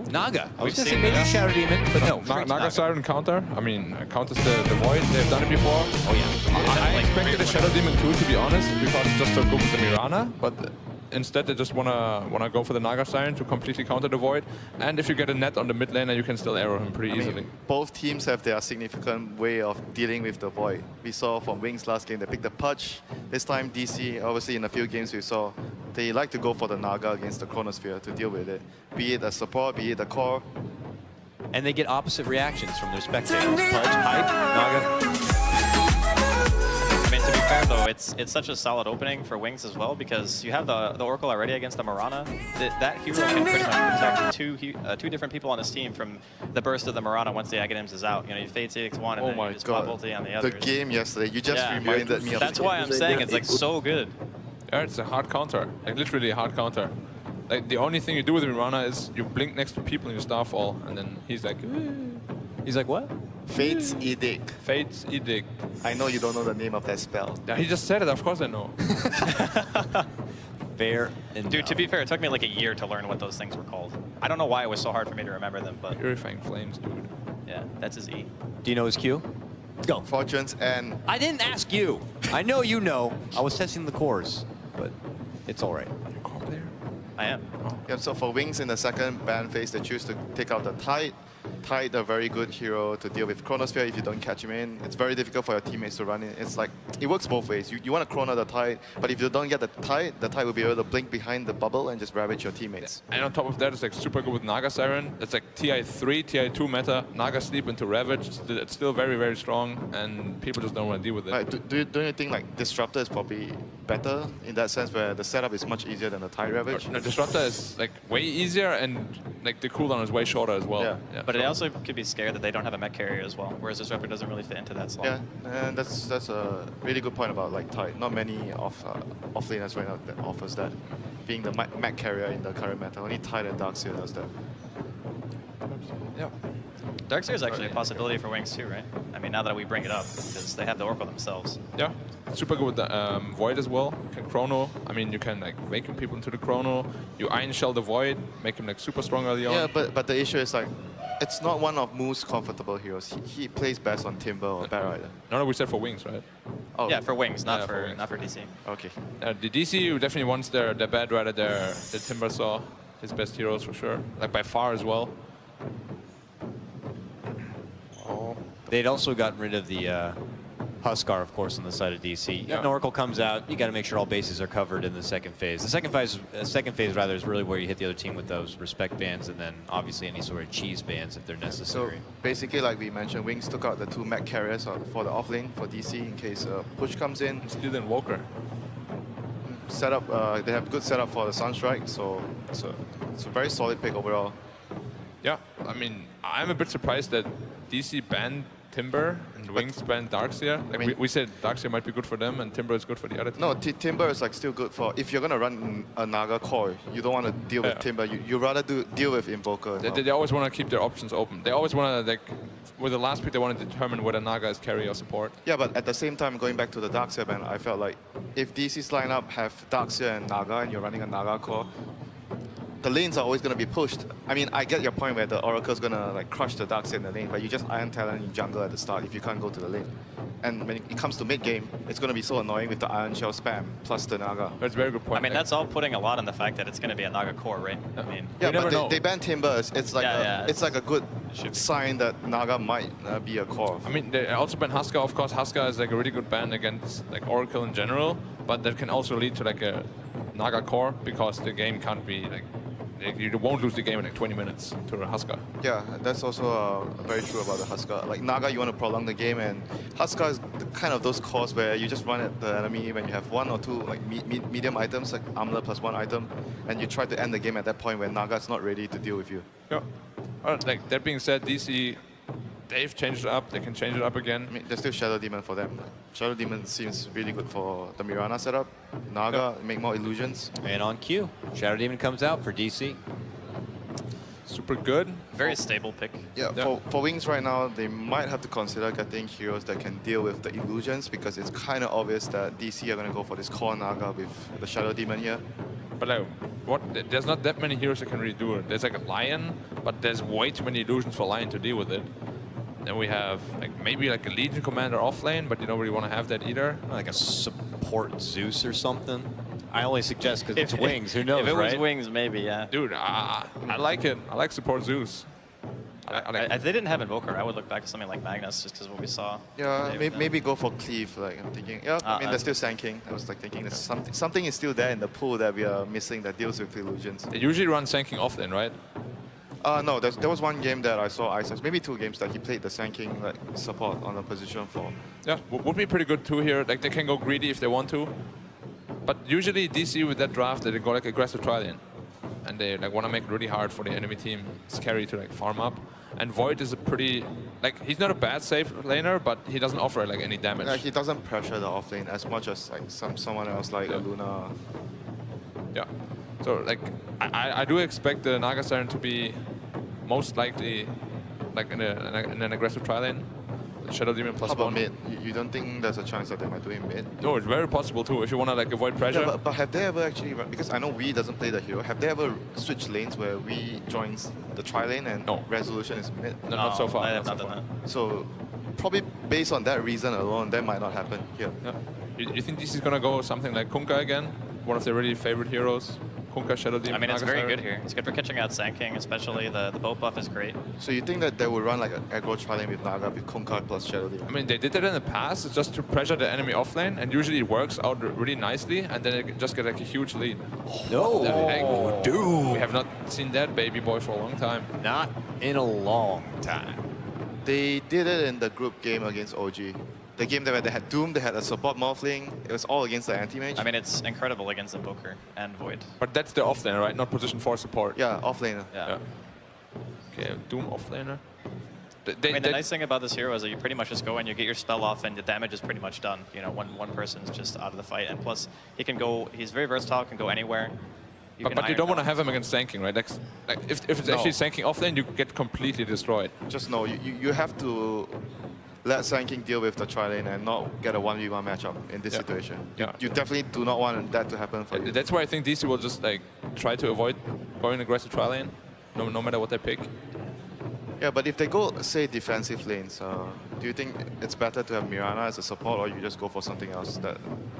Naga. I was going to say maybe Shadow Demon, but no. Naga Siren counter. I mean, counters the Void. They've done it before. Oh, yeah. I expected a Shadow Demon too, to be honest, because it's just so good with the Mirana, but instead they just wanna go for the Naga Siren to completely counter the Void. And if you get a net on the mid laner, you can still arrow him pretty easily. Both teams have their significant way of dealing with the Void. We saw from Wings last game, they picked the Pudge. This time DC, obviously in a few games we saw, they like to go for the Naga against the Chronosphere to deal with it. Be it a support, be it a core. And they get opposite reactions from their spectators. Pudge, hype, Naga. I mean, to be fair though, it's such a solid opening for Wings as well because you have the Oracle already against the Mirana. That hero can pretty much protect two different people on his team from the burst of the Mirana once the Aghanim's is out. You know, you fade CX1 and then you just pop ulti on the other. The game yesterday, you just reminded me of That's why I'm saying it's like so good. Yeah, it's a hard counter. Like literally a hard counter. Like the only thing you do with Mirana is you blink next to people and you Starfall, and then he's like, he's like what? Fate's Edict. Fate's Edict. I know you don't know the name of that spell. Yeah, he just said it. Of course I know. Fair enough. Dude, to be fair, it took me like a year to learn what those things were called. I don't know why it was so hard for me to remember them, but Purifying Flames, dude. Yeah, that's his E. Do you know his Q? Go. Fortunes and... I didn't ask you. I know you know. I was testing the cores, but it's all right. Are you a core player? I am. Yeah, so for Wings in the second ban phase, they choose to take out the Tide. Tide, a very good hero to deal with Chronosphere if you don't catch him in. It's very difficult for your teammates to run in. It's like, it works both ways. You want to chrono the Tide, but if you don't get the Tide will be able to blink behind the bubble and just ravage your teammates. And on top of that, it's like super good with Naga Siren. It's like TI3, TI2 meta, Naga Sleep into Ravage. It's still very, very strong, and people just don't want to deal with it. Right, don't you think like Disruptor is probably better in that sense where the setup is much easier than the Tide Ravage? No, Disruptor is like way easier, and like the cooldown is way shorter as well. Yeah. But it also could be scared that they don't have a mech carrier as well, whereas Disruptor doesn't really fit into that slot. Yeah, and that's a really good point about like Tide. Not many off-laners right now that offers that, being the mech carrier in the current meta. Only Tide and Darkseer does that. Yeah. Darkseer is actually a possibility for Wings too, right? I mean, now that we bring it up, because they have the Oracle themselves. Yeah, super good with the Void as well. You can Chrono. I mean, you can like vacuum people into the Chrono. You Iron Shell the Void, make him like super strong early on. Yeah, but the issue is like, it's not one of Moo's comfortable heroes. He plays best on Timber or Batrider. No, we said for Wings, right? Oh. Yeah, for Wings, not for Wings. not for DC. Okay. The DC definitely wants their Batrider, their Timbersaw, his best heroes for sure. Like by far as well. Oh. They'd also gotten rid of the Huskar, of course, on the side of DC. Yeah. An Oracle comes out, you got to make sure all bases are covered in the second phase. The second phase rather is really where you hit the other team with those respect bans, and then obviously any sort of cheese bans if they're necessary. So basically, like we mentioned, Wings took out the two mech carriers for the off lane for DC in case push comes in. Still in Walker. setup. They have good setup for the Sunstrike, so it's a very solid pick overall. Yeah, I mean, I'm a bit surprised that DC banned Timber and Wings banned Darkseer. Like, I mean, we said Darkseer might be good for them and Timber is good for the other team. No, Timber is like still good for if you're gonna run a Naga core. You don't want to deal with Timber. You rather deal with Invoker. They always want to keep their options open. They always want to, like, with the last pick, they want to determine whether Naga is carry or support. Yeah, but at the same time, going back to the Darkseer ban, I felt like if DC's lineup have Darkseer and Naga and you're running a Naga core, the lanes are always going to be pushed. I mean, I get your point where the Oracle's going to like crush the Darkseer in the lane, but you just Iron Talon in jungle at the start if you can't go to the lane. And when it comes to mid-game, it's going to be so annoying with the Iron Shell spam plus the Naga. That's a very good point. I mean, that's all putting a lot on the fact that it's going to be a Naga core, right? I mean, yeah, but they ban Timber. It's like it's like a good sign that Naga might be a core. I mean, they also ban Husker. Of course, Husker is like a really good ban against like Oracle in general, but that can also lead to like a Naga core because the game can't be like you won't lose the game in like 20 minutes to the Husker. Yeah, that's also very true about the Husker. Like Naga, you want to prolong the game, and Husker is kind of those cores where you just run at the enemy when you have one or two like medium items, like Armor plus one item, and you try to end the game at that point when Naga is not ready to deal with you. Yeah. Like that being said, DC, they've changed it up. They can change it up again. I mean, there's still Shadow Demon for them. Shadow Demon seems really good for the Mirana setup. Naga, make more illusions. And on cue, Shadow Demon comes out for DC. Super good. Very stable pick. Yeah, for Wings right now, they might have to consider getting heroes that can deal with the illusions because it's kind of obvious that DC are going to go for this core Naga with the Shadow Demon here. But like, there's not that many heroes that can really do it. There's like a Lion, but there's way too many illusions for Lion to deal with it. Then we have like maybe like a Legion Commander off lane, but you don't really want to have that either. Like a support Zeus or something. I only suggest because it's Wings. Who knows, If it right? was Wings, maybe, yeah. Dude, I like it. I like support Zeus. If they didn't have Invoker, I would look back to something like Magnus just because what we saw. Yeah, maybe go for Cleave. Like I'm thinking. Yeah, I mean there's still Sand King. I was like thinking there's something is still there in the pool that we are missing that deals with illusions. They usually run Sand King off lane, right? No, there was one game that I saw Isis, maybe two games that he played the Sand King like support on a position for. Yeah, would be pretty good too here. Like they can go greedy if they want to, but usually DC with that draft they go like aggressive tri-lane, and they like want to make it really hard for the enemy team Scary to like farm up. And Void is a pretty like he's not a bad safe laner, but he doesn't offer like any damage. He doesn't pressure the off lane as much as like someone else like Luna. Yeah. So like I do expect the Naga Siren to be most likely like in an aggressive tri-lane. Shadow Demon plus How about one. mid? You don't think there's a chance that they might do it mid? No, it's very possible too. If you want to like avoid pressure. Yeah, but have they ever actually? Because I know Wii doesn't play the hero. Have they ever switched lanes where Wii joins the tri-lane and Resolution is mid? No, not so far. I have not done that. So probably based on that reason alone, that might not happen here. Yeah. You think this is gonna go something like Kunkka again? One of their really favorite heroes. Kunkka, Shadow Demon. I mean, it's Naga very Siren. good here. It's good for catching out Sand King, especially the boat buff is great. So you think that they would run like an aggro tri-lane with Naga with Kunkka plus Shadow Demon? I mean, they did that in the past. It's just to pressure the enemy offlane, and usually it works out really nicely, and then they just get like a huge lead. No, dude. We have not seen that baby boy for a long time. Not in a long time. They did it in the group game against OG. The game where they had Doom, they had a support Morphling. It was all against the anti-mage. I mean, it's incredible against Invoker and Void. But that's the offlaner, right? Not position 4 support. Yeah, offlaner. Yeah. Okay, Doom offlaner. I mean, the nice thing about this hero is that you pretty much just go in, you get your spell off, and the damage is pretty much done. You know, one person's just out of the fight, and plus he can go. He's very versatile, can go anywhere. But you don't want to have him against Sanking, right? Like if it's actually Sanking offlane, you get completely destroyed. Just no, you have to let Sand King deal with the tri-lane and not get a 1v1 matchup in this situation. You definitely do not want that to happen for you. That's why I think DC will just like try to avoid going aggressive tri-lane, no matter what they pick. Yeah, but if they go, say, defensive lanes, do you think it's better to have Mirana as a support, or you just go for something else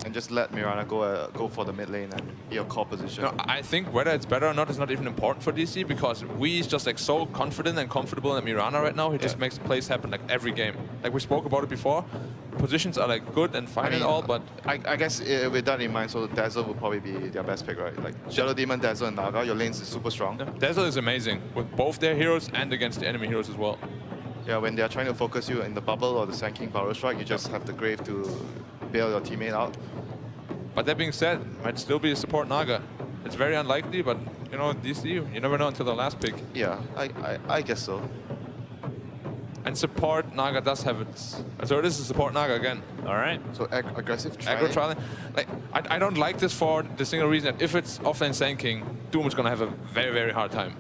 and just let Mirana go for the mid lane and be a core position? No, I think whether it's better or not is not even important for DC because we is just like so confident and comfortable in Mirana right now. He just makes plays happen like every game. Like we spoke about it before. Positions are like good and fine and all, but I guess with that in mind, so Dazzle would probably be their best pick, right? Like Shadow Demon, Dazzle, and Naga, your lanes is super strong. Dazzle is amazing with both their heroes and against the enemy heroes as well. Yeah, when they are trying to focus you in the bubble or the Sand King Power Strike, you just have the Grave to bail your teammate out. But that being said, might still be a support Naga. It's very unlikely, but you know, DC, you never know until the last pick. Yeah, I guess so. And support Naga does have its. So it is a support Naga again. All right. So aggressive Aggro trialing. Like, I don't like this for the single reason that if it's offlane Sand King, Doom is going to have a very, very hard time.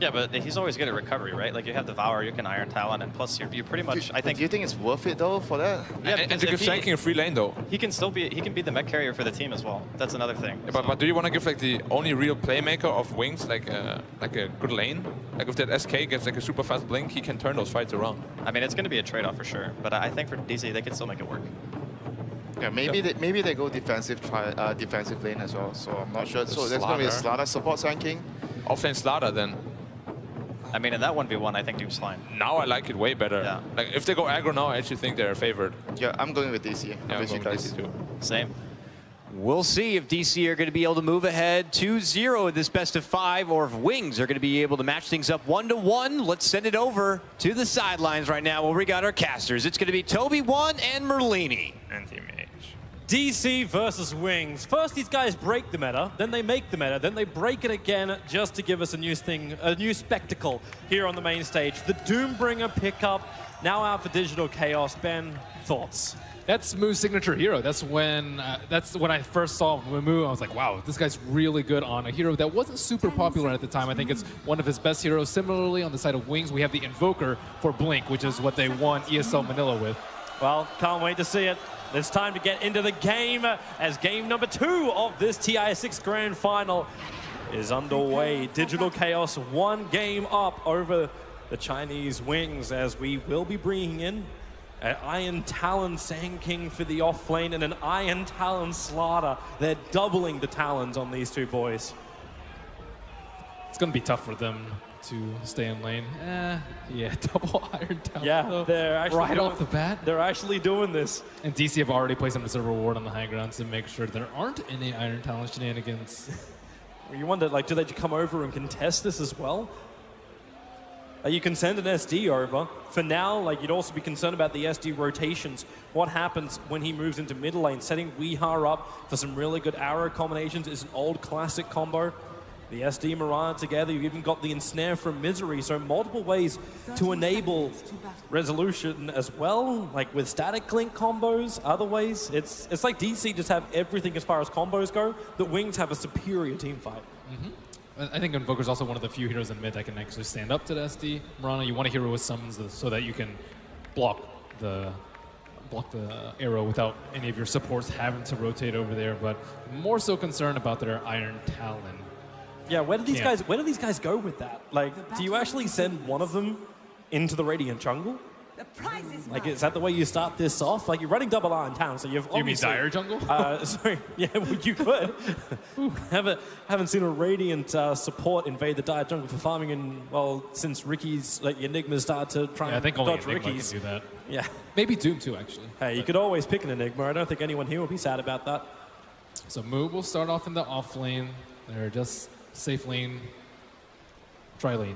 Yeah, but he's always good at recovery, right? Like you have Devour, you can Iron Talon, and plus you're pretty much. I think. Do you think it's worth it though for that? Yeah, and to give Sand King a free lane though. He can still be. He can be the mech carrier for the team as well. That's another thing. Yeah, but do you want to give like the only real playmaker of Wings like a good lane? Like if that SK gets like a super fast blink, he can turn those fights around. I mean, it's going to be a trade-off for sure. But I think for DC, they can still make it work. Yeah, maybe they go defensive lane as well. So I'm not sure. So there's going to be a Slaughter support Sand King. Offlane Slaughter then. I mean, in that 1v1, I think Doom's fine. Now I like it way better. Yeah. Like if they go aggro now, I actually think they're favored. Yeah, I'm going with DC. Yeah, I'm going with DC too. Same. We'll see if DC are going to be able to move ahead 2-0 in this best of 5, or if Wings are going to be able to match things up 1-1. Let's send it over to the sidelines right now where we got our casters. It's going to be Toby1 and Merlini. And Team H. DC versus Wings. First, these guys break the meta, then they make the meta, then they break it again just to give us a new thing, a new spectacle here on the main stage. The Doombringer pickup, now out for Digital Chaos. Ben, thoughts? That's Moo's signature hero. That's when I first saw Moo. I was like, wow, this guy's really good on a hero that wasn't super popular at the time. I think it's one of his best heroes. Similarly, on the side of Wings, we have the Invoker for Blink, which is what they won ESL Manila with. Well, can't wait to see it. It's time to get into the game as game number 2 of this TI6 Grand Final is underway. Digital Chaos 1 game up over the Chinese Wings as we will be bringing in an Iron Talon Sand King for the off lane and an Iron Talon Slaughter. They're doubling the talons on these two boys. It's going to be tough for them to stay in lane. Yeah, double Iron Talon. Yeah, though. they're actually right off the bat. They're actually doing this. And DC have already placed them as a reward on the high ground to make sure there aren't any Iron Talon shenanigans. You wonder, like, do they come over and contest this as well? You can send an SD over. For now, like, you'd also be concerned about the SD rotations. What happens when he moves into mid lane? Setting Weeha up for some really good arrow combinations is an old classic combo. The SD Mirana together, you've even got the Ensnare from Misery, so multiple ways to enable resolution as well, like with static link combos, other ways. It's like DC just have everything as far as combos go, the Wings have a superior team fight. I think Invoker's also one of the few heroes in mid that can actually stand up to the SD. Mirana, you want a hero with summons so that you can block the arrow without any of your supports having to rotate over there, but more so concerned about their Iron Talon. Yeah, where do these guys go with that? Like, do you actually send one of them into the Radiant jungle? Like, is that the way you start this off? Like, you're running double R in town, so you've You mean Dire jungle? Sorry, yeah, well, you could. Haven't seen a Radiant support invade the Dire jungle for farming in, well, since Ricky's, like, Enigma started to try I and think only dodge Enigma Ricky's. can do that. Yeah. Maybe Doom too, actually. Hey, you could always pick an Enigma. I don't think anyone here will be sad about that. So Moo will start off in the off lane. They're just safe lane, try lane.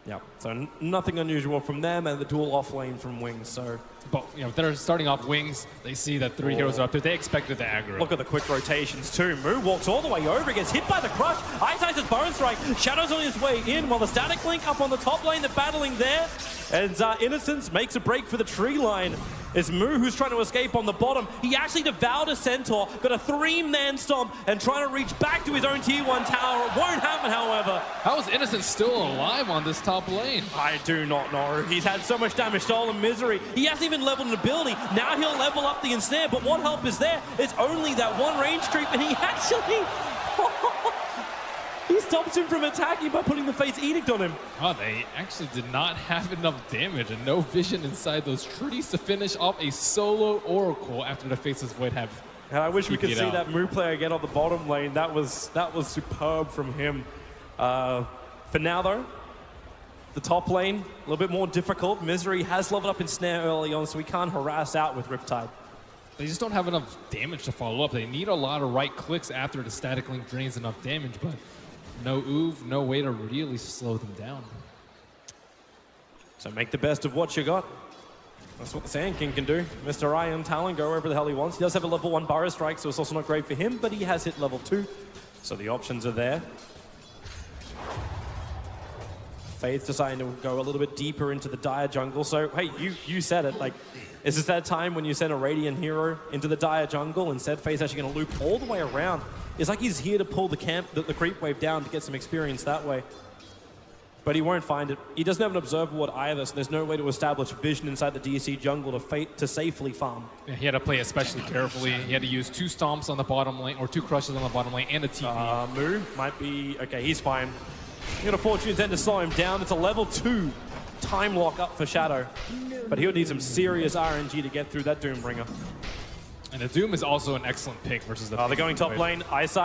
Yeah, so nothing unusual from them, and the dual off lane from Wings. So, but you know, they're starting off Wings. They see that 3 heroes are up there. They expected the aggro. Look at the quick rotations too. Moo walks all the way over, gets hit by the crush. Ice Ice's Bone Strike. Shadow's on his way in, while the Static Link up on the top lane. They're battling there, and Innocence makes a break for the tree line. It's Moo who's trying to escape on the bottom. He actually devoured a Centaur, got a 3-man stomp, and trying to reach back to his own tier 1 tower. It won't happen, however. How is Innocence still alive on this top lane? I do not know. He's had so much damage, stolen Misery. He hasn't even leveled an ability. Now he'll level up the Ensnare, but what help is there? It's only that one range creep, and he actually... He stops him from attacking by putting the Fate's Edict on him. Oh, they actually did not have enough damage and no vision inside those trees to finish off a solo Oracle after the Faceless Void have. And I wish we could see that Moo player get on the bottom lane. That was superb from him. For now, though, the top lane, a little bit more difficult. Misery has leveled up in Snare early on, so we can't harass out with Riptide. They just don't have enough damage to follow up. They need a lot of right clicks after the Static Link drains enough damage, but no oov, no way to really slow them down. So make the best of what you got. That's what the Sand King can do. Mr. Iron Talon, go wherever the hell he wants. He does have a level 1 Burrow Strike, so it's also not great for him, but he has hit level 2. So the options are there. Faith deciding to go a little bit deeper into the Dire jungle. So, hey, you said it. Like, is this that time when you send a Radiant hero into the Dire jungle? Instead, Faith's actually going to loop all the way around. It's like he's here to pull the creep wave down to get some experience that way. But he won't find it. He doesn't have an observer ward either, so there's no way to establish vision inside the DC jungle to safely farm. Yeah, he had to play especially carefully. He had to use 2 stomps on the bottom lane, or 2 crushes on the bottom lane, and a TP. Moo might be... Okay, he's fine. You got a Fortune's End to slow him down. It's a level 2 time lock up for Shadow. But he'll need some serious RNG to get through that Doombringer. And the Doom is also an excellent pick versus the... They're going top lane. Ice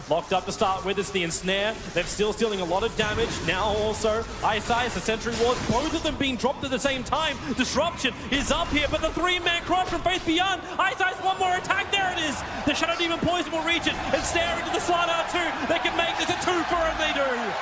locked up to start with. It's the Ensnare. They're still stealing a lot of damage. Now also, Ice, the Sentry Ward, both of them being dropped at the same time. Disruption is up here, but the 3-man crush from Faith Beyond. Ice, one more attack. There it is. The Shadow Demon Poison will reach it. Ensnare into the Slardar too. They can make this a 2 for him. They do.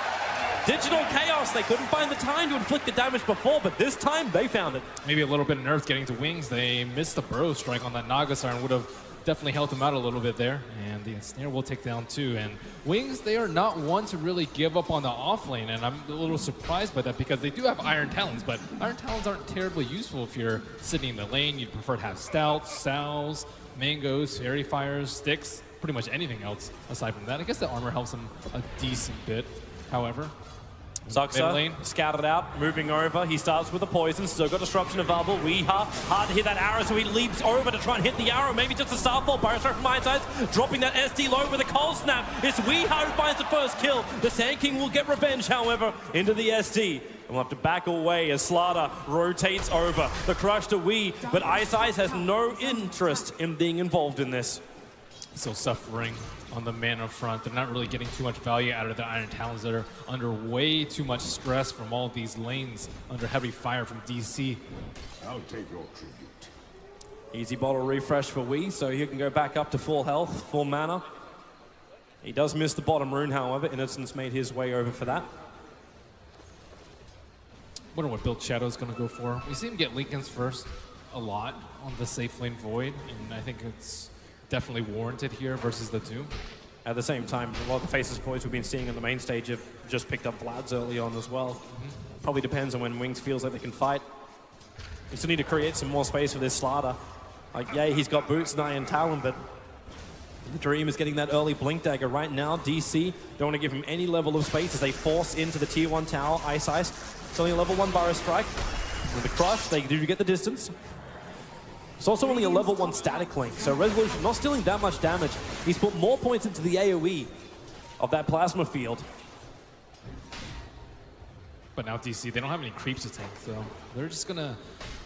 Digital Chaos, they couldn't find the time to inflict the damage before, but this time they found it. Maybe a little bit of nerf getting to Wings. They missed the Burrow Strike on that Naga Siren, would have definitely helped him out a little bit there. And the Ensnare will take down 2. And Wings, they are not one to really give up on the off lane, and I'm a little surprised by that because they do have Iron Talons, but Iron Talons aren't terribly useful if you're sitting in the lane. You'd prefer to have Stouts, Salves, Mangoes, Fairy Fires, Sticks, pretty much anything else aside from that. I guess the armor helps him a decent bit, however. Zuxa scouted out, moving over. He starts with the poison, still got disruption available. Weeha, hard to hit that arrow, so he leaps over to try and hit the arrow. Maybe just a starfall. Burrow Strike from Ice, dropping that SD low with a cold snap. It's Weeha who finds the first kill. The Sand King will get revenge, however, into the SD. And we'll have to back away as Slardar rotates over. The crush to Wee, but Ice has no interest in being involved in this. So suffering on the mana front. They're not really getting too much value out of the Iron Talons that are under way too much stress from all of these lanes under heavy fire from DC. I'll take your tribute. Easy bottle refresh for Wee, so he can go back up to full health, full mana. He does miss the bottom rune, however. Innocence made his way over for that. Wonder what build Shadow's going to go for. We see him get Linken's first a lot on the safe lane Void, and I think it's definitely warranted here versus the Doom. At the same time, a lot of the faces Voids we've been seeing on the main stage have just picked up Vlad's early on as well. Probably depends on when Wings feels like they can fight. We still need to create some more space for this Slardar. Like, yeah, he's got boots and Iron Talon, but the dream is getting that early Blink Dagger. Right now, DC don't want to give him any level of space as they force into the tier 1 tower. Ice. It's only a level 1 Burrow Strike. With the crush, they do get the distance. It's also only a level 1 static link, so Resolution not stealing that much damage. He's put more points into the AoE of that plasma field. But now DC, they don't have any creeps to tank, so they're just gonna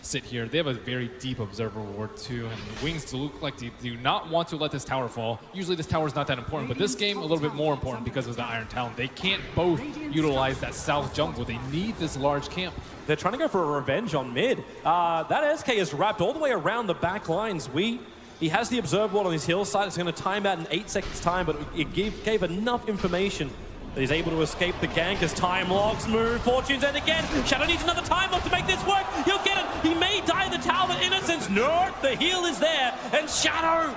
sit here. They have a very deep observer ward too, and Wings look like they do not want to let this tower fall. Usually this tower is not that important, but this game a little bit more important because of the Iron Talon. They can't both utilize that south jungle. They need this large camp. They're trying to go for a revenge on mid. That SK is wrapped all the way around the back lines. He has the observer ward on his hillside. It's going to time out in 8 seconds time, but it gave enough information that he's able to escape the gank as time logs move. Fortune's End again. Shadow needs another time lock to make this work. He'll get it. He may die in the tower, but Innocence, no, the heal is there. And Shadow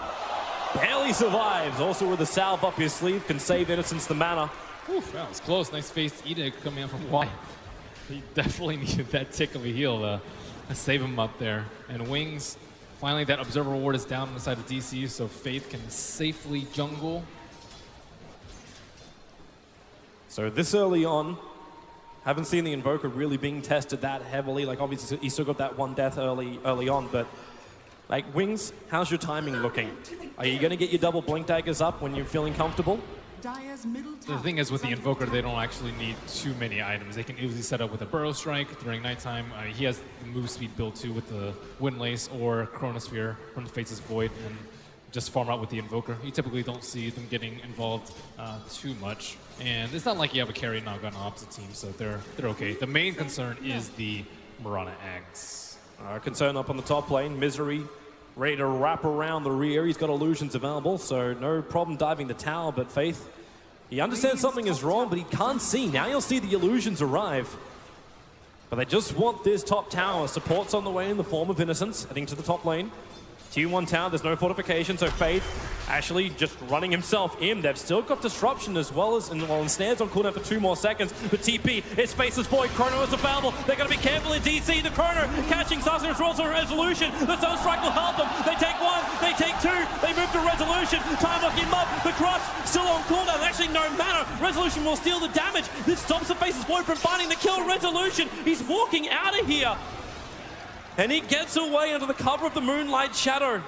barely survives. Also with a salve up his sleeve, can save Innocence the mana. Oof, that was close. Nice face edict coming out from Y. He definitely needed that tick of a heal to save him up there. And Wings, finally that observer ward is down on the side of DC, so Faith can safely jungle. So this early on, haven't seen the Invoker really being tested that heavily. Like obviously he still got that 1 death early on, but like Wings, how's your timing looking? Are you gonna get your double Blink Daggers up when you're feeling comfortable? The thing is with the Invoker, they don't actually need too many items. They can easily set up with a Burrow Strike during nighttime. He has the move speed build too with the Windlace or Chronosphere from the Faces Void, and just farm out with the Invoker. You typically don't see them getting involved too much. And it's not like you have a carry Naga on the opposite team, so they're okay. The main concern is the Mirana eggs. Concern up on the top lane. Misery ready to wrap around the rear. He's got illusions available, so no problem diving the tower, but Faith, he understands something is wrong, but he can't see. Now you'll see the illusions arrive. But they just want this top tower. Support's on the way in the form of Innocence, heading to the top lane. T1 tower, there's no fortification, so Faith actually just running himself in. They've still got disruption as well as, and snares on cooldown for 2 more seconds. But TP, it's Faceless Void, Chrono is available. They're going to be careful in DC. The Chrono catching Sasha rolls on Resolution. The Sunstrike will help them. They take 1, they take 2, they move to Resolution. Time locking him up. The Crush still on cooldown. Actually, no matter. Resolution will steal the damage. This stops the Faceless Void from finding the kill. Resolution, he's walking out of here. And he gets away under the cover of the Moonlight Shadow.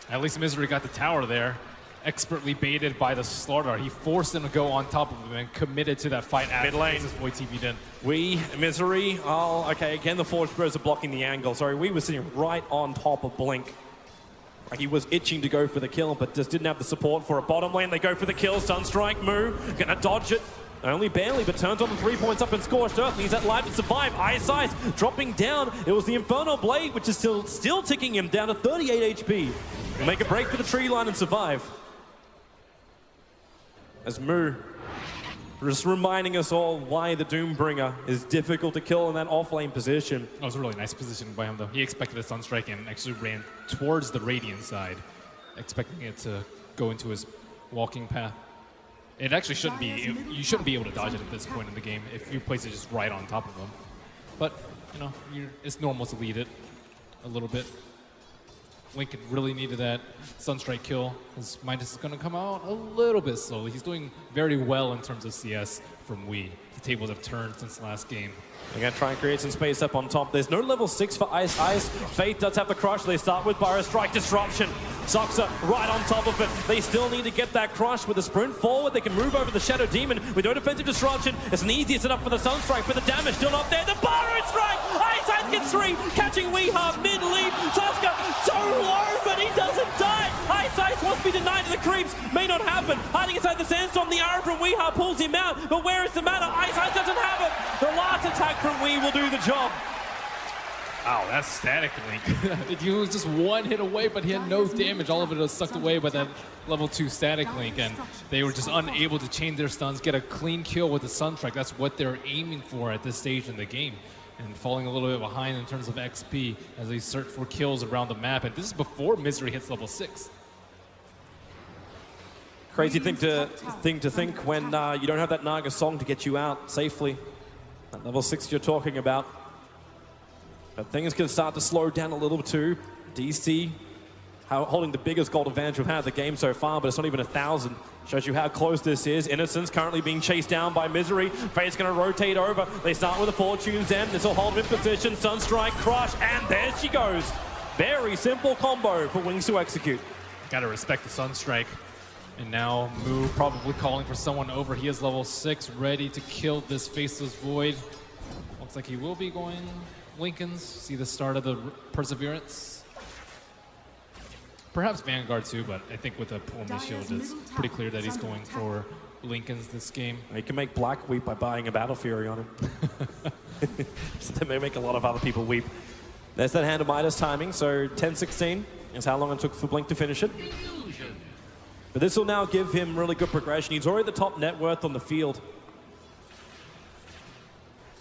At least Misery got the tower there, expertly baited by the Slaughter. He forced him to go on top of him and committed to that fight as Void TV'd in. Misery, oh, okay, again the Forge Bros are blocking the angle. Sorry, we were sitting right on top of Blink. Like he was itching to go for the kill, but just didn't have the support for a bottom lane. They go for the kill, Sunstrike, Moo, gonna dodge it. Only barely, but turns on the 3 points up in Scorched Earth. He's at life to survive. Ice dropping down. It was the Infernal Blade, which is still ticking him down to 38 HP. He'll make a break for the tree line and survive. As Moo just reminding us all why the Doombringer is difficult to kill in that off-lane position. That was a really nice position by him, though. He expected a Sunstrike and actually ran towards the Radiant side, expecting it to go into his walking path. It actually shouldn't be, you shouldn't be able to dodge it at this point in the game if you place it just right on top of him. But, you know, it's normal to lead it a little bit. Lincoln really needed that Sunstrike kill. His Midas is going to come out a little bit slowly. He's doing very well in terms of CS from Wii. The tables have turned since last game. They're going to try and create some space up on top. There's no level 6 for Ice. Faith does have the crush. They start with Burrow Strike Disruption. Soxa right on top of it. They still need to get that crush with a sprint forward. They can move over the Shadow Demon with no defensive disruption. It's an easier setup for the Sunstrike, but the damage still not there. The Burrow Strike! Ice gets 3, catching Weehaw mid-lead. Soska so low, but he doesn't die. Ice wants to be denied to the creeps. May not happen. Hiding inside the Sandstorm, the arrow from Weehaw pulls him out. But where is the matter? Ice doesn't have it. The last attack from Wee will do the job. Wow, that's static Link. He was just 1 hit away, but he had no damage. All of it was sucked away by that level 2 static Link, and they were just unable to chain their stuns, get a clean kill with the Sunstrike. That's what they're aiming for at this stage in the game. And falling a little bit behind in terms of XP as they search for kills around the map. And this is before Misery hits level 6. Crazy thing to think when you don't have that Naga song to get you out safely. That level 6 you're talking about. But things can start to slow down a little too. DC holding the biggest gold advantage we've had in the game so far, but it's not even 1,000. Shows you how close this is. Innocence currently being chased down by Misery. Fate's going to rotate over. They start with a Fortune's End. This will hold him in position. Sunstrike, Crush, and there she goes. Very simple combo for Wings to execute. Gotta respect the Sunstrike. And now Moo probably calling for someone over. He is level 6, ready to kill this Faceless Void. Looks like he will be going Lincoln's. See the start of the Perseverance. Perhaps Vanguard too, but I think with a Pulmi Shield, it's pretty clear that he's going for Lincoln's this game. He can make Black weep by buying a Battle Fury on him. So they may make a lot of other people weep. There's that Hand of Midas timing, so 10-16 is how long it took for Blink to finish it. But this will now give him really good progression. He's already the top net worth on the field.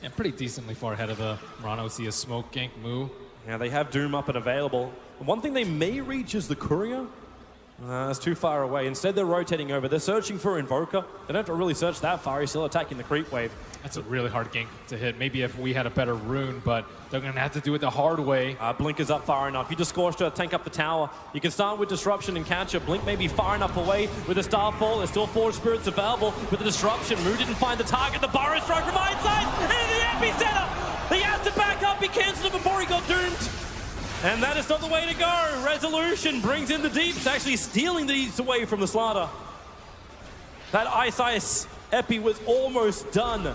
Yeah, pretty decently far ahead of the Murano. See a smoke gank Moo. Yeah, they have Doom up and available. One thing they may reach is the Courier. That's too far away. Instead, they're rotating over. They're searching for Invoker. They don't have to really search that far. He's still attacking the creep wave. That's a really hard gank to hit. Maybe if we had a better rune, but they're going to have to do it the hard way. Blink is up far enough. You just Scorched Earth, tank up the tower. You can start with Disruption and catch it. Blink may be far enough away with the Starfall. There's still Forge Spirits available with the Disruption. Moo didn't find the target. The Burrow Strike from inside into the epicenter. He has to back up. He cancelled it before he got doomed. And that is not the way to go. Resolution brings in the deeps, actually stealing the deeps away from the Slaughter. That Ice Epi was almost done.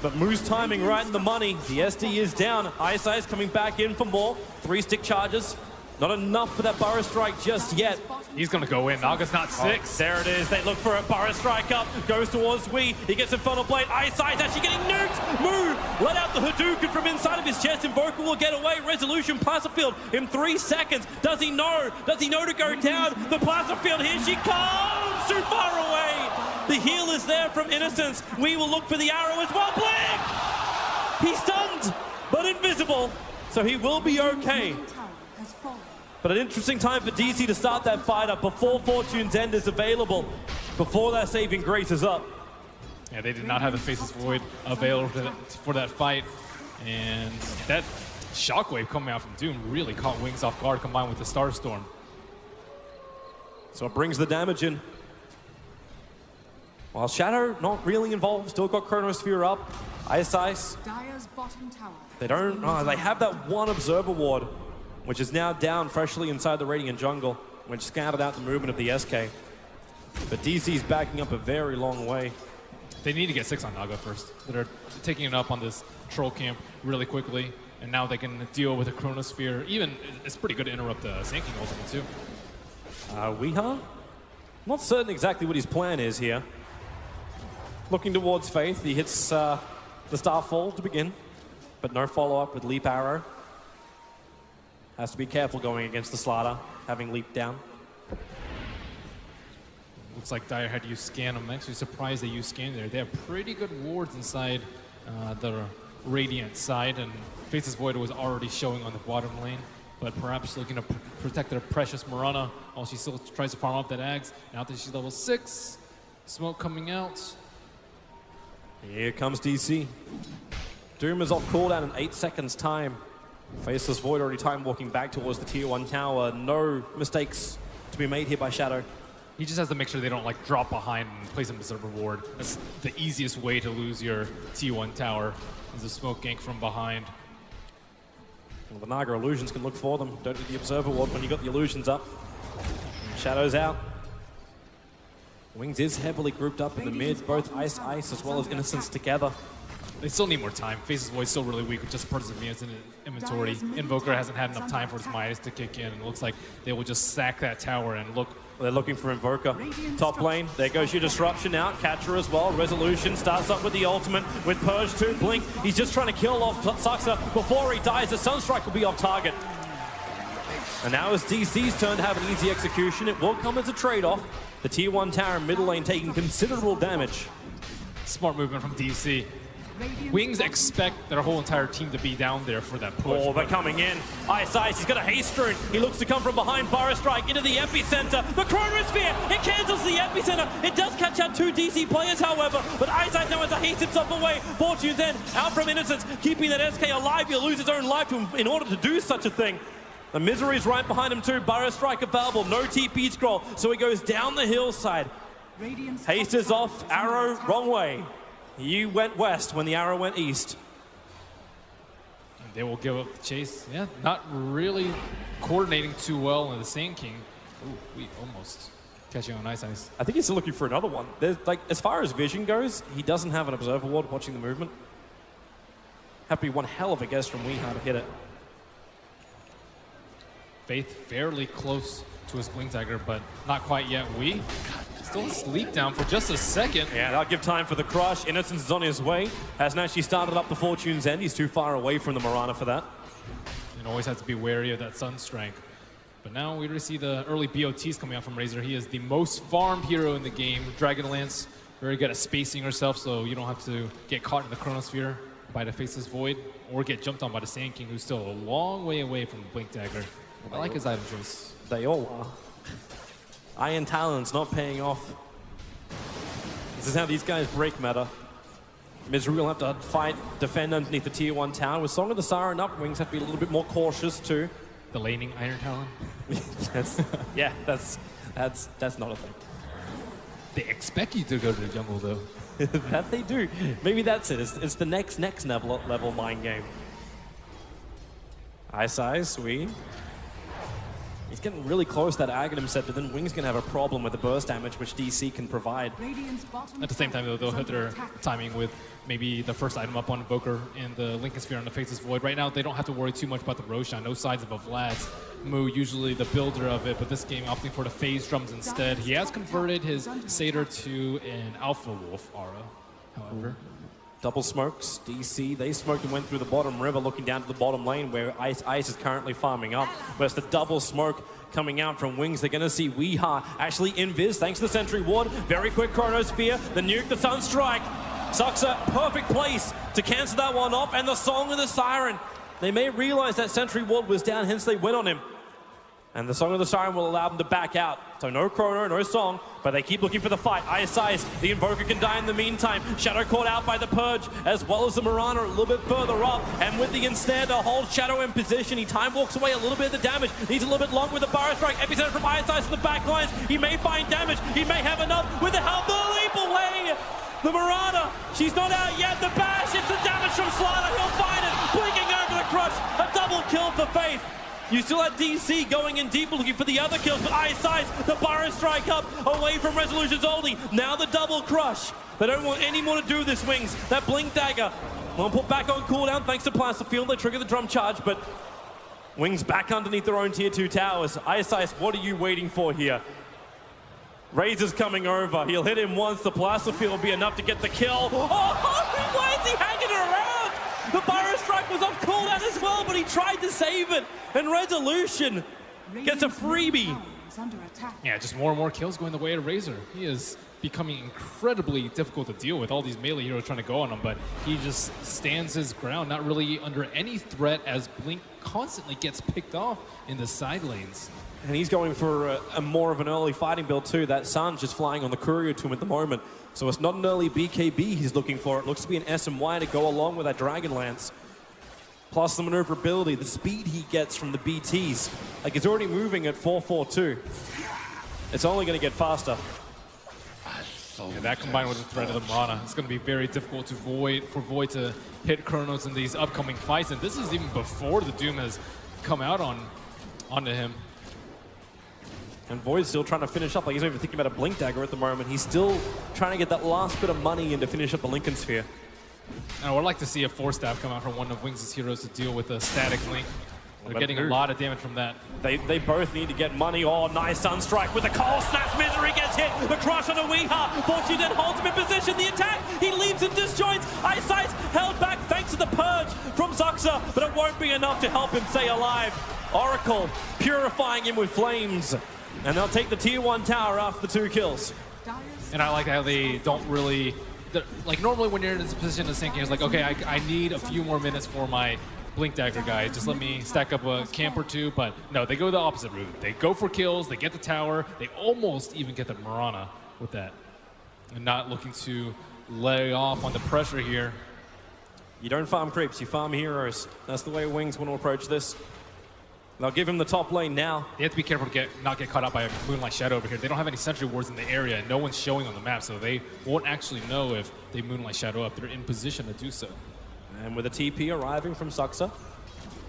But Moo's timing right in the money. The SD is down. Ice coming back in for more. 3 stick charges. Not enough for that Burrow Strike just yet. He's going to go in. Naga's not 6. There it is. They look for a Burrow Strike up. Goes towards Wee. He gets Infernal Blade. Ice actually getting nuked. Moo let out the Hadouken from inside of his chest. Invoker will get away. Resolution Plaza Field in 3 seconds. Does he know? Does he know to go down? The Plaza Field, here she comes. Too far away. The heal is there from Innocence. We will look for the arrow as well. Blink! He's stunned. but invisible, so he will be okay. But an interesting time for DC to start that fight up before Fortune's End is available, before that saving grace is up. Yeah, they did not have the Faceless Void available for that fight. And that shockwave coming out from Doom really caught Wings off guard, combined with the Starstorm. So it brings the damage in. While Shadow not really involved, still got Chronosphere up. Ice. Dire's bottom tower. They don't, they have that one Observer Ward, which is now down freshly inside the Radiant jungle, which scattered out the movement of the SK. But DC's backing up a very long way. They need to get 6 on Naga first. They're taking it up on this troll camp really quickly, and now they can deal with a Chronosphere. Even, it's pretty good to interrupt the Sand King ultimate too. Weeha? Not certain exactly what his plan is here. Looking towards Faith, he hits the Starfall to begin, but no follow-up with Leap Arrow. Has to be careful going against the Slaughter, having Leap down. Looks like Dire had used Scan. I'm actually surprised they used Scan there. They have pretty good wards inside the Radiant side, and Faceless Void was already showing on the bottom lane, but perhaps looking to protect their precious Mirana while she still tries to farm up that Ags. Now that she's level 6, smoke coming out. Here comes DC. Doom is off cooldown in 8 seconds time. Faceless Void already time walking back towards the tier 1 tower. No mistakes to be made here by Shadow. He just has to make sure they don't like drop behind and place him as a reward. That's the easiest way to lose your T1 tower, is a smoke gank from behind. Well, the Naga illusions can look for them. Don't need the Observer Ward when you got the illusions up. Shadow's out. Wings is heavily grouped up in the mid, both Ice as well as Innocence together. They still need more time. Faceless Void is still really weak with just Perseverance in inventory. Invoker hasn't had enough time for his Midas to kick in, and it looks like they will just sack that tower and look. They're looking for Invoker. Top lane, there goes your Disruption out. Catcher as well. Resolution starts up with the ultimate with Purge 2. Blink, he's just trying to kill off Saxa before he dies. The Sunstrike will be off target. And now it's DC's turn to have an easy execution. It will come as a trade-off. The tier 1 tower in middle lane taking considerable damage. Smart movement from DC. Wings expect their whole entire team to be down there for that push. Oh, they're coming in. Ice, he's got a haste rune. He looks to come from behind. Burrow Strike into the epicenter. The Chronosphere, it cancels the epicenter. It does catch out 2 DC players, however, but Ice now has to haste himself away. Fortune's End out from Innocence, keeping that SK alive. He'll lose his own life in order to do such a thing. The Misery's right behind him too. Burrow Strike available, no TP scroll, so he goes down the hillside. Haste is off, arrow wrong way. You went west when the arrow went east. They will give up the chase. Yeah, not really coordinating too well in the Sand King. Ooh, we almost catching on Ice. I think he's still looking for another one. There's, like, as far as vision goes, he doesn't have an Observer Ward watching the movement. Have to be one hell of a guess from Weeha to hit it. Faith fairly close to his Blink Dagger, but not quite yet. We still sleep down for just a second. Yeah, that'll give time for the crush. Innocence is on his way. Hasn't actually started up the Fortune's End. He's too far away from the Mirana for that. And always has to be wary of that Sunstrike. But now we already see the early BOTs coming out from Razor. He is the most farmed hero in the game. Dragonlance, very good at spacing herself, so you don't have to get caught in the Chronosphere by the Faceless Void, or get jumped on by the Sand King, who's still a long way away from the Blink Dagger. I like his item choice. They all are. Iron Talon's not paying off. This is how these guys break meta. Misery will have to fight, defend underneath the tier 1 tower. With Song of the Siren up, Wings have to be a little bit more cautious too. The laning Iron Talon? that's not a thing. They expect you to go to the jungle though. That they do. Maybe that's it. It's the next level mind game. Ice, sweet. He's getting really close to that Aghanim set, but then Wing's going to have a problem with the burst damage, which DC can provide. At the same time, though, they'll hit their timing with maybe the first item up on Invoker and the Lincoln Sphere on the Faceless Void. Right now, they don't have to worry too much about the Roshan. No signs of a Vlad's. Mu, usually the builder of it, but this game opting for the phase drums instead. He has converted his Satyr to an Alpha Wolf aura, however. Double smokes, DC, they smoked and went through the bottom river looking down to the bottom lane where Ice is currently farming up. But it's the double smoke coming out from Wings. They're going to see Weeha actually invis thanks to the Sentry Ward. Very quick Chronosphere, the nuke, the Sunstrike. Suxa, perfect place to cancel that one off, and the Song of the Siren. They may realize that Sentry Ward was down, hence they went on him. And the Song of the Siren will allow them to back out. So no Chrono, no Song, but they keep looking for the fight. Ice, the Invoker can die in the meantime. Shadow caught out by the Purge, as well as the Mirana a little bit further up. And with the Ensnare to hold Shadow in position, he time walks away a little bit of the damage. Needs a little bit longer with the Barrow Strike. Epicenter from Ice to the back lines. He may find damage. He may have enough with the help. The leap away. The Mirana, she's not out yet. The bash, it's the damage from Slaughter. He'll find it. Blinking over the Crush. A double kill for Faith. You still have DC going in deep looking for the other kills, but Ice, the Barrow Strike up, away from Resolution's oldie. Now the double crush. They don't want any more to do this, Wings. That Blink Dagger won't put back on cooldown thanks to Plasterfield. They trigger the drum charge, but Wings back underneath their own tier 2 towers. Ice, what are you waiting for here? Razor's coming over. He'll hit him once. The Plasterfield will be enough to get the kill. Oh, why is he hanging around? The Barrow Strike was off cooldown as well, but he tried to save it. And Resolution gets a freebie. Yeah, just more and more kills going the way of Razor. He is becoming incredibly difficult to deal with. All these melee heroes trying to go on him, but he just stands his ground, not really under any threat as Blink constantly gets picked off in the side lanes. And he's going for a more of an early fighting build too. That Sun's just flying on the courier to him at the moment. So it's not an early BKB he's looking for. It looks to be an SMY to go along with that Dragon Lance. Plus the maneuverability, the speed he gets from the BTs. Like, he's already moving at 442. It's only going to get faster. Yeah, that combined with the threat of the Mirana, it's going to be very difficult for Void to hit Chronos in these upcoming fights. And this is even before the Doom has come out onto him. And Void's still trying to finish up. Like, he's not even thinking about a Blink Dagger at the moment. He's still trying to get that last bit of money in to finish up the Lincoln Sphere. And I would like to see a Force Staff come out from one of Wings' heroes to deal with a static Link. They're getting a lot of damage from that. They both need to get money. Oh, nice Sunstrike with the Cold Snap. Misery gets hit. The crush on a Weeha. Fortune then holds him in position. The attack. He leaves and disjoints. Ice held back thanks to the Purge from Zuxa, but it won't be enough to help him stay alive. Oracle purifying him with flames. And they'll take the tier 1 tower after the 2 kills. And I like how they don't really... Like, normally when you're in this position of sinking, it's like, okay, I need a few more minutes for my Blink Dagger guy. Just let me stack up a camp or two. But no, they go the opposite route. They go for kills, they get the tower, they almost even get the Mirana with that. And not looking to lay off on the pressure here. You don't farm creeps, you farm heroes. That's the way Wings want to approach this. They'll give him the top lane now. They have to be careful to not get caught up by a Moonlight Shadow over here. They don't have any sentry wards in the area. No one's showing on the map, so they won't actually know if they Moonlight Shadow up. They're in position to do so. And with a TP arriving from Zuxa,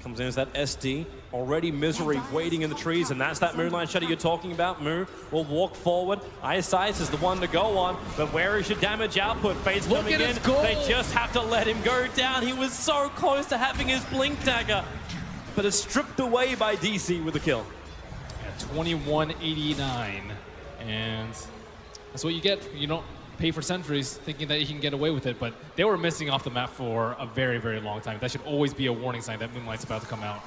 comes in as that SD. Already Misery waiting in the trees, and that's that Moonlight Shadow you're talking about. Moo will walk forward. Ice is the one to go on, but where is your damage output? Fate's coming in. They just have to let him go down. He was so close to having his Blink Dagger, but is stripped away by DC with a kill. Yeah, 2189, and that's what you get. You don't pay for sentries thinking that you can get away with it, but they were missing off the map for a very, very long time. That should always be a warning sign that Moonlight's about to come out.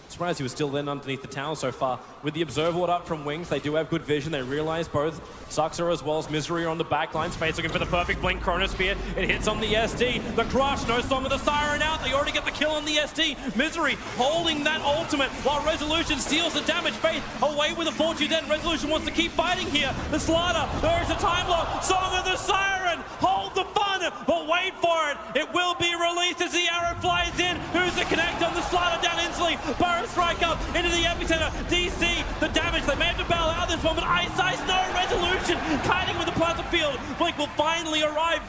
Surprised he was still then underneath the tower so far. With the Observer Ward up from Wings, they do have good vision. They realize both Zuxa as well as Misery are on the back line. Space looking for the perfect blink. Chronosphere, it hits on the SD. The crush, no Song of the Siren out. They already get the kill on the SD. Misery holding that ultimate while Resolution steals the damage. Faith away with a Fortune then. Resolution wants to keep fighting here. The Slaughter, there is a time lock. Song of the Siren, hold the fun, but wait for it. It will be released as the arrow flies in. Who's the connect on the Slaughter down instantly? Burrow strike up into the epicenter. DC, the damage. They may have to bail out this moment. Ice, no Resolution. Kiting with the Plaza Field. Blink will finally arrive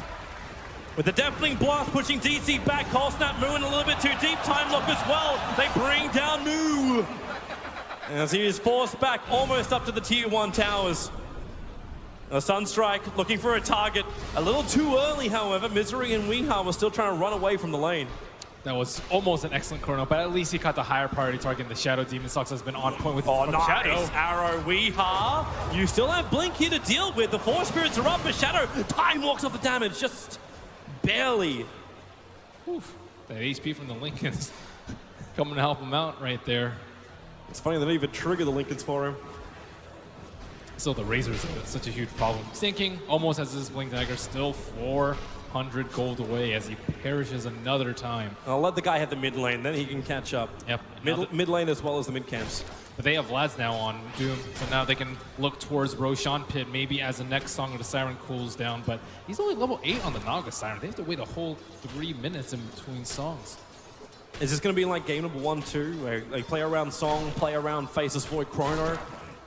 with the Deafening Blast pushing DC back. Cold Snap moving a little bit too deep. Time lock as well. They bring down Moo. As he is forced back almost up to the tier 1 towers. A Sunstrike looking for a target. A little too early, however. Misery and Weeha were still trying to run away from the lane. That was almost an excellent chrono, but at least he caught the higher priority target. The Shadow Demon Sox has been on point with nice Shadow. Arrow, Weeha. You still have Blink here to deal with. The Force Spirits are up, but Shadow time walks off the damage, just barely. Oof. That HP from the Lincolns coming to help him out right there. It's funny they didn't even trigger the Lincolns for him. Still, the Razor is such a huge problem. Sinking almost has his Blink Dagger, still 400 gold away as he perishes another time. I'll let the guy have the mid lane, then he can catch up. Yep. Mid lane as well as the mid camps. But they have Vlads now on Doom, so now they can look towards Roshan Pit maybe as the next Song of the Siren cools down, but he's only level 8 on the Naga Siren. They have to wait a whole 3 minutes in between songs. Is this going to be like game number 1, 2, where like play around Song, play around Faceless Void Chrono?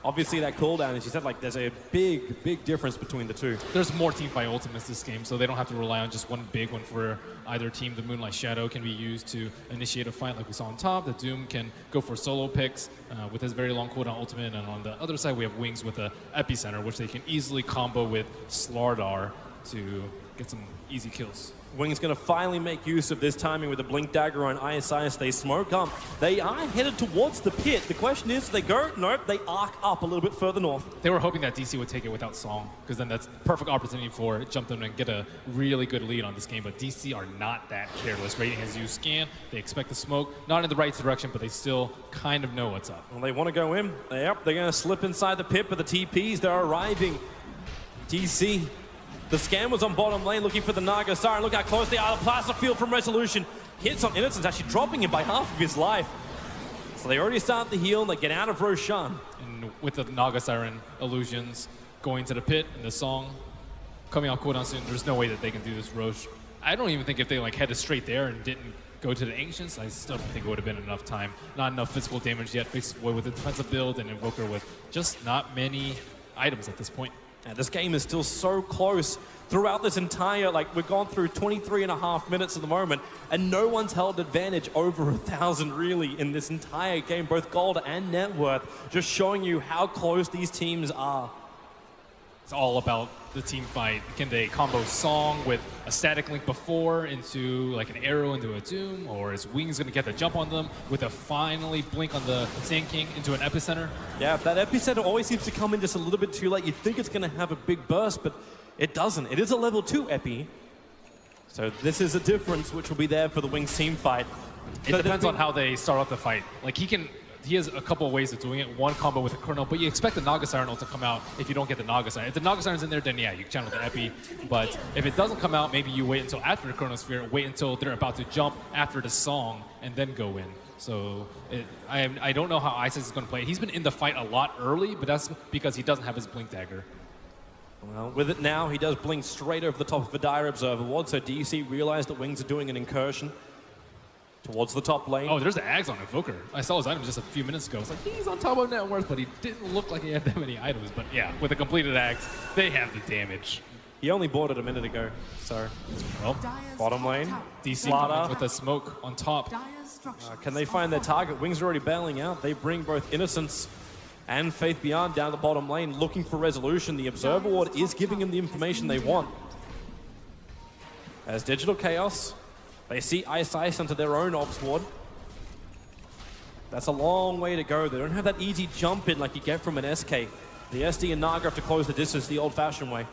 Obviously that cooldown, as you said, like there's a big difference between the two. There's more teamfight ultimates this game, so they don't have to rely on just one big one for either team. The Moonlight Shadow can be used to initiate a fight like we saw on top. The Doom can go for solo picks with his very long cooldown ultimate, and on the other side we have Wings with the Epicenter, which they can easily combo with Slardar to get some easy kills. Wing's going to finally make use of this timing with the Blink Dagger on ISIS. They smoke up. They are headed towards the pit. The question is, they go? Nope, they arc up a little bit further north. They were hoping that DC would take it without Song, because then that's perfect opportunity for jump them and get a really good lead on this game. But DC are not that careless. Rating has used scan. They expect the smoke, not in the right direction, but they still kind of know what's up. Well, they want to go in. Yep, they're going to slip inside the pit, but the TPs, they're arriving. DC. The scan was on bottom lane looking for the Naga Siren. Look how close they are. The Plasma Field from Resolution hits on Innocence, actually dropping him by half of his life. So they already start the heal and they get out of Roshan. And with the Naga Siren illusions going to the pit and the Song coming out cooldown soon, there's no way that they can do this Roche. I don't even think if they like headed straight there and didn't go to the Ancients, I still don't think it would have been enough time. Not enough physical damage yet. Faces Void with a defensive build and Invoker with just not many items at this point. And this game is still so close throughout this entire, like we've gone through 23.5 minutes at the moment, and no one's held advantage over 1,000 really in this entire game, both gold and net worth, just showing you how close these teams are. It's all about the team fight. Can they combo Song with a static link before into like an arrow into a Doom, or is Wings gonna get the jump on them with a finally blink on the Sand King into an Epicenter? Yeah, that Epicenter always seems to come in just a little bit too late. You'd think it's gonna have a big burst, but it doesn't. It is a level 2 Epi. So this is a difference which will be there for the Wings team fight. It depends on how they start out the fight. Like he has a couple of ways of doing it. One combo with a Chrono, but you expect the Naga Siren ult to come out if you don't get the Naga Siren. If the Naga Siren's in there, then yeah, you channel the Epi. But if it doesn't come out, maybe you wait until after the Chronosphere, wait until they're about to jump after the Song, and then go in. So I don't know how Isis is going to play. He's been in the fight a lot early, but that's because he doesn't have his Blink Dagger. Well, with it now, he does blink straight over the top of the Dire Observer Ward, so DC realized that Wings are doing an incursion towards the top lane. Oh, there's the Ags on Invoker. I saw his item just a few minutes ago. It's like, he's on top of net worth, but he didn't look like he had that many items. But yeah, with a completed Ags, they have the damage. He only bought it a minute ago, so... Well, bottom lane, DC with the smoke on top. Can they find their target? Wings are already bailing out. They bring both Innocence and Faith Beyond down the bottom lane, looking for resolution. The Observer Ward is giving him the information they want. As Digital Chaos, they see Ice onto their own Ops Ward. That's a long way to go. They don't have that easy jump in like you get from an SK. The SD and Naga have to close the distance the old-fashioned way.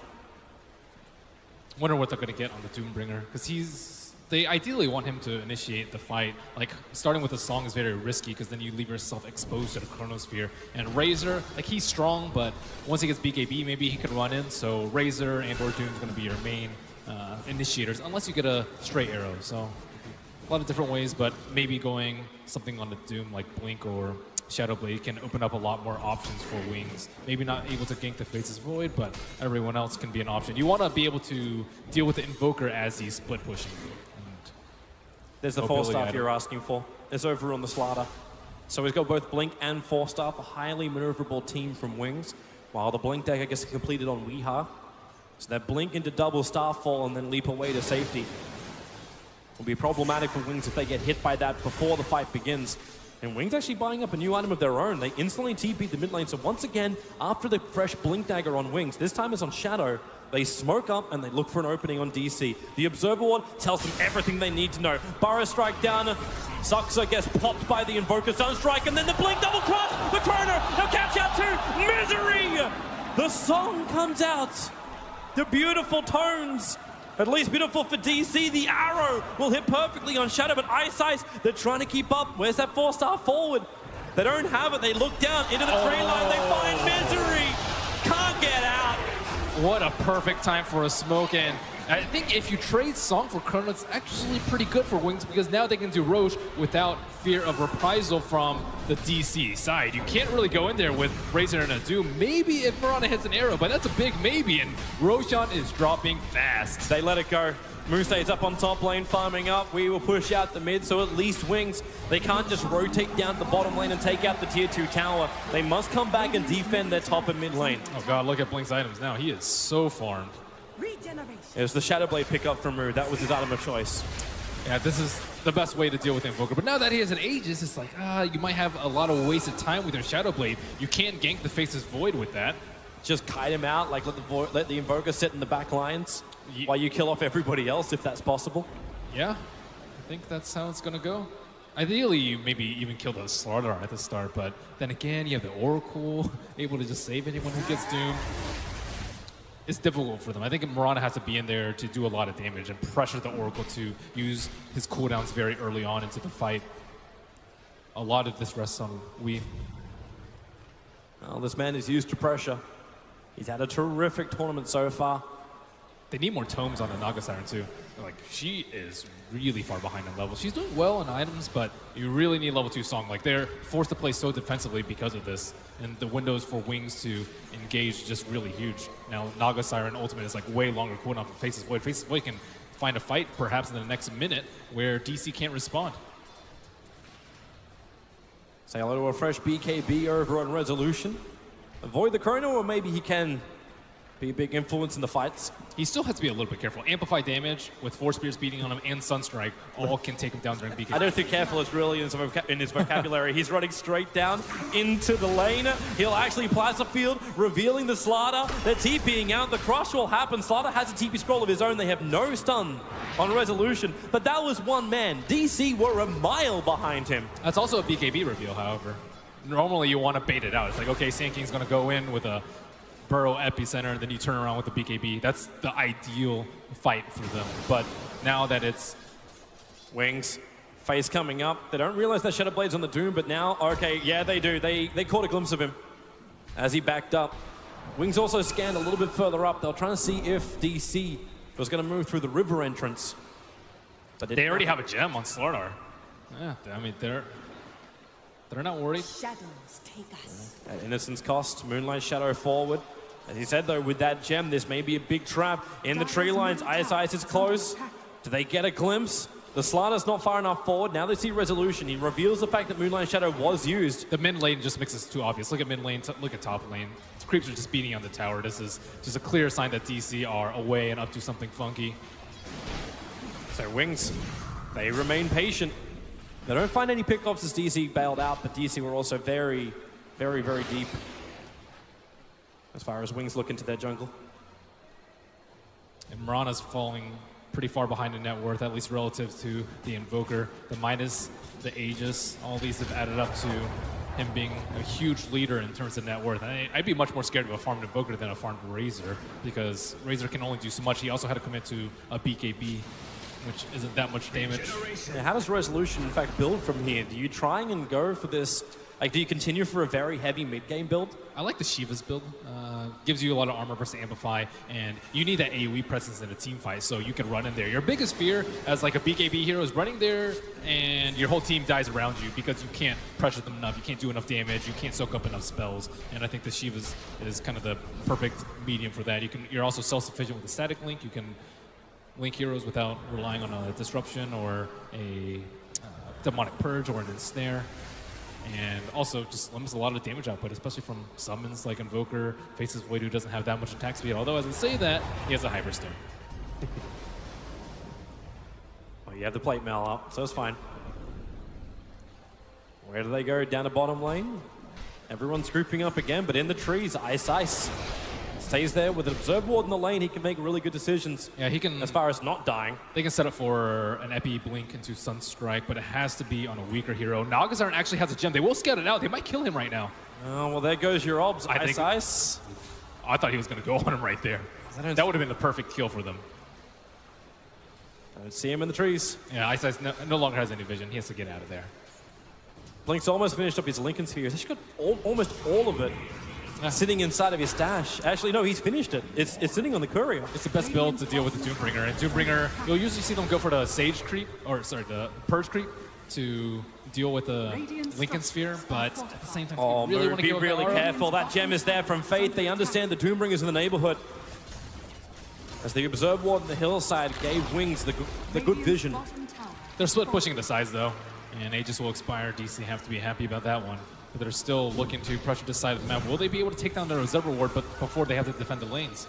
Wonder what they're going to get on the Doombringer, because they ideally want him to initiate the fight. Like, starting with a Song is very risky, because then you leave yourself exposed to the Chronosphere. And Razor, like, he's strong, but once he gets BKB, maybe he can run in. So Razor and or Doom is going to be your main initiators, unless you get a straight arrow. So a lot of different ways, but maybe going something on the Doom like Blink or Shadowblade can open up a lot more options for Wings. Maybe not able to gank the Faceless Void, but everyone else can be an option. You want to be able to deal with the Invoker as he's split pushing. There's the 4-staff you're asking for. It's over on the Slaughter. So he's got both Blink and 4-staff, a highly maneuverable team from Wings, while the Blink deck, I guess, completed on Weeha. So that Blink into double Starfall and then leap away to safety. Will be problematic for Wings if they get hit by that before the fight begins. And Wings actually buying up a new item of their own. They instantly TP'd the mid lane. So once again, after the fresh Blink Dagger on Wings, this time it's on Shadow, they smoke up and they look for an opening on DC. The Observer Ward tells them everything they need to know. Burrow Strike down. Suxa gets popped by the Invoker Sunstrike, and then the Blink double cross. The Chrono, they'll catch out to Misery. The Song comes out. The beautiful tones. At least beautiful for DC. The arrow will hit perfectly on Shadow, but Ice, they're trying to keep up. Where's that 4-star forward? They don't have it. They look down into the tree line. They find Misery. What a perfect time for a smoke. And I think if you trade Song for Chrono, it's actually pretty good for Wings because now they can do Roche without fear of reprisal from the DC side. You can't really go in there with Razor and a Doom. Maybe if Mirana hits an arrow, but that's a big maybe. And Roshan is dropping fast. They let it go. Moonstade's up on top lane, farming up. We will push out the mid, so at least Wings, they can't just rotate down to the bottom lane and take out the tier 2 tower. They must come back and defend their top and mid lane. Oh god, look at Blink's items now. He is so farmed. It was the Shadowblade pickup from Mood. That was his item of choice. Yeah, this is the best way to deal with Invoker. But now that he has an Aegis, it's like, you might have a lot of wasted time with your Shadowblade. You can't gank the Faceless Void with that. Just kite him out, like let the Invoker sit in the back lines while you kill off everybody else, if that's possible. Yeah, I think that's how it's gonna go. Ideally, you maybe even kill the Slaughter at the start, but then again, you have the Oracle, able to just save anyone who gets doomed. It's difficult for them. I think Mirana has to be in there to do a lot of damage and pressure the Oracle to use his cooldowns very early on into the fight. A lot of this rests on Wii. Well, this man is used to pressure. He's had a terrific tournament so far. They need more tomes on the Naga Siren too. Like, she is really far behind in level. She's doing well on items, but you really need level 2 Song. Like, they're forced to play so defensively because of this, and the windows for Wings to engage just really huge. Now, Naga Siren Ultimate is like way longer cooldown for Faceless Void. Faceless Void can find a fight perhaps in the next minute where DC can't respond. Say hello to a fresh BKB over on Resolution. Avoid the Chrono, or maybe he can be a big influence in the fights. He still has to be a little bit careful. Amplify damage with Force Spears beating on him and Sunstrike all can take him down during BKB. I don't think careful is really in his vocabulary. He's running straight down into the lane. He'll actually Plaza Field, revealing the Slaughter. They're TPing out. The crush will happen. Slaughter has a TP scroll of his own. They have no stun on Resolution, but that was one man. DC were a mile behind him. That's also a BKB reveal, however. Normally you want to bait it out. It's like, okay, Sand King's going to go in with a Burrow Epicenter, and then you turn around with the BKB. That's the ideal fight for them. But now that it's Wings, face coming up, they don't realize that Shadowblade's on the Doom, but now, okay, yeah, they do. They caught a glimpse of him as he backed up. Wings also scanned a little bit further up. They're trying to see if DC was going to move through the river entrance. But they already have a gem on Slardar. Yeah, I mean, they're not worried. Shadows take us. At Innocence cost, Moonlight Shadow forward. As he said though, with that gem, this may be a big trap in the tree lines. Ice is close. Do they get a glimpse? The Slardar's not far enough forward. Now they see Resolution. He reveals the fact that Moonlight Shadow was used. The mid lane just makes this too obvious. Look at mid lane, look at top lane. The creeps are just beating on the tower. This is just a clear sign that DC are away and up to something funky. So Wings, they remain patient. They don't find any pickoffs as DC bailed out, but DC were also very, very, very deep as far as Wings look into their jungle. And Mirana's falling pretty far behind in net worth, at least relative to the Invoker. The minus, the Aegis, all these have added up to him being a huge leader in terms of net worth. I'd be much more scared of a farmed Invoker than a farmed Razor, because Razor can only do so much. He also had to commit to a BKB, which isn't that much damage. Yeah, how does Resolution, in fact, build from here? Do you try and go for this, like, do you continue for a very heavy mid-game build? I like the Shiva's build. Gives you a lot of armor versus Amplify, and you need that AoE presence in a team fight, so you can run in there. Your biggest fear as like a BKB hero is running there, and your whole team dies around you because you can't pressure them enough, you can't do enough damage, you can't soak up enough spells, and I think the Shiva's is kind of the perfect medium for that. You're also self-sufficient with the static link. You can link heroes without relying on a disruption or a demonic purge or an ensnare. And also just limits a lot of damage output, especially from summons like Invoker, Faceless Void, who doesn't have that much attack speed. Although, as I say that, he has a Hyperstone. Well, you have the plate mail up, so it's fine. Where do they go? Down to bottom lane. Everyone's grouping up again, but in the trees, Ice stays there with an Observe Ward in the lane. He can make really good decisions. Yeah, he can. As far as not dying. They can set up for an Epi Blink into Sunstrike, but it has to be on a weaker hero. Nagasaran actually has a gem. They will scout it out. They might kill him right now. Oh, well, there goes your obs. Ice. I thought he was going to go on him right there. That would have been the perfect kill for them. I don't see him in the trees. Yeah, Ice no longer has any vision. He has to get out of there. Blink's almost finished up his Lincoln Sphere. He's got almost all of it. sitting inside of his stash. Actually, no, he's finished it. It's sitting on the courier. It's the best build to deal with the Doombringer. And Doombringer, you'll usually see them go for the Sage creep, or sorry, the Purge creep to deal with the Lincoln Sphere, but at the same time, Oh, you really want to be go really careful. That gem is there from Faith. They understand the Doombringer's in the neighborhood. As the Observer Ward on the hillside gave Wings the good vision. They're split pushing the sides though, and Aegis will expire. DC have to be happy about that one. But they're still looking to pressure this side of the map. Will they be able to take down their Observer Ward before they have to defend the lanes?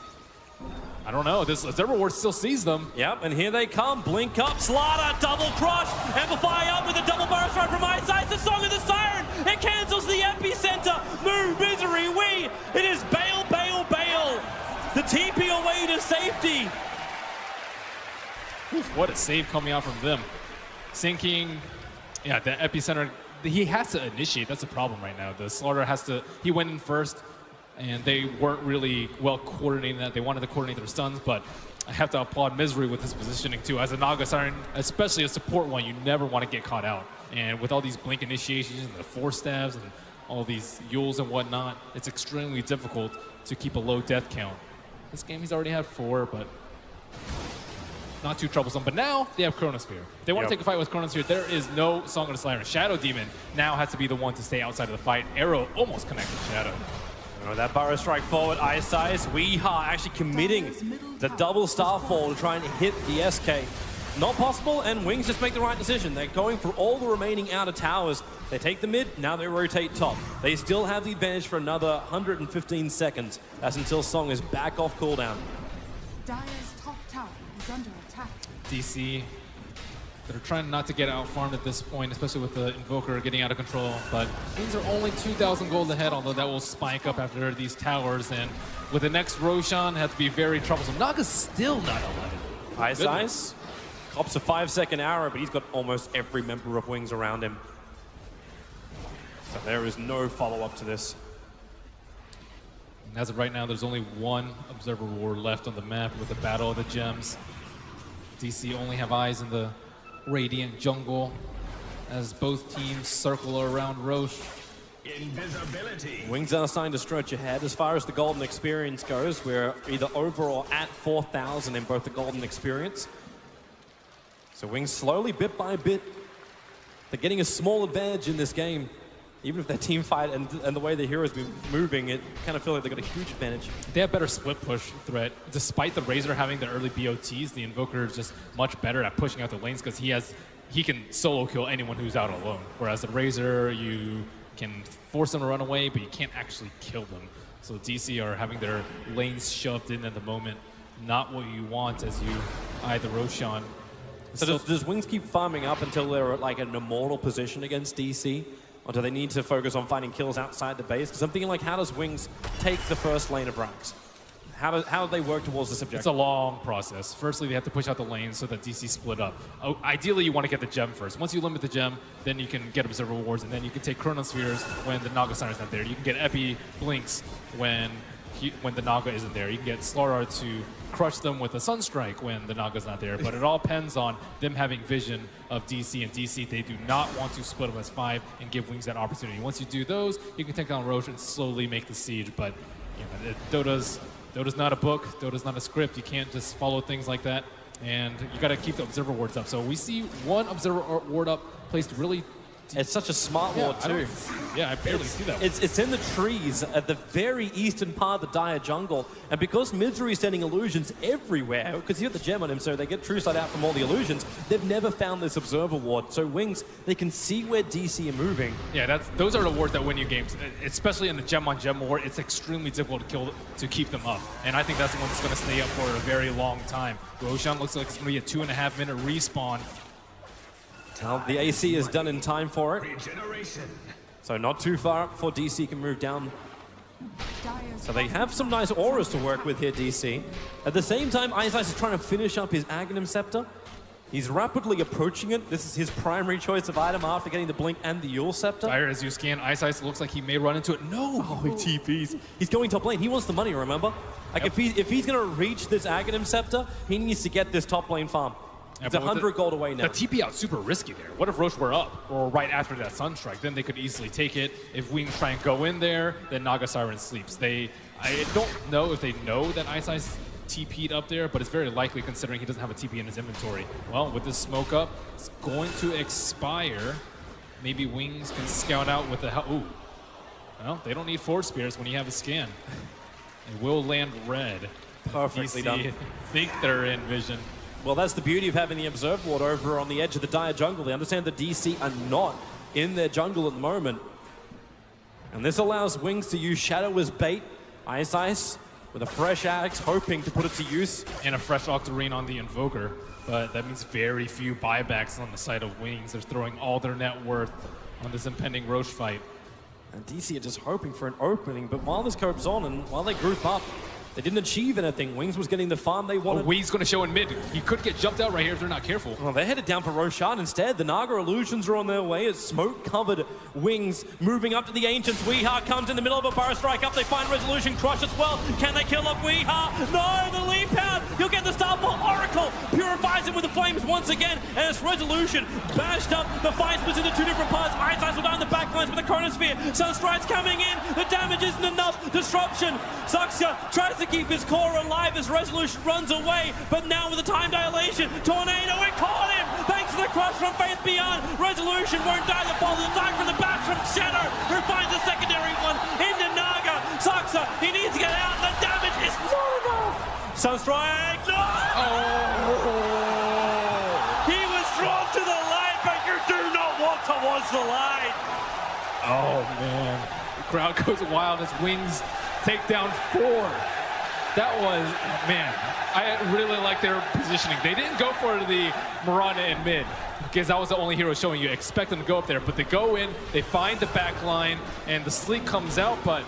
I don't know. This Observer Ward still sees them. Yep, and here they come. Blink up, Slaughter, double crush, Amplify up with a double burst right from Ice Ice. The Song of the Siren. It cancels the epicenter. Moo, Misery, we. It is bail, bail, bail. The TP away to safety. Oof, what a save coming out from them. Sinking, yeah, the epicenter. He has to initiate. That's the problem right now. The Slaughter has to. He went in first, and they weren't really well coordinating that. They wanted to coordinate their stuns, but I have to applaud Misery with his positioning too. As a Naga Siren, especially a support one, you never want to get caught out. And with all these blink initiations and the 4 stabs and all these Yules and whatnot, it's extremely difficult to keep a low death count. This game he's already had 4, but not too troublesome. But now they have Chronosphere. If they want to take a fight with Chronosphere, there is no Song of the Siren. Shadow Demon now has to be the one to stay outside of the fight. Arrow almost connected Shadow. Oh, that Burrow Strike forward, Ice Ice. Weeha actually committing the double Starfall to try and hit the SK. Not possible, and Wings just make the right decision. They're going for all the remaining outer towers. They take the mid, now they rotate top. They still have the advantage for another 115 seconds. That's until Song is back off cooldown. Dire's top tower is under attack. DC, they're trying not to get out-farmed at this point, especially with the Invoker getting out of control. But these are only 2,000 gold ahead, although that will spike up after these towers. And with the next Roshan, have to be very troublesome. Naga's still not 11. Ice Ice cops a 5-second arrow, but he's got almost every member of Wings around him. So there is no follow-up to this. And as of right now, there's only one Observer Ward left on the map with the Battle of the Gems. DC only have eyes in the Radiant jungle as both teams circle around Roche. Invisibility. Wings are starting to stretch ahead. As far as the Golden Experience goes, we're either over or at 4,000 in both the Golden Experience. So Wings slowly, bit by bit, they're getting a small advantage in this game. Even if their team fight and the way the heroes be moving, it kind of feel like they got a huge advantage. They have better split push threat. Despite the Razor having the early BOTs, the Invoker is just much better at pushing out the lanes because he can solo kill anyone who's out alone. Whereas the Razor, you can force them to run away, but you can't actually kill them. So DC are having their lanes shoved in at the moment. Not what you want as you eye the Roshan. So does Wings keep farming up until they're at like an immortal position against DC? Or do they need to focus on finding kills outside the base? Because I'm thinking, like, how does Wings take the first lane of Rax? How do they work towards this objective? It's a long process. Firstly, they have to push out the lanes so that DC split up. Ideally, you want to get the gem first. Once you limit the gem, then you can get Observer Wards, and then you can take Chronospheres when the Naga Siren's not there. You can get Epi Blinks when the Naga isn't there. You can get Slaughter to crush them with a Sunstrike when the Naga's not there. But it all depends on them having vision of DC. And DC, they do not want to split them as 5 and give Wings that opportunity. Once you do those, you can take down Roche and slowly make the siege. But you know, Dota's not a book. Dota's not a script. You can't just follow things like that. And you got to keep the Observer Wards up. So we see one Observer Ward up placed really. It's such a smart ward too. I barely see that. It's in the trees at the very eastern part of the Dire jungle, and because Misery is sending illusions everywhere, because he got the gem on him, so they get True Sight out from all the illusions. They've never found this Observer Ward, so Wings, they can see where DC are moving. Yeah, those are the wards that win you games, especially in the gem on gem ward. It's extremely difficult to keep them up, and I think that's the one that's going to stay up for a very long time. Roshan looks like it's going to be a 2.5-minute respawn. Well, the AC is done in time for it. So not too far up before DC can move down. So they have some nice auras to work with here, DC. At the same time, Ice Ice is trying to finish up his Aghanim Scepter. He's rapidly approaching it. This is his primary choice of item after getting the Blink and the Yule Scepter. Dire, as you scan Ice Ice, looks like he may run into it. No! Oh, he TPs. He's going top lane. He wants the money, remember? Like, if he's going to reach this Aghanim Scepter, he needs to get this top lane farm. It's 100 gold away now. The TP out super risky there. What if Roche were up or right after that Sunstrike? Then they could easily take it. If Wings try and go in there, then Naga Siren sleeps. I don't know if they know that Ice Ice TP'd up there, but it's very likely considering he doesn't have a TP in his inventory. Well, with this smoke up, it's going to expire. Maybe Wings can scout out with the help. Ooh. Well, they don't need Force Spears when you have a scan. It will land red. Perfectly done. Think they're in vision. Well, that's the beauty of having the Observe Ward over on the edge of the Dire jungle. They understand the DC are not in their jungle at the moment. And this allows Wings to use Shadow as bait. Ice Ice with a fresh axe, hoping to put it to use. And a fresh Octarine on the Invoker. But that means very few buybacks on the side of Wings. They're throwing all their net worth on this impending Roche fight. And DC are just hoping for an opening, but while this goes on and while they group up, they didn't achieve anything. Wings was getting the farm they wanted. Wings going to show in mid. He could get jumped out right here if they're not careful. Well, they're headed down for Roshan instead. The Naga Illusions are on their way. It's smoke-covered Wings moving up to the Ancients. Weeha comes in the middle of a burrow strike up. They find Resolution Crush as well. Can they kill off Weeha? No, the leap out. He'll get the Starfall. Oracle purifies him with the flames once again. And it's Resolution bashed up. The fight splits into two different parts. Ice Ice will down the backlines with the Chronosphere. Sunstrike's coming in. The damage isn't enough. Disruption. Suxia tries to keep his core alive as Resolution runs away, but now with the time dilation, Tornado, it caught him! Thanks to the crush from Faith Beyond, Resolution won't die, the fall, the attack from the back from Shadow, who finds a secondary one into Naga. Suxia, he needs to get out, the damage is not enough! Sunstrike, no! He was drawn to the light, but you do not walk towards the light! Oh, man. The crowd goes wild as Wings take down 4. That was, man, I really like their positioning. They didn't go for the Mirana in mid because that was the only hero showing you. Expect them to go up there, but they go in, they find the back line, and the Sleek comes out, but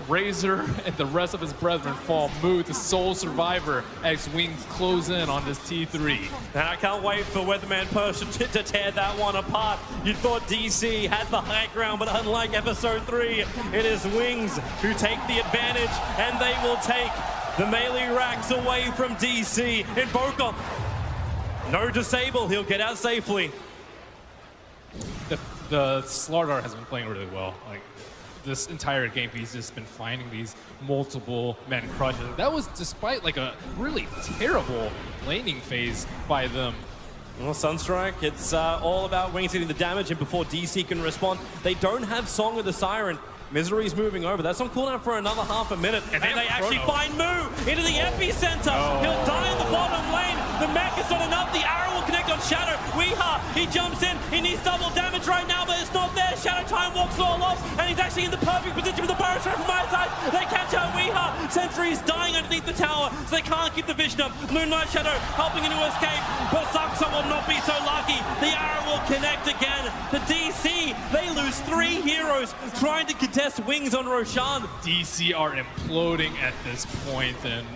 Razor and the rest of his brethren fall. Mood, the sole survivor, as Wings close in on this T3. And I can't wait for Weatherman Person to tear that one apart. You thought DC had the high ground, but unlike Episode 3, it is Wings who take the advantage, and they will take the melee racks away from DC. Invoker, no disable, he'll get out safely. The Slardar has been playing really well. Like, this entire game, he's just been finding these multiple men crushes. That was despite like a really terrible laning phase by them. Well, Sunstrike, it's all about Wings hitting the damage, and before DC can respond, they don't have Song of the Siren. Misery's moving over. That's on cooldown for another half a minute. And they actually find Moo into the epicenter. He'll die in the bottom lane. The mech is not enough. The arrow will connect on Shadow. Weeha, he jumps in. He needs double damage right now, but it's not there. Shadow time walks all off, and he's actually in the perfect position with the burrow strike from my side. They catch out Weeha. Sentry's dying underneath the tower, so they can't keep the vision up. Moonlight Shadow helping him to escape, but Suxia will not be so lucky. The arrow will connect again. The DC, they lose 3 heroes trying to contest Wings on Roshan. DC are imploding at this point, and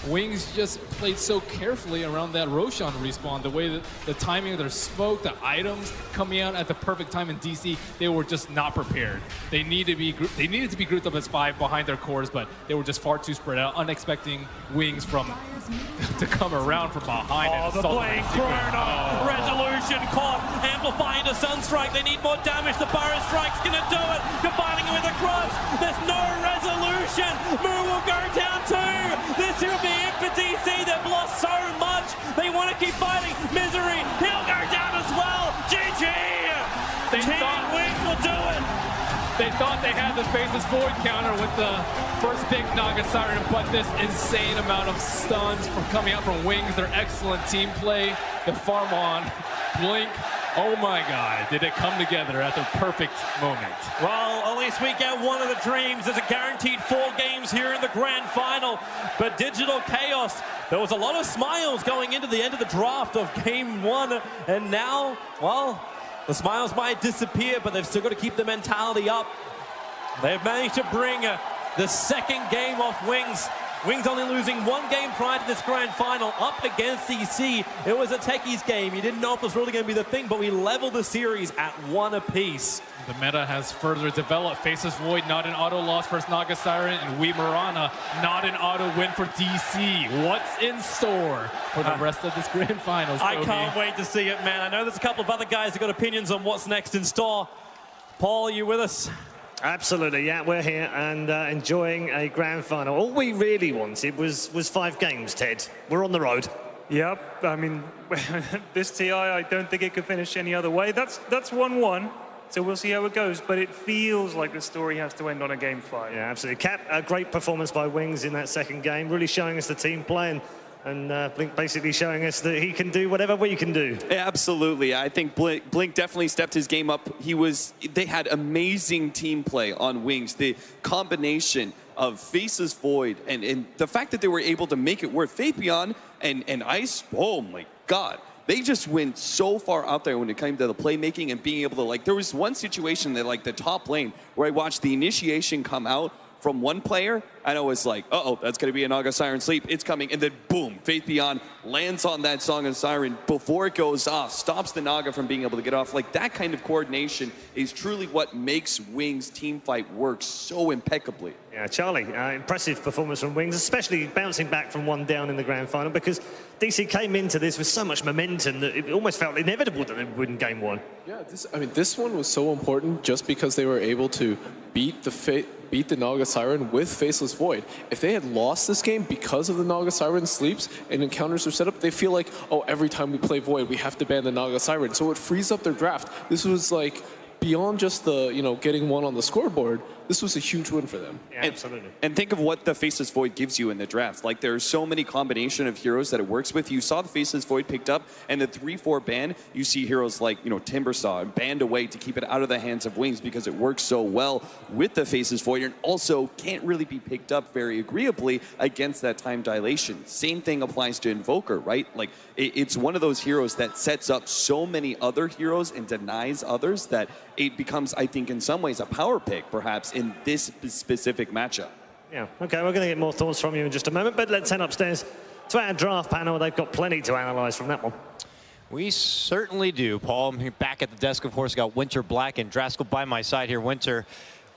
Wings just played so carefully around that Roshan respawn. The way that the timing of their smoke, the items coming out at the perfect time in DC, they were just not prepared. They needed to be grouped up as 5 behind their cores, but they were just far too spread out, unexpecting Wings to come around from behind. Oh, the Blade Chrono! Resolution caught, amplifying to Sunstrike. They need more damage. The Burrow Strike's gonna do it, combining it with a crush. There's no resolution. Moo will go down too. This will be it for DC. They've lost so much. They want to keep fighting. Misery, he'll go down as well. GG! Team Wings will do it. They thought they had the Faceless Void counter with the first big Naga Siren, but this insane amount of stuns from coming out from Wings, their excellent team play, the farm on, Blink. Oh my God, did it come together at the perfect moment. Well, at least we get one of the dreams. There's a guaranteed 4 games here in the grand final. But Digital Chaos, there was a lot of smiles going into the end of the draft of Game 1. And now, well, the smiles might disappear, but they've still got to keep the mentality up. They've managed to bring the second game off Wings. Wings only losing one game prior to this grand final up against DC. It was a techies game. You didn't know if it was really going to be the thing, but we leveled the series at 1 apiece. The meta has further developed. Faceless Void, not an auto loss versus Naga Siren, and We Marana, not an auto win for DC. What's in store for the rest of this grand finals, I Toby? can't wait to see it, man. I know there's a couple of other guys that got opinions on what's next in store. Paul, are you with us? Absolutely, yeah, we're here and enjoying a grand final. All we really wanted was 5 games, Ted. We're on the road. Yep, I mean, this TI, I don't think it could finish any other way. That's 1-1, so we'll see how it goes, but it feels like the story has to end on a game 5. Yeah, absolutely. Cap, a great performance by Wings in that second game, really showing us the team play and Blink basically showing us that he can do whatever we can do. Yeah, absolutely. I think Blink definitely stepped his game up. They had amazing team play on Wings. The combination of Faceless Void and the fact that they were able to make it work. Fabian and Ice, oh my God. They just went so far out there when it came to the playmaking and being able to, like, there was one situation that, like, the top lane where I watched the initiation come out from one player, and I was like, uh-oh, that's going to be a Naga Siren sleep. It's coming. And then, boom, Faith Beyond lands on that Song of Siren before it goes off, stops the Naga from being able to get off. Like, that kind of coordination is truly what makes Wings' team fight work so impeccably. Yeah, Charlie, impressive performance from Wings, especially bouncing back from 1 down in the grand final, because DC came into this with so much momentum that it almost felt inevitable that they would win game 1. Yeah, this one was so important just because they were able to beat the Naga Siren with Faceless Void. If they had lost this game because of the Naga Siren sleeps and encounters are set up, they feel like, oh, every time we play Void, we have to ban the Naga Siren. So it frees up their draft. This was like, beyond just the, getting 1 on the scoreboard, this was a huge win for them. Yeah, absolutely. And think of what the Faceless Void gives you in the draft. Like, there's so many combination of heroes that it works with. You saw the Faceless Void picked up, and the 3-4 ban, you see heroes like, Timbersaw banned away to keep it out of the hands of Wings because it works so well with the Faceless Void, and also can't really be picked up very agreeably against that time dilation. Same thing applies to Invoker, right? Like, it's one of those heroes that sets up so many other heroes and denies others that it becomes, I think, in some ways a power pick, perhaps, in this specific matchup. Yeah, okay, we're going to get more thoughts from you in just a moment, but let's head upstairs to our draft panel. They've got plenty to analyze from that one. We certainly do, Paul. I'm here back at the desk, of course. Got Winter Black and Draskell by my side here. Winter,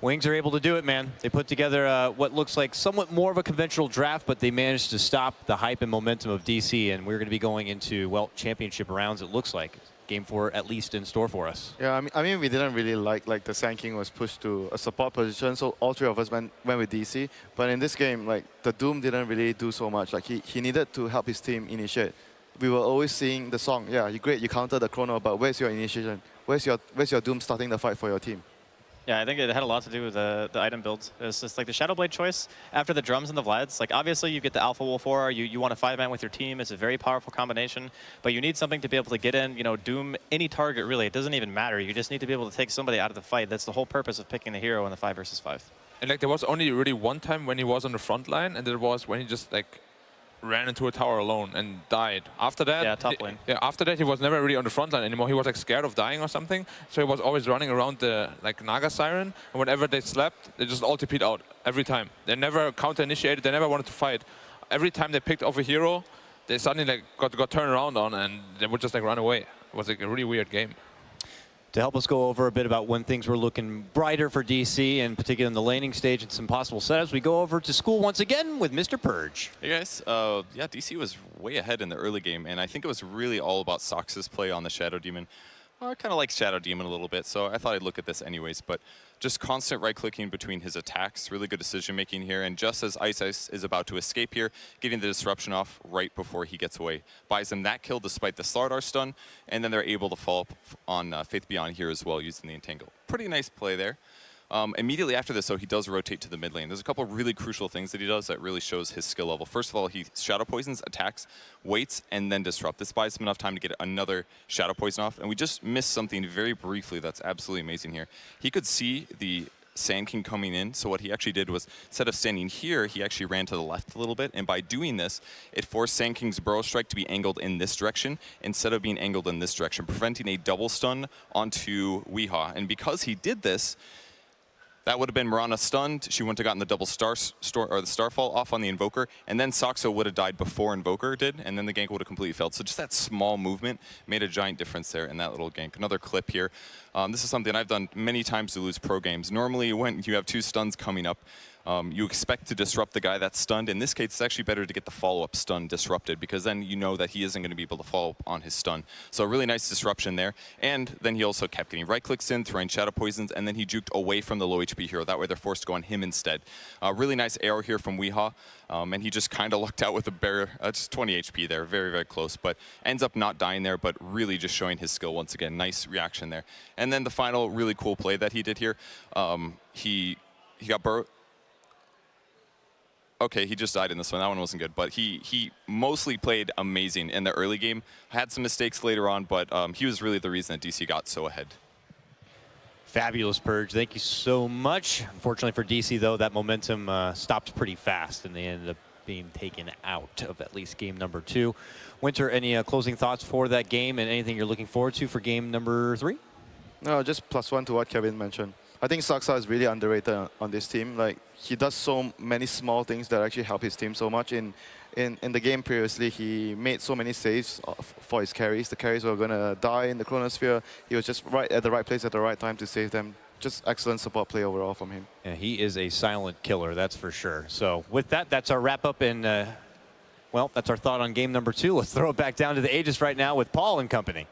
Wings are able to do it, man. They put together what looks like somewhat more of a conventional draft, but they managed to stop the hype and momentum of DC, and we're going to be going into, well, championship rounds, it looks like. Game 4 at least in store for us. Yeah, I mean we didn't really like the Sand King was pushed to a support position, so all 3 of us went with DC. But in this game, like, the Doom didn't really do so much. Like, he needed to help his team initiate. We were always seeing the song, yeah, you great, you counter the chrono, but where's your initiation? Where's your Doom starting the fight for your team? Yeah, I think it had a lot to do with the item builds. It's just like the Shadow Blade choice after the drums and the Vlads. Like, obviously you get the Alpha Wolf Aura, you want to 5-man with your team. It's a very powerful combination, but you need something to be able to get in, Doom any target really. It doesn't even matter. You just need to be able to take somebody out of the fight. That's the whole purpose of picking the hero in the 5 versus 5. And like, there was only really one time when he was on the front line, and there was when he just like ran into a tower alone and died. After that, yeah, top lane. After that, he was never really on the front line anymore. He was like scared of dying or something, so he was always running around the Naga Siren. And whenever they slept, they just all TP'd out every time. They never counter-initiated. They never wanted to fight. Every time they picked off a hero, they suddenly got turned around on, and they would just run away. It was like a really weird game. To help us go over a bit about when things were looking brighter for DC, and particularly in the laning stage and some possible setups, we go over to school once again with Mr. Purge. Hey guys, yeah, DC was way ahead in the early game, and I think it was really all about Sox's play on the Shadow Demon. I kind of like Shadow Demon a little bit, so I thought I'd look at this anyways, but just constant right-clicking between his attacks, really good decision-making here, and just as Ice is about to escape here, getting the disruption off right before he gets away. Buys him that kill despite the Slardar stun, and then they're able to follow up on Faith Beyond here as well, using the Entangle. Pretty nice play there. Immediately after this, though, he does rotate to the mid lane. There's a couple of really crucial things that he does that really shows his skill level. First of all, he Shadow Poisons, attacks, waits, and then Disrupt. This buys him enough time to get another Shadow Poison off, and we just missed something very briefly that's absolutely amazing here. He could see the Sand King coming in, so what he actually did was, instead of standing here, he actually ran to the left a little bit, and by doing this, it forced Sand King's Burrow Strike to be angled in this direction instead of being angled in this direction, preventing a double stun onto Weehaw. And because he did this, That would have been Mirana stunned. She wouldn't have gotten the double the starfall off on the Invoker, and then Saxo would have died before Invoker did, and then the gank would have completely failed. So just that small movement made a giant difference there in that little gank. Another clip here. This is something I've done many times to lose pro games. Normally, when you have 2 stuns coming up, you expect to disrupt the guy that's stunned. In this case, it's actually better to get the follow-up stun disrupted, because then you know that he isn't going to be able to follow up on his stun. So a really nice disruption there. And then he also kept getting right clicks in, throwing shadow poisons, and then he juked away from the low HP hero. That way they're forced to go on him instead. Really nice arrow here from Weehaw, and he just kind of lucked out with a bare, just 20 HP there, very, very close, but ends up not dying there, but really just showing his skill once again. Nice reaction there. And then the final really cool play that he did here, he got burrowed. Okay, he just died in this one. That one wasn't good, but he mostly played amazing in the early game. Had some mistakes later on, but he was really the reason that DC got so ahead. Fabulous, Purge. Thank you so much. Unfortunately for DC, though, that momentum stopped pretty fast, and they ended up being taken out of at least game number 2. Winter, any closing thoughts for that game and anything you're looking forward to for game number 3? No, just +1 to what Kevin mentioned. I think Saksa is really underrated on this team. Like, he does so many small things that actually help his team so much. In the game previously, he made so many saves for his carries. The carries were going to die in the Chronosphere. He was just right at the right place at the right time to save them. Just excellent support play overall from him. Yeah, he is a silent killer, that's for sure. So with that, that's our wrap-up, and well, that's our thought on game number 2. Let's throw it back down to the Aegis right now with Paul and company.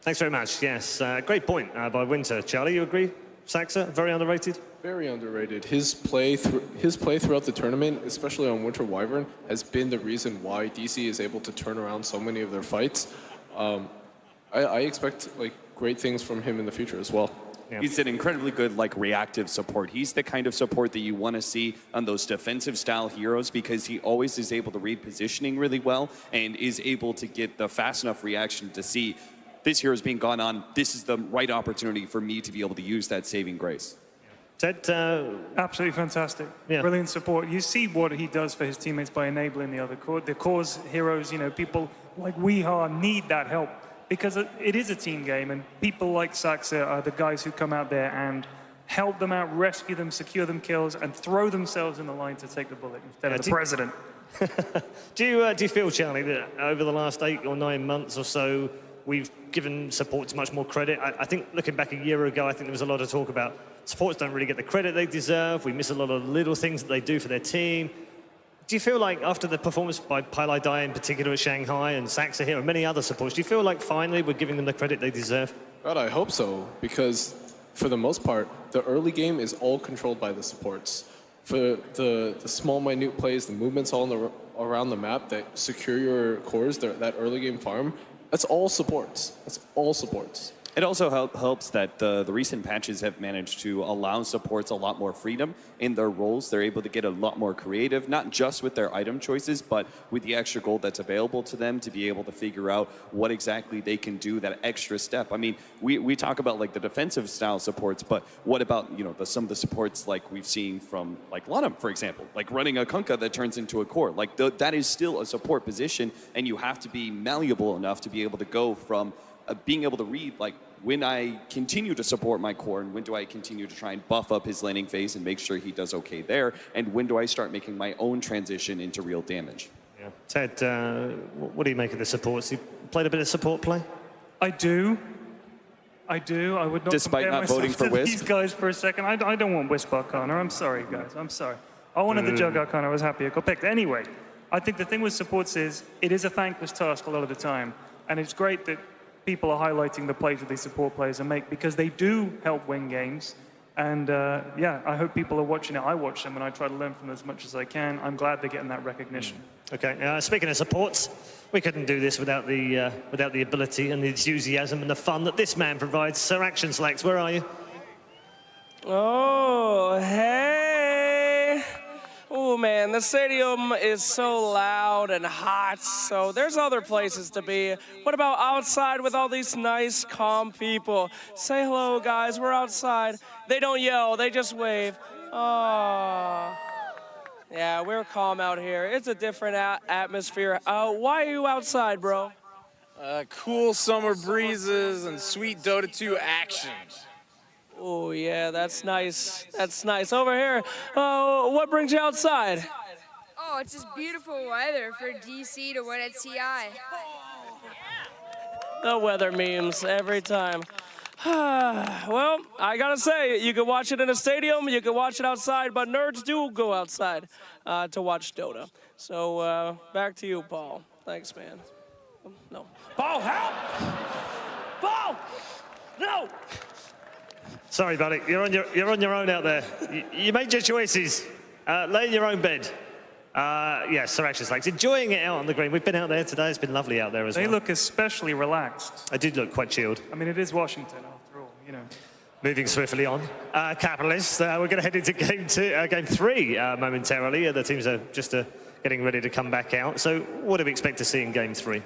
Thanks very much. Yes, great point by Winter. Charlie, you agree? Saxa, very underrated? Very underrated. His play throughout the tournament, especially on Winter Wyvern, has been the reason why DC is able to turn around so many of their fights. I expect great things from him in the future as well. Yeah. He's an incredibly good reactive support. He's the kind of support that you want to see on those defensive style heroes, because he always is able to read positioning really well and is able to get the fast enough reaction to see this hero is being gone on. This is the right opportunity for me to be able to use that saving grace. Ted, absolutely fantastic. Yeah. Brilliant support. You see what he does for his teammates by enabling the other cores heroes. You know, people like Weehaw need that help, because it is a team game, and people like Saxa are the guys who come out there and help them out, rescue them, secure them kills, and throw themselves in the line to take the bullet instead of the president. Do you feel, Charlie, that over the last 8 or 9 months or so, we've given supports much more credit? I think looking back a year ago, I think there was a lot of talk about supports don't really get the credit they deserve. We miss a lot of little things that they do for their team. Do you feel like after the performance by Pylai Dai in particular at Shanghai and Saxa here and many other supports, do you feel like finally we're giving them the credit they deserve? God, I hope so, because for the most part, the early game is all controlled by the supports. For the small, minute plays, the movements all around the map that secure your cores, that early game farm, that's all supports. That's all supports. It also helps that the recent patches have managed to allow supports a lot more freedom in their roles. They're able to get a lot more creative, not just with their item choices, but with the extra gold that's available to them to be able to figure out what exactly they can do, that extra step. I mean, we talk about the defensive style supports, but what about some of the supports like we've seen from Lunham, for example, running a Kunkka that turns into a core. That is still a support position, and you have to be malleable enough to be able to go from being able to read when I continue to support my core, and when do I continue to try and buff up his laning phase and make sure he does okay there, and when do I start making my own transition into real damage. Yeah. Ted, what do you make of the supports? You played a bit of support play? I do. I would not Despite compare not voting myself for to Wisp? these guys for a second. I don't want Wisp Arcana. I'm sorry, guys. I'm sorry. I wanted the Jug Arcana. I was happy I got picked. Anyway, I think the thing with supports is it is a thankless task a lot of the time, and it's great that people are highlighting the plays that these support players make, because they do help win games. And yeah, I hope people are watching it. I watch them and I try to learn from them as much as I can. I'm glad they're getting that recognition. Okay, speaking of supports, we couldn't do this without the ability and the enthusiasm and the fun that this man provides. Sir Action Slacks, where are you? Oh, hey. Oh, man, the stadium is so loud and hot, so there's other places to be. What about outside with all these nice, calm people? Say hello, guys, we're outside. They don't yell, they just wave. Oh. Yeah, we're calm out here. It's a different atmosphere. Why are you outside, bro? Cool summer breezes and sweet Dota 2 action. Oh, Oh, yeah, that's nice. That's nice. Over here, what brings you outside? Oh, it's just beautiful weather for DC to win at TI. The weather memes every time. Well, I gotta say, you can watch it in a stadium, you can watch it outside, but nerds do go outside to watch Dota. So back to you, Paul. Thanks, man. No. Paul, help! Paul! No! Sorry, buddy. You're on your own out there. You made your choices. Lay in your own bed. Yes, Sir Actions Lakes. Enjoying it out on the green. We've been out there today. It's been lovely out there as well. They look especially relaxed. I did look quite chilled. I mean, it is Washington after all, you know. Moving swiftly on. Capitalists, we're going to head into game three momentarily. The teams are just getting ready to come back out. So what do we expect to see in game three?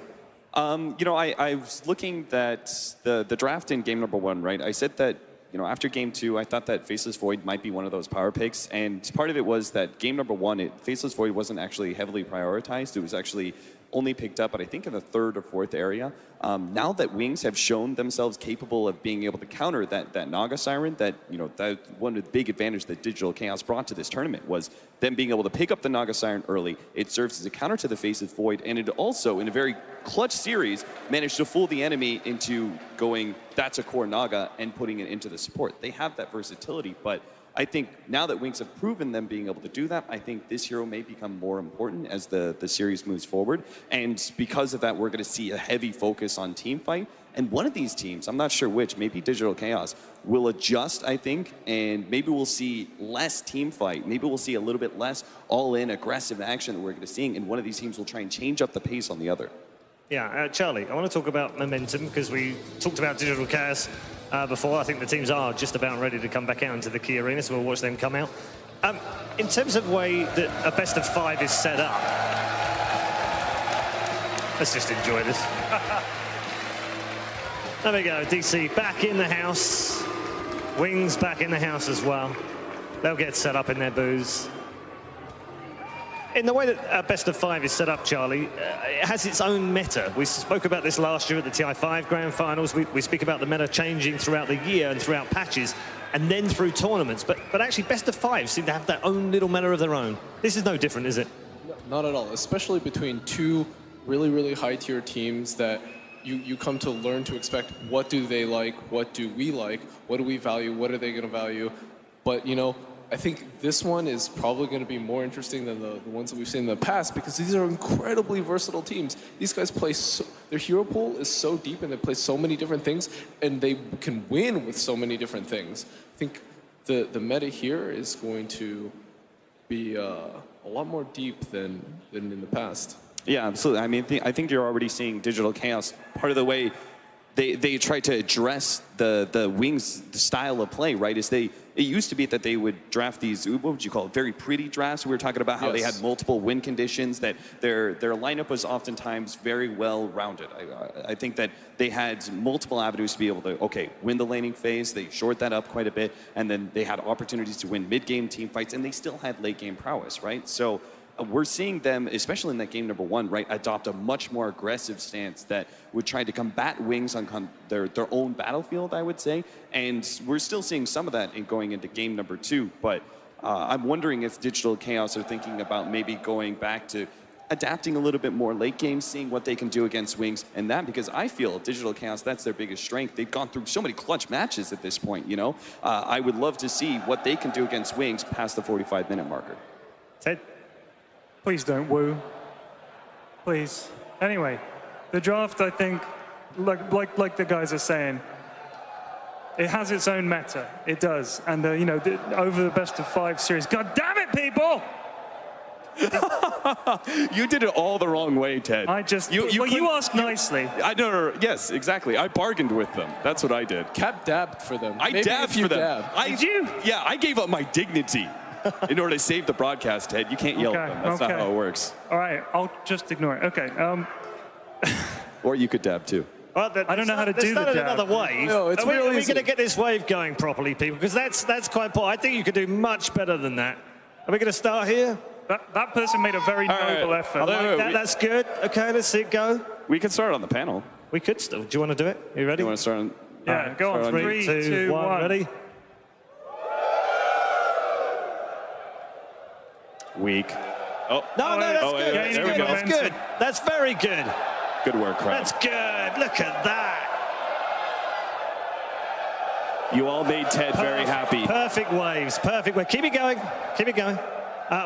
You know, I was looking at the draft in game number 1, right? I said that, you know, after game 2, I thought that Faceless Void might be one of those power picks. And part of it was that game number 1, Faceless Void wasn't actually heavily prioritized. It was actually only picked up, but I think in the 3rd or 4th area. Now that Wings have shown themselves capable of being able to counter that Naga Siren, that, you know, that one of the big advantages that Digital Chaos brought to this tournament was them being able to pick up the Naga Siren early. It serves as a counter to the Faceless Void, and it also, in a very clutch series, managed to fool the enemy into going, that's a core Naga, and putting it into the support. They have that versatility, but I think now that Wings have proven them being able to do that, I think this hero may become more important as the series moves forward. And because of that, we're going to see a heavy focus on team fight. And one of these teams, I'm not sure which, maybe Digital Chaos, will adjust, I think, and maybe we'll see less team fight. Maybe we'll see a little bit less all-in aggressive action that we're going to see, and one of these teams will try and change up the pace on the other. Yeah, Charlie, I want to talk about momentum because we talked about Digital Chaos before. I think the teams are just about ready to come back out into the key arena, so we'll watch them come out. In terms of the way that a best of 5 is set up, let's just enjoy this. There we go, DC back in the house. Wings back in the house as well. They'll get set up in their booths. In the way that best of 5 is set up, Charlie, it has its own meta. We spoke about this last year at the TI5 Grand Finals. We speak about the meta changing throughout the year and throughout patches, and then through tournaments. But actually, best of 5 seem to have their own little meta of their own. This is no different, is it? No, not at all, especially between two really, really high-tier teams that you come to learn to expect what do they like, what do we like, what do we value, what are they going to value. But, you know, I think this one is probably going to be more interesting than the ones that we've seen in the past because these are incredibly versatile teams. These guys play, their hero pool is so deep and they play so many different things and they can win with so many different things. I think the meta here is going to be a lot more deep than in the past. Yeah, absolutely. I mean, I think you're already seeing Digital Chaos. Part of the way they try to address the Wings style of play, right, is it used to be that they would draft these, what would you call it, very pretty drafts. We were talking about how they had multiple win conditions, that their lineup was oftentimes very well rounded. I think that they had multiple avenues to be able to, okay, win the laning phase, they short that up quite a bit, and then they had opportunities to win mid-game team fights, and they still had late-game prowess, right? So we're seeing them, especially in that game number 1, right, adopt a much more aggressive stance that would try to combat Wings on their own battlefield, I would say. And we're still seeing some of that going into game number 2. But I'm wondering if Digital Chaos are thinking about maybe going back to adapting a little bit more late game, seeing what they can do against Wings, and that because I feel Digital Chaos, that's their biggest strength. They've gone through so many clutch matches at this point, you know. I would love to see what they can do against Wings past the 45-minute marker. Ted? Please don't woo. Please. Anyway, the draft, I think, like the guys are saying, it has its own meta. It does. And, you know, over the best of 5 series, God damn it, people! You did it all the wrong way, Ted. I just, you asked nicely. No, yes, exactly. I bargained with them. That's what I did. Cap dabbed for them. I dabbed for them. Did you? Yeah, I gave up my dignity in order to save the broadcast, Ted. You can't yell at them. That's not how it works. All right, I'll just ignore it. Okay. Or you could dab too. Well, I don't know how to do the dab. Another wave. No, it's are we really going to get this wave going properly, people? Because that's quite important. I think you could do much better than that. Are we going to start here? That person made a very noble effort. That's good. Okay, let's see it go. We can start on the panel. We could still. Do you want to do it? Are you ready? You want to start on? Yeah, go on. 3, 2, 1. Ready? Weak. Oh. No, that's oh, good. There we go. That's good. That's very good. Good work, crowd. That's good. Look at that. You all made Ted very happy. Perfect waves. Perfect wave. Keep it going. Keep it going.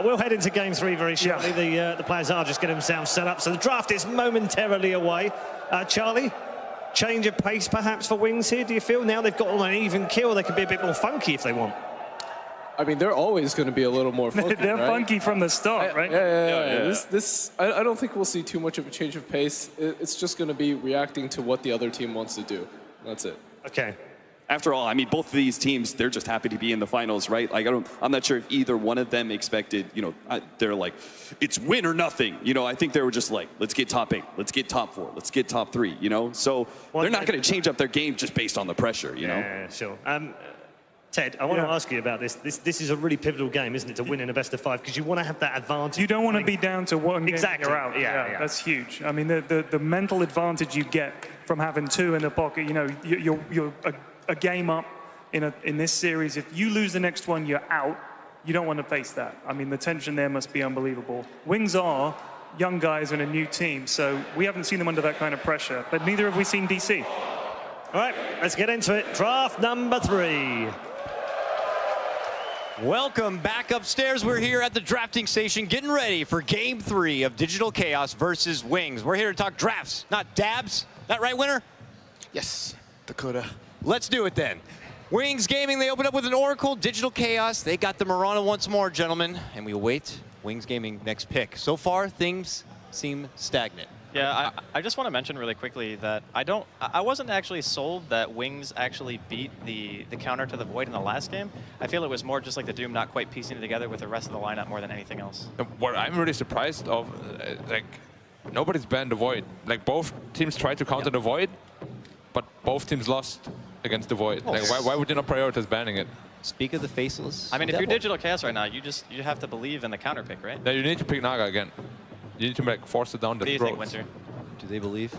We'll head into game 3 very shortly. The players are just getting themselves set up. So the draft is momentarily away. Charlie, change of pace perhaps for Wings here, do you feel? Now they've got on an even kill, they can be a bit more funky if they want. I mean, they're always going to be a little more funky, They're right? funky from the start, right? Yeah. I don't think we'll see too much of a change of pace. It's just going to be reacting to what the other team wants to do. That's it. Okay. After all, I mean, both of these teams, they're just happy to be in the finals, right? Like, I'm not sure if either one of them expected, they're like, it's win or nothing. I think they were just like, let's get top 8, let's get top 4, let's get top 3, So they're not going to change up their game just based on the pressure, Yeah, sure. Ted, I want to ask you about this. This is a really pivotal game, isn't it, to win in a best of 5, because you want to have that advantage. You don't want to be down to one game Exactly. you're out. Yeah. That's huge. I mean, the mental advantage you get from having 2 in the pocket, you're a game up in this series. If you lose the next one, you're out. You don't want to face that. I mean, the tension there must be unbelievable. Wings are young guys and a new team, so we haven't seen them under that kind of pressure, but neither have we seen DC. All right, let's get into it. Draft number 3. Welcome back upstairs. We're here at the drafting station getting ready for game 3 of Digital Chaos versus Wings. We're here to talk drafts, not dabs. That right, winner? Yes, Dakota. Let's do it then. Wings Gaming, they opened up with an Oracle. Digital Chaos, they got the Mirana once more, gentlemen. And we await Wings Gaming next pick. So far, things seem stagnant. Yeah, I just want to mention really quickly that I wasn't actually sold that Wings actually beat the counter to the Void in the last game. I feel it was more just like the Doom not quite piecing it together with the rest of the lineup more than anything else. What I'm really surprised of, nobody's banned the Void. Like, both teams tried to counter the Void, but both teams lost against the Void. Like, why would you not prioritize banning it? Speak of the faceless. I mean, if you're Digital Chaos right now, you have to believe in the counter pick, right? No, you need to pick Naga again. You need to force it down the throat. What do you think, Winter? Do they believe?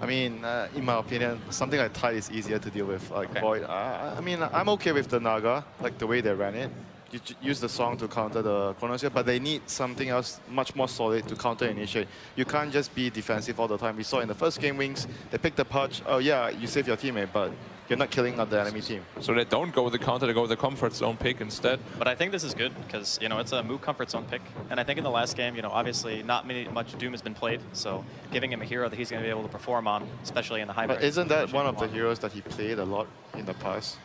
I mean, in my opinion, something like Tide is easier to deal with. Like Void, I mean, I'm okay with the Naga, like the way they ran it. You use the song to counter the Chronosphere, but they need something else much more solid to counter initiate. You can't just be defensive all the time. We saw in the first game, Wings, they picked the Pudge. Oh yeah, you save your teammate, but you're not killing out the enemy team. So they don't go with the counter, they go with the comfort zone pick instead. But I think this is good because, it's a move comfort zone pick. And I think in the last game, obviously not much Doom has been played. So giving him a hero that he's going to be able to perform on, especially in the hybrid. But isn't that one of the heroes that he played a lot in the past?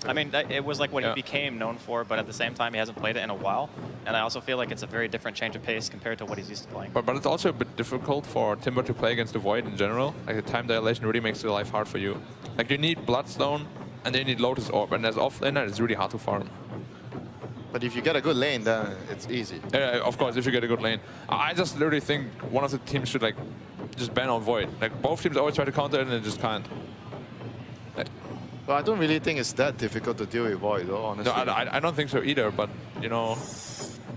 I mean, it was like what he became known for, but at the same time, he hasn't played it in a while. And I also feel like it's a very different change of pace compared to what he's used to playing. But it's also a bit difficult for Timber to play against the Void in general. Like, the time dilation really makes the life hard for you. Like, you need Bloodstone, and then you need Lotus Orb, and as offlaner, it's really hard to farm. But if you get a good lane, then it's easy. Yeah, of course, if you get a good lane. I just literally think one of the teams should, just ban on Void. Like, both teams always try to counter it, and they just can't. Well, I don't really think it's that difficult to deal with Void, though, honestly. No, I don't think so either, but,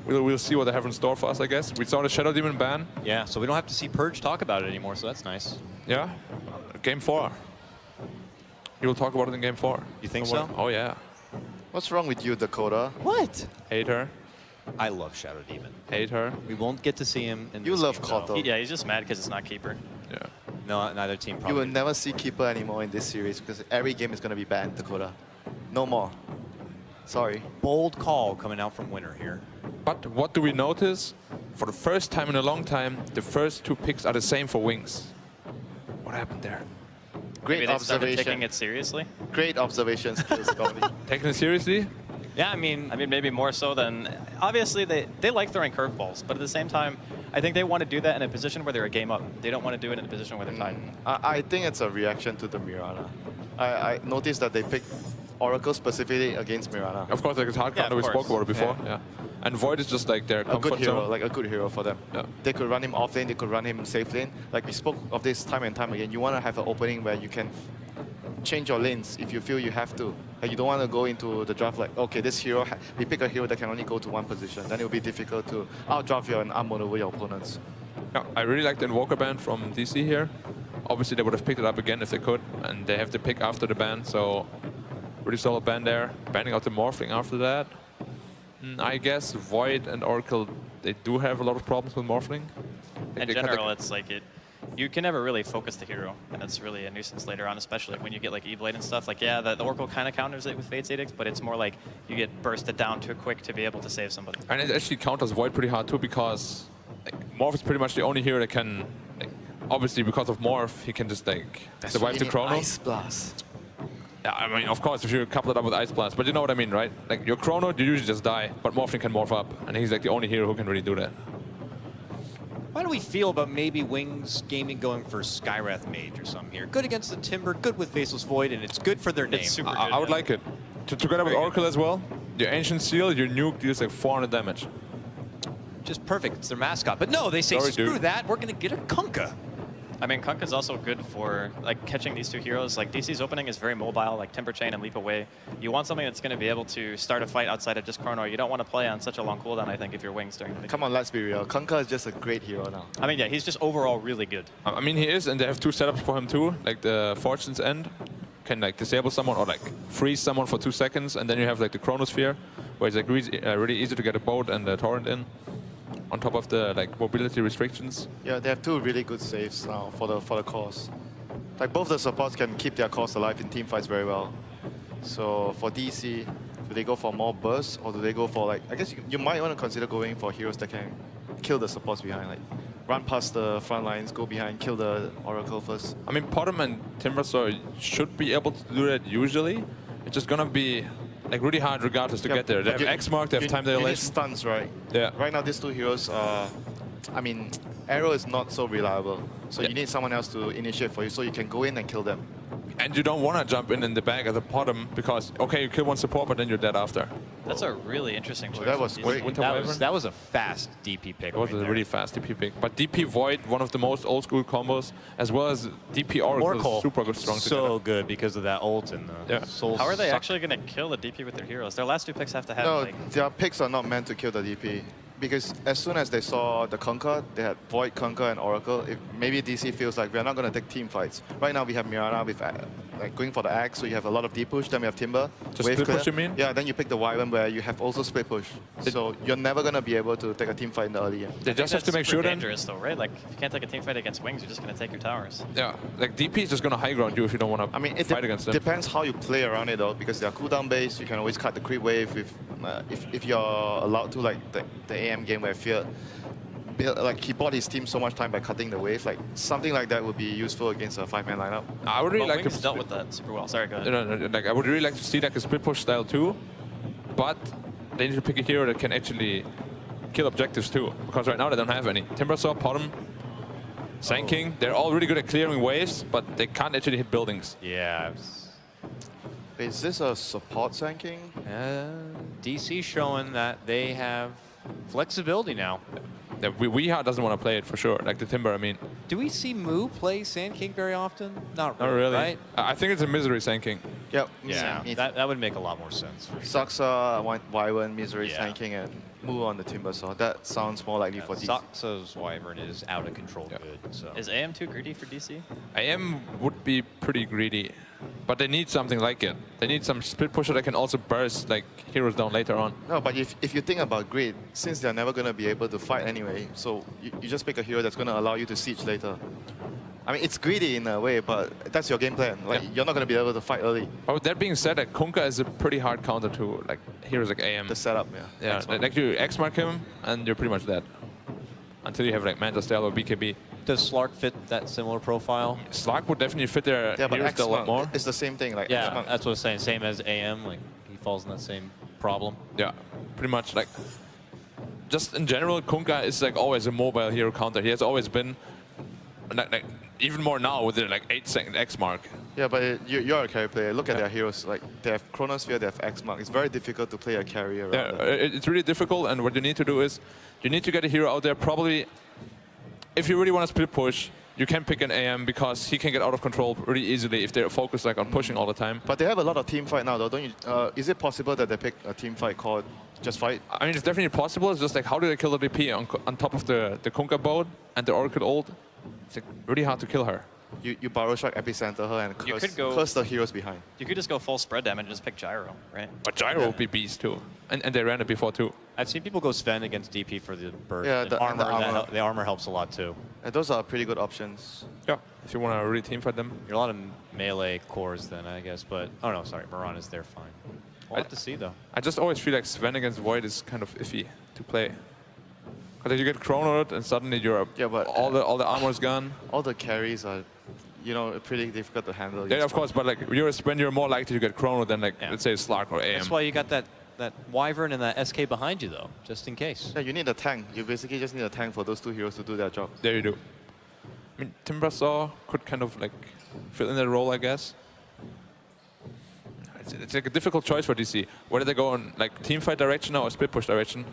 we'll see what they have in store for us, I guess. We saw the Shadow Demon ban. Yeah, so we don't have to see Purge talk about it anymore, so that's nice. Yeah, game 4. You will talk about it in game 4. You think so? Oh, yeah. What's wrong with you, Dakota? What? Hate her. I love Shadow Demon. Hate her. We won't get to see him in You this love game, Koto. Yeah, he's just mad because it's not Keeper. Yeah. No, neither team probably. You will never see Keeper anymore in this series because every game is going to be banned, Dakota. No more. Sorry. Bold call coming out from Winter here. But what do we notice? For the first time in a long time, the first 2 picks are the same for Wings. What happened there? Great Maybe they started observation. taking it seriously. Great observation skills, Goldie. Taking it seriously? Yeah, I mean maybe more so than obviously they like throwing curveballs, but at the same time, I think they want to do that in a position where they're a game up. They don't want to do it in a position where they're tied. I think it's a reaction to the Mirana. I noticed that they picked Oracle specifically against Mirana. Of course, like it's hard counter. We spoke about it before. Yeah. And Void is just like their comfort good hero, zone. like a good hero for them. Yeah. They could run him off lane, they could run him safe lane. Like we spoke of this time and time again. You want to have an opening where you can change your lanes if you feel you have to. Like you don't want to go into the draft like, okay, this hero, we pick a hero that can only go to one position. Then it will be difficult to outdraft you and outmaneuver your opponents. Yeah, I really like the Invoker ban from DC here. Obviously, they would have picked it up again if they could, and they have the pick after the ban, so really solid ban there. Banning out the Morphling after that. I guess Void and Oracle, they do have a lot of problems with Morphling. In general, it's like you can never really focus the hero, and it's really a nuisance later on, especially when you get like E-Blade and stuff. Like, yeah, the Oracle kind of counters it with Fate's Edict, but it's more like you get bursted down too quick to be able to save somebody. And it actually counters Void pretty hard too, because like, Morph is pretty much the only hero that can, like, obviously because of Morph, he can just like survive the Chrono. Ice Blast. Yeah, I mean, of course, if you couple it up with Ice Blast, but you know what I mean, right? Like, your Chrono, you usually just die, but Morphling can morph up, and he's like the only hero who can really do that. How do we feel about maybe Wings Gaming going for Skywrath Mage or something here? Good against the Timber, good with Faceless Void, and it's good for their name. It's super good, I would like it. Together with Oracle as well, your Ancient Seal, your nuke deals like 400 damage. Just perfect, it's their mascot. But no, they say, Sorry, screw dude. that, we're gonna get a Kunkka. I mean, Kunkka's also good for like catching these two heroes. Like DC's opening is very mobile, like Timber Chain and Leap Away. You want something that's going to be able to start a fight outside of just Chrono. You don't want to play on such a long cooldown, I think, if you're Wings during the Come on, let's be real. Kunkka is just a great hero now. I mean, yeah, he's just overall really good. I mean, he is, and they have 2 setups for him too. Like the Fortune's End can like disable someone or like freeze someone for 2 seconds, and then you have like the Chronosphere, where it's like really easy to get a boat and a torrent in, on top of the like mobility restrictions. Yeah, they have 2 really good saves now for the cause. Like both the supports can keep their cause alive in team fights very well. So for DC, do they go for more bursts, or do they go for like, I guess you might want to consider going for heroes that can kill the supports behind, like run past the front lines, go behind, kill the Oracle first. I mean, Potom and Timbersaw should be able to do that usually. It's just gonna be like really hard regardless to get there. They have X-Mark, they have time dilation. You need stuns, right? Yeah. Right now, these 2 heroes are, I mean, Arrow is not so reliable. So you need someone else to initiate for you so you can go in and kill them. And you don't want to jump in the back at the bottom because, okay, you kill one support, but then you're dead after. That's a really interesting choice. That was great. That was a fast DP pick. It was a really fast DP pick. But DP Void, one of the most old school combos, as well as DP Oracle, super good, strong so together. good because of that ult and the soul. How are they suck. actually going to kill the DP with their heroes? Their last 2 picks have to have No, like... their picks are not meant to kill the DP. Because as soon as they saw the Kunkka, they had Void, Kunkka, and Oracle. If maybe DC feels like we're not going to take team fights. Right now we have Mirana with like going for the axe, so you have a lot of deep push. Then we have Timber. Just split push, you mean? Yeah, then you pick the Wyvern where you have also split push. So you're never going to be able to take a team fight in the early game. They just have to make sure then. dangerous though, right? Like, if you can't take a team fight against Wings, you're just going to take your towers. Yeah, like DP is just going to high ground you if you don't want to fight against them. Depends how you play around it though, because they're cooldown based. You can always cut the creep wave if you're allowed to, like the AM game where Fear, like he bought his team so much time by cutting the wave. Like something like that would be useful against a 5-man lineup. I would really like Wings to dealt with that super well. Sorry, go ahead. No, like I would really like to see like a split push style too, but they need to pick a hero that can actually kill objectives too, because right now they don't have any. Timbersaw, Potom, Sand King, they're all really good at clearing waves, but they can't actually hit buildings. Yeah. Is this a support Sand King? DC showing that they have flexibility now. Yeah, Weeha doesn't want to play it for sure, like the Timber, I mean. Do we see Moo play Sand King very often? Not really, right? I think it's a Misery Sand King. Yep. Yeah, that would make a lot more sense. Saxa, Wyvern, Misery, Sand King, and Moo on the Timbersaw. That sounds more likely for DC. Saxa's Wyvern is out of control good. So. Is AM too greedy for DC? AM would be pretty greedy, but they need something like it. They need some split pusher that can also burst like heroes down later on. No, but if you think about greed, since they're never going to be able to fight anyway, so you just pick a hero that's going to allow you to siege later. I mean, it's greedy in a way, but that's your game plan. Like, you're not going to be able to fight early. But with that being said, like, Kunkka is a pretty hard counter to like heroes like AM. The setup, yeah. Yeah, like you X-mark him, and you're pretty much dead. Until you have like Manta Style or BKB. Does Slark fit that similar profile? Slark would definitely fit their heroes a lot more. It's the same thing. Like yeah, X-Monk. that's what I was saying. Same as AM, like he falls in that same problem. Yeah, pretty much like. Just in general, Kunkka is like always a mobile hero counter. He has always been, like even more now with the like 8-second X-Mark. Yeah, but you're a carry player. Look at their heroes. Like they have Chronosphere, they have X-Mark. It's very difficult to play a carry around. Yeah, it's really difficult. And what you need to do is, you need to get a hero out there. Probably, if you really want to split push, you can pick an AM because he can get out of control really easily if they're focused like on pushing all the time. But they have a lot of team fight now, though, don't you? Is it possible that they pick a team fight called Just Fight? I mean, it's definitely possible. It's just like, how do they kill the DP on top of the Kunkka boat and the Orchid ult? It's like really hard to kill her. you Barrow Strike epicenter her and curse the heroes behind. You could just go full spread damage and just pick Gyro, right? But Gyro would be beast too. And they ran it before too. I've seen people go Sven against DP for the burst. Yeah, and the armor. The armor helps a lot too. And those are pretty good options. Yeah, if you want to really team fight them. You're a lot of melee cores then, I guess. But oh no, sorry, Moran is there fine. We'll have to see though. I just always feel like Sven against Void is kind of iffy to play. Because you get chronoed and suddenly you're all the armor's gone. All the carries are, you know, pretty difficult to handle. Yeah, of course, but like when you're more likely to get chronoed than like let's say Slark or AM. That's why you got that Wyvern and that SK behind you though, just in case. Yeah, you need a tank. You basically just need a tank for those two heroes to do their job. There you do. I mean, Timbersaw could kind of like fill in that role, I guess. It's like a difficult choice for DC. Whether they go in like team fight direction or split push direction.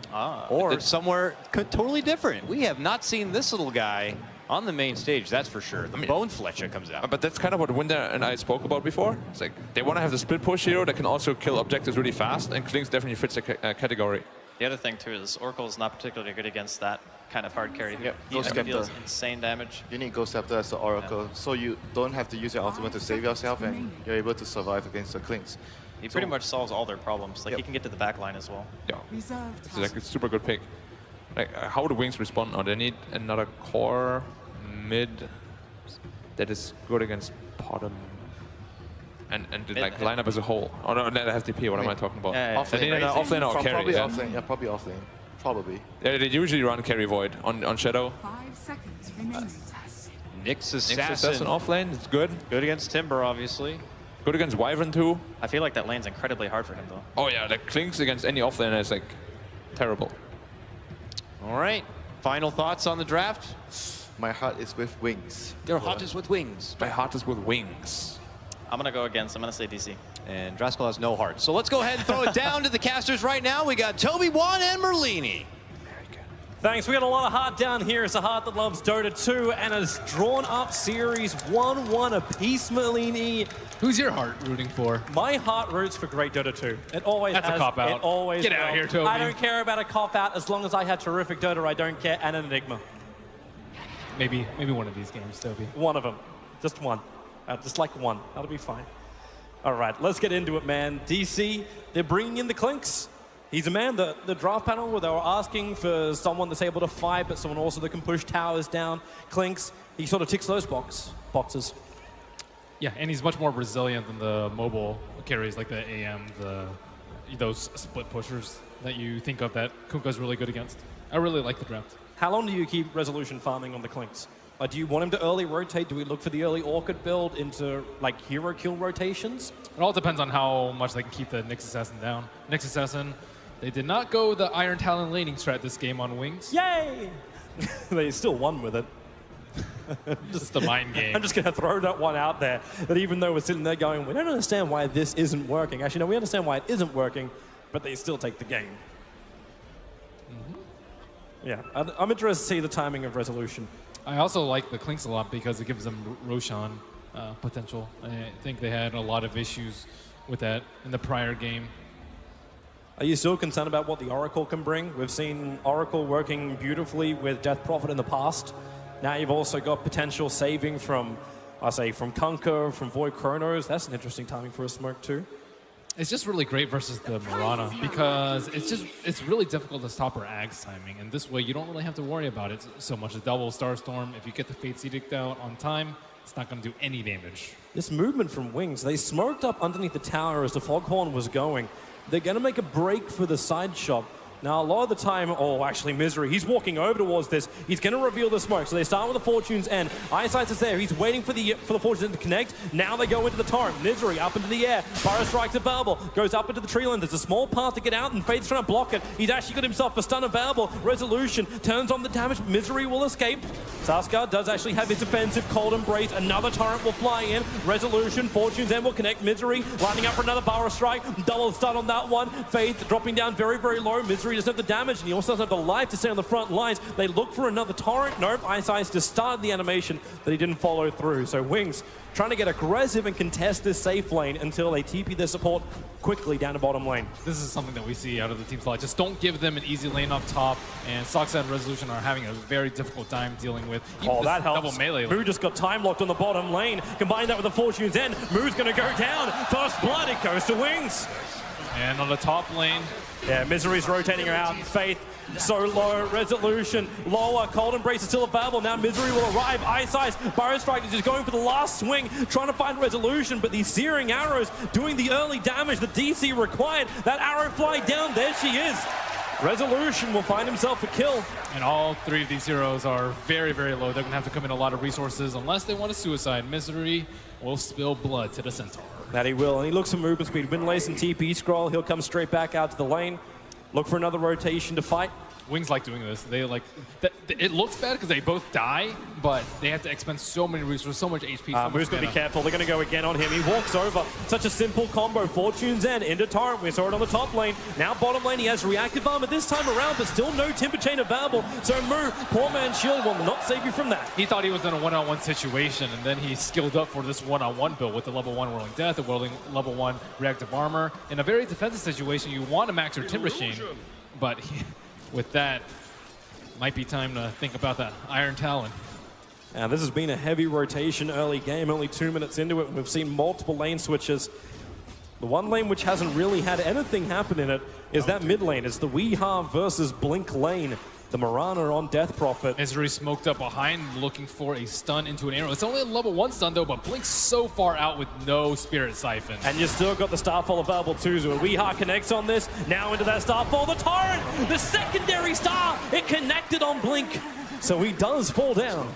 Or somewhere totally different. We have not seen this little guy on the main stage, that's for sure. The Bone Fletcher comes out. But that's kind of what Winder and I spoke about before. It's like they want to have the split push hero that can also kill objectives really fast, and Klinks definitely fits the category. The other thing too is Oracle is not particularly good against that kind of hard carry. Yep. He deals insane damage. You need Ghost Scepter as the Oracle, so you don't have to use your ultimate to save yourself, and you're able to survive against the Klinks. He pretty much solves all their problems. Like he can get to the back line as well. Yeah, it's like a super good pick. Like how would the Wings respond now? They need another core mid that is good against bottom. And like lineup as a whole. Oh no, that has DP. What am I talking about? Offlane or carry. Probably offlane. Yeah, probably offlane. Probably. Yeah, they usually run carry Void on Shadow. 5 seconds remaining. Nyx Assassin offlane. It's good. Good against Timber, obviously. Good against Wyvern too. I feel like that lane's incredibly hard for him though. Oh yeah, like Klinks against any offlaner is like terrible. All right. Final thoughts on the draft? My heart is with Wings. Their heart is with Wings. My heart is with Wings. I'm gonna go against. I'm gonna say DC. And Draskell has no heart. So let's go ahead and throw it down to the casters right now. We got Toby Wan and Merlini. Thanks. We got a lot of heart down here. It's a heart that loves Dota 2 and has drawn up series 1-1 apiece, Merlini. Who's your heart rooting for? My heart roots for great Dota 2. It always That's has. A cop out. It always Get out of here, Toby. I don't care about a cop out as long as I had terrific Dota. I don't care, and an Enigma. Maybe one of these games, Toby. One of them. Just one. Just like one. That'll be fine. All right, let's get into it, man. DC, they're bringing in the Klinks. He's a man, the draft panel where they were asking for someone that's able to fight, but someone also that can push towers down. Klinks, he sort of ticks those boxes. Yeah, and he's much more resilient than the mobile carries like the AM, those split pushers that you think of that Kunkka's really good against. I really like the draft. How long do you keep resolution farming on the Klinks? Do you want him to early rotate? Do we look for the early Orchid build into like hero kill rotations? It all depends on how much they can keep the Nyx Assassin down. Nyx Assassin, they did not go the Iron Talon laning strat this game on Wings. Yay! They still won with it. Just the mind game. I'm just going to throw that one out there, that even though we're sitting there going, we don't understand why this isn't working. Actually, no, we understand why it isn't working, but they still take the game. Yeah, I'm interested to see the timing of resolution. I also like the Klinks a lot because it gives them Roshan potential. I think they had a lot of issues with that in the prior game. Are you still concerned about what the Oracle can bring? We've seen Oracle working beautifully with Death Prophet in the past. Now you've also got potential saving from Kunkka, from Void Chronos. That's an interesting timing for a smoke too. It's just really great versus the Mirana because it's really difficult to stop her Ag's timing, and this way you don't really have to worry about it so much. A double Starstorm, if you get the Fate's Edict out on time, it's not going to do any damage. This movement from Wings, they smoked up underneath the tower as the Foghorn was going. They're going to make a break for the side shop. Now, a lot of the time, actually, Misery, he's walking over towards this. He's going to reveal the smoke. So they start with the Fortune's End. Eyesight is there. He's waiting for the Fortune's End to connect. Now they go into the torrent. Misery up into the air. Burrow strikes at Babel. Goes up into the tree line. There's a small path to get out, and Faith's trying to block it. He's actually got himself a stun available. Resolution turns on the damage. Misery will escape. Saskia does actually have his defensive Cold Embrace. Another torrent will fly in. Resolution. Fortune's End will connect. Misery lining up for another Burrow strike. Double stun on that one. Faith dropping down very, very low. Misery Misery doesn't have the damage, and he also doesn't have the life to stay on the front lines. They look for another torrent. Nope, Ice Ice just started the animation that he didn't follow through. So Wings trying to get aggressive and contest this safe lane until they TP their support quickly down to bottom lane. This is something that we see out of the teams a lot. Just don't give them an easy lane up top, and Soxa and Resolution are having a very difficult time dealing with Oh, that helps. double melee. Moo just got time locked on the bottom lane. Combine that with the Fortune's End. Moo's going to go down. First blood, it goes to Wings. And on the top lane, yeah, Misery's rotating around. Faith so low. Resolution lower. Cold Embrace is still available. Now Misery will arrive. Ice Ice. Burrow Strike is just going for the last swing, trying to find Resolution, but these searing arrows doing the early damage that DC required. That arrow fly down. There she is. Resolution will find himself a kill. And all three of these heroes are very, very low. They're going to have to come in a lot of resources unless they want a suicide. Misery will spill blood to the Centaur. That he will, and he looks for movement speed. Windlace and TP scroll. He'll come straight back out to the lane. Look for another rotation to fight. Wings like doing this. They like it looks bad because they both die, but they have to expend so many resources, so much HP. Moo's going to be careful. They're going to go again on him. He walks over. Such a simple combo. Fortune's End into Torrent. We saw it on the top lane. Now bottom lane, he has reactive armor this time around, but still no Timber Chain available. So Moo, poor man's shield will not save you from that. He thought he was in a one-on-one situation, and then he skilled up for this one-on-one build with the level 1 Whirling Death, the level 1 reactive armor. In a very defensive situation, you want to max your Timber Chain, but with that, might be time to think about that Iron Talon. And this has been a heavy rotation early game, only 2 minutes into it. We've seen multiple lane switches. The one lane which hasn't really had anything happen in it is that mid lane. It's the Weehaw versus Blink lane. The Mirana on Death Prophet. Misery smoked up behind, looking for a stun into an arrow. It's only a level 1 stun though, but Blink's so far out with no Spirit Siphon. And you still got the Starfall available too, so Weehaw connects on this. Now into that Starfall, the Torrent! The secondary star! It connected on Blink. So he does fall down.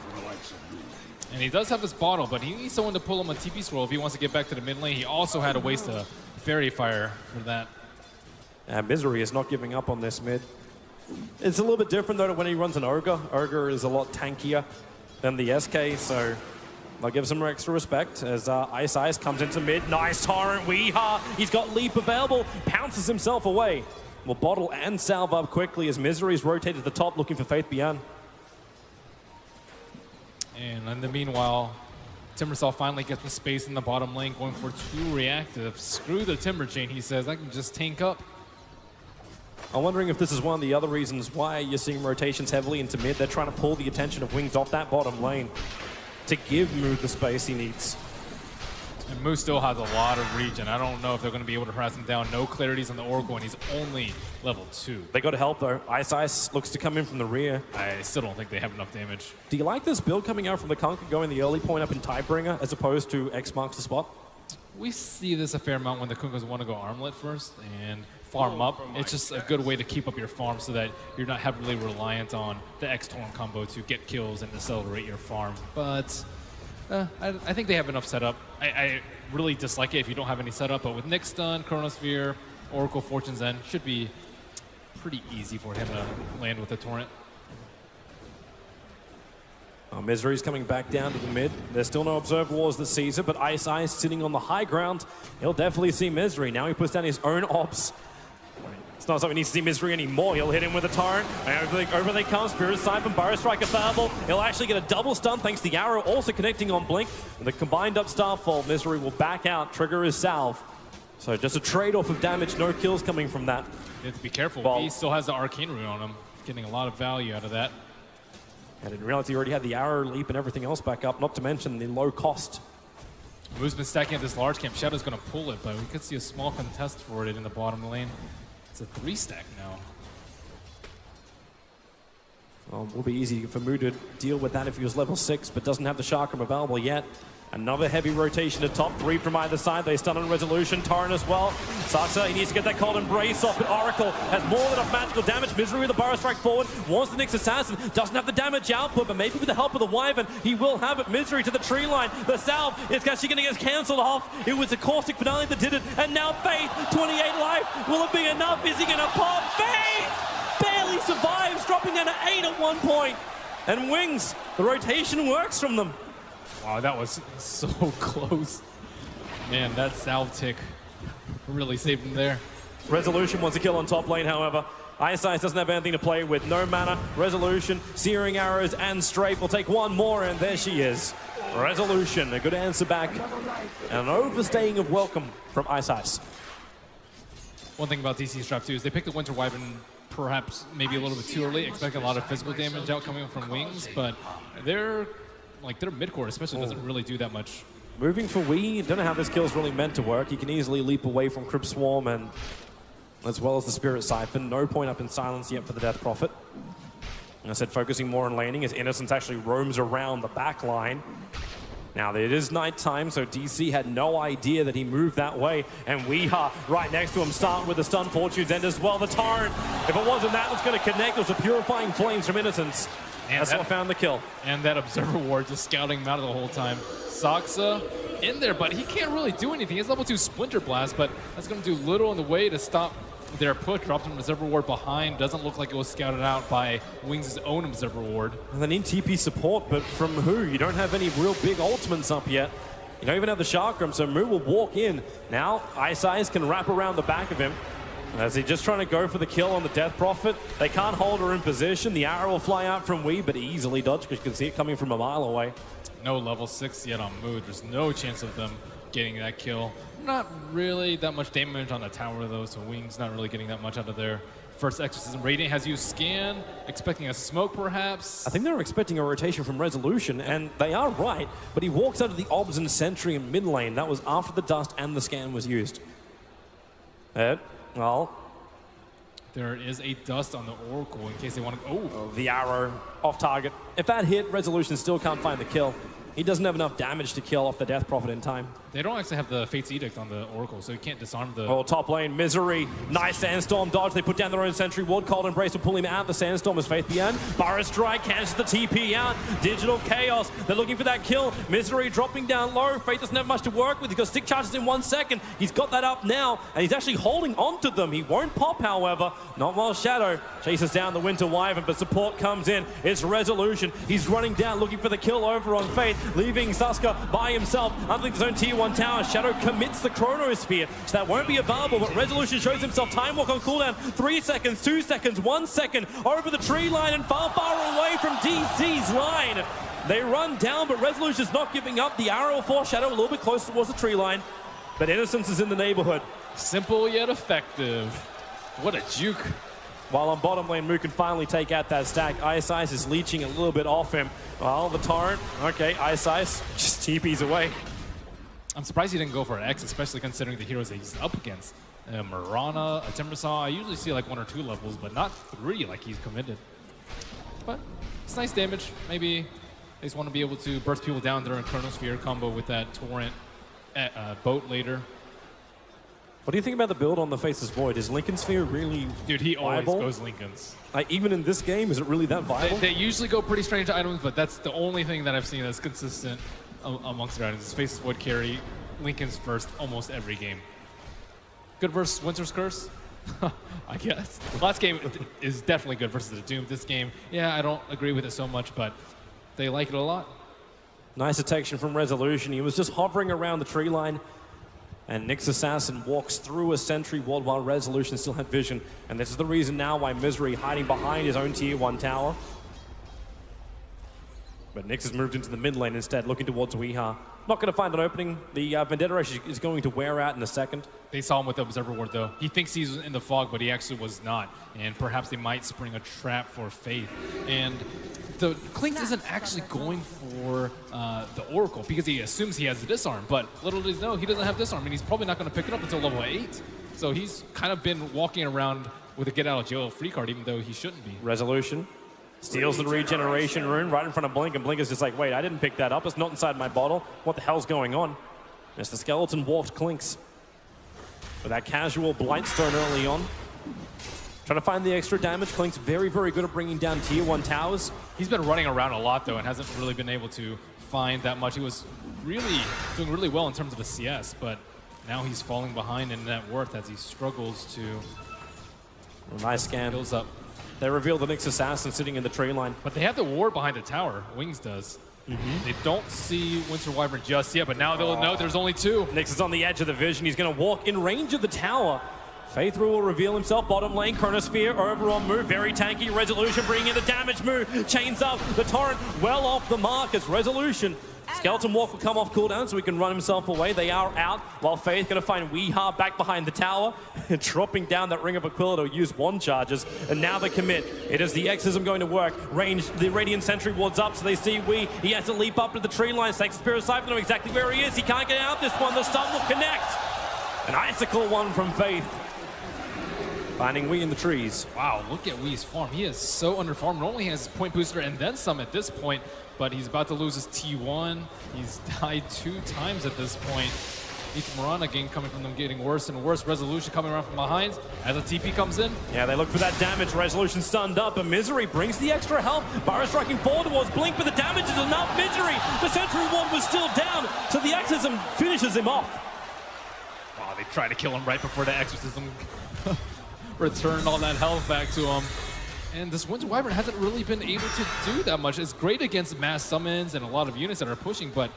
And he does have his bottle, but he needs someone to pull him a TP scroll if he wants to get back to the mid lane. He also had to waste a Fairy Fire for that. And Misery is not giving up on this mid. It's a little bit different though when he runs an Ogre. Ogre is a lot tankier than the SK, so I'll give some extra respect as Ice Ice comes into mid. Nice Torrent, Weehaw. He's got Leap available, pounces himself away. Will bottle and salve up quickly as Misery's rotated to the top looking for Faith Beyond. And in the meanwhile, Timbersaw finally gets the space in the bottom lane, going for 2 reactives. Screw the Timber Chain, he says. I can just tank up. I'm wondering if this is one of the other reasons why you're seeing rotations heavily into mid. They're trying to pull the attention of Wings off that bottom lane to give Moo the space he needs. And Moo still has a lot of regen. I don't know if they're going to be able to harass him down. No clarities on the Oracle, and he's only level 2. They got to help though. Ice Ice looks to come in from the rear. I still don't think they have enough damage. Do you like this build coming out from the Conquer, going the early point up in Tidebringer as opposed to X marks the spot? We see this a fair amount when the Kunkkas want to go armlet first and farm up. It's just a good way to keep up your farm so that you're not heavily reliant on the X-Torn combo to get kills and accelerate your farm. But I think they have enough setup. I really dislike it if you don't have any setup, but with Nick Stun, Chronosphere, Oracle, Fortune's End, should be pretty easy for him to land with the Torrent. Misery's coming back down to the mid. There's still no Observe Wars this season, but Ice Ice sitting on the high ground. He'll definitely see Misery. Now he puts down his own ops. It's not something he needs to see Misery anymore. He'll hit him with a Torrent. And over they come. Spirit Siphon, Burrow Strike available. He'll actually get a double stun thanks to the arrow also connecting on Blink. With a combined up Starfall, Misery will back out, trigger his salve. So just a trade-off of damage, no kills coming from that. You have to be careful. He still has the Arcane Rune on him. Getting a lot of value out of that. And in reality, he already had the arrow, leap, and everything else back up, not to mention the low cost. Moo's been stacking up this large camp. Shadow's going to pull it, but we could see a small contest for it in the bottom lane. It's a 3-stack now. Well, it will be easy for Moo to deal with that if he was level 6, but doesn't have the chakram available yet. Another heavy rotation to top 3 from either side. They stun on Resolution, Torrent as well. Saksa, he needs to get that Cold Embrace off, but Oracle has more than enough magical damage. Misery with a Burrow Strike forward, wants the next Assassin, doesn't have the damage output, but maybe with the help of the Wyvern, he will have it. Misery to the tree line. The salve is actually going to get cancelled off. It was the Caustic Finale that did it, and now Faith, 28 life. Will it be enough? Is he going to pop? Faith barely survives, dropping down to 8 at one point. And Wings, the rotation works from them. Wow, that was so close. Man, that salve tick really saved him there. Resolution wants a kill on top lane, however. Ice doesn't have anything to play with. No mana, Resolution, Searing Arrows, and Strafe will take one more, and there she is. Resolution, a good answer back. And an overstaying of welcome from Ice. One thing about DC's draft too is they picked the Winter Wyvern perhaps maybe a little bit too early, expecting a lot of physical damage out coming from Wings, but their mid-court especially doesn't really do that much. Moving for Wii, don't know how this kill's really meant to work. He can easily leap away from Crypt Swarm and as well as the Spirit Siphon. No point up in silence yet for the Death Prophet. And I said focusing more on laning as Innocence actually roams around the back line. Now, it is nighttime, so DC had no idea that he moved that way. And Weeha right next to him, start with the Stun Fortune's End as well. The Torrent, if it wasn't that was going to connect, it was a Purifying Flames from Innocence. And that's what found the kill. And that Observer Ward just scouting him out of the whole time. Saksa in there, but he can't really do anything. He has level 2 Splinter Blast, but that's going to do little in the way to stop their push. Dropped an Observer Ward behind. Doesn't look like it was scouted out by Wings' own Observer Ward. And they need TP support, but from who? You don't have any real big ultimates up yet. You don't even have the Chakram, so Mu will walk in. Now, Ice can wrap around the back of him. As he's just trying to go for the kill on the Death Prophet. They can't hold her in position. The arrow will fly out from Wii, but easily dodged because you can see it coming from a mile away. No level 6 yet on Mu. There's no chance of them getting that kill. Not really that much damage on the tower though, so Wings not really getting that much out of their first Exorcism. Radiant has used Scan, expecting a smoke perhaps. I think they were expecting a rotation from Resolution, and they are right, but he walks out of the Obs and Sentry in mid lane. That was after the Dust and the Scan was used. Well, there is a Dust on the Oracle in case they want to... Oh, the arrow off target. If that hit, Resolution still can't find the kill. He doesn't have enough damage to kill off the Death Prophet in time. They don't actually have the Fate's Edict on the Oracle, so you can't disarm the... Oh, top lane, Misery. Nice Sandstorm dodge. They put down their own Sentry Ward. Cold Embrace will pull him out. The Sandstorm is Faith Beyond. Burrow Strike cancels the TP out. Digital Chaos. They're looking for that kill. Misery dropping down low. Faith doesn't have much to work with. He's got stick charges in 1 second. He's got that up now, and he's actually holding on to them. He won't pop, however. Not while Shadow chases down the Winter Wyvern, but support comes in. It's Resolution. He's running down, looking for the kill over on Faith, leaving Suska by himself underneath his own tier 1 tower. Shadow commits the Chronosphere, so that won't be available, but Resolution shows himself. Time Walk on cooldown, 3 seconds, 2 seconds, 1 second, over the tree line and far, far away from DC's line. They run down, but Resolution's not giving up. The arrow will force Shadow a little bit closer towards the tree line, but Innocence is in the neighborhood. Simple yet effective. What a juke. While on bottom lane, Mu can finally take out that stack. Ice is leeching a little bit off him. Well, the Torrent, okay, Ice just TPs away. I'm surprised he didn't go for an X, especially considering the heroes that he's up against. Mirana, a Timbersaw, I usually see like 1 or 2 levels, but not 3 like he's committed. But it's nice damage. Maybe they just want to be able to burst people down during Chronosphere combo with that Torrent boat later. What do you think about the build on the Faceless Void? Is Lincoln Sphere really Dude, he viable? always goes Lincoln's. Like, even in this game, is it really that viable? They usually go pretty strange items, but that's the only thing that I've seen that's consistent amongst their items. Faceless Void carry Lincoln's first almost every game. Good versus Winter's Curse? I guess. Last game is definitely good versus the Doom. This game, yeah, I don't agree with it so much, but they like it a lot. Nice detection from Resolution. He was just hovering around the tree line, and Nyx Assassin walks through a Sentry Ward while Resolution still had vision. And this is the reason now why Misery hiding behind his own tier 1 tower. But Nyx has moved into the mid lane instead, looking towards Weeha. Not going to find an opening. The Vendetta Rush is going to wear out in a second. They saw him with the Observer Ward, though. He thinks he's in the fog, but he actually was not. And perhaps they might spring a trap for Faith. And the Clinks isn't actually going for the Oracle because he assumes he has the Disarm. But little does he know, he doesn't have Disarm, and he's probably not going to pick it up until level 8. So he's kind of been walking around with a get-out-of-jail-free card, even though he shouldn't be. Resolution steals the regeneration rune right in front of Blink, and Blink is just like, wait, I didn't pick that up. It's not inside my bottle. What the hell's going on? It's the Skeleton Dwarfed Clinks. With that casual Blightstone early on. Trying to find the extra damage. Clink's very, very good at bringing down tier 1 towers. He's been running around a lot, though, and hasn't really been able to find that much. He was really doing really well in terms of the CS, but now he's falling behind in net worth as he struggles to... Nice scan. Builds up. They reveal the Nyx Assassin sitting in the tree line. But they have the ward behind the tower. Wings does. They don't see Winter Wyvern just yet, but now they'll know there's only 2. Nyx is on the edge of the vision. He's going to walk in range of the tower. Faith will reveal himself, bottom lane, Chronosphere over on Moo, very tanky, Resolution bringing in the damage, Moo chains up, the Torrent well off the mark as Resolution. Skeleton Walk will come off cooldown so he can run himself away. They are out, while Faith going to find Weeha back behind the tower, dropping down that Ring of Aquila to use wand charges, and now the commit. It is the Exorcism going to work. Range, the Radiant Sentry wards up, so they see Wee. He has to leap up to the tree line, takes Spirit Siphon, know exactly where he is. He can't get out this one, the stun will connect. An Icicle one from Faith. Finding Wee in the trees. Wow, look at Wee's farm. He is so underfarmed. Not only has point booster and then some at this point, but he's about to lose his T1. He's died 2 times at this point. Each Mirana game coming from them getting worse and worse. Resolution coming around from behind as a TP comes in. Yeah, they look for that damage. Resolution stunned up, and Misery brings the extra help. Barra striking forward towards Blink, but the damage is enough. Misery, the Sentry Ward was still down, so the Exorcism finishes him off. Wow, they try to kill him right before the Exorcism returned all that health back to him. And this Winter Wyvern hasn't really been able to do that much. It's great against mass summons and a lot of units that are pushing, but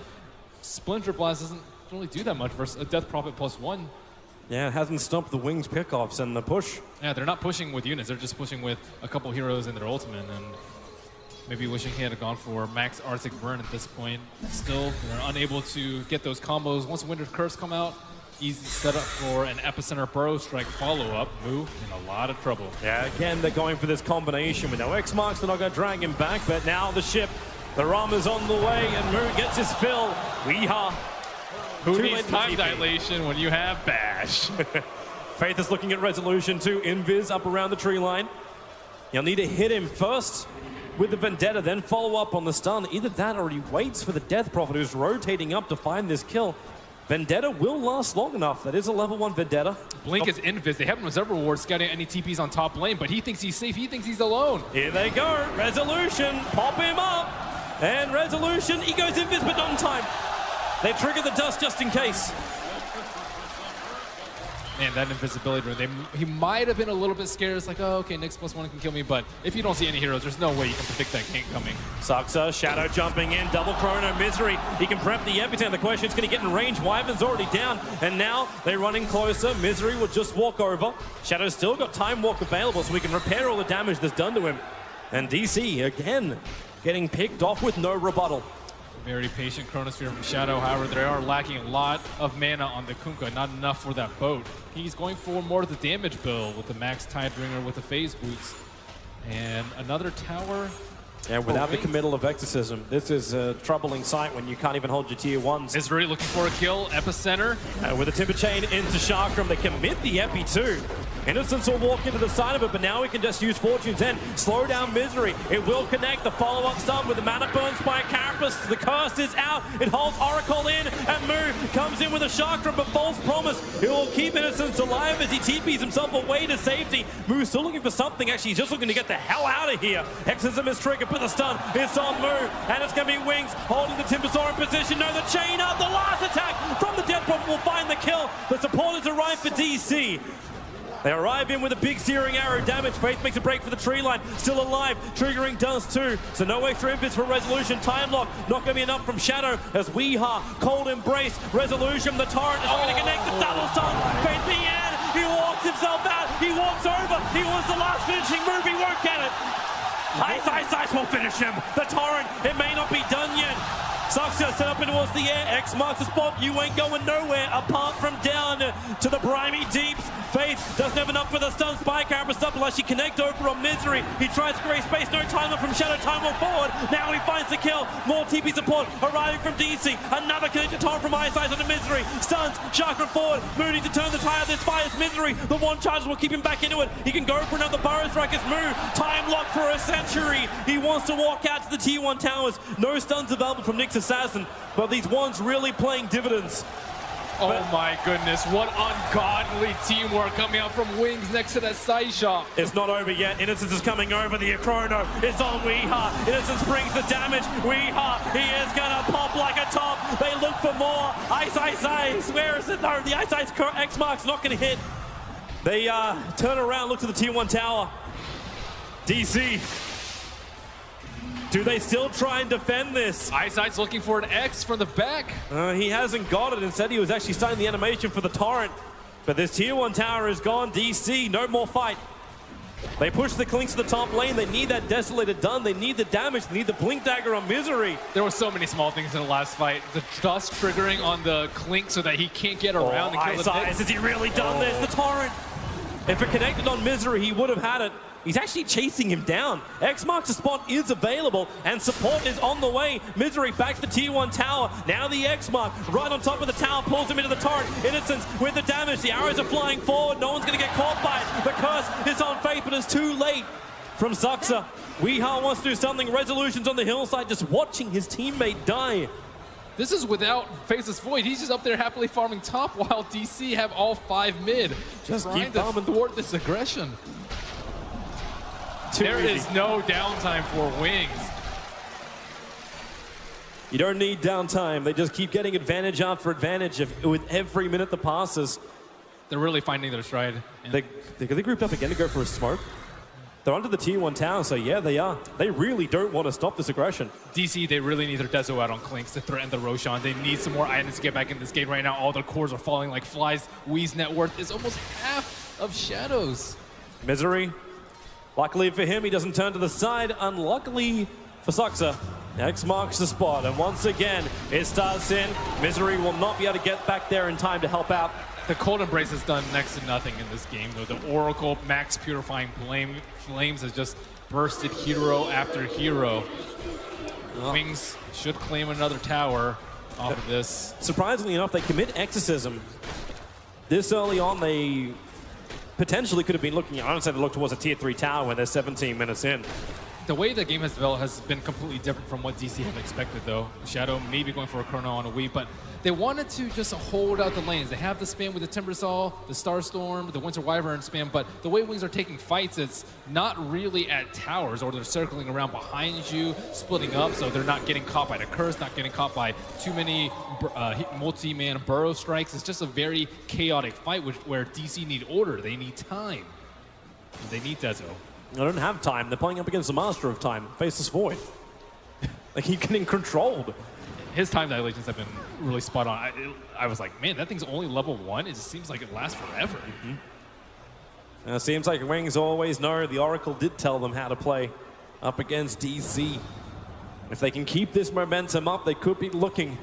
Splinter Blast doesn't really do that much versus a Death Prophet +1. Yeah, it hasn't stopped the Wings pickoffs and the push. Yeah, they're not pushing with units. They're just pushing with a couple heroes in their ultimate, and maybe wishing he had gone for max Arctic Burn at this point. Still, they're unable to get those combos. Once Winter Curse come out, easy setup for an Epicenter Burrow Strike follow-up. Moo in a lot of trouble. Yeah, again, they're going for this combination with no X-Marks. They're not going to drag him back, but now the ship, the Ram is on the way, and Moo gets his fill. Weeha. Who needs time dilation when you have Bash? Faith is looking at Resolution too. Invis up around the tree line. You'll need to hit him first with the Vendetta, then follow up on the stun. Either that or he waits for the Death Prophet, who's rotating up to find this kill. Vendetta will last long enough. That is a level 1 Vendetta. Blink is Invis. They have him reserve reward scouting any TPs on top lane, but he thinks he's safe. He thinks he's alone. Here they go. Resolution. Pop him up. And Resolution, he goes Invis, but not in time. They trigger the dust just in case. Man, that invisibility rune, he might have been a little bit scared. It's like, oh, okay, Nyx +1 can kill me, but if you don't see any heroes, there's no way you can predict that gank coming. Saxa, Shadow jumping in, double Chrono, Misery. He can prep the Epicenter. The question is, can he get in range? Wyvern's already down, and now they're running closer. Misery will just walk over. Shadow's still got Time Walk available, so we can repair all the damage that's done to him. And DC, again, getting picked off with no rebuttal. Very patient Chronosphere from Shadow. However, they are lacking a lot of mana on the Kunkka, not enough for that boat. He's going for more of the damage bill with the Max Tidebringer with the phase boots. And another tower. And without the committal of Exorcism, this is a troubling sight when you can't even hold your tier 1s. Is really looking for a kill. Epicenter. With a Timber Chain into Chakram, they commit the Epi too. Innocence will walk into the side of it, but now we can just use Fortune's End. Slow down Misery. It will connect the follow-up stun with the Mana Burns by Carapace. The curse is out. It holds Oracle in, and Moo comes in with a Chakram, but false promise. It will keep Innocence alive as he TPs himself away to safety. Moo's still looking for something. Actually, he's just looking to get the hell out of here. Exorcism is triggered, but the stun is on Moo, and it's going to be Wings holding the Timbersaw in position. No, the chain up. The last attack from the Death Prophet will find the kill. The supporters arrive for DC. They arrive in with a big searing arrow damage. Faith makes a break for the tree line. Still alive, triggering dust too. So no extra inputs for Resolution. Time lock, not going to be enough from Shadow as Weeha, Cold Embrace, Resolution. The torrent is going to connect the double stun. Faith the end. He walks himself out. He walks over. He wants the last finishing move. He won't get it. Ice will finish him. The torrent, it may not be done yet. Saxa set up in towards the air. X marks the spot. You ain't going nowhere apart from down to the briny deeps. Faith doesn't have enough for the stun. Spy Carapace up unless she connect over on Misery. He tries to create space. No timer from Shadow. Time will forward. Now he finds the kill. More TP support arriving from DC. Another connected torrent from Ice on the Misery. Stuns. Chakra forward. Mooney to turn the tide. This fires Misery. The one charge will keep him back into it. He can go for another Burrow Strike as Moo. Time lock for a century. He wants to walk out to the tier 1 towers. No stuns available from Nyx Assassin, but these ones really playing dividends. Oh my goodness, what ungodly teamwork coming out from Wings next to that side shop. It's not over yet. Innocence is coming over. The Chrono is on Weeha. Innocence brings the damage. Weeha, he is gonna pop like a top. They look for more. Ice. Where is it? No, the Ice X mark's not gonna hit. They turn around, look to the tier 1 tower. DC. Do they still try and defend this? Icesight's looking for an X from the back. He hasn't got it. Instead, he was actually starting the animation for the torrent. But this tier 1 tower is gone. DC, no more fight. They push the Clinks to the top lane. They need that Desolator done. They need the damage. They need the Blink Dagger on Misery. There were so many small things in the last fight. The dust triggering on the Clink so that he can't get around and kill the Ice, has he really done this? The Torrent. If it connected on Misery, he would have had it. He's actually chasing him down. X marks the spot is available, and support is on the way. Misery back to the tier 1 tower. Now the X mark right on top of the tower pulls him into the torrent. Innocence with the damage. The arrows are flying forward. No one's going to get caught by it. The curse is on Faith, but it's too late from Zuxa. Weehaw wants to do something. Resolutions on the hillside, just watching his teammate die. This is without Faceless Void. He's just up there happily farming top while DC have all 5 mid. Just trying to thwart this aggression. There is no downtime for Wings. You don't need downtime. They just keep getting advantage after advantage with every minute that passes. They're really finding their stride. They grouped up again to go for a smoke. They're under the tier 1 tower, so yeah, they are. They really don't want to stop this aggression. DC, they really need their Dezo out on Clinks to threaten the Roshan. They need some more items to get back in this game right now. All their cores are falling like flies. Wee's net worth is almost half of Shadow's. Misery. Luckily for him, he doesn't turn to the side. Unluckily for Zuxa, X marks the spot. And once again, it starts in. Misery will not be able to get back there in time to help out. The Cold Embrace has done next to nothing in this game, though. The Oracle Max Purifying Flames has just bursted hero after hero. Wings should claim another tower off of this. Surprisingly enough, they commit Exorcism. This early on, they potentially could have been looking, I don't say they look towards a tier 3 tower when they're 17 minutes in. The way the game has developed has been completely different from what DC had expected, though. Shadow maybe going for a Chrono on a Wii, but they wanted to just hold out the lanes. They have the spam with the Timbersaw, the Starstorm, the Winter Wyvern spam, but the way Wings are taking fights, it's not really at towers, or they're circling around behind you, splitting up, so they're not getting caught by the curse, not getting caught by too many multi-man burrow strikes. It's just a very chaotic fight where DC need order. They need time. They need Dezo. They don't have time. They're playing up against the Master of Time, Faceless Void. They keep getting controlled. His time dilations have been really spot on. I was like, man, that thing's only level 1. It just seems like it lasts forever. It seems like Wings always know. The Oracle did tell them how to play up against DC. If they can keep this momentum up, they could be looking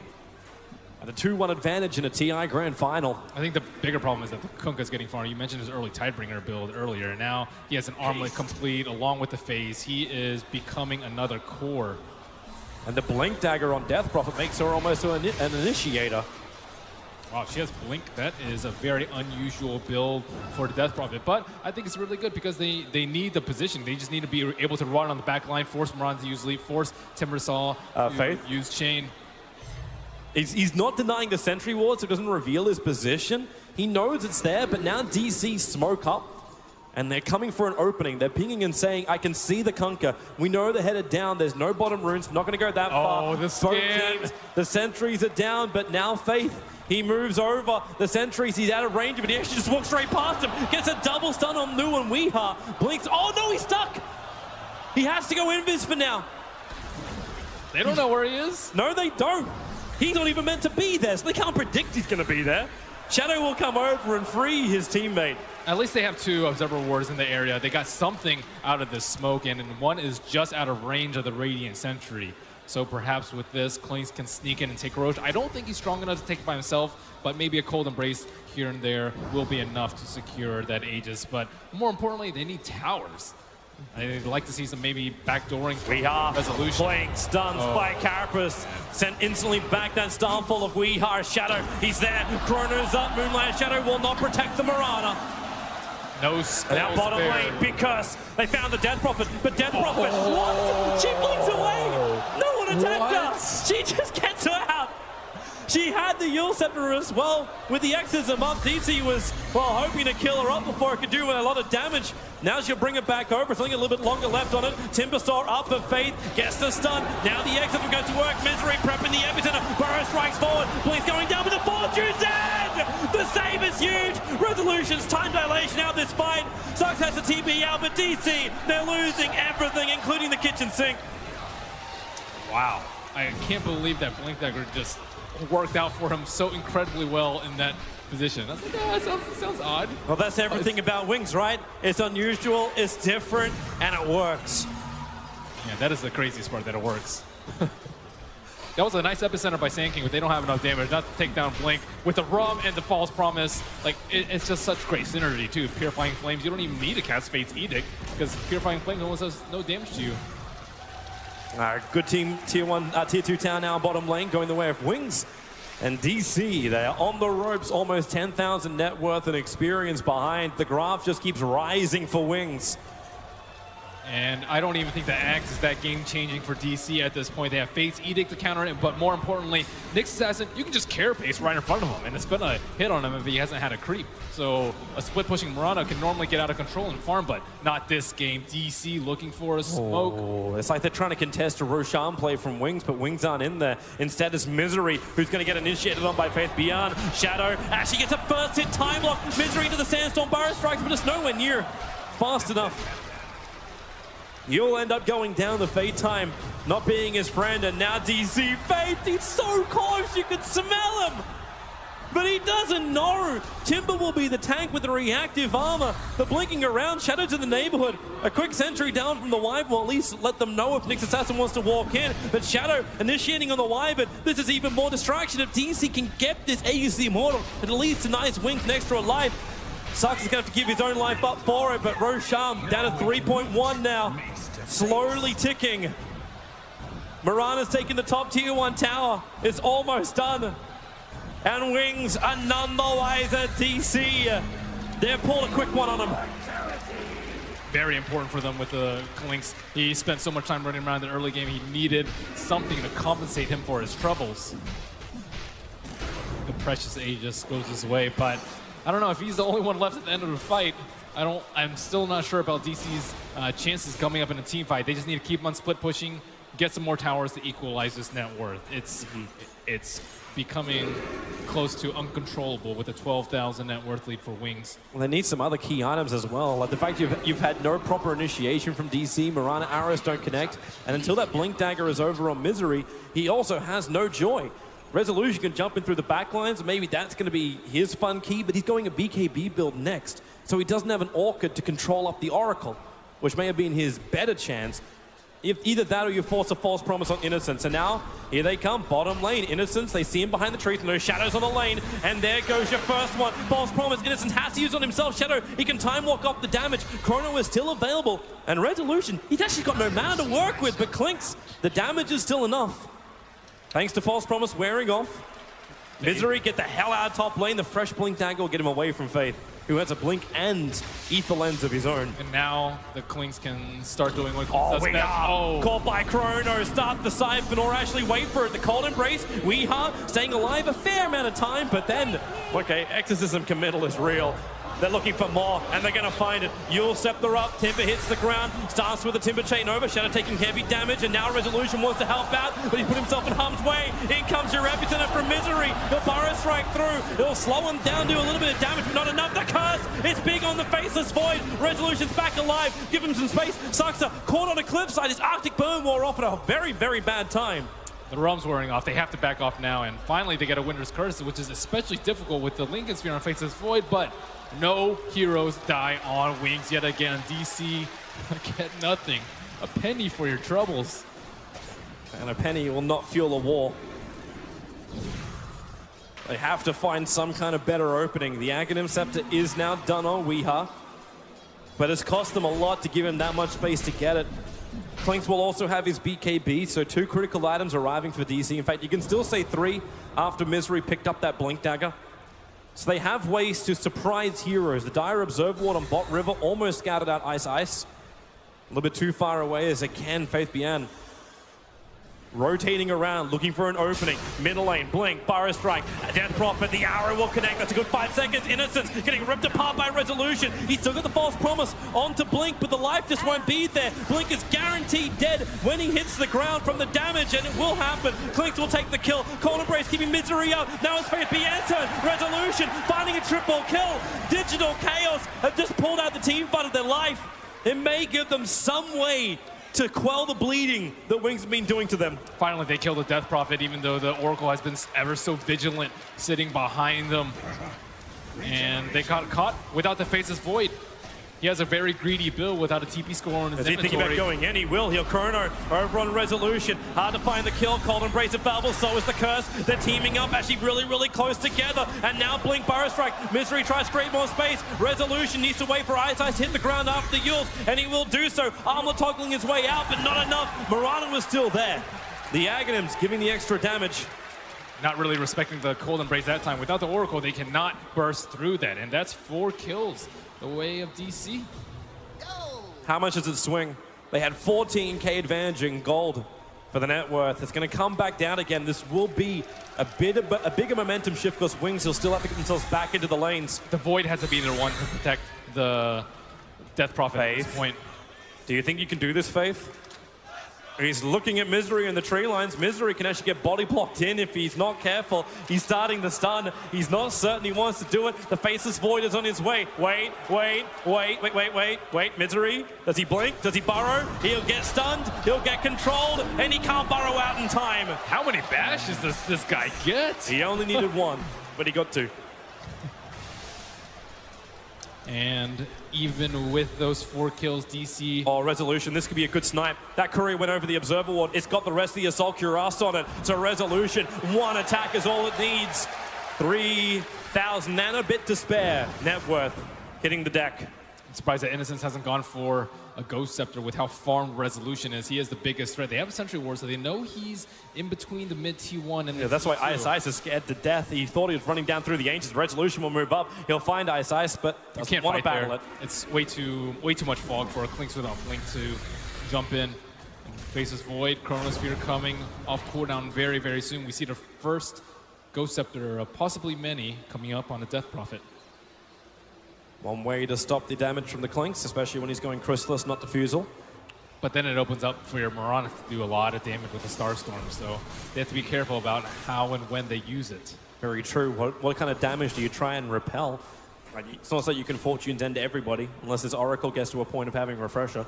at a 2-1 advantage in a TI Grand Final. I think the bigger problem is that the Kunkka's getting far. You mentioned his early Tidebringer build earlier. Now he has an armlet complete along with the phase. He is becoming another core. And the Blink Dagger on Death Prophet makes her almost an initiator. Wow, she has Blink. That is a very unusual build for the Death Prophet. But I think it's really good because they need the position. They just need to be able to run on the back line, force Moran to use Leap, force Timbersaw to use Chain. He's not denying the Sentry Ward, so it doesn't reveal his position. He knows it's there, but now DC smoke up, and they're coming for an opening. They're pinging and saying, I can see the Kunkka. We know they're headed down. There's no bottom runes. Not going to go that far. Oh, the scan. Both teams, the sentries are down, but now Faith, he moves over. The sentries, he's out of range, but he actually just walks straight past him. Gets a double stun on Nu and Weeha. Blinks. Oh, no, he's stuck. He has to go invis for now. They don't know where he is. No, they don't. He's not even meant to be there, so they can't predict he's going to be there. Shadow will come over and free his teammate. At least they have 2 Observer Wards in the area. They got something out of this smoke, and one is just out of range of the Radiant Sentry. So perhaps with this, Clinks can sneak in and take Roche. I don't think he's strong enough to take it by himself, but maybe a Cold Embrace here and there will be enough to secure that Aegis. But more importantly, they need towers. I'd like to see some maybe backdooring resolution. Playing stuns by Carapace. Sent instantly back that Starfall of Weeha. Shadow, he's there. Chrono's up. Moonlight Shadow will not protect the Marana. No And now bottom lane because they found the Death Prophet. But Death Prophet, what? She blinks away. No one attacked her. She just gets her out. She had the Yule Scepter as well. With the Exorcism up, DC was, well, hoping to kill her up before it could do a lot of damage. Now she'll bring it back over. Something a little bit longer left on it. Timbersaw up, but Faith gets the stun. Now the Exorcism goes to work. Misery prepping the epicenter. Burrow strikes forward. Blink's going down with the Fortune's End! The save is huge. Resolutions, time dilation out this fight. Sux has the TP out, but DC, they're losing everything, including the kitchen sink. Wow. I can't believe that Blink Dagger just worked out for him so incredibly well in that position. I was like, oh, that sounds odd. Well, that's everything about Wings, right? It's unusual, it's different, and it works. Yeah, that is the craziest part, that it works. That was a nice epicenter by Sand King, but they don't have enough damage not to take down Blink. With the Rum and the False Promise, like, it's just such great synergy, too. Purifying Flames, you don't even need to cast Fate's Edict, because Purifying Flames almost does no damage to you. All right, good team, tier 2 town now, bottom lane, going the way of Wings. And DC, they are on the ropes, almost 10,000 net worth and experience behind. The graph just keeps rising for Wings. And I don't even think the Axe is that game-changing for DC at this point. They have Fate's Edict to counter it, but more importantly, Nyx Assassin, you can just carapace right in front of him, and it's gonna hit on him if he hasn't had a creep. So a split-pushing Murano can normally get out of control and farm, but not this game. DC looking for a smoke. Oh, it's like they're trying to contest a Roshan play from Wings, but Wings aren't in there. Instead, it's Misery, who's gonna get initiated on by Faith Beyond. Shadow actually gets a first hit time lock. Misery into the Sandstorm Burrow strikes, but it's nowhere near fast enough. You'll end up going down the Fate time, not being his friend, and now DC Fate, he's so close, you can smell him! But he doesn't know! Timber will be the tank with the reactive armor. The blinking around, Shadow to the neighborhood. A quick sentry down from the Wyvern will at least let them know if Nyx Assassin wants to walk in. But Shadow initiating on the Wyvern. This is even more distraction. If DC can get this AUC Immortal, it leads to nice Wings and extra life. Sux is going to have to give his own life up for it, but Roshan down to 3.1 now. Slowly ticking. Mirana's taking the top tier 1 tower. It's almost done. And Wings are none the wiser. DC, they've pulled a quick one on him. Very important for them with the Clinks. He spent so much time running around in the early game. He needed something to compensate him for his troubles. The precious Aegis goes his way, but I don't know if he's the only one left at the end of the fight. I'm still not sure about DC's chances coming up in a team fight. They just need to keep on split pushing, get some more towers to equalize this net worth. It's becoming close to uncontrollable with a 12,000 net worth lead for Wings. Well, they need some other key items as well. Like the fact you've had no proper initiation from DC, Mirana arrows don't connect, and until that Blink Dagger is over on Misery, he also has no joy. Resolution can jump in through the backlines. Maybe that's going to be his fun key, but he's going a BKB build next. So he doesn't have an Orchid to control up the Oracle, which may have been his better chance. If either that or you force a False Promise on Innocence. And now, here they come, bottom lane. Innocence, they see him behind the trees, no shadows on the lane. And there goes your first one. False Promise, Innocence has to use on himself. Shadow, he can time walk off the damage. Chrono is still available. And Resolution, he's actually got no mana to work with, but Clinks, the damage is still enough. Thanks to False Promise wearing off. Misery get the hell out of top lane. The fresh Blink Dagger will get him away from Faith, who has a Blink and Ether Lens of his own. And now the Clinks can start doing what we are caught by Chrono. Start the Siphon or actually wait for it. The Cold Embrace, Weeha staying alive a fair amount of time, but then, okay, Exorcism committal is real. They're looking for more, and they're going to find it. Yule Scepter up, Timber hits the ground, starts with the Timber Chain over, Shadow taking heavy damage, and now Resolution wants to help out, but he put himself in harm's way. In comes your Epicenter from Misery. He'll Burrow Strike through. It'll slow him down, do a little bit of damage, but not enough. The curse is big on the Faceless Void. Resolution's back alive. Give him some space. Suxer caught on a cliffside. His Arctic Burn wore off at a very, very bad time. The Rum's wearing off. They have to back off now, and finally they get a Winter's Curse, which is especially difficult with the Lincoln Sphere on Faceless Void, but no heroes die on Wings yet again. DC get nothing. A penny for your troubles. And a penny will not fuel a war. They have to find some kind of better opening. The Aghanim Scepter is now done on Weeha, but it's cost them a lot to give him that much space to get it. Clinks will also have his BKB, so 2 critical items arriving for DC. In fact, you can still say 3 after Misery picked up that Blink Dagger. So they have ways to surprise heroes. The Dire Observer Ward on bot river almost scouted out Ice. A little bit too far away as it can. Faith Bian rotating around, looking for an opening. Middle lane, Blink, Burrow Strike, Death Prophet, the arrow will connect. That's a good 5 seconds. Innocence getting ripped apart by Resolution. He's still got the False Promise onto Blink, but the life just won't be there. Blink is guaranteed dead when he hits the ground from the damage, and it will happen. Clinks will take the kill. Cold Embrace keeping Misery up. Now it's Faith Bian's turn. Resolution finding a triple kill. Digital Chaos have just pulled out the team fight of their life. It may give them some way to quell the bleeding that Wings have been doing to them. Finally, they kill the Death Prophet, even though the Oracle has been ever so vigilant, sitting behind them. And they got caught without the Faceless Void. He has a very greedy build without a TP score on his Is he thinking about going in? He will. He'll Chrono over on Resolution. Hard to find the kill. Cold Embrace available. So is the Curse. They're teaming up actually really, really close together. And now Blink Burrow Strike. Misery tries to create more space. Resolution needs to wait for Ice Ice to hit the ground after the Yules. And he will do so. Armor toggling his way out, but not enough. Mirana was still there. The Aghanims giving the extra damage. Not really respecting the Cold Embrace that time. Without the Oracle, they cannot burst through that. And that's 4 kills. The way of DC. How much does it swing? They had 14k advantage in gold for the net worth. It's going to come back down again. This will be a bigger momentum shift because Wings will still have to get themselves back into the lanes. The Void has to be the one to protect the Death Prophet Faith. at this point. Do you think you can do this, Faith? He's looking at Misery in the tree lines. Misery can actually get body blocked in if he's not careful. He's starting to stun. He's not certain he wants to do it. The Faceless Void is on his way. Wait. Misery, does he blink? Does he burrow? He'll get stunned. He'll get controlled. And he can't burrow out in time. How many bashes does this guy get? He only needed 1, but he got 2. And even with those 4 kills, DC... Oh, Resolution, this could be a good snipe. That courier went over the Observer Ward. It's got the rest of the Assault Cuirass on it. So Resolution, 1 attack is all it needs. 3,000 and a bit to spare. Net worth hitting the deck. I'm surprised that Innocence hasn't gone for a Ghost Scepter with how farmed Resolution is. He is the biggest threat. They have a Sentry Ward, so they know he's in between the mid T1 and the that's why T2. Ice Ice is scared to death. He thought he was running down through the Ancients. Resolution will move up. He'll find Ice Ice, but You doesn't can't want to fight battle there. it. It's way too much fog for a Clinks without Blink to jump in. And Faceless Void, Chronosphere coming off cooldown very, very soon. We see the first Ghost Scepter, possibly many, coming up on a Death Prophet. One way to stop the damage from the Clinks, especially when he's going Chrysalis, not Diffusal. But then it opens up for your Mirana to do a lot of damage with the Starstorm, so they have to be careful about how and when they use it. Very true. What kind of damage do you try and repel? Like, it's not like you can Fortune's End to everybody, unless this Oracle gets to a point of having Refresher.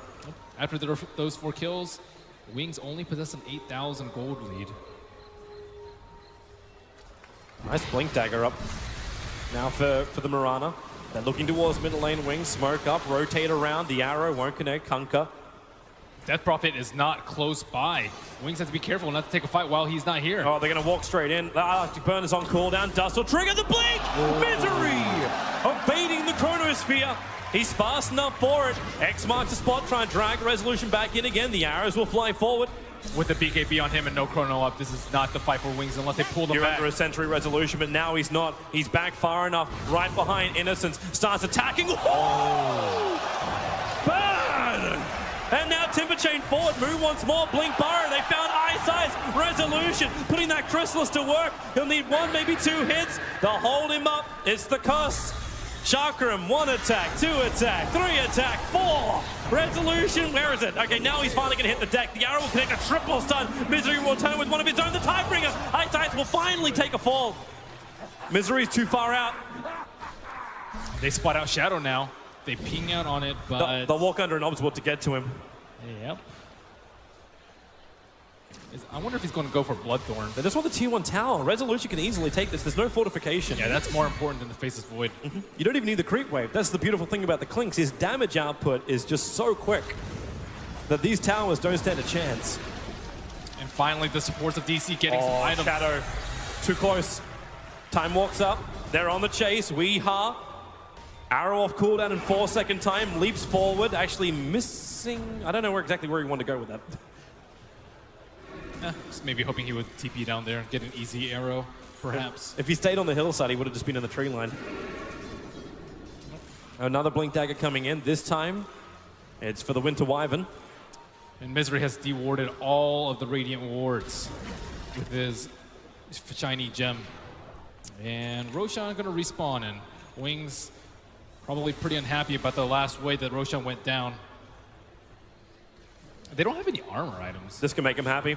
After those 4 kills, Wings only possess an 8,000 gold lead. Nice Blink Dagger up. Now for the Mirana. They're looking towards middle lane. Wings, smoke up, rotate around. The arrow won't connect. Kunkka. Death Prophet is not close by. Wings have to be careful not to take a fight while he's not here. Oh, they're going to walk straight in. The Arctic Burn is on cooldown. Dust will trigger the blink. Misery evading the Chronosphere. He's fast enough for it. X marks the spot. Try and drag Resolution back in again. The arrows will fly forward. With the BKB on him and no Chrono up, this is not the fight for Wings unless they pull them You're back. under a Sentry Resolution, but now he's not. He's back far enough. Right behind Innocence. Starts attacking. Oh! Burn! And now Timber Chain forward. Moo once more. Blink Burrow. They found Ice Ice. Resolution. Putting that Chrysalis to work. He'll need 1, maybe 2 hits. They'll hold him up. It's the Cuss. Chakram, 1 attack, 2 attack, 3 attack, 4. Resolution, where is it? Okay, now he's finally going to hit the deck. The arrow will connect a triple stun. Misery will turn with one of his own. The Tidebringer. Ice Ice will finally take a fall. Misery's too far out. They spot out Shadow now. They ping out on it, but... They'll walk under an Obsword to get to him. Yep. I wonder if he's going to go for Bloodthorn. They just want the T1 tower. Resolution can easily take this. There's no fortification. Yeah, that's more important than the Faceless Void. You don't even need the creep wave. That's the beautiful thing about the Clinks. His damage output is just so quick that these towers don't stand a chance. And finally, the supports of DC getting some items. Shadow. Too close. Time walks up. They're on the chase. Weeha. Arrow off cooldown in 4-second time. Leaps forward. Actually missing. I don't know exactly where he wanted to go with that. Just maybe hoping he would TP down there and get an easy arrow, perhaps. If he stayed on the hillside, he would have just been in the tree line. Another Blink Dagger coming in. This time, it's for the Winter Wyvern. And Misery has dewarded all of the Radiant wards with his shiny gem. And Roshan going to respawn, and Wings probably pretty unhappy about the last way that Roshan went down. They don't have any armor items. This can make him happy.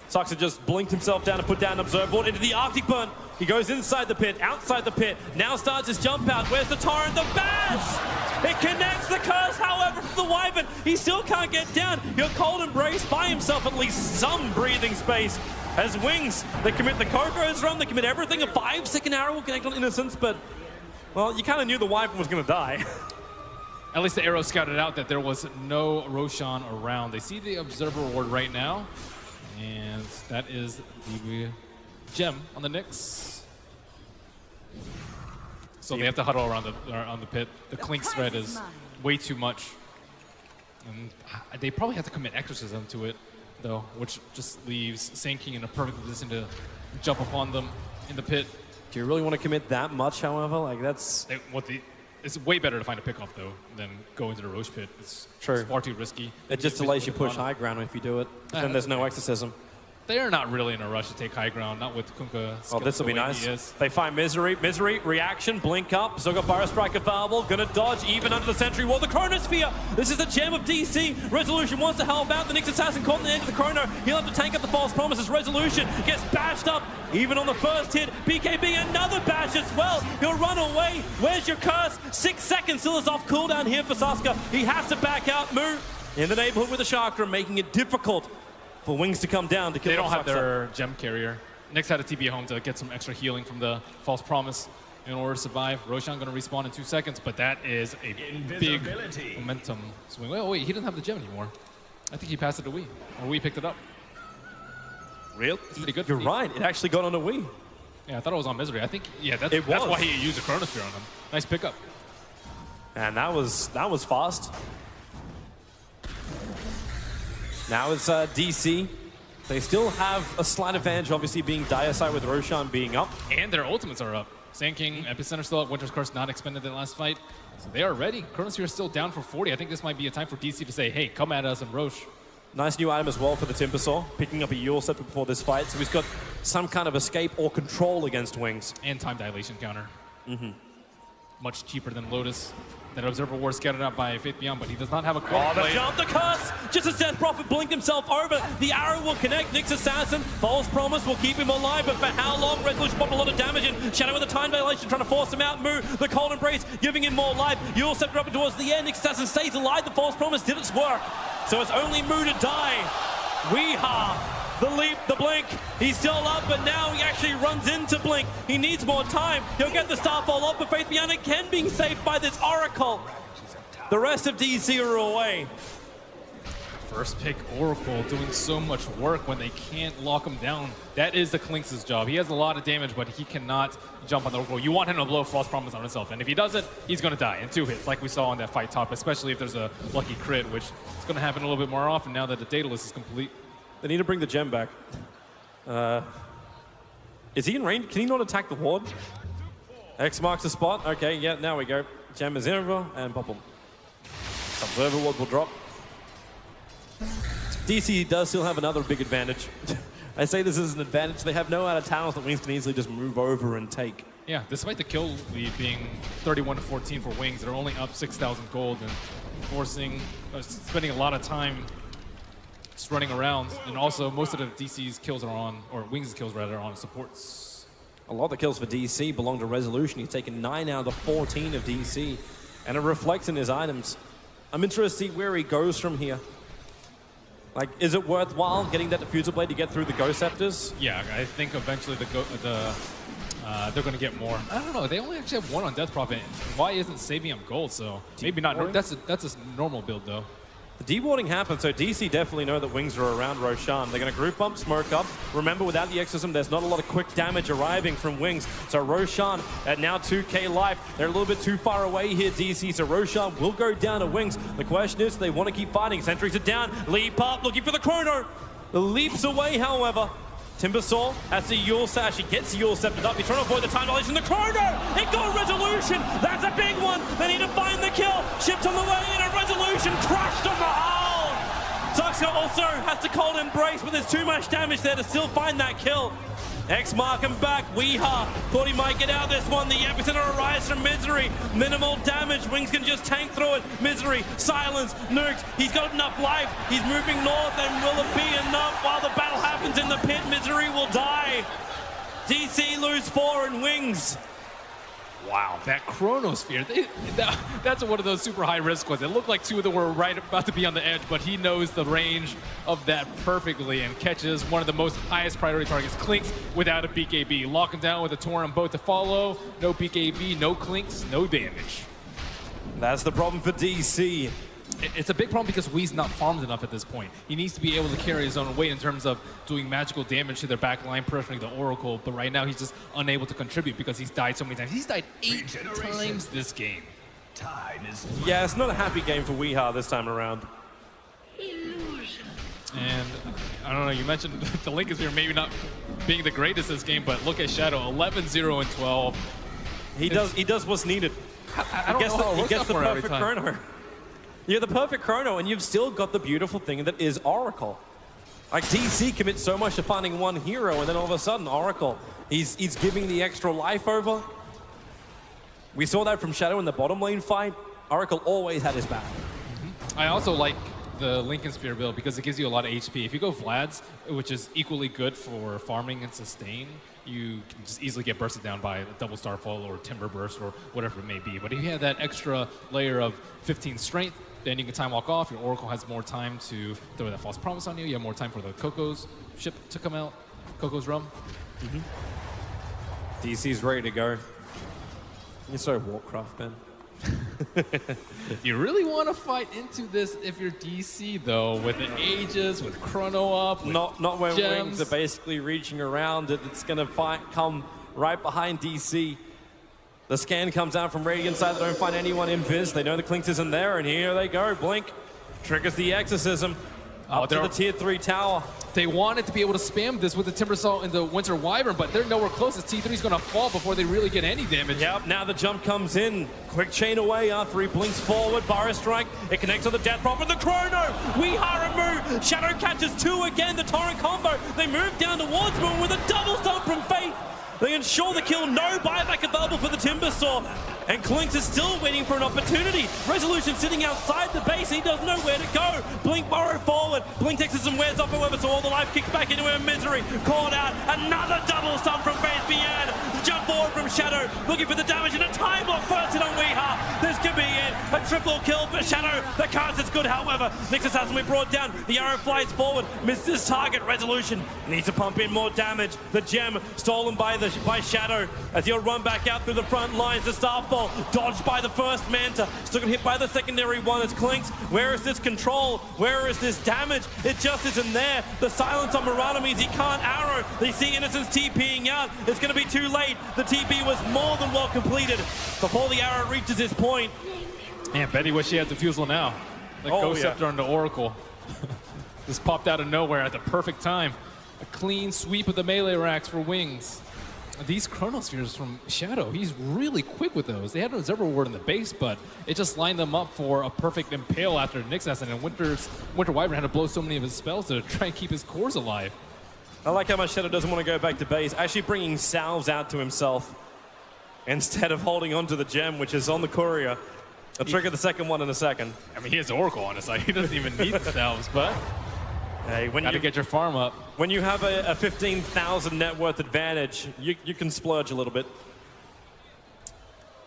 Soxa just blinked himself down and put down an Observer Board into the Arctic Burn. He goes inside the pit, outside the pit. Now starts his jump out. Where's the Torrent? The bash! It connects the Curse, however, for the Wyvern. He still can't get down. He'll Cold Embrace, buy himself at least some breathing space. As Wings, they commit the Coco's Run, they commit everything. A 5-second arrow will connect on Innocence, but Well, you kind of knew the Wyvern was going to die. At least the arrow scouted out that there was no Roshan around. They see the Observer Ward right now, and that is the gem on the Nyx. So they have to huddle around the pit. The Clink threat is way too much. And they probably have to commit Exorcism to it, though, which just leaves Sand King in a perfect position to jump upon them in the pit. Do you really want to commit that much, however? Like, that's... It's way better to find a pickoff, though, than go into the Roche pit. It's far too risky. It just delays you push high ground if you do it. Then there's no Exorcism. They are not really in a rush to take high ground, not with Kunkka. Oh, this will be nice. They find Misery. Misery, reaction, blink up. Still got Burrow Strike available. Gonna dodge even under the Sentry Wall. The Chronosphere. This is the gem of DC. Resolution wants to help out. The Nyx Assassin caught in the end of the Chrono. He'll have to tank up the False Promises. Resolution gets bashed up. Even on the first hit. BKB another bash as well. He'll run away. Where's your curse? 6 seconds still is off cooldown here for Saska. He has to back out. Moo in the neighborhood with the Chakra, making it difficult for Wings to come down to kill. They don't have their gem carrier. Nyx had a TB home to get some extra healing from the False Promise in order to survive. Roshan going to respawn in 2 seconds, but that is a big momentum swing. Oh, wait, he doesn't have the gem anymore. I think he passed it to Wii, or Wii picked it up. Real? That's pretty good. You're right. It actually got on a Wii. Yeah, I thought it was on Misery. I think, yeah, that's why he used a Chronosphere on him. Nice pickup. And that was fast. Now it's DC. They still have a slight advantage, obviously being Dire side with Roshan being up. And their ultimates are up. Sand King, Epicenter still up, Winter's Curse not expended in the last fight. So they are ready. Chronosphere is still down for 40. I think this might be a time for DC to say, hey, come at us and Roche. Nice new item as well for the Timbersaw, picking up a Yule Scepter before this fight. So he's got some kind of escape or control against Wings. And time dilation counter. Much cheaper than Lotus. That Observer Ward scouted out by Faith Beyond, but he does not have a call. The jump, the curse! Just as Death Prophet blinked himself over. The arrow will connect. Nyx Assassin, False Promise will keep him alive, but for how long? Resolution popped a lot of damage in. Shadow with the time dilation, trying to force him out. Moo, the Cold Embrace, giving him more life. Yule Scepter up towards the end. Nyx Assassin stays alive. The False Promise did its work. So it's only Moo to die. Weeha! The leap, the blink, he's still up, but now he actually runs into Blink. He needs more time. He'll get the Starfall up, but Faith Beyond again being saved by this Oracle. The rest of DC are away. First pick Oracle doing so much work when they can't lock him down. That is the Clinks' job. He has a lot of damage, but he cannot jump on the Oracle. You want him to blow False Promise on himself, and if he does it, he's going to die in 2 hits, like we saw on that fight top, especially if there's a lucky crit, which is going to happen a little bit more often now that the Daedalus is complete. They need to bring the gem back. Is he in range? Can he not attack the ward? X marks the spot. Okay, yeah, now we go. Gem is over and pop him. Observer Ward will drop. DC does still have another big advantage. I say this is an advantage. They have no out of towns that Wings can easily just move over and take. Yeah, despite the kill lead being 31-14 for Wings, they're only up 6,000 gold and spending a lot of time just running around. And also, most of the DC's kills are on, or Wings' kills rather, are on supports. A lot of the kills for DC belong to Resolution. He's taken 9 out of the 14 of DC, and it reflects in his items. I'm interested to see where he goes from here. Like, is it worthwhile getting that Diffuser Blade to get through the Ghost Scepters? Yeah, I think eventually they're going to get more. I don't know. They only actually have 1 on Death Prophet. Why isn't saving up gold? So maybe not. That's a normal build though. The dewarding happened, so DC definitely know that Wings are around Roshan. They're going to group up, smoke up. Remember, without the Exorcism, there's not a lot of quick damage arriving from Wings. So Roshan at now 2k life. They're a little bit too far away here, DC, so Roshan will go down to Wings. The question is, they want to keep fighting. Sentries are down, leap up, looking for the Chrono. Leaps away, however. Timbersaw has the Yule Sash. He gets the Yule Scepter up. He's trying to avoid the time dilation. The Chrono! It got Resolution! That's a big one! They need to find the kill! Shipped on the way in, a Resolution crushed on the hull! Zuxka also has to Cold Embrace, but there's too much damage there to still find that kill. X mark him back. Weeha thought he might get out this one. The epicenter arrives from Misery. Minimal damage. Wings can just tank through it. Misery, silence, nukes. He's got enough life. He's moving north, and will it be enough? While the battle happens in the pit, Misery will die. DC lose 4 and Wings Wow, that Chronosphere, that's one of those super high risk ones. It looked like two of them were right about to be on the edge, but he knows the range of that perfectly and catches one of the most highest priority targets, Clinks, without a BKB. Lock him down with a Torrent both to follow. No BKB, no Clinks, no damage. That's the problem for DC. It's a big problem because Wee's not farmed enough at this point. He needs to be able to carry his own weight in terms of doing magical damage to their back line, pressuring the Oracle, but right now he's just unable to contribute because he's died so many times. He's died 8 times this game. Yeah, it's not a happy game for Weeha this time around. And I don't know, you mentioned the Lincolnsphere maybe not being the greatest this game, but look at Shadow, 11-0 and 12. He does what's needed. I don't know how it he works gets out the for him every perfect time. chrono. You're the perfect chrono, and you've still got the beautiful thing that is Oracle. Like, DC commits so much to finding one hero, and then all of a sudden, Oracle, he's giving the extra life over. We saw that from Shadow in the bottom lane fight. Oracle always had his back. I also like the Lincolnsphere build because it gives you a lot of HP. If you go Vlad's, which is equally good for farming and sustain, you can just easily get bursted down by a double Starfall or Timber Burst or whatever it may be. But if you have that extra layer of 15 strength, then you can time walk off. Your Oracle has more time to throw that false promise on you. You have more time for the Coco's ship to come out, Coco's rum. DC's ready to go. You're so Warcraft, man. You really want to fight into this if you're DC, though, with the Aegis, with Chrono up, with Not when gems. Wings are basically reaching around it. It's going to come right behind DC. The scan comes out from Radiant side. They don't find anyone in Viz. They know the Clinks isn't there, and here they go. Blink triggers the Exorcism up to the tier 3 tower. They wanted to be able to spam this with the Timber Saw and the Winter Wyvern, but they're nowhere close. This T3 is going to fall before they really get any damage. Yep, now the jump comes in. Quick chain away after he blinks forward. Burrow Strike. It connects on the Death Prophet. The Chrono. Weeha remove. Shadow catches 2 again. The Torrent combo. They move down towards Moon with a double stomp from Faith. They ensure the kill. No buyback available for the Timber Saw. And Clinks is still waiting for an opportunity. Resolution sitting outside the base. He doesn't know where to go. Blink Burrow forward. Blink takes some wears off, however, so all the life kicks back into her. Misery. Called out. Another double stomp from Faith Bian. Jump forward from Shadow. Looking for the damage and a time block first hit on Weeha. This could be it. A triple kill for Shadow. The cast is good, however. Nixus hasn't been brought down. The arrow flies forward. Misses target. Resolution needs to pump in more damage. The gem stolen by Shadow as he'll run back out through the front lines. The Starfall dodged by the first Manta. Still got hit by the secondary one as Clinks. Where is this control? Where is this damage? It just isn't there. The silence on Murata means he can't arrow. They see Innocence TPing out. It's going to be too late. The TP was more than well completed before the arrow reaches his point. Man, Betty wish she had Diffusal now. The Ghost Scepter on the Oracle. Just popped out of nowhere at the perfect time. A clean sweep of the melee racks for Wings. These Chronospheres from Shadow, he's really quick with those. They had no Zebra Ward in the base, but it just lined them up for a perfect impale after Nyx Assassin, and Winter Wyvern had to blow so many of his spells to try and keep his cores alive. I like how much Shadow doesn't want to go back to base, actually bringing salves out to himself instead of holding on to the gem, which is on the courier. I'll trigger the second one in a second. I mean, he has Oracle on his side. He doesn't even need the salves, but hey, when gotta get your farm up. When you have a 15,000 net worth advantage, you can splurge a little bit.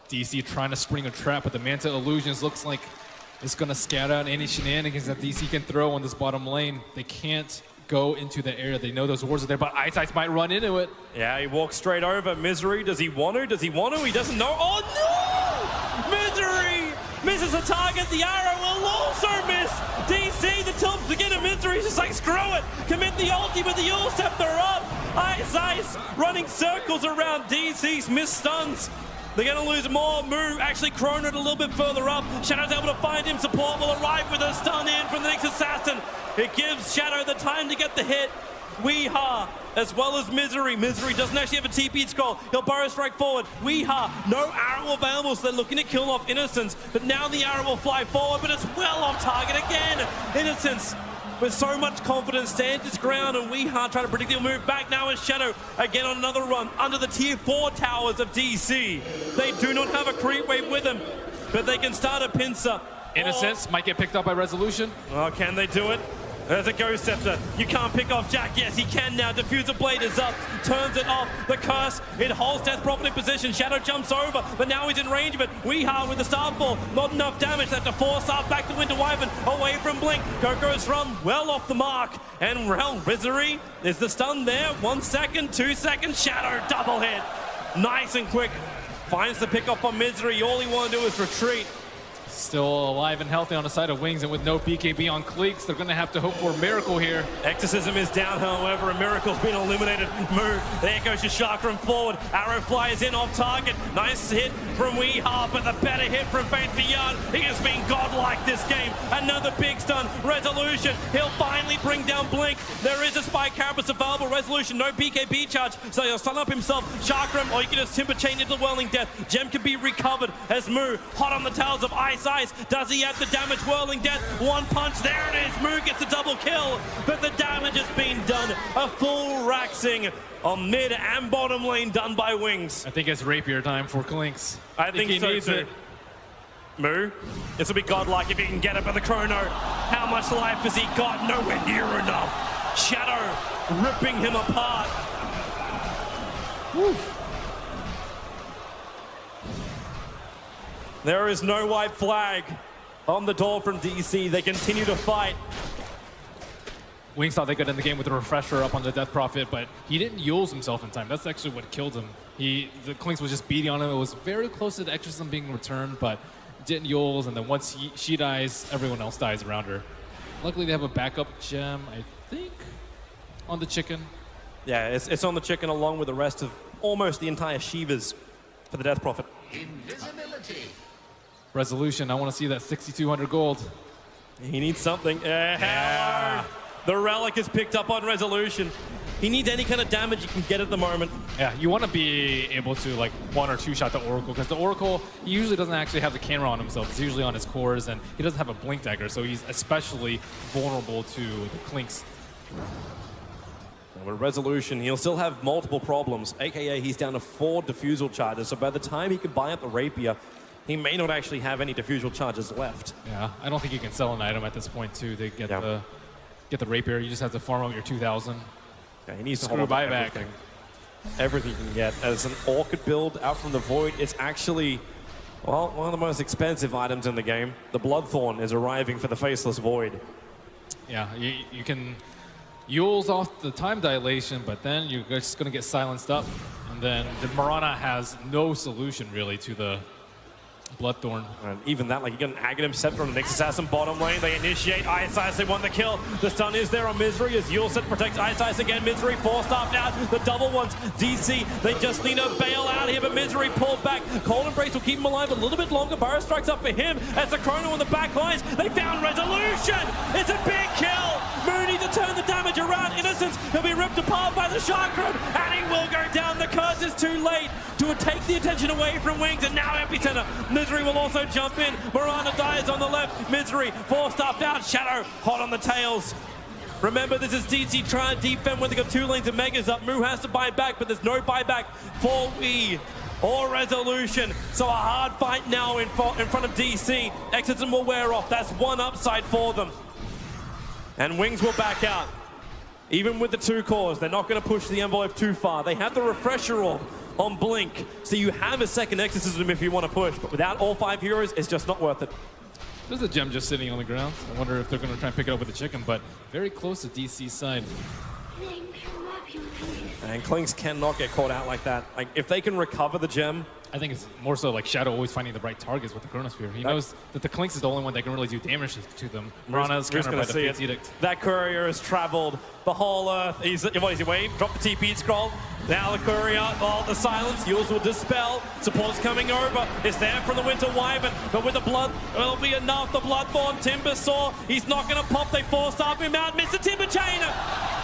DC trying to spring a trap, but the Manta Illusions looks like it's going to scout out any shenanigans that DC can throw on this bottom lane. They can't go into the area. They know those wards are there, but Ice Ice might run into it. Yeah, he walks straight over. Misery, does he want to? Does he want to? He doesn't know. Oh, no! Misery misses a target. The arrow will also miss. DC, the tilts again, and Misery's just like, screw it. Commit the ulti with the Yule Scepter up. Ice Ice running circles around DC's missed stuns. They're going to lose more. Moo actually chronoed a little bit further up. Shadow's able to find him. Support will arrive with a stun in from the next assassin. It gives Shadow the time to get the hit. Weeha, as well as Misery. Misery doesn't actually have a TP scroll. He'll Burrow Strike forward. Weeha, no arrow available, so they're looking to kill off Innocence. But now the arrow will fly forward, but it's well off target again. Innocence, with so much confidence, stands his ground, and Weeha trying to predict he'll move back now as Shadow again on another run under the tier 4 towers of DC. They do not have a creep wave with them, but they can start a pincer. Innocence might get picked up by Resolution. Oh, can they do it? There's a Ghost Scepter. You can't pick off Jack. Yes, he can now. Diffuser Blade is up. Turns it off. The Curse. It holds Death Prophet in position. Shadow jumps over, but now he's in range of it. Weehaw with the Starfall. Not enough damage. They have to force up back to Winter Wyvern. Away from Blink. Coco's run well off the mark. And well, Misery is the stun there. 1 second, 2 seconds. Shadow double hit. Nice and quick. Finds the pickup on Misery. All he wants to do is retreat. Still alive and healthy on the side of Wings, and with no BKB on Cleeks, they're going to have to hope for a miracle here. Exorcism is down, however, a miracle's been eliminated. Move. There goes your Chakram forward. Arrow flies in off target. Nice hit from Weehaw, but the better hit from Faint Beyond. He has been godlike this game. Another big stun. Resolution. He'll finally bring down Blink. There is a Spike Carapace available. Resolution, no BKB charge, so he'll stun up himself. Chakram, or you can just Timber Chain into Whirling Death. Gem can be recovered as Moo, hot on the tails of Ice. Does he have the damage? Whirling Death, one punch, there it is. Moo gets the double kill, but the damage has been done. A full Raxing on mid and bottom lane done by Wings. I think it's rapier time for Clinks. I think he needs it. Moo, this will be godlike if he can get it, but the Chrono, how much life has he got? Nowhere near enough. Shadow ripping him apart. Woo. There is no white flag on the door from DC. They continue to fight. Wings thought they could end the game with a refresher up on the Death Prophet, but he didn't Yules himself in time. That's actually what killed him. The Clinks was just beating on him. It was very close to the Exorcism being returned, but didn't Yules, and then once she dies, everyone else dies around her. Luckily, they have a backup gem, I think, on the chicken. Yeah, it's on the chicken along with the rest of almost the entire Shivas for the Death Prophet. Invisibility. Resolution, I want to see that 6,200 gold. He needs something. Yeah. The Relic is picked up on Resolution. He needs any kind of damage he can get at the moment. Yeah, you want to be able to like 1 or 2 shot the Oracle, because the Oracle, he usually doesn't actually have the camera on himself. It's usually on his cores, and he doesn't have a Blink Dagger, so he's especially vulnerable to the Clinks. With Resolution, he'll still have multiple problems, aka he's down to 4 diffusal charges, so by the time he can buy up the Rapier, he may not actually have any diffusal charges left. Yeah, I don't think you can sell an item at this point too to get the Rapier. You just have to farm out your 2,000. Yeah, he needs Screw to hold buyback. Everything you can get. As an Orchid build out from the Void, it's actually, well, one of the most expensive items in the game. The Bloodthorn is arriving for the Faceless Void. Yeah, you can Yules off the time dilation, but then you're just going to get silenced up. And then the Mirana has no solution really to the Bloodthorn. And even that, like you get an Aghanim Scepter on the Nyx Assassin bottom lane. They initiate Ice Ice, they want the kill. The stun is there on Misery as Yulset protects Ice Ice again. Misery forced up now. The double ones. DC, they just need to bail out here, but Misery pulled back. Cold Embrace will keep him alive a little bit longer. Burrow strikes up for him as the Chrono on the back lines. They found Resolution. It's a big kill. Mooney to turn the damage around. Innocence, he'll be ripped apart by the Chakram, and he will go down. The curse is too late to take the attention away from Wings, and now Epicenter. Misery will also jump in. Mirana dies on the left. Misery forced up down. Shadow hot on the tails. Remember, this is DC trying to defend when they got 2 lanes of Megas up. Moo has to buy back, but there's no buyback for Wii or Resolution. So a hard fight now in front of DC. Exorcism will wear off. That's one upside for them. And Wings will back out. Even with the 2 cores, they're not going to push the envelope too far. They have the Refresher Orb on Blink, so you have a second Exorcism if you want to push, but without all 5 heroes, it's just not worth it. There's a gem just sitting on the ground. I wonder if they're going to try and pick it up with the chicken, but very close to DC's side. And Clinks cannot get caught out like that. Like, if they can recover the gem, I think it's more so like Shadow always finding the right targets with the Chronosphere. He knows that the Clinks is the only one that can really do damage to them. Mirana's countered by the Fate's Edict. That courier has traveled the whole earth. What is he waiting? Drop the TP scroll. Now the courier, the silence, Yules will dispel. Support's coming over. It's there from the Winter Wyvern, but with the blood, it'll be enough. The Bloodthorn, Timber Saw, he's not going to pop. They force up him out. Mr. Timber Chainer.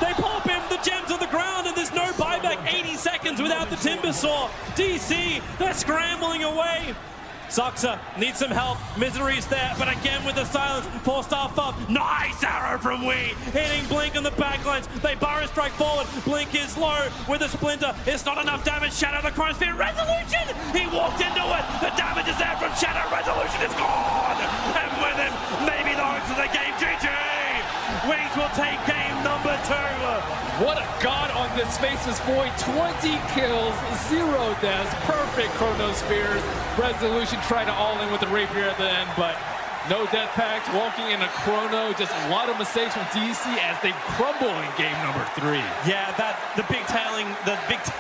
They pop him, the gems on the ground, and there's no buyback. 80 seconds without the Timber Saw. DC, they're scrambling away. Zuxa needs some help. Misery's there, but again with the silence, forced off up. Nice arrow from Wii, hitting Blink on the backlines. They burrow strike forward. Blink is low with a splinter. It's not enough damage. Shadow the Chronosphere. Resolution! He walked into it. The damage is there from Shadow. Resolution is gone. And with him, maybe the hopes of the game. GG! Wings will take game number 2. What a god on this Faceless Void. 20 kills, 0 deaths, perfect chronospheres. Resolution tried to all in with the rapier at the end, but no death packs, walking in a chrono. Just a lot of mistakes from DC as they crumble in game number 3. Yeah, the big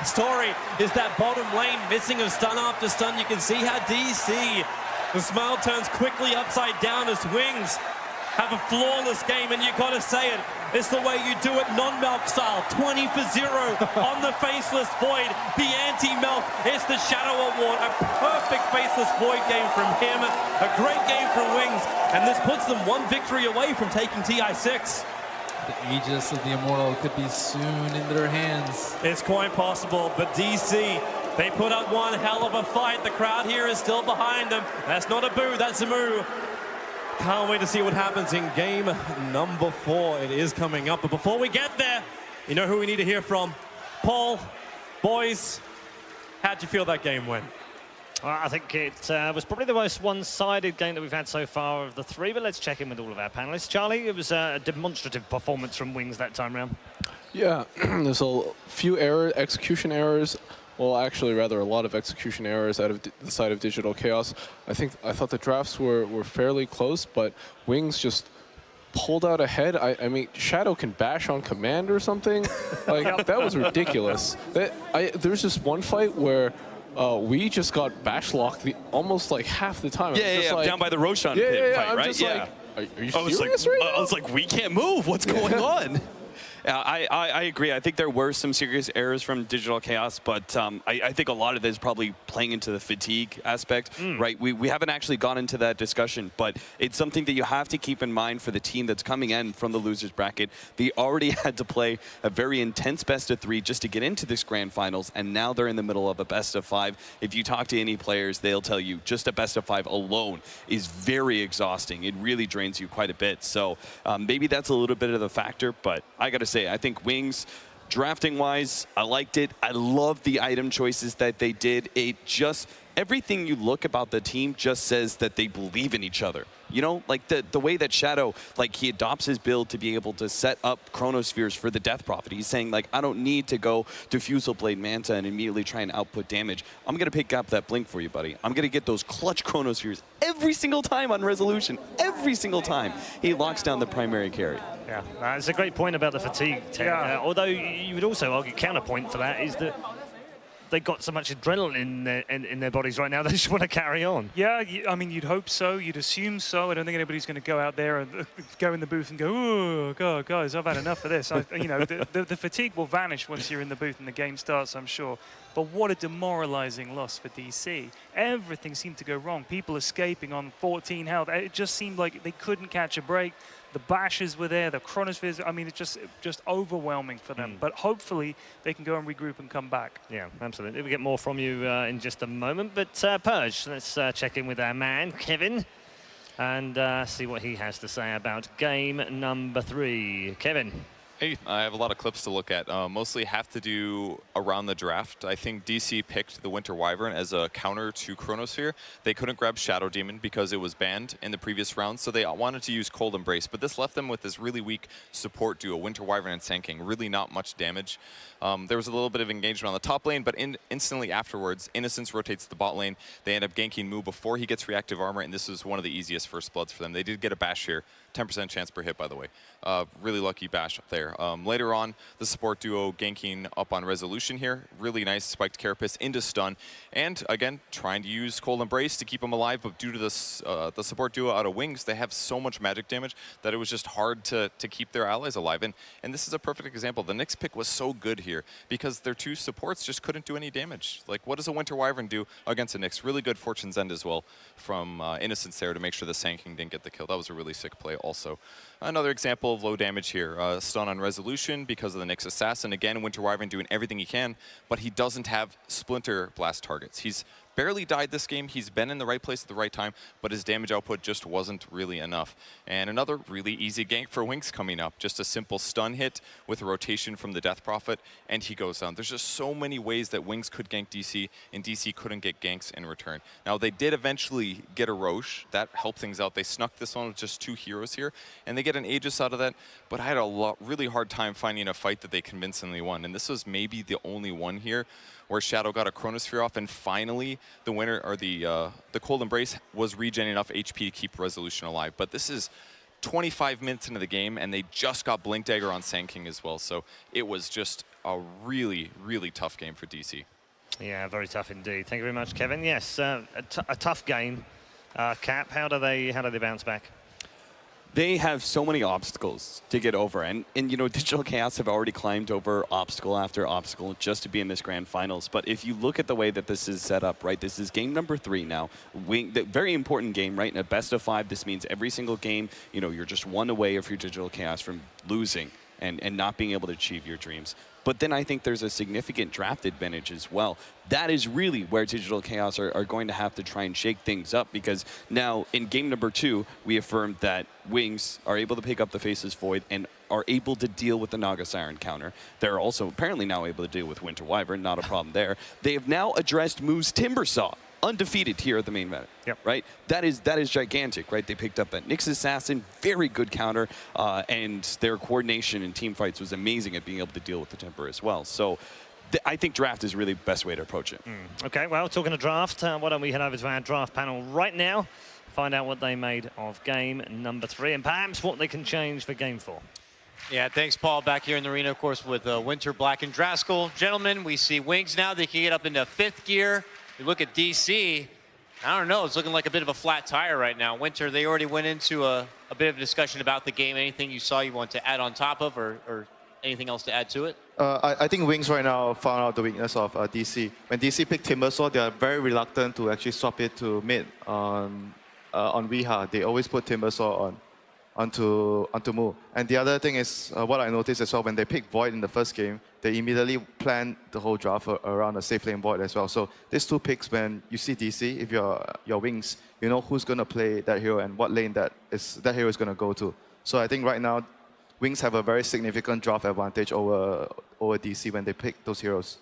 story is that bottom lane missing of stun after stun. You can see how DC, the smile turns quickly upside down as Wings have a flawless game, and you gotta say it, it's the way you do it non-Melk style. 20 for 0 on the Faceless Void, the anti-Melk. It's the Shadow Award, a perfect Faceless Void game from him, a great game from Wings, and this puts them 1 victory away from taking TI6. The Aegis of the Immortal could be soon in their hands. It's quite possible, but DC, they put up one hell of a fight. The crowd here is still behind them. That's not a boo, that's a moo. Can't wait to see what happens in game number 4. It is coming up, but before we get there, you know who we need to hear from? Paul, boys, how'd you feel that game went? Well, I think it was probably the most one-sided game that we've had so far of the 3, but let's check in with all of our panelists. Charlie, it was a demonstrative performance from Wings that time round. Yeah, there's a few execution errors. Well, actually, rather a lot of execution errors out of the side of Digital Chaos. I thought the drafts were fairly close, but Wings just pulled out ahead. I mean, Shadow can bash on command or something. Like, that was ridiculous. There's just one fight where we just got bash locked almost like half the time. Yeah, like, down by the Roshan pit fight, right? Yeah. Like, are you serious right now? I was like, we can't move. What's going on? I agree. I think there were some serious errors from Digital Chaos, but I think a lot of this is probably playing into the fatigue aspect, right? We haven't actually gone into that discussion, but it's something that you have to keep in mind for the team that's coming in from the losers bracket. They already had to play a very intense best-of-3 just to get into this grand finals, and now they're in the middle of a best-of-5. If you talk to any players, they'll tell you just a best-of-5 alone is very exhausting. It really drains you quite a bit. So maybe that's a little bit of the factor, but I got to say, I think Wings, drafting-wise, I liked it. I love the item choices that they did. Everything you look about the team just says that they believe in each other. You know, like the way that Shadow, like, he adopts his build to be able to set up Chronospheres for the Death Prophet. He's saying, like, I don't need to go Diffusal Blade Manta and immediately try and output damage. I'm going to pick up that Blink for you, buddy. I'm going to get those clutch Chronospheres every single time on Resolution. Every single time he locks down the primary carry. Yeah, that's a great point about the fatigue. Although you would also argue counterpoint for that is that they've got so much adrenaline in their bodies right now, they just want to carry on. Yeah, I mean, you'd hope so. You'd assume so. I don't think anybody's going to go out there and go in the booth and go, oh, God, guys, I've had enough of this. You know, the fatigue will vanish once you're in the booth and the game starts, I'm sure. But what a demoralizing loss for DC. Everything seemed to go wrong. People escaping on 14 health. It just seemed like they couldn't catch a break. The bashes were there, the chronospheres, I mean, it's just overwhelming for them. But hopefully they can go and regroup and come back. Yeah, absolutely. We'll get more from you in just a moment. But Purge, let's check in with our man, Kevin, and see what he has to say about game number 3. Kevin. Hey, I have a lot of clips to look at. Mostly have to do around the draft. I think DC picked the Winter Wyvern as a counter to Chronosphere. They couldn't grab Shadow Demon because it was banned in the previous round, so they wanted to use Cold Embrace. But this left them with this really weak support duo, Winter Wyvern and Sand King. Really not much damage. There was a little bit of engagement on the top lane, but instantly afterwards, Innocence rotates the bot lane. They end up ganking Mu before he gets reactive armor, and this was one of the easiest first bloods for them. They did get a bash here. 10% chance per hit, by the way. Really lucky bash up there. Later on, the support duo ganking up on Resolution here. Really nice spiked Carapace into stun. And again, trying to use Cold Embrace to keep him alive, but due to this, the support duo out of Wings, they have so much magic damage that it was just hard to keep their allies alive. And this is a perfect example. The Nyx pick was so good here because their two supports just couldn't do any damage. Like, what does a Winter Wyvern do against a Nyx? Really good Fortune's End as well from Innocence there to make sure the Sand King didn't get the kill. That was a really sick play also. Another example of low damage here. Stun on Resolution because of the Nyx Assassin. Again, Winter Wyvern doing everything he can, but he doesn't have Splinter Blast targets. He's barely died this game. He's been in the right place at the right time, but his damage output just wasn't really enough. And another really easy gank for Wings coming up. Just a simple stun hit with a rotation from the Death Prophet, and he goes down. There's just so many ways that Wings could gank DC, and DC couldn't get ganks in return. Now, they did eventually get a Roche. That helped things out. They snuck this one with just 2 heroes here, and they get an Aegis out of that, but I had a really hard time finding a fight that they convincingly won, and this was maybe the only one here where Shadow got a Chronosphere off, and finally the winner, or the Cold Embrace, was regen enough HP to keep Resolution alive. But this is 25 minutes into the game, and they just got Blink Dagger on Sand King as well, so it was just a really, really tough game for DC. Yeah, very tough indeed. Thank you very much, Kevin. Yes, a tough game. Cap, how do they bounce back? They have so many obstacles to get over, and you know, Digital Chaos have already climbed over obstacle after obstacle just to be in this grand finals. But if you look at the way that this is set up, right, this is game number 3 now. The very important game, right? In a best of 5, this means every single game, you know, you're just 1 away if you're Digital Chaos from losing and not being able to achieve your dreams. But then I think there's a significant draft advantage as well. That is really where Digital Chaos are going to have to try and shake things up, because now in game number 2, we affirmed that Wings are able to pick up the Faceless Void and are able to deal with the Naga Siren counter. They're also apparently now able to deal with Winter Wyvern, not a problem there. They have now addressed Moo's Timbersaw, undefeated here at the main event. Yep. Right? That is gigantic, right? They picked up that Nyx Assassin, very good counter, and their coordination in team fights was amazing at being able to deal with the Temper as well. So I think draft is really the best way to approach it. Okay, well, talking to draft, why don't we head over to our draft panel right now, find out what they made of game number 3, and perhaps what they can change for game 4. Yeah, thanks, Paul. Back here in the arena, of course, with Winter, Black, and Draskell. Gentlemen, we see Wings now. They can get up into 5th gear. You look at DC, I don't know, it's looking like a bit of a flat tire right now. Winter, they already went into a bit of a discussion about the game. Anything you saw you want to add on top of, or anything else to add to it? I think Wings right now found out the weakness of DC. When DC picked Timbersaw, they are very reluctant to actually swap it to mid on Weeha. They always put Timbersaw onto Mu. And the other thing is, what I noticed as well, when they picked Void in the first game, they immediately planned the whole draft around a safe lane Void as well. So these 2 picks, when you see DC, if you're Wings, you know who's going to play that hero and what lane that hero is going to go to. So I think right now, Wings have a very significant draft advantage over DC when they pick those heroes.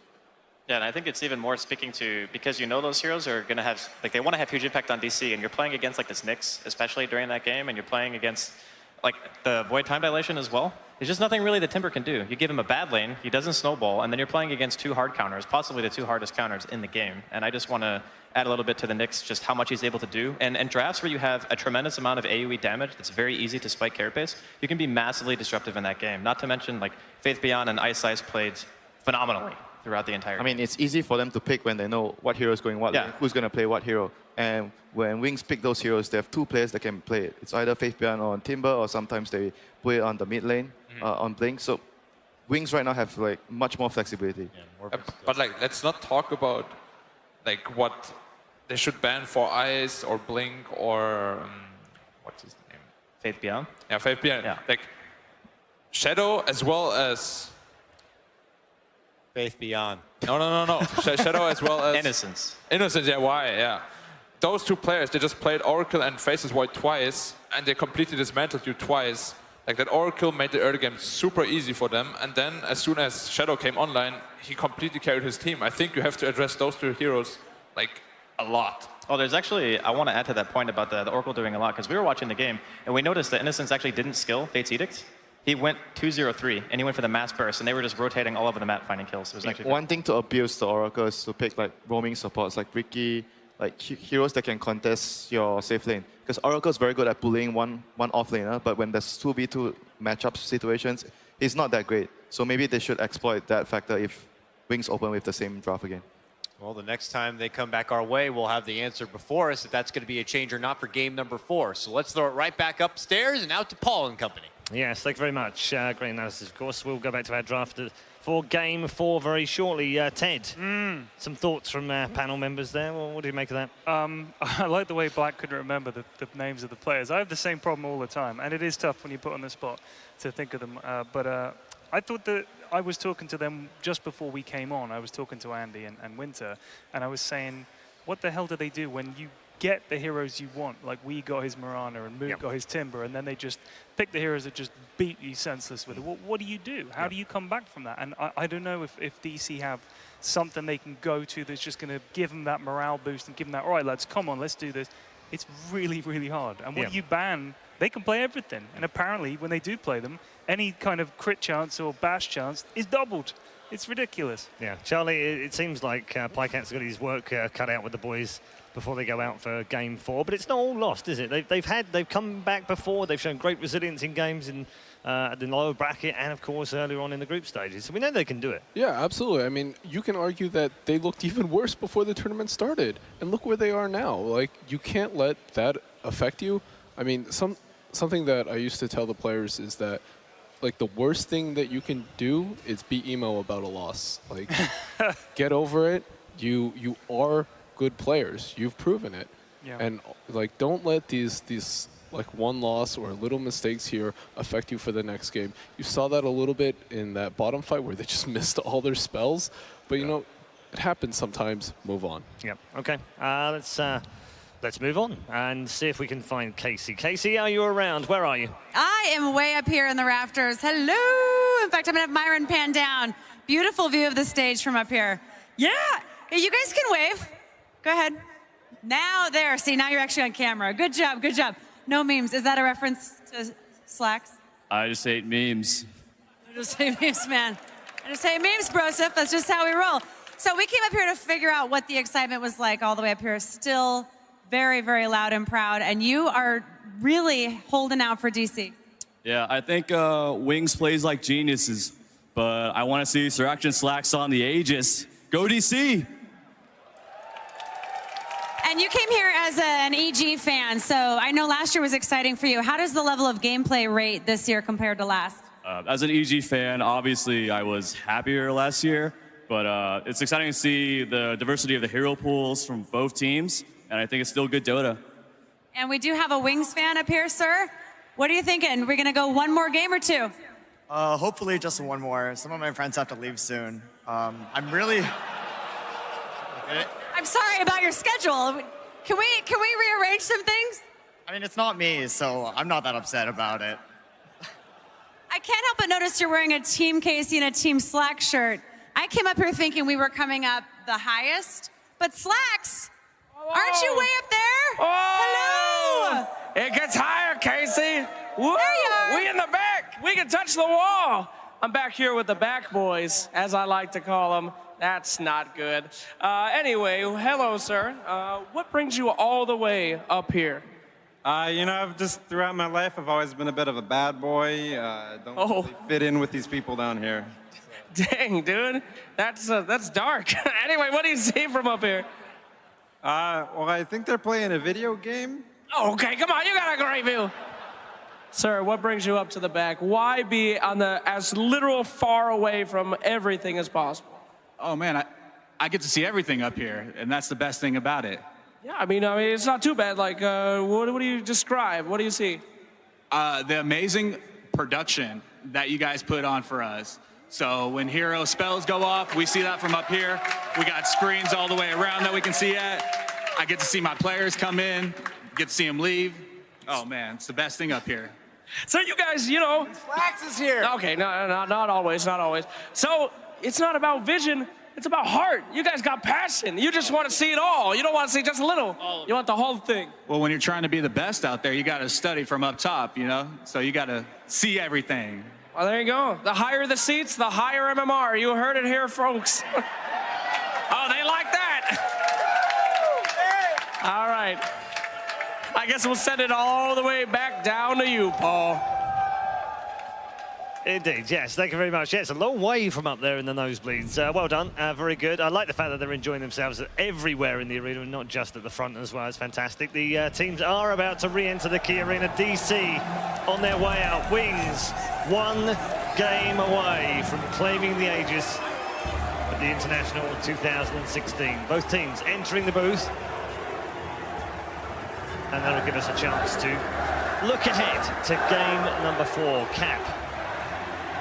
Yeah, and I think it's even more speaking to, because you know those heroes are going to have, like, they want to have huge impact on DC, and you're playing against, like, this Nyx, especially during that game, and you're playing against, like, the Void Time Dilation as well. There's just nothing really that Timber can do. You give him a bad lane, he doesn't snowball, and then you're playing against 2 hard counters, possibly the 2 hardest counters in the game. And I just want to add a little bit to the Nyx, just how much he's able to do. And drafts where you have a tremendous amount of AoE damage that's very easy to spike carapace, you can be massively disruptive in that game. Not to mention, like, Faith Beyond and Ice played phenomenally throughout the entire game. I mean, it's easy for them to pick when they know what hero is going what lane, who's going to play what hero. And when Wings pick those heroes, they have 2 players that can play it. It's either Faith Beyond on Timber, or sometimes they put it on the mid lane on Blink. So Wings right now have like much more flexibility. But like, let's not talk about like what they should ban for Ice or Blink or what's his name? Faith Beyond. Yeah, Faith Beyond. Yeah. Like Shadow as well as Faith Beyond. No. Shadow as well as Innocence. Innocence, yeah, why? Yeah. Those 2 players, they just played Oracle and Faceless Void twice, and they completely dismantled you twice. Like, that Oracle made the early game super easy for them, and then as soon as Shadow came online, he completely carried his team. I think you have to address those 2 heroes, like, a lot. Oh, there's actually, I want to add to that point about the Oracle doing a lot, because we were watching the game, and we noticed that Innocence actually didn't skill Fate's Edict. He went 2-0-3, and he went for the mass burst, and they were just rotating all over the map finding kills. It was actually one thing to abuse the Oracle is to pick like roaming supports like Ricky, like heroes that can contest your safe lane. Because Oracle is very good at bullying one off laner, but when there's 2v2 matchup situations, he's not that great. So maybe they should exploit that factor if Wings open with the same draft again. Well, the next time they come back our way, we'll have the answer before us if that's going to be a change or not for game number 4. So let's throw it right back upstairs and out to Paul and company. Yes, thank you very much. Great analysis, of course. We'll go back to our draft for game 4 very shortly. Ted, some thoughts from panel members there. Well, what do you make of that? I like the way Black couldn't remember the names of the players. I have the same problem all the time, and it is tough when you put on the spot to think of them. But I thought that I was talking to them just before we came on. I was talking to Andy and Winter, and I was saying what the hell do they do when you get the heroes you want? Like we got his Mirana and Moog got his Timber, and then they just pick the heroes that just beat you senseless with it. What do you do? How do you come back from that? And I don't know if DC have something they can go to that's just going to give them that morale boost and give them that, all right, lads, come on, let's do this. It's really, really hard. And when you ban, they can play everything. And apparently, when they do play them, any kind of crit chance or bash chance is doubled. It's ridiculous. Yeah, Charlie, it seems like Pycat's got his work cut out with the boys before they go out for Game 4, but it's not all lost, is it? They've come back before. They've shown great resilience in games in the lower bracket and, of course, earlier on in the group stages. So we know they can do it. Yeah, absolutely. I mean, you can argue that they looked even worse before the tournament started, and look where they are now. Like, you can't let that affect you. I mean, something that I used to tell the players is that, like, the worst thing that you can do is be emo about a loss. Like, get over it. You are good players. You've proven it. Yeah. And, like, don't let these like one loss or little mistakes here affect you for the next game. You saw that a little bit in that bottom fight where they just missed all their spells. But, you know, it happens sometimes. Move on. Yep. Okay. Let's move on and see if we can find Casey. Casey, are you around? Where are you? I am way up here in the rafters. Hello. In fact, I'm going to have Myron pan down. Beautiful view of the stage from up here. Yeah. Hey, you guys can wave. Go ahead. Now there. See, now you're actually on camera. Good job. Good job. No memes. Is that a reference to Slacks? I just hate memes. I just hate memes, man. I just hate memes, brosif. That's just how we roll. So we came up here to figure out what the excitement was like all the way up here. Still very, very loud and proud. And you are really holding out for DC. Yeah, I think Wings plays like geniuses, but I want to see Siraction Slacks on the Aegis. Go DC! And you came here as an EG fan, so I know last year was exciting for you. How does the level of gameplay rate this year compared to last? As an EG fan, obviously I was happier last year, but it's exciting to see the diversity of the hero pools from both teams, and I think it's still good Dota. And we do have a Wings fan up here, sir. What are you thinking? We're gonna go one more game or two? Hopefully just one more. Some of my friends have to leave soon. I'm really... I'm sorry about your schedule. Can we rearrange some things? I mean, it's not me, so I'm not that upset about it. I can't help but notice you're wearing a Team Casey and a Team Slack shirt. I came up here thinking we were coming up the highest, but Slacks, aren't you way up there? Hello! It gets higher, Casey. Woo! There you are. We in the back. We can touch the wall. I'm back here with the back boys, as I like to call them. That's not good. Anyway, hello, sir. What brings you all the way up here? You know, I've just, throughout my life, I've always been a bit of a bad boy. Don't really fit in with these people down here. Dang, dude. That's dark. Anyway, what do you see from up here? Well, I think they're playing a video game. Oh, okay, come on, you got a great view. Sir, what brings you up to the back? Why be on the as literal far away from everything as possible? Oh man, I get to see everything up here, and that's the best thing about it. Yeah, I mean it's not too bad. Like, what do you describe? What do you see? The amazing production that you guys put on for us. So when hero spells go off, we see that from up here. We got screens all the way around that we can see at. I get to see my players come in, get to see them leave. Oh man, it's the best thing up here. So you guys, you know, Slacks is here. Okay, no, not always, not always. So it's not about vision, it's about heart. You guys got passion. You just want to see it all. You don't want to see just a little. You want the whole thing. Well, when you're trying to be the best out there, you got to study from up top, you know? So you got to see everything. Well, there you go. The higher the seats, the higher MMR. You heard it here, folks. Oh, they like that. All right. I guess we'll send it all the way back down to you, Paul. Indeed, yes. Thank you very much. Yeah, it's a long way from up there in the nosebleeds. Well done. Very good. I like the fact that they're enjoying themselves everywhere in the arena and not just at the front as well. It's fantastic. The teams are about to re-enter the Key Arena. DC on their way out. Wings, one game away from claiming the Aegis at the International 2016. Both teams entering the booth. And that'll give us a chance to look ahead to game number 4, Cap.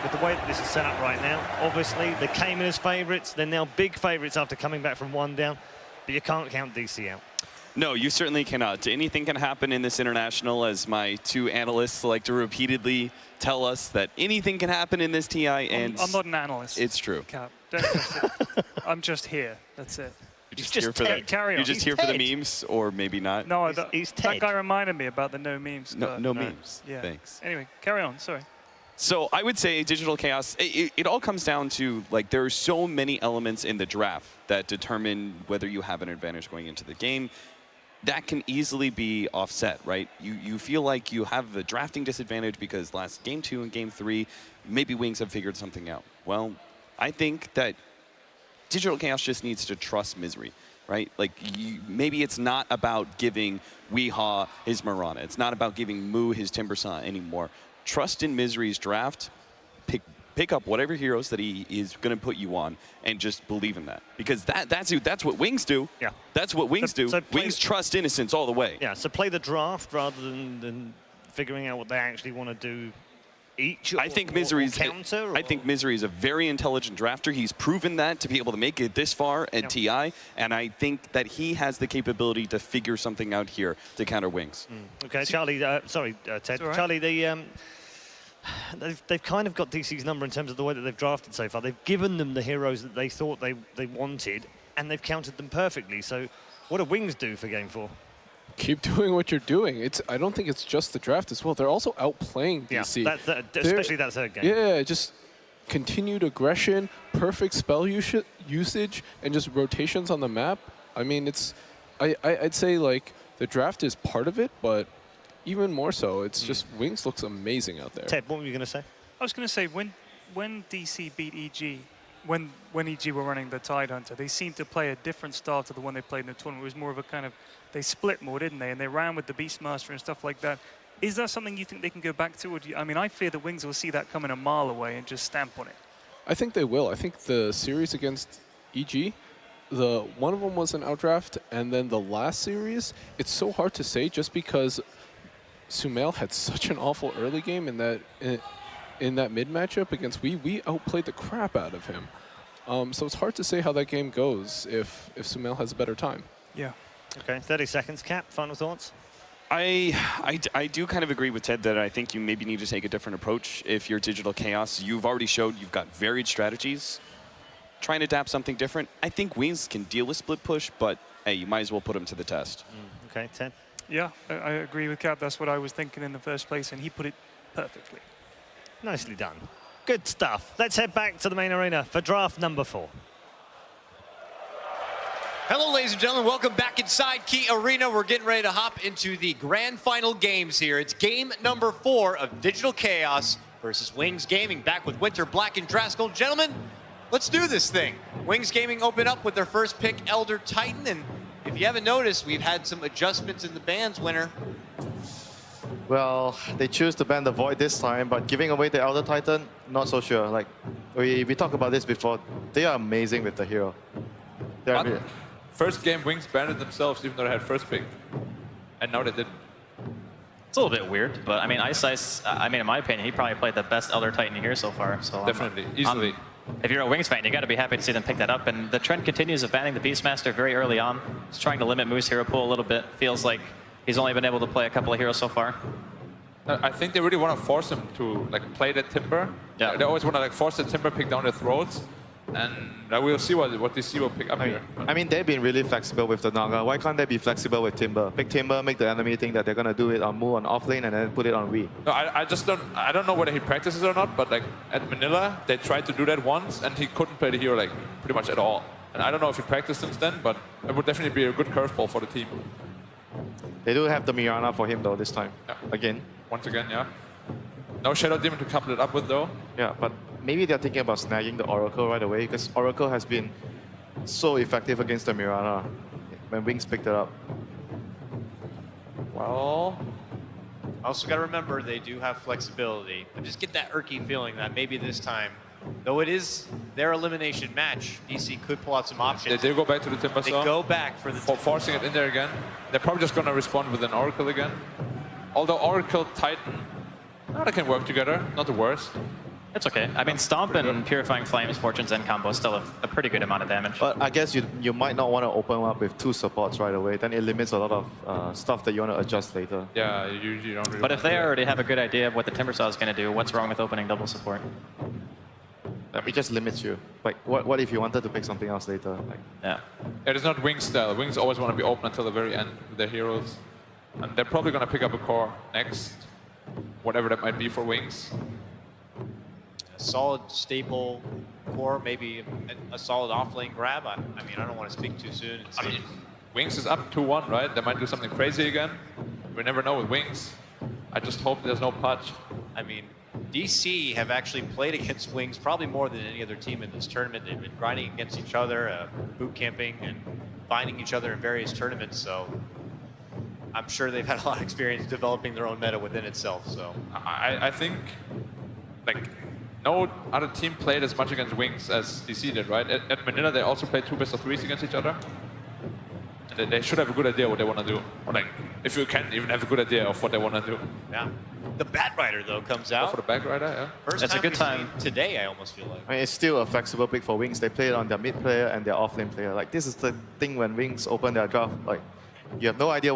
With the way that this is set up right now, obviously they came in as favourites. They're now big favourites after coming back from 1 down But you can't count DC out. No, you certainly cannot. Anything can happen in this international, as my two analysts like to repeatedly tell us that anything can happen in this TI. And I'm not an analyst. It's true. Cap. Don't trust it. I'm just here. That's it. You're just here for the, carry on. You're just here for the memes, or maybe not. No, that guy reminded me about the no memes. No memes. Yeah. Thanks. Anyway, carry on. Sorry. So I would say Digital Chaos, it all comes down to, like, there are so many elements in the draft that determine whether you have an advantage going into the game. That can easily be offset, right? You feel like you have a drafting disadvantage because last game 2 and game 3, maybe Wings have figured something out. Well, I think that Digital Chaos just needs to trust Misery, right? Like, maybe it's not about giving Weehaw his Mirana. It's not about giving Moo his Timbersaw anymore. Trust in Misery's draft. Pick up whatever heroes that he is going to put you on, and just believe in that. Because that's what Wings do. Yeah. That's what Wings do. Wings trust innocence all the way. Yeah, so play the draft rather than figuring out what they actually want to do each. I think Misery's counter. I think Misery is a very intelligent drafter. He's proven that to be able to make it this far at TI, and I think that he has the capability to figure something out here to counter Wings. Okay, Charlie. Sorry, Ted. Right. Charlie, they've kind of got DC's number in terms of the way that they've drafted so far. They've given them the heroes that they thought they wanted, and they've countered them perfectly. So what do Wings do for Game 4? Keep doing what you're doing. I don't think it's just the draft as well. They're also outplaying DC. Yeah, especially that third game. Yeah, just continued aggression, perfect spell usage, and just rotations on the map. I mean, I'd say, like, the draft is part of it, but even more so, it's just Wings looks amazing out there. Ted, what were you going to say? I was going to say, when DC beat EG, when EG were running the Tidehunter, they seemed to play a different style to the one they played in the tournament. It was more of a kind of, they split more, didn't they? And they ran with the Beastmaster and stuff like that. Is that something you think they can go back to? Or I mean, I fear the Wings will see that coming a mile away and just stamp on it. I think they will. I think the series against EG, one of them was an outdraft, and then the last series, it's so hard to say just because Sumail had such an awful early game in that mid matchup against we outplayed the crap out of him. So it's hard to say how that game goes if Sumail has a better time. Yeah. Okay, 30 seconds. Cap, final thoughts? I do kind of agree with Ted that I think you maybe need to take a different approach if you're Digital Chaos. You've already showed you've got varied strategies. Try and adapt something different. I think Wings can deal with split push, but hey, you might as well put him to the test. Okay, Ted? Yeah, I agree with Cap. That's what I was thinking in the first place, and he put it perfectly. Nicely done. Good stuff. Let's head back to the main arena for draft number 4. Hello, ladies and gentlemen. Welcome back inside Key Arena. We're getting ready to hop into the grand final games here. It's game number 4 of Digital Chaos versus Wings Gaming. Back with Winter, Black, and Draskell. Gentlemen, let's do this thing. Wings Gaming open up with their first pick, Elder Titan, and if you haven't noticed, we've had some adjustments in the bans, Winner. Well, they choose to ban the Void this time, but giving away the Elder Titan, not so sure. Like, we talked about this before. They are amazing with the hero. First game, Wings banned it themselves, even though they had first pick. And now they didn't. It's a little bit weird, but I mean, Ice, I mean, in my opinion, he probably played the best Elder Titan here so far. So Definitely, easily. If you're a Wings fan, you got to be happy to see them pick that up. And the trend continues of banning the Beastmaster very early on. He's trying to limit Moo's hero pool a little bit. Feels like he's only been able to play a couple of heroes so far. I think they really want to force him to like play that Timber. Yeah. They always want to like force the Timber pick down their throats. And we'll see what DC will pick up here. I mean, they've been really flexible with the Naga. Why can't they be flexible with Timber? Pick Timber, make the enemy think that they're going to do it on Mu on offlane, and then put it on Wii. No, I don't know whether he practices or not, but like at Manila, they tried to do that once, and he couldn't play the hero like pretty much at all. And I don't know if he practiced since then, but it would definitely be a good curveball for the team. They do have the Mirana for him though this time. Yeah. Again. Once again, yeah. No Shadow Demon to couple it up with though. Yeah, but maybe they're thinking about snagging the Oracle right away, because Oracle has been so effective against the Mirana when Wings picked it up. Well, also got to remember they do have flexibility. I just get that irky feeling that maybe this time, though it is their elimination match, DC could pull out some options. They do go back to the Timber They Saw. go back for the forcing it in there again. They're probably just going to respond with an Oracle again. Although Oracle Titan, that can work together, not the worst. It's okay. I mean, Stomp and Purifying Flames, Fortune's End combo still have a pretty good amount of damage. But I guess you might not want to open up with 2 supports right away. Then it limits a lot of stuff that you want to adjust later. Yeah, you usually don't really. But if they already have a good idea of what the Timbersaw is going to do, what's wrong with opening double support? It just limits you. Like, what if you wanted to pick something else later? Like, yeah. It is not Wings style. Wings always want to be open until the very end with their heroes. And they're probably going to pick up a core next, whatever that might be for Wings. A solid staple core, maybe a solid off-lane grab. I mean, I don't want to speak too soon. I mean, Wings is up 2-1, right? They might do something crazy again. We never know with Wings. I just hope there's no punch. I mean, DC have actually played against Wings probably more than any other team in this tournament. They've been grinding against each other, boot camping, and finding each other in various tournaments. So I'm sure they've had a lot of experience developing their own meta within itself. So I think, like, no other team played as much against Wings as DC did, right? At Manila, they also played 2 best-of-3s against each other. And they should have a good idea what they want to do. Or, like, if you can even have a good idea of what they want to do. yeah. The Bat Rider, though, comes out. For the Bat Rider, yeah. First That's a time good we've time. seen today, I almost feel like. I mean, it's still a flexible pick for Wings. They play it on their mid player and their off lane player. Like, this is the thing when Wings open their draft. Like, you have no idea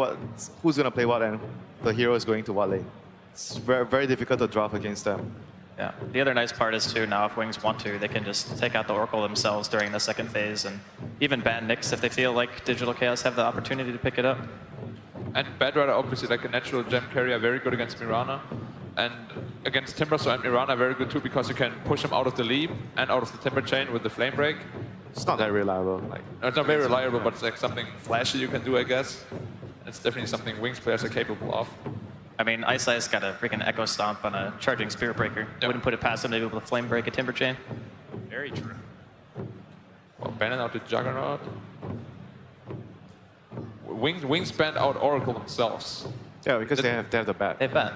who's going to play what and the hero is going to what lane. It's very, very difficult to draft against them. Yeah. The other nice part is, too, now if Wings want to, they can just take out the Oracle themselves during the second phase and even ban Nyx if they feel like Digital Chaos have the opportunity to pick it up. And Bat Rider, obviously, like a natural gem carrier, very good against Mirana. And against Timbersaw and Mirana, very good too, because you can push them out of the leap and out of the Timber Chain with the Flame Break. It's not that reliable. Like, it's not very reliable, but it's like something flashy you can do, I guess. It's definitely something Wings players are capable of. I mean, Ice Ice got a freaking Echo Stomp on a charging Spirit Breaker. Wouldn't put it past him to be able to Flame Break a Timber Chain. Very true. Well, banning out the Juggernaut. Wings banned out Oracle themselves. Yeah, because they have the bat. They bat.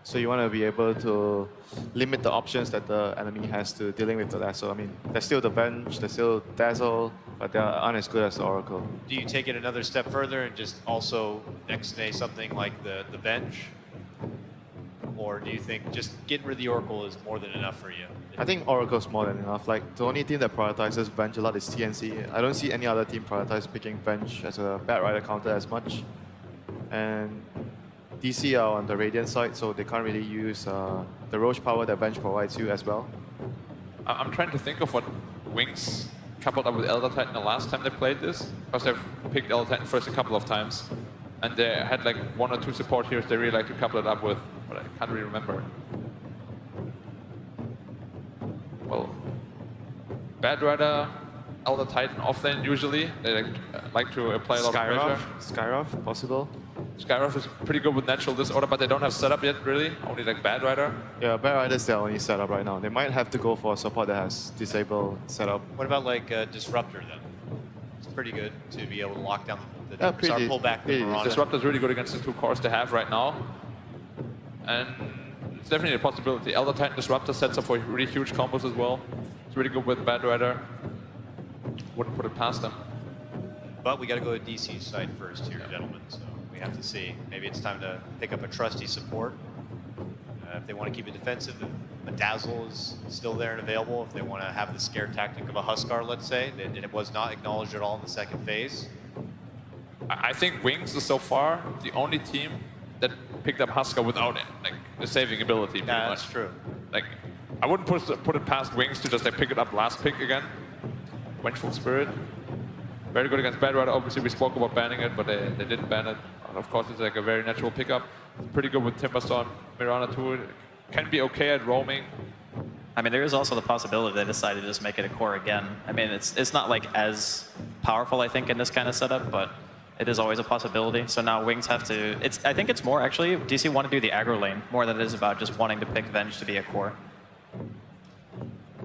So you want to be able to limit the options that the enemy has to dealing with the lasso. I mean, there's still the Venge, there's still Dazzle, but they aren't as good as the Oracle. Do you take it another step further and just also next day something like the Venge? Or do you think just getting rid of the Oracle is more than enough for you? I think Oracle's more than enough. Like, the only team that prioritizes Venge a lot is TNC. I don't see any other team prioritize picking Venge as a Bat Rider counter as much. And DC are on the Radiant side, so they can't really use the Roche power that Venge provides you as well. I'm trying to think of what Wings coupled up with Elder Titan the last time they played this, because they've picked Elder Titan first a couple of times. And they had like 1 or 2 support heroes they really like to couple it up with, but I can't really remember. Well, Bat Rider, Elder Titan offlane usually. They like to apply a lot of pressure. Skyroth, possible. Skyroth is pretty good with natural disorder, but they don't have setup yet, really. Only like Bat Rider. Yeah, Bat Rider's their only setup right now. They might have to go for a support that has disable setup. What about like Disruptor then? It's pretty good to be able to lock down the pull back the Mirana. Disruptor's really good against the 2 cores they have right now. And it's definitely a possibility. Elder Titan Disruptor sets up for really huge combos as well. It's really good with Bat Rider. Wouldn't put it past them. But we got to go to DC's side first here, gentlemen. So we have to see. Maybe it's time to pick up a trusty support. If they want to keep it defensive, a Dazzle is still there and available. If they want to have the scare tactic of a Huskar, let's say, and it was not acknowledged at all in the second phase. I think Wings is so far the only team that picked up Huskar without it, like the saving ability. Yeah, that's true. Like, I wouldn't put it past Wings to just like pick it up last pick again. Vengeful Spirit. Very good against Bat Rider. Obviously, we spoke about banning it, but they didn't ban it. And of course, it's like a very natural pickup. Pretty good with Timbersaw, Mirana too. It can be okay at roaming. I mean, there is also the possibility they decide to just make it a core again. I mean, it's not like as powerful, I think, in this kind of setup, but it is always a possibility. So now Wings have to. I think it's more actually DC want to do the aggro lane more than it is about just wanting to pick Venge to be a core.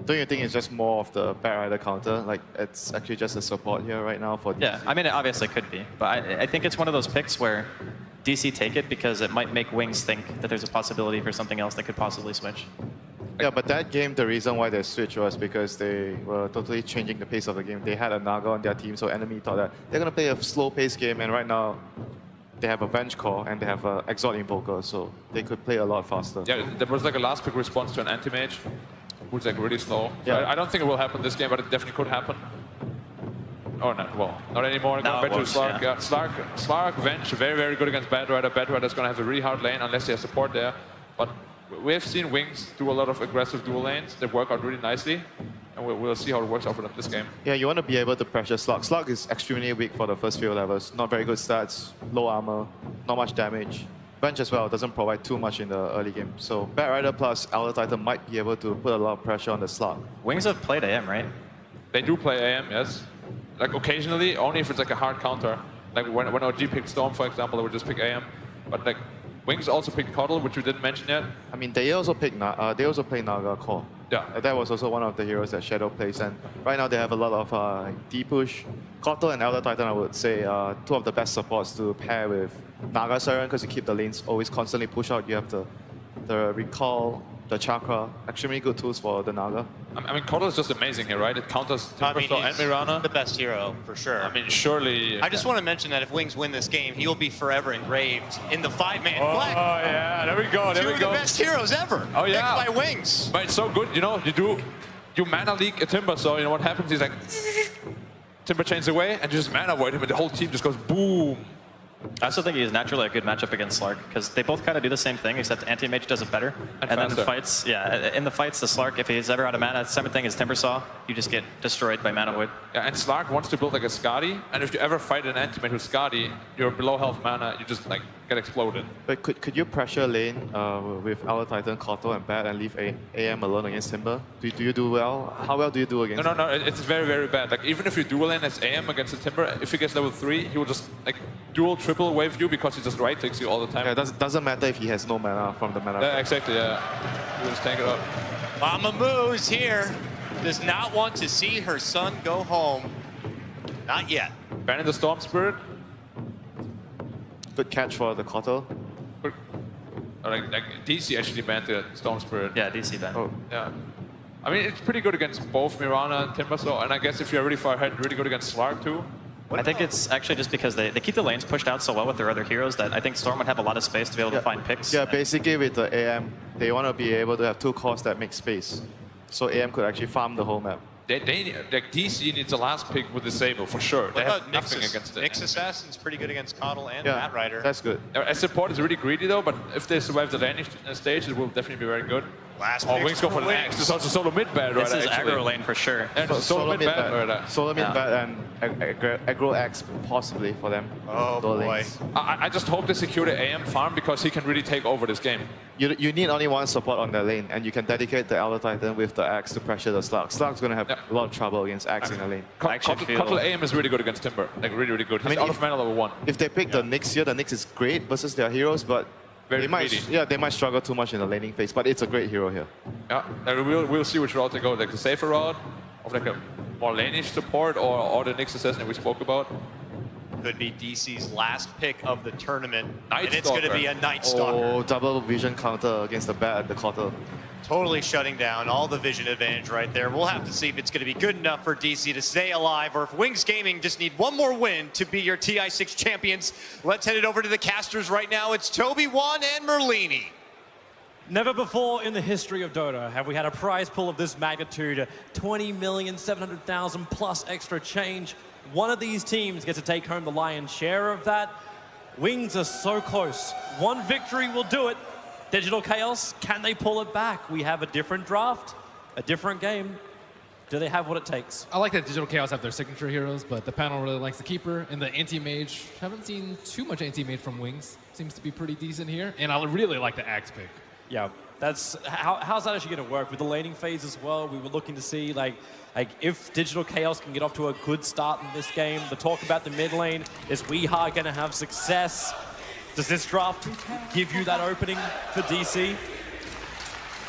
Don't you think it's just more of the Bat Rider counter? Like, it's actually just a support here right now for DC. Yeah, I mean, it obviously could be. But I think it's one of those picks where DC take it because it might make Wings think that there's a possibility for something else that could possibly switch. Yeah, but that game, the reason why they switched was because they were totally changing the pace of the game. They had a Naga on their team, so enemy thought that they're going to play a slow-paced game, and right now, they have a Venge Core and they have an Exalt Invoker, so they could play a lot faster. Yeah, there was like a last pick response to an anti-mage, who's like really slow. So Yeah. I don't think it will happen this game, but it definitely could happen. Oh, no, well, not anymore. Now Going back it to works, Slark. yeah. Yeah. Slark, Venge, very, very good against Bad Rider. Bad Rider's gonna have a really hard lane unless he has support there. But we have seen Wings do a lot of aggressive dual lanes. They work out really nicely. And we'll see how it works out for them this game. Yeah, you want to be able to pressure Slug. Slug is extremely weak for the first few levels. Not very good stats, low armor, not much damage. Bench as well doesn't provide too much in the early game. So Bat Rider plus Elder Titan might be able to put a lot of pressure on the Slug. Wings have played AM, right? They do play AM, yes. Like occasionally, only if it's like a hard counter. Like when OG picked Storm, for example, they would just pick AM. But like Wings also picked Coddle, which we didn't mention yet. I mean, they also play Naga Core. Yeah. That was also one of the heroes that Shadow plays, and right now they have a lot of D-push. Kotal and Elder Titan, I would say, are two of the best supports to pair with Naga Siren, because you keep the lanes always constantly push out. You have the Recall, the Chakra, extremely good tools for the Naga. I mean, Kotal is just amazing here, right? It counters Timbersaw and Mirana. The best hero, for sure. I mean, surely... I just want to mention that if Wings win this game, he'll be forever engraved in the 5-man black. Oh, yeah, there we go, there we go. Two of the best heroes ever. Oh, yeah. Picked by Wings. But it's so good, you know, you mana leak a Timbersaw, you know what happens? He's like... Timber chains away, and you just mana void him, and the whole team just goes boom. I also think he's naturally a good matchup against Slark, because they both kind of do the same thing, except Anti-Mage does it better. And then in fights, in the fights, the Slark, if he's ever out of mana, the same thing as Timbersaw, you just get destroyed by mana void. Yeah, and Slark wants to build like a Skadi, and if you ever fight an Anti-Mage with Skadi, you're below health mana, you just like get exploded. But could you pressure lane with Elder Titan, Kotal, and Bat and leave AM alone against Timber? Do you do well? How well do you do against No, it's very, very bad. Like, even if you dual lane as AM against the Timber, if he gets level 3, he will just like dual, triple wave you because he just right clicks you all the time. Yeah, it doesn't matter if he has no mana from the mana. Yeah, exactly, yeah. He'll just tank it up. Mama Moo's here. Does not want to see her son go home. Not yet. Banning the Storm Spirit. Good catch for the Kotal. Like DC actually banned the Storm Spirit. Yeah, DC banned. Oh. Yeah. I mean, it's pretty good against both Mirana and Timbersaw, and I guess if you're really far ahead, really good against Slark too. I think it's actually just because they keep the lanes pushed out so well with their other heroes that I think Storm would have a lot of space to be able to find picks. Yeah, basically with the AM, they want to be able to have two cores that make space. So AM could actually farm the whole map. Like DC needs a last pick with the Sable for sure. They have nothing against it. Nyx Assassin's pretty good against Coddle and Yeah, Bat Rider. that's good. As support is really greedy though, but if they survive the landing stage, it will definitely be very good. Last Wings go for the axe. This is also solo mid bad, right? This is aggro lane for sure. And solo mid bad, right? Solo mid bad and aggro X possibly for them. Oh boy. I just hope they secure the AM farm because he can really take over this game. You need only one support on the lane, and you can dedicate the Elder Titan with the Axe to pressure the Slug. Slug's going to have a lot of trouble against Axe in the lane. Kotal AM is really good against Timber. Like really, really good. He's out of mana level 1. If they pick the Nyx here, the Nyx is great versus their heroes, but they might struggle too much in the laning phase, but it's a great hero here. Yeah, we'll see which route they go. Like the safer route, of like a more lane-ish support, or the Nyx Assassin that we spoke about. Could be DC's last pick of the tournament, Night and it's going to be a Night Stalker. Oh, double vision counter against the Bat and the Kotal. Totally shutting down all the vision advantage right there. We'll have to see if it's going to be good enough for DC to stay alive, or if Wings Gaming just need one more win to be your TI6 champions. Let's head it over to the casters right now. It's Toby, Juan, and Merlini. Never before in the history of Dota have we had a prize pool of this magnitude, 20,700,000 plus extra change. One of these teams gets to take home the lion's share of that. Wings are so close. One victory will do it. Digital Chaos, can they pull it back? We have a different draft, a different game. Do they have what it takes? I like that Digital Chaos have their signature heroes, but the panel really likes the Keeper and the Anti-Mage. Haven't seen too much Anti-Mage from Wings. Seems to be pretty decent here. And I really like the Axe pick. Yeah, that's how's that actually going to work with the laning phase as well? We were looking to see like if Digital Chaos can get off to a good start in this game. The talk about the mid lane is Weeha going to have success. Does this draft give you that opening for DC?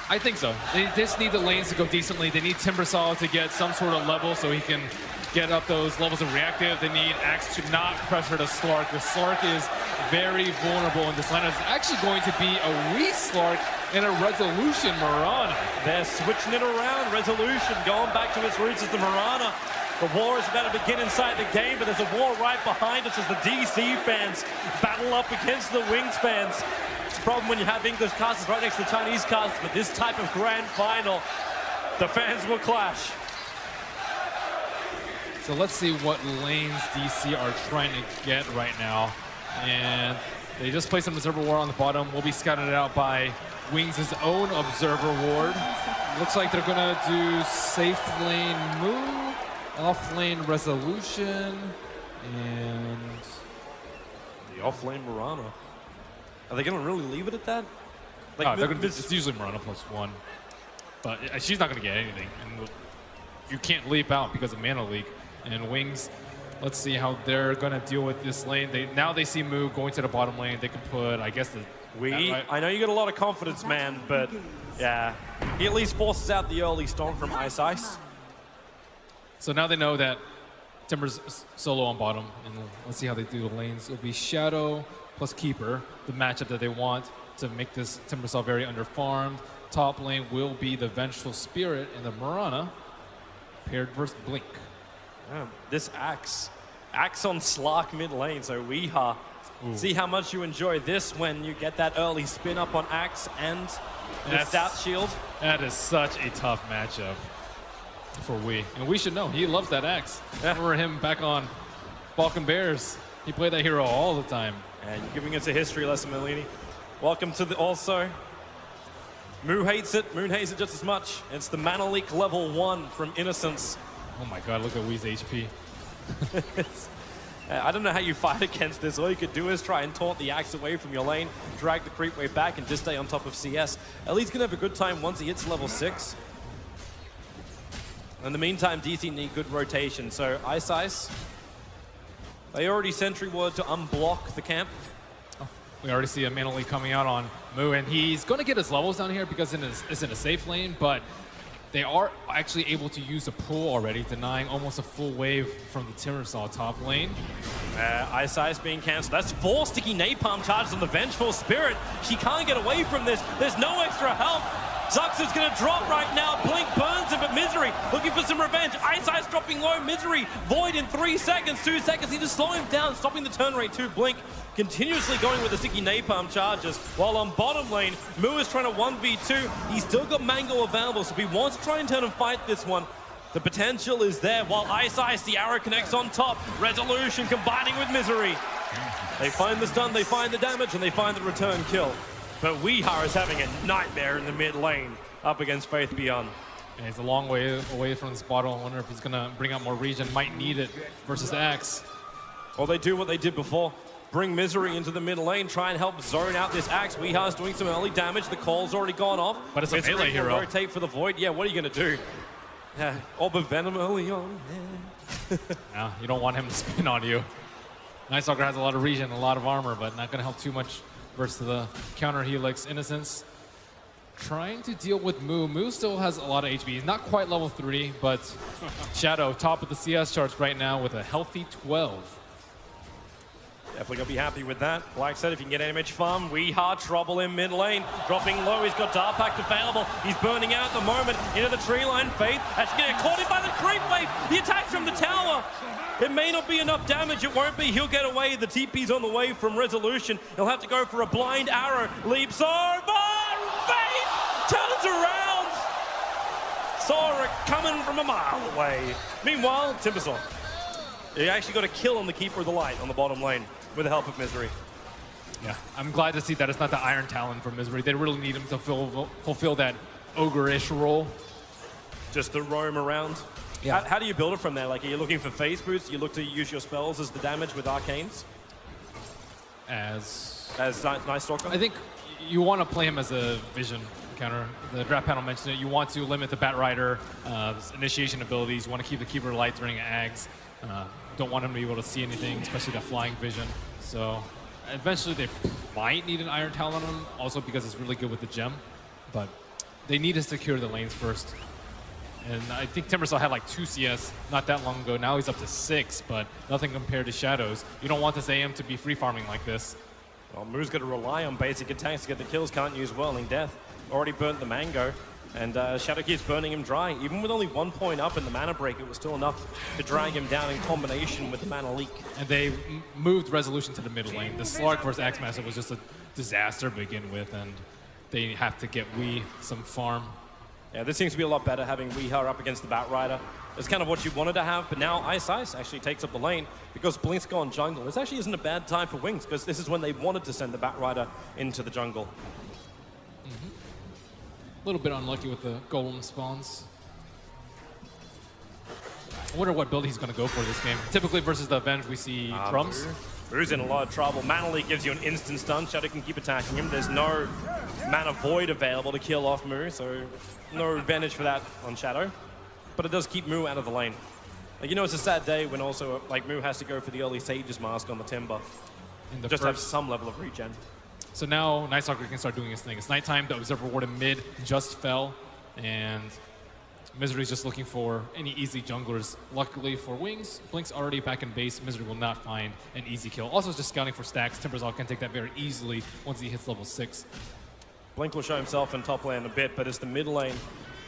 I think so. They just need the lanes to go decently. They need Timbersaw to get some sort of level so he can get up those levels of reactive. They need Axe to not pressure the Slark. The Slark is very vulnerable in this line. It's actually going to be a re-Slark and a Resolution Mirana. They're switching it around. Resolution going back to its roots as the Mirana. The war is about to begin inside the game, but there's a war right behind us as the DC fans battle up against the Wings fans. It's a problem when you have English casters right next to the Chinese casters, but this type of grand final, the fans will clash. So let's see what lanes DC are trying to get right now. And they just placed an observer ward on the bottom. Will be scouted out by Wings' own observer ward. Looks like they're gonna do safe lane move, off lane resolution, and the off lane Mirana. Are they gonna really leave it at that? Like, it's usually Mirana +1, but she's not gonna get anything. And you can't leap out because of mana leak. And Wings, let's see how they're gonna deal with this lane. Now they see Moo going to the bottom lane. They can put, I guess, I know you got a lot of confidence, man, but yeah, he at least forces out the early storm from Ice. So now they know that Timber's solo on bottom, and let's see how they do the lanes. It'll be Shadow plus Keeper, the matchup that they want to make this Timbersaw very underfarmed. Top lane will be the Vengeful Spirit and the Mirana, paired versus Blink. Yeah, this Axe on Slark mid lane, so Weeha. See how much you enjoy this when you get that early spin up on Axe and the Stout Shield. That is such a tough matchup for Wee. And we should know, he loves that Axe. Remember him back on Balkan Bears. He played that hero all the time. And you're giving us a history lesson, Melini. Welcome to the also. Moo hates it. Moon hates it just as much. It's the Mana Leak level 1 from Innocence. Oh my god, look at Wee's HP. I don't know how you fight against this. All you could do is try and taunt the Axe away from your lane, drag the creep wave back, and just stay on top of CS. Ellie's gonna have a good time once he hits level 6. In the meantime, DC need good rotation. So Ice, they already sentry ward to unblock the camp. We already see a Mana Leak coming out on Moo, and he's going to get his levels down here because it's in a safe lane, but they are actually able to use the pull already, denying almost a full wave from the Timbersaw top lane. Ice being cancelled. That's 4 sticky napalm charges on the Vengeful Spirit. She can't get away from this. There's no extra help. Zux is going to drop right now. Blink burns him, but Misery looking for some revenge. Ice dropping low. Misery Void in 3 seconds. 2 seconds. Need to slow him down, stopping the turn rate to Blink. Continuously going with the sticky napalm charges. While on bottom lane, Moo is trying to 1v2. He's still got Mango available, so if he wants to try and turn and fight this one, the potential is there. While Ice, the arrow connects on top. Resolution combining with Misery. They find the stun, they find the damage, and they find the return kill. But Weeha is having a nightmare in the mid lane up against Faith Beyond. And he's a long way away from this bottle. I wonder if he's going to bring out more regen. Might need it versus Axe. Well, they do what they did before. Bring Misery into the mid lane, try and help zone out this Axe. Weeha's doing some early damage. The call's already gone off. But it's a melee hero. Rotate for the Void. Yeah, what are you going to do? Orb of Venom early on. Yeah, you don't want him to spin on you. Night Stalker has a lot of regen, a lot of armor, but not going to help too much versus the counter Helix Innocence. Trying to deal with Moo. Moo still has a lot of HP. He's not quite level 3, but Shadow top of the CS charts right now with a healthy 12. Definitely gonna be happy with that. Like I said, if you can get damage farm, Weeha trouble in mid lane. Dropping low, he's got Dark Pact available. He's burning out at the moment into the tree line. Faith, actually getting caught in by the creep wave. The attack from the tower. It may not be enough damage, it won't be. He'll get away. The TP's on the way from Resolution. He'll have to go for a blind arrow. Leaps over. Faith turns around. Saw it coming from a mile away. Meanwhile, Timbersaw. He actually got a kill on the Keeper of the Light on the bottom lane with the help of Misery. Yeah, I'm glad to see that it's not the Iron Talon from Misery. They really need him to fulfill that ogre-ish role. Just to roam around. Yeah. How do you build it from there? Like, are you looking for phase boosts? You look to use your spells as the damage with Arcanes? As Night Stalker? I think you want to play him as a vision counter. The draft panel mentioned it. You want to limit the Bat Rider initiation abilities. You want to keep the Keeper of Light during Ags. Don't want him to be able to see anything, especially that flying vision. So eventually they might need an Iron Talon on him, also because it's really good with the gem. But they need to secure the lanes first. And I think Timbersaw had like 2 CS not that long ago. Now he's up to 6, but nothing compared to Shadows. You don't want this AM to be free farming like this. Well, Moo's got to rely on basic attacks to get the kills. Can't use Whirling Death. Already burnt the Mango. And Shadow keeps burning him dry. Even with only 1 point up in the mana break, it was still enough to drag him down in combination with the mana leak. And they moved Resolution to the mid lane. The Slark versus Axemaster was just a disaster to begin with, and they have to get Wii some farm. Yeah, this seems to be a lot better having Weeha up against the Batrider. It's kind of what you wanted to have, but now Ice actually takes up the lane because Blink's gone jungle. This actually isn't a bad time for Wings because this is when they wanted to send the Batrider into the jungle. A little bit unlucky with the golem spawns. I wonder what build he's going to go for this game. Typically versus the Avenge, we see drums. Moo's in a lot of trouble. Mana Leak gives you an instant stun. Shadow can keep attacking him. There's no Mana Void available to kill off Moo, so no advantage for that on Shadow. But it does keep Moo out of the lane. Like, you know, it's a sad day when also like Moo has to go for the early Sage's Mask on the Timber. Just to have some level of regen. So now Night Stalker can start doing his thing. It's nighttime. The Observer Ward in mid just fell, and Misery's just looking for any easy junglers. Luckily for Wings, Blink's already back in base. Misery will not find an easy kill. Also just scouting for stacks. Timberzal can take that very easily once he hits level 6. Blink will show himself in top lane a bit, but it's the mid lane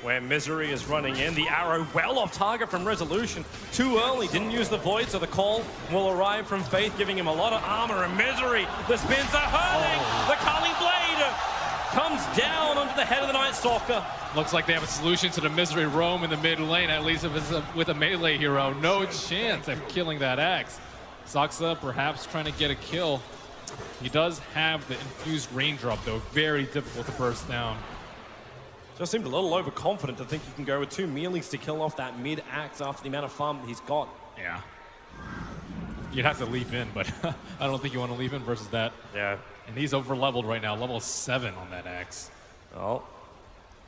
where Misery is running in. The arrow well off target from Resolution. Too early, didn't use the Void, so the call will arrive from Faith, giving him a lot of armor. And Misery, the spins are hurting! The Culling Blade comes down onto the head of the Night Stalker. Looks like they have a solution to the Misery roam in the mid lane, at least if it's with a melee hero. No chance of killing that axe. Soxa perhaps trying to get a kill. He does have the infused raindrop, though. Very difficult to burst down. Just seemed a little overconfident to think you can go with 2 melees to kill off that mid-axe after the amount of farm that he's got. Yeah. You'd have to leap in, but I don't think you want to leap in versus that. Yeah. And he's over-leveled right now, level 7 on that axe. Well,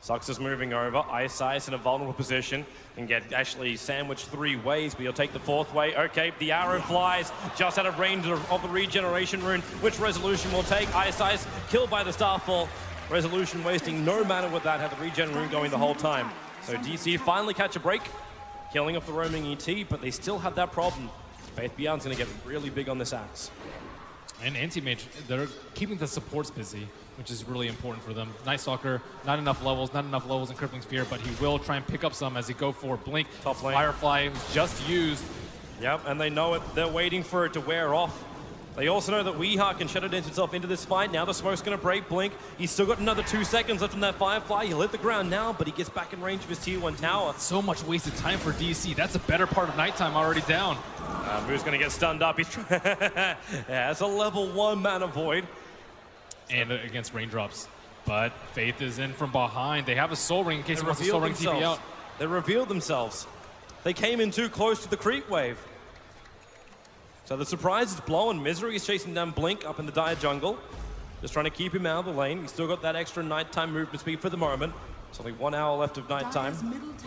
Soxa's moving over. Ice in a vulnerable position and get actually sandwiched 3 ways, but he'll take the 4th way. Okay, the arrow flies just out of range of the regeneration rune, which Resolution will take. Ice killed by the Starfall. Resolution wasting no mana with that, had the regen rune going the whole time. So DC finally catch a break, killing off the roaming ET, but they still have that problem. Faith Beyond's going to get really big on this axe. And Anti-Mage, they're keeping the supports busy, which is really important for them. Night Stalker, not enough levels in Crippling Sphere, but he will try and pick up some as he go for Blink. Top lane. Firefly was just used. Yep, and they know it. They're waiting for it to wear off. They also know that Weeha can shadow dance himself into this fight. Now the smoke's going to break Blink. He's still got another 2 seconds left on that Firefly. He'll hit the ground now, but he gets back in range of his tier 1 tower. So much wasted time for DC. That's a better part of nighttime already down. Moo's going to get stunned up. He's yeah, it's a level 1 Mana Void. And against raindrops. But Faith is in from behind. They have a Soul Ring in case he wants to Soul Ring TP out. They revealed themselves. They came in too close to the creep wave. So the surprise is blown. Misery is chasing down Blink up in the dire jungle. Just trying to keep him out of the lane. He's still got that extra nighttime movement speed for the moment. There's only 1 hour left of nighttime.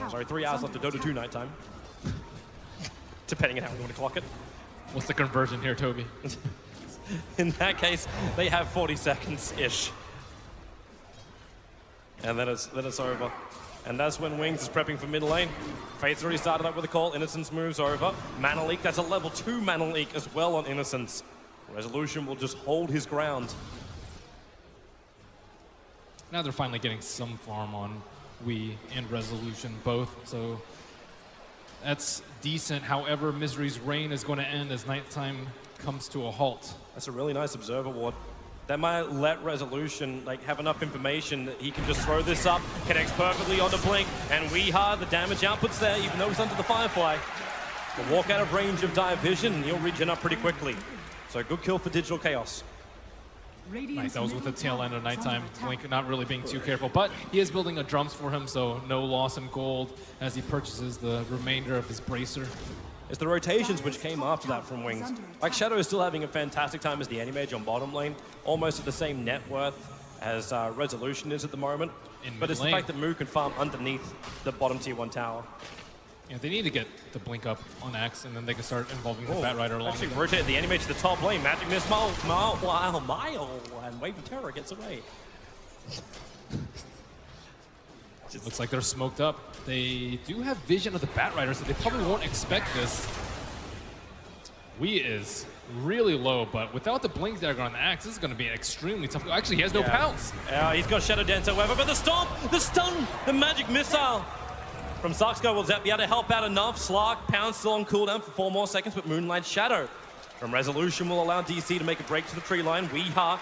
Sorry, 3 hours left of Dota 2 nighttime. Depending on how you want to clock it. What's the conversion here, Toby? In that case, they have 40 seconds-ish. And then it's over. And that's when Wings is prepping for mid lane. Faith's already started up with a call. Innocence moves over. Mana Leak, that's a level 2 Mana Leak as well on Innocence. Resolution will just hold his ground. Now they're finally getting some farm on Wii and Resolution both, so that's decent. However, Misery's reign is going to end as nighttime comes to a halt. That's a really nice Observer Ward. That might let Resolution have enough information that he can just throw this up, connects perfectly onto Blink, and Weeha, the damage output's there, even though he's under the Firefly. He'll walk out of range of Dire Vision, and he'll regen up pretty quickly. So good kill for Digital Chaos. Nice, that was with the tail end of nighttime. Blink not really being too careful, but he is building a drums for him, so no loss in gold as he purchases the remainder of his bracer. It's the rotations which came after that from Wings. Like Shadow is still having a fantastic time as the Anti-Mage on bottom lane, almost at the same net worth as Resolution is at the moment. But it's the fact that Moo can farm underneath the bottom tier 1 tower. Yeah, they need to get the Blink up on Axe, and then they can start involving the Batrider along. Actually rotate the Anti-Mage to the top lane. Magic Missile, Mile, and Wave of Terror gets away. Looks like they're smoked up. They do have vision of the Batrider, so they probably won't expect this. Wii is really low, but without the blink dagger on the axe, this is going to be an extremely tough. Actually, he has no pounce. He's got Shadow Dance, however, but the stomp, the stun, the magic missile from Saxko will be able to help out enough. Slark, pounce still on cooldown for 4 more seconds, but Moonlight Shadow from Resolution will allow DC to make a break to the tree line. Weeha.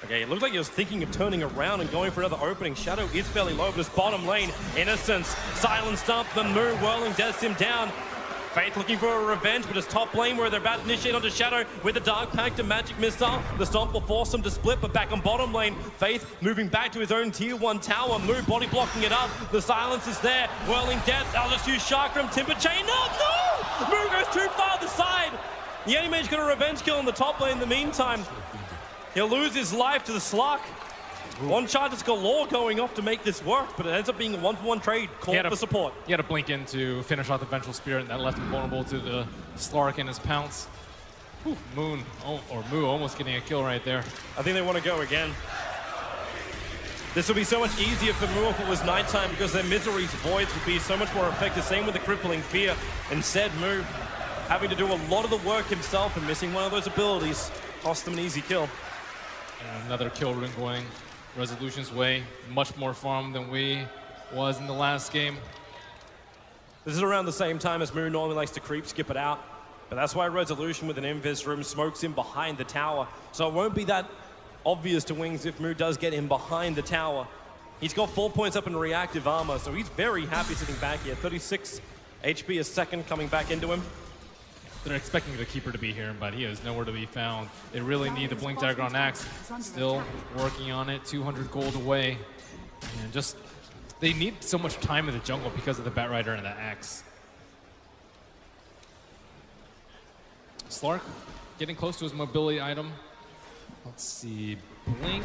Okay, it looked like he was thinking of turning around and going for another opening. Shadow is fairly low, but his bottom lane, Innocence, Silent Stump, the Moo whirling, deaths him down. Faith looking for a revenge, but his top lane where they're about to initiate onto Shadow with the Dark Pact and Magic Missile. The Stomp will force him to split, but back on bottom lane. Faith moving back to his own tier 1 tower. Moo body blocking it up. The silence is there. Whirling Death. I'll just use Chakram, Timber Chain. No! Moo goes too far to the side. The enemy mage got a revenge kill in the top lane in the meantime. He'll lose his life to the Slark. One charges galore going off to make this work, but it ends up being a 1-for-1 trade called for support. He had to blink in to finish off the Vengeful Spirit, and that left him vulnerable to the Slark and his pounce. Whew, Moo almost getting a kill right there. I think they want to go again. This would be so much easier for Moo if it was nighttime because their Misery's Voids would be so much more effective. Same with the Crippling Fear. Instead, Moo having to do a lot of the work himself and missing one of those abilities cost them an easy kill. And another kill rune going Resolution's way. Much more farm than we was in the last game. This is around the same time as Moo normally likes to creep, skip it out. But that's why Resolution with an Invis Room smokes him behind the tower. So it won't be that obvious to Wings if Moo does get him behind the tower. He's got 4 points up in reactive armor, so he's very happy sitting back here. 36 HP a second coming back into him. They're expecting the Keeper to be here, but he is nowhere to be found. They really need the Blink Dagger on Axe. Still working on it, 200 gold away. And just, they need so much time in the jungle because of the Batrider and the Axe. Slark getting close to his mobility item. Let's see, Blink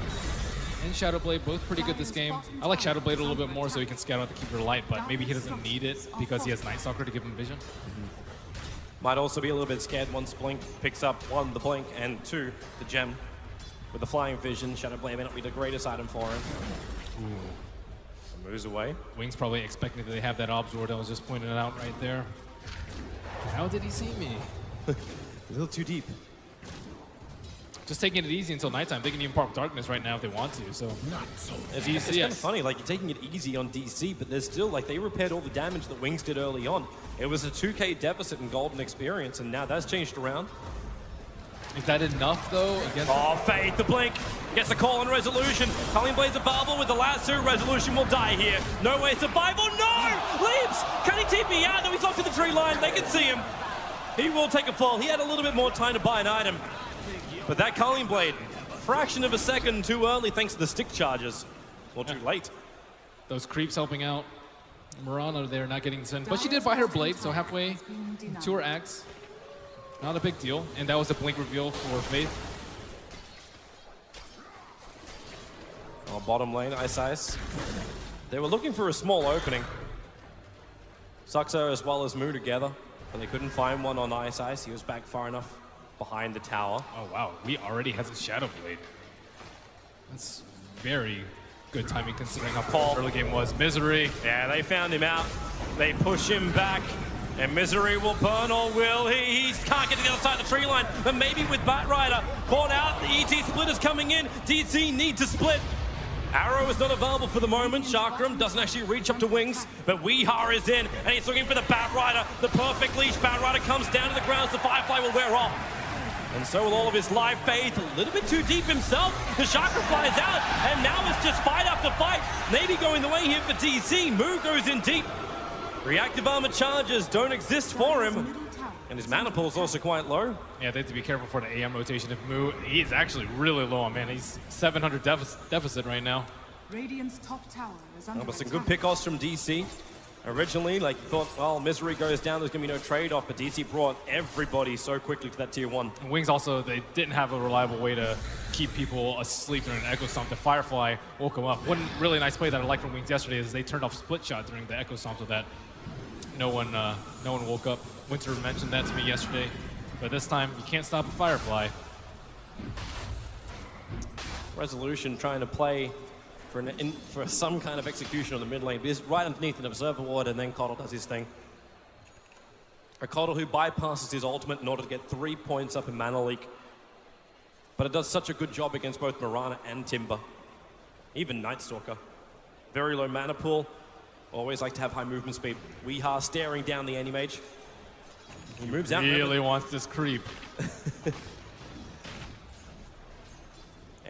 and Shadow Blade, both pretty good this game. I like Shadow Blade a little bit more so he can scout out the Keeper Light, but maybe he doesn't need it because he has Night Stalker to give him vision. Might also be a little bit scared once Blink picks up 1, the Blink, and 2, the Gem. With the Flying Vision, Shadow Blade may not be the greatest item for him. Moves away. Wings probably expecting that they have that Obzord. I was just pointing it out right there. How did he see me? A little too deep. Just taking it easy until nighttime. They can even park Darkness right now if they want to, so. It's kind of funny, like, you're taking it easy on DC, but there's still, like, they repaired all the damage that Wings did early on. It was a 2k deficit in golden experience, and now that's changed around. Is that enough, though? Oh, Faith, the Blink gets a call on Resolution. Culling Blade's available with the lasso. Resolution will die here. No way survival. No! Leaps! Can he TP out? No, he's locked to the tree line. They can see him. He will take a fall. He had a little bit more time to buy an item. But that Culling Blade, fraction of a second too early thanks to the stick charges. Or too late. Those creeps helping out. Murano there not getting sent. But she did buy her blade, so halfway to her axe. Not a big deal. And that was a Blink reveal for Faith. Oh, bottom lane, Ice. They were looking for a small opening. Suxo as well as Moo together. But they couldn't find one on Ice. He was back far enough behind the tower. Oh, wow. We already has a Shadow Blade. That's very good timing considering how poor the early game was. Misery. Yeah, they found him out. They push him back. And Misery will burn, or will he? He can't get to the other side of the tree line. But maybe with Batrider caught out, the ET split is coming in. DC need to split. Arrow is not available for the moment. Chakram doesn't actually reach up to Wings, but Weeha is in, and he's looking for the Batrider. The perfect leash. Batrider comes down to the ground, so the Firefly will wear off. And so will all of his live Faith, a little bit too deep himself. The Chakra flies out, and now it's just fight after fight. Maybe going the way here for DC. Moo goes in deep. Reactive armor charges don't exist for him. And his mana pool is also quite low. Yeah, they have to be careful for the AM rotation of Moo. He's actually really low, man. He's 700 deficit right now. Radiant's top tower is under But some good pickoffs from DC. Originally, like, thought, well, Misery goes down, there's going to be no trade-off, but DC brought everybody so quickly to that tier 1. And Wings also, they didn't have a reliable way to keep people asleep during an Echo Stomp. The Firefly woke them up. One really nice play that I liked from Wings yesterday is they turned off Split Shot during the Echo Stomp so that no one woke up. Winter mentioned that to me yesterday, but this time you can't stop a Firefly. Resolution trying to play for some kind of execution on the mid lane. He's right underneath an Observer Ward, and then Coddle does his thing. Ricardo who bypasses his ultimate in order to get 3 points up in mana leak. But it does such a good job against both Mirana and Timber. Even Night Stalker. Very low mana pool. Always like to have high movement speed. Weeha staring down the Anti-Mage. He moves out. Really wants this creep.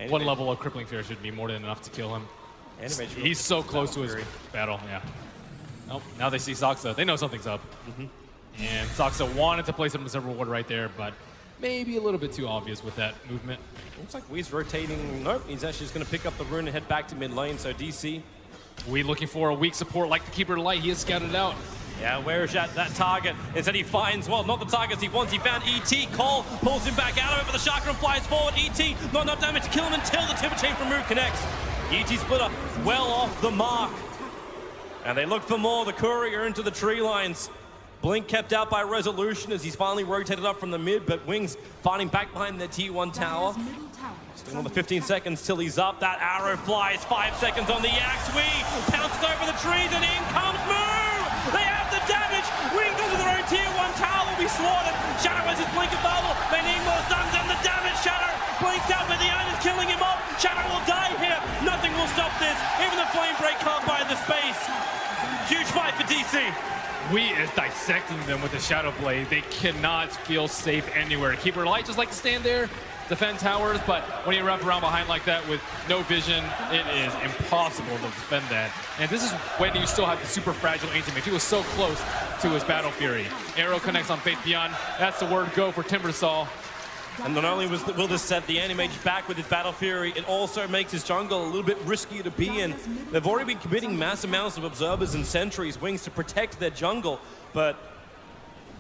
One level of Crippling Fear should be more than enough to kill him. He's so close to his battle, yeah. Oh, now they see Saksa. They know something's up. And Saksa wanted to place him as a reward right there, but maybe a little bit too obvious with that movement. Looks like Wee's rotating. Nope, he's actually just going to pick up the rune and head back to mid lane. So DC. Wee looking for a weak support like the Keeper of Light. He has scouted out. Yeah, where is that target? Instead he finds, well, not the targets he wants. He found ET. Cole pulls him back out of it, but the Chakram flies forward. ET, not enough damage to kill him until the Timber Chain from Root connects. ET Splitter well off the mark. And they look for more. The Courier into the tree lines. Blink kept out by Resolution as he's finally rotated up from the mid, but Wings fighting back behind their T1 tower. Still another 15 seconds till he's up. That arrow flies. 5 seconds on the Axe. Wee pounces over the trees and in comes Moo! They have the damage. Wings into their own Tier 1 tower will be slaughtered. Shadow has his blink available. They need more stuns and the damage. Shadow blinks out, but the iron is killing him off. Shadow will die here. Nothing will stop this. Even the Flame Break can't buy the space. Huge fight for DC. Wee is dissecting them with the Shadow Blade. They cannot feel safe anywhere. Keeper Light just like to stand there, defend towers, but when you wrap around behind like that with no vision, it is impossible to defend that. And this is when you still have the super fragile Anti-Mage. He was so close to his Battle Fury. Arrow connects on Faith Beyond. That's the word go for Timbersaw. And not only will this set the Anti-Mage back with his Battle Fury, it also makes his jungle a little bit riskier to be in. They've already been committing mass amounts of Observers and Sentries, Wings, to protect their jungle, but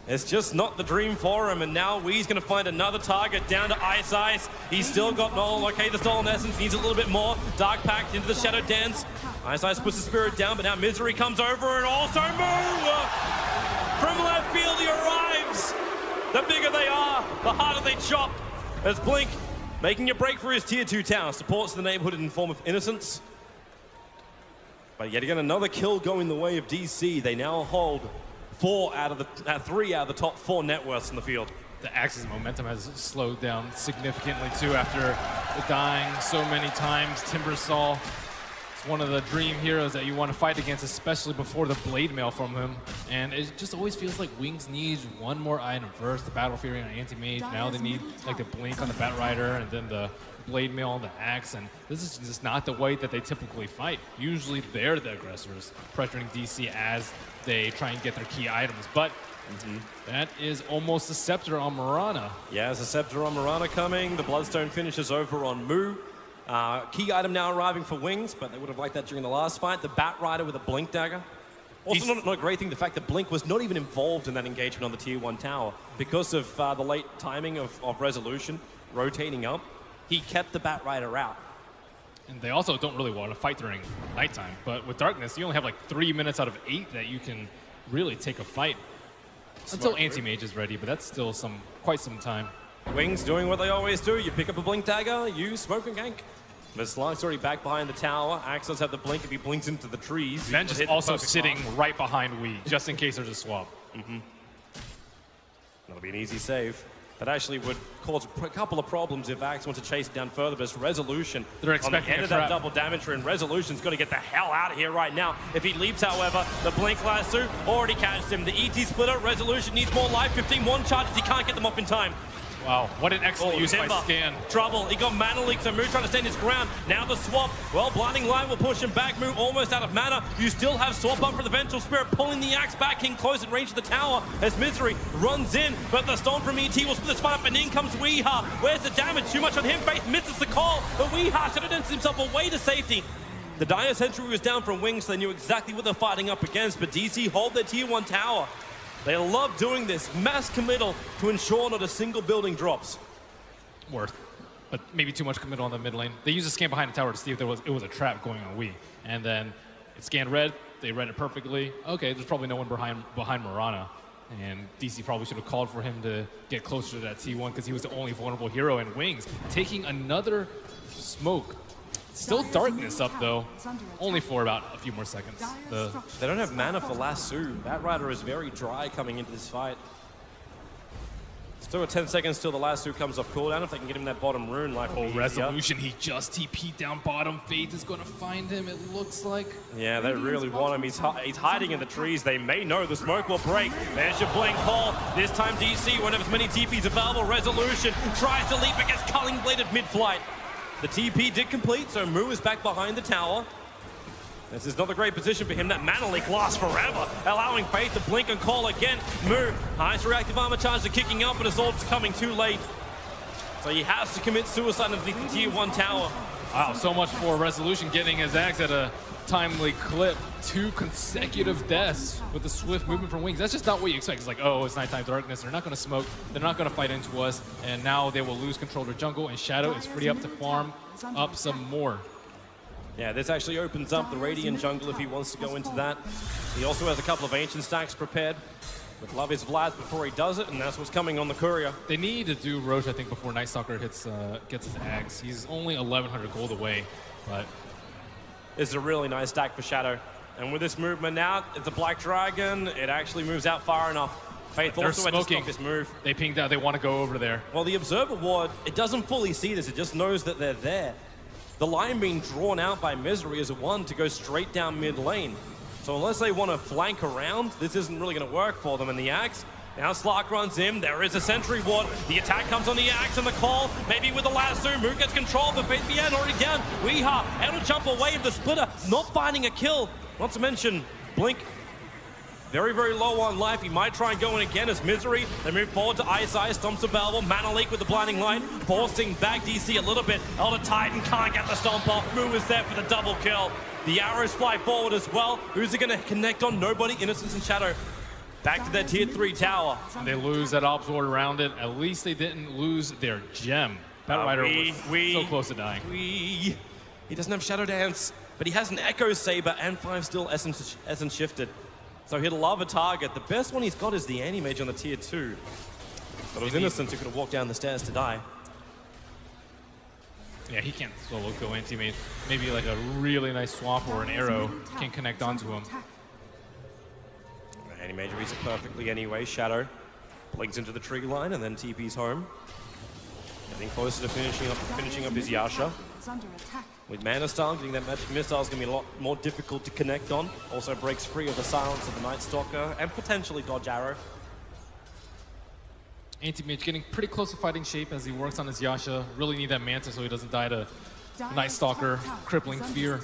it's just not the dream for him, and now Wee's going to find another target down to Ice. He's still got Noel. Okay, the Stolen Essence needs a little bit more. Dark Pact into the Shadow Dance. Ice puts the Spirit down, but now Misery comes over and also move! From left field he arrives! The bigger they are, the harder they chop. As Blink making a break for his Tier 2 tower. Supports the neighborhood in the form of Innocence. But yet again, another kill going the way of DC. They now hold 3 out of the top 4 net worths in the field. The Axe's momentum has slowed down significantly too after dying so many times. Timbersaw is one of the dream heroes that you want to fight against, especially before the Blade Mail from him. And it just always feels like Wings needs one more item first, the Battle Fury and Anti-Mage. Now they need like the Blink on the Bat Rider and then the Blade Mail on the Axe. And this is just not the way that they typically fight. Usually they're the aggressors, pressuring DC as they try and get their key items. But that is almost a Scepter on Mirana. Yeah, there's a Scepter on Mirana coming. The Bloodstone finishes over on Moo. Key item now arriving for Wings, but they would have liked that during the last fight. The Bat Rider with a Blink Dagger. Also not a great thing, the fact that Blink was not even involved in that engagement on the Tier 1 tower. Because of the late timing of Resolution rotating up, he kept the Bat Rider out. And they also don't really want to fight during nighttime, but with Darkness, you only have like 3 minutes out of 8 that you can really take a fight. Until Anti-Mage is ready, but that's still quite some time. Wings doing what they always do. You pick up a Blink Dagger, you smoke and gank. But Slark's already back behind the tower. Axe does have the blink if he blinks into the trees. Venge is also sitting right behind Wee, just in case there's a swap. That'll be an easy save. That actually would cause a couple of problems if Axe wants to chase it down further, but it's Resolution. They're expecting on the end a of that trap. double damage, and Resolution's got to get the hell out of here right now. If he leaps, however, the Blink Lasso already catches him. The ET Splitter, Resolution needs more life. 15 one charges, he can't get them off in time. Wow, what an excellent use by Timber. Scan. Trouble, he got mana leak, so Moo trying to stand his ground. Now the swap, well, Blinding Light will push him back. Moo almost out of mana. You still have swap up for the Vengeful Spirit, pulling the Axe back in close at range of the tower as Misery runs in, but the Storm from ET will split the spine up, and in comes Weeha. Where's the damage? Too much on him. Faith misses the call, but Weeha should have danced himself away to safety. The Dire Sentry was down from Wings, so they knew exactly what they're fighting up against, but DC hold their Tier 1 tower. They love doing this, mass committal to ensure not a single building drops. Worth, but maybe too much committal on the mid lane. They used a scan behind the tower to see if it was a trap going on Wii, and then it scanned red. They read it perfectly. Okay, there's probably no one behind Mirana, and DC probably should have called for him to get closer to that T1 because he was the only vulnerable hero in Wings. Taking another smoke. Still darkness up though, only for about a few more seconds. They don't have mana for lasso. Batrider is very dry coming into this fight. Still 10 seconds till the lasso comes off cooldown. If they can get him that bottom rune, life will be easier. Resolution, he just TP'd down bottom. Faith is going to find him, it looks like. Yeah, they really want him. He's hiding in the trees. They may know the smoke will break. There's your blink call. This time DC won't have as many TPs available. Resolution tries to leap against Culling Blade at mid-flight. The TP did complete, so Mu is back behind the tower. This is not a great position for him. That mana leak lasts forever, allowing Faith to blink and call again. Mu, highest reactive armor charge are kicking up, but his ult's coming too late. So he has to commit suicide into the tier 1 tower. Wow, so much for Resolution getting his axe at a timely clip. 2 consecutive deaths with the swift movement from Wings. That's just not what you expect. It's like, oh, it's nighttime darkness. They're not going to smoke. They're not going to fight into us. And now they will lose control of their jungle, and Shadow is free up to farm up some more. Yeah, this actually opens up the Radiant jungle if he wants to go into that. He also has a couple of Ancient stacks prepared with Love is Vlad before he does it, and that's what's coming on the courier. They need to do Roche, I think, before Night Stalker gets his axe. He's only 1,100 gold away, but... This is a really nice stack for Shadow. And with this movement out, it's a Black Dragon. It actually moves out far enough. Faith also had to stop this move. They pinged out. They want to go over there. Well, the Observer Ward, it doesn't fully see this. It just knows that they're there. The line being drawn out by Misery is one to go straight down mid lane. So unless they want to flank around, this isn't really going to work for them. And the Axe, now Slark runs in. There is a Sentry Ward. The attack comes on the Axe and the call. Maybe with the lasso, Mu gets control, but Faith Bien already down. Weeha able to jump away with the splitter, not finding a kill. Not to mention, Blink very, very low on life. He might try and go in again as Misery. They move forward to Ice, stomps available. Mana Leak with the blinding light, forcing back DC a little bit. Elder Titan can't get the stomp off. Mu is there for the double kill. The arrows fly forward as well. Who's it going to connect on? Nobody. Innocence and Shadow back to their tier 3 tower. And they lose that Obs Ward around it. At least they didn't lose their gem. Batrider was so close to dying. He doesn't have Shadow Dance, but he has an Echo Saber and 5 still Essence shifted. So he'll love a target. The best one he's got is the Anti-Mage on the tier 2. But it was Innocence who could have walked down the stairs to die. Yeah, he can't solo go Anti-Mage. Maybe like a really nice swap or an arrow can connect onto him. Anti-Mage reads it perfectly anyway. Shadow blinks into the tree line and then TP's home. Getting closer to finishing up his Yasha. With Mana Style, getting that Magic Missile is going to be a lot more difficult to connect on. Also breaks free of the silence of the Night Stalker and potentially dodge arrow. Anti-Mage getting pretty close to fighting shape as he works on his Yasha. Really need that Manta so he doesn't die to Night Stalker, Crippling Fear.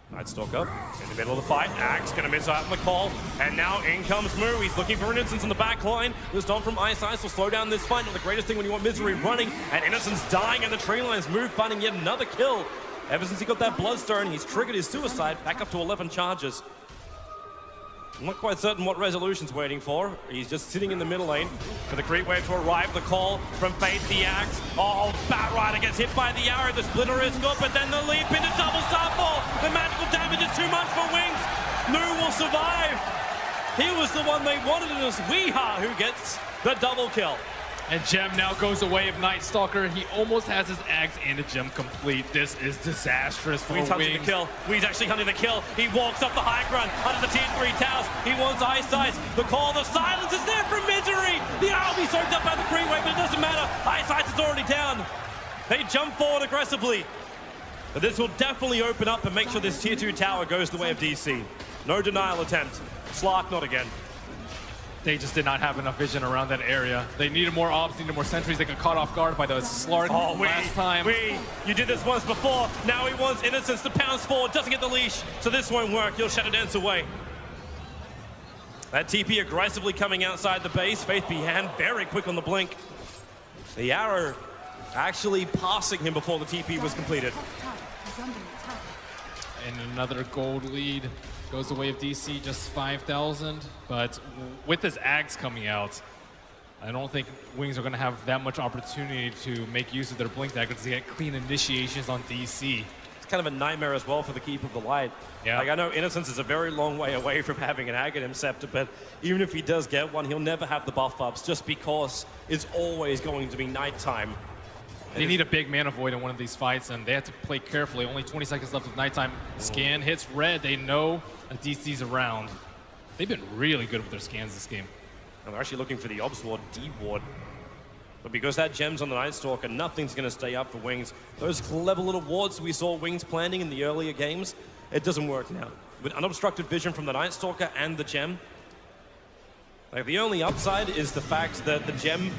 Night Stalker in the middle of the fight. Axe going to miss out on the call. And now in comes Mu. He's looking for an Innocence in the back line. The Stomp from Ice will slow down this fight. Not the greatest thing when you want Misery running. And Innocence dying in the tree lines. Mu finding yet another kill. Ever since he got that Bloodstone, he's triggered his suicide. Back up to 11 charges. I'm not quite certain what Resolution's waiting for. He's just sitting in the middle lane for the creep wave to arrive. The call from Faith, the Axe. Oh, Batrider gets hit by the arrow. The splitter is good, but then the leap into double starfall. The magical damage is too much for Wings. Nu will survive. He was the one they wanted, and it's Weeha who gets the double kill. And Gem now goes away of Night Stalker. He almost has his axe and a gem complete. This is disastrous for Weeds hunting the kill. Weeds actually hunting the kill. He walks up the high ground under the tier 3 towers. He wants Ice. The call, the silence is there from Misery. The arrow will be soaked up by the creep wave, but it doesn't matter. Ice is already down. They jump forward aggressively. But this will definitely open up and make sure this tier 2 tower goes the way of DC. No denial attempt. Slark, not again. They just did not have enough vision around that area. They needed more Obs, needed more sentries. They got caught off guard by the Slark last time. You did this once before. Now he wants Innocence to pounce forward. Doesn't get the leash, so this won't work. He'll Shadow Dance away. That TP aggressively coming outside the base. Faith Behan very quick on the blink. The arrow actually passing him before the TP was completed. And another gold lead. Goes the way of DC, just 5,000. But with this Axe coming out, I don't think Wings are going to have that much opportunity to make use of their Blink Daggers to get clean initiations on DC. It's kind of a nightmare as well for the Keep of the Light. Yeah. Like, I know Innocence is a very long way away from having an Aghanim Scepter, but even if he does get one, he'll never have the buff ups just because it's always going to be nighttime. They need a big mana void in one of these fights, and they have to play carefully. Only 20 seconds left of nighttime. Scan hits red. They know a DC's around. They've been really good with their scans this game. And they're actually looking for the Obs Ward, D Ward. But because that gem's on the Night Stalker, nothing's going to stay up for Wings. Those clever little wards we saw Wings planting in the earlier games, it doesn't work now. With unobstructed vision from the Night Stalker and the gem, like the only upside is the fact that the gem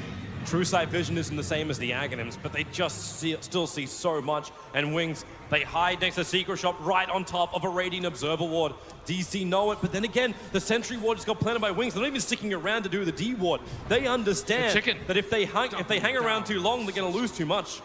true sight vision isn't the same as the Aghanims, but they just still see so much. And Wings, they hide next to Secret Shop right on top of a Radiant Observer Ward. DC know it, but then again, the Sentry Ward just got planted by Wings. They're not even sticking around to do the D Ward. They understand that if they hang around too long, they're going to lose too much.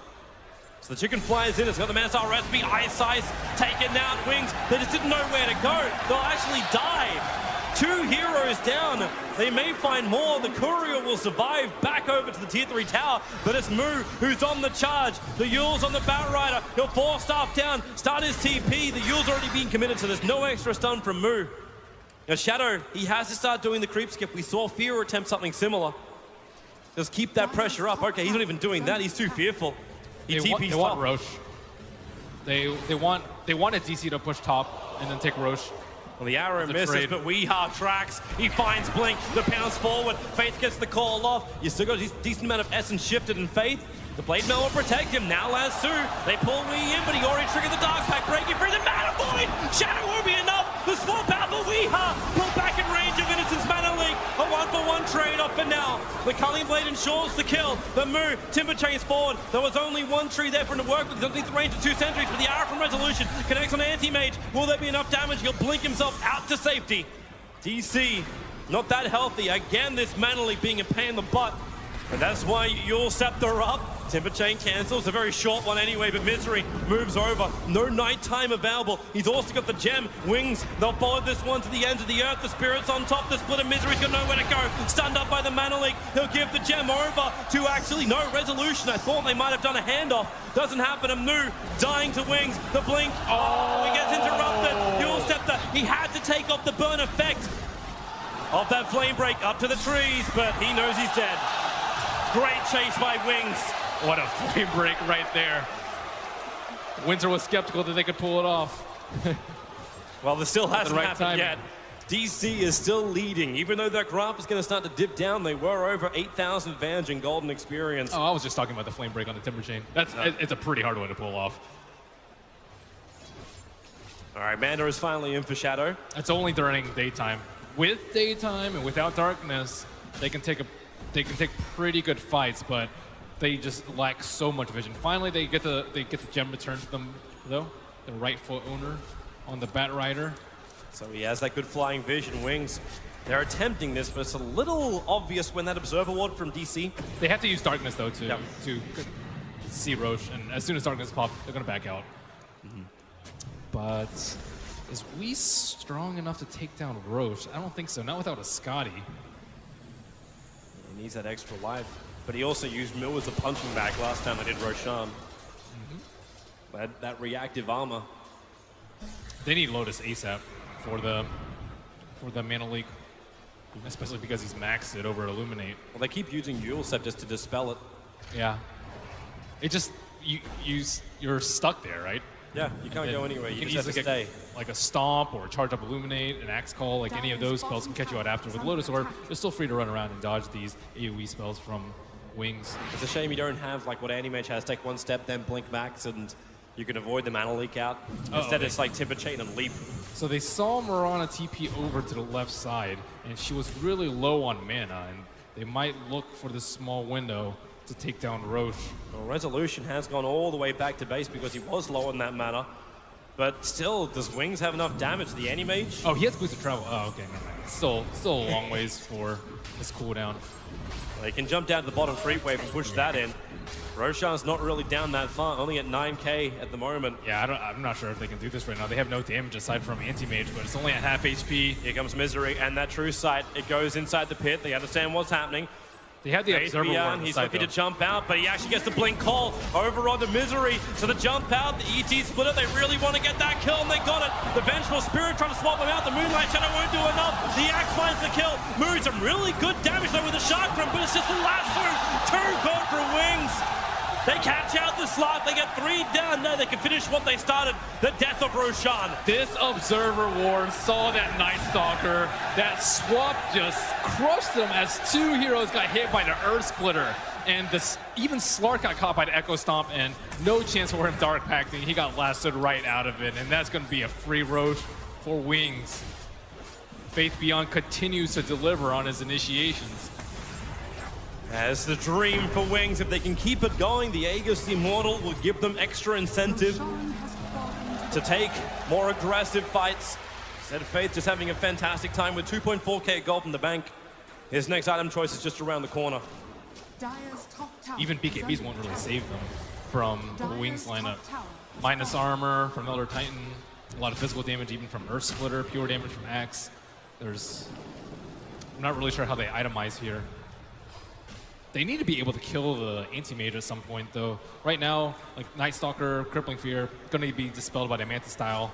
So the chicken flies in, it's got the Manastar recipe, Ice Ice, taken out, Wings. They just didn't know where to go. They'll actually die. 2 heroes down. They may find more. The Courier will survive back over to the tier 3 tower, but it's Moo who's on the charge. The Yule's on the Batrider. He'll force staff down, start his TP. The Yule's already been committed, so there's no extra stun from Moo. Now Shadow, he has to start doing the creep skip. We saw Fear attempt something similar. Just keep that pressure up. Okay, he's not even doing that. He's too fearful. He TP's they want Roche. They want a DC to push top and then take Roche. Well, the arrow misses, but Weehaw tracks. He finds Blink, the pounce forward. Faith gets the call off. You still got a decent amount of essence shifted in Faith. The Blade Mail will protect him. Now Lasso. They pull Wee in, but he already triggered the Dark Pack, breaking free. The Mana Void! Shadow won't be enough. The swap out for Weehaw. Pull back in range of Innocence Mana Leak. A 1-for-1 trade-off for now. The Culling Blade ensures the kill. The Moo, Timber chains forward. There was only one tree there for him to work with. He's underneath the range of 2 sentries, but the arrow from Resolution connects on Anti-Mage. Will there be enough damage? He'll blink himself out to safety. DC, not that healthy. Again, this Mana Leak being a pain in the butt. And that's why Yule Scepter up. Timber Chain cancels, a very short one anyway, but Misery moves over. No nighttime available. He's also got the gem. Wings, they'll follow this one to the ends of the earth. The Spirit's on top. The Split of Misery's got nowhere to go. Stunned up by the Mana Leak. He'll give the gem over to actually no Resolution. I thought they might have done a handoff. Doesn't happen. Anu dying to Wings. The blink. Oh, he gets interrupted. Yule Scepter, he had to take off the burn effect of that flame break up to the trees, but he knows he's dead. Great chase by Wings. What a flame break right there. Windsor was skeptical that they could pull it off. Well, this still hasn't happened yet. DC is still leading. Even though their graph is going to start to dip down, they were over 8,000 advantage in golden experience. Oh, I was just talking about the flame break on the Timber Chain. It's a pretty hard one to pull off. All right, Manda is finally in for Shadow. It's only during daytime. With daytime and without darkness, they can take pretty good fights, but they just lack so much vision. Finally, they get the gem returned to them, though. The rightful owner on the Batrider. So he has that good flying vision. Wings, they're attempting this, but it's a little obvious when that Observer Ward from DC. They have to use darkness, though, to see Roche, and as soon as darkness pops, they're going to back out. But is Wee strong enough to take down Roche? I don't think so, not without a Scotty. He needs that extra life. But he also used Mill as a punching bag last time they did Roshan. That reactive armor. They need Lotus ASAP for the Mana Leak, especially because he's maxed it over Illuminate. Well, they keep using Yulesep just to dispel it. Yeah. It just, you're stuck there, right? Yeah, you can't go anywhere. You just have to stay. Like a Stomp or Charge Up Illuminate, an Axe Call, like any of those spells can catch you out after. With Lotus Orb, you're still free to run around and dodge these AoE spells from Wings. It's a shame you don't have like what Anti-Mage has. Take one step, then blink max, and you can avoid the Mana Leak out. Instead, it's like Timber Chain and Leap. So they saw Mirana TP over to the left side, and she was really low on mana, and they might look for this small window to take down Roche. Well, Resolution has gone all the way back to base because he was low on that mana. But still, does Wings have enough damage? The Anti-Mage? Oh, he has boosted travel. Oh, okay, never mind. Still a long ways for his cooldown. Well, he can jump down to the bottom creep wave and push that in. Roshan's not really down that far, only at 9k at the moment. Yeah, I'm not sure if they can do this right now. They have no damage aside from Anti-Mage, but it's only at half HP. Here comes Misery, and that True Sight. It goes inside the pit. They understand what's happening. They have the Observer Ward. He's looking to jump out, but he actually gets the blink call over on the Misery. So the jump out, the ET splitter, they really want to get that kill, and they got it. The Vengeful Spirit trying to swap them out. The Moonlight Shadow won't do enough. The Axe finds the kill. Moves some really good damage though with the Shark Drum, but it's just the lasso. Too good for Wings. They catch out the slot. They get 3 down. Now they can finish what they started. The death of Roshan. This Observer Ward saw that Night Stalker. That swap just crushed them as 2 heroes got hit by the Earth Splitter. And even Slark got caught by the Echo Stomp, and no chance for him Dark Pacting. He got lasted right out of it, and that's going to be a free roach for Wings. Faith Beyond continues to deliver on his initiations. As the dream for Wings, if they can keep it going, the Aegis Immortal will give them extra incentive to take more aggressive fights. Instead of Faith just having a fantastic time with 2.4k gold in the bank. His next item choice is just around the corner. Even BKBs won't really save them from the Wings lineup. Minus armor from Elder Titan, a lot of physical damage even from Earth Splitter, pure damage from Axe. I'm not really sure how they itemize here. They need to be able to kill the anti-mage at some point though. Right now, like Night Stalker, Crippling Fear, gonna be dispelled by the Manta style.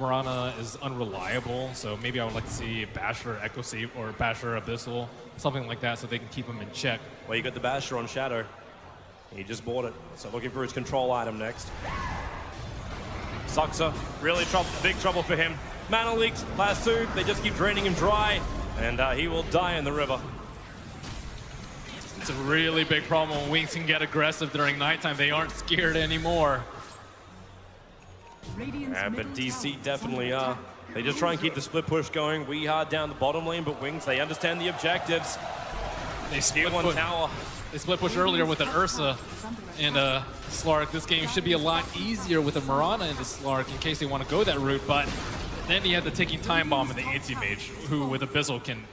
Mirana is unreliable, so maybe I would like to see Basher Echo Save or Basher Abyssal, something like that so they can keep him in check. Well, you got the Basher on Shadow. He just bought it, so looking for his control item next. Soxa, really big trouble for him. Mana leaks, Lasso, they just keep draining him dry, and he will die in the river. It's a really big problem when Wings can get aggressive during nighttime. They aren't scared anymore. Yeah, but DC definitely are. They just try and keep the split push going. We are down the bottom lane, but Wings, they understand the objectives. They split one tower. They split push earlier with an Ursa and Slark. This game should be a lot easier with a Mirana into Slark in case they want to go that route, but then you have the ticking time bomb and the anti-mage, who with Abyssal can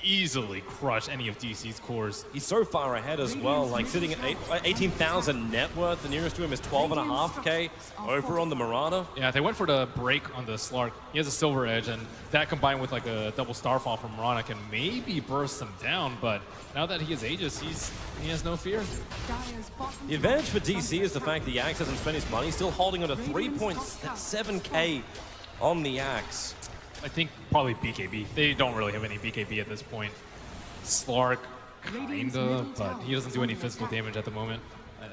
easily crush any of DC's cores. He's so far ahead as well, like sitting at 18,000 net worth. The nearest to him is 12.5k over on the Mirana. Yeah, they went for the break on the Slark. He has a Silver Edge, and that combined with like a double Starfall from Mirana can maybe burst him down, but now that he has Aegis, he has no fear. The advantage for DC is the fact the Axe hasn't spent his money, still holding on to 3.7k on the Axe. I think probably BKB. They don't really have any BKB at this point. Slark, kinda, but he doesn't do any physical damage at the moment.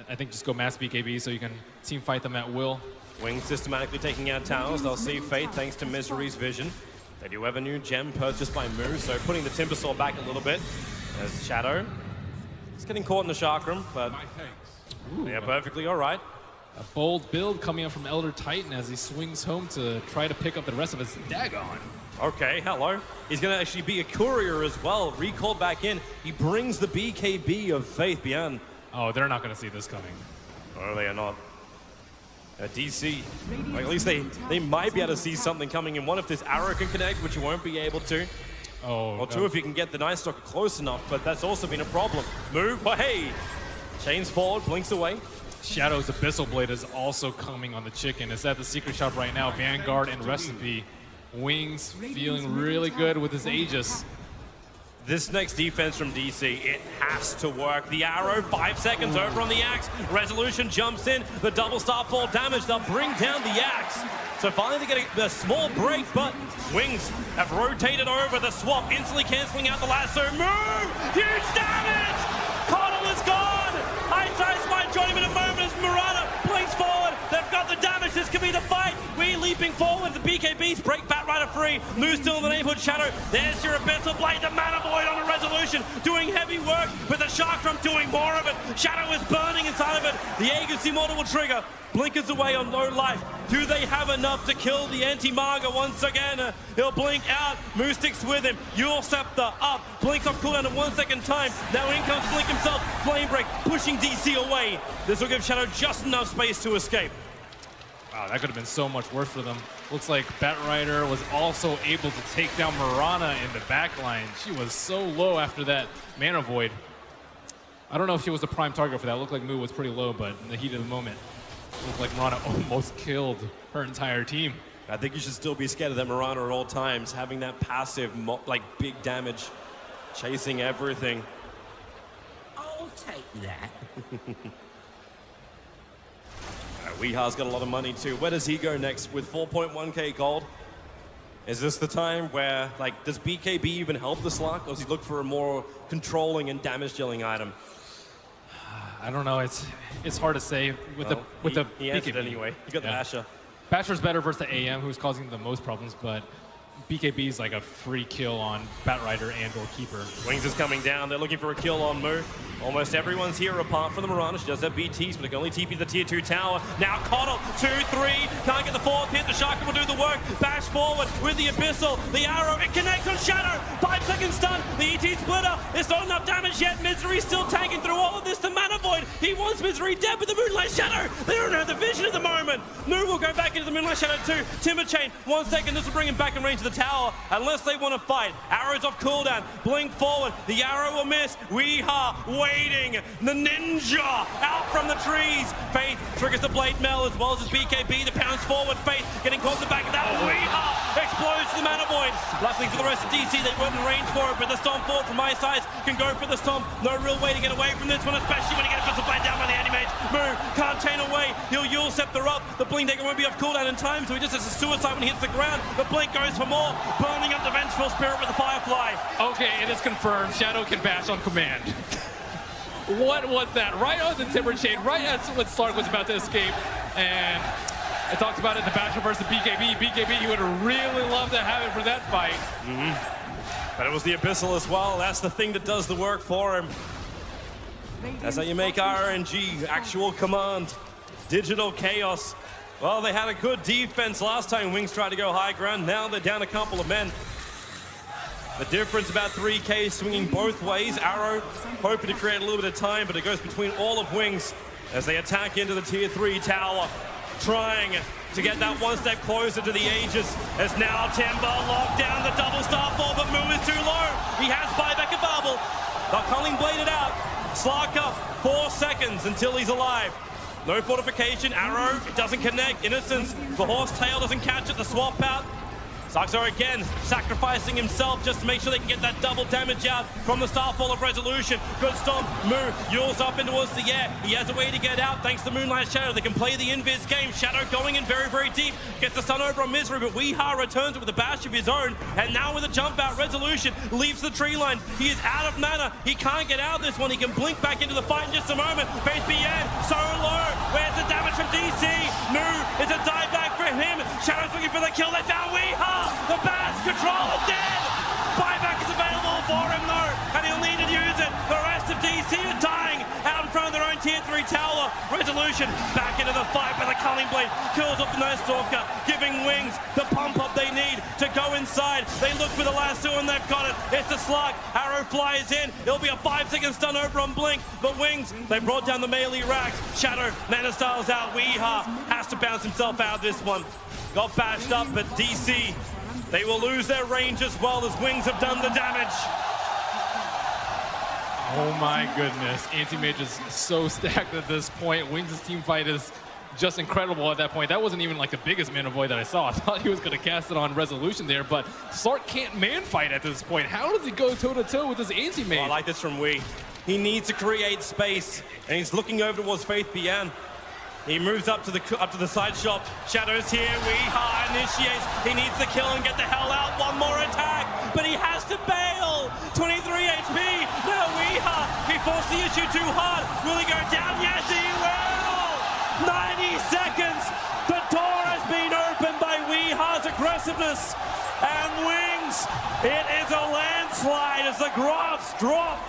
I think just go mass BKB so you can team fight them at will. Wings systematically taking out towers. They'll see Faith thanks to Misery's vision. They do have a new gem purchased by Moo, so putting the Timbersaw back a little bit. There's Shadow. He's getting caught in the chakram, but they're perfectly all right. A bold build coming up from Elder Titan as he swings home to try to pick up the rest of his Dagon. Okay, hello. He's going to actually be a courier as well. Recalled back in. He brings the BKB of Faith Beyond. Oh, they're not going to see this coming. Oh, they are not. DC, like at least they might be able to see something coming in. One, if this arrow can connect, which you won't be able to. Oh, or two, if you can get the Night Stalker close enough, but that's also been a problem. Move, but hey! Chains forward, blinks away. Shadow's Abyssal Blade is also coming on the chicken. It's at the secret shop right now. Vanguard and Recipe. Wings feeling really good with his Aegis. This next defense from DC, it has to work. The arrow, 5 seconds over on the Axe. Resolution jumps in. The double Starfall damage, they'll bring down the Axe. So finally they get a small break, but Wings have rotated over the swap, instantly canceling out the lasso. Move! Huge damage! Connell is gone! Ice might join him in a moment as Mirana blinks forward. They've got the damage. This could be the fight. We leaping forward. The BKBs break Batrider free. Moose still in the neighborhood. Shadow. There's your Abyssal Blade. The Mana Void on a Resolution. Doing heavy work with the Chakram doing more of it. Shadow is burning inside of it. The Aegis Immortal will trigger. Blinkers away on low life. Do they have enough to kill the anti-Marga once again? He'll blink out. Moose sticks with him. Yule Scepter up. Blinks off cooldown in 1 second time. Now in comes Blink himself. Flame Break pushing DC away. This will give Shadow just enough space to escape. Wow, that could have been so much worse for them. Looks like Batrider was also able to take down Mirana in the backline. She was so low after that Mana Void. I don't know if she was the prime target for that. It looked like Moo was pretty low, but in the heat of the moment, it looked like Mirana almost killed her entire team. I think you should still be scared of that Mirana at all times, having that passive, like, big damage, chasing everything. I'll take that. Weeha's got a lot of money too. Where does he go next with 4.1k gold? Is this the time where, like, does BKB even help the Slark, or does he look for a more controlling and damage dealing item? I don't know. It's hard to say with the he answered BKB. anyway. You got the Basher. Basher's better versus the AM, who's causing the most problems, but BKB is like a free kill on Batrider and or Keeper. Wings is coming down. They're looking for a kill on Mu. Almost everyone's here apart from the Mirana. She does have BTs, but it can only TP the tier 2 tower. Now Coddle, 2-3. Can't get the fourth hit. The Shark will do the work. Bash forward with the Abyssal. The arrow, it connects on Shadow. 5 seconds stun. The ET splitter. It's not enough damage yet. Misery still tanking through all of this. The Mana Void. He wants Misery dead with the Moonlight Shadow. They don't have the vision at the moment. Mu will go back into the Moonlight Shadow too. Timber Chain, 1 second. This will bring him back in range of the tower. Unless they want to fight. Arrows off cooldown. Blink forward. The arrow will miss. Weeha waiting. The Ninja out from the trees. Faith triggers the Blade Mail as well as his BKB. The pounds forward. Faith getting caught in the back of that. Weeha explodes the Mana Void. Luckily for the rest of DC, they weren't in range for it, but the Stomp forward from my side can go for the Stomp. No real way to get away from this one, especially when he gets the blade down by the Anti-Mage. Mu can't chain away. He'll Yule Scepter up. The Blink Dagger won't be off cooldown in time, so he just has a suicide when he hits the ground. The Blink goes for more, burning up the Vengeful Spirit with the Firefly. Okay, it is confirmed. Shadow can bash on command. What was that? Right on the Timber Chain, right as when Slark was about to escape. And I talked about it in the Basher versus BKB. BKB, you would really love to have it for that fight. But it was the Abyssal as well. That's the thing that does the work for him. That's how you make RNG, actual command. Digital Chaos. Well, they had a good defense last time. Wings tried to go high ground. Now they're down a couple of men. The difference about 3K swinging both ways. Arrow hoping to create a little bit of time, but it goes between all of Wings as they attack into the tier 3 tower, trying to get that one step closer to the Aegis. As now Timber locked down the double starfall, but Mu is too low. He has buyback available. The Culling bladed out. Slark up, 4 seconds until he's alive. No fortification, arrow, it doesn't connect. Innocence, the Horsetail doesn't catch it, the swap out. Saxo again sacrificing himself just to make sure they can get that double damage out from the Starfall of Resolution. Good stomp. Mu yules up in towards the air. He has a way to get out thanks to Moonlight Shadow. They can play the invis game. Shadow going in very, very deep. Gets the stun over on Misery, but Weeha returns it with a bash of his own. And now with a jump out, Resolution leaves the tree line. He is out of mana. He can't get out of this one. He can blink back into the fight in just a moment. Faith BN so low. Where's the damage from DC? Mu is a dive back for him. Shadow's looking for the kill. They found Weeha. The Bash controller dead! Buyback is available for him though, and he'll need to use it. The rest of DC are dying out in front of their own tier 3 tower. Resolution back into the fight with a Culling Blade. Kills off the Nurse Stalker, giving Wings the pump up they need to go inside. They look for the lasso and they've got it. It's the Slug. Arrow flies in. It'll be a 5-second stun over on Blink, but Wings, they brought down the melee racks. Shadow, Mana Styles out. Weeha has to bounce himself out of this one. Got bashed up, but DC, they will lose their range as well as Wings have done the damage. Oh my goodness. Anti-Mage is so stacked at this point. Wings' team fight is just incredible at that point. That wasn't even like the biggest Mana Void that I saw. I thought he was going to cast it on Resolution there, but Slark can't man fight at this point. How does he go toe-to-toe with this Anti-Mage? Oh, I like this from Wee. He needs to create space, and he's looking over towards Faith Bian. He moves up to the side shop. Shadow's here. Weeha initiates. He needs to kill and get the hell out. One more attack, but he has to bail. 23 HP. Now Weeha. He forced the issue too hard. Will he go down? Yes, he will. 90 seconds. The door has been opened by Weeha's aggressiveness. And Wings, it is a landslide as the graphs drop.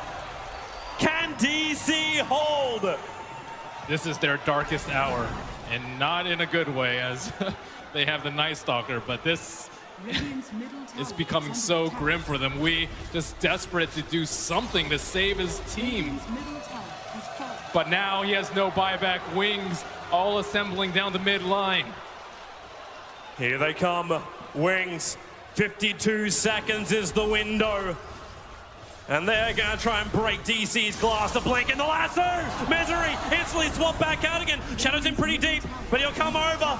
Can DC hold? This is their darkest hour, and not in a good way as they have the Night Stalker, but this is becoming so grim for them. We just desperate to do something to save his team. But now he has no buyback. Wings all assembling down the mid line. Here they come, Wings. 52 seconds is the window. And they're going to try and break DC's glass. The Blink and the lasso. Misery instantly swapped back out again. Shadow's in pretty deep, but he'll come over.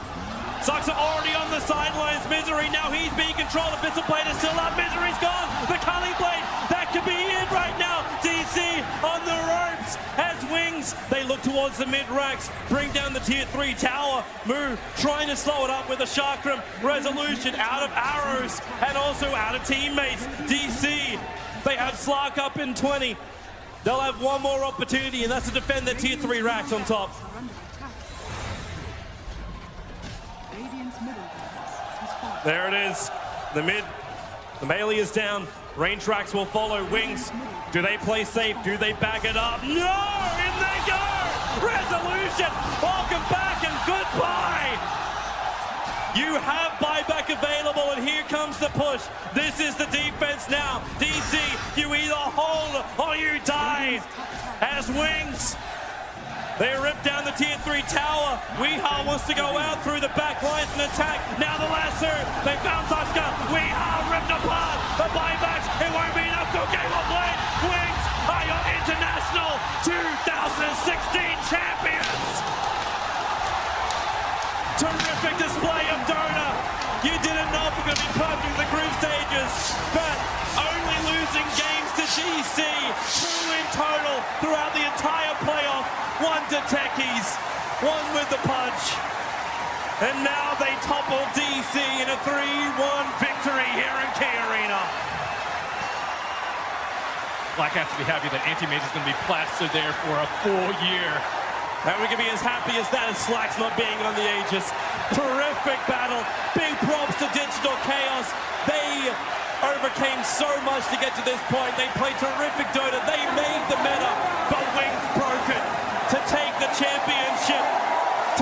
Sucks are already on the sidelines. Misery, now he's being controlled. The Abyssal Blade is still up. Misery's gone. The Culling Blade, that could be it right now. DC on the ropes as Wings, they look towards the mid-racks. Bring down the tier 3 tower. Mu trying to slow it up with a Chakram. Resolution out of arrows and also out of teammates. DC, they have Slark up in 20. they'll have one more opportunity, and that's to defend their tier 3 racks on top. There it is. The mid. The melee is down. Range racks will follow. Wings. Do they play safe? Do they back it up? No! In they go! Resolution! Welcome back and goodbye! You have buyback available, and here comes the push. This is the defense now. DC, you either hold or you die. As Wings, they rip down the tier 3 tower. Weehaw wants to go out through the back lines and attack. Now the lasso. They found Sasuke. Weehaw ripped apart. The buybacks. It won't be enough. Go game of blade. Wings are your international 2016 champions. Terrific display of Dota. You didn't know if we're going to be perfect in the group stages, but only losing games to GC, 2 in total throughout the entire playoff. 1 to Techies, 1 with the punch. And now they topple DC in a 3-1 victory here in Key Arena. Black has to be happy that Anti-Mage is going to be plastered there for a full year. And we can be as happy as that as Slack's not being on the Aegis. Terrific battle. Big props to Digital Chaos. They overcame so much to get to this point. They played terrific Dota. They made the meta, but Wings broke it to take the championship,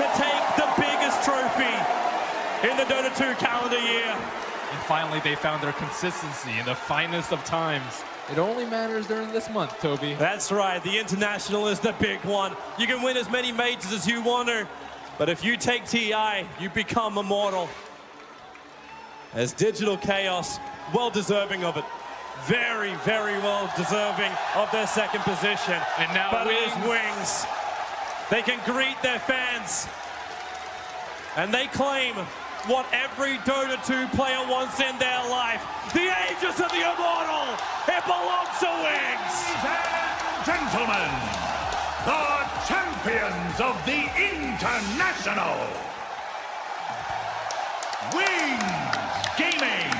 to take the biggest trophy in the Dota 2 calendar year. And finally, they found their consistency in the finest of times. It only matters during this month, Toby. That's right. The International is the big one. You can win as many majors as you want to, but if you take TI, you become immortal. As Digital Chaos, well deserving of it. Very, very well deserving of their second position. And now but it is Wings. They can greet their fans. And they claim what every Dota 2 player wants in their life. The Aegis of the Immortal. It belongs to Wings. Ladies and gentlemen, the champions of the International. Wings Gaming.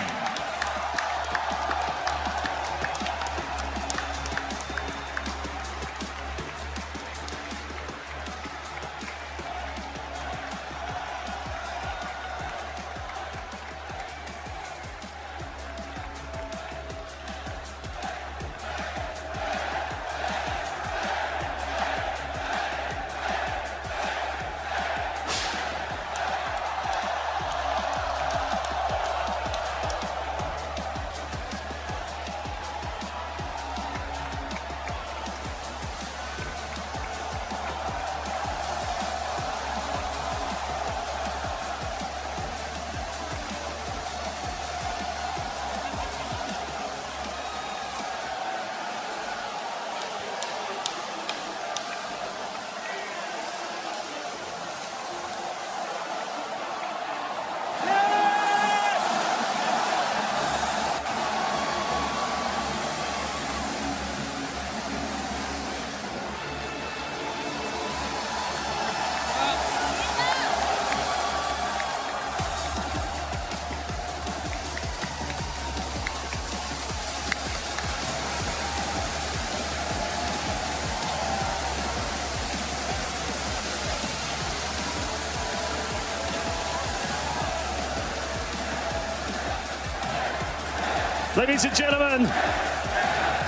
Ladies and gentlemen,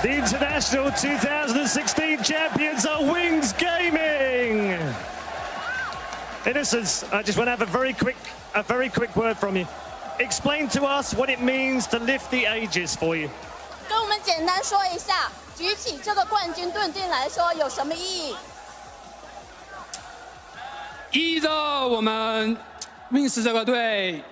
the International 2016 champions are Wings Gaming. Innocence, I just want to have a very quick word from you. Explain to us what it means to lift the Aegis for you. 跟我们简单说一下，举起这个冠军对你来说有什么意义？依着我们 Wings 这个队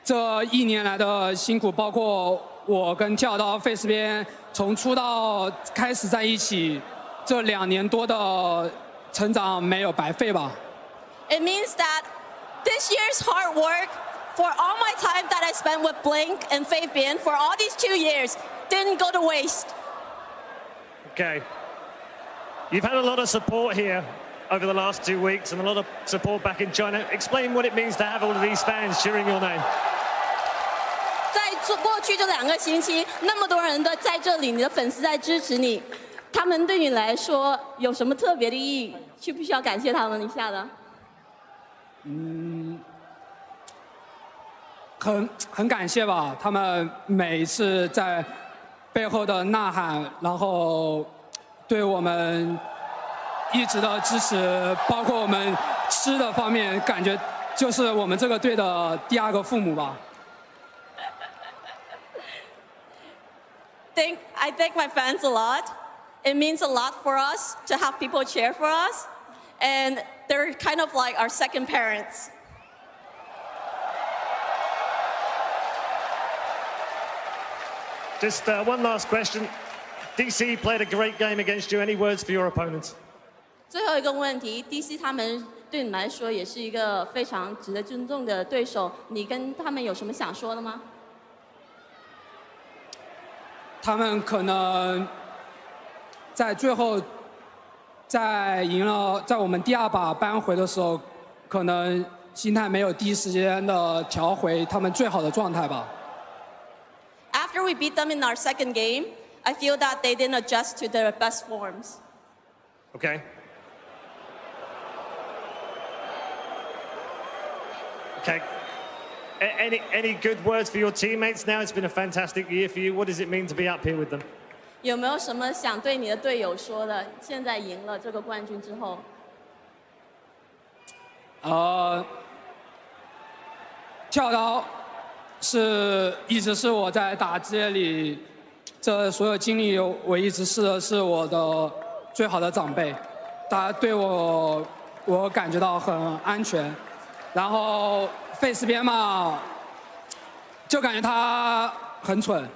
这1年来的辛苦，包括我跟跳到 Face 边从出道开始在一起，这2年多的成长没有白费吧。It means that this year's hard work for all my time that I spent with Blink and Fabian for all these 2 years didn't go to waste. Okay. You've had a lot of support here over the last 2 weeks and a lot of support back in China. Explain what it means to have all of these fans cheering your name. 在过去这2个星期，那么多人的在这里，你的粉丝在支持你。他们对你来说有什么特别的意义？需不需要感谢他们一下的？很感谢吧，他们每一次在背后的呐喊，然后对我们一直的支持，包括我们吃的方面，感觉就是我们这个队的第二个父母吧。I thank my fans a lot. It means a lot for us to have people cheer for us, and they're kind of like our second parents. Just one last question. DC played a great game against you. Any words for your opponents? 最后一个问题 ，DC 他们对你来说也是一个非常值得尊重的对手，你跟他们有什么想说的吗？他们可能在最后，在赢了，在我们第二把扳回的时候，可能心态没有第一时间的调回他们最好的状态吧。After we beat them in our second game, I feel that they didn't adjust to their best forms. Okay. Okay. Any good words for your teammates now? It's been a fantastic year for you. What does it mean to be up here with them? 有没有什么想对你的队友说的？现在赢了这个冠军之后。跳刀一直是我在打职里这所有经历，我一直是我的最好的长辈，他对我感觉到很安全。然后face边嘛，就感觉他很蠢。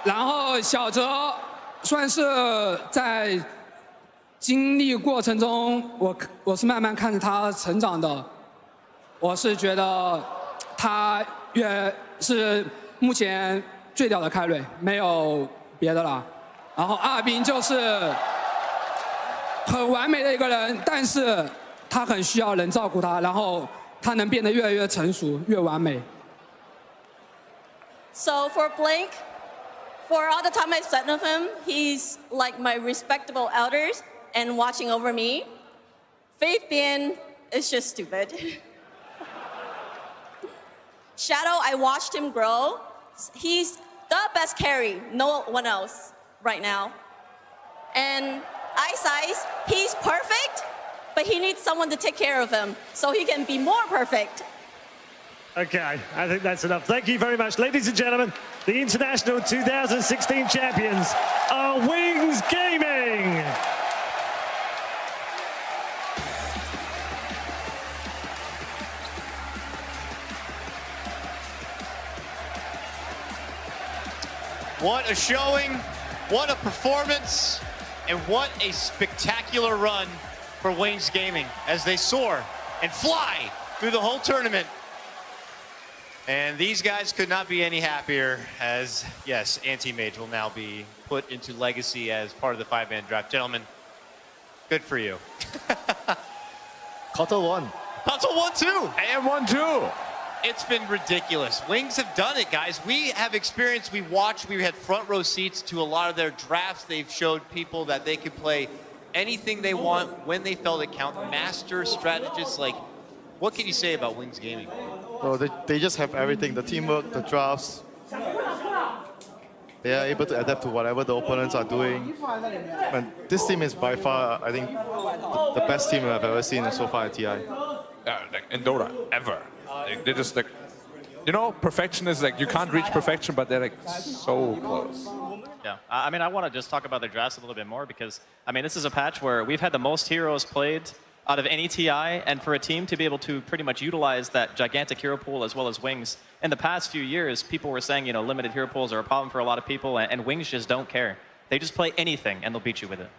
然后小哲算是在经历过程中，我是慢慢看着他成长的。我是觉得他是目前最屌的开瑞，没有别的了。然后阿斌就是很完美的一个人，但是他很需要人照顾他，然后他能变得越来越成熟，越完美。So for Blink, for all the time I've spent with him, he's like my respectable elders and watching over me. Faith Bien is just stupid. Shadow, I watched him grow. He's the best carry, no one else right now. And Ice Ice, he's perfect, but he needs someone to take care of him so he can be more perfect. Okay, I think that's enough. Thank you very much. Ladies and gentlemen, the International 2016 champions are Wings Gaming. What a showing, what a performance, and what a spectacular run for Wings Gaming as they soar and fly through the whole tournament. And these guys could not be any happier as, yes, Anti-Mage will now be put into Legacy as part of the 5-man draft. Gentlemen, good for you. Kotal won. Kotal won too. And won too. It's been ridiculous. Wings have done it, guys. We have experience. We watched. We had front row seats to a lot of their drafts. They've showed people that they could play anything they want when they felt it count. Master strategists. Like, what can you say about Wings Gaming? So they just have everything. The teamwork, the drafts. They are able to adapt to whatever the opponents are doing. And this team is by far, I think, the best team I've ever seen so far at TI. Yeah, like in Dota, ever. They're just like, you know, perfection is like, you can't reach perfection, but they're like so close. Yeah, I mean, I want to just talk about the drafts a little bit more because, I mean, this is a patch where we've had the most heroes played out of any TI, and for a team to be able to pretty much utilize that gigantic hero pool as well as Wings. In the past few years, people were saying, you know, limited hero pools are a problem for a lot of people, and Wings just don't care. They just play anything, and they'll beat you with it.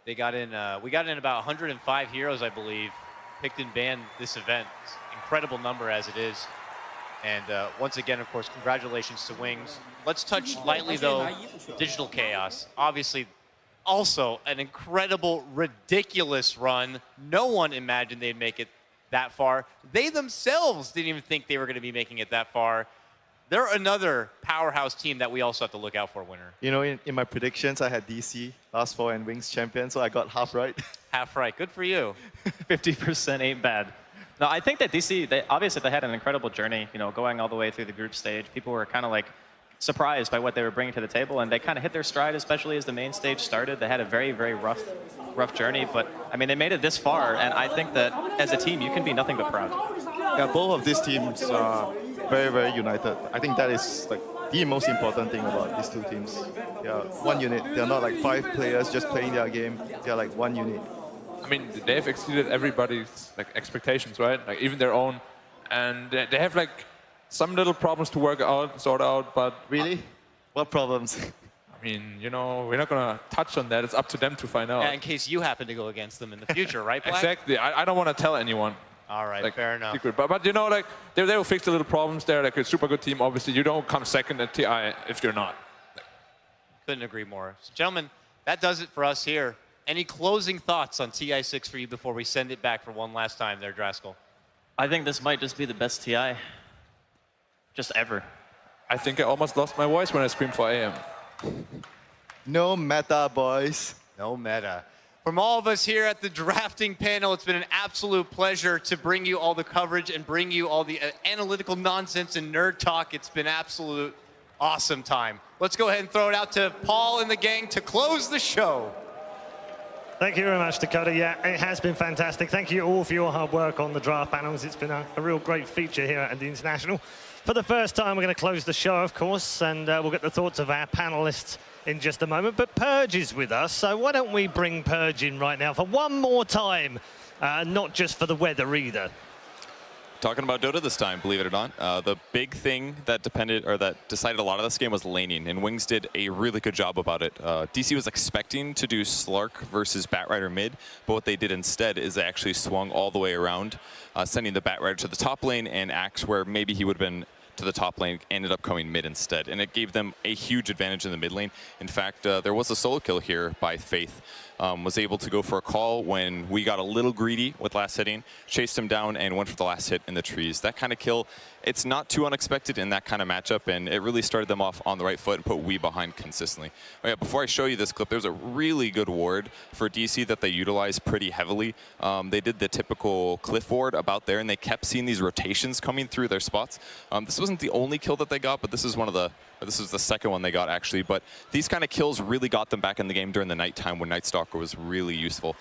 They got in, we got in about 105 heroes, I believe, picked and banned this event. Incredible number as it is. And once again, of course, congratulations to Wings. Let's touch lightly, though, Digital Chaos. Obviously, also an incredible, ridiculous run. No one imagined they'd make it that far. They themselves didn't even think they were going to be making it that far. they're another powerhouse team that we also have to look out for, winner. You know, in my predictions, I had DC last 4 and Wings champion, so I got half right. Half right. Good for you. 50% ain't bad. No, I think that DC, obviously they had an incredible journey, you know, going all the way through the group stage. People were kind of like surprised by what they were bringing to the table, and they kind of hit their stride, especially as the main stage started. They had a very, very rough journey, but I mean, they made it this far, and I think that as a team, you can be nothing but proud. Yeah, both of these teams are very, very united. I think that is like the most important thing about these two teams. They are one unit. They're not like 5 players just playing their game. They're like one unit. I mean, they've exceeded everybody's like expectations, right? Like even their own, and they have like some little problems to sort out, but really, what problems? I mean, you know, we're not gonna touch on that. It's up to them to find out. Yeah, in case you happen to go against them in the future, right, Black? Exactly. I don't want to tell anyone. All right, like, fair enough. Secret. But you know, like they will fix the little problems. They're like a super good team. Obviously, you don't come second at TI if you're not. Couldn't agree more. So, gentlemen, that does it for us here. Any closing thoughts on TI6 for you before we send it back for one last time there, Draskell? I think this might just be the best TI. Just ever. I think I almost lost my voice when I screamed for AM. No meta, boys. No meta. From all of us here at the drafting panel, it's been an absolute pleasure to bring you all the coverage and bring you all the analytical nonsense and nerd talk. It's been absolute awesome time. Let's go ahead and throw it out to Paul and the gang to close the show. Thank you very much, Dakota. Yeah, it has been fantastic. Thank you all for your hard work on the draft panels. It's been a real great feature here at the International. For the first time, we're going to close the show, of course, and we'll get the thoughts of our panelists in just a moment. But Purge is with us, so why don't we bring Purge in right now for one more time, not just for the weather either. Talking about Dota this time, believe it or not. The big thing that decided a lot of this game was laning, and Wings did a really good job about it. DC was expecting to do Slark versus Batrider mid, but what they did instead is they actually swung all the way around, sending the Batrider to the top lane, and Axe, where maybe he would have been to the top lane, ended up coming mid instead, and it gave them a huge advantage in the mid lane. In fact, there was a solo kill here by Faith. Was able to go for a call when we got a little greedy with last hitting, chased him down and went for the last hit in the trees. That kind of kill, it's not too unexpected in that kind of matchup, and it really started them off on the right foot and put we behind consistently. Oh yeah, before I show you this clip, there's a really good ward for DC that they utilize pretty heavily. They did the typical cliff ward about there, and they kept seeing these rotations coming through their spots. This wasn't the only kill that they got, but this is this is the second one they got actually. But these kind of kills really got them back in the game during the nighttime when Night Stalker was really useful.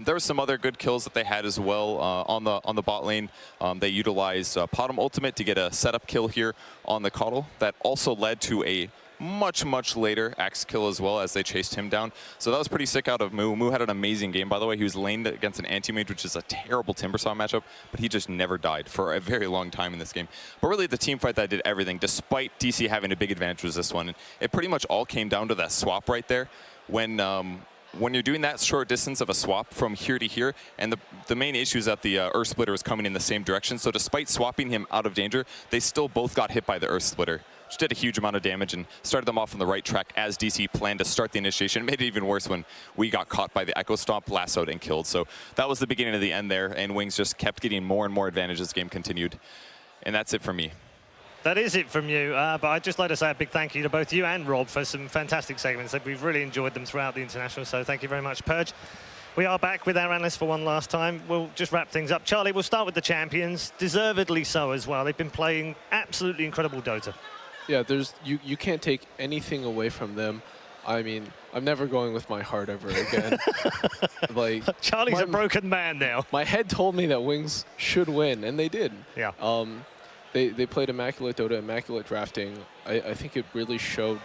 There were some other good kills that they had as well on the bot lane. They utilized Potom Ultimate to get a setup kill here on the Coddle that also led to a much later Axe kill as well as they chased him down. So that was pretty sick out of Moo. Moo had an amazing game, by the way. He was laned against an anti-mage, which is a terrible Timbersaw matchup, but he just never died for a very long time in this game. But really the team fight that did everything, despite DC having a big advantage, was this one. And it pretty much all came down to that swap right there. When you're doing that short distance of a swap from here to here, and the main issue is that the Earth Splitter was coming in the same direction, so despite swapping him out of danger, they still both got hit by the Earth Splitter, which did a huge amount of damage and started them off on the right track as DC planned to start the initiation. It made it even worse when we got caught by the Echo Stomp, lassoed, and killed. So that was the beginning of the end there, and Wings just kept getting more and more advantage as the game continued. And that's it for me. That is it from you, but I'd just like to say a big thank you to both you and Rob for some fantastic segments. We've really enjoyed them throughout the International, so thank you very much, Purge. We are back with our analysts for one last time. We'll just wrap things up. Charlie, we'll start with the champions, deservedly so as well. They've been playing absolutely incredible Dota. Yeah, you can't take anything away from them. I mean, I'm never going with my heart ever again. Like Charlie's a broken man now. My head told me that Wings should win, and they did. Yeah. They played immaculate Dota, immaculate drafting. I think it really showed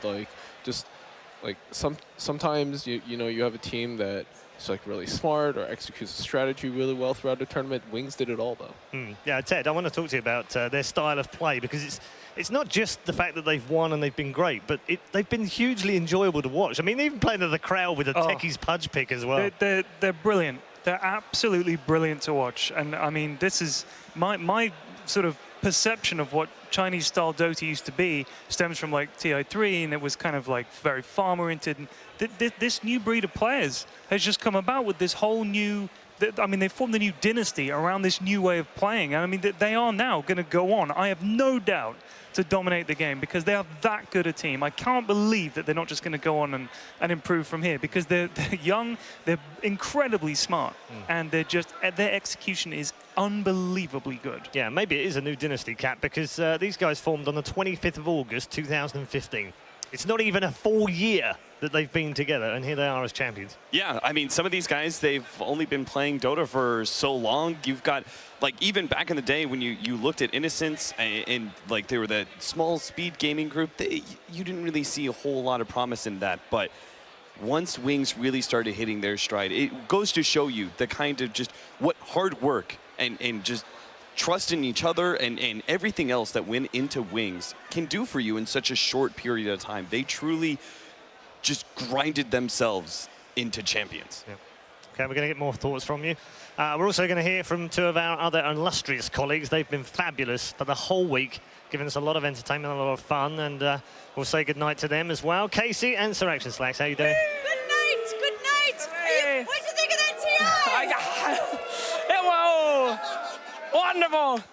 sometimes you know you have a team that is like really smart or executes a strategy really well throughout the tournament. Wings did it all though. Yeah, Ted, I want to talk to you about their style of play, because it's not just the fact that they've won and they've been great, but they've been hugely enjoyable to watch. I mean, even playing to the crowd with a Techie's Pudge pick as well. They're brilliant. They're absolutely brilliant to watch. And I mean, this is my sort of perception of what Chinese-style Dota used to be stems from like TI3, and it was kind of like very farm-oriented. And this new breed of players has just come about with this whole new. I mean, they formed a new dynasty around this new way of playing. And I mean, they are now going to go on. I have no doubt to dominate the game because they are that good a team. I can't believe that they're not just going to go on and improve from here because they're young, they're incredibly smart, and they're just, their execution is unbelievably good. Yeah, maybe it is a new dynasty, Cap, because these guys formed on the 25th of August, 2015. It's not even a full year that they've been together, and here they are as champions. Yeah, I mean, some of these guys, they've only been playing Dota for so long. You've got, like, even back in the day when you looked at Innocence and like, they were that small speed gaming group, you didn't really see a whole lot of promise in that. But once Wings really started hitting their stride, it goes to show you the kind of just what hard work and just trust in each other and everything else that went into Wings can do for you in such a short period of time. They truly just grinded themselves into champions. Yeah. Okay, we're going to get more thoughts from you. We're also going to hear from two of our other illustrious colleagues. They've been fabulous for the whole week, giving us a lot of entertainment, a lot of fun, and we'll say goodnight to them as well. Casey and Sir Action Slacks, how you doing? Good night, good night. What'd you think of that TI? Whoa! Wonderful.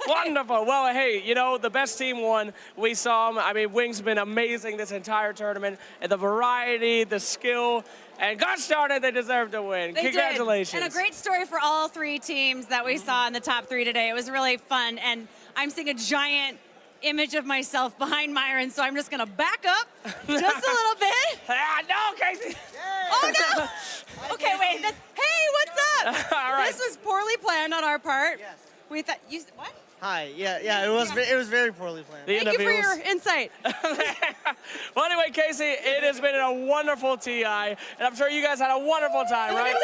Wonderful. Well, hey, you know, the best team won. We saw them. I mean, Wings have been amazing this entire tournament. And the variety, the skill, and gosh darn it, they deserve to win. They Congratulations. did. And a great story for all three teams that we saw in the top three today. It was really fun. And I'm seeing a giant image of myself behind Myron, so I'm just going to back up just a little bit. No, Casey. Oh, no. Okay, wait. Hey, what's up? All right. This was poorly planned on our part. Yes. We thought, what? Hi, yeah, it was very poorly planned. The Thank you for your insight. Well, anyway, Casey, it has been a wonderful TI, and I'm sure you guys had a wonderful time, right? Good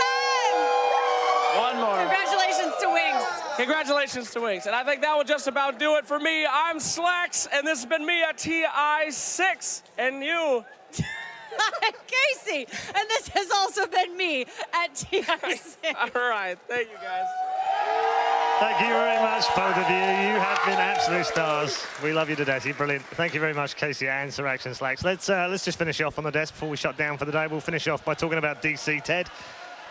time. One more. Congratulations to Wings. Congratulations to Wings. And I think that will just about do it for me. I'm Slacks, and this has been me at TI6, and you. I'm Casey, and this has also been me at TI6. All right, thank you guys. Thank you very much, both of you. You have been absolute stars. We love you to death. You're brilliant. Thank you very much, Casey and Sir Action Slacks. Let's just finish off on the desk before we shut down for the day. We'll finish off by talking about DC. Ted,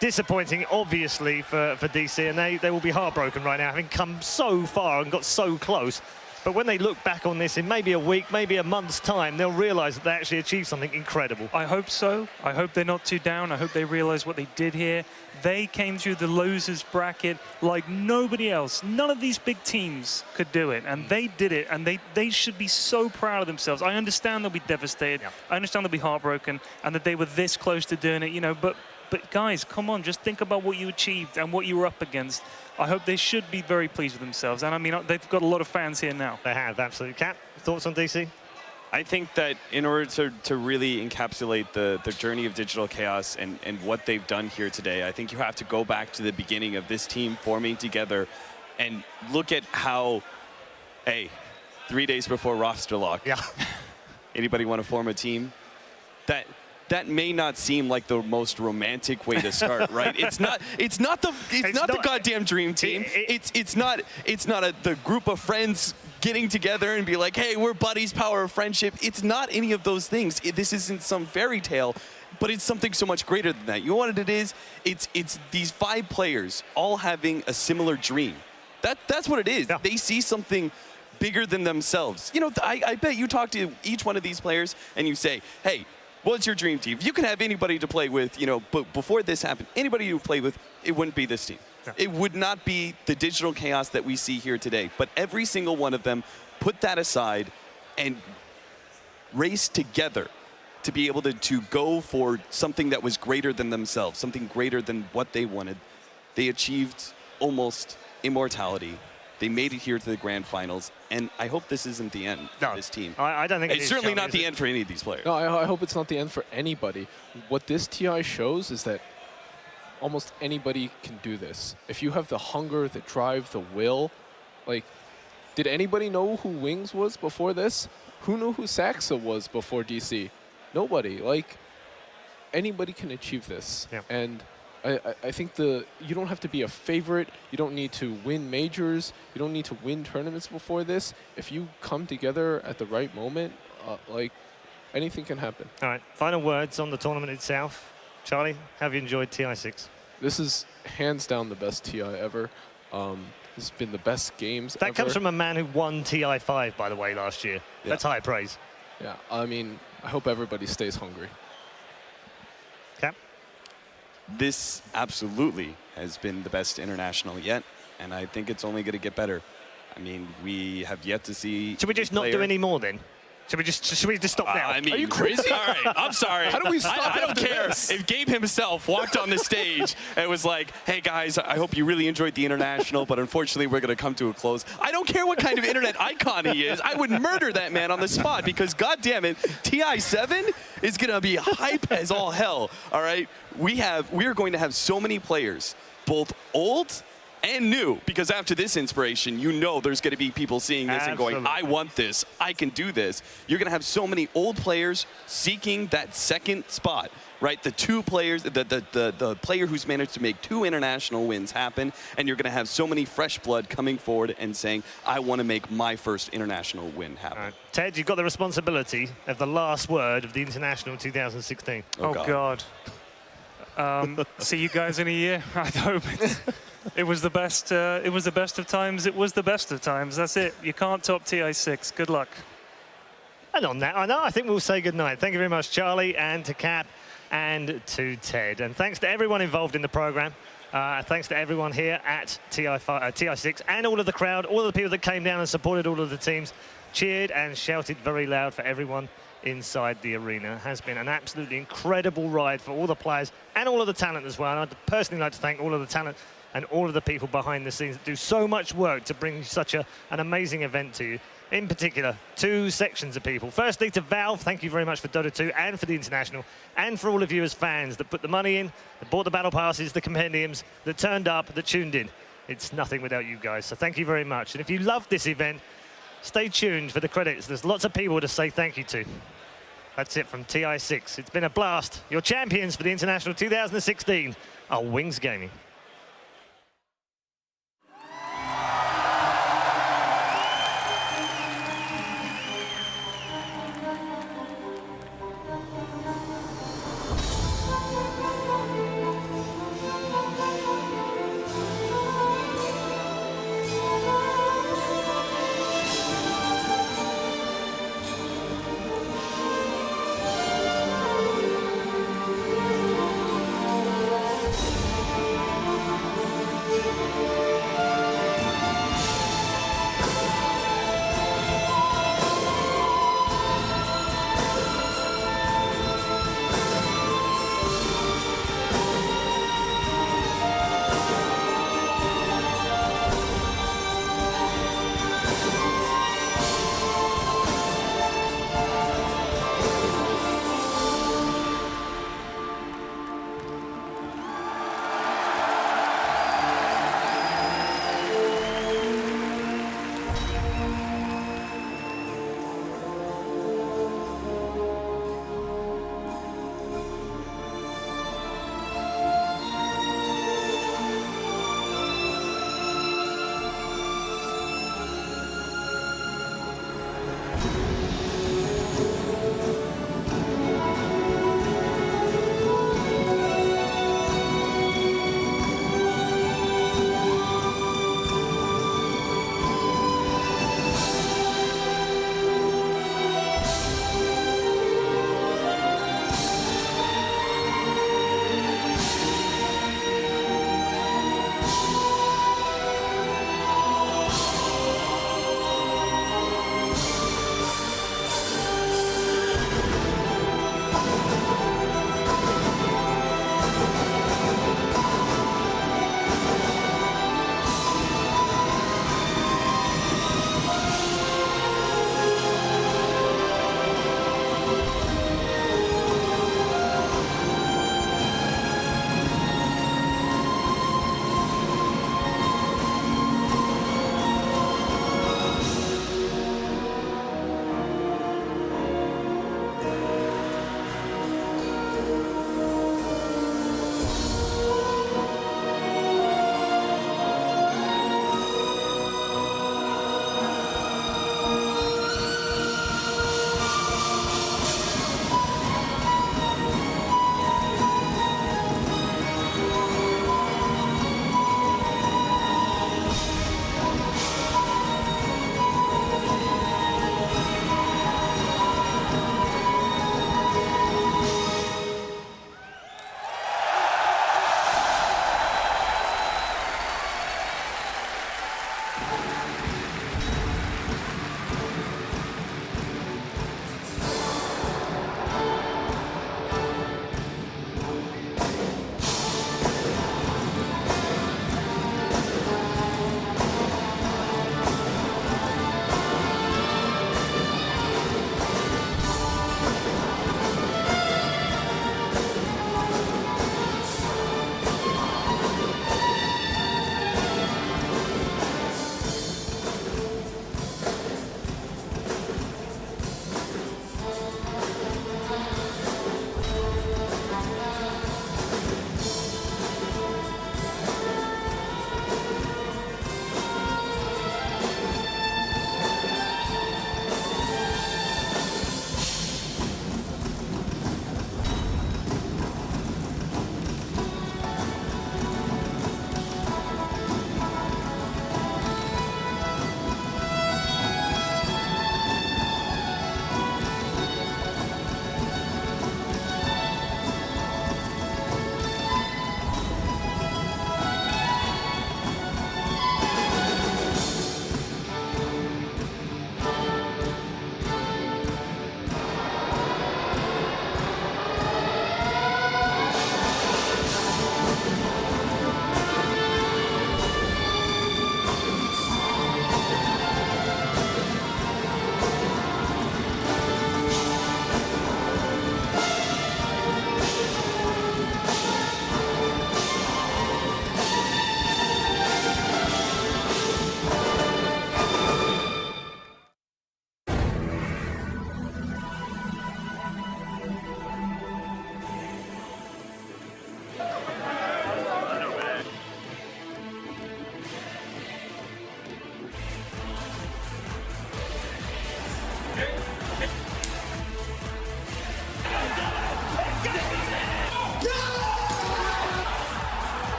disappointing, obviously, for DC, and they will be heartbroken right now, having come so far and got so close. But when they look back on this in maybe a week, maybe a month's time, they'll realize that they actually achieved something incredible. I hope so. I hope they're not too down. I hope they realize what they did here. They came through the losers bracket like nobody else. None of these big teams could do it, and they did it, and they should be so proud of themselves. I understand they'll be devastated. Yeah. I understand they'll be heartbroken, and that they were this close to doing it, you know, but guys, come on, just think about what you achieved and what you were up against. I hope they should be very pleased with themselves. And I mean, they've got a lot of fans here now. They have, absolutely. Cap, thoughts on DC? I think that in order to really encapsulate the journey of Digital Chaos and what they've done here today, I think you have to go back to the beginning of this team forming together and look at how, hey, 3 days before roster lock. Yeah. Anybody want to form a team? That may not seem like the most romantic way to start, right? It's not the goddamn dream team. It's not the group of friends getting together and be like, hey, we're buddies, power of friendship. It's not any of those things. This isn't some fairy tale, but it's something so much greater than that. You know what it is? It's these 5 players all having a similar dream. That's what it is. Yeah. They see something bigger than themselves. You know, I bet you talk to each one of these players and you say, hey, what's your dream team? You can have anybody to play with, you know, but before this happened, anybody you play with, it wouldn't be this team. Yeah. It would not be the Digital Chaos that we see here today. But every single one of them put that aside and race together to be able to go for something that was greater than themselves, something greater than what they wanted. They achieved almost immortality. They made it here to the grand finals, and I hope this isn't the end for this team. I don't think it's certainly not the end for any of these players. No, I hope it's not the end for anybody. What this TI shows is that almost anybody can do this. If you have the hunger, the drive, the will, like, did anybody know who Wings was before this? Who knew who Saxa was before DC? Nobody. Like, anybody can achieve this. Yeah. And I think you don't have to be a favorite. You don't need to win majors. You don't need to win tournaments before this. If you come together at the right moment, like, anything can happen. All right, final words on the tournament itself. Charlie, have you enjoyed TI6? This is hands down the best TI ever. This has been the best games That ever. comes from a man who won TI5, by the way, last year. Yeah. That's high praise. Yeah, I mean, I hope everybody stays hungry. Cap? This absolutely has been the best international yet, and I think it's only going to get better. I mean, we have yet to see. Should we just not do any more then? Should we just stop now? I mean, are you crazy? All right, I'm sorry. How do we stop I don't after care this? if Gabe himself walked on the stage and was like, "Hey guys, I hope you really enjoyed the international, but unfortunately we're going to come to a close." I don't care what kind of internet icon he is. I would murder that man on the spot because, God damn it, TI7 is going to be hype as all hell. All right, we are going to have so many players, both old and new, because after this inspiration, you know there's going to be people seeing this and going, I want this, I can do this. You're going to have so many old players seeking that second spot, right? The two players, the player who's managed to make 2 international wins happen, and you're going to have so many fresh blood coming forward and saying, I want to make my first international win happen. Right. Ted, you've got the responsibility of the last word of the International 2016. Oh, God. See you guys in a year. I hope it was the best. It was the best of times. It was the best of times. That's it. You can't top TI6. Good luck. And on that, I think we'll say goodnight. Thank you very much, Charlie, and to Cap, and to Ted. And thanks to everyone involved in the program. Thanks to everyone here at TI6 and all of the crowd, all of the people that came down and supported all of the teams, cheered and shouted very loud for everyone inside the arena. It has been an absolutely incredible ride for all the players and all of the talent as well. And I'd personally like to thank all of the talent and all of the people behind the scenes that do so much work to bring such an amazing event to you. In particular, 2 sections of people. Firstly, to Valve, thank you very much for Dota 2 and for the International, and for all of you as fans that put the money in, that bought the battle passes, the compendiums, that turned up, that tuned in. It's nothing without you guys, so thank you very much. And if you loved this event, stay tuned for the credits. There's lots of people to say thank you to. That's it from TI6. It's been a blast. Your champions for the International 2016 are Wings Gaming.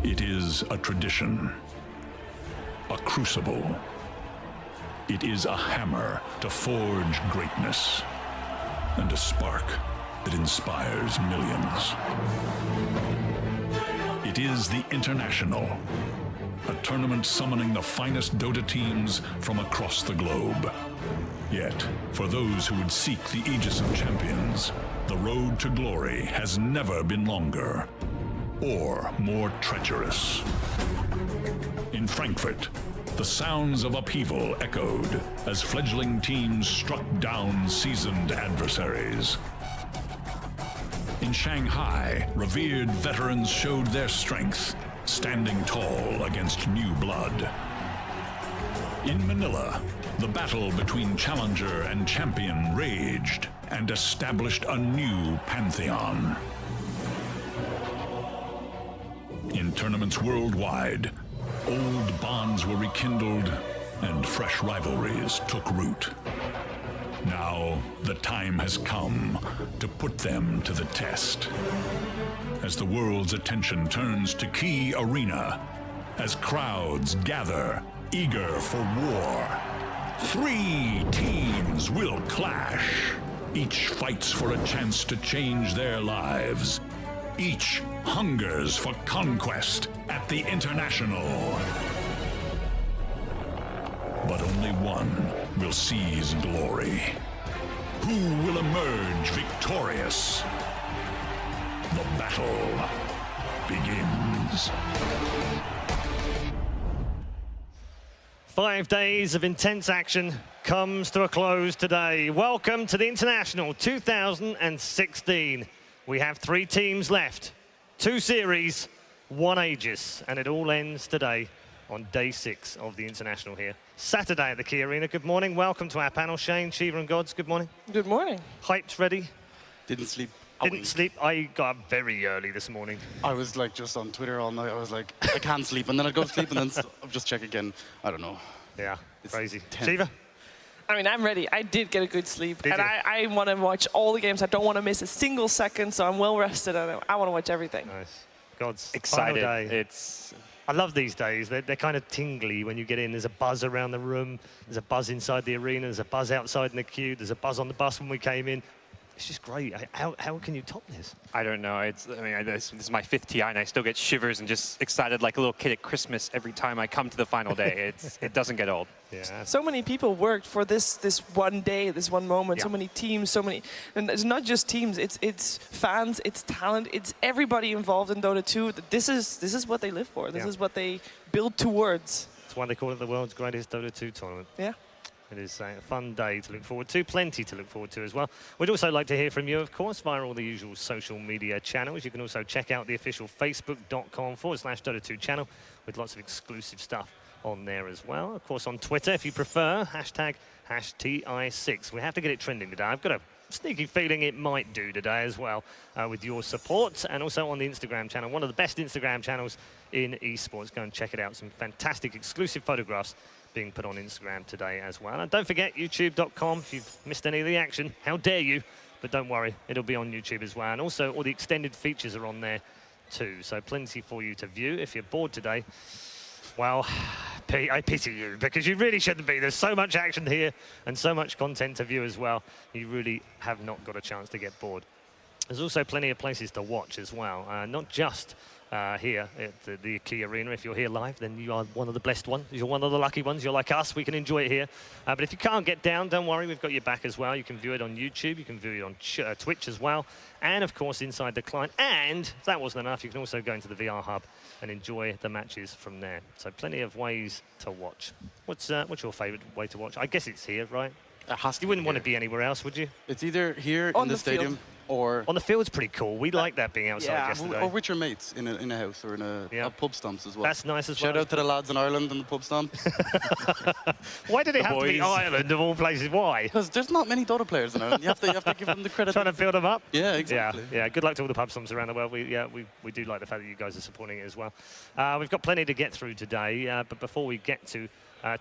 It is a tradition, a crucible. It is a hammer to forge greatness, and a spark that inspires millions. It is the International, a tournament summoning the finest Dota teams from across the globe. Yet, for those who would seek the Aegis of Champions, the road to glory has never been longer or more treacherous. In Frankfurt, the sounds of upheaval echoed as fledgling teams struck down seasoned adversaries. In Shanghai, revered veterans showed their strength, standing tall against new blood. In Manila, the battle between challenger and champion raged and established a new pantheon. In tournaments worldwide, old bonds were rekindled and fresh rivalries took root. Now, the time has come to put them to the test. As the world's attention turns to Key Arena, as crowds gather, eager for war, 3 teams will clash. Each fights for a chance to change their lives. Each hungers for conquest at the International. But only one will seize glory. Who will emerge victorious? The battle begins. 5 days of intense action comes to a close today. Welcome to the International 2016. We have 3 teams left, 2 series, 1 Aegis, and it all ends today on day 6 of the International here. Saturday at the Key Arena. Good morning. Welcome to our panel. Shane, Shiva and Gods, good morning. Good morning. Hyped, ready? Didn't sleep. Didn't sleep. I got up very early this morning. I was like just on Twitter all night. I was like, I can't sleep. And then I'd go to sleep and then I'll just check again. I don't know. Yeah, it's crazy. Tense. Shiva? I mean, I'm ready. I did get a good sleep. Did and you? I want to watch all the games. I don't want to miss a single second, so I'm well rested and I want to watch everything. Nice. Gods. Excited. Final day. It's I love these days. They're kind of tingly when you get in. There's a buzz around the room. There's a buzz inside the arena. There's a buzz outside in the queue. There's a buzz on the bus when we came in. It's just great. How can you top this? I don't know. This is my 5th TI, and I still get shivers and just excited like a little kid at Christmas every time I come to the final day. It doesn't get old. Yeah. So many people worked for this one day, this one moment. Yeah. So many teams, so many, and it's not just teams. It's fans, it's talent, it's everybody involved in Dota 2. This is what they live for. This is what they build towards. That's why they call it the world's greatest Dota 2 tournament. Yeah. It is a fun day to look forward to, plenty to look forward to as well. We'd also like to hear from you, of course, via all the usual social media channels. You can also check out the official facebook.com/Dota2 channel with lots of exclusive stuff on there as well. Of course, on Twitter, if you prefer, #TI6. We have to get it trending today. I've got a sneaky feeling it might do today as well with your support, and also on the Instagram channel, one of the best Instagram channels in esports. Go and check it out. Some fantastic exclusive photographs being put on Instagram today as well. And don't forget youtube.com if you've missed any of the action. How dare you? But don't worry, it'll be on YouTube as well. And also all the extended features are on there 2. So plenty for you to view. If you're bored today, well, I pity you, because you really shouldn't be. There's so much action here and so much content to view as well. You really have not got a chance to get bored. There's also plenty of places to watch as well, not just here at the Key Arena. If you're here live, then you are one of the blessed ones. You're one of the lucky ones. You're like us. We can enjoy it here. But if you can't get down, don't worry. We've got your back as well. You can view it on YouTube. You can view it on Twitch as well. And, of course, inside the client. And if that wasn't enough, you can also go into the VR hub and enjoy the matches from there. So plenty of ways to watch. What's your favorite way to watch? I guess it's here, right? You wouldn't want to be anywhere else, would you? It's either here in the stadium or... On the field's pretty cool. We like that being outside yesterday. Or with your mates in a house or in a pub stumps as well. That's nice as well. Shout out to the lads in Ireland and the pub stumps. Why did it have to be Ireland of all places? Why? Because there's not many Dota players in Ireland. You have to give them the credit. Trying to build them up? Yeah, exactly. Yeah, good luck to all the pub stumps around the world. We do like the fact that you guys are supporting it as well. We've got plenty to get through today, but before we get to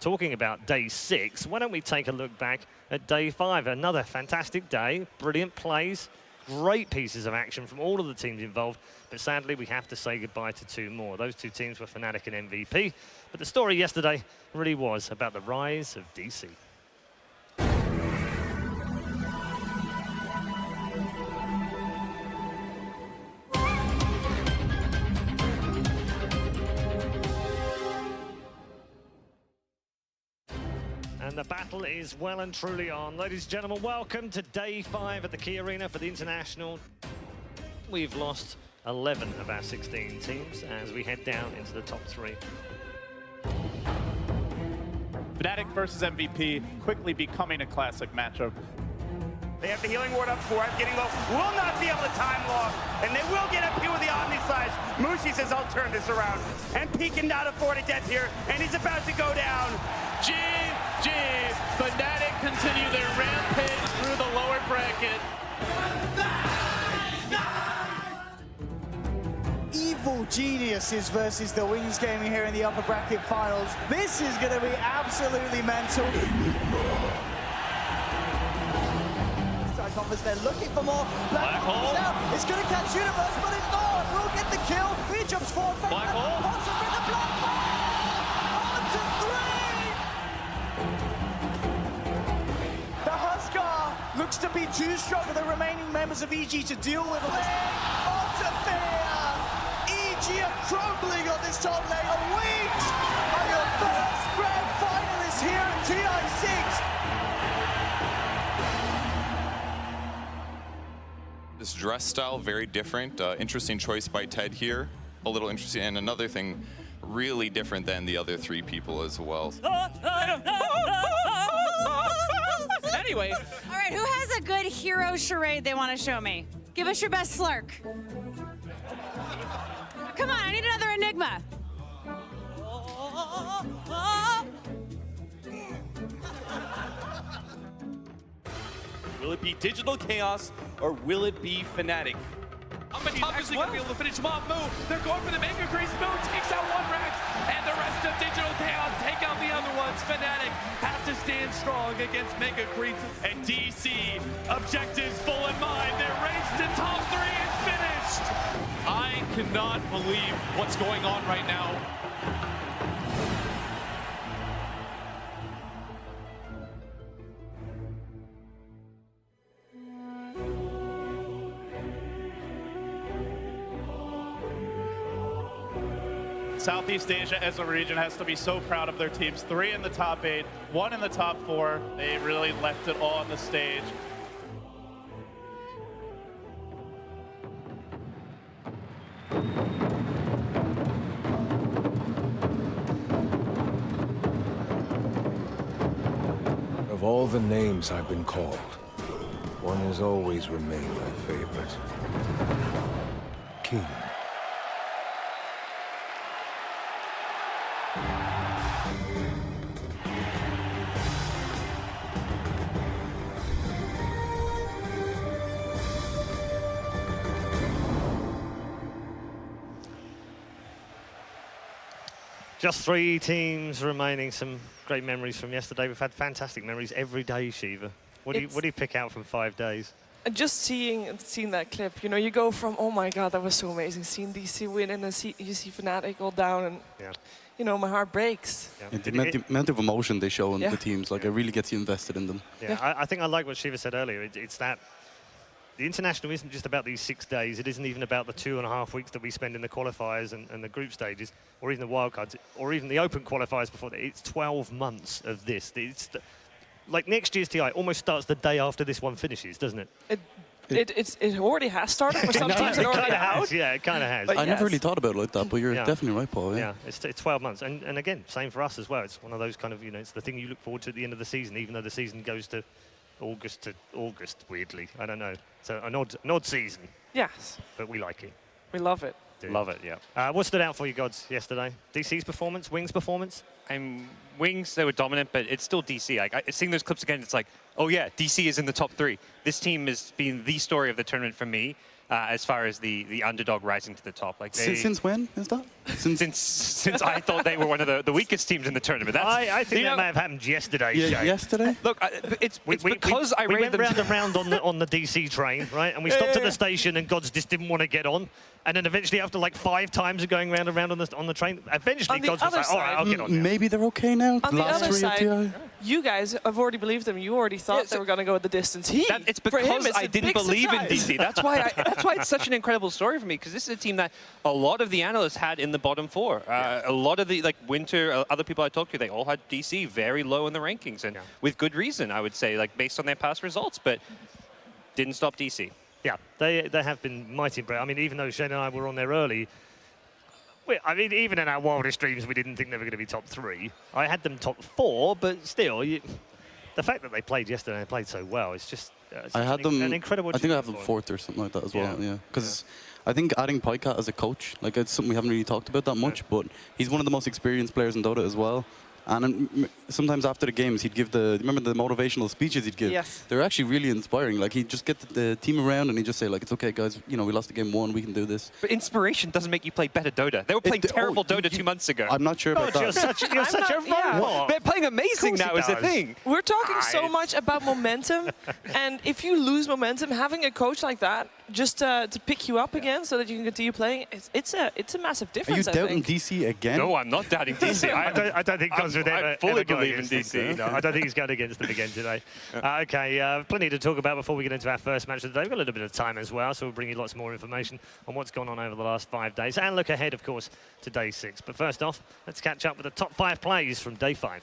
talking about day 6, why don't we take a look back at day 5? Another fantastic day, brilliant plays, great pieces of action from all of the teams involved, but sadly we have to say goodbye to 2 more. Those 2 teams were Fnatic and MVP, but the story yesterday really was about the rise of DC. And the battle is well and truly on. Ladies and gentlemen, welcome to day 5 at the Key Arena for the International. We've lost 11 of our 16 teams as we head down into the top 3. Fnatic versus MVP quickly becoming a classic matchup. They have the healing ward up for it, getting low, will not be able to time lock, and they will get up here with the Omni Slash. Mushi says, I'll turn this around. And P cannot afford a death here, and he's about to go down. GG, Fnatic continue their rampage through the lower bracket. Evil geniuses versus the Wings Gaming here in the upper bracket finals. This is going to be absolutely mental. They're looking for more. Black Hole out. It's going to catch Universe, but it's not. Will get the kill. He jumps forward. Black Hole. Also for the Black Hole. On to 3. The Huskar looks to be too strong for the remaining members of EG to deal with. Onto Fear. EG are crumbling on this top lane. The Wings are your first grand finalists here at TI6. This dress style, very different. Interesting choice by Ted here. A little interesting, and another thing, really different than the other 3 people as well. Anyway. All right, who has a good hero charade they want to show me? Give us your best slurk. Come on, I need another Enigma. Will it be Digital Chaos or will it be Fnatic? Up and top is going to be able to finish him off. Move. They're going for the Mega Crease. Move takes out one Rex, and the rest of Digital Chaos take out the other ones. Fnatic have to stand strong against Mega Crease and DC. Objectives full in mind. Their race to top 3 is finished. I cannot believe what's going on right now. Southeast Asia as a region has to be so proud of their teams. 3 in the top 8, 1 in the top 4. They really left it all on the stage. Of all the names I've been called, one has always remained my favorite. King. Just 3 teams remaining. Some great memories from yesterday. We've had fantastic memories every day, Shiva. What do you pick out from 5 days? And just seeing that clip, you know, you go from, oh my God, that was so amazing, seeing DC win, and then you see Fnatic all down, and you know, my heart breaks. Yeah, the amount of emotion they show in the teams, like it really gets you invested in them. Yeah, I think I like what Shiva said earlier. It's that the international isn't just about these 6 days. It isn't even about the 2.5 weeks that we spend in the qualifiers and the group stages, or even the wildcards, or even the open qualifiers before that. It's 12 months of this. It's like next year's TI almost starts the day after this one finishes, doesn't it? It already has started for some teams. It already has. Yeah, it kind of has. I never really thought about it like that, but you're definitely right, Paul. Yeah, it's 12 months. And again, same for us as well. It's one of those kind of, you know, it's the thing you look forward to at the end of the season, even though the season goes to August, weirdly. I don't know. So an odd season. Yes. But we like it. We love it. Love it, yeah. What stood out for you, Gods, yesterday? DC's performance, Wings' performance? Wings, they were dominant, but it's still DC. Like, seeing those clips again, it's like, oh yeah, DC is in the top 3. This team has been the story of the tournament for me, as far as the underdog rising to the top. Like Since when is that? Since I thought they were one of the weakest teams in the tournament. I think that may have happened yesterday. Yeah, yesterday? Look, it's because I we rated them went round and round on the DC train, right? And we stopped at the station, and Gods just didn't want to get on. And then eventually, after like 5 times of going round and round on the train, eventually Gods was like, all right, I'll get on now. Maybe they're okay now. On the other side, you guys have already believed them. You already thought they were going to go the distance. It's because I didn't believe in DC. That's why it's such an incredible story for me, because this is a team that a lot of the analysts had in the bottom 4. A lot of the Winter, other people I talked to, they all had DC very low in the rankings, and with good reason, I would say, like based on their past results, but didn't stop DC. Yeah, they have been mighty impressive. I mean, even though Shane and I were on there early, I mean, even in our wildest dreams, we didn't think they were going to be top 3. I had them top 4, but still, the fact that they played yesterday and played so well, it's just I had them. An incredible. I think I have them 4th or something like that as well. Yeah, because I think adding Pycat as a coach, like it's something we haven't really talked about that much, but he's one of the most experienced players in Dota as well. And sometimes after the games, he'd give remember the motivational speeches he'd give? Yes. They're actually really inspiring. Like, he'd just get the team around and he'd just say, like, it's okay, guys, you know, we lost the game 1, we can do this. But inspiration doesn't make you play better Dota. They were playing terrible Dota 2 months ago. I'm not sure about that. You're such a robot. They're playing amazing now is the thing. We're talking so much about momentum, and if you lose momentum, having a coach like that just to pick you up again so that you can continue playing, it's a massive difference. Are you doubting DC again? No, I'm not doubting DC. I don't think Gods would ever fully go believe in against DC. No, I don't think he's going against them again today. Okay, plenty to talk about before we get into our first match of the day. We've got a little bit of time as well, so we'll bring you lots more information on what's gone on over the last 5 days and look ahead, of course, to day 6. But first off, let's catch up with the top 5 plays from day 5.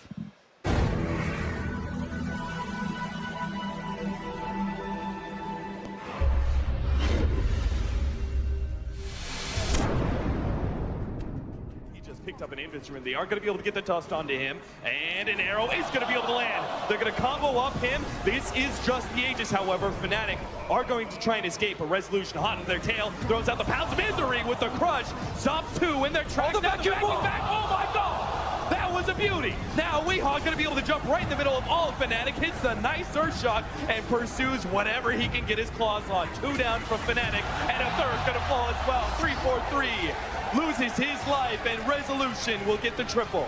Picked up an inventory. They are going to be able to get the dust onto him, and an arrow is going to be able to land. They're going to combo up him. This is just the Aegis, however. Fnatic are going to try and escape. A Resolution hot in their tail, throws out the Pounds of Misery with the crush. Stops 2 in their track. Now backing back. Oh my God! That was a beauty. Now Weehaw going to be able to jump right in the middle of all of Fnatic, hits a nice Earth Shock, and pursues whatever he can get his claws on. 2 down from Fnatic, and a third going to fall as well. 3-4-3. Loses his life, and Resolution will get the triple.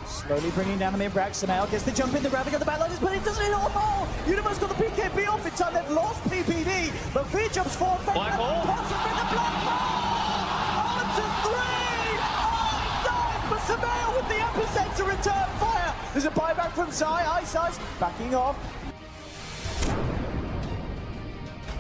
Slowly bringing down the mid-rack. Samael gets the jump in, the grabbing of the backliners, but it doesn't hit on all. Universe got the PKB off in time. They've lost PPD, but V jumps forward. Black hole. Pops up in the black hole. On to 3. Oh, but Samael with the epicenter return fire. There's a buyback from Zai. Ice Ice backing off.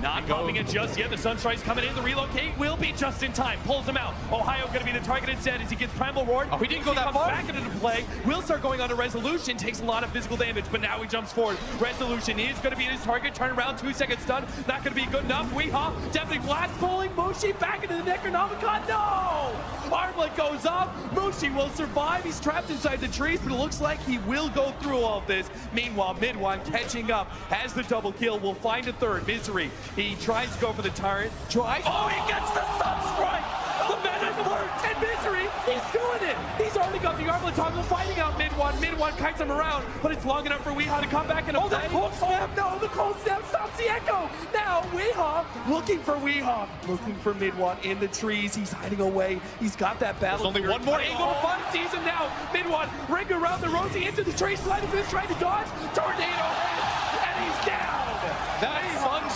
Not popping it just yet. The Sunstride's coming in. The relocate will be just in time. Pulls him out. Ohio going to be the target instead as he gets Primal Roar. Oh, he didn't go that far. Back into play. Will start going on to Resolution. Takes a lot of physical damage, but now he jumps forward. Resolution is going to be his target. Turn around. 2-second stun. Not going to be good enough. Weehaw definitely blast pulling Mushi back into the Necronomicon. No! Armlet goes off. Mushi will survive. He's trapped inside the trees, but it looks like he will go through all of this. Meanwhile, Midwan catching up. Has the double kill. Will find a third. Misery. He tries to go for the turret. Oh, he gets the Sunstrike! The man is alert, and Misery, he's doing it! He's already got the Armlet toggle fighting out Midwan. Midwan kites him around, but it's long enough for Weehaw to come back and play. The cold snap! No, the cold snap stops the echo! Now, Weehaw looking for Midwan in the trees. He's hiding away. He's got that battle. There's only one more angle to find. Sees him now. Midwan ring around the Rosie into the tree. Slide of his trying to dodge. Tornado hits, and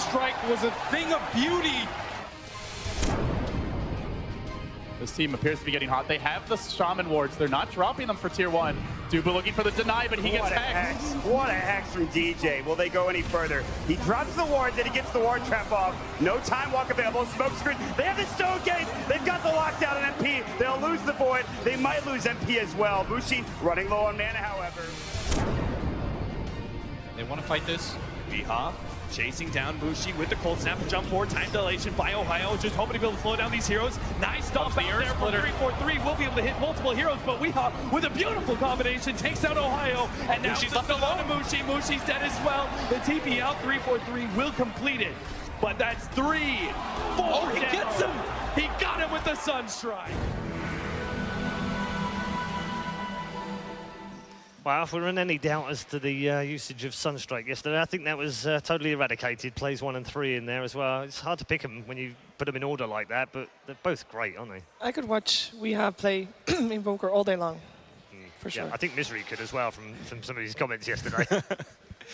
Sunstrike was a thing of beauty. This team appears to be getting hot. They have the Shaman wards. They're not dropping them for tier 1. Duba looking for the deny, but he gets hexed. What a hex from DJ. Will they go any further? He drops the wards and he gets the ward trap off. No time walk available. Smoke screen. They have the stone gates. They've got the lockdown on MP. They'll lose the void. They might lose MP as well. Bushi running low on mana, however. They want to fight this. Biha chasing down Bushi with the cold snap and jump forward. Time dilation by Ohio, just hoping to be able to slow down these heroes. Nice stop out there from 3-4-3. Will be able to hit multiple heroes, but Weehaw with a beautiful combination takes out Ohio. And now Mushi's left alone to Mushi. Mushi's dead as well. The TP out 3-4-3 will complete it. But that's 3, 4 Oh, he down. gets him. He got him with the Sunstrike. Well, if we're in any doubt as to the usage of Sunstrike yesterday, I think that was totally eradicated. Plays 1 and 3 in there as well. It's hard to pick them when you put them in order like that, but they're both great, aren't they? I could watch Weehaw play Invoker all day long, for sure. Yeah, I think Misery could as well from some of his comments yesterday.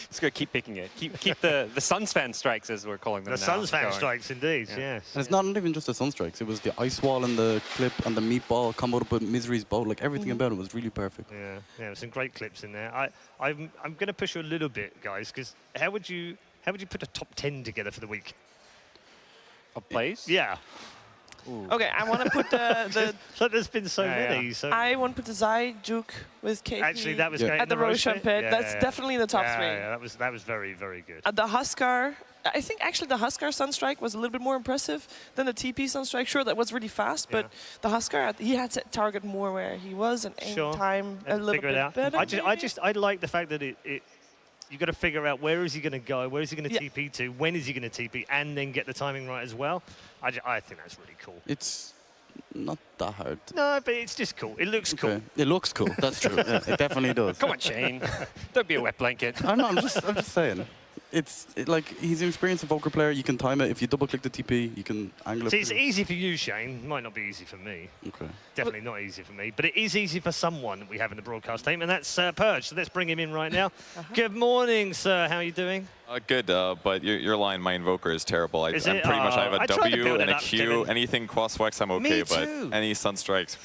Just got to keep picking it. Keep the Sunsfan strikes, as we're calling them The now. Sunsfan strikes, indeed, yes. And it's not even just the Sunstrikes. It was the Ice Wall and the clip and the meatball combo up with Misery's boat. Like, everything about it was really perfect. Yeah, some great clips in there. I'm going to push you a little bit, guys, because how would you put a top 10 together for the week? Of plays? Yeah. Okay, I want to put the So there's been so many. So I want to put the Zai Juke with KP. actually, that was great. At the Roshan pit. That's definitely in the top 3. Yeah, that was very, very good. The Huskar, I think actually the Huskar Sunstrike was a little bit more impressive than the TP Sunstrike. Sure, that was really fast, but the Huskar, he had to target more where he was and aim time a little figure bit it out. better. I like the fact that you've got to figure out where is he going to go, where is he going to TP to, when is he going to TP, and then get the timing right as well. I think that's really cool. It's not that hard. No, but it's just cool. It looks cool. It looks cool. That's true. Yeah, it definitely does. Come on, Shane. Don't be a wet blanket. I know. I'm just saying. It's like he's an experienced Evoker player. You can time it. If you double click the TP, you can angle it. See, it's easy for you, Shane. Might not be easy for me. Okay. Definitely not easy for me. But it is easy for someone that we have in the broadcast team, and that's Purge. So let's bring him in right now. Good morning, sir. How are you doing? Good, but your line, my Invoker, is terrible. I Is I'm it? pretty much, I have a I tried to W build and it a up, Q. Kevin. Anything cross-flex, I'm okay, Me but too. any Sunstrikes,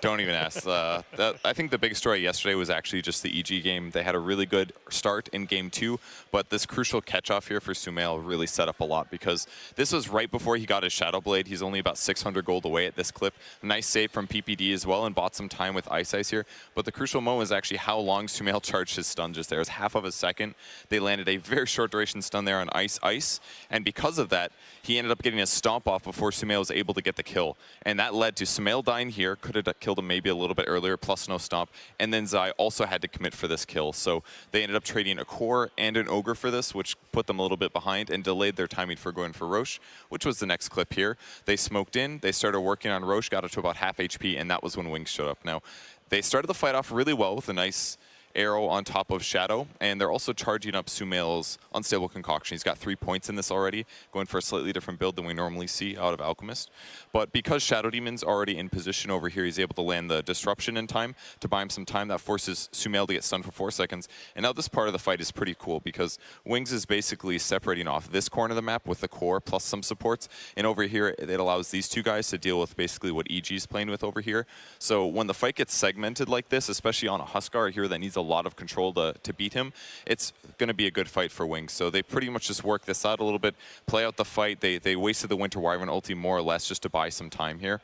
don't even ask. I think the big story yesterday was actually just the EG game. They had a really good start in Game 2, but this crucial catch-off here for Sumail really set up a lot because this was right before he got his Shadow Blade. He's only about 600 gold away at this clip. Nice save from PPD as well and bought some time with Ice here. But the crucial moment was actually how long Sumail charged his stun just there. It was half of a second. They landed a very short duration stun there on Ice, and because of that, he ended up getting a stomp off before Sumail was able to get the kill. And that led to Sumail dying here, could have killed him maybe a little bit earlier, plus no stomp, and then Zai also had to commit for this kill. So they ended up trading a core and an Ogre for this, which put them a little bit behind and delayed their timing for going for Roche, which was the next clip here. They smoked in, they started working on Roche, got it to about half HP, and that was when Wings showed up. Now, they started the fight off really well with a nice arrow on top of Shadow, and they're also charging up Sumail's Unstable Concoction. He's got 3 points in this already, going for a slightly different build than we normally see out of Alchemist. But because Shadow Demon's already in position over here, he's able to land the Disruption in time to buy him some time. That forces Sumail to get stunned for 4 seconds. And now this part of the fight is pretty cool because Wings is basically separating off this corner of the map with the core plus some supports. And over here, it allows these two guys to deal with basically what EG's playing with over here. So when the fight gets segmented like this, especially on a Huskar here that needs a lot of control to beat him, it's going to be a good fight for Wings. So they pretty much just work this out a little bit, play out the fight. They wasted the Winter Wyvern ulti more or less just to buy some time here.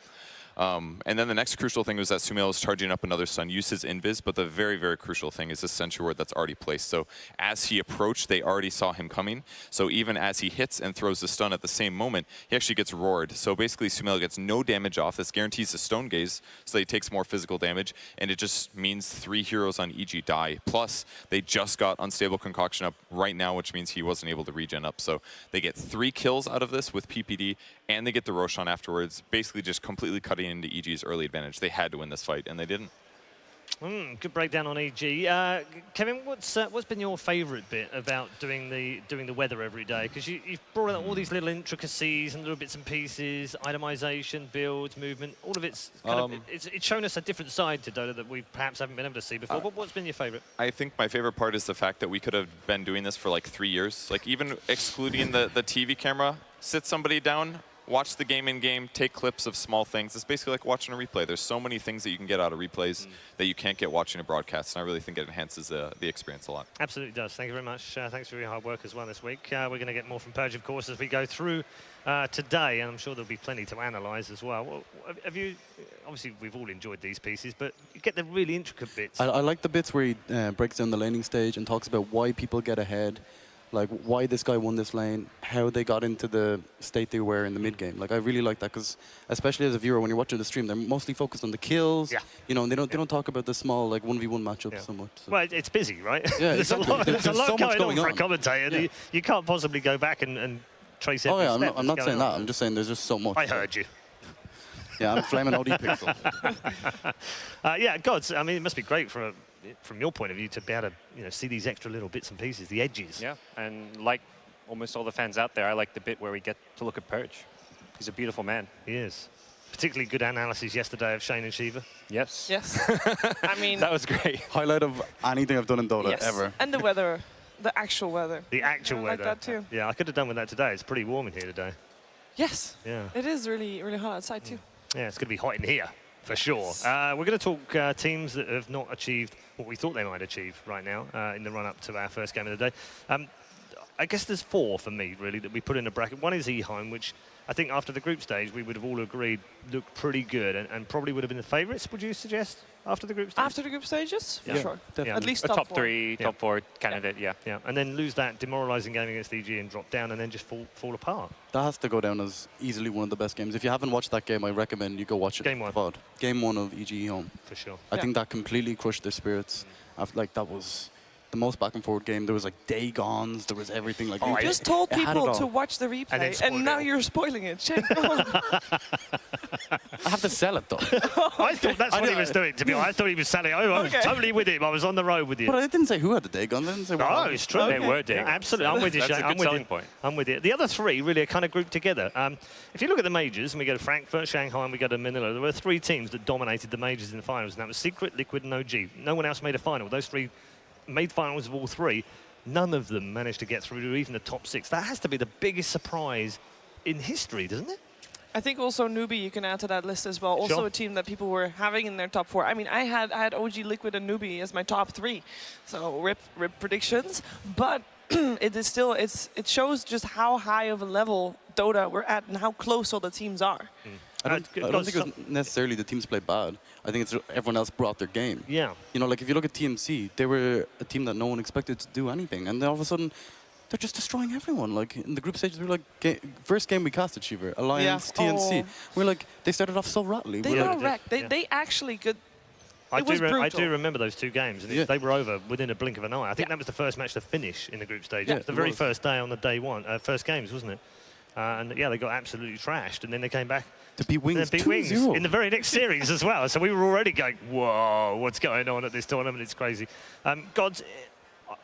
And then the next crucial thing was that Sumail is charging up another stun, uses Invis, but the very, very crucial thing is this Sentry Ward that's already placed. So as he approached, they already saw him coming. So even as he hits and throws the stun at the same moment, he actually gets roared. So basically Sumail gets no damage off. This guarantees the Stone Gaze, so he takes more physical damage, and it just means 3 heroes on EG die. Plus, they just got Unstable Concoction up right now, which means he wasn't able to regen up. So they get 3 kills out of this with PPD, and they get the Roshan afterwards, basically just completely cutting into EG's early advantage. They had to win this fight, and they didn't. Good breakdown on EG. Kevin, what's been your favourite bit about doing the weather every day? Because you've brought out all these little intricacies and little bits and pieces, itemization, builds, movement. All of it's it's shown us a different side to Dota that we perhaps haven't been able to see before. But what's been your favourite? I think my favorite part is the fact that we could have been doing this for like 3 years. Like even excluding the TV camera, sit somebody down, watch the game in-game, take clips of small things. It's basically like watching a replay. There's so many things that you can get out of replays that you can't get watching a broadcast, and I really think it enhances the experience a lot. Absolutely does. Thank you very much. Thanks for your hard work as well this week. We're going to get more from Purge, of course, as we go through today, and I'm sure there'll be plenty to analyze as well. Have you, obviously, we've all enjoyed these pieces, but you get the really intricate bits. I like the bits where he breaks down the laning stage and talks about why people get ahead. Like why this guy won this lane, how they got into the state they were in the mid game. Like I really like that because, especially as a viewer, when you're watching the stream, they're mostly focused on the kills. Yeah. You know, and they don't talk about the small like 1v1 matchups so much. So. Well, it's busy, right? Yeah, there's exactly. There's a lot so much going on for a on. commentator. Yeah. You can't possibly go back and trace every step. I'm not saying that. I'm just saying there's just so much. I heard you. Yeah, I'm flaming OD Pixel. Yeah, gods. I mean, it must be great from your point of view to be able to see these extra little bits and pieces, the edges. Yeah, and like almost all the fans out there, I like the bit where we get to look at Purge. He's a beautiful man. He is. Particularly good analysis yesterday of Shane and Shiva. Yes. Yes. I mean, that was great. Highlight of anything I've done in Dota yes. ever. And the weather, the actual weather. The actual weather. I like that too. Yeah, I could have done with that today. It's pretty warm in here today. Yes. Yeah. It is really, really hot outside too. Yeah, it's going to be hot in here, for sure. We're going to talk teams that have not achieved what we thought they might achieve right now in the run-up to our first game of the day. I guess there's 4 for me, really, that we put in a bracket. One is Eheim, which I think after the group stage, we would have all agreed looked pretty good and probably would have been the favourites, would you suggest, after the group stage? After the group stages? Yeah. For sure. Yeah. At least a top 4. 3, top 4 candidate, yeah. And then lose that demoralising game against EG and drop down and then just fall apart. That has to go down as easily one of the best games. If you haven't watched that game, I recommend you go watch it. Game 1. VOD. Game 1 of EG Home. For sure. I think that completely crushed their spirits. Like that was the most back and forward game. There was like Dagons, there was everything. Like You just told people to watch the replay, and now you're spoiling it. Shane, go on. I have to sell it though. I thought that's what he was doing, to be honest. I thought he was selling. I was totally with him. I was on the road with you. But I didn't say who had the Dagon. I didn't say no, it's true. They were Dagons. Yeah, absolutely. I'm with you, That's Shane. a good selling point. I'm with you. The other 3 really are kind of grouped together. If you look at the majors, and we go to Frankfurt, Shanghai, and we go to Manila, there were 3 teams that dominated the majors in the finals, and that was Secret, Liquid, and OG. No one else made a final. Those 3 made finals of all 3. None of them managed to get through to even the top 6. That has to be the biggest surprise in history, doesn't it? I think also Newbie you can add to that list as well. Also Sure. a team that people were having in their top 4. I mean, I had OG, Liquid, and Newbie as my top 3. So rip predictions. But it is still it shows just how high of a level Dota we're at and how close all the teams are. I don't think it was necessarily the teams played bad. I think it's everyone else brought their game. Yeah. You know, like if you look at TMC, they were a team that no one expected to do anything, and then all of a sudden, they're just destroying everyone. Like in the group stages, we were like, first game we casted Shiver, Alliance, TNC. We're like, they started off so rattly. They got wrecked. They actually could. I do remember those 2 games, and Yeah. they were over within a blink of an eye. I think that was the first match to finish in the group stage. Yeah, It was the it very was. first day on the day 1, first games, wasn't it? And yeah, they got absolutely trashed, and then they came back to beat Wings 2-0 in the very next series as well. So we were already going, whoa, what's going on at this tournament? It's crazy. Gods,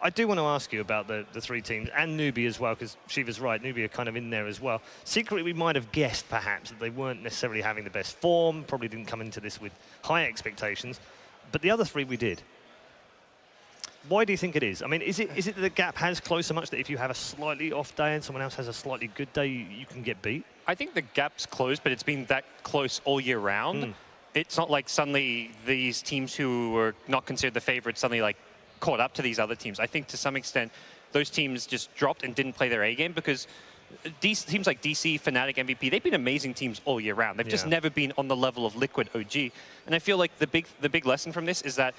I do want to ask you about the 3 teams and Newbie as well, because Shiva's right, Newbie are kind of in there as well. Secretly, we might have guessed perhaps that they weren't necessarily having the best form, probably didn't come into this with high expectations, but the other 3 we did. Why do you think it is? I mean, is it that the gap has closed so much that if you have a slightly off day and someone else has a slightly good day, you can get beat? I think the gap's closed, but it's been that close all year round. It's not like suddenly these teams who were not considered the favorites suddenly like caught up to these other teams. I think to some extent those teams just dropped and didn't play their A game because teams like DC, Fnatic, MVP, they've been amazing teams all year round. They've just never been on the level of Liquid, OG. And I feel like the big lesson from this is that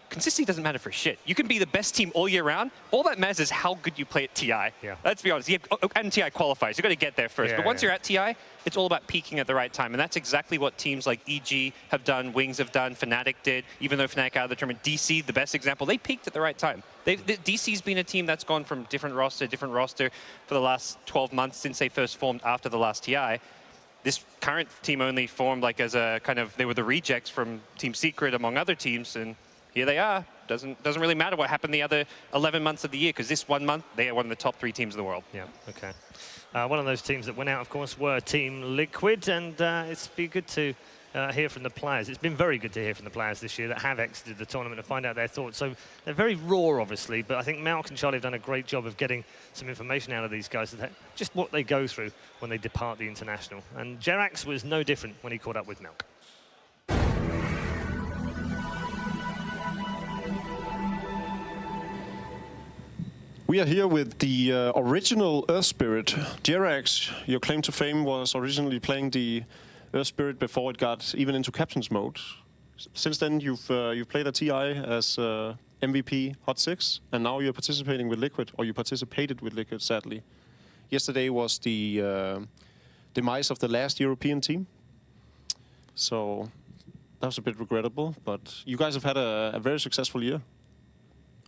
consistency doesn't matter for shit. You can be the best team all year round. All that matters is how good you play at TI. Yeah. Let's be honest. And TI qualifies. You've got to get there first. But once you're at TI, it's all about peaking at the right time. And that's exactly what teams like EG have done, Wings have done, Fnatic did. Even though Fnatic out of the tournament, DC, the best example, they peaked at the right time. DC's been a team that's gone from different roster for the last 12 months since they first formed after the last TI. This current team only formed like as a kind of, they were the rejects from Team Secret among other teams, and here they are. Doesn't really matter what happened the other 11 months of the year, because this 1 month, they are one of the top 3 teams in the world. Yeah, okay. One of those teams that went out, of course, were Team Liquid, and it's been good to hear from the players. It's been very good to hear from the players this year that have exited the tournament and find out their thoughts. So they're very raw, obviously, but I think Malk and Charlie have done a great job of getting some information out of these guys, just what they go through when they depart the international. And Jerax was no different when he caught up with Malk. We are here with the original Earth Spirit. Jerax, your claim to fame was originally playing the Earth Spirit before it got even into Captain's mode. Since then, you've played a TI as MVP Hot 6, and now you're participating with Liquid, or you participated with Liquid, sadly. Yesterday was the demise of the last European team. So that was a bit regrettable, but you guys have had a very successful year.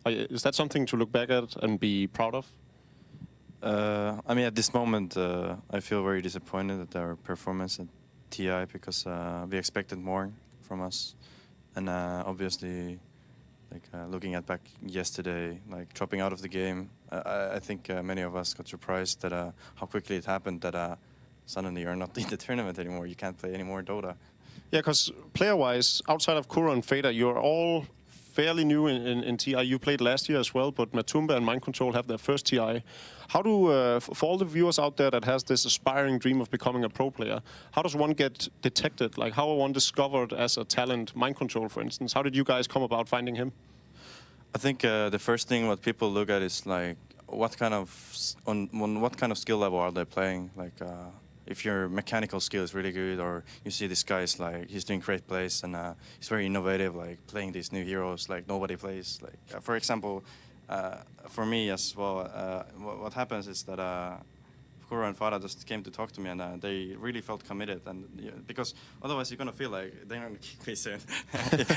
Is that something to look back at and be proud of? I mean, at this moment, I feel very disappointed at our performance at TI because we expected more from us. And obviously, like looking at back yesterday, like dropping out of the game, I think many of us got surprised that how quickly it happened that suddenly you're not in the tournament anymore. You can't play any more Dota. Yeah, because player-wise, outside of Kuro and Fader, you're all fairly new in TI. You played last year as well, but Matumba and Mind Control have their first TI. How do, for all the viewers out there that has this aspiring dream of becoming a pro player, how does one get detected? Like, how are one discovered as a talent? Mind Control, for instance. How did you guys come about finding him? I think the first thing what people look at is like what kind of what kind of skill level are they playing? Like if your mechanical skill is really good, or you see this guy is like he's doing great plays and he's very innovative, like playing these new heroes like nobody plays. Like for example, for me as well, what happens is that Kuro and Farah just came to talk to me, and they really felt committed. And because otherwise you're gonna feel like they're gonna kick me soon.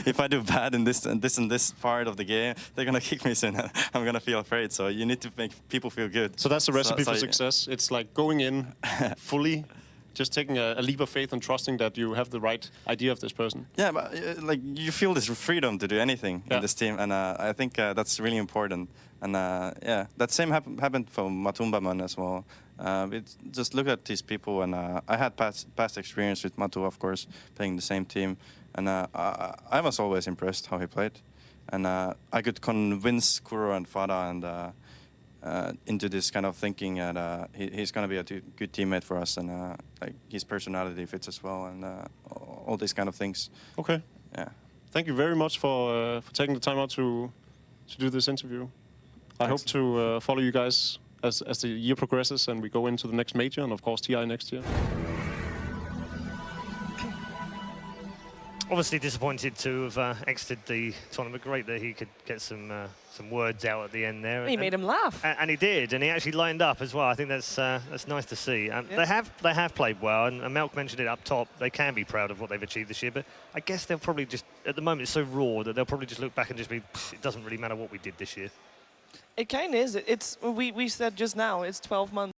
If I do bad in this and this part of the game, they're gonna kick me soon. I'm gonna feel afraid. So you need to make people feel good. So that's the recipe for success. It's like going in fully, just taking a leap of faith and trusting that you have the right idea of this person. Yeah, but like you feel this freedom to do anything in this team, and I think that's really important. And yeah, that same happened for Matumbaman as well. Just look at these people, and I had past experience with Matu, of course, playing the same team, and I was always impressed how he played, and I could convince Kuro and Fada and into this kind of thinking that he's going to be a good teammate for us, and like his personality fits as well, and all these kind of things. Okay. Yeah. Thank you very much for taking the time out to do this interview. I hope to follow you guys as the year progresses and we go into the next major, and of course TI next year. Obviously disappointed to have exited the tournament. Great that he could get some words out at the end there. He made him laugh. And he did, and he actually lined up as well. I think that's nice to see. Yeah. They have played well, and Melk mentioned it up top. They can be proud of what they've achieved this year, but I guess they'll probably just, at the moment it's so raw that they'll probably just look back and just be, it doesn't really matter what we did this year. It kind of is. We said just now, it's 12 months.